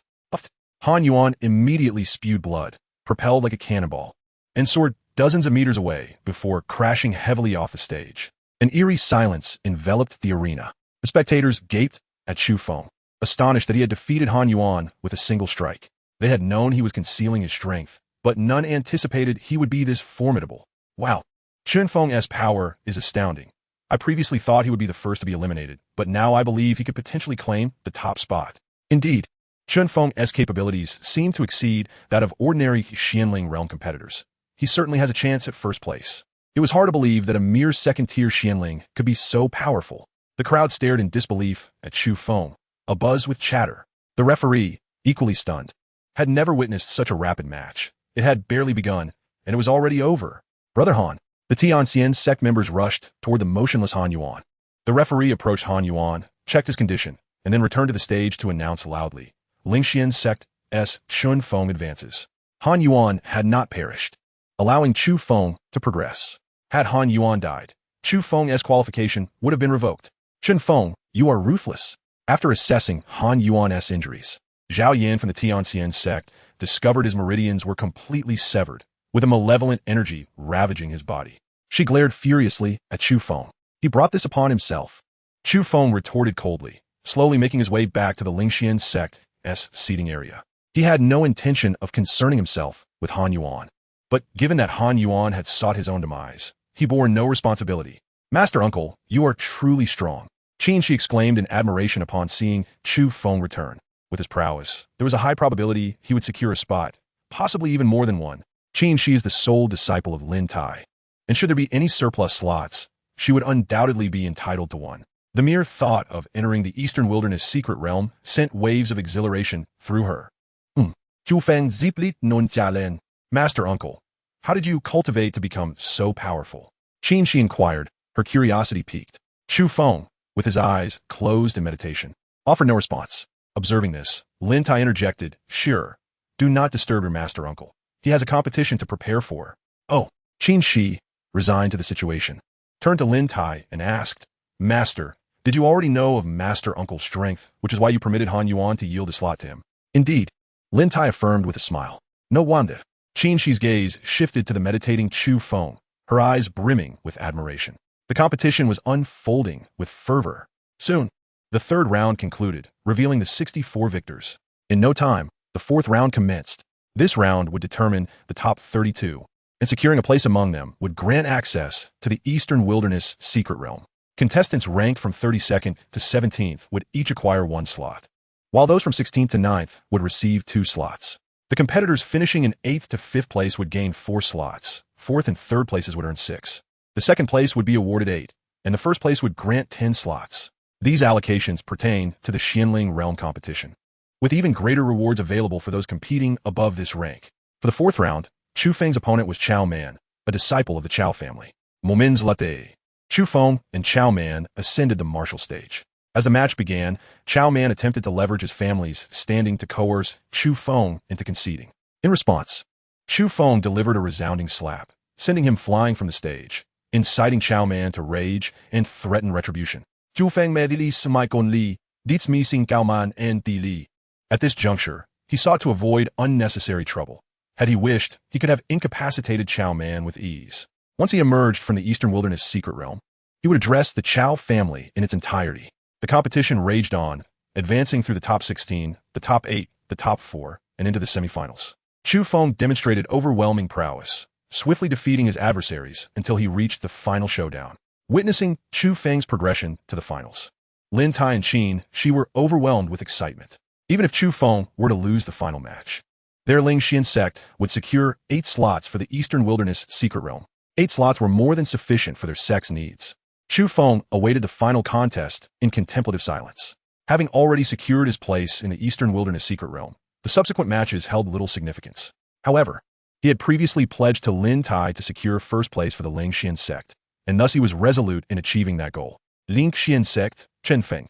Han Yuan immediately spewed blood, propelled like a cannonball, and soared dozens of meters away before crashing heavily off the stage. An eerie silence enveloped the arena. The spectators gaped at Chu Feng, astonished that he had defeated Han Yuan with a single strike. They had known he was concealing his strength, but none anticipated he would be this formidable. Wow. Chu Feng's power is astounding. I previously thought he would be the first to be eliminated, but now I believe he could potentially claim the top spot. Indeed, Chu Feng's capabilities seem to exceed that of ordinary Xianling realm competitors. He certainly has a chance at first place. It was hard to believe that a mere second-tier Xianling could be so powerful. The crowd stared in disbelief at Chu Feng, abuzz with chatter. The referee, equally stunned, had never witnessed such a rapid match. It had barely begun, and it was already over. Brother Han. The Tianxian sect members rushed toward the motionless Han Yuan. The referee approached Han Yuan, checked his condition, and then returned to the stage to announce loudly, Lingxian sect's Chu Feng advances. Han Yuan had not perished, allowing Chu Feng to progress. Had Han Yuan died, Chu Feng's qualification would have been revoked. Chu Feng, you are ruthless. After assessing Han Yuan's injuries, Zhao Yan from the Tianxian sect discovered his meridians were completely severed, with a malevolent energy ravaging his body. She glared furiously at Chu Feng. He brought this upon himself. Chu Feng retorted coldly, slowly making his way back to the Lingxian sect's seating area. He had no intention of concerning himself with Han Yuan, but given that Han Yuan had sought his own demise, he bore no responsibility. Master Uncle, you are truly strong. She exclaimed in admiration upon seeing Chu Feng return. With his prowess, there was a high probability he would secure a spot, possibly even more than one. She is the sole disciple of Lin Tai, and should there be any surplus slots, she would undoubtedly be entitled to one. The mere thought of entering the Eastern Wilderness secret realm sent waves of exhilaration through her. Chu Feng ziplit non jialen. Master Uncle, how did you cultivate to become so powerful? Qin she inquired, her curiosity piqued. Chu Feng, with his eyes closed in meditation, offered no response. Observing this, Lin Tai interjected, sure, do not disturb your master uncle. He has a competition to prepare for. Oh, Qin Shi, resigned to the situation, turned to Lin Tai and asked, Master, did you already know of Master Uncle's strength, which is why you permitted Han Yuan to yield a slot to him? Indeed, Lin Tai affirmed with a smile. No wonder. Qin Shi's gaze shifted to the meditating Chu Feng, her eyes brimming with admiration. The competition was unfolding with fervor. Soon, the third round concluded, revealing the 64 victors. In no time, the fourth round commenced. This round would determine the top 32, and securing a place among them would grant access to the Eastern Wilderness Secret Realm. Contestants ranked from 32nd to 17th would each acquire 1 slot, while those from 16th to 9th would receive 2 slots. The competitors finishing in 8th to 5th place would gain 4 slots, 4th and 3rd places would earn 6. The 2nd place would be awarded 8, and the 1st place would grant 10 slots. These allocations pertain to the Xianling Realm competition, with even greater rewards available for those competing above this rank. For the 4th round, Chu Feng's opponent was Chao Man, a disciple of the Chao family. Moments later, Chu Feng and Chao Man ascended the martial stage. As the match began, Chao Man attempted to leverage his family's standing to coerce Chu Feng into conceding. In response, Chu Feng delivered a resounding slap, sending him flying from the stage, inciting Chao Man to rage and threaten retribution. Chu Feng medilis maikon li, dits mi sing Cao Man and di li. At this juncture, he sought to avoid unnecessary trouble. Had he wished, he could have incapacitated Chao Man with ease. Once he emerged from the Eastern Wilderness Secret Realm, he would address the Chao family in its entirety. The competition raged on, advancing through the top 16, the top 8, the top 4, and into the semifinals. Chu Feng demonstrated overwhelming prowess, swiftly defeating his adversaries until he reached the final showdown. Witnessing Chu Feng's progression to the finals, Lin Tai and Qin Shi were overwhelmed with excitement. Even if Chu Feng were to lose the final match, their Ling Xian sect would secure 8 slots for the Eastern Wilderness Secret Realm. 8 slots were more than sufficient for their sect's needs. Chu Feng awaited the final contest in contemplative silence. Having already secured his place in the Eastern Wilderness Secret Realm, the subsequent matches held little significance. However, he had previously pledged to Lin Tai to secure first place for the Ling Xian sect, and thus he was resolute in achieving that goal. Ling Xian sect, Chen Feng.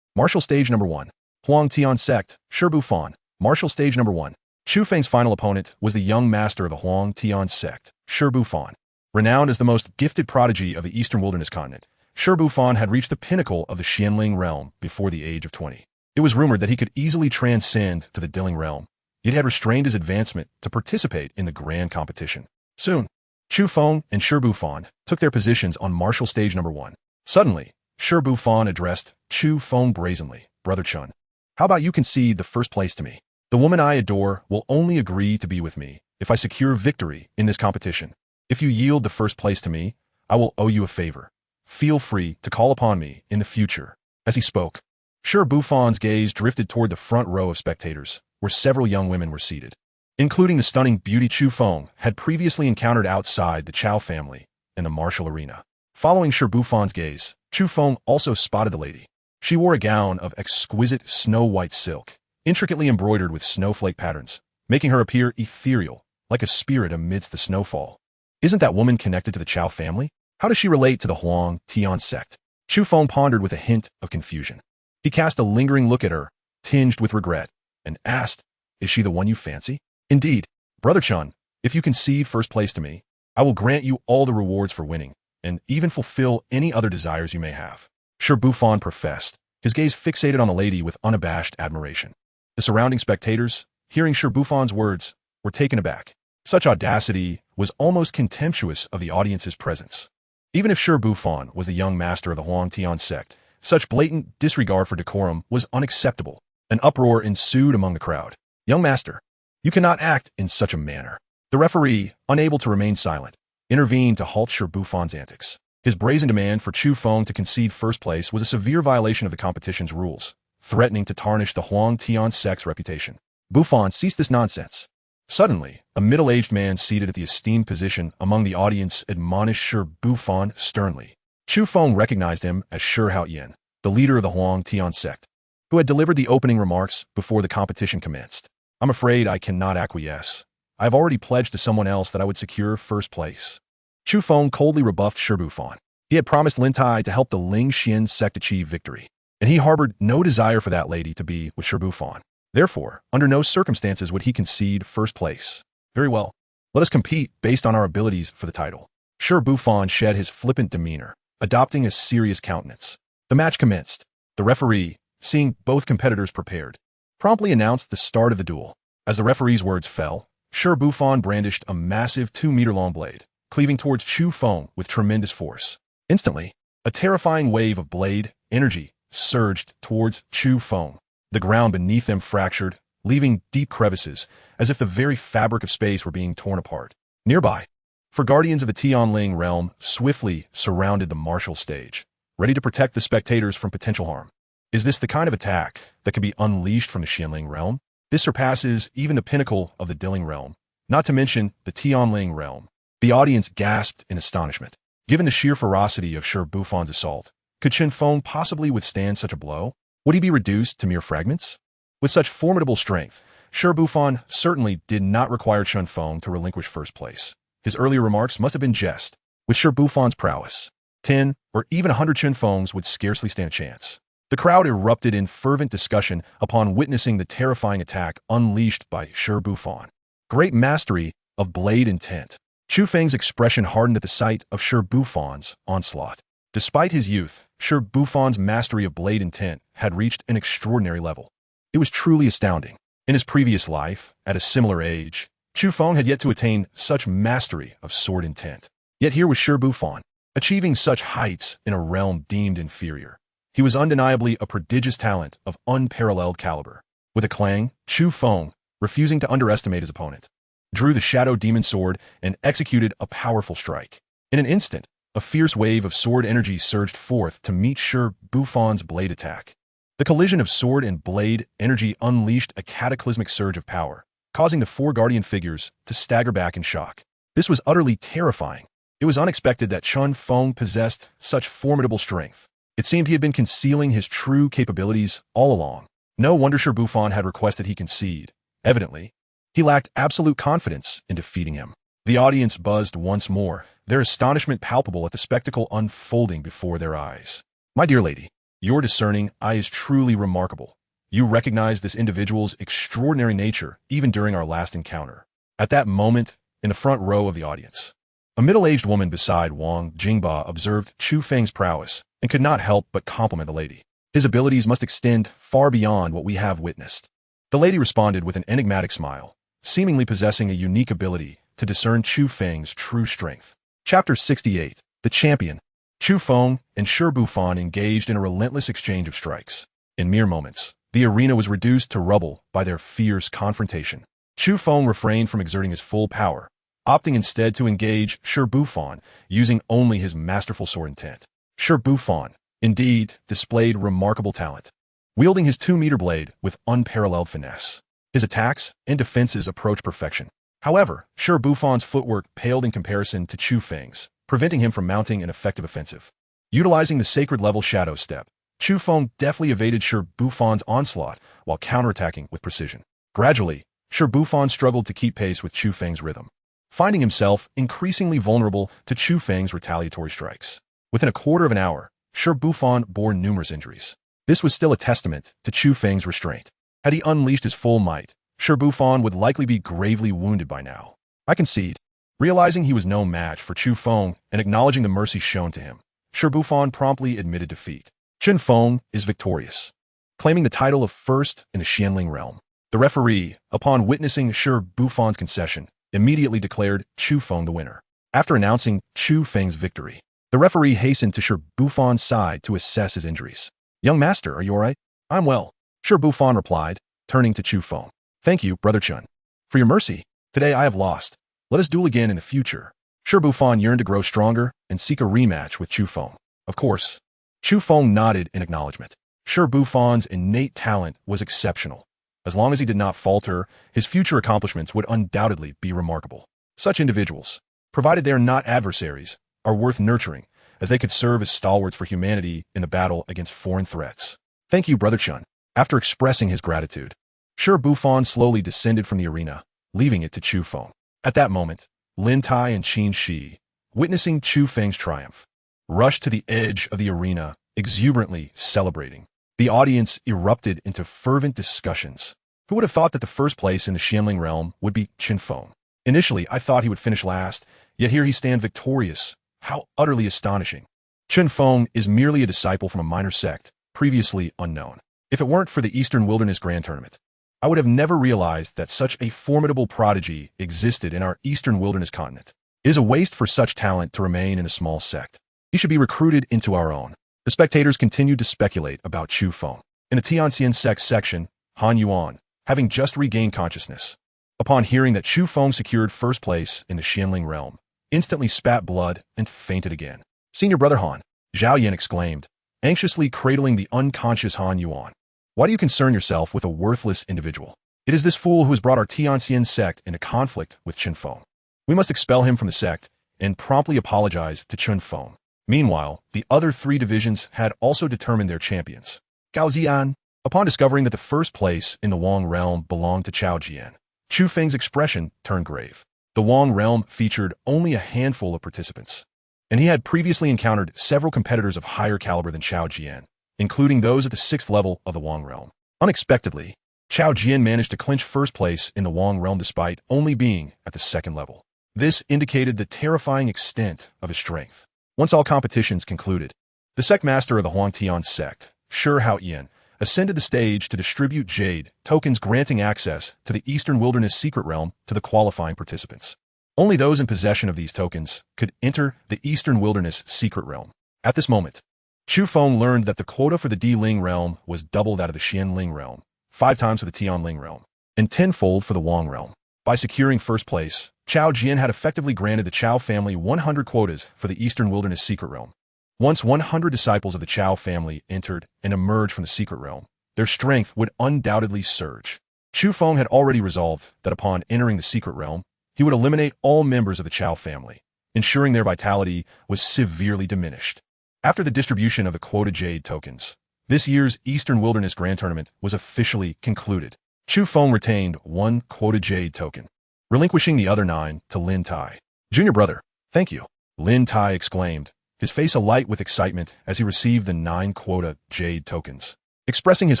Martial stage number 1. Huang Tian sect, Shi Bufan. Martial stage number 1. Chu Feng's final opponent was the young master of the Huang Tian sect, Shi Bufan. Renowned as the most gifted prodigy of the Eastern Wilderness continent, Shi Bufan had reached the pinnacle of the Xianling realm before the age of 20. It was rumored that he could easily transcend to the Diling realm, yet had restrained his advancement to participate in the grand competition. Soon, Chu Feng and Shi Bufan took their positions on martial stage number 1. Suddenly, Shi Bufan addressed Chu Feng brazenly, Brother Chun, how about you concede the first place to me? The woman I adore will only agree to be with me if I secure victory in this competition. If you yield the first place to me, I will owe you a favor. Feel free to call upon me in the future. As he spoke, Shi Bufan's gaze drifted toward the front row of spectators, where several young women were seated, including the stunning beauty Chu Feng had previously encountered outside the Chao family in the martial arena. Following Shi Bufan's gaze, Chu Feng also spotted the lady. She wore a gown of exquisite snow-white silk, intricately embroidered with snowflake patterns, making her appear ethereal, like a spirit amidst the snowfall. Isn't that woman connected to the Chao family? How does she relate to the Huang Tian sect? Chu Feng pondered with a hint of confusion. He cast a lingering look at her, tinged with regret, and asked, is she the one you fancy? Indeed, Brother Chun, if you concede first place to me, I will grant you all the rewards for winning, and even fulfill any other desires you may have. Shi Bufan professed, his gaze fixated on the lady with unabashed admiration. The surrounding spectators, hearing Shi Bufan's words, were taken aback. Such audacity was almost contemptuous of the audience's presence. Even if Shi Bufan was the young master of the Huang Tian sect, such blatant disregard for decorum was unacceptable. An uproar ensued among the crowd. Young master, you cannot act in such a manner. The referee, unable to remain silent, intervened to halt Shi Bufan's antics. His brazen demand for Chu Feng to concede first place was a severe violation of the competition's rules, threatening to tarnish the Huang Tian sect's reputation. Bufan ceased this nonsense. Suddenly, a middle-aged man seated at the esteemed position among the audience admonished Shi Bufan sternly. Chu Feng recognized him as Shi Haoyan, the leader of the Huang Tian sect, who had delivered the opening remarks before the competition commenced. I'm afraid I cannot acquiesce. I have already pledged to someone else that I would secure first place. Chu Feng coldly rebuffed Shi Bufan. He had promised Lin Tai to help the Ling Xian sect achieve victory, and he harbored no desire for that lady to be with Shi Bufan. Therefore, under no circumstances would he concede first place. Very well. Let us compete based on our abilities for the title. Shi Bufan shed his flippant demeanor, adopting a serious countenance. The match commenced. The referee, seeing both competitors prepared, promptly announced the start of the duel. As the referee's words fell, Shi Bufan brandished a massive 2-meter-long blade, cleaving towards Chu Feng with tremendous force. Instantly, a terrifying wave of blade energy surged towards Chu Feng. The ground beneath them fractured, leaving deep crevices, as if the very fabric of space were being torn apart. Nearby, four guardians of the Tianling realm swiftly surrounded the martial stage, ready to protect the spectators from potential harm. Is this the kind of attack that could be unleashed from the Xianling realm? This surpasses even the pinnacle of the Diling realm, not to mention the Tianling realm. The audience gasped in astonishment. Given the sheer ferocity of Shi Bufan's assault, could Chu Feng possibly withstand such a blow? Would he be reduced to mere fragments? With such formidable strength, Shi Bufan certainly did not require Chu Feng to relinquish first place. His earlier remarks must have been jest. With Shi Bufan's prowess, 10 or even 100 Chu Fengs would scarcely stand a chance. The crowd erupted in fervent discussion upon witnessing the terrifying attack unleashed by Shi Bufan. Great mastery of blade intent. Chu Feng's expression hardened at the sight of Shi Bufan's onslaught. Despite his youth, Shi Bufan's mastery of blade intent had reached an extraordinary level. It was truly astounding. In his previous life, at a similar age, Chu Feng had yet to attain such mastery of sword intent. Yet here was Shi Bufan, achieving such heights in a realm deemed inferior. He was undeniably a prodigious talent of unparalleled caliber. With a clang, Chu Feng, refusing to underestimate his opponent, drew the Shadow Demon Sword and executed a powerful strike. In an instant, a fierce wave of sword energy surged forth to meet Shi Bufan's blade attack. The collision of sword and blade energy unleashed a cataclysmic surge of power, causing the four guardian figures to stagger back in shock. This was utterly terrifying. It was unexpected that Chu Feng possessed such formidable strength. It seemed he had been concealing his true capabilities all along. No wonder Shi Bufan had requested he concede. Evidently, he lacked absolute confidence in defeating him. The audience buzzed once more, their astonishment palpable at the spectacle unfolding before their eyes. My dear lady, your discerning eye is truly remarkable. You recognize this individual's extraordinary nature even during our last encounter. At that moment, in the front row of the audience, a middle-aged woman beside Wang Jingba observed Chu Feng's prowess and could not help but compliment the lady. His abilities must extend far beyond what we have witnessed. The lady responded with an enigmatic smile, seemingly possessing a unique ability to discern Chu Feng's true strength. Chapter 68. The Champion. Chu Feng and Shi Bufan engaged in a relentless exchange of strikes. In mere moments, the arena was reduced to rubble by their fierce confrontation. Chu Feng refrained from exerting his full power, opting instead to engage Shi Bufan using only his masterful sword intent. Shi Bufan, indeed, displayed remarkable talent, wielding his 2-meter blade with unparalleled finesse. His attacks and defenses approached perfection. However, Shi Bufan's footwork paled in comparison to Chu Feng's, preventing him from mounting an effective offensive. Utilizing the sacred level shadow step, Chu Feng deftly evaded Shi Bufan's onslaught while counterattacking with precision. Gradually, Shi Bufan struggled to keep pace with Chu Feng's rhythm, finding himself increasingly vulnerable to Chu Feng's retaliatory strikes. Within a quarter of an hour, Shi Bufan bore numerous injuries. This was still a testament to Chu Feng's restraint. Had he unleashed his full might, Shi Bufan would likely be gravely wounded by now. I concede. Realizing he was no match for Chu Feng and acknowledging the mercy shown to him, Shi Bufan promptly admitted defeat. Chu Feng is victorious, claiming the title of first in the Xianling realm. The referee, upon witnessing Shi Bufan's concession, immediately declared Chu Feng the winner. After announcing Chu Feng's victory, the referee hastened to Shi Bufan's side to assess his injuries. Young master, are you all right? I'm well, Shi Bufan replied, turning to Chu Feng. Thank you, Brother Chun, for your mercy. Today I have lost. Let us duel again in the future. Shi Bufan yearned to grow stronger and seek a rematch with Chu Feng. Of course. Chu Feng nodded in acknowledgement. Shi Bufan's innate talent was exceptional. As long as he did not falter, his future accomplishments would undoubtedly be remarkable. Such individuals, provided they are not adversaries, are worth nurturing, as they could serve as stalwarts for humanity in the battle against foreign threats. Thank you, Brother Chun. After expressing his gratitude, Sure, Buffon slowly descended from the arena, leaving it to Chu Feng. At that moment, Lin Tai and Qin Shi, witnessing Chu Feng's triumph, rushed to the edge of the arena, exuberantly celebrating. The audience erupted into fervent discussions. Who would have thought that the first place in the Xianling realm would be Qin Feng? Initially, I thought he would finish last, yet here he stands victorious. How utterly astonishing. Qin Feng is merely a disciple from a minor sect, previously unknown. If it weren't for the Eastern Wilderness Grand Tournament, I would have never realized that such a formidable prodigy existed in our Eastern Wilderness continent. It is a waste for such talent to remain in a small sect. He should be recruited into our own. The spectators continued to speculate about Chu Feng. In the Tianxian sect section, Han Yuan, having just regained consciousness, upon hearing that Chu Feng secured first place in the Xianling realm, instantly spat blood and fainted again. Senior brother Han, Zhao Yan exclaimed, anxiously cradling the unconscious Han Yuan. Why do you concern yourself with a worthless individual? It is this fool who has brought our Tianxian sect into conflict with Qin Feng. We must expel him from the sect and promptly apologize to Qin Feng. Meanwhile, the other three divisions had also determined their champions. Gao Zian, upon discovering that the first place in the Wang realm belonged to Chao Jian, Chu Feng's expression turned grave. The Wang realm featured only a handful of participants, and he had previously encountered several competitors of higher caliber than Chao Jian, including those at the 6th level of the Wang realm. Unexpectedly, Chao Jian managed to clinch first place in the Wang realm despite only being at the 2nd level. This indicated the terrifying extent of his strength. Once all competitions concluded, the sect master of the Huangtian sect, Shi Haoyan, ascended the stage to distribute jade tokens granting access to the Eastern Wilderness Secret Realm to the qualifying participants. Only those in possession of these tokens could enter the Eastern Wilderness Secret Realm. At this moment, Chu Feng learned that the quota for the Di-Ling realm was double that of the Xianling realm, 5 times for the Tianling realm, and 10-fold for the Wang realm. By securing first place, Chao Jian had effectively granted the Chao family 100 quotas for the Eastern Wilderness Secret Realm. Once 100 disciples of the Chao family entered and emerged from the Secret Realm, their strength would undoubtedly surge. Chu Feng had already resolved that upon entering the Secret Realm, he would eliminate all members of the Chao family, ensuring their vitality was severely diminished. After the distribution of the quota jade tokens, this year's Eastern Wilderness Grand Tournament was officially concluded. Chu Feng retained 1 quota jade token, relinquishing the other 9 to Lin Tai. Junior brother, thank you, Lin Tai exclaimed, his face alight with excitement as he received the 9 quota jade tokens, expressing his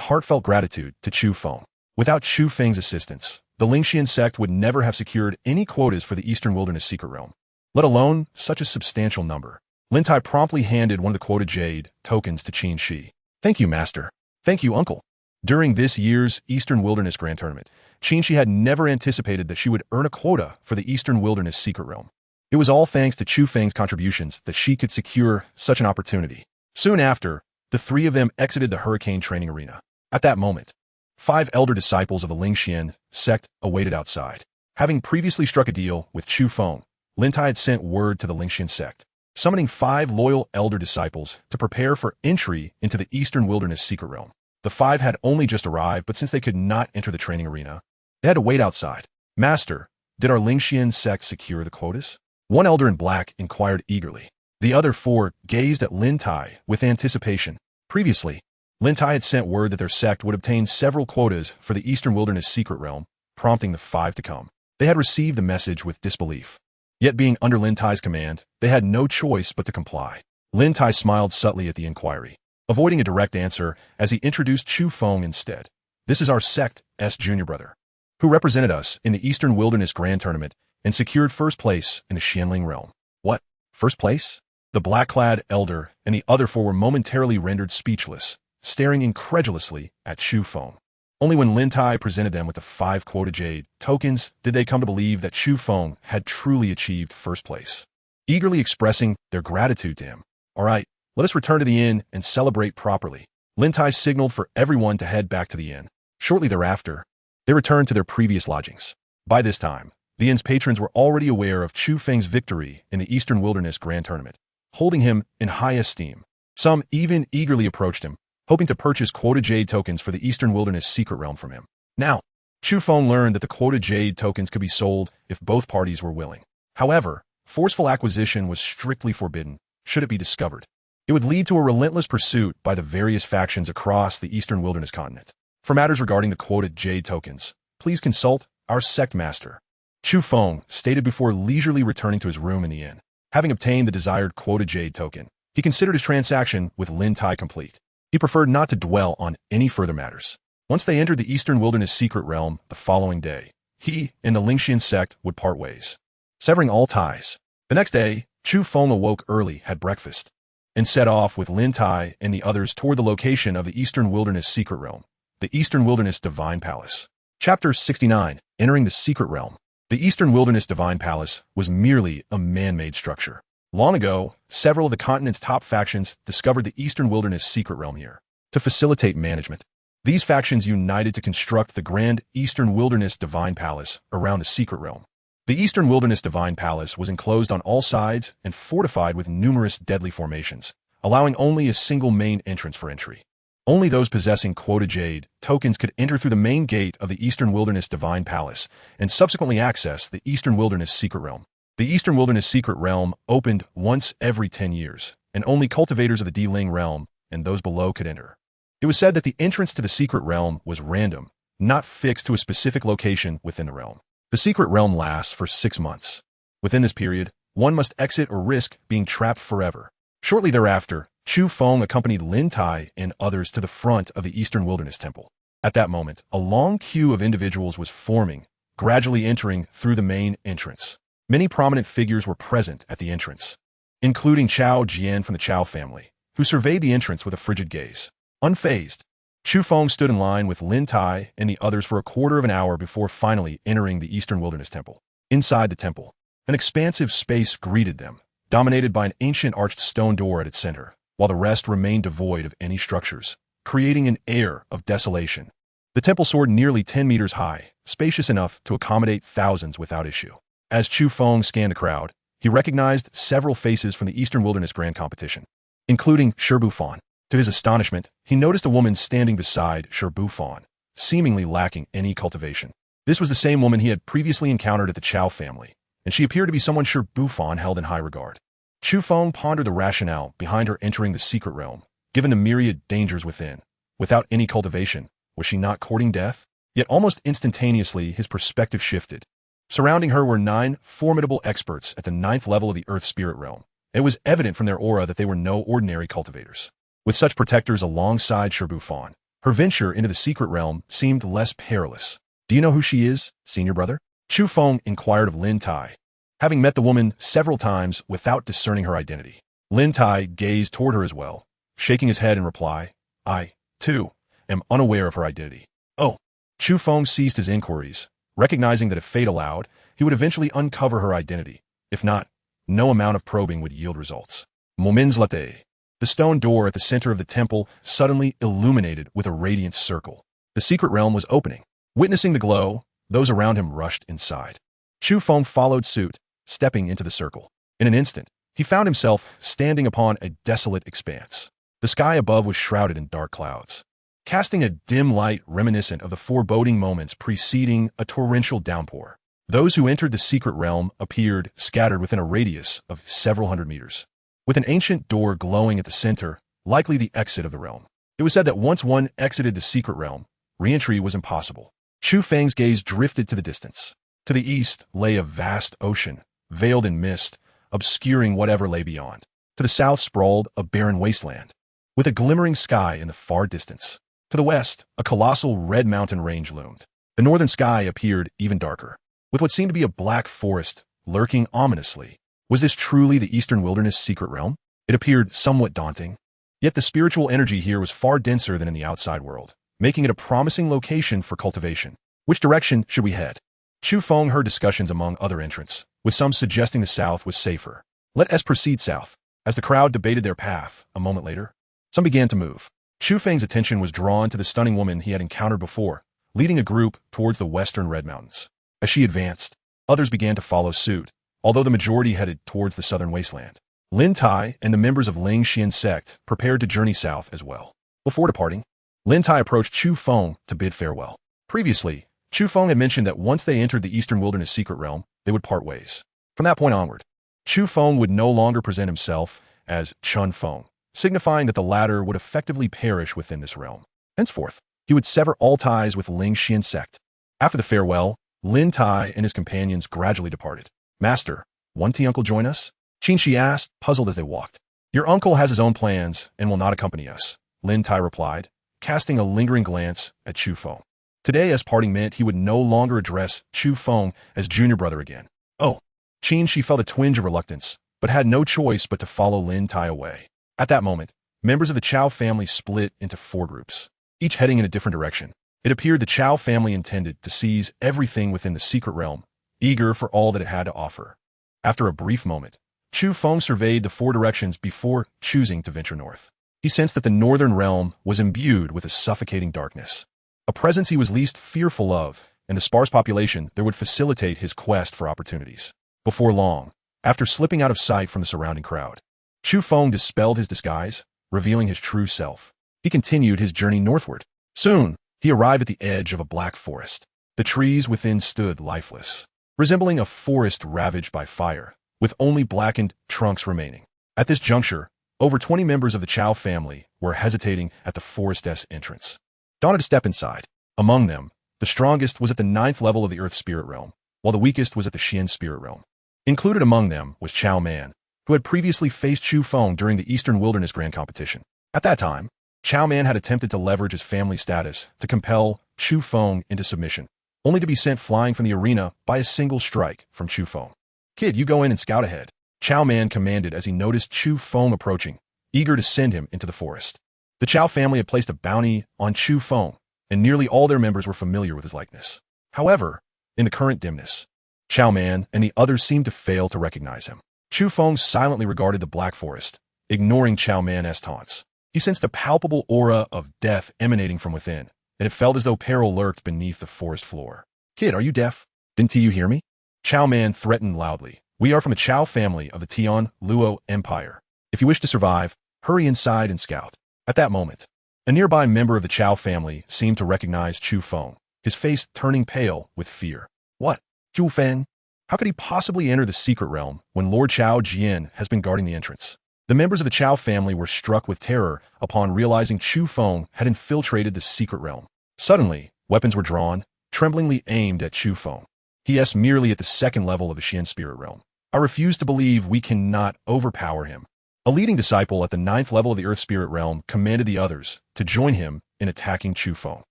heartfelt gratitude to Chu Feng. Without Chu Feng's assistance, the Lingxian sect would never have secured any quotas for the Eastern Wilderness Secret Realm, let alone such a substantial number. Lin Tai promptly handed one of the quota jade tokens to Qin Shi. Thank you, master. Thank you, uncle. During this year's Eastern Wilderness Grand Tournament, Qin Shi had never anticipated that she would earn a quota for the Eastern Wilderness Secret Realm. It was all thanks to Chu Feng's contributions that she could secure such an opportunity. Soon after, the 3 of them exited the Hurricane Training Arena. At that moment, 5 elder disciples of the Lingxian sect awaited outside. Having previously struck a deal with Chu Feng, Lin Tai had sent word to the Lingxian sect, summoning 5 loyal elder disciples to prepare for entry into the Eastern Wilderness Secret Realm. The 5 had only just arrived, but since they could not enter the training arena, they had to wait outside. Master, did our Lingxian sect secure the quotas? One elder in black inquired eagerly. The other 4 gazed at Lin Tai with anticipation. Previously, Lin Tai had sent word that their sect would obtain several quotas for the Eastern Wilderness Secret Realm, prompting the 5 to come. They had received the message with disbelief. Yet being under Lin Tai's command, they had no choice but to comply. Lin Tai smiled subtly at the inquiry, avoiding a direct answer as he introduced Chu Feng instead. This is our sect's junior brother, who represented us in the Eastern Wilderness Grand Tournament and secured first place in the Xianling realm. What? First place? The black-clad elder and the other 4 were momentarily rendered speechless, staring incredulously at Chu Feng. Only when Lin Tai presented them with the 5 quota jade tokens did they come to believe that Chu Feng had truly achieved first place, eagerly expressing their gratitude to him. All right, let us return to the inn and celebrate properly. Lin Tai signaled for everyone to head back to the inn. Shortly thereafter, they returned to their previous lodgings. By this time, the inn's patrons were already aware of Chu Feng's victory in the Eastern Wilderness Grand Tournament, holding him in high esteem. Some even eagerly approached him, hoping to purchase quota jade tokens for the Eastern Wilderness Secret Realm from him. Now, Chu Feng learned that the quota jade tokens could be sold if both parties were willing. However, forceful acquisition was strictly forbidden should it be discovered. It would lead to a relentless pursuit by the various factions across the Eastern Wilderness continent. For matters regarding the quoted jade tokens, please consult our sect master. Chu Feng stated before leisurely returning to his room in the inn. Having obtained the desired quoted jade token, he considered his transaction with Lin Tai complete. He preferred not to dwell on any further matters. Once they entered the Eastern Wilderness secret realm the following day, he and the Lingxian sect would part ways, severing all ties. The next day, Chu Feng awoke early, had breakfast, and set off with Lin Tai and the others toward the location of the Eastern Wilderness secret realm, the Eastern Wilderness Divine Palace. Chapter 69, Entering the Secret Realm. The Eastern Wilderness Divine Palace was merely a man-made structure. Long ago, several of the continent's top factions discovered the Eastern Wilderness secret realm here. To facilitate management, these factions united to construct the grand Eastern Wilderness Divine Palace around the secret realm. The Eastern Wilderness Divine Palace was enclosed on all sides and fortified with numerous deadly formations, allowing only a single main entrance for entry. Only those possessing quoted jade tokens could enter through the main gate of the Eastern Wilderness Divine Palace and subsequently access the Eastern Wilderness Secret Realm. The Eastern Wilderness Secret Realm opened once every 10 years, and only cultivators of the D-Ling realm and those below could enter. It was said that the entrance to the Secret Realm was random, not fixed to a specific location within the realm. The Secret Realm lasts for 6 months. Within this period, one must exit or risk being trapped forever. Shortly thereafter, Chu Feng accompanied Lin Tai and others to the front of the Eastern Wilderness Temple. At that moment, a long queue of individuals was forming, gradually entering through the main entrance. Many prominent figures were present at the entrance, including Chao Jian from the Chao family, who surveyed the entrance with a frigid gaze. Unfazed, Chu Feng stood in line with Lin Tai and the others for a quarter of an hour before finally entering the Eastern Wilderness Temple. Inside the temple, an expansive space greeted them, dominated by an ancient arched stone door at its center, while the rest remained devoid of any structures, creating an air of desolation. The temple soared nearly 10 meters high, spacious enough to accommodate thousands without issue. As Chu Feng scanned the crowd, he recognized several faces from the Eastern Wilderness Grand Competition, including Shi Fan. To his astonishment, he noticed a woman standing beside Shi Fan, seemingly lacking any cultivation. This was the same woman he had previously encountered at the Chao family, and she appeared to be someone Shi Fan held in high regard. Chu Feng pondered the rationale behind her entering the secret realm, given the myriad dangers within. Without any cultivation, was she not courting death? Yet almost instantaneously his perspective shifted. Surrounding her were 9 formidable experts at the 9th level of the Earth Spirit Realm. It was evident from their aura that they were no ordinary cultivators. With such protectors alongside Shi Fan, her venture into the secret realm seemed less perilous. Do you know who she is, senior brother? Chu Feng inquired of Lin Tai, having met the woman several times without discerning her identity. Lin Tai gazed toward her as well, shaking his head in reply. I, too, am unaware of her identity. Oh. Chu Feng ceased his inquiries, recognizing that if fate allowed, he would eventually uncover her identity. If not, no amount of probing would yield results. Moments later, the stone door at the center of the temple suddenly illuminated with a radiant circle. The secret realm was opening. Witnessing the glow, those around him rushed inside. Chu Feng followed suit, stepping into the circle. In an instant, he found himself standing upon a desolate expanse. The sky above was shrouded in dark clouds, casting a dim light reminiscent of the foreboding moments preceding a torrential downpour. Those who entered the secret realm appeared scattered within a radius of several hundred meters, with an ancient door glowing at the center, likely the exit of the realm. It was said that once one exited the secret realm, re-entry was impossible. Chu Feng's gaze drifted to the distance. To the east lay a vast ocean, veiled in mist, obscuring whatever lay beyond. To the south sprawled a barren wasteland, with a glimmering sky in the far distance. To the west, a colossal red mountain range loomed. The northern sky appeared even darker, with what seemed to be a black forest lurking ominously. Was this truly the Eastern Wilderness secret realm? It appeared somewhat daunting. Yet the spiritual energy here was far denser than in the outside world, making it a promising location for cultivation. Which direction should we head? Chu Feng heard discussions among other entrants, with some suggesting the south was safer. Let us proceed south. As the crowd debated their path, a moment later, some began to move. Chu Feng's attention was drawn to the stunning woman he had encountered before, leading a group towards the western Red Mountains. As she advanced, others began to follow suit, although the majority headed towards the southern wasteland. Lin Tai and the members of Ling Xian's sect prepared to journey south as well. Before departing, Lin Tai approached Chu Feng to bid farewell. Previously, Chu Feng had mentioned that once they entered the Eastern Wilderness secret realm, they would part ways. From that point onward, Chu Feng would no longer present himself as Chun Feng, signifying that the latter would effectively perish within this realm. Henceforth, he would sever all ties with Ling Xian sect. After the farewell, Lin Tai and his companions gradually departed. Master, won't the uncle join us? Qin Shi asked, puzzled as they walked. Your uncle has his own plans and will not accompany us, Lin Tai replied, casting a lingering glance at Chu Feng. Today, as parting meant, he would no longer address Chu Feng as junior brother again. Oh, Qin Shi felt a twinge of reluctance, but had no choice but to follow Lin Tai away. At that moment, members of the Chao family split into 4 groups, each heading in a different direction. It appeared the Chao family intended to seize everything within the secret realm, eager for all that it had to offer. After a brief moment, Chu Feng surveyed the 4 directions before choosing to venture north. He sensed that the northern realm was imbued with a suffocating darkness, a presence he was least fearful of, and the sparse population that would facilitate his quest for opportunities. Before long, after slipping out of sight from the surrounding crowd, Chu Feng dispelled his disguise, revealing his true self. He continued his journey northward. Soon, he arrived at the edge of a black forest. The trees within stood lifeless, resembling a forest ravaged by fire, with only blackened trunks remaining. At this juncture, over 20 members of the Chao family were hesitating at the forest's entrance. Dawned to step inside. Among them, the strongest was at the 9th level of the Earth Spirit Realm, while the weakest was at the Xian Spirit Realm. Included among them was Chao Man, who had previously faced Chu Feng during the Eastern Wilderness Grand Competition. At that time, Chao Man had attempted to leverage his family status to compel Chu Feng into submission, only to be sent flying from the arena by a single strike from Chu Feng. Kid, you go in and scout ahead, Chao Man commanded as he noticed Chu Feng approaching, eager to send him into the forest. The Chao family had placed a bounty on Chu Feng, and nearly all their members were familiar with his likeness. However, in the current dimness, Chao Man and the others seemed to fail to recognize him. Chu Feng silently regarded the black forest, ignoring Chao Man's taunts. He sensed a palpable aura of death emanating from within, and it felt as though peril lurked beneath the forest floor. Kid, are you deaf? Didn't you hear me? Chao Man threatened loudly. We are from the Chao family of the Tian Luo Empire. If you wish to survive, hurry inside and scout. At that moment, a nearby member of the Chao family seemed to recognize Chu Feng, his face turning pale with fear. What? Chu Feng? How could he possibly enter the secret realm when Lord Chao Jian has been guarding the entrance? The members of the Chao family were struck with terror upon realizing Chu Feng had infiltrated the secret realm. Suddenly, weapons were drawn, tremblingly aimed at Chu Feng. He is merely at the 2nd level of the Xian spirit realm. I refuse to believe we cannot overpower him. A leading disciple at the 9th level of the Earth Spirit Realm commanded the others to join him in attacking Chu Feng.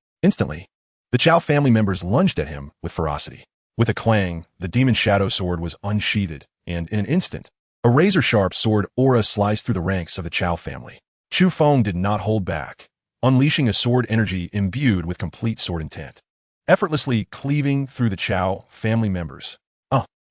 Instantly, the Chao family members lunged at him with ferocity. With a clang, the demon shadow sword was unsheathed, and in an instant, a razor-sharp sword aura sliced through the ranks of the Chao family. Chu Feng did not hold back, unleashing a sword energy imbued with complete sword intent, effortlessly cleaving through the Chao family members.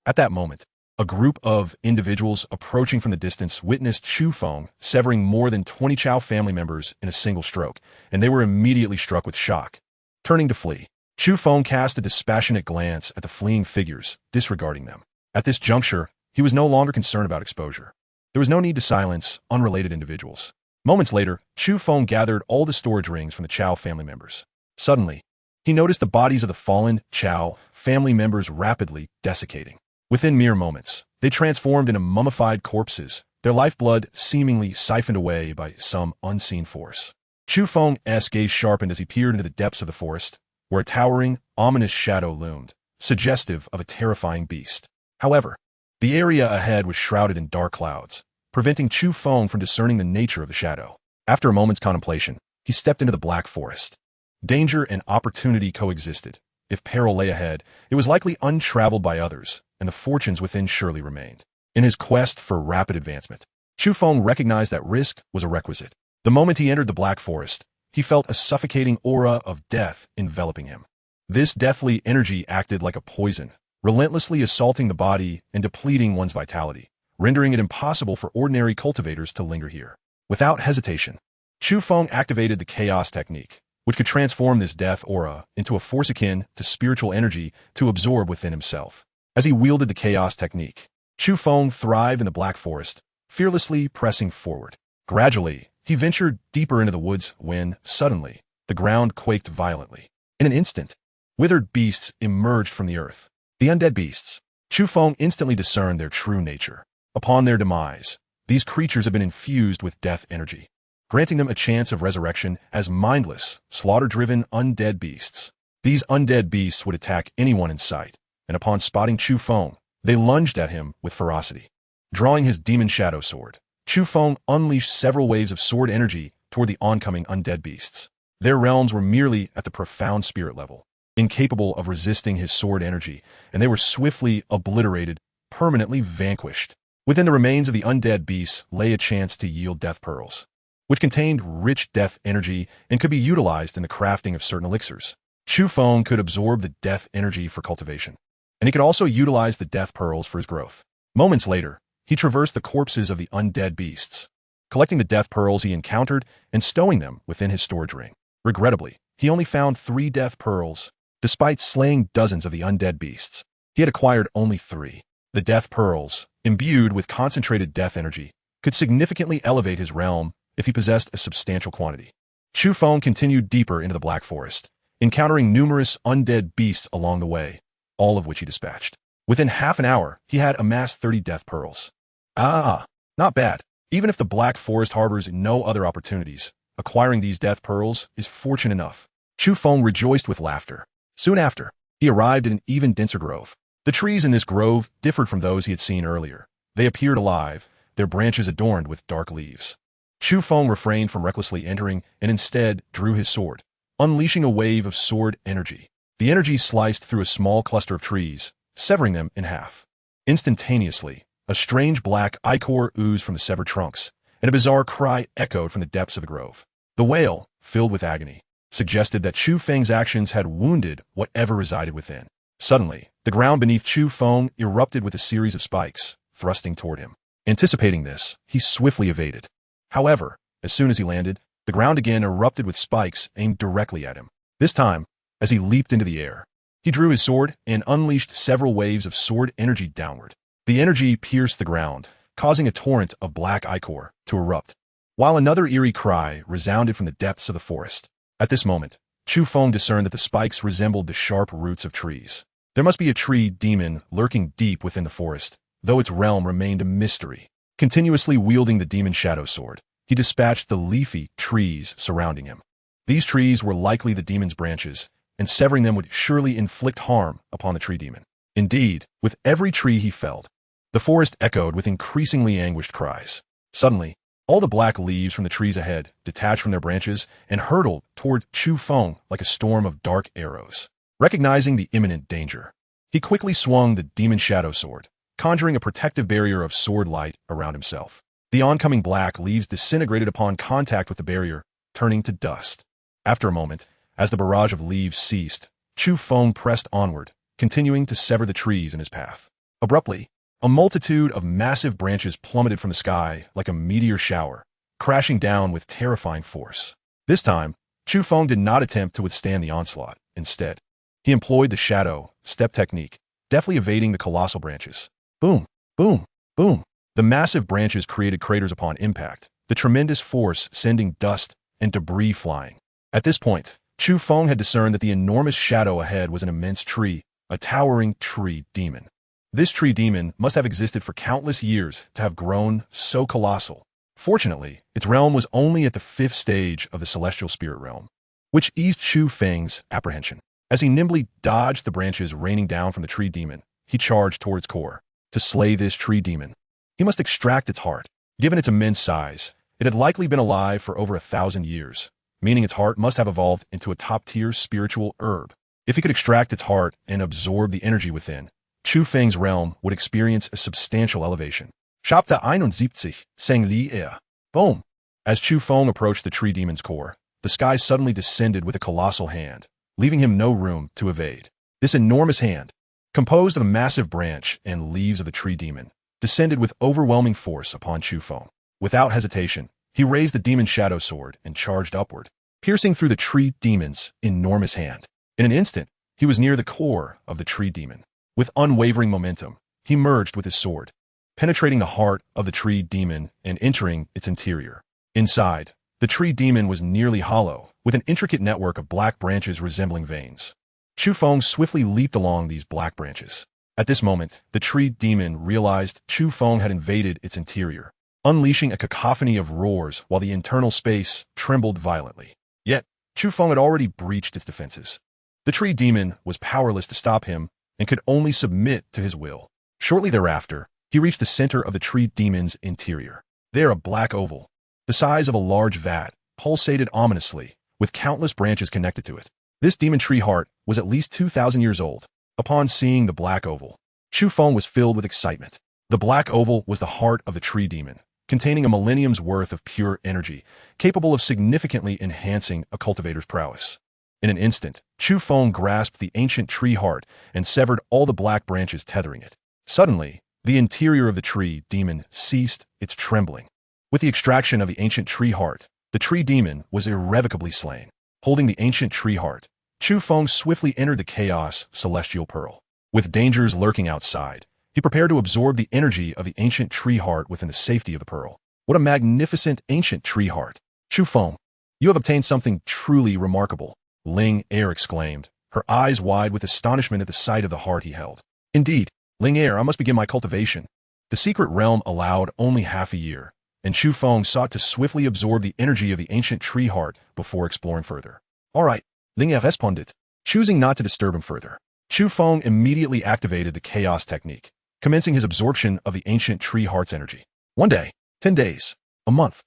At that moment, a group of individuals approaching from the distance witnessed Chu Feng severing more than 20 Chao family members in a single stroke, and they were immediately struck with shock. Turning to flee, Chu Feng cast a dispassionate glance at the fleeing figures, disregarding them. At this juncture, he was no longer concerned about exposure. There was no need to silence unrelated individuals. Moments later, Chu Feng gathered all the storage rings from the Chao family members. Suddenly, he noticed the bodies of the fallen Chao family members rapidly desiccating. Within mere moments, they transformed into mummified corpses, their lifeblood seemingly siphoned away by some unseen force. Chu Feng's gaze sharpened as he peered into the depths of the forest, where a towering, ominous shadow loomed, suggestive of a terrifying beast. However, the area ahead was shrouded in dark clouds, preventing Chu Feng from discerning the nature of the shadow. After a moment's contemplation, he stepped into the black forest. Danger and opportunity coexisted. If peril lay ahead, it was likely untraveled by others, and the fortunes within surely remained. In his quest for rapid advancement, Chu Feng recognized that risk was a requisite. The moment he entered the black forest, he felt a suffocating aura of death enveloping him. This deathly energy acted like a poison, relentlessly assaulting the body and depleting one's vitality, rendering it impossible for ordinary cultivators to linger here. Without hesitation, Chu Feng activated the Chaos technique, which could transform this death aura into a force akin to spiritual energy to absorb within himself. As he wielded the Chaos technique, Chu Feng thrived in the black forest, fearlessly pressing forward. Gradually, he ventured deeper into the woods when, suddenly, the ground quaked violently. In an instant, withered beasts emerged from the earth. The undead beasts. Chu Feng instantly discerned their true nature. Upon their demise, these creatures had been infused with death energy. granting them a chance of resurrection as mindless, slaughter-driven undead beasts. These undead beasts would attack anyone in sight, and upon spotting Chu Feng, they lunged at him with ferocity. Drawing his demon shadow sword, Chu Feng unleashed several waves of sword energy toward the oncoming undead beasts. Their realms were merely at the profound spirit level, incapable of resisting his sword energy, and they were swiftly obliterated, permanently vanquished. Within the remains of the undead beasts lay a chance to yield death pearls, which contained rich death energy and could be utilized in the crafting of certain elixirs. Chu Feng could absorb the death energy for cultivation, and he could also utilize the death pearls for his growth. Moments later, he traversed the corpses of the undead beasts, collecting the death pearls he encountered and stowing them within his storage ring. Regrettably, he only found 3 death pearls. Despite slaying dozens of the undead beasts, he had acquired only 3. The death pearls, imbued with concentrated death energy, could significantly elevate his realm if he possessed a substantial quantity. Chu Feng continued deeper into the Black Forest, encountering numerous undead beasts along the way, all of which he dispatched. Within half an hour, he had amassed 30 death pearls. Not bad. Even if the Black Forest harbors no other opportunities, acquiring these death pearls is fortune enough. Chu Feng rejoiced with laughter. Soon after, he arrived at an even denser grove. The trees in this grove differed from those he had seen earlier. They appeared alive, their branches adorned with dark leaves. Chu Feng refrained from recklessly entering and instead drew his sword, unleashing a wave of sword energy. The energy sliced through a small cluster of trees, severing them in half. Instantaneously, a strange black ichor oozed from the severed trunks, and a bizarre cry echoed from the depths of the grove. The wail, filled with agony, suggested that Chu Feng's actions had wounded whatever resided within. Suddenly, the ground beneath Chu Feng erupted with a series of spikes, thrusting toward him. Anticipating this, he swiftly evaded. However, as soon as he landed, the ground again erupted with spikes aimed directly at him. This time, as he leaped into the air, he drew his sword and unleashed several waves of sword energy downward. The energy pierced the ground, causing a torrent of black ichor to erupt, while another eerie cry resounded from the depths of the forest. At this moment, Chu Feng discerned that the spikes resembled the sharp roots of trees. There must be a tree demon lurking deep within the forest, though its realm remained a mystery. Continuously wielding the demon shadow sword, he dispatched the leafy trees surrounding him. These trees were likely the demon's branches, and severing them would surely inflict harm upon the tree demon. Indeed, with every tree he felled, the forest echoed with increasingly anguished cries. Suddenly, all the black leaves from the trees ahead detached from their branches and hurtled toward Chu Feng like a storm of dark arrows. Recognizing the imminent danger, he quickly swung the demon shadow sword, conjuring a protective barrier of sword light around himself. The oncoming black leaves disintegrated upon contact with the barrier, turning to dust. After a moment, as the barrage of leaves ceased, Chu Feng pressed onward, continuing to sever the trees in his path. Abruptly, a multitude of massive branches plummeted from the sky like a meteor shower, crashing down with terrifying force. This time, Chu Feng did not attempt to withstand the onslaught. Instead, he employed the shadow step technique, deftly evading the colossal branches. Boom, boom, boom. The massive branches created craters upon impact, the tremendous force sending dust and debris flying. At this point, Chu Feng had discerned that the enormous shadow ahead was an immense tree, a towering tree demon. This tree demon must have existed for countless years to have grown so colossal. Fortunately, its realm was only at the 5th stage of the celestial spirit realm, which eased Chu Feng's apprehension. As he nimbly dodged the branches raining down from the tree demon, he charged toward its core. To slay this tree demon, he must extract its heart. Given its immense size, it had likely been alive for over 1,000 years, meaning its heart must have evolved into a top-tier spiritual herb. If he could extract its heart and absorb the energy within, Chu Feng's realm would experience a substantial elevation. Chapter 71, Sang Li Er. Boom! As Chu Feng approached the tree demon's core, the sky suddenly descended with a colossal hand, leaving him no room to evade. This enormous hand, composed of a massive branch and leaves of the tree demon, descended with overwhelming force upon Chu Feng. Without hesitation, he raised the demon shadow sword and charged upward, piercing through the tree demon's enormous hand. In an instant, he was near the core of the tree demon. With unwavering momentum, he merged with his sword, penetrating the heart of the tree demon and entering its interior. Inside, the tree demon was nearly hollow, with an intricate network of black branches resembling veins. Chu Feng swiftly leaped along these black branches. At this moment, the tree demon realized Chu Feng had invaded its interior. unleashing a cacophony of roars while the internal space trembled violently. Yet, Chu Feng had already breached its defenses. The tree demon was powerless to stop him and could only submit to his will. Shortly thereafter, he reached the center of the tree demon's interior. There, a black oval, the size of a large vat, pulsated ominously, with countless branches connected to it. This demon tree heart was at least 2,000 years old. Upon seeing the black oval, Chu Feng was filled with excitement. The black oval was the heart of the tree demon, containing a millennium's worth of pure energy, capable of significantly enhancing a cultivator's prowess. In an instant, Chu Feng grasped the ancient tree heart and severed all the black branches tethering it. Suddenly, the interior of the tree demon ceased its trembling. With the extraction of the ancient tree heart, the tree demon was irrevocably slain. Holding the ancient tree heart, Chu Feng swiftly entered the chaos celestial pearl. With dangers lurking outside, he prepared to absorb the energy of the ancient tree heart within the safety of the pearl. What a magnificent ancient tree heart! Chu Feng, you have obtained something truly remarkable, Ling Er exclaimed, her eyes wide with astonishment at the sight of the heart he held. Indeed, Ling Er, I must begin my cultivation. The secret realm allowed only half a year, and Chu Feng sought to swiftly absorb the energy of the ancient tree heart before exploring further. All right, Ling Er responded. Choosing not to disturb him further, Chu Feng immediately activated the chaos technique, commencing his absorption of the ancient tree heart's energy. 1 day, 10 days, a month.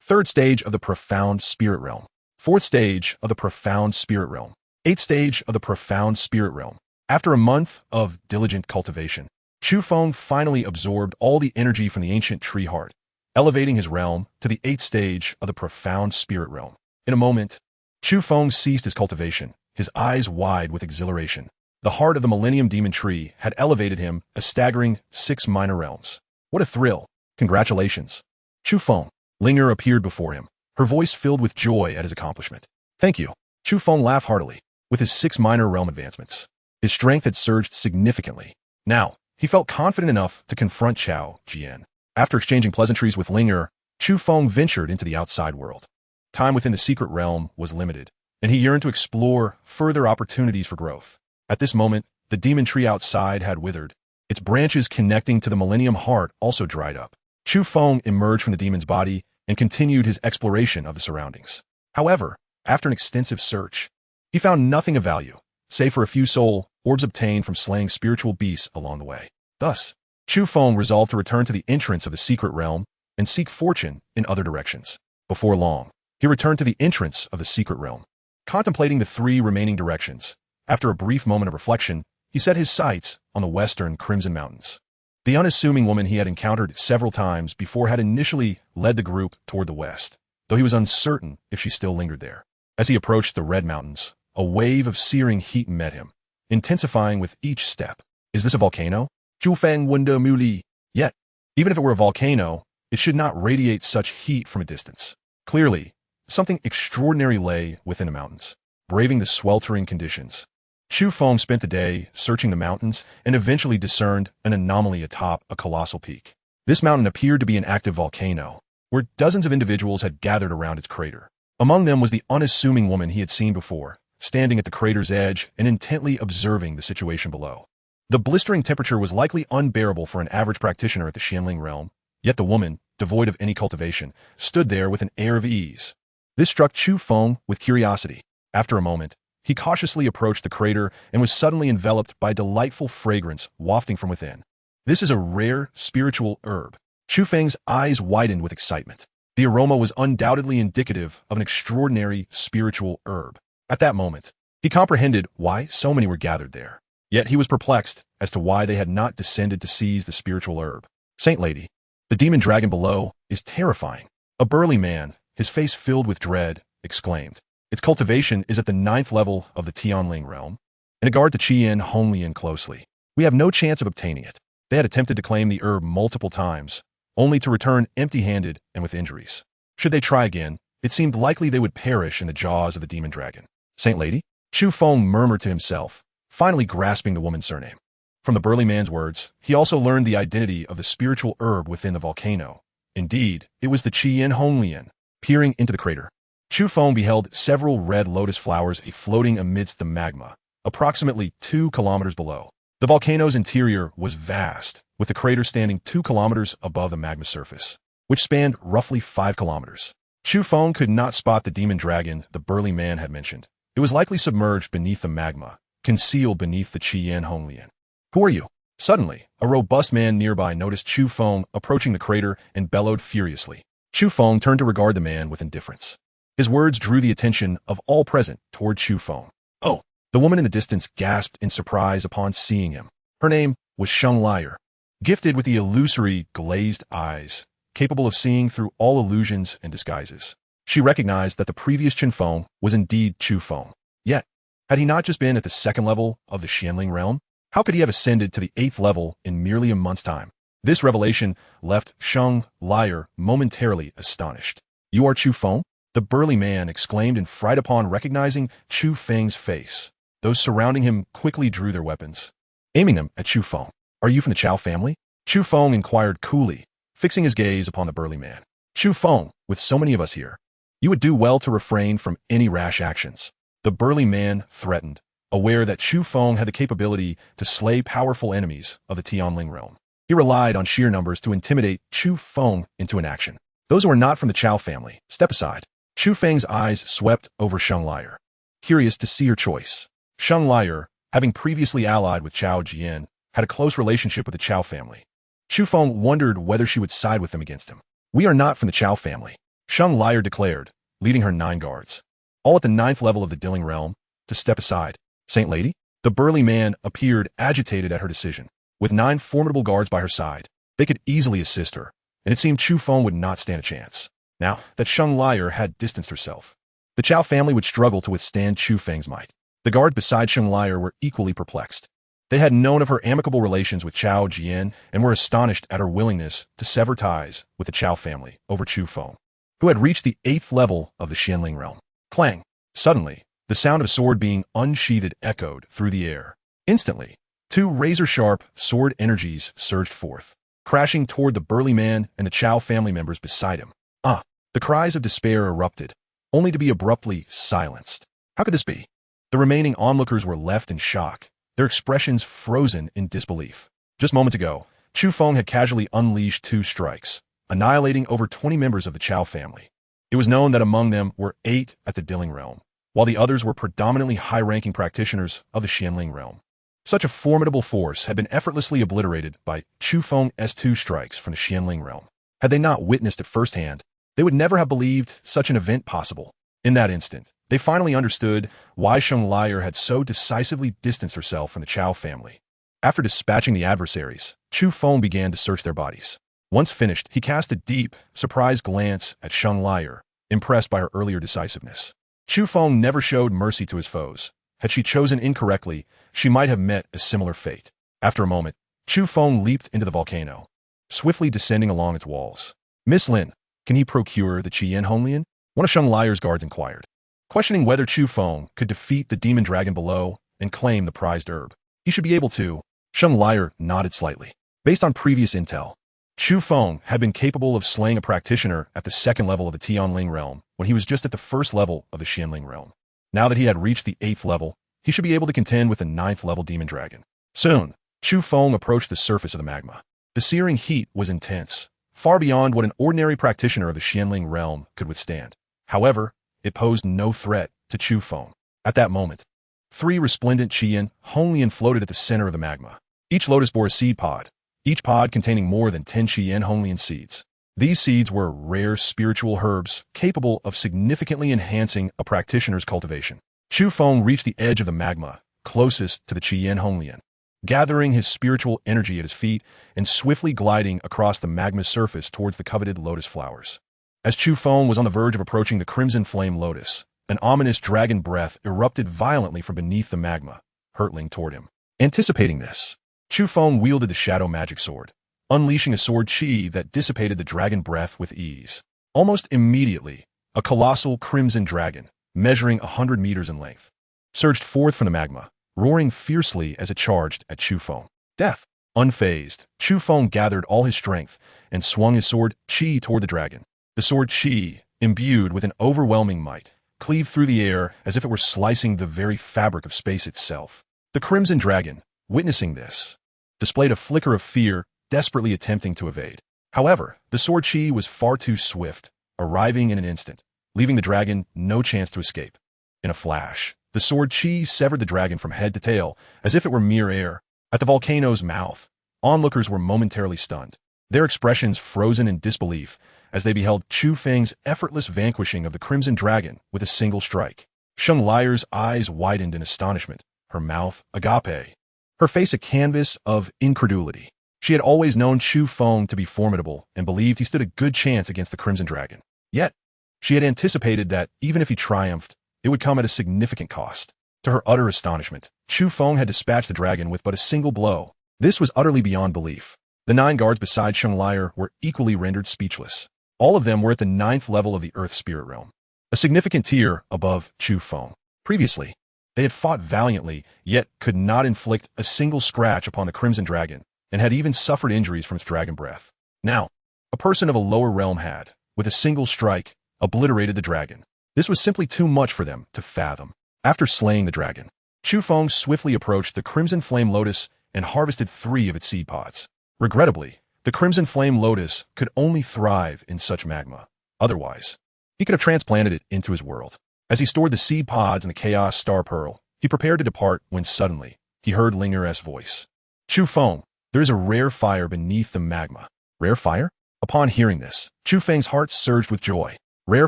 3rd stage of the profound spirit realm. 4th stage of the profound spirit realm. 8th stage of the profound spirit realm. After a month of diligent cultivation, Chu Feng finally absorbed all the energy from the ancient tree heart, elevating his realm to the 8th stage of the profound spirit realm. In a moment, Chu Feng ceased his cultivation, his eyes wide with exhilaration. The heart of the Millennium Demon Tree had elevated him a staggering 6 minor realms. What a thrill! Congratulations! Chu Feng. Ling Er appeared before him, her voice filled with joy at his accomplishment. Thank you. Chu Feng laughed heartily. With his 6 minor realm advancements, his strength had surged significantly. Now, he felt confident enough to confront Chao Jian. After exchanging pleasantries with Ling Er, Chu Feng ventured into the outside world. Time within the secret realm was limited, and he yearned to explore further opportunities for growth. At this moment, the demon tree outside had withered. Its branches connecting to the Millennium Heart also dried up. Chu Feng emerged from the demon's body and continued his exploration of the surroundings. However, after an extensive search, he found nothing of value, save for a few soul orbs obtained from slaying spiritual beasts along the way. Thus, Chu Feng resolved to return to the entrance of the secret realm and seek fortune in other directions. Before long, he returned to the entrance of the secret realm. Contemplating the 3 remaining directions, after a brief moment of reflection, he set his sights on the western Crimson Mountains. The unassuming woman he had encountered several times before had initially led the group toward the west, though he was uncertain if she still lingered there. As he approached the Red Mountains, a wave of searing heat met him, intensifying with each step. Is this a volcano? Chu Feng wonder muli. Yet, even if it were a volcano, it should not radiate such heat from a distance. Clearly, something extraordinary lay within the mountains, braving the sweltering conditions. Chu Feng spent the day searching the mountains and eventually discerned an anomaly atop a colossal peak. This mountain appeared to be an active volcano, where dozens of individuals had gathered around its crater. Among them was the unassuming woman he had seen before, standing at the crater's edge and intently observing the situation below. The blistering temperature was likely unbearable for an average practitioner at the Xianling realm, yet the woman, devoid of any cultivation, stood there with an air of ease. This struck Chu Feng with curiosity. After a moment, he cautiously approached the crater and was suddenly enveloped by a delightful fragrance wafting from within. This is a rare spiritual herb. Chu Feng's eyes widened with excitement. The aroma was undoubtedly indicative of an extraordinary spiritual herb. At that moment, he comprehended why so many were gathered there. Yet he was perplexed as to why they had not descended to seize the spiritual herb. Saint Lady, the demon dragon below is terrifying. A burly man, his face filled with dread, exclaimed. Its cultivation is at the 9th level of the Tianling realm, and I guard the Qian Honglian closely. We have no chance of obtaining it. They had attempted to claim the herb multiple times, only to return empty-handed and with injuries. Should they try again, it seemed likely they would perish in the jaws of the demon dragon. Saint Lady? Chu Feng murmured to himself, finally grasping the woman's surname. From the burly man's words, he also learned the identity of the spiritual herb within the volcano. Indeed, it was the Qian Honglian. Peering into the crater, Chu Feng beheld several red lotus flowers floating amidst the magma, approximately 2 kilometers below. The volcano's interior was vast, with the crater standing 2 kilometers above the magma surface. which spanned roughly 5 kilometers. Chu Feng could not spot the demon dragon the burly man had mentioned. It was likely submerged beneath the magma, concealed beneath the Qian Honglian. Who are you? Suddenly, a robust man nearby noticed Chu Feng approaching the crater and bellowed furiously. Chu Feng turned to regard the man with indifference. His words drew the attention of all present toward Chu Feng. Oh! The woman in the distance gasped in surprise upon seeing him. Her name was Sheng Liar, gifted with the illusory, glazed eyes, capable of seeing through all illusions and disguises. She recognized that the previous Chu Feng was indeed Chu Feng. Yet, had he not just been at the 2nd level of the Xianling realm? How could he have ascended to the 8th level in merely a month's time? This revelation left Sheng Liar momentarily astonished. You are Chu Feng? The burly man exclaimed in fright upon recognizing Chu Feng's face. Those surrounding him quickly drew their weapons, aiming them at Chu Feng. Are you from the Chao family? Chu Feng inquired coolly, fixing his gaze upon the burly man. Chu Feng, with so many of us here, you would do well to refrain from any rash actions. The burly man threatened, aware that Chu Feng had the capability to slay powerful enemies of the Tianling realm. He relied on sheer numbers to intimidate Chu Feng into inaction. Those who are not from the Chao family, step aside. Chu Feng's eyes swept over Sheng Liar, curious to see her choice. Sheng Liar, having previously allied with Chao Jian, had a close relationship with the Chao family. Chu Feng wondered whether she would side with them against him. We are not from the Chao family, Sheng Liar declared, leading her 9 guards, all at the 9th level of the Dilling realm, to step aside. Saint Lady? The burly man appeared agitated at her decision. With 9 formidable guards by her side, they could easily assist her, and it seemed Chu Feng would not stand a chance. Now that Sheng Liar had distanced herself, the Chao family would struggle to withstand Chu Feng's might. The guard beside Sheng Liar were equally perplexed. They had known of her amicable relations with Chao Jian and were astonished at her willingness to sever ties with the Chao family over Chu Feng, who had reached the 8th level of the Xianling realm. Clang! Suddenly, the sound of a sword being unsheathed echoed through the air. Instantly, 2 razor-sharp sword energies surged forth, crashing toward the burly man and the Chao family members beside him. Ah! The cries of despair erupted, only to be abruptly silenced. How could this be? The remaining onlookers were left in shock, their expressions frozen in disbelief. Just moments ago, Chu Feng had casually unleashed 2 strikes, annihilating over 20 members of the Chao family. It was known that among them were 8 at the Dilling realm, while the others were predominantly high-ranking practitioners of the Xianling realm. Such a formidable force had been effortlessly obliterated by Chu Feng's 2 strikes from the Xianling realm. Had they not witnessed it firsthand, they would never have believed such an event possible. In that instant, they finally understood why Sheng Liar had so decisively distanced herself from the Chao family. After dispatching the adversaries, Chu Feng began to search their bodies. Once finished, he cast a deep, surprised glance at Sheng Liar, impressed by her earlier decisiveness. Chu Feng never showed mercy to his foes. Had she chosen incorrectly, she might have met a similar fate. After a moment, Chu Feng leaped into the volcano, swiftly descending along its walls. Miss Lin, can he procure the Qian Honglian? One of Sheng Liar's guards inquired, questioning whether Chu Feng could defeat the demon dragon below and claim the prized herb. He should be able to. Sheng Liar nodded slightly. Based on previous intel, Chu Feng had been capable of slaying a practitioner at the 2nd level of the Tianling realm when he was just at the 1st level of the Xianling realm. Now that he had reached the 8th level, he should be able to contend with the 9th level demon dragon. Soon, Chu Feng approached the surface of the magma. The searing heat was intense, far beyond what an ordinary practitioner of the Xianling realm could withstand. However, it posed no threat to Chu Feng. At that moment, 3 resplendent Qian Honglian floated at the center of the magma. Each lotus bore a seed pod, each pod containing more than 10 Qian Honglian seeds. These seeds were rare spiritual herbs capable of significantly enhancing a practitioner's cultivation. Chu Feng reached the edge of the magma, closest to the Qian Honglian, gathering his spiritual energy at his feet and swiftly gliding across the magma's surface towards the coveted lotus flowers. As Chu Feng was on the verge of approaching the crimson flame lotus, an ominous dragon breath erupted violently from beneath the magma, hurtling toward him. Anticipating this, Chu Feng wielded the shadow magic sword, unleashing a sword chi that dissipated the dragon breath with ease. Almost immediately, a colossal crimson dragon, measuring 100 meters in length, surged forth from the magma, roaring fiercely as it charged at Chu Feng. Death! Unfazed, Chu Feng gathered all his strength and swung his sword chi toward the dragon. The sword chi, imbued with an overwhelming might, cleaved through the air as if it were slicing the very fabric of space itself. The crimson dragon, witnessing this, displayed a flicker of fear, desperately attempting to evade. However, the sword chi was far too swift, arriving in an instant, leaving the dragon no chance to escape. In a flash, the sword chi severed the dragon from head to tail, as if it were mere air. At the volcano's mouth, onlookers were momentarily stunned, their expressions frozen in disbelief as they beheld Chu Feng's effortless vanquishing of the Crimson Dragon with a single strike. Sheng Liar's eyes widened in astonishment, her mouth agape, her face a canvas of incredulity. She had always known Chu Feng to be formidable and believed he stood a good chance against the Crimson Dragon. Yet, she had anticipated that, even if he triumphed, it would come at a significant cost. To her utter astonishment, Chu Feng had dispatched the dragon with but a single blow. This was utterly beyond belief. The 9 guards beside Sheng Liar were equally rendered speechless. All of them were at the 9th level of the Earth Spirit Realm, a significant tier above Chu Feng. Previously, they had fought valiantly, yet could not inflict a single scratch upon the Crimson Dragon, and had even suffered injuries from its dragon breath. Now, a person of a lower realm had, with a single strike, obliterated the dragon. This was simply too much for them to fathom. After slaying the dragon, Chu Feng swiftly approached the Crimson Flame Lotus and harvested 3 of its seed pods. Regrettably, the Crimson Flame Lotus could only thrive in such magma. Otherwise, he could have transplanted it into his world. As he stored the seed pods in the Chaos Star Pearl, he prepared to depart when suddenly, he heard Linger's voice. Chu Feng, there is a rare fire beneath the magma. Rare fire? Upon hearing this, Chu Feng's heart surged with joy. Rare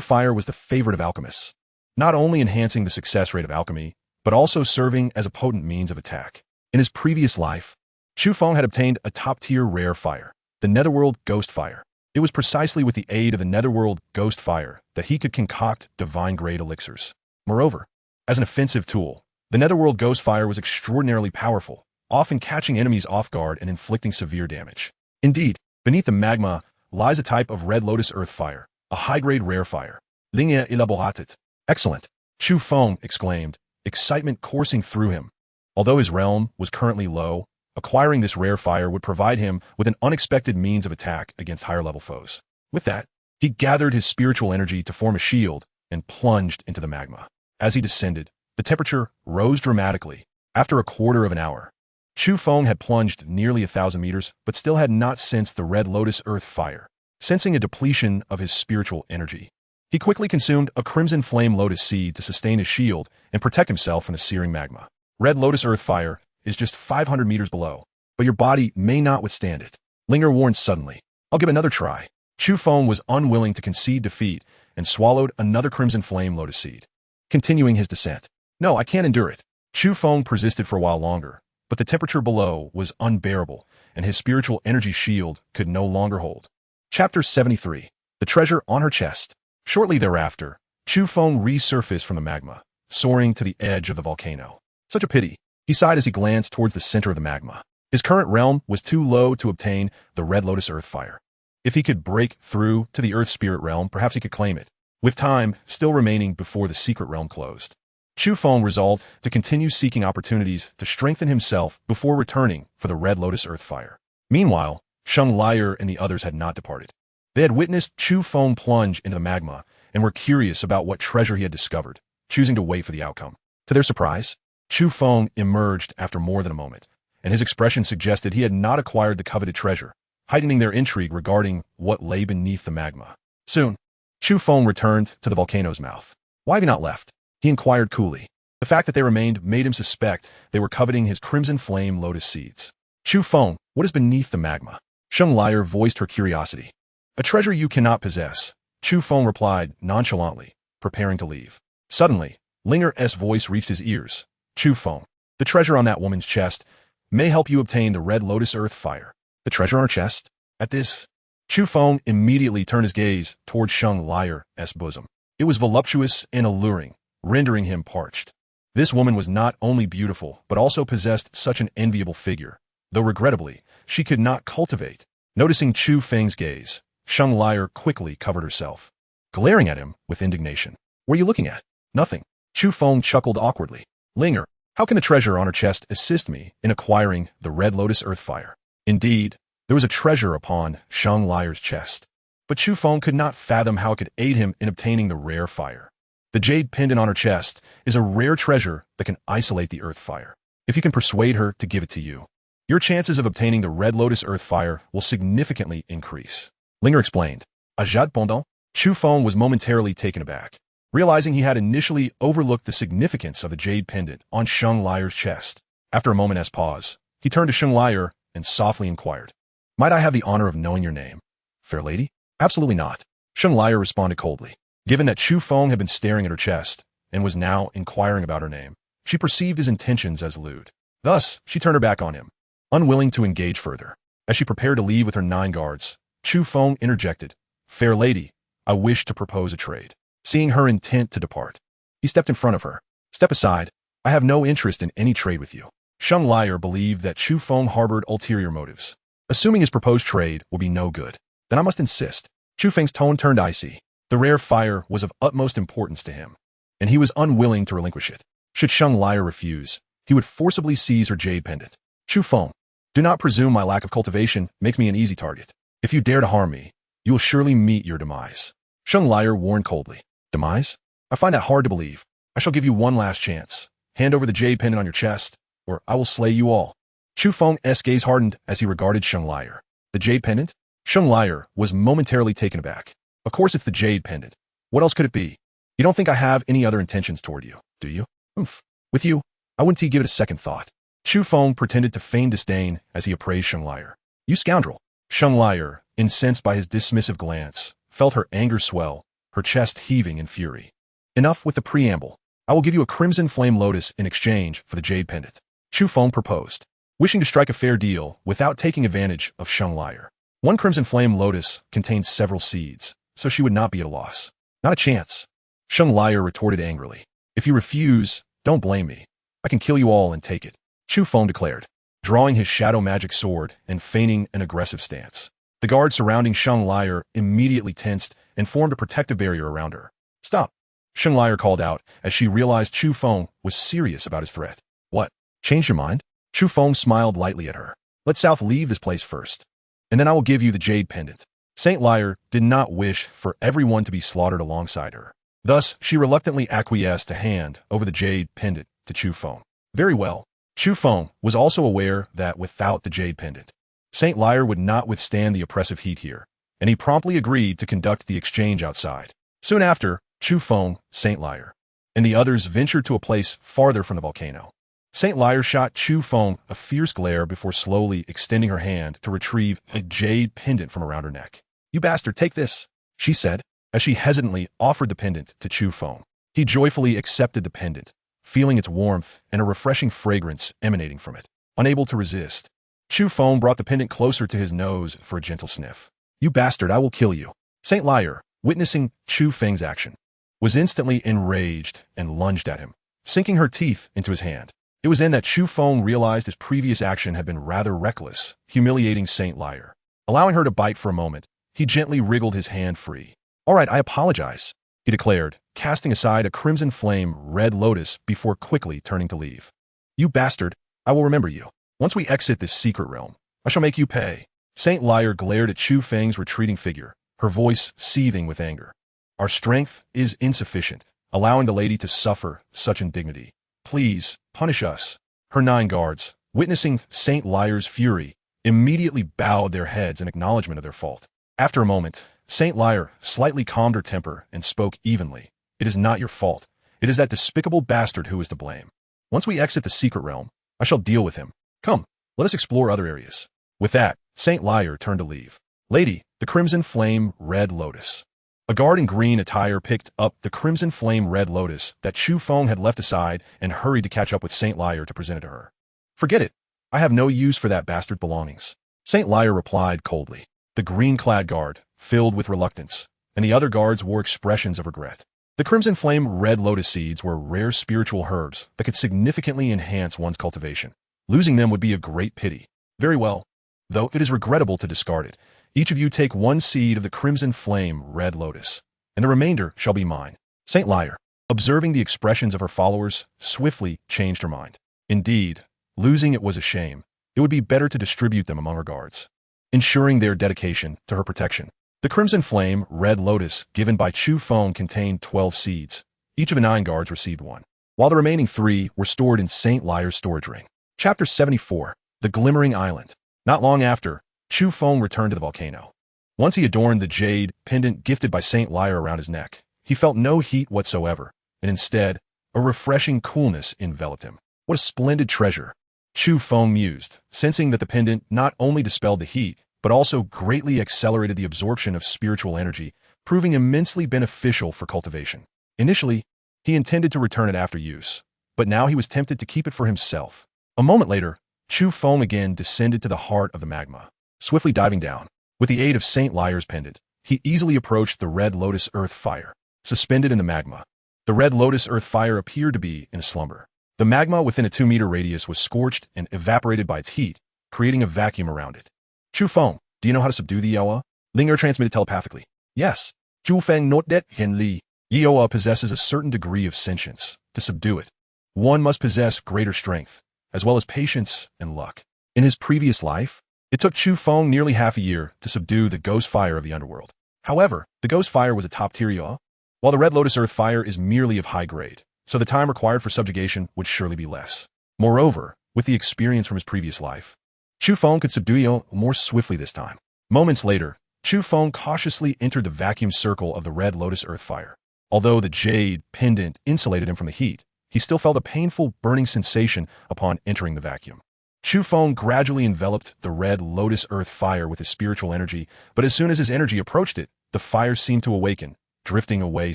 fire was the favorite of alchemists, not only enhancing the success rate of alchemy, but also serving as a potent means of attack. In his previous life, Chu Feng had obtained a top-tier rare fire, the Netherworld Ghost Fire. It was precisely with the aid of the Netherworld Ghost Fire that he could concoct divine-grade elixirs. Moreover, as an offensive tool, the Netherworld Ghost Fire was extraordinarily powerful, often catching enemies off guard and inflicting severe damage. Indeed, beneath the magma lies a type of Red Lotus Earth Fire, a high-grade rare fire. Ligne elaborated. Excellent, Chu Feng exclaimed, excitement coursing through him. Although his realm was currently low, acquiring this rare fire would provide him with an unexpected means of attack against higher-level foes. With that, he gathered his spiritual energy to form a shield and plunged into the magma. As he descended, the temperature rose dramatically. After a quarter of an hour, Chu Feng had plunged nearly 1,000 meters, but still had not sensed the Red Lotus Earth Fire. Sensing a depletion of his spiritual energy, he quickly consumed a Crimson Flame Lotus seed to sustain his shield and protect himself from the searing magma. Red Lotus Earth Fire is just 500 meters below, but your body may not withstand it. Linger warned suddenly. I'll give another try. Chu Feng was unwilling to concede defeat and swallowed another Crimson Flame Lotus seed, continuing his descent. No, I can't endure it. Chu Feng persisted for a while longer, but the temperature below was unbearable, and his spiritual energy shield could no longer hold. Chapter 73. The Treasure on Her Chest. Shortly thereafter, Chu Feng resurfaced from the magma, soaring to the edge of the volcano. Such a pity, he sighed as he glanced towards the center of the magma. His current realm was too low to obtain the Red Lotus Earth Fire. If he could break through to the Earth Spirit Realm, perhaps he could claim it, with time still remaining before the Secret Realm closed. Chu Feng resolved to continue seeking opportunities to strengthen himself before returning for the Red Lotus Earth Fire. Meanwhile, Sheng Liar and the others had not departed. They had witnessed Chu Feng plunge into the magma and were curious about what treasure he had discovered, choosing to wait for the outcome. To their surprise, Chu Feng emerged after more than a moment, and his expression suggested he had not acquired the coveted treasure, heightening their intrigue regarding what lay beneath the magma. Soon, Chu Feng returned to the volcano's mouth. Why have you not left? He inquired coolly. The fact that they remained made him suspect they were coveting his Crimson Flame Lotus seeds. Chu Feng, what is beneath the magma? Sheng Liar voiced her curiosity. A treasure you cannot possess, Chu Feng replied nonchalantly, preparing to leave. Suddenly, Linger's voice reached his ears. Chu Feng, the treasure on that woman's chest may help you obtain the Red Lotus Earth Fire. The treasure on her chest? At this, Chu Feng immediately turned his gaze toward Sheng Liar's bosom. It was voluptuous and alluring, rendering him parched. This woman was not only beautiful, but also possessed such an enviable figure, though regrettably, she could not cultivate. Noticing Chu Feng's gaze, Sheng Liar quickly covered herself, glaring at him with indignation. What are you looking at? Nothing. Chu Feng chuckled awkwardly. Linger, how can the treasure on her chest assist me in acquiring the Red Lotus Earth Fire? Indeed, there was a treasure upon Sheng Liar's chest, but Chu Feng could not fathom how it could aid him in obtaining the rare fire. The jade pendant on her chest is a rare treasure that can isolate the Earth Fire. If you can persuade her to give it to you, your chances of obtaining the Red Lotus Earth Fire will significantly increase. Linger explained. Ajat pendant, Chu Feng was momentarily taken aback, realizing he had initially overlooked the significance of the jade pendant on Sheng Liar's chest. After a moment's pause, he turned to Sheng Liar and softly inquired, "Might I have the honor of knowing your name, fair lady?" "Absolutely not," Sheng Liar responded coldly. Given that Chu Feng had been staring at her chest and was now inquiring about her name, she perceived his intentions as lewd. Thus, she turned her back on him, unwilling to engage further. As she prepared to leave with her 9 guards, Chu Feng interjected, "Fair lady, I wish to propose a trade." Seeing her intent to depart, he stepped in front of her. "Step aside. I have no interest in any trade with you." Sheng Liar believed that Chu Feng harbored ulterior motives. Assuming his proposed trade will be no good, then I must insist. Chu Feng's tone turned icy. The rare fire was of utmost importance to him, and he was unwilling to relinquish it. Should Sheng Liar refuse, he would forcibly seize her jade pendant. "Chu Feng, do not presume my lack of cultivation makes me an easy target. If you dare to harm me, you will surely meet your demise." Sheng Liar warned coldly. "Demise? I find that hard to believe. I shall give you one last chance. Hand over the jade pendant on your chest, or I will slay you all." Chu Feng's gaze hardened as he regarded Sheng Liar. "The jade pendant?" Sheng Liar was momentarily taken aback. "Of course it's the jade pendant. What else could it be? You don't think I have any other intentions toward you, do you?" "Oomph. With you, I wouldn't give it a second thought." Chu Feng pretended to feign disdain as he appraised Sheng Liar. "You scoundrel." Sheng Liar, incensed by his dismissive glance, felt her anger swell, her chest heaving in fury. "Enough with the preamble. I will give you a crimson flame lotus in exchange for the jade pendant," Chu Feng proposed, wishing to strike a fair deal without taking advantage of Sheng Liar. One crimson flame lotus contained several seeds, so she would not be at a loss. "Not a chance," Sheng Liar retorted angrily. "If you refuse, don't blame me. I can kill you all and take it," Chu Feng declared, drawing his shadow magic sword and feigning an aggressive stance. The guards surrounding Sheng Liar immediately tensed and formed a protective barrier around her. "Stop," Sheng Liar called out as she realized Chu Feng was serious about his threat. "What? Changed your mind?" Chu Feng smiled lightly at her. "Let South leave this place first, and then I will give you the jade pendant." Saint Liar did not wish for everyone to be slaughtered alongside her. Thus, she reluctantly acquiesced to hand over the jade pendant to Chu Feng. Very well. Chu Feng was also aware that without the jade pendant, Saint Liar would not withstand the oppressive heat here, and he promptly agreed to conduct the exchange outside. Soon after, Chu Feng, Saint Liar, and the others ventured to a place farther from the volcano. Saint Liar shot Chu Feng a fierce glare before slowly extending her hand to retrieve a jade pendant from around her neck. "You bastard, take this," she said, as she hesitantly offered the pendant to Chu Feng. He joyfully accepted the pendant, feeling its warmth and a refreshing fragrance emanating from it. Unable to resist, Chu Feng brought the pendant closer to his nose for a gentle sniff. "You bastard, I will kill you." Saint Liar, witnessing Chu Feng's action, was instantly enraged and lunged at him, sinking her teeth into his hand. It was then that Chu Feng realized his previous action had been rather reckless, humiliating Saint Liar. Allowing her to bite for a moment, he gently wriggled his hand free. "All right, I apologize," he declared, casting aside a crimson flame red lotus before quickly turning to leave. "You bastard, I will remember you. Once we exit this secret realm, I shall make you pay." Saint Liar glared at Chu Feng's retreating figure, her voice seething with anger. "Our strength is insufficient, allowing the lady to suffer such indignity. Please, punish us." Her 9 guards, witnessing Saint Liar's fury, immediately bowed their heads in acknowledgement of their fault. After a moment, Saint Liar slightly calmed her temper and spoke evenly. "It is not your fault. It is that despicable bastard who is to blame. Once we exit the secret realm, I shall deal with him. Come, let us explore other areas." With that, Saint Liar turned to leave. "Lady, the crimson flame red lotus." A guard in green attire picked up the crimson flame red lotus that Chu Feng had left aside and hurried to catch up with Saint Liar to present it to her. "Forget it. I have no use for that bastard belongings," Saint Liar replied coldly. The green-clad guard filled with reluctance, and the other guards wore expressions of regret. The crimson flame red lotus seeds were rare spiritual herbs that could significantly enhance one's cultivation. Losing them would be a great pity. "Very well. Though it is regrettable to discard it, each of you take 1 seed of the crimson flame red lotus, and the remainder shall be mine." Saint Liar, observing the expressions of her followers, swiftly changed her mind. Indeed, losing it was a shame. It would be better to distribute them among her guards, ensuring their dedication to her protection. The crimson flame red lotus given by Chu Feng contained 12 seeds. Each of the 9 guards received 1, while the remaining 3 were stored in Saint Liar's storage ring. Chapter 74. The Glimmering Island. Not long after, Chu Feng returned to the volcano. Once he adorned the jade pendant gifted by Saint Lyre around his neck, he felt no heat whatsoever, and instead, a refreshing coolness enveloped him. What a splendid treasure! Chu Feng mused, sensing that the pendant not only dispelled the heat, but also greatly accelerated the absorption of spiritual energy, proving immensely beneficial for cultivation. Initially, he intended to return it after use, but now he was tempted to keep it for himself. A moment later, Chu Feng again descended to the heart of the magma. Swiftly diving down, with the aid of Saint Lyre's pendant, he easily approached the red lotus earth fire, suspended in the magma. The red lotus earth fire appeared to be in a slumber. The magma within a 2-meter radius was scorched and evaporated by its heat, creating a vacuum around it. Chu Feng, do you know how to subdue the Yaoa? Linger transmitted telepathically. Yes. Chu Feng not that Hen Li. Yaoa possesses a certain degree of sentience. To subdue it, one must possess greater strength, as well as patience and luck. In his previous life, it took Chu Feng nearly half a year to subdue the ghost fire of the underworld. However, the ghost fire was a top-tier Yaoa, while the red lotus earth fire is merely of high grade, so the time required for subjugation would surely be less. Moreover, with the experience from his previous life, Chu Feng could subdue Yaoa more swiftly this time. Moments later, Chu Feng cautiously entered the vacuum circle of the red lotus earth fire. Although the jade pendant insulated him from the heat, he still felt a painful burning sensation upon entering the vacuum. Chu Feng gradually enveloped the red lotus earth fire with his spiritual energy, but as soon as his energy approached it, the fire seemed to awaken, drifting away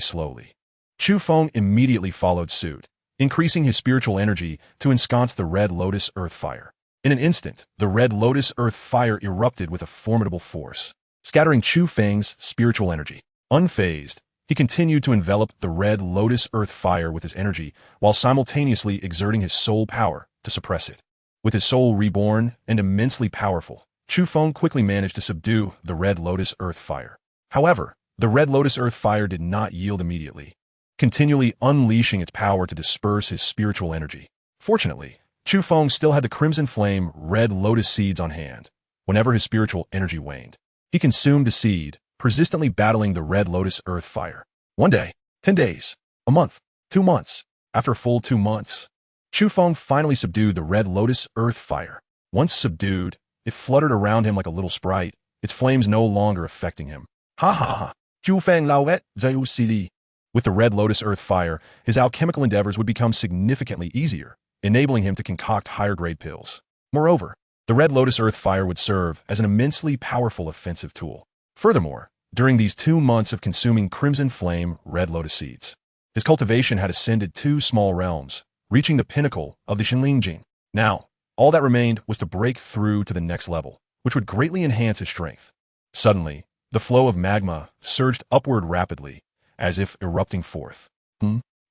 slowly. Chu Feng immediately followed suit, increasing his spiritual energy to ensconce the red lotus earth fire. In an instant, the red lotus earth fire erupted with a formidable force, scattering Chu Feng's spiritual energy. Unfazed, he continued to envelop the red lotus earth fire with his energy, while simultaneously exerting his soul power to suppress it. With his soul reborn and immensely powerful, Chu Feng quickly managed to subdue the red lotus earth fire. However, the red lotus earth fire did not yield immediately, continually unleashing its power to disperse his spiritual energy. Fortunately, Chu Feng still had the crimson flame red lotus seeds on hand. Whenever his spiritual energy waned, he consumed a seed, persistently battling the red lotus earth fire. 1 day, 10 days, a month, 2 months. After a full 2 months, Chu Feng finally subdued the red lotus earth fire. Once subdued, it fluttered around him like a little sprite, its flames no longer affecting him. Ha ha ha! Chu Feng lauet zayu sili. With the red lotus earth fire, his alchemical endeavors would become significantly easier, enabling him to concoct higher-grade pills. Moreover, the red lotus earth fire would serve as an immensely powerful offensive tool. Furthermore, during these 2 months of consuming crimson flame red lotus seeds, his cultivation had ascended 2 small realms, reaching the pinnacle of the Xinlingjing. Now, all that remained was to break through to the next level, which would greatly enhance his strength. Suddenly, the flow of magma surged upward rapidly, as if erupting forth.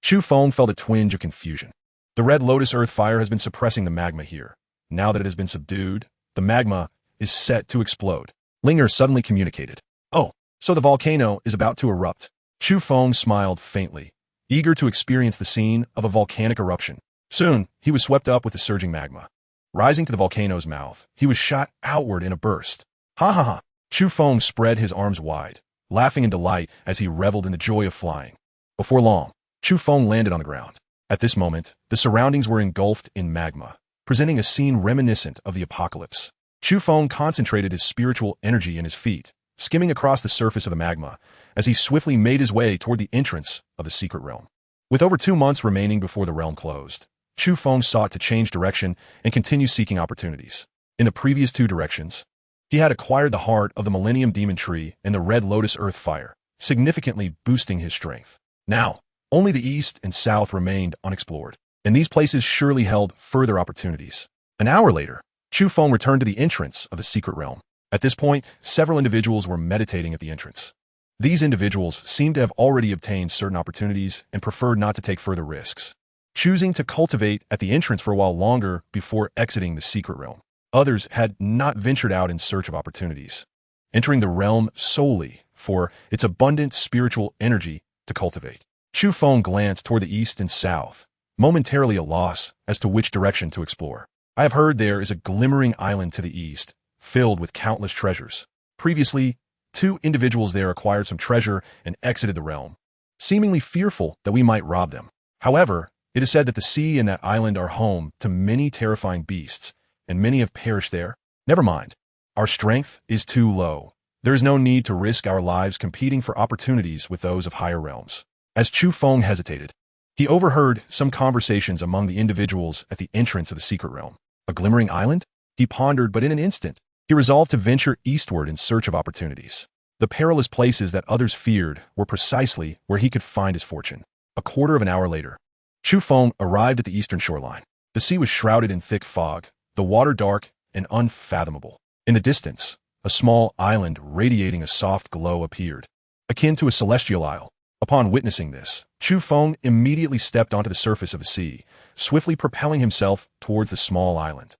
Chu Feng felt a twinge of confusion. The red lotus earth fire has been suppressing the magma here. Now that it has been subdued, the magma is set to explode. Linger suddenly communicated. Oh, so the volcano is about to erupt. Chu Feng smiled faintly, eager to experience the scene of a volcanic eruption. Soon, he was swept up with the surging magma. Rising to the volcano's mouth, he was shot outward in a burst. Ha ha ha! Chu Feng spread his arms wide, laughing in delight as he reveled in the joy of flying. Before long, Chu Feng landed on the ground. At this moment, the surroundings were engulfed in magma, presenting a scene reminiscent of the apocalypse. Chu Feng concentrated his spiritual energy in his feet, skimming across the surface of the magma, as he swiftly made his way toward the entrance of the secret realm. With over 2 months remaining before the realm closed, Chu Feng sought to change direction and continue seeking opportunities. In the previous 2 directions, he had acquired the heart of the Millennium Demon Tree and the red lotus earth fire, significantly boosting his strength. Now, only the east and south remained unexplored, and these places surely held further opportunities. An hour later, Chu Feng returned to the entrance of the secret realm. At this point, several individuals were meditating at the entrance. These individuals seemed to have already obtained certain opportunities and preferred not to take further risks, choosing to cultivate at the entrance for a while longer before exiting the secret realm. Others had not ventured out in search of opportunities, entering the realm solely for its abundant spiritual energy to cultivate. Chu Feng glanced toward the east and south, momentarily a loss as to which direction to explore. I have heard there is a glimmering island to the east, filled with countless treasures. Previously, 2 individuals there acquired some treasure and exited the realm, seemingly fearful that we might rob them. However, it is said that the sea and that island are home to many terrifying beasts, and many have perished there. Never mind. Our strength is too low. There is no need to risk our lives competing for opportunities with those of higher realms. As Chu Feng hesitated, he overheard some conversations among the individuals at the entrance of the secret realm. A glimmering island? He pondered, but in an instant, he resolved to venture eastward in search of opportunities. The perilous places that others feared were precisely where he could find his fortune. A quarter of an hour later, Chu Feng arrived at the eastern shoreline. The sea was shrouded in thick fog, the water dark and unfathomable. In the distance, a small island radiating a soft glow appeared, akin to a celestial isle. Upon witnessing this, Chu Feng immediately stepped onto the surface of the sea, swiftly propelling himself towards the small island.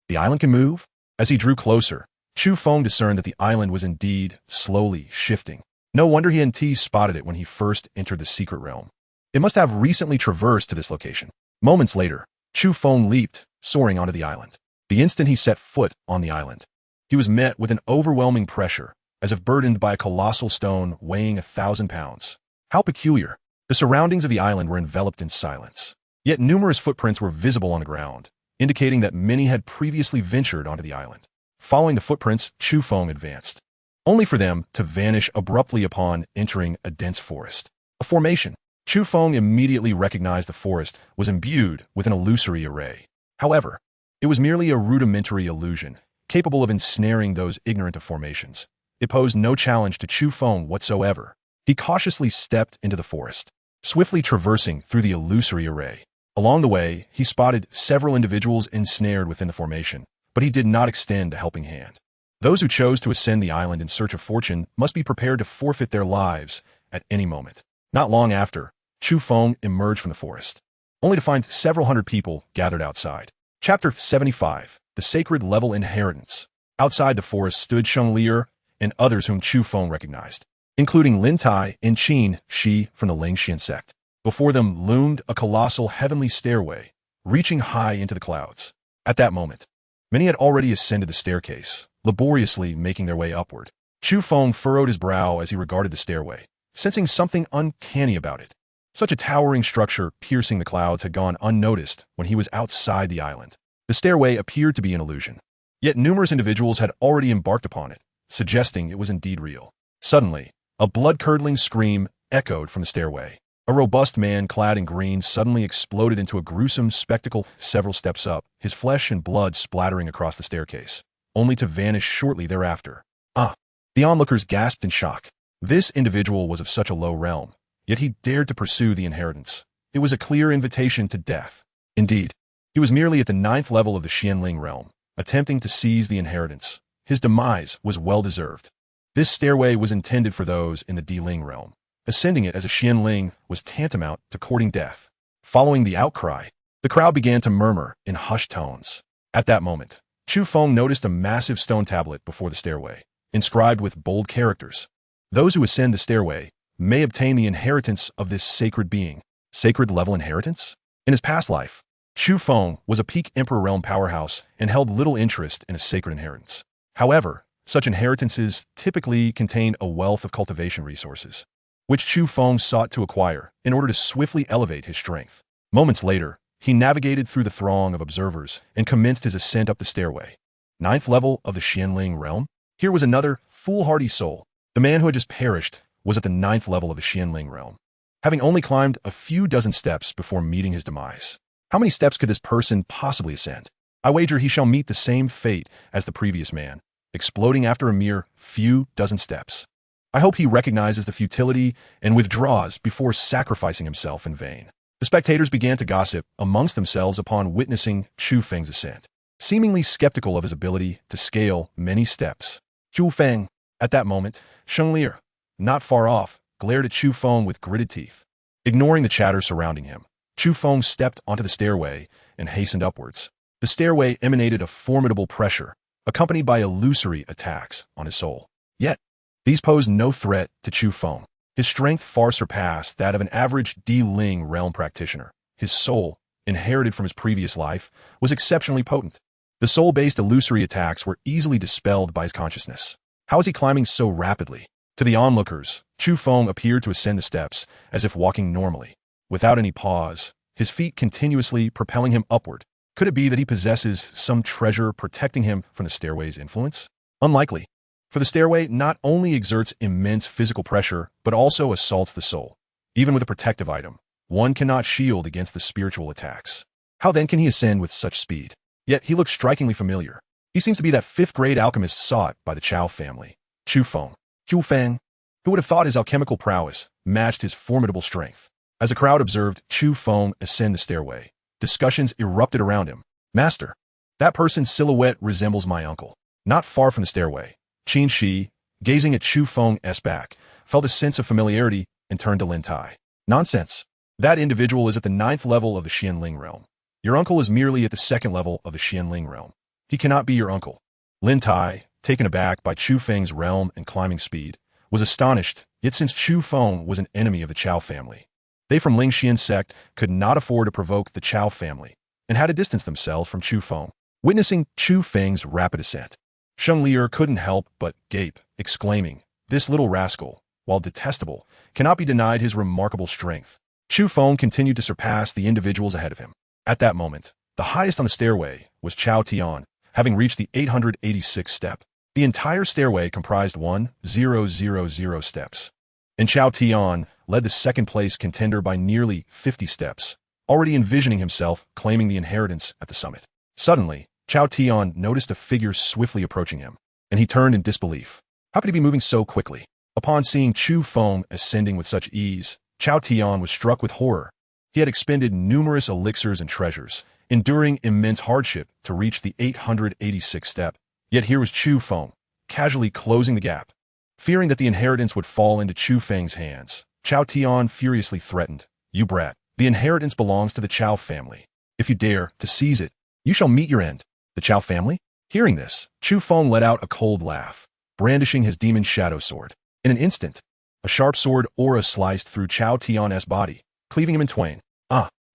The island can move? As he drew closer, Chu Feng discerned that the island was indeed slowly shifting. No wonder he hadn't spotted it when he first entered the secret realm. It must have recently traversed to this location. Moments later, Chu Feng leaped, soaring onto the island. The instant he set foot on the island, he was met with an overwhelming pressure, as if burdened by a colossal stone weighing 1,000 pounds. How peculiar. The surroundings of the island were enveloped in silence. Yet numerous footprints were visible on the ground, indicating that many had previously ventured onto the island. Following the footprints, Chu Feng advanced, only for them to vanish abruptly upon entering a dense forest. A formation. Chu Feng immediately recognized the forest was imbued with an illusory array. However, it was merely a rudimentary illusion, capable of ensnaring those ignorant of formations. It posed no challenge to Chu Feng whatsoever. He cautiously stepped into the forest, swiftly traversing through the illusory array. Along the way, he spotted several individuals ensnared within the formation, but he did not extend a helping hand. Those who chose to ascend the island in search of fortune must be prepared to forfeit their lives at any moment. Not long after, Chu Feng emerged from the forest, only to find several hundred people gathered outside. Chapter 75, The Sacred Level Inheritance. Outside the forest stood Sheng Lier and others whom Chu Feng recognized, including Lin Tai and Qin Shi from the Lingxian sect. Before them loomed a colossal heavenly stairway, reaching high into the clouds. At that moment, many had already ascended the staircase, laboriously making their way upward. Chu Feng furrowed his brow as he regarded the stairway, sensing something uncanny about it. Such a towering structure piercing the clouds had gone unnoticed when he was outside the island. The stairway appeared to be an illusion, yet numerous individuals had already embarked upon it, suggesting it was indeed real. Suddenly, a blood-curdling scream echoed from the stairway. A robust man clad in green suddenly exploded into a gruesome spectacle several steps up, his flesh and blood splattering across the staircase, only to vanish shortly thereafter. The onlookers gasped in shock. This individual was of such a low realm, yet he dared to pursue the inheritance. It was a clear invitation to death. Indeed, he was merely at the 9th level of the Xianling realm, attempting to seize the inheritance. His demise was well-deserved. This stairway was intended for those in the Diling realm. Ascending it as a Xianling was tantamount to courting death. Following the outcry, the crowd began to murmur in hushed tones. At that moment, Chu Feng noticed a massive stone tablet before the stairway, inscribed with bold characters. Those who ascend the stairway may obtain the inheritance of this sacred being. Sacred level inheritance? In his past life, Chu Feng was a peak Emperor Realm powerhouse and held little interest in a sacred inheritance. However, such inheritances typically contained a wealth of cultivation resources, which Chu Feng sought to acquire in order to swiftly elevate his strength. Moments later, he navigated through the throng of observers and commenced his ascent up the stairway. 9th level of the Xianling realm? Here was another foolhardy soul. The man who had just perished was at the 9th level of the Xianling realm, having only climbed a few dozen steps before meeting his demise. How many steps could this person possibly ascend? I wager he shall meet the same fate as the previous man, exploding after a mere few dozen steps. I hope he recognizes the futility and withdraws before sacrificing himself in vain. The spectators began to gossip amongst themselves upon witnessing Chu Feng's ascent, seemingly skeptical of his ability to scale many steps. Chu Feng. At that moment, Sheng Lier, not far off, glared at Chu Feng with gritted teeth. Ignoring the chatter surrounding him, Chu Feng stepped onto the stairway and hastened upwards. The stairway emanated a formidable pressure, accompanied by illusory attacks on his soul. Yet, these posed no threat to Chu Feng. His strength far surpassed that of an average Diling realm practitioner. His soul, inherited from his previous life, was exceptionally potent. The soul-based illusory attacks were easily dispelled by his consciousness. How is he climbing so rapidly? To the onlookers, Chu Feng appeared to ascend the steps as if walking normally, without any pause, his feet continuously propelling him upward. Could it be that he possesses some treasure protecting him from the stairway's influence? Unlikely, for the stairway not only exerts immense physical pressure, but also assaults the soul. Even with a protective item, one cannot shield against the spiritual attacks. How then can he ascend with such speed? Yet he looks strikingly familiar. He seems to be that fifth-grade alchemist sought by the Chao family, Chu Feng. Chu Feng, who would have thought his alchemical prowess matched his formidable strength. As the crowd observed Chu Feng ascend the stairway, discussions erupted around him. Master, that person's silhouette resembles my uncle. Not far from the stairway, Qin Shi, gazing at Chu Feng's back, felt a sense of familiarity and turned to Lin Tai. Nonsense. That individual is at the 9th level of the Xianling realm. Your uncle is merely at the 2nd level of the Xianling realm. He cannot be your uncle. Lin Tai, taken aback by Chu Feng's realm and climbing speed, was astonished, yet since Chu Feng was an enemy of the Chao family, they from Lingxian sect could not afford to provoke the Chao family, and had to distance themselves from Chu Feng. Witnessing Chu Feng's rapid ascent, Sheng Lier couldn't help but gape, exclaiming, "This little rascal, while detestable, cannot be denied his remarkable strength." Chu Feng continued to surpass the individuals ahead of him. At that moment, the highest on the stairway was Chao Tian, having reached the 886th step. The entire stairway comprised 1,000 steps, and Chao Tian led the second-place contender by nearly 50 steps, already envisioning himself claiming the inheritance at the summit. Suddenly, Chao Tian noticed a figure swiftly approaching him, and he turned in disbelief. How could he be moving so quickly? Upon seeing Chu Feng ascending with such ease, Chao Tian was struck with horror. He had expended numerous elixirs and treasures, enduring immense hardship to reach the 886th step. Yet here was Chu Feng, casually closing the gap. Fearing that the inheritance would fall into Chu Feng's hands, Chao Tian furiously threatened, "You brat, the inheritance belongs to the Chao family. If you dare to seize it, you shall meet your end." The Chao family? Hearing this, Chu Feng let out a cold laugh, brandishing his demon shadow sword. In an instant, a sharp sword aura sliced through Chao Tian's body, cleaving him in twain.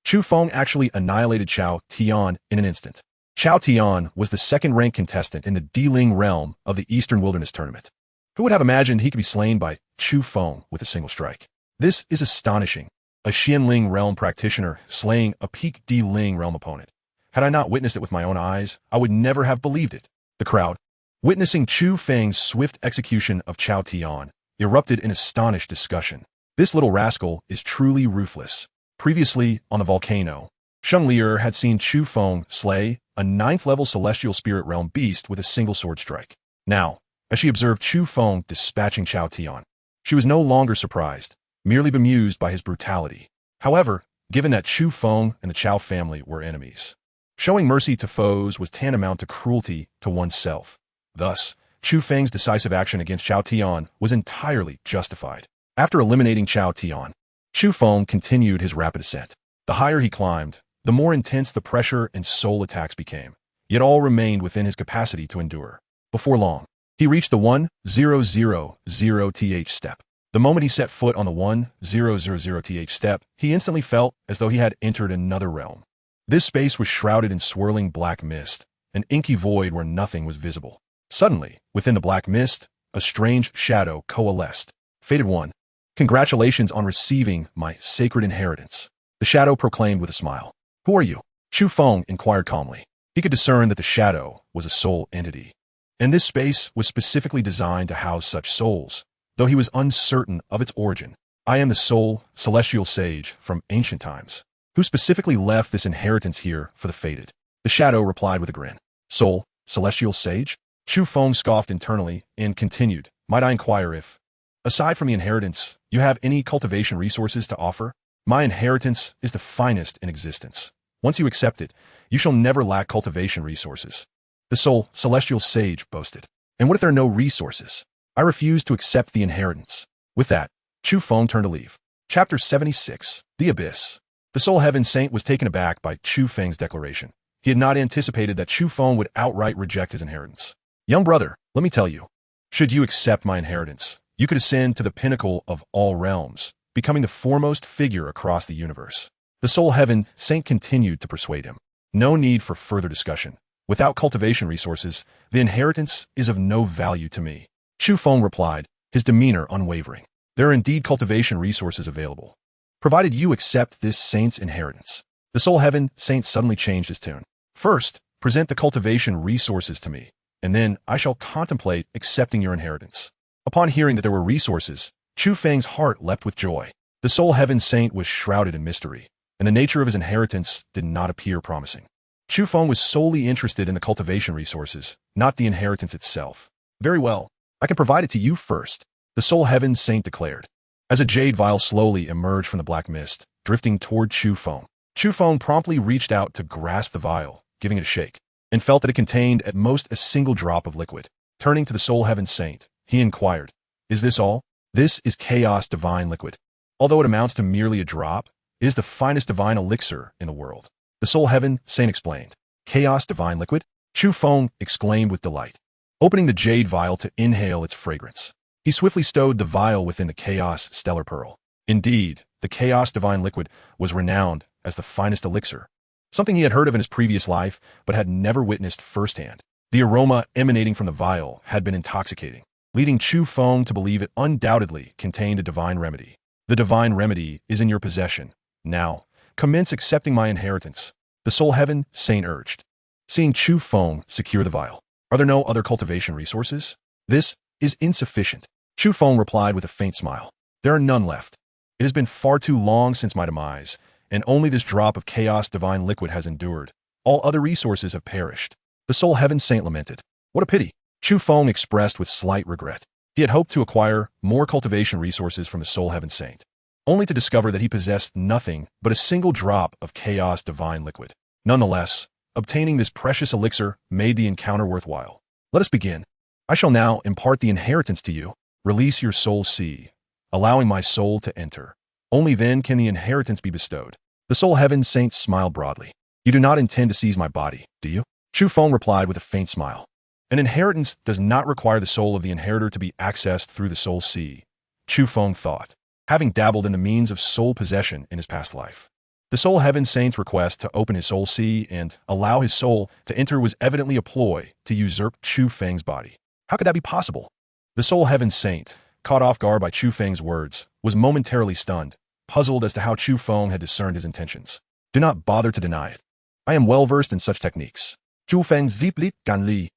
Chu Feng actually annihilated Chao Tian in an instant. Chao Tian was the second-ranked contestant in the Diling realm of the Eastern Wilderness Tournament. Who would have imagined he could be slain by Chu Feng with a single strike? This is astonishing. A Xianling realm practitioner slaying a peak Diling realm opponent. Had I not witnessed it with my own eyes, I would never have believed it. The crowd, witnessing Chu Feng's swift execution of Chao Tian, erupted in astonished discussion. This little rascal is truly ruthless. Previously, on the volcano, Sheng Lier had seen Chu Feng slay a 9th-level celestial spirit realm beast with a single sword strike. Now, as she observed Chu Feng dispatching Chao Tian, she was no longer surprised, merely bemused by his brutality. However, given that Chu Feng and the Chao family were enemies, showing mercy to foes was tantamount to cruelty to oneself. Thus, Chu Feng's decisive action against Chao Tian was entirely justified. After eliminating Chao Tian, Chu Feng continued his rapid ascent. The higher he climbed, the more intense the pressure and soul attacks became, yet all remained within his capacity to endure. Before long, he reached the 1,000th step. The moment he set foot on the 1,000th step, he instantly felt as though he had entered another realm. This space was shrouded in swirling black mist, an inky void where nothing was visible. Suddenly, within the black mist, a strange shadow coalesced. Fated one, congratulations on receiving my sacred inheritance, the shadow proclaimed with a smile. Who are you? Chu Feng inquired calmly. He could discern that the shadow was a soul entity, and this space was specifically designed to house such souls, though he was uncertain of its origin. I am the soul, celestial sage from ancient times, who specifically left this inheritance here for the fated. The shadow replied with a grin. Soul, celestial sage? Chu Feng scoffed internally and continued, might I inquire if, aside from the inheritance, you have any cultivation resources to offer? My inheritance is the finest in existence. Once you accept it, you shall never lack cultivation resources. The soul, celestial sage, boasted. And what if there are no resources? I refuse to accept the inheritance. With that, Chu Feng turned to leave. Chapter 76, The Abyss. The Soul Heaven Saint was taken aback by Chu Feng's declaration. He had not anticipated that Chu Feng would outright reject his inheritance. Young brother, let me tell you, should you accept my inheritance, you could ascend to the pinnacle of all realms, becoming the foremost figure across the universe. The Soul Heaven Saint continued to persuade him. No need for further discussion. Without cultivation resources, the inheritance is of no value to me. Chu Feng replied, his demeanor unwavering. There are indeed cultivation resources available, provided you accept this saint's inheritance. The Soul Heaven Saint suddenly changed his tune. First, present the cultivation resources to me, and then I shall contemplate accepting your inheritance. Upon hearing that there were resources, Chu Feng's heart leapt with joy. The Soul Heaven Saint was shrouded in mystery, and the nature of his inheritance did not appear promising. Chu Feng was solely interested in the cultivation resources, not the inheritance itself. Very well, I can provide it to you first, the Soul Heaven Saint declared. As a jade vial slowly emerged from the black mist, drifting toward Chu Feng promptly reached out to grasp the vial, giving it a shake, and felt that it contained at most a single drop of liquid. Turning to the Soul Heaven Saint, he inquired, "Is this all?" "This is Chaos Divine Liquid. Although it amounts to merely a drop, it is the finest divine elixir in the world," the Soul Heaven Saint explained. "Chaos Divine Liquid?" Chu Feng exclaimed with delight, opening the jade vial to inhale its fragrance. He swiftly stowed the vial within the Chaos Stellar Pearl. Indeed, the Chaos Divine Liquid was renowned as the finest elixir, something he had heard of in his previous life but had never witnessed firsthand. The aroma emanating from the vial had been intoxicating, leading Chu Feng to believe it undoubtedly contained a divine remedy. "The divine remedy is in your possession. Now, commence accepting my inheritance," the Soul Heaven Saint urged. Seeing Chu Feng secure the vial, "Are there no other cultivation resources?" "This is insufficient," Chu Feng replied with a faint smile. "There are none left. It has been far too long since my demise, and only this drop of Chaos Divine Liquid has endured. All other resources have perished." The Soul Heaven Saint lamented. "What a pity," Chu Feng expressed with slight regret. He had hoped to acquire more cultivation resources from the Soul Heaven Saint, only to discover that he possessed nothing but a single drop of Chaos Divine Liquid. Nonetheless, obtaining this precious elixir made the encounter worthwhile. "Let us begin. I shall now impart the inheritance to you. Release your soul sea, allowing my soul to enter. Only then can the inheritance be bestowed." The Soul Heaven Saint smiled broadly. "You do not intend to seize my body, do you?" Chu Feng replied with a faint smile. "An inheritance does not require the soul of the inheritor to be accessed through the soul sea," Chu Feng thought, having dabbled in the means of soul possession in his past life. The Soul Heaven Saint's request to open his soul sea and allow his soul to enter was evidently a ploy to usurp Chu Feng's body. How could that be possible? The Soul Heaven Saint, caught off guard by Chu Feng's words, was momentarily stunned, puzzled as to how Chu Feng had discerned his intentions. "Do not bother to deny it. I am well versed in such techniques." Chu Feng ziplit gan li.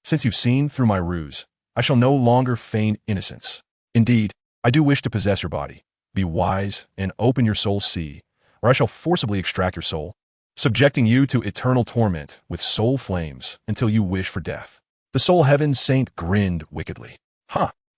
Since you've seen through my ruse, I shall no longer feign innocence. Indeed, I do wish to possess your body. Be wise and open your soul sea, or I shall forcibly extract your soul, subjecting you to eternal torment with soul flames until you wish for death. The Soul Heaven Saint grinned wickedly.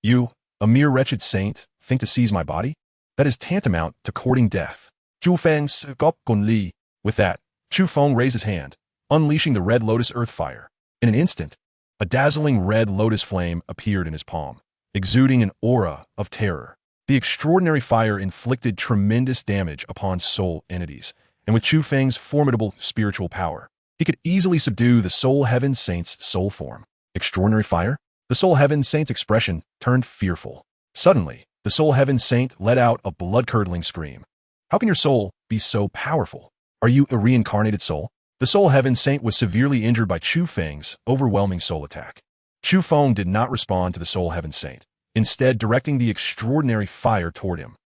You, a mere wretched saint, think to seize my body? That is tantamount to courting death. Chu Feng gop gun li. With that, Chu Feng raised his hand, unleashing the red lotus earth fire. In an instant, a dazzling red lotus flame appeared in his palm, exuding an aura of terror. The extraordinary fire inflicted tremendous damage upon soul entities, and with Chu Feng's formidable spiritual power, he could easily subdue the Soul Heaven Saint's soul form. Extraordinary fire? The Soul Heaven Saint's expression turned fearful. Suddenly, the Soul Heaven Saint let out a blood-curdling scream. "How can your soul be so powerful? Are you a reincarnated soul?" The Soul Heaven Saint was severely injured by Chu Feng's overwhelming soul attack. Chu Feng did not respond to the Soul Heaven Saint, instead directing the extraordinary fire toward him.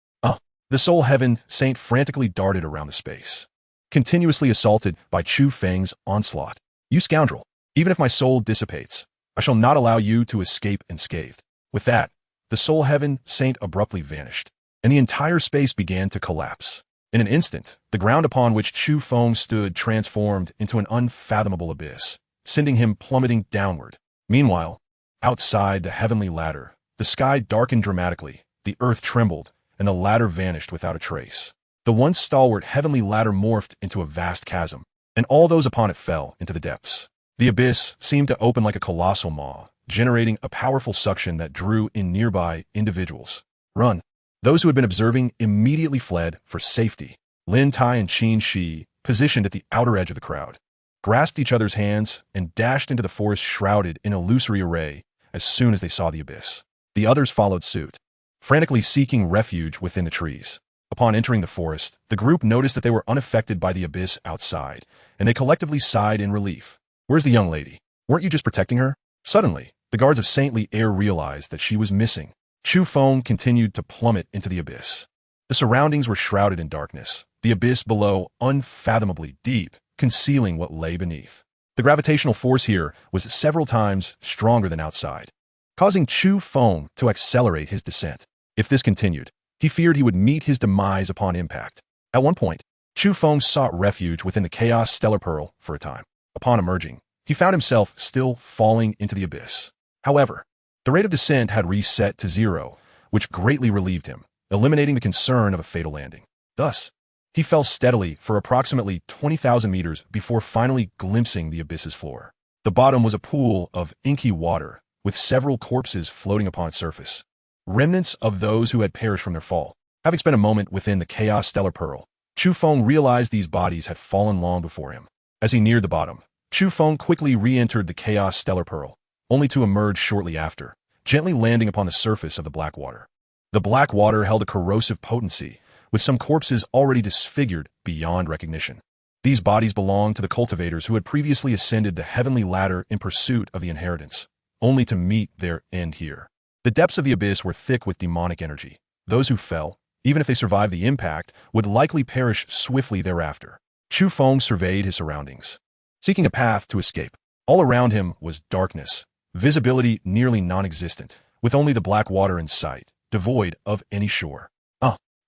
The Soul Heaven Saint frantically darted around the space, continuously assaulted by Chu Feng's onslaught. "You scoundrel! Even if my soul dissipates, I shall not allow you to escape unscathed." With that, the Soul Heaven Saint abruptly vanished, and the entire space began to collapse. In an instant, the ground upon which Chu Feng stood transformed into an unfathomable abyss, sending him plummeting downward. Meanwhile, outside the heavenly ladder, the sky darkened dramatically, the earth trembled, and the ladder vanished without a trace. The once stalwart heavenly ladder morphed into a vast chasm, and all those upon it fell into the depths. The abyss seemed to open like a colossal maw, generating a powerful suction that drew in nearby individuals. "Run!" Those who had been observing immediately fled for safety. Lin Tai and Qin Shi, positioned at the outer edge of the crowd, grasped each other's hands and dashed into the forest shrouded in illusory array as soon as they saw the abyss. The others followed suit, frantically seeking refuge within the trees. Upon entering the forest, the group noticed that they were unaffected by the abyss outside, and they collectively sighed in relief. "Where's the young lady? Weren't you just protecting her?" Suddenly, the guards of saintly air realized that she was missing. Chu Feng continued to plummet into the abyss. The surroundings were shrouded in darkness, the abyss below unfathomably deep, concealing what lay beneath. The gravitational force here was several times stronger than outside, causing Chu Feng to accelerate his descent. If this continued, he feared he would meet his demise upon impact. At one point, Chu Feng sought refuge within the Chaos Stellar Pearl for a time. Upon emerging, he found himself still falling into the abyss. However, the rate of descent had reset to 0, which greatly relieved him, eliminating the concern of a fatal landing. Thus, he fell steadily for approximately 20,000 meters before finally glimpsing the abyss's floor. The bottom was a pool of inky water, with several corpses floating upon its surface, remnants of those who had perished from their fall. Having spent a moment within the Chaos Stellar Pearl, Chu Feng realized these bodies had fallen long before him. As he neared the bottom, Chu Feng quickly re-entered the Chaos Stellar Pearl, only to emerge shortly after, gently landing upon the surface of the black water. The black water held a corrosive potency, with some corpses already disfigured beyond recognition. These bodies belonged to the cultivators who had previously ascended the heavenly ladder in pursuit of the inheritance, only to meet their end here. The depths of the abyss were thick with demonic energy. Those who fell, even if they survived the impact, would likely perish swiftly thereafter. Chu Feng surveyed his surroundings, seeking a path to escape. All around him was darkness, visibility nearly non-existent, with only the black water in sight, devoid of any shore.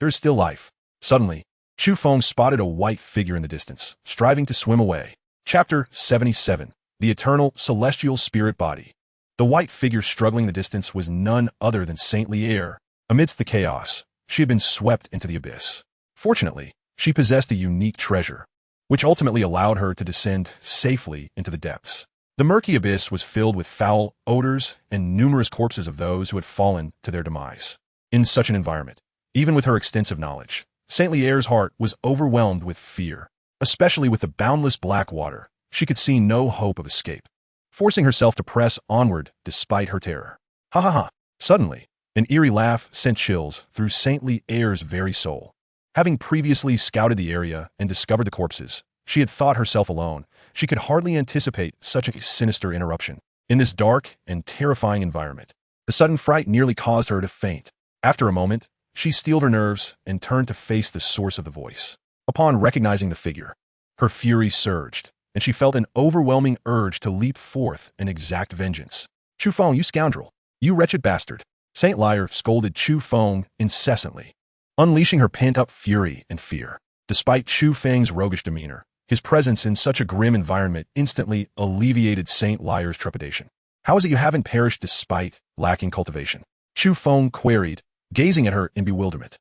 There is still life. Suddenly, Chu Feng spotted a white figure in the distance, striving to swim away. Chapter 77. The Eternal Celestial Spirit Body. The white figure struggling in the distance was none other than Saintly Air. Amidst the chaos, she had been swept into the abyss. Fortunately, she possessed a unique treasure, which ultimately allowed her to descend safely into the depths. The murky abyss was filled with foul odors and numerous corpses of those who had fallen to their demise. In such an environment, even with her extensive knowledge, Saintly Air's heart was overwhelmed with fear. Especially with the boundless black water, she could see no hope of escape, forcing herself to press onward despite her terror. Ha ha ha! Suddenly, an eerie laugh sent chills through Saintly Air's very soul. Having previously scouted the area and discovered the corpses, she had thought herself alone. She could hardly anticipate such a sinister interruption. In this dark and terrifying environment, the sudden fright nearly caused her to faint. After a moment, she steeled her nerves and turned to face the source of the voice. Upon recognizing the figure, her fury surged, and she felt an overwhelming urge to leap forth and exact vengeance. Chu Feng, you scoundrel! You wretched bastard! Saint Liar scolded Chu Feng incessantly, unleashing her pent-up fury and fear. Despite Chu Feng's roguish demeanor, his presence in such a grim environment instantly alleviated Saint Liar's trepidation. How is it you haven't perished despite lacking cultivation? Chu Feng queried, gazing at her in bewilderment.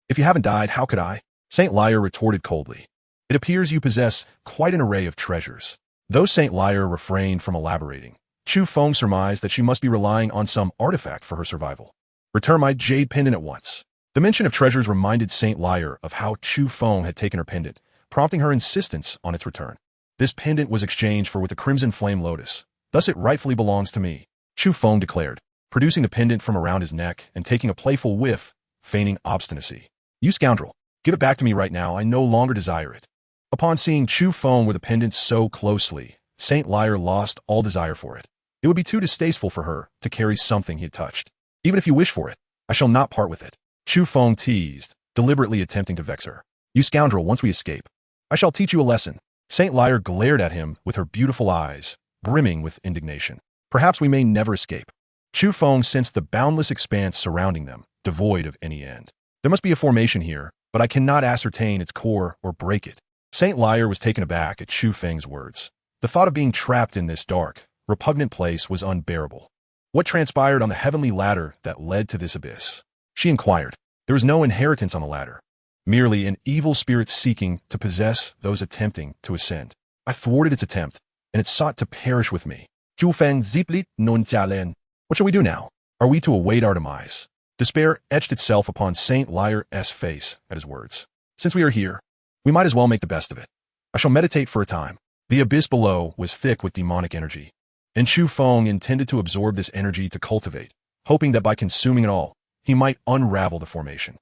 If you haven't died, how could I? Saint Liar retorted coldly. It appears you possess quite an array of treasures. Though Saint Liar refrained from elaborating, Chu Feng surmised that she must be relying on some artifact for her survival. Return my jade pendant at once. The mention of treasures reminded Saint Liar of how Chu Feng had taken her pendant, prompting her insistence on its return. This pendant was exchanged for with the crimson flame lotus. Thus it rightfully belongs to me, Chu Feng declared, producing the pendant from around his neck and taking a playful whiff, feigning obstinacy. You scoundrel, give it back to me right now, I no longer desire it. Upon seeing Chu Feng with the pendant so closely, Saint Liar lost all desire for it. It would be too distasteful for her to carry something he had touched. Even if you wish for it, I shall not part with it. Chu Feng teased, deliberately attempting to vex her. You scoundrel, once we escape, I shall teach you a lesson. Saint Liar glared at him with her beautiful eyes, brimming with indignation. Perhaps we may never escape. Chu Feng sensed the boundless expanse surrounding them, devoid of any end. There must be a formation here, but I cannot ascertain its core or break it. Saint Liar was taken aback at Chu Feng's words. The thought of being trapped in this dark, repugnant place was unbearable. What transpired on the heavenly ladder that led to this abyss? She inquired. There was no inheritance on the ladder, merely an evil spirit seeking to possess those attempting to ascend. I thwarted its attempt, and it sought to perish with me. Chu Feng ziplit non jialen. What shall we do now? Are we to await our demise? Despair etched itself upon Saint Liar's face at his words. Since we are here, we might as well make the best of it. I shall meditate for a time. The abyss below was thick with demonic energy, and Chu Feng intended to absorb this energy to cultivate, hoping that by consuming it all, he might unravel the formation.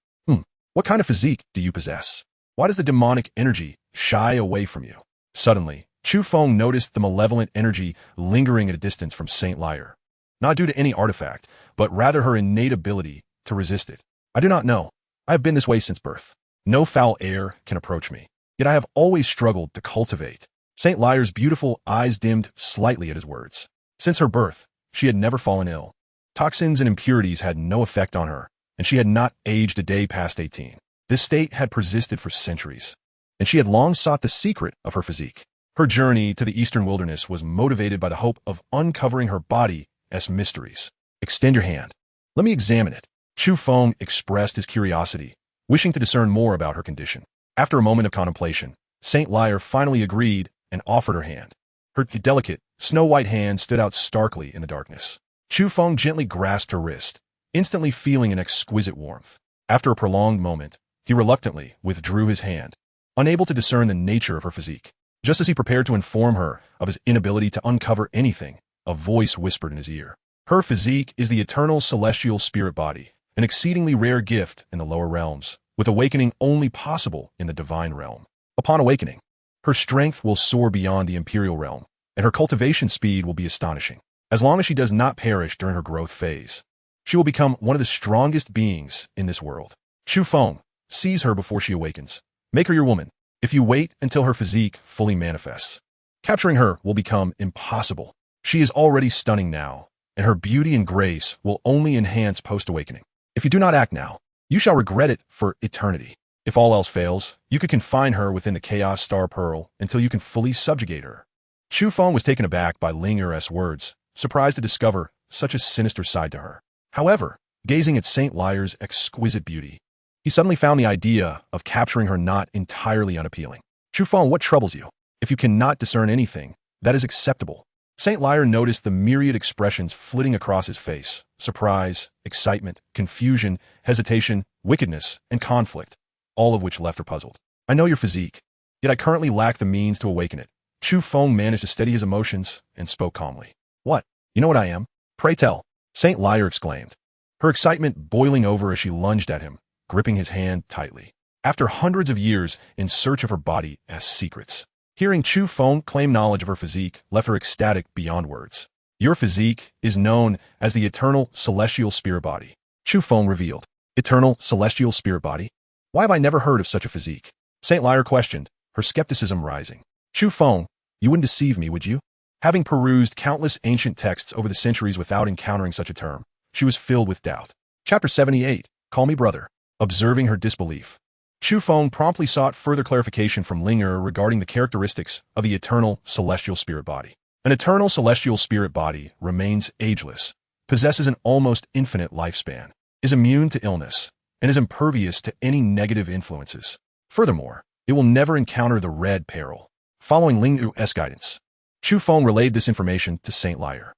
What kind of physique do you possess? Why does the demonic energy shy away from you? Suddenly, Chu Feng noticed the malevolent energy lingering at a distance from Saint Liar. Not due to any artifact, but rather her innate ability to resist it. I do not know. I have been this way since birth. No foul air can approach me. Yet I have always struggled to cultivate. Saint Liar's beautiful eyes dimmed slightly at his words. Since her birth, she had never fallen ill. Toxins and impurities had no effect on her, and she had not aged a day past 18. This state had persisted for centuries, and she had long sought the secret of her physique. Her journey to the eastern wilderness was motivated by the hope of uncovering her body's mysteries. Extend your hand. Let me examine it. Chu Feng expressed his curiosity, wishing to discern more about her condition. After a moment of contemplation, Saint Liar finally agreed and offered her hand. Her delicate, snow-white hand stood out starkly in the darkness. Chu Feng gently grasped her wrist, instantly feeling an exquisite warmth. After a prolonged moment, he reluctantly withdrew his hand, unable to discern the nature of her physique. Just as he prepared to inform her of his inability to uncover anything, a voice whispered in his ear. Her physique is the eternal celestial spirit body, an exceedingly rare gift in the lower realms, with awakening only possible in the divine realm. Upon awakening, her strength will soar beyond the imperial realm, and her cultivation speed will be astonishing. As long as she does not perish during her growth phase, she will become one of the strongest beings in this world. Chu Feng, seize her before she awakens. Make her your woman. If you wait until her physique fully manifests, capturing her will become impossible. She is already stunning now, and her beauty and grace will only enhance post-awakening. If you do not act now, you shall regret it for eternity. If all else fails, you could confine her within the Chaos Star Pearl until you can fully subjugate her. Chu Feng was taken aback by Ling Er's words, surprised to discover such a sinister side to her. However, gazing at Saint Liar's exquisite beauty, he suddenly found the idea of capturing her not entirely unappealing. Chu Feng, what troubles you? If you cannot discern anything, that is acceptable. Saint Liar noticed the myriad expressions flitting across his face: surprise, excitement, confusion, hesitation, wickedness, and conflict, all of which left her puzzled. I know your physique, yet I currently lack the means to awaken it. Chu Feng managed to steady his emotions and spoke calmly. What? You know what I am? Pray tell. Saint Liar exclaimed, her excitement boiling over as she lunged at him, gripping his hand tightly. After hundreds of years in search of her body's secrets, hearing Chu Feng claim knowledge of her physique left her ecstatic beyond words. Your physique is known as the eternal celestial spirit body, Chu Feng revealed. Eternal celestial spirit body? Why have I never heard of such a physique? Saint Liar questioned, her skepticism rising. Chu Feng, you wouldn't deceive me, would you? Having perused countless ancient texts over the centuries without encountering such a term, she was filled with doubt. Chapter 78, Call Me Brother. Observing her disbelief, Chu Feng promptly sought further clarification from Ling Er regarding the characteristics of the eternal celestial spirit body. An eternal celestial spirit body remains ageless, possesses an almost infinite lifespan, is immune to illness, and is impervious to any negative influences. Furthermore, it will never encounter the red peril. Following Ling Er's guidance, Chu Feng relayed this information to Saint Liar.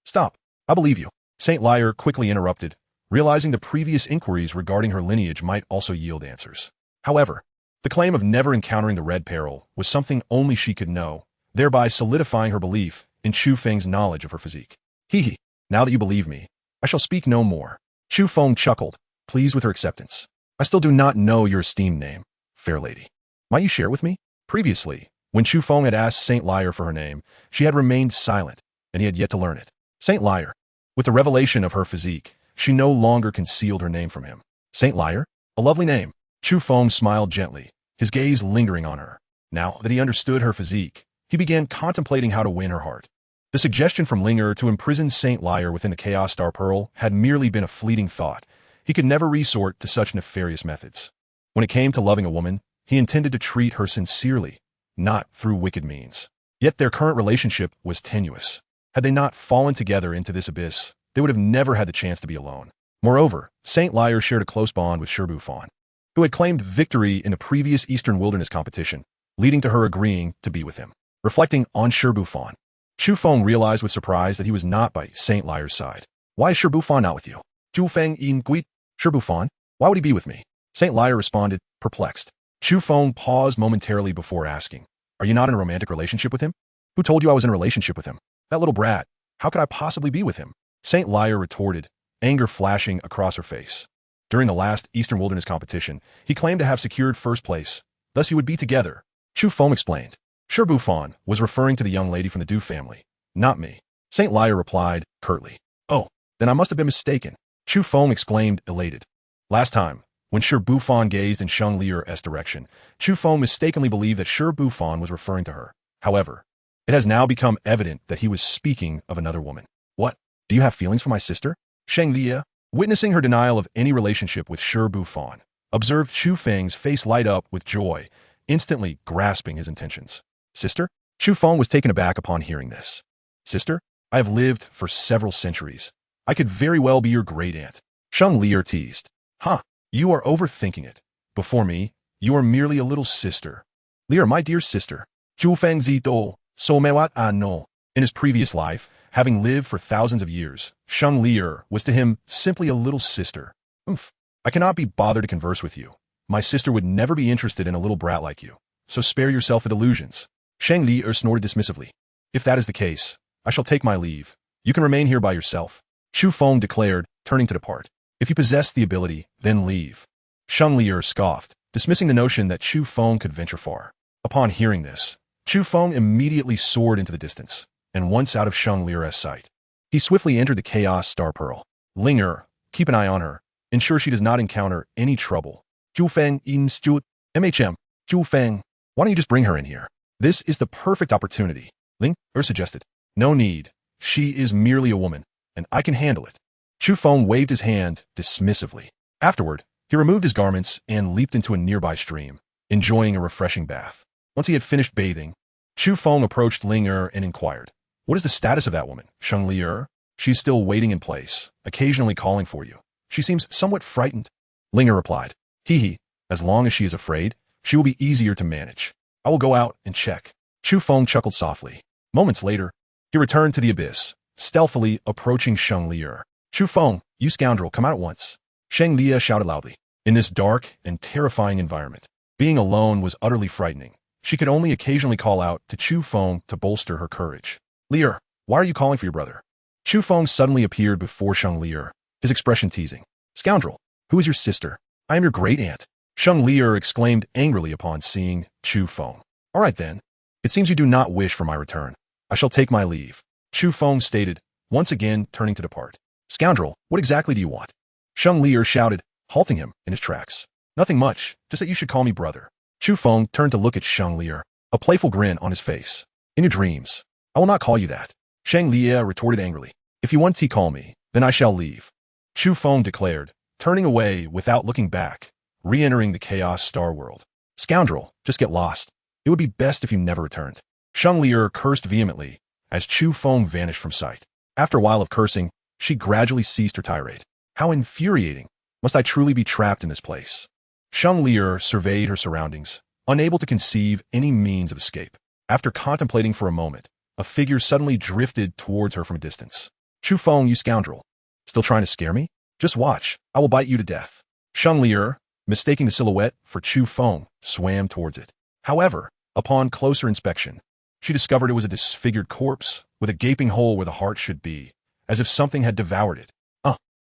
Stop. I believe you. Saint Liar quickly interrupted, realizing the previous inquiries regarding her lineage might also yield answers. However, the claim of never encountering the red peril was something only she could know, thereby solidifying her belief in Chu Feng's knowledge of her physique. Hee, now that you believe me, I shall speak no more. Chu Feng chuckled, pleased with her acceptance. I still do not know your esteemed name, fair lady. Might you share with me? Previously, when Chu Feng had asked Saint Liar for her name, she had remained silent, and he had yet to learn it. Saint Liar, with the revelation of her physique, she no longer concealed her name from him. Saint Liar? A lovely name. Chu Feng smiled gently, his gaze lingering on her. Now that he understood her physique, he began contemplating how to win her heart. The suggestion from Ling Er to imprison Saint Liar within the Chaos Star Pearl had merely been a fleeting thought. He could never resort to such nefarious methods. When it came to loving a woman, he intended to treat her sincerely, not through wicked means. Yet their current relationship was tenuous. Had they not fallen together into this abyss, they would have never had the chance to be alone. Moreover, Saint Liar shared a close bond with Sherbufan, who had claimed victory in a previous Eastern Wilderness competition, leading to her agreeing to be with him. Reflecting on Sherbufan, Chu Feng realized with surprise that he was not by Saint Liar's side. Why is Sherbufan not with you? Chu Feng in Guit, Sherbufan, why would he be with me? Saint Liar responded, perplexed. Chu Feng paused momentarily before asking, are you not in a romantic relationship with him? Who told you I was in a relationship with him? That little brat. How could I possibly be with him? Saint Liar retorted, anger flashing across her face. During the last Eastern Wilderness competition, he claimed to have secured first place, thus he would be together. Chu Feng explained. Sherbufan was referring to the young lady from the Du family, not me. Saint Liar replied, curtly. Oh, then I must have been mistaken. Chu Feng exclaimed, elated. Last time, When Shi Bufan gazed in Sheng Lier's direction, Chu Feng mistakenly believed that Shi Bufan was referring to her. However, it has now become evident that he was speaking of another woman. What? Do you have feelings for my sister? Sheng Lier, witnessing her denial of any relationship with Shi Bufan, observed Chu Feng's face light up with joy, instantly grasping his intentions. Sister? Chu Feng was taken aback upon hearing this. Sister? I have lived for several centuries. I could very well be your great-aunt. Sheng Lier teased. Huh, you are overthinking it. Before me, you are merely a little sister. Lier, my dear sister. Chu Feng Zito, so mewat no. In his previous life, having lived for thousands of years, Sheng Lier was to him simply a little sister. I cannot be bothered to converse with you. My sister would never be interested in a little brat like you, so spare yourself the delusions. Sheng Lier snorted dismissively. If that is the case, I shall take my leave. You can remain here by yourself. Chu Feng declared, turning to depart. If you possess the ability, then leave. Sheng Lier scoffed, dismissing the notion that Chu Feng could venture far. Upon hearing this, Chu Feng immediately soared into the distance, and once out of Sheng Lier's sight, he swiftly entered the Chaos Star Pearl. Linger, keep an eye on her. Ensure she does not encounter any trouble. Chu Feng Institute, Chu Feng, why don't you just bring her in here? This is the perfect opportunity. Ling suggested. No need. She is merely a woman, and I can handle it. Chu Feng waved his hand dismissively. Afterward, he removed his garments and leaped into a nearby stream, enjoying a refreshing bath. Once he had finished bathing, Chu Feng approached Linger and inquired, What is the status of that woman, Sheng Lier? She's still waiting in place, occasionally calling for you. She seems somewhat frightened. Linger replied, Hee, as long as she is afraid, she will be easier to manage. I will go out and check. Chu Feng chuckled softly. Moments later, he returned to the abyss, stealthily approaching Sheng Lier. Chu Feng, you scoundrel, come out at once. Sheng Lier shouted loudly. In this dark and terrifying environment, being alone was utterly frightening. She could only occasionally call out to Chu Feng to bolster her courage. Lier, why are you calling for your brother? Chu Feng suddenly appeared before Sheng Lier, his expression teasing. Scoundrel, who is your sister? I am your great-aunt. Sheng Lier exclaimed angrily upon seeing Chu Feng. All right then. It seems you do not wish for my return. I shall take my leave. Chu Feng stated, once again turning to depart. Scoundrel, what exactly do you want? Sheng Lier shouted, halting him in his tracks. Nothing much, just that you should call me brother. Chu Feng turned to look at Sheng Lier, a playful grin on his face. In your dreams, I will not call you that. Sheng Lier retorted angrily. If you want to call me, then I shall leave. Chu Feng declared, turning away without looking back, re-entering the Chaos Star World. Scoundrel, just get lost. It would be best if you never returned. Sheng Lier cursed vehemently as Chu Feng vanished from sight. After a while of cursing, she gradually ceased her tirade. How infuriating. Must I truly be trapped in this place? Sheng Lier surveyed her surroundings, unable to conceive any means of escape. After contemplating for a moment, a figure suddenly drifted towards her from a distance. Chu Feng, you scoundrel. Still trying to scare me? Just watch. I will bite you to death. Sheng Lier, mistaking the silhouette for Chu Feng, swam towards it. However, upon closer inspection, she discovered it was a disfigured corpse with a gaping hole where the heart should be, as if something had devoured it.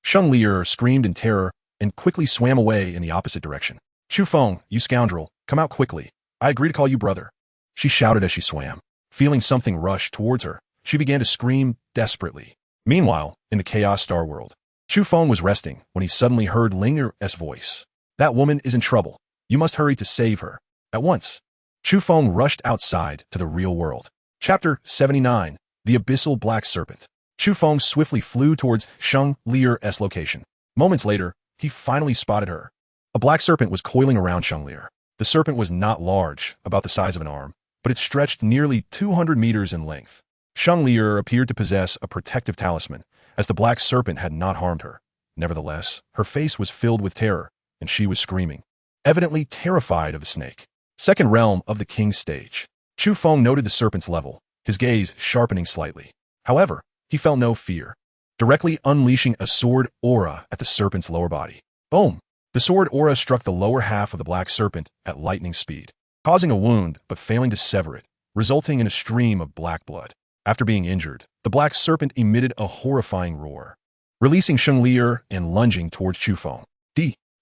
Sheng Lier screamed in terror and quickly swam away in the opposite direction. Chu Feng, you scoundrel, come out quickly. I agree to call you brother. She shouted as she swam. Feeling something rush towards her, she began to scream desperately. Meanwhile, in the Chaos Star World, Chu Feng was resting when he suddenly heard Linger's voice. That woman is in trouble. You must hurry to save her. At once. Chu Feng rushed outside to the real world. Chapter 79, The Abyssal Black Serpent. Chu Feng swiftly flew towards Sheng Lier's location. Moments later, he finally spotted her. A black serpent was coiling around Sheng Lier. The serpent was not large, about the size of an arm, but it stretched nearly 200 meters in length. Sheng Lier appeared to possess a protective talisman, as the black serpent had not harmed her. Nevertheless, her face was filled with terror, and she was screaming, evidently terrified of the snake. Second realm of the king's stage. Chu Feng noted the serpent's level, his gaze sharpening slightly. However, he felt no fear, directly unleashing a sword aura at the serpent's lower body. Boom! The sword aura struck the lower half of the black serpent at lightning speed, causing a wound but failing to sever it, resulting in a stream of black blood. After being injured, the black serpent emitted a horrifying roar, releasing Sheng Lier and lunging towards Chu Feng.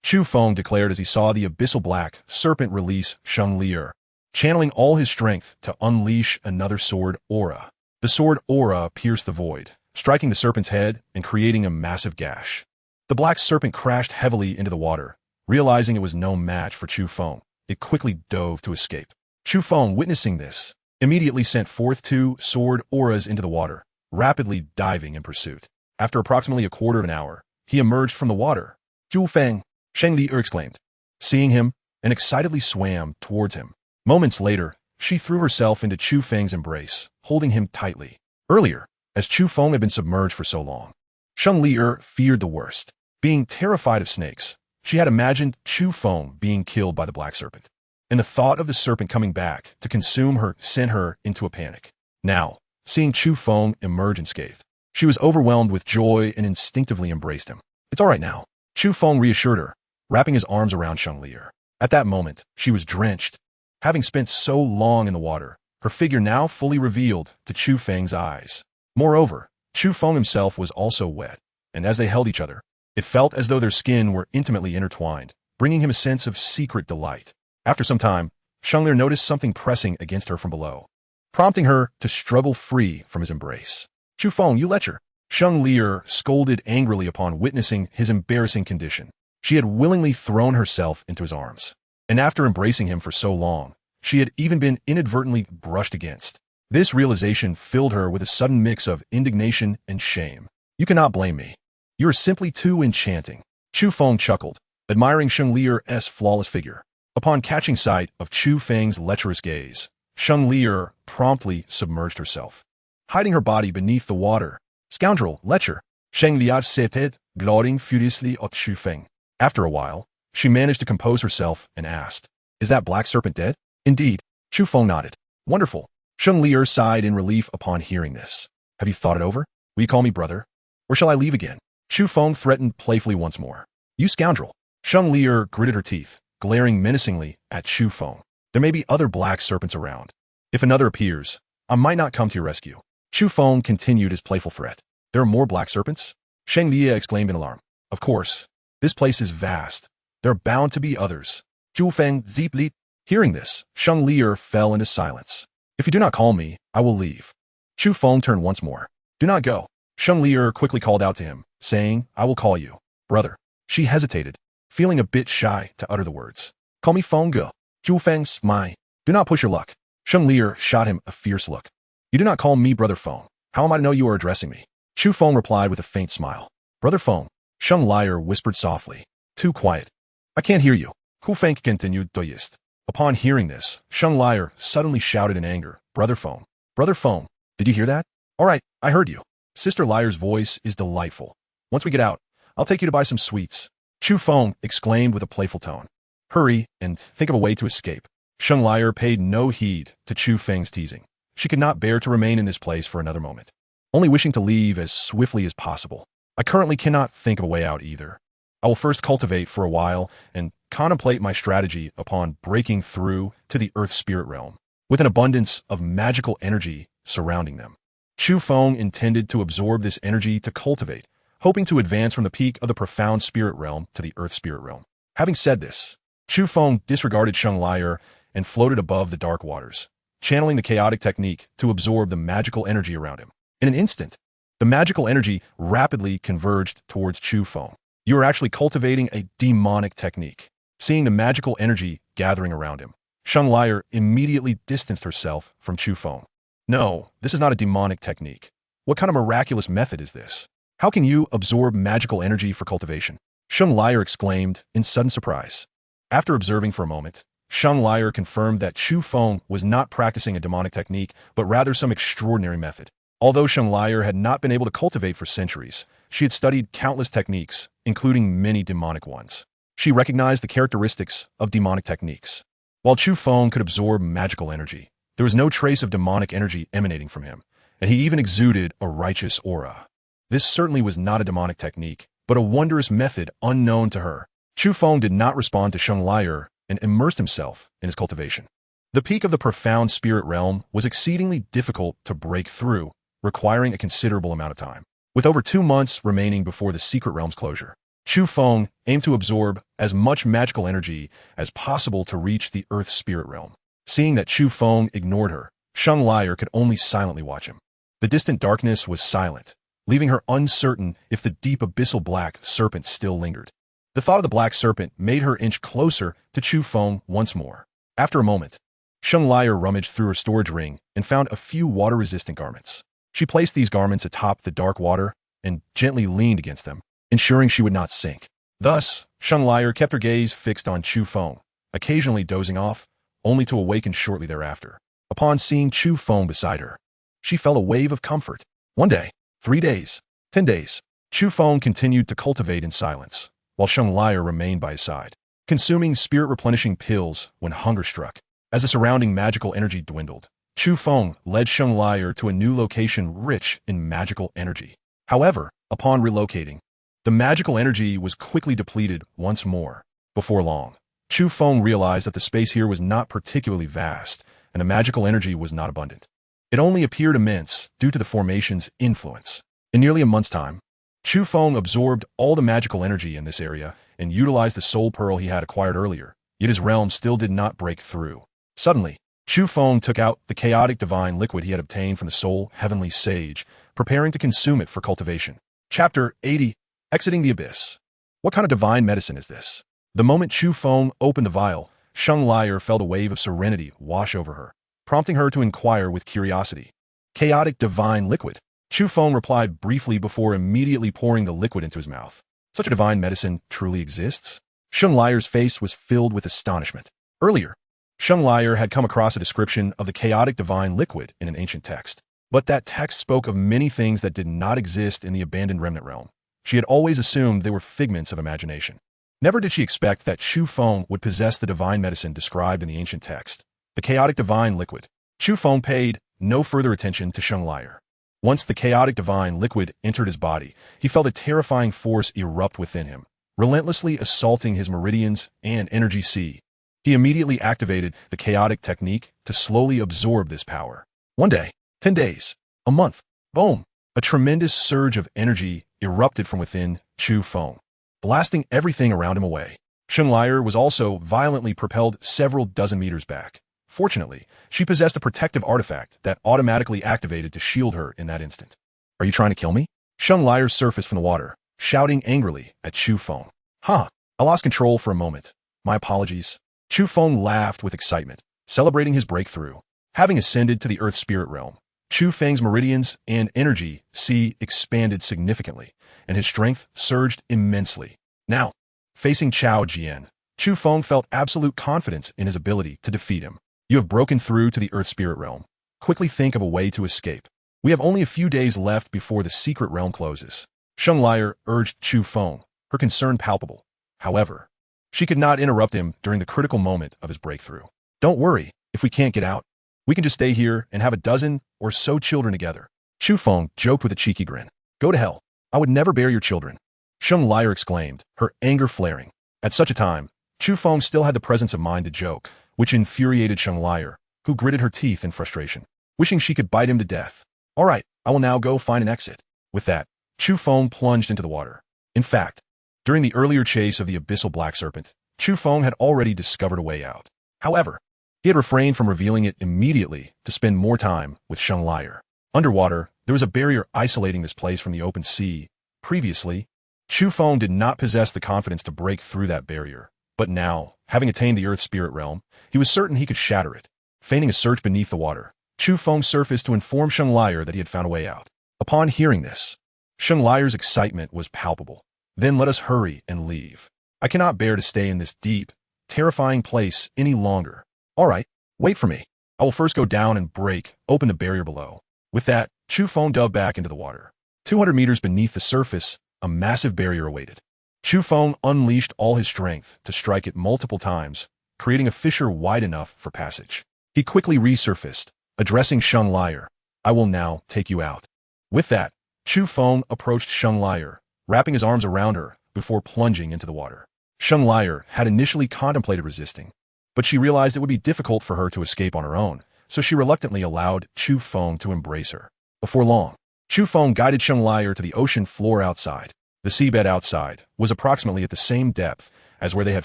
Chu Feng declared as he saw the abyssal black serpent release Sheng Lier, channeling all his strength to unleash another sword aura. The sword aura pierced the void, striking the serpent's head and creating a massive gash. The black serpent crashed heavily into the water, Realizing it was no match for Chu Feng, it quickly dove to escape. Chu Feng, witnessing this, immediately sent forth 2 sword auras into the water, rapidly diving in pursuit. After approximately a quarter of an hour, he emerged from the water. Chu Feng, Sheng Li exclaimed. Seeing him, and excitedly swam towards him. Moments later, she threw herself into Chu Feng's embrace, holding him tightly. Earlier, as Chu Feng had been submerged for so long, Sheng Li feared the worst. Being terrified of snakes, she had imagined Chu Feng being killed by the black serpent, and the thought of the serpent coming back to consume her sent her into a panic. Now, seeing Chu Feng emerge unscathed, she was overwhelmed with joy and instinctively embraced him. It's all right now, Chu Feng reassured her, wrapping his arms around Sheng Li. At that moment, she was drenched. Having spent so long in the water, her figure now fully revealed to Chu Feng's eyes. Moreover, Chu Feng himself was also wet, and as they held each other, it felt as though their skin were intimately intertwined, bringing him a sense of secret delight. After some time, Sheng Li noticed something pressing against her from below, prompting her to struggle free from his embrace. Chu Feng, you lecher! Sheng Li scolded angrily upon witnessing his embarrassing condition. She had willingly thrown herself into his arms, and after embracing him for so long, she had even been inadvertently brushed against. This realization filled her with a sudden mix of indignation and shame. You cannot blame me. You are simply too enchanting. Chu Feng chuckled, admiring Sheng Li's flawless figure. Upon catching sight of Chu Feng's lecherous gaze, Sheng Li promptly submerged herself, hiding her body beneath the water. Scoundrel, lecher! Sheng Li said, gloating furiously at Chu Feng. After a while, she managed to compose herself and asked, Is that black serpent dead? Indeed. Chu Feng nodded. Wonderful. Sheng Li sighed in relief upon hearing this. Have you thought it over? Will you call me brother? Or shall I leave again? Chu Feng threatened playfully once more. You scoundrel! Sheng Li gritted her teeth, glaring menacingly at Chu Feng. There may be other black serpents around. If another appears, I might not come to your rescue. Chu Feng continued his playful threat. There are more black serpents? Sheng Li exclaimed in alarm. Of course. This place is vast. There are bound to be others. Chu Feng zipped. Hearing this, Sheng Li fell into silence. If you do not call me, I will leave. Chu Feng turned once more. Do not go. Sheng Li quickly called out to him, saying, I will call you brother. She hesitated, feeling a bit shy to utter the words. Call me Feng Ge. Chu Feng smiled. Do not push your luck. Sheng Li shot him a fierce look. You do not call me brother Feng. How am I to know you are addressing me? Chu Feng replied with a faint smile. Brother Feng. Sheng Li whispered softly. Too quiet. I can't hear you. Chu Feng continued to yist. Upon hearing this, Sheng Li suddenly shouted in anger. Brother Feng. Brother Feng. Did you hear that? All right, I heard you. Sister Liar's voice is delightful. Once we get out, I'll take you to buy some sweets. Chu Feng exclaimed with a playful tone. Hurry and think of a way to escape. Sheng Li paid no heed to Chu Feng's teasing. She could not bear to remain in this place for another moment, only wishing to leave as swiftly as possible. I currently cannot think of a way out either. I will first cultivate for a while and contemplate my strategy upon breaking through to the Earth Spirit Realm, with an abundance of magical energy surrounding them. Chu Feng intended to absorb this energy to cultivate, hoping to advance from the peak of the profound spirit realm to the Earth Spirit Realm. Having said this, Chu Feng disregarded Sheng Li and floated above the dark waters, channeling the chaotic technique to absorb the magical energy around him. In an instant, the magical energy rapidly converged towards Chu Feng. You are actually cultivating a demonic technique. Seeing the magical energy gathering around him, Sheng Li immediately distanced herself from Chu Feng. No, this is not a demonic technique. What kind of miraculous method is this? How can you absorb magical energy for cultivation? Sheng Li exclaimed in sudden surprise. After observing for a moment, Sheng Li confirmed that Chu Feng was not practicing a demonic technique, but rather some extraordinary method. Although Sheng Li had not been able to cultivate for centuries, she had studied countless techniques, including many demonic ones. She recognized the characteristics of demonic techniques. While Chu Feng could absorb magical energy, there was no trace of demonic energy emanating from him, and he even exuded a righteous aura. This certainly was not a demonic technique, but a wondrous method unknown to her. Chu Feng did not respond to Sheng Li and immersed himself in his cultivation. The peak of the profound spirit realm was exceedingly difficult to break through, requiring a considerable amount of time. With over 2 months remaining before the secret realm's closure, Chu Feng aimed to absorb as much magical energy as possible to reach the Earth Spirit Realm. Seeing that Chu Feng ignored her, Sheng Li could only silently watch him. The distant darkness was silent, leaving her uncertain if the deep abyssal black serpent still lingered. The thought of the black serpent made her inch closer to Chu Feng once more. After a moment, Sheng Liar rummaged through her storage ring and found a few water-resistant garments. She placed these garments atop the dark water and gently leaned against them, ensuring she would not sink. Thus, Sheng Liar kept her gaze fixed on Chu Feng, occasionally dozing off, only to awaken shortly thereafter. Upon seeing Chu Feng beside her, she felt a wave of comfort. 1 day, 3 days, 10 days. Chu Feng continued to cultivate in silence, while Sheng Liar remained by his side, consuming spirit-replenishing pills when hunger struck. As the surrounding magical energy dwindled, Chu Feng led Sheng Liar to a new location rich in magical energy. However, upon relocating, the magical energy was quickly depleted once more. Before long, Chu Feng realized that the space here was not particularly vast, and the magical energy was not abundant. It only appeared immense due to the formation's influence. In nearly a month's time, Chu Feng absorbed all the magical energy in this area and utilized the soul pearl he had acquired earlier, yet his realm still did not break through. Suddenly, Chu Feng took out the chaotic divine liquid he had obtained from the soul heavenly sage, preparing to consume it for cultivation. Chapter 80. Exiting the Abyss. What kind of divine medicine is this? The moment Chu Feng opened the vial, Sheng Liar felt a wave of serenity wash over her, prompting her to inquire with curiosity. Chaotic divine liquid. Chu Feng replied briefly before immediately pouring the liquid into his mouth. Such a divine medicine truly exists? Sheng Liar's face was filled with astonishment. Earlier, Sheng Liar had come across a description of the chaotic divine liquid in an ancient text, but that text spoke of many things that did not exist in the abandoned remnant realm. She had always assumed they were figments of imagination. Never did she expect that Chu Feng would possess the divine medicine described in the ancient text, the chaotic divine liquid. Chu Feng paid no further attention to Sheng Liar. Once the chaotic divine liquid entered his body, he felt a terrifying force erupt within him, relentlessly assaulting his meridians and energy sea. He immediately activated the chaotic technique to slowly absorb this power. 1 day, 10 days, a month, boom! A tremendous surge of energy erupted from within Chu Feng, blasting everything around him away. Sheng Liar was also violently propelled several dozen meters back. Fortunately, she possessed a protective artifact that automatically activated to shield her in that instant. Are you trying to kill me? Sheng Liar surfaced from the water, shouting angrily at Chu Feng. I lost control for a moment. My apologies. Chu Feng laughed with excitement, celebrating his breakthrough. Having ascended to the Earth Spirit Realm, Chu Feng's meridians and energy sea expanded significantly, and his strength surged immensely. Now, facing Chao Jian, Chu Feng felt absolute confidence in his ability to defeat him. You have broken through to the Earth Spirit Realm. Quickly think of a way to escape. We have only a few days left before the secret realm closes. Sheng Liar urged Chu Feng, her concern palpable. However, she could not interrupt him during the critical moment of his breakthrough. Don't worry, if we can't get out, we can just stay here and have a dozen or so children together. Chu Feng joked with a cheeky grin. Go to hell. I would never bear your children. Sheng Liar exclaimed, her anger flaring. At such a time, Chu Feng still had the presence of mind to joke, which infuriated Sheng Liar, who gritted her teeth in frustration, wishing she could bite him to death. All right, I will now go find an exit. With that, Chu Feng plunged into the water. In fact, during the earlier chase of the abyssal black serpent, Chu Feng had already discovered a way out. However, he had refrained from revealing it immediately to spend more time with Sheng Liar. Underwater, there was a barrier isolating this place from the open sea. Previously, Chu Feng did not possess the confidence to break through that barrier, but now, having attained the Earth Spirit Realm, he was certain he could shatter it. Feigning a search beneath the water, Chu Feng surfaced to inform Sheng Liar that he had found a way out. Upon hearing this, Sheng Liar's excitement was palpable. Then let us hurry and leave. I cannot bear to stay in this deep, terrifying place any longer. All right, wait for me. I will first go down and break open the barrier below. With that, Chu Feng dove back into the water. 200 meters beneath the surface, a massive barrier awaited. Chu Feng unleashed all his strength to strike it multiple times, creating a fissure wide enough for passage. He quickly resurfaced, addressing Sheng Liar. I will now take you out. With that, Chu Feng approached Sheng Liar, wrapping his arms around her before plunging into the water. Sheng Liar had initially contemplated resisting, but she realized it would be difficult for her to escape on her own, so she reluctantly allowed Chu Feng to embrace her. Before long, Chu Feng guided Sheng Liar to the ocean floor outside. The seabed outside was approximately at the same depth as where they had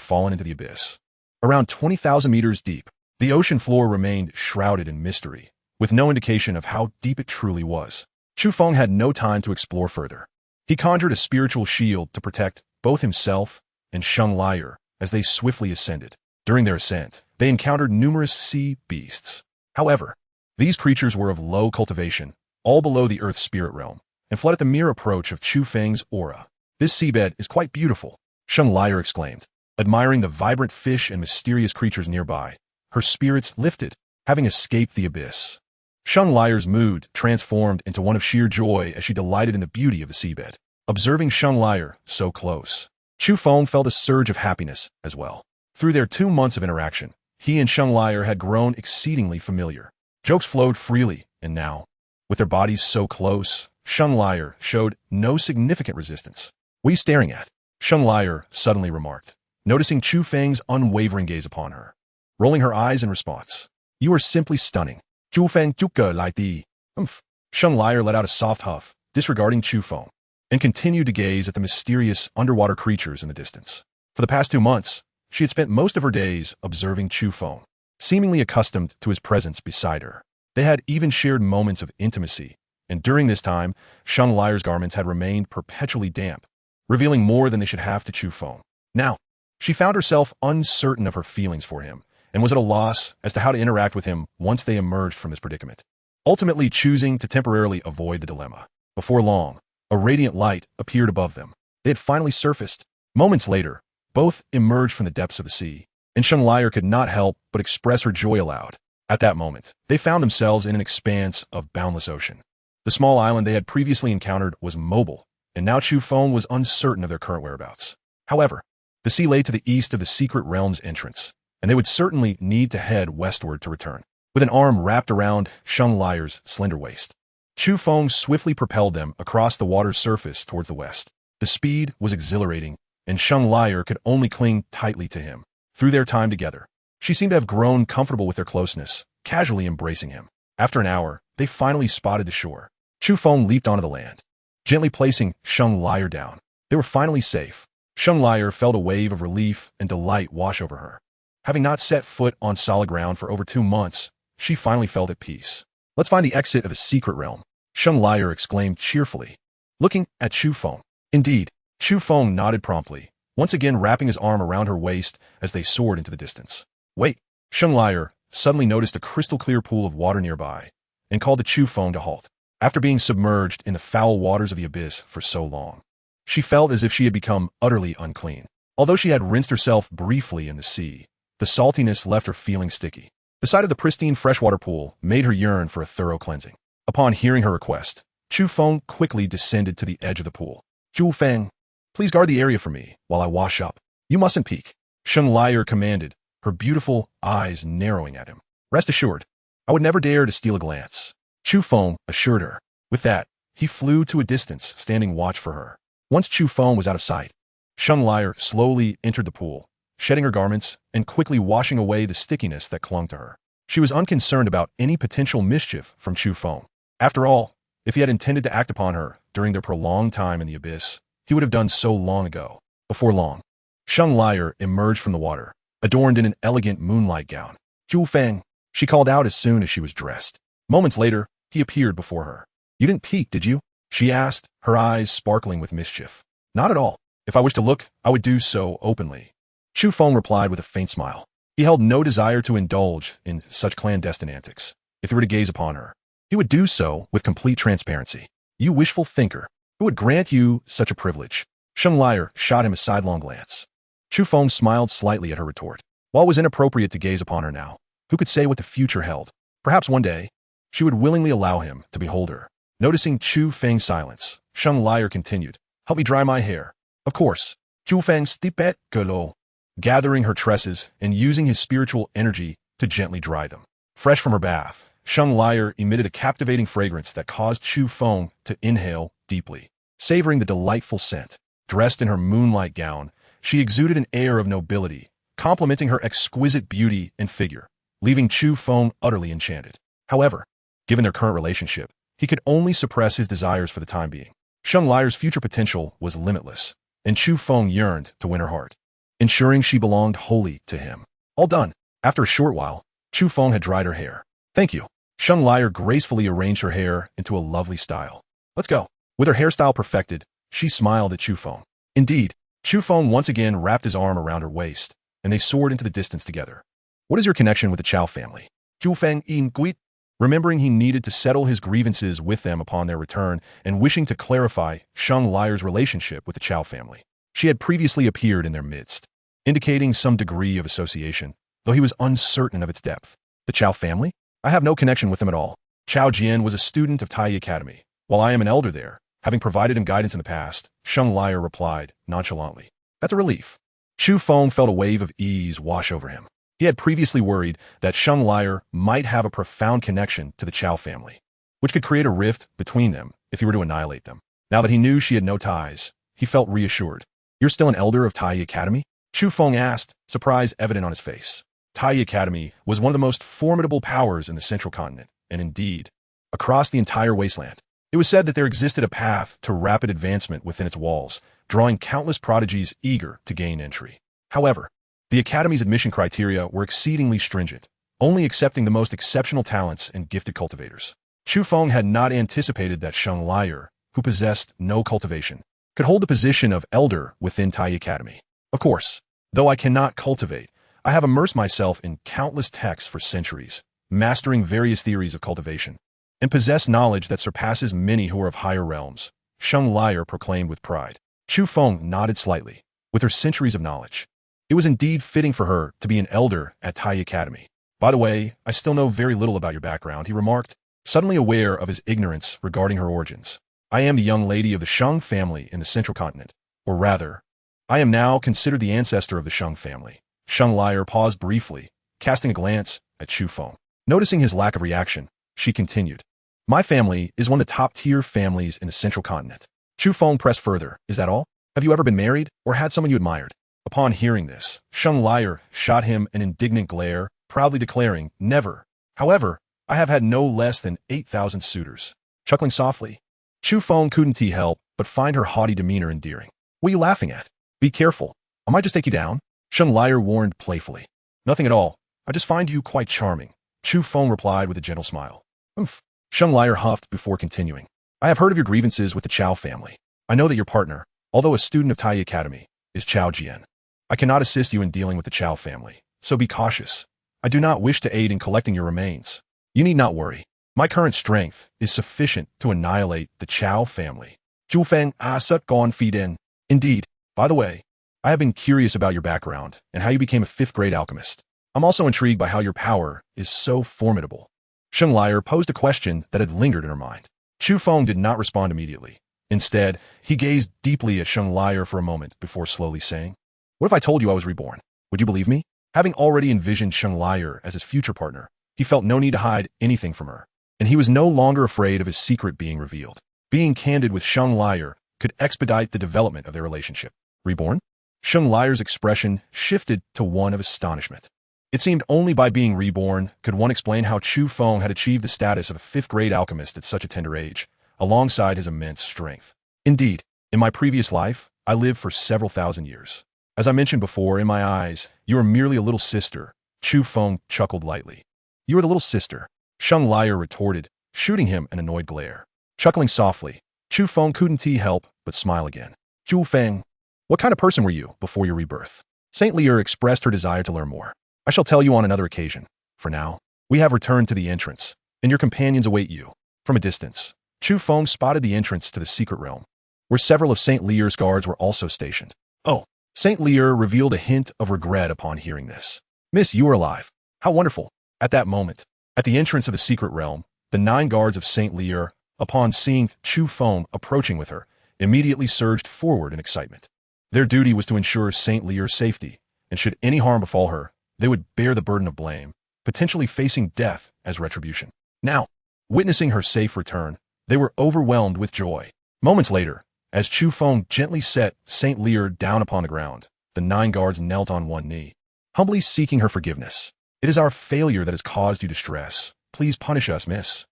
fallen into the abyss. Around 20,000 meters deep, the ocean floor remained shrouded in mystery, with no indication of how deep it truly was. Chu Feng had no time to explore further. He conjured a spiritual shield to protect both himself and Sheng Liar as they swiftly ascended. During their ascent, they encountered numerous sea beasts. However, these creatures were of low cultivation, all below the Earth's spirit realm, and fled at the mere approach of Chu Feng's aura. "This seabed is quite beautiful," Sheng Liar exclaimed. Admiring the vibrant fish and mysterious creatures nearby, her spirits lifted, having escaped the abyss. Sheng Liar's mood transformed into one of sheer joy as she delighted in the beauty of the seabed. Observing Sheng Liar so close, Chu Feng felt a surge of happiness as well. Through their 2 months of interaction, he and Sheng Liar had grown exceedingly familiar. Jokes flowed freely, and now, with their bodies so close, Sheng Liar showed no significant resistance. "What are you staring at?" Sheng Liar suddenly remarked, noticing Chu Feng's unwavering gaze upon her. Rolling her eyes in response, "You are simply stunning." "Chu Feng Chuka like the umph." Sheng Liar let out a soft huff, disregarding Chu Feng, and continued to gaze at the mysterious underwater creatures in the distance. For the past 2 months, she had spent most of her days observing Chu Feng, seemingly accustomed to his presence beside her. They had even shared moments of intimacy, and during this time, Sheng Liar's garments had remained perpetually damp, revealing more than they should have to Chu Feng. Now, she found herself uncertain of her feelings for him, and was at a loss as to how to interact with him once they emerged from this predicament. Ultimately choosing to temporarily avoid the dilemma. Before long, a radiant light appeared above them. They had finally surfaced. Moments later, both emerged from the depths of the sea, and Sheng Liar could not help but express her joy aloud. At that moment, they found themselves in an expanse of boundless ocean. The small island they had previously encountered was mobile, and now Chu Feng was uncertain of their current whereabouts. However, the sea lay to the east of the secret realm's entrance, and they would certainly need to head westward to return. With an arm wrapped around Sheng Liar's slender waist, Chu Feng swiftly propelled them across the water's surface towards the west. The speed was exhilarating, and Sheng Liar could only cling tightly to him. Through their time together, she seemed to have grown comfortable with their closeness, casually embracing him. After an hour, they finally spotted the shore. Chu Feng leaped onto the land, gently placing Sheng Liar down. They were finally safe. Sheng Liar felt a wave of relief and delight wash over her. Having not set foot on solid ground for over 2 months, she finally felt at peace. "Let's find the exit of the secret realm," Sheng Liar exclaimed cheerfully, looking at Chu Feng. Indeed, Chu Feng nodded promptly, once again wrapping his arm around her waist as they soared into the distance. "Wait!" Sheng Liar suddenly noticed a crystal-clear pool of water nearby, and called to Chu Feng to halt. After being submerged in the foul waters of the abyss for so long, she felt as if she had become utterly unclean. Although she had rinsed herself briefly in the sea, the saltiness left her feeling sticky. The sight of the pristine freshwater pool made her yearn for a thorough cleansing. Upon hearing her request, Chu Feng quickly descended to the edge of the pool. "Chu Feng, please guard the area for me while I wash up. You mustn't peek," Sheng Liar commanded, her beautiful eyes narrowing at him. "Rest assured, I would never dare to steal a glance," Chu Feng assured her. With that, he flew to a distance, standing watch for her. Once Chu Feng was out of sight, Sheng Liar slowly entered the pool, shedding her garments and quickly washing away the stickiness that clung to her. She was unconcerned about any potential mischief from Chu Feng. After all, if he had intended to act upon her during their prolonged time in the abyss, he would have done so long ago. Before long, Sheng Liar emerged from the water, adorned in an elegant moonlight gown. "Chu Feng," she called out as soon as she was dressed. Moments later, he appeared before her. "You didn't peek, did you?" she asked, her eyes sparkling with mischief. "Not at all. If I wished to look, I would do so openly," Chu Feng replied with a faint smile. He held no desire to indulge in such clandestine antics. If he were to gaze upon her, he would do so with complete transparency. "You wishful thinker, who would grant you such a privilege?" Sheng Liar shot him a sidelong glance. Chu Feng smiled slightly at her retort. While it was inappropriate to gaze upon her now, who could say what the future held? Perhaps one day, she would willingly allow him to behold her. Noticing Chu Feng's silence, Sheng Liar continued, "Help me dry my hair." "Of course." Chu Feng stipet golo, gathering her tresses and using his spiritual energy to gently dry them. Fresh from her bath, Sheng Liar emitted a captivating fragrance that caused Chu Feng to inhale deeply, savoring the delightful scent. Dressed in her moonlight gown, she exuded an air of nobility, complementing her exquisite beauty and figure, leaving Chu Feng utterly enchanted. However, given their current relationship, he could only suppress his desires for the time being. Sheng Liar's future potential was limitless, and Chu Feng yearned to win her heart, ensuring she belonged wholly to him. All done. After a short while, Chu Feng had dried her hair. "Thank you." Sheng Liar gracefully arranged her hair into a lovely style. "Let's go." With her hairstyle perfected, she smiled at Chu Feng. Indeed, Chu Feng once again wrapped his arm around her waist, and they soared into the distance together. What is your connection with the Chao family? Chu Feng inquired, remembering he needed to settle his grievances with them upon their return and wishing to clarify Sheng Liar's relationship with the Chao family. She had previously appeared in their midst, indicating some degree of association, though he was uncertain of its depth. The Chao family? I have no connection with them at all. Chao Jian was a student of Tai Academy, while I am an elder there, having provided him guidance in the past, Sheng Liar replied nonchalantly. That's a relief. Chu Feng felt a wave of ease wash over him. He had previously worried that Sheng Liar might have a profound connection to the Chao family, which could create a rift between them if he were to annihilate them. Now that he knew she had no ties, he felt reassured. You're still an elder of Tai Academy? Chu Feng asked, surprise evident on his face. Tai Academy was one of the most formidable powers in the Central Continent, and indeed, across the entire wasteland. It was said that there existed a path to rapid advancement within its walls, drawing countless prodigies eager to gain entry. However, the Academy's admission criteria were exceedingly stringent, only accepting the most exceptional talents and gifted cultivators. Chu Feng had not anticipated that Sheng Liar, who possessed no cultivation, could hold the position of elder within Tai Academy. Of course, though I cannot cultivate, I have immersed myself in countless texts for centuries, mastering various theories of cultivation, and possess knowledge that surpasses many who are of higher realms, Sheng Liar proclaimed with pride. Chu Feng nodded slightly. With her centuries of knowledge, it was indeed fitting for her to be an elder at Tai Academy. By the way, I still know very little about your background, he remarked, suddenly aware of his ignorance regarding her origins. I am the young lady of the Sheng family in the Central Continent, or rather, I am now considered the ancestor of the Sheng family. Sheng Liar paused briefly, casting a glance at Chu Feng. Noticing his lack of reaction, she continued. My family is one of the top-tier families in the Central Continent. Chu Feng pressed further. Is that all? Have you ever been married, or had someone you admired? Upon hearing this, Sheng Liar shot him an indignant glare, proudly declaring, never. However, I have had no less than 8,000 suitors. Chuckling softly, Chu Feng couldn't help but find her haughty demeanor endearing. What are you laughing at? Be careful. I might just take you down. Sheng Liar warned playfully. Nothing at all. I just find you quite charming. Chu Feng replied with a gentle smile. Oomph. Sheng Liar huffed before continuing. I have heard of your grievances with the Chao family. I know that your partner, although a student of Tai Academy, is Chao Jian. I cannot assist you in dealing with the Chao family, so be cautious. I do not wish to aid in collecting your remains. You need not worry. My current strength is sufficient to annihilate the Chao family. Chu Feng asut gone feed in. Indeed. By the way, I have been curious about your background and how you became a 5th grade alchemist. I'm also intrigued by how your power is so formidable. Sheng Liar posed a question that had lingered in her mind. Chu Feng did not respond immediately. Instead, he gazed deeply at Sheng Liar for a moment before slowly saying, What if I told you I was reborn? Would you believe me? Having already envisioned Sheng Liar as his future partner, he felt no need to hide anything from her, and he was no longer afraid of his secret being revealed. Being candid with Sheng Liar could expedite the development of their relationship. Reborn? Sheng Liar's expression shifted to one of astonishment. It seemed only by being reborn could one explain how Chu Feng had achieved the status of a 5th grade alchemist at such a tender age, alongside his immense strength. Indeed, in my previous life, I lived for several thousand years. As I mentioned before, in my eyes, you are merely a little sister. Chu Feng chuckled lightly. You are the little sister, Sheng Liar retorted, shooting him an annoyed glare. Chuckling softly, Chu Feng couldn't help but smile again. Chu Feng, what kind of person were you before your rebirth? Saint Liar expressed her desire to learn more. I shall tell you on another occasion. For now, we have returned to the entrance, and your companions await you. From a distance, Chu Feng spotted the entrance to the secret realm, where several of Saint Liar's guards were also stationed. Oh, Saint Liar revealed a hint of regret upon hearing this. Miss, you are alive. How wonderful. At that moment, at the entrance of the secret realm, the 9 guards of Saint Liar, upon seeing Chu Feng approaching with her, immediately surged forward in excitement. Their duty was to ensure Saint Liar's safety, and should any harm befall her, they would bear the burden of blame, potentially facing death as retribution. Now, witnessing her safe return, they were overwhelmed with joy. Moments later, as Chu Feng gently set Saint Liar down upon the ground, the 9 guards knelt on one knee, humbly seeking her forgiveness. It is our failure that has caused you distress. Please punish us, miss.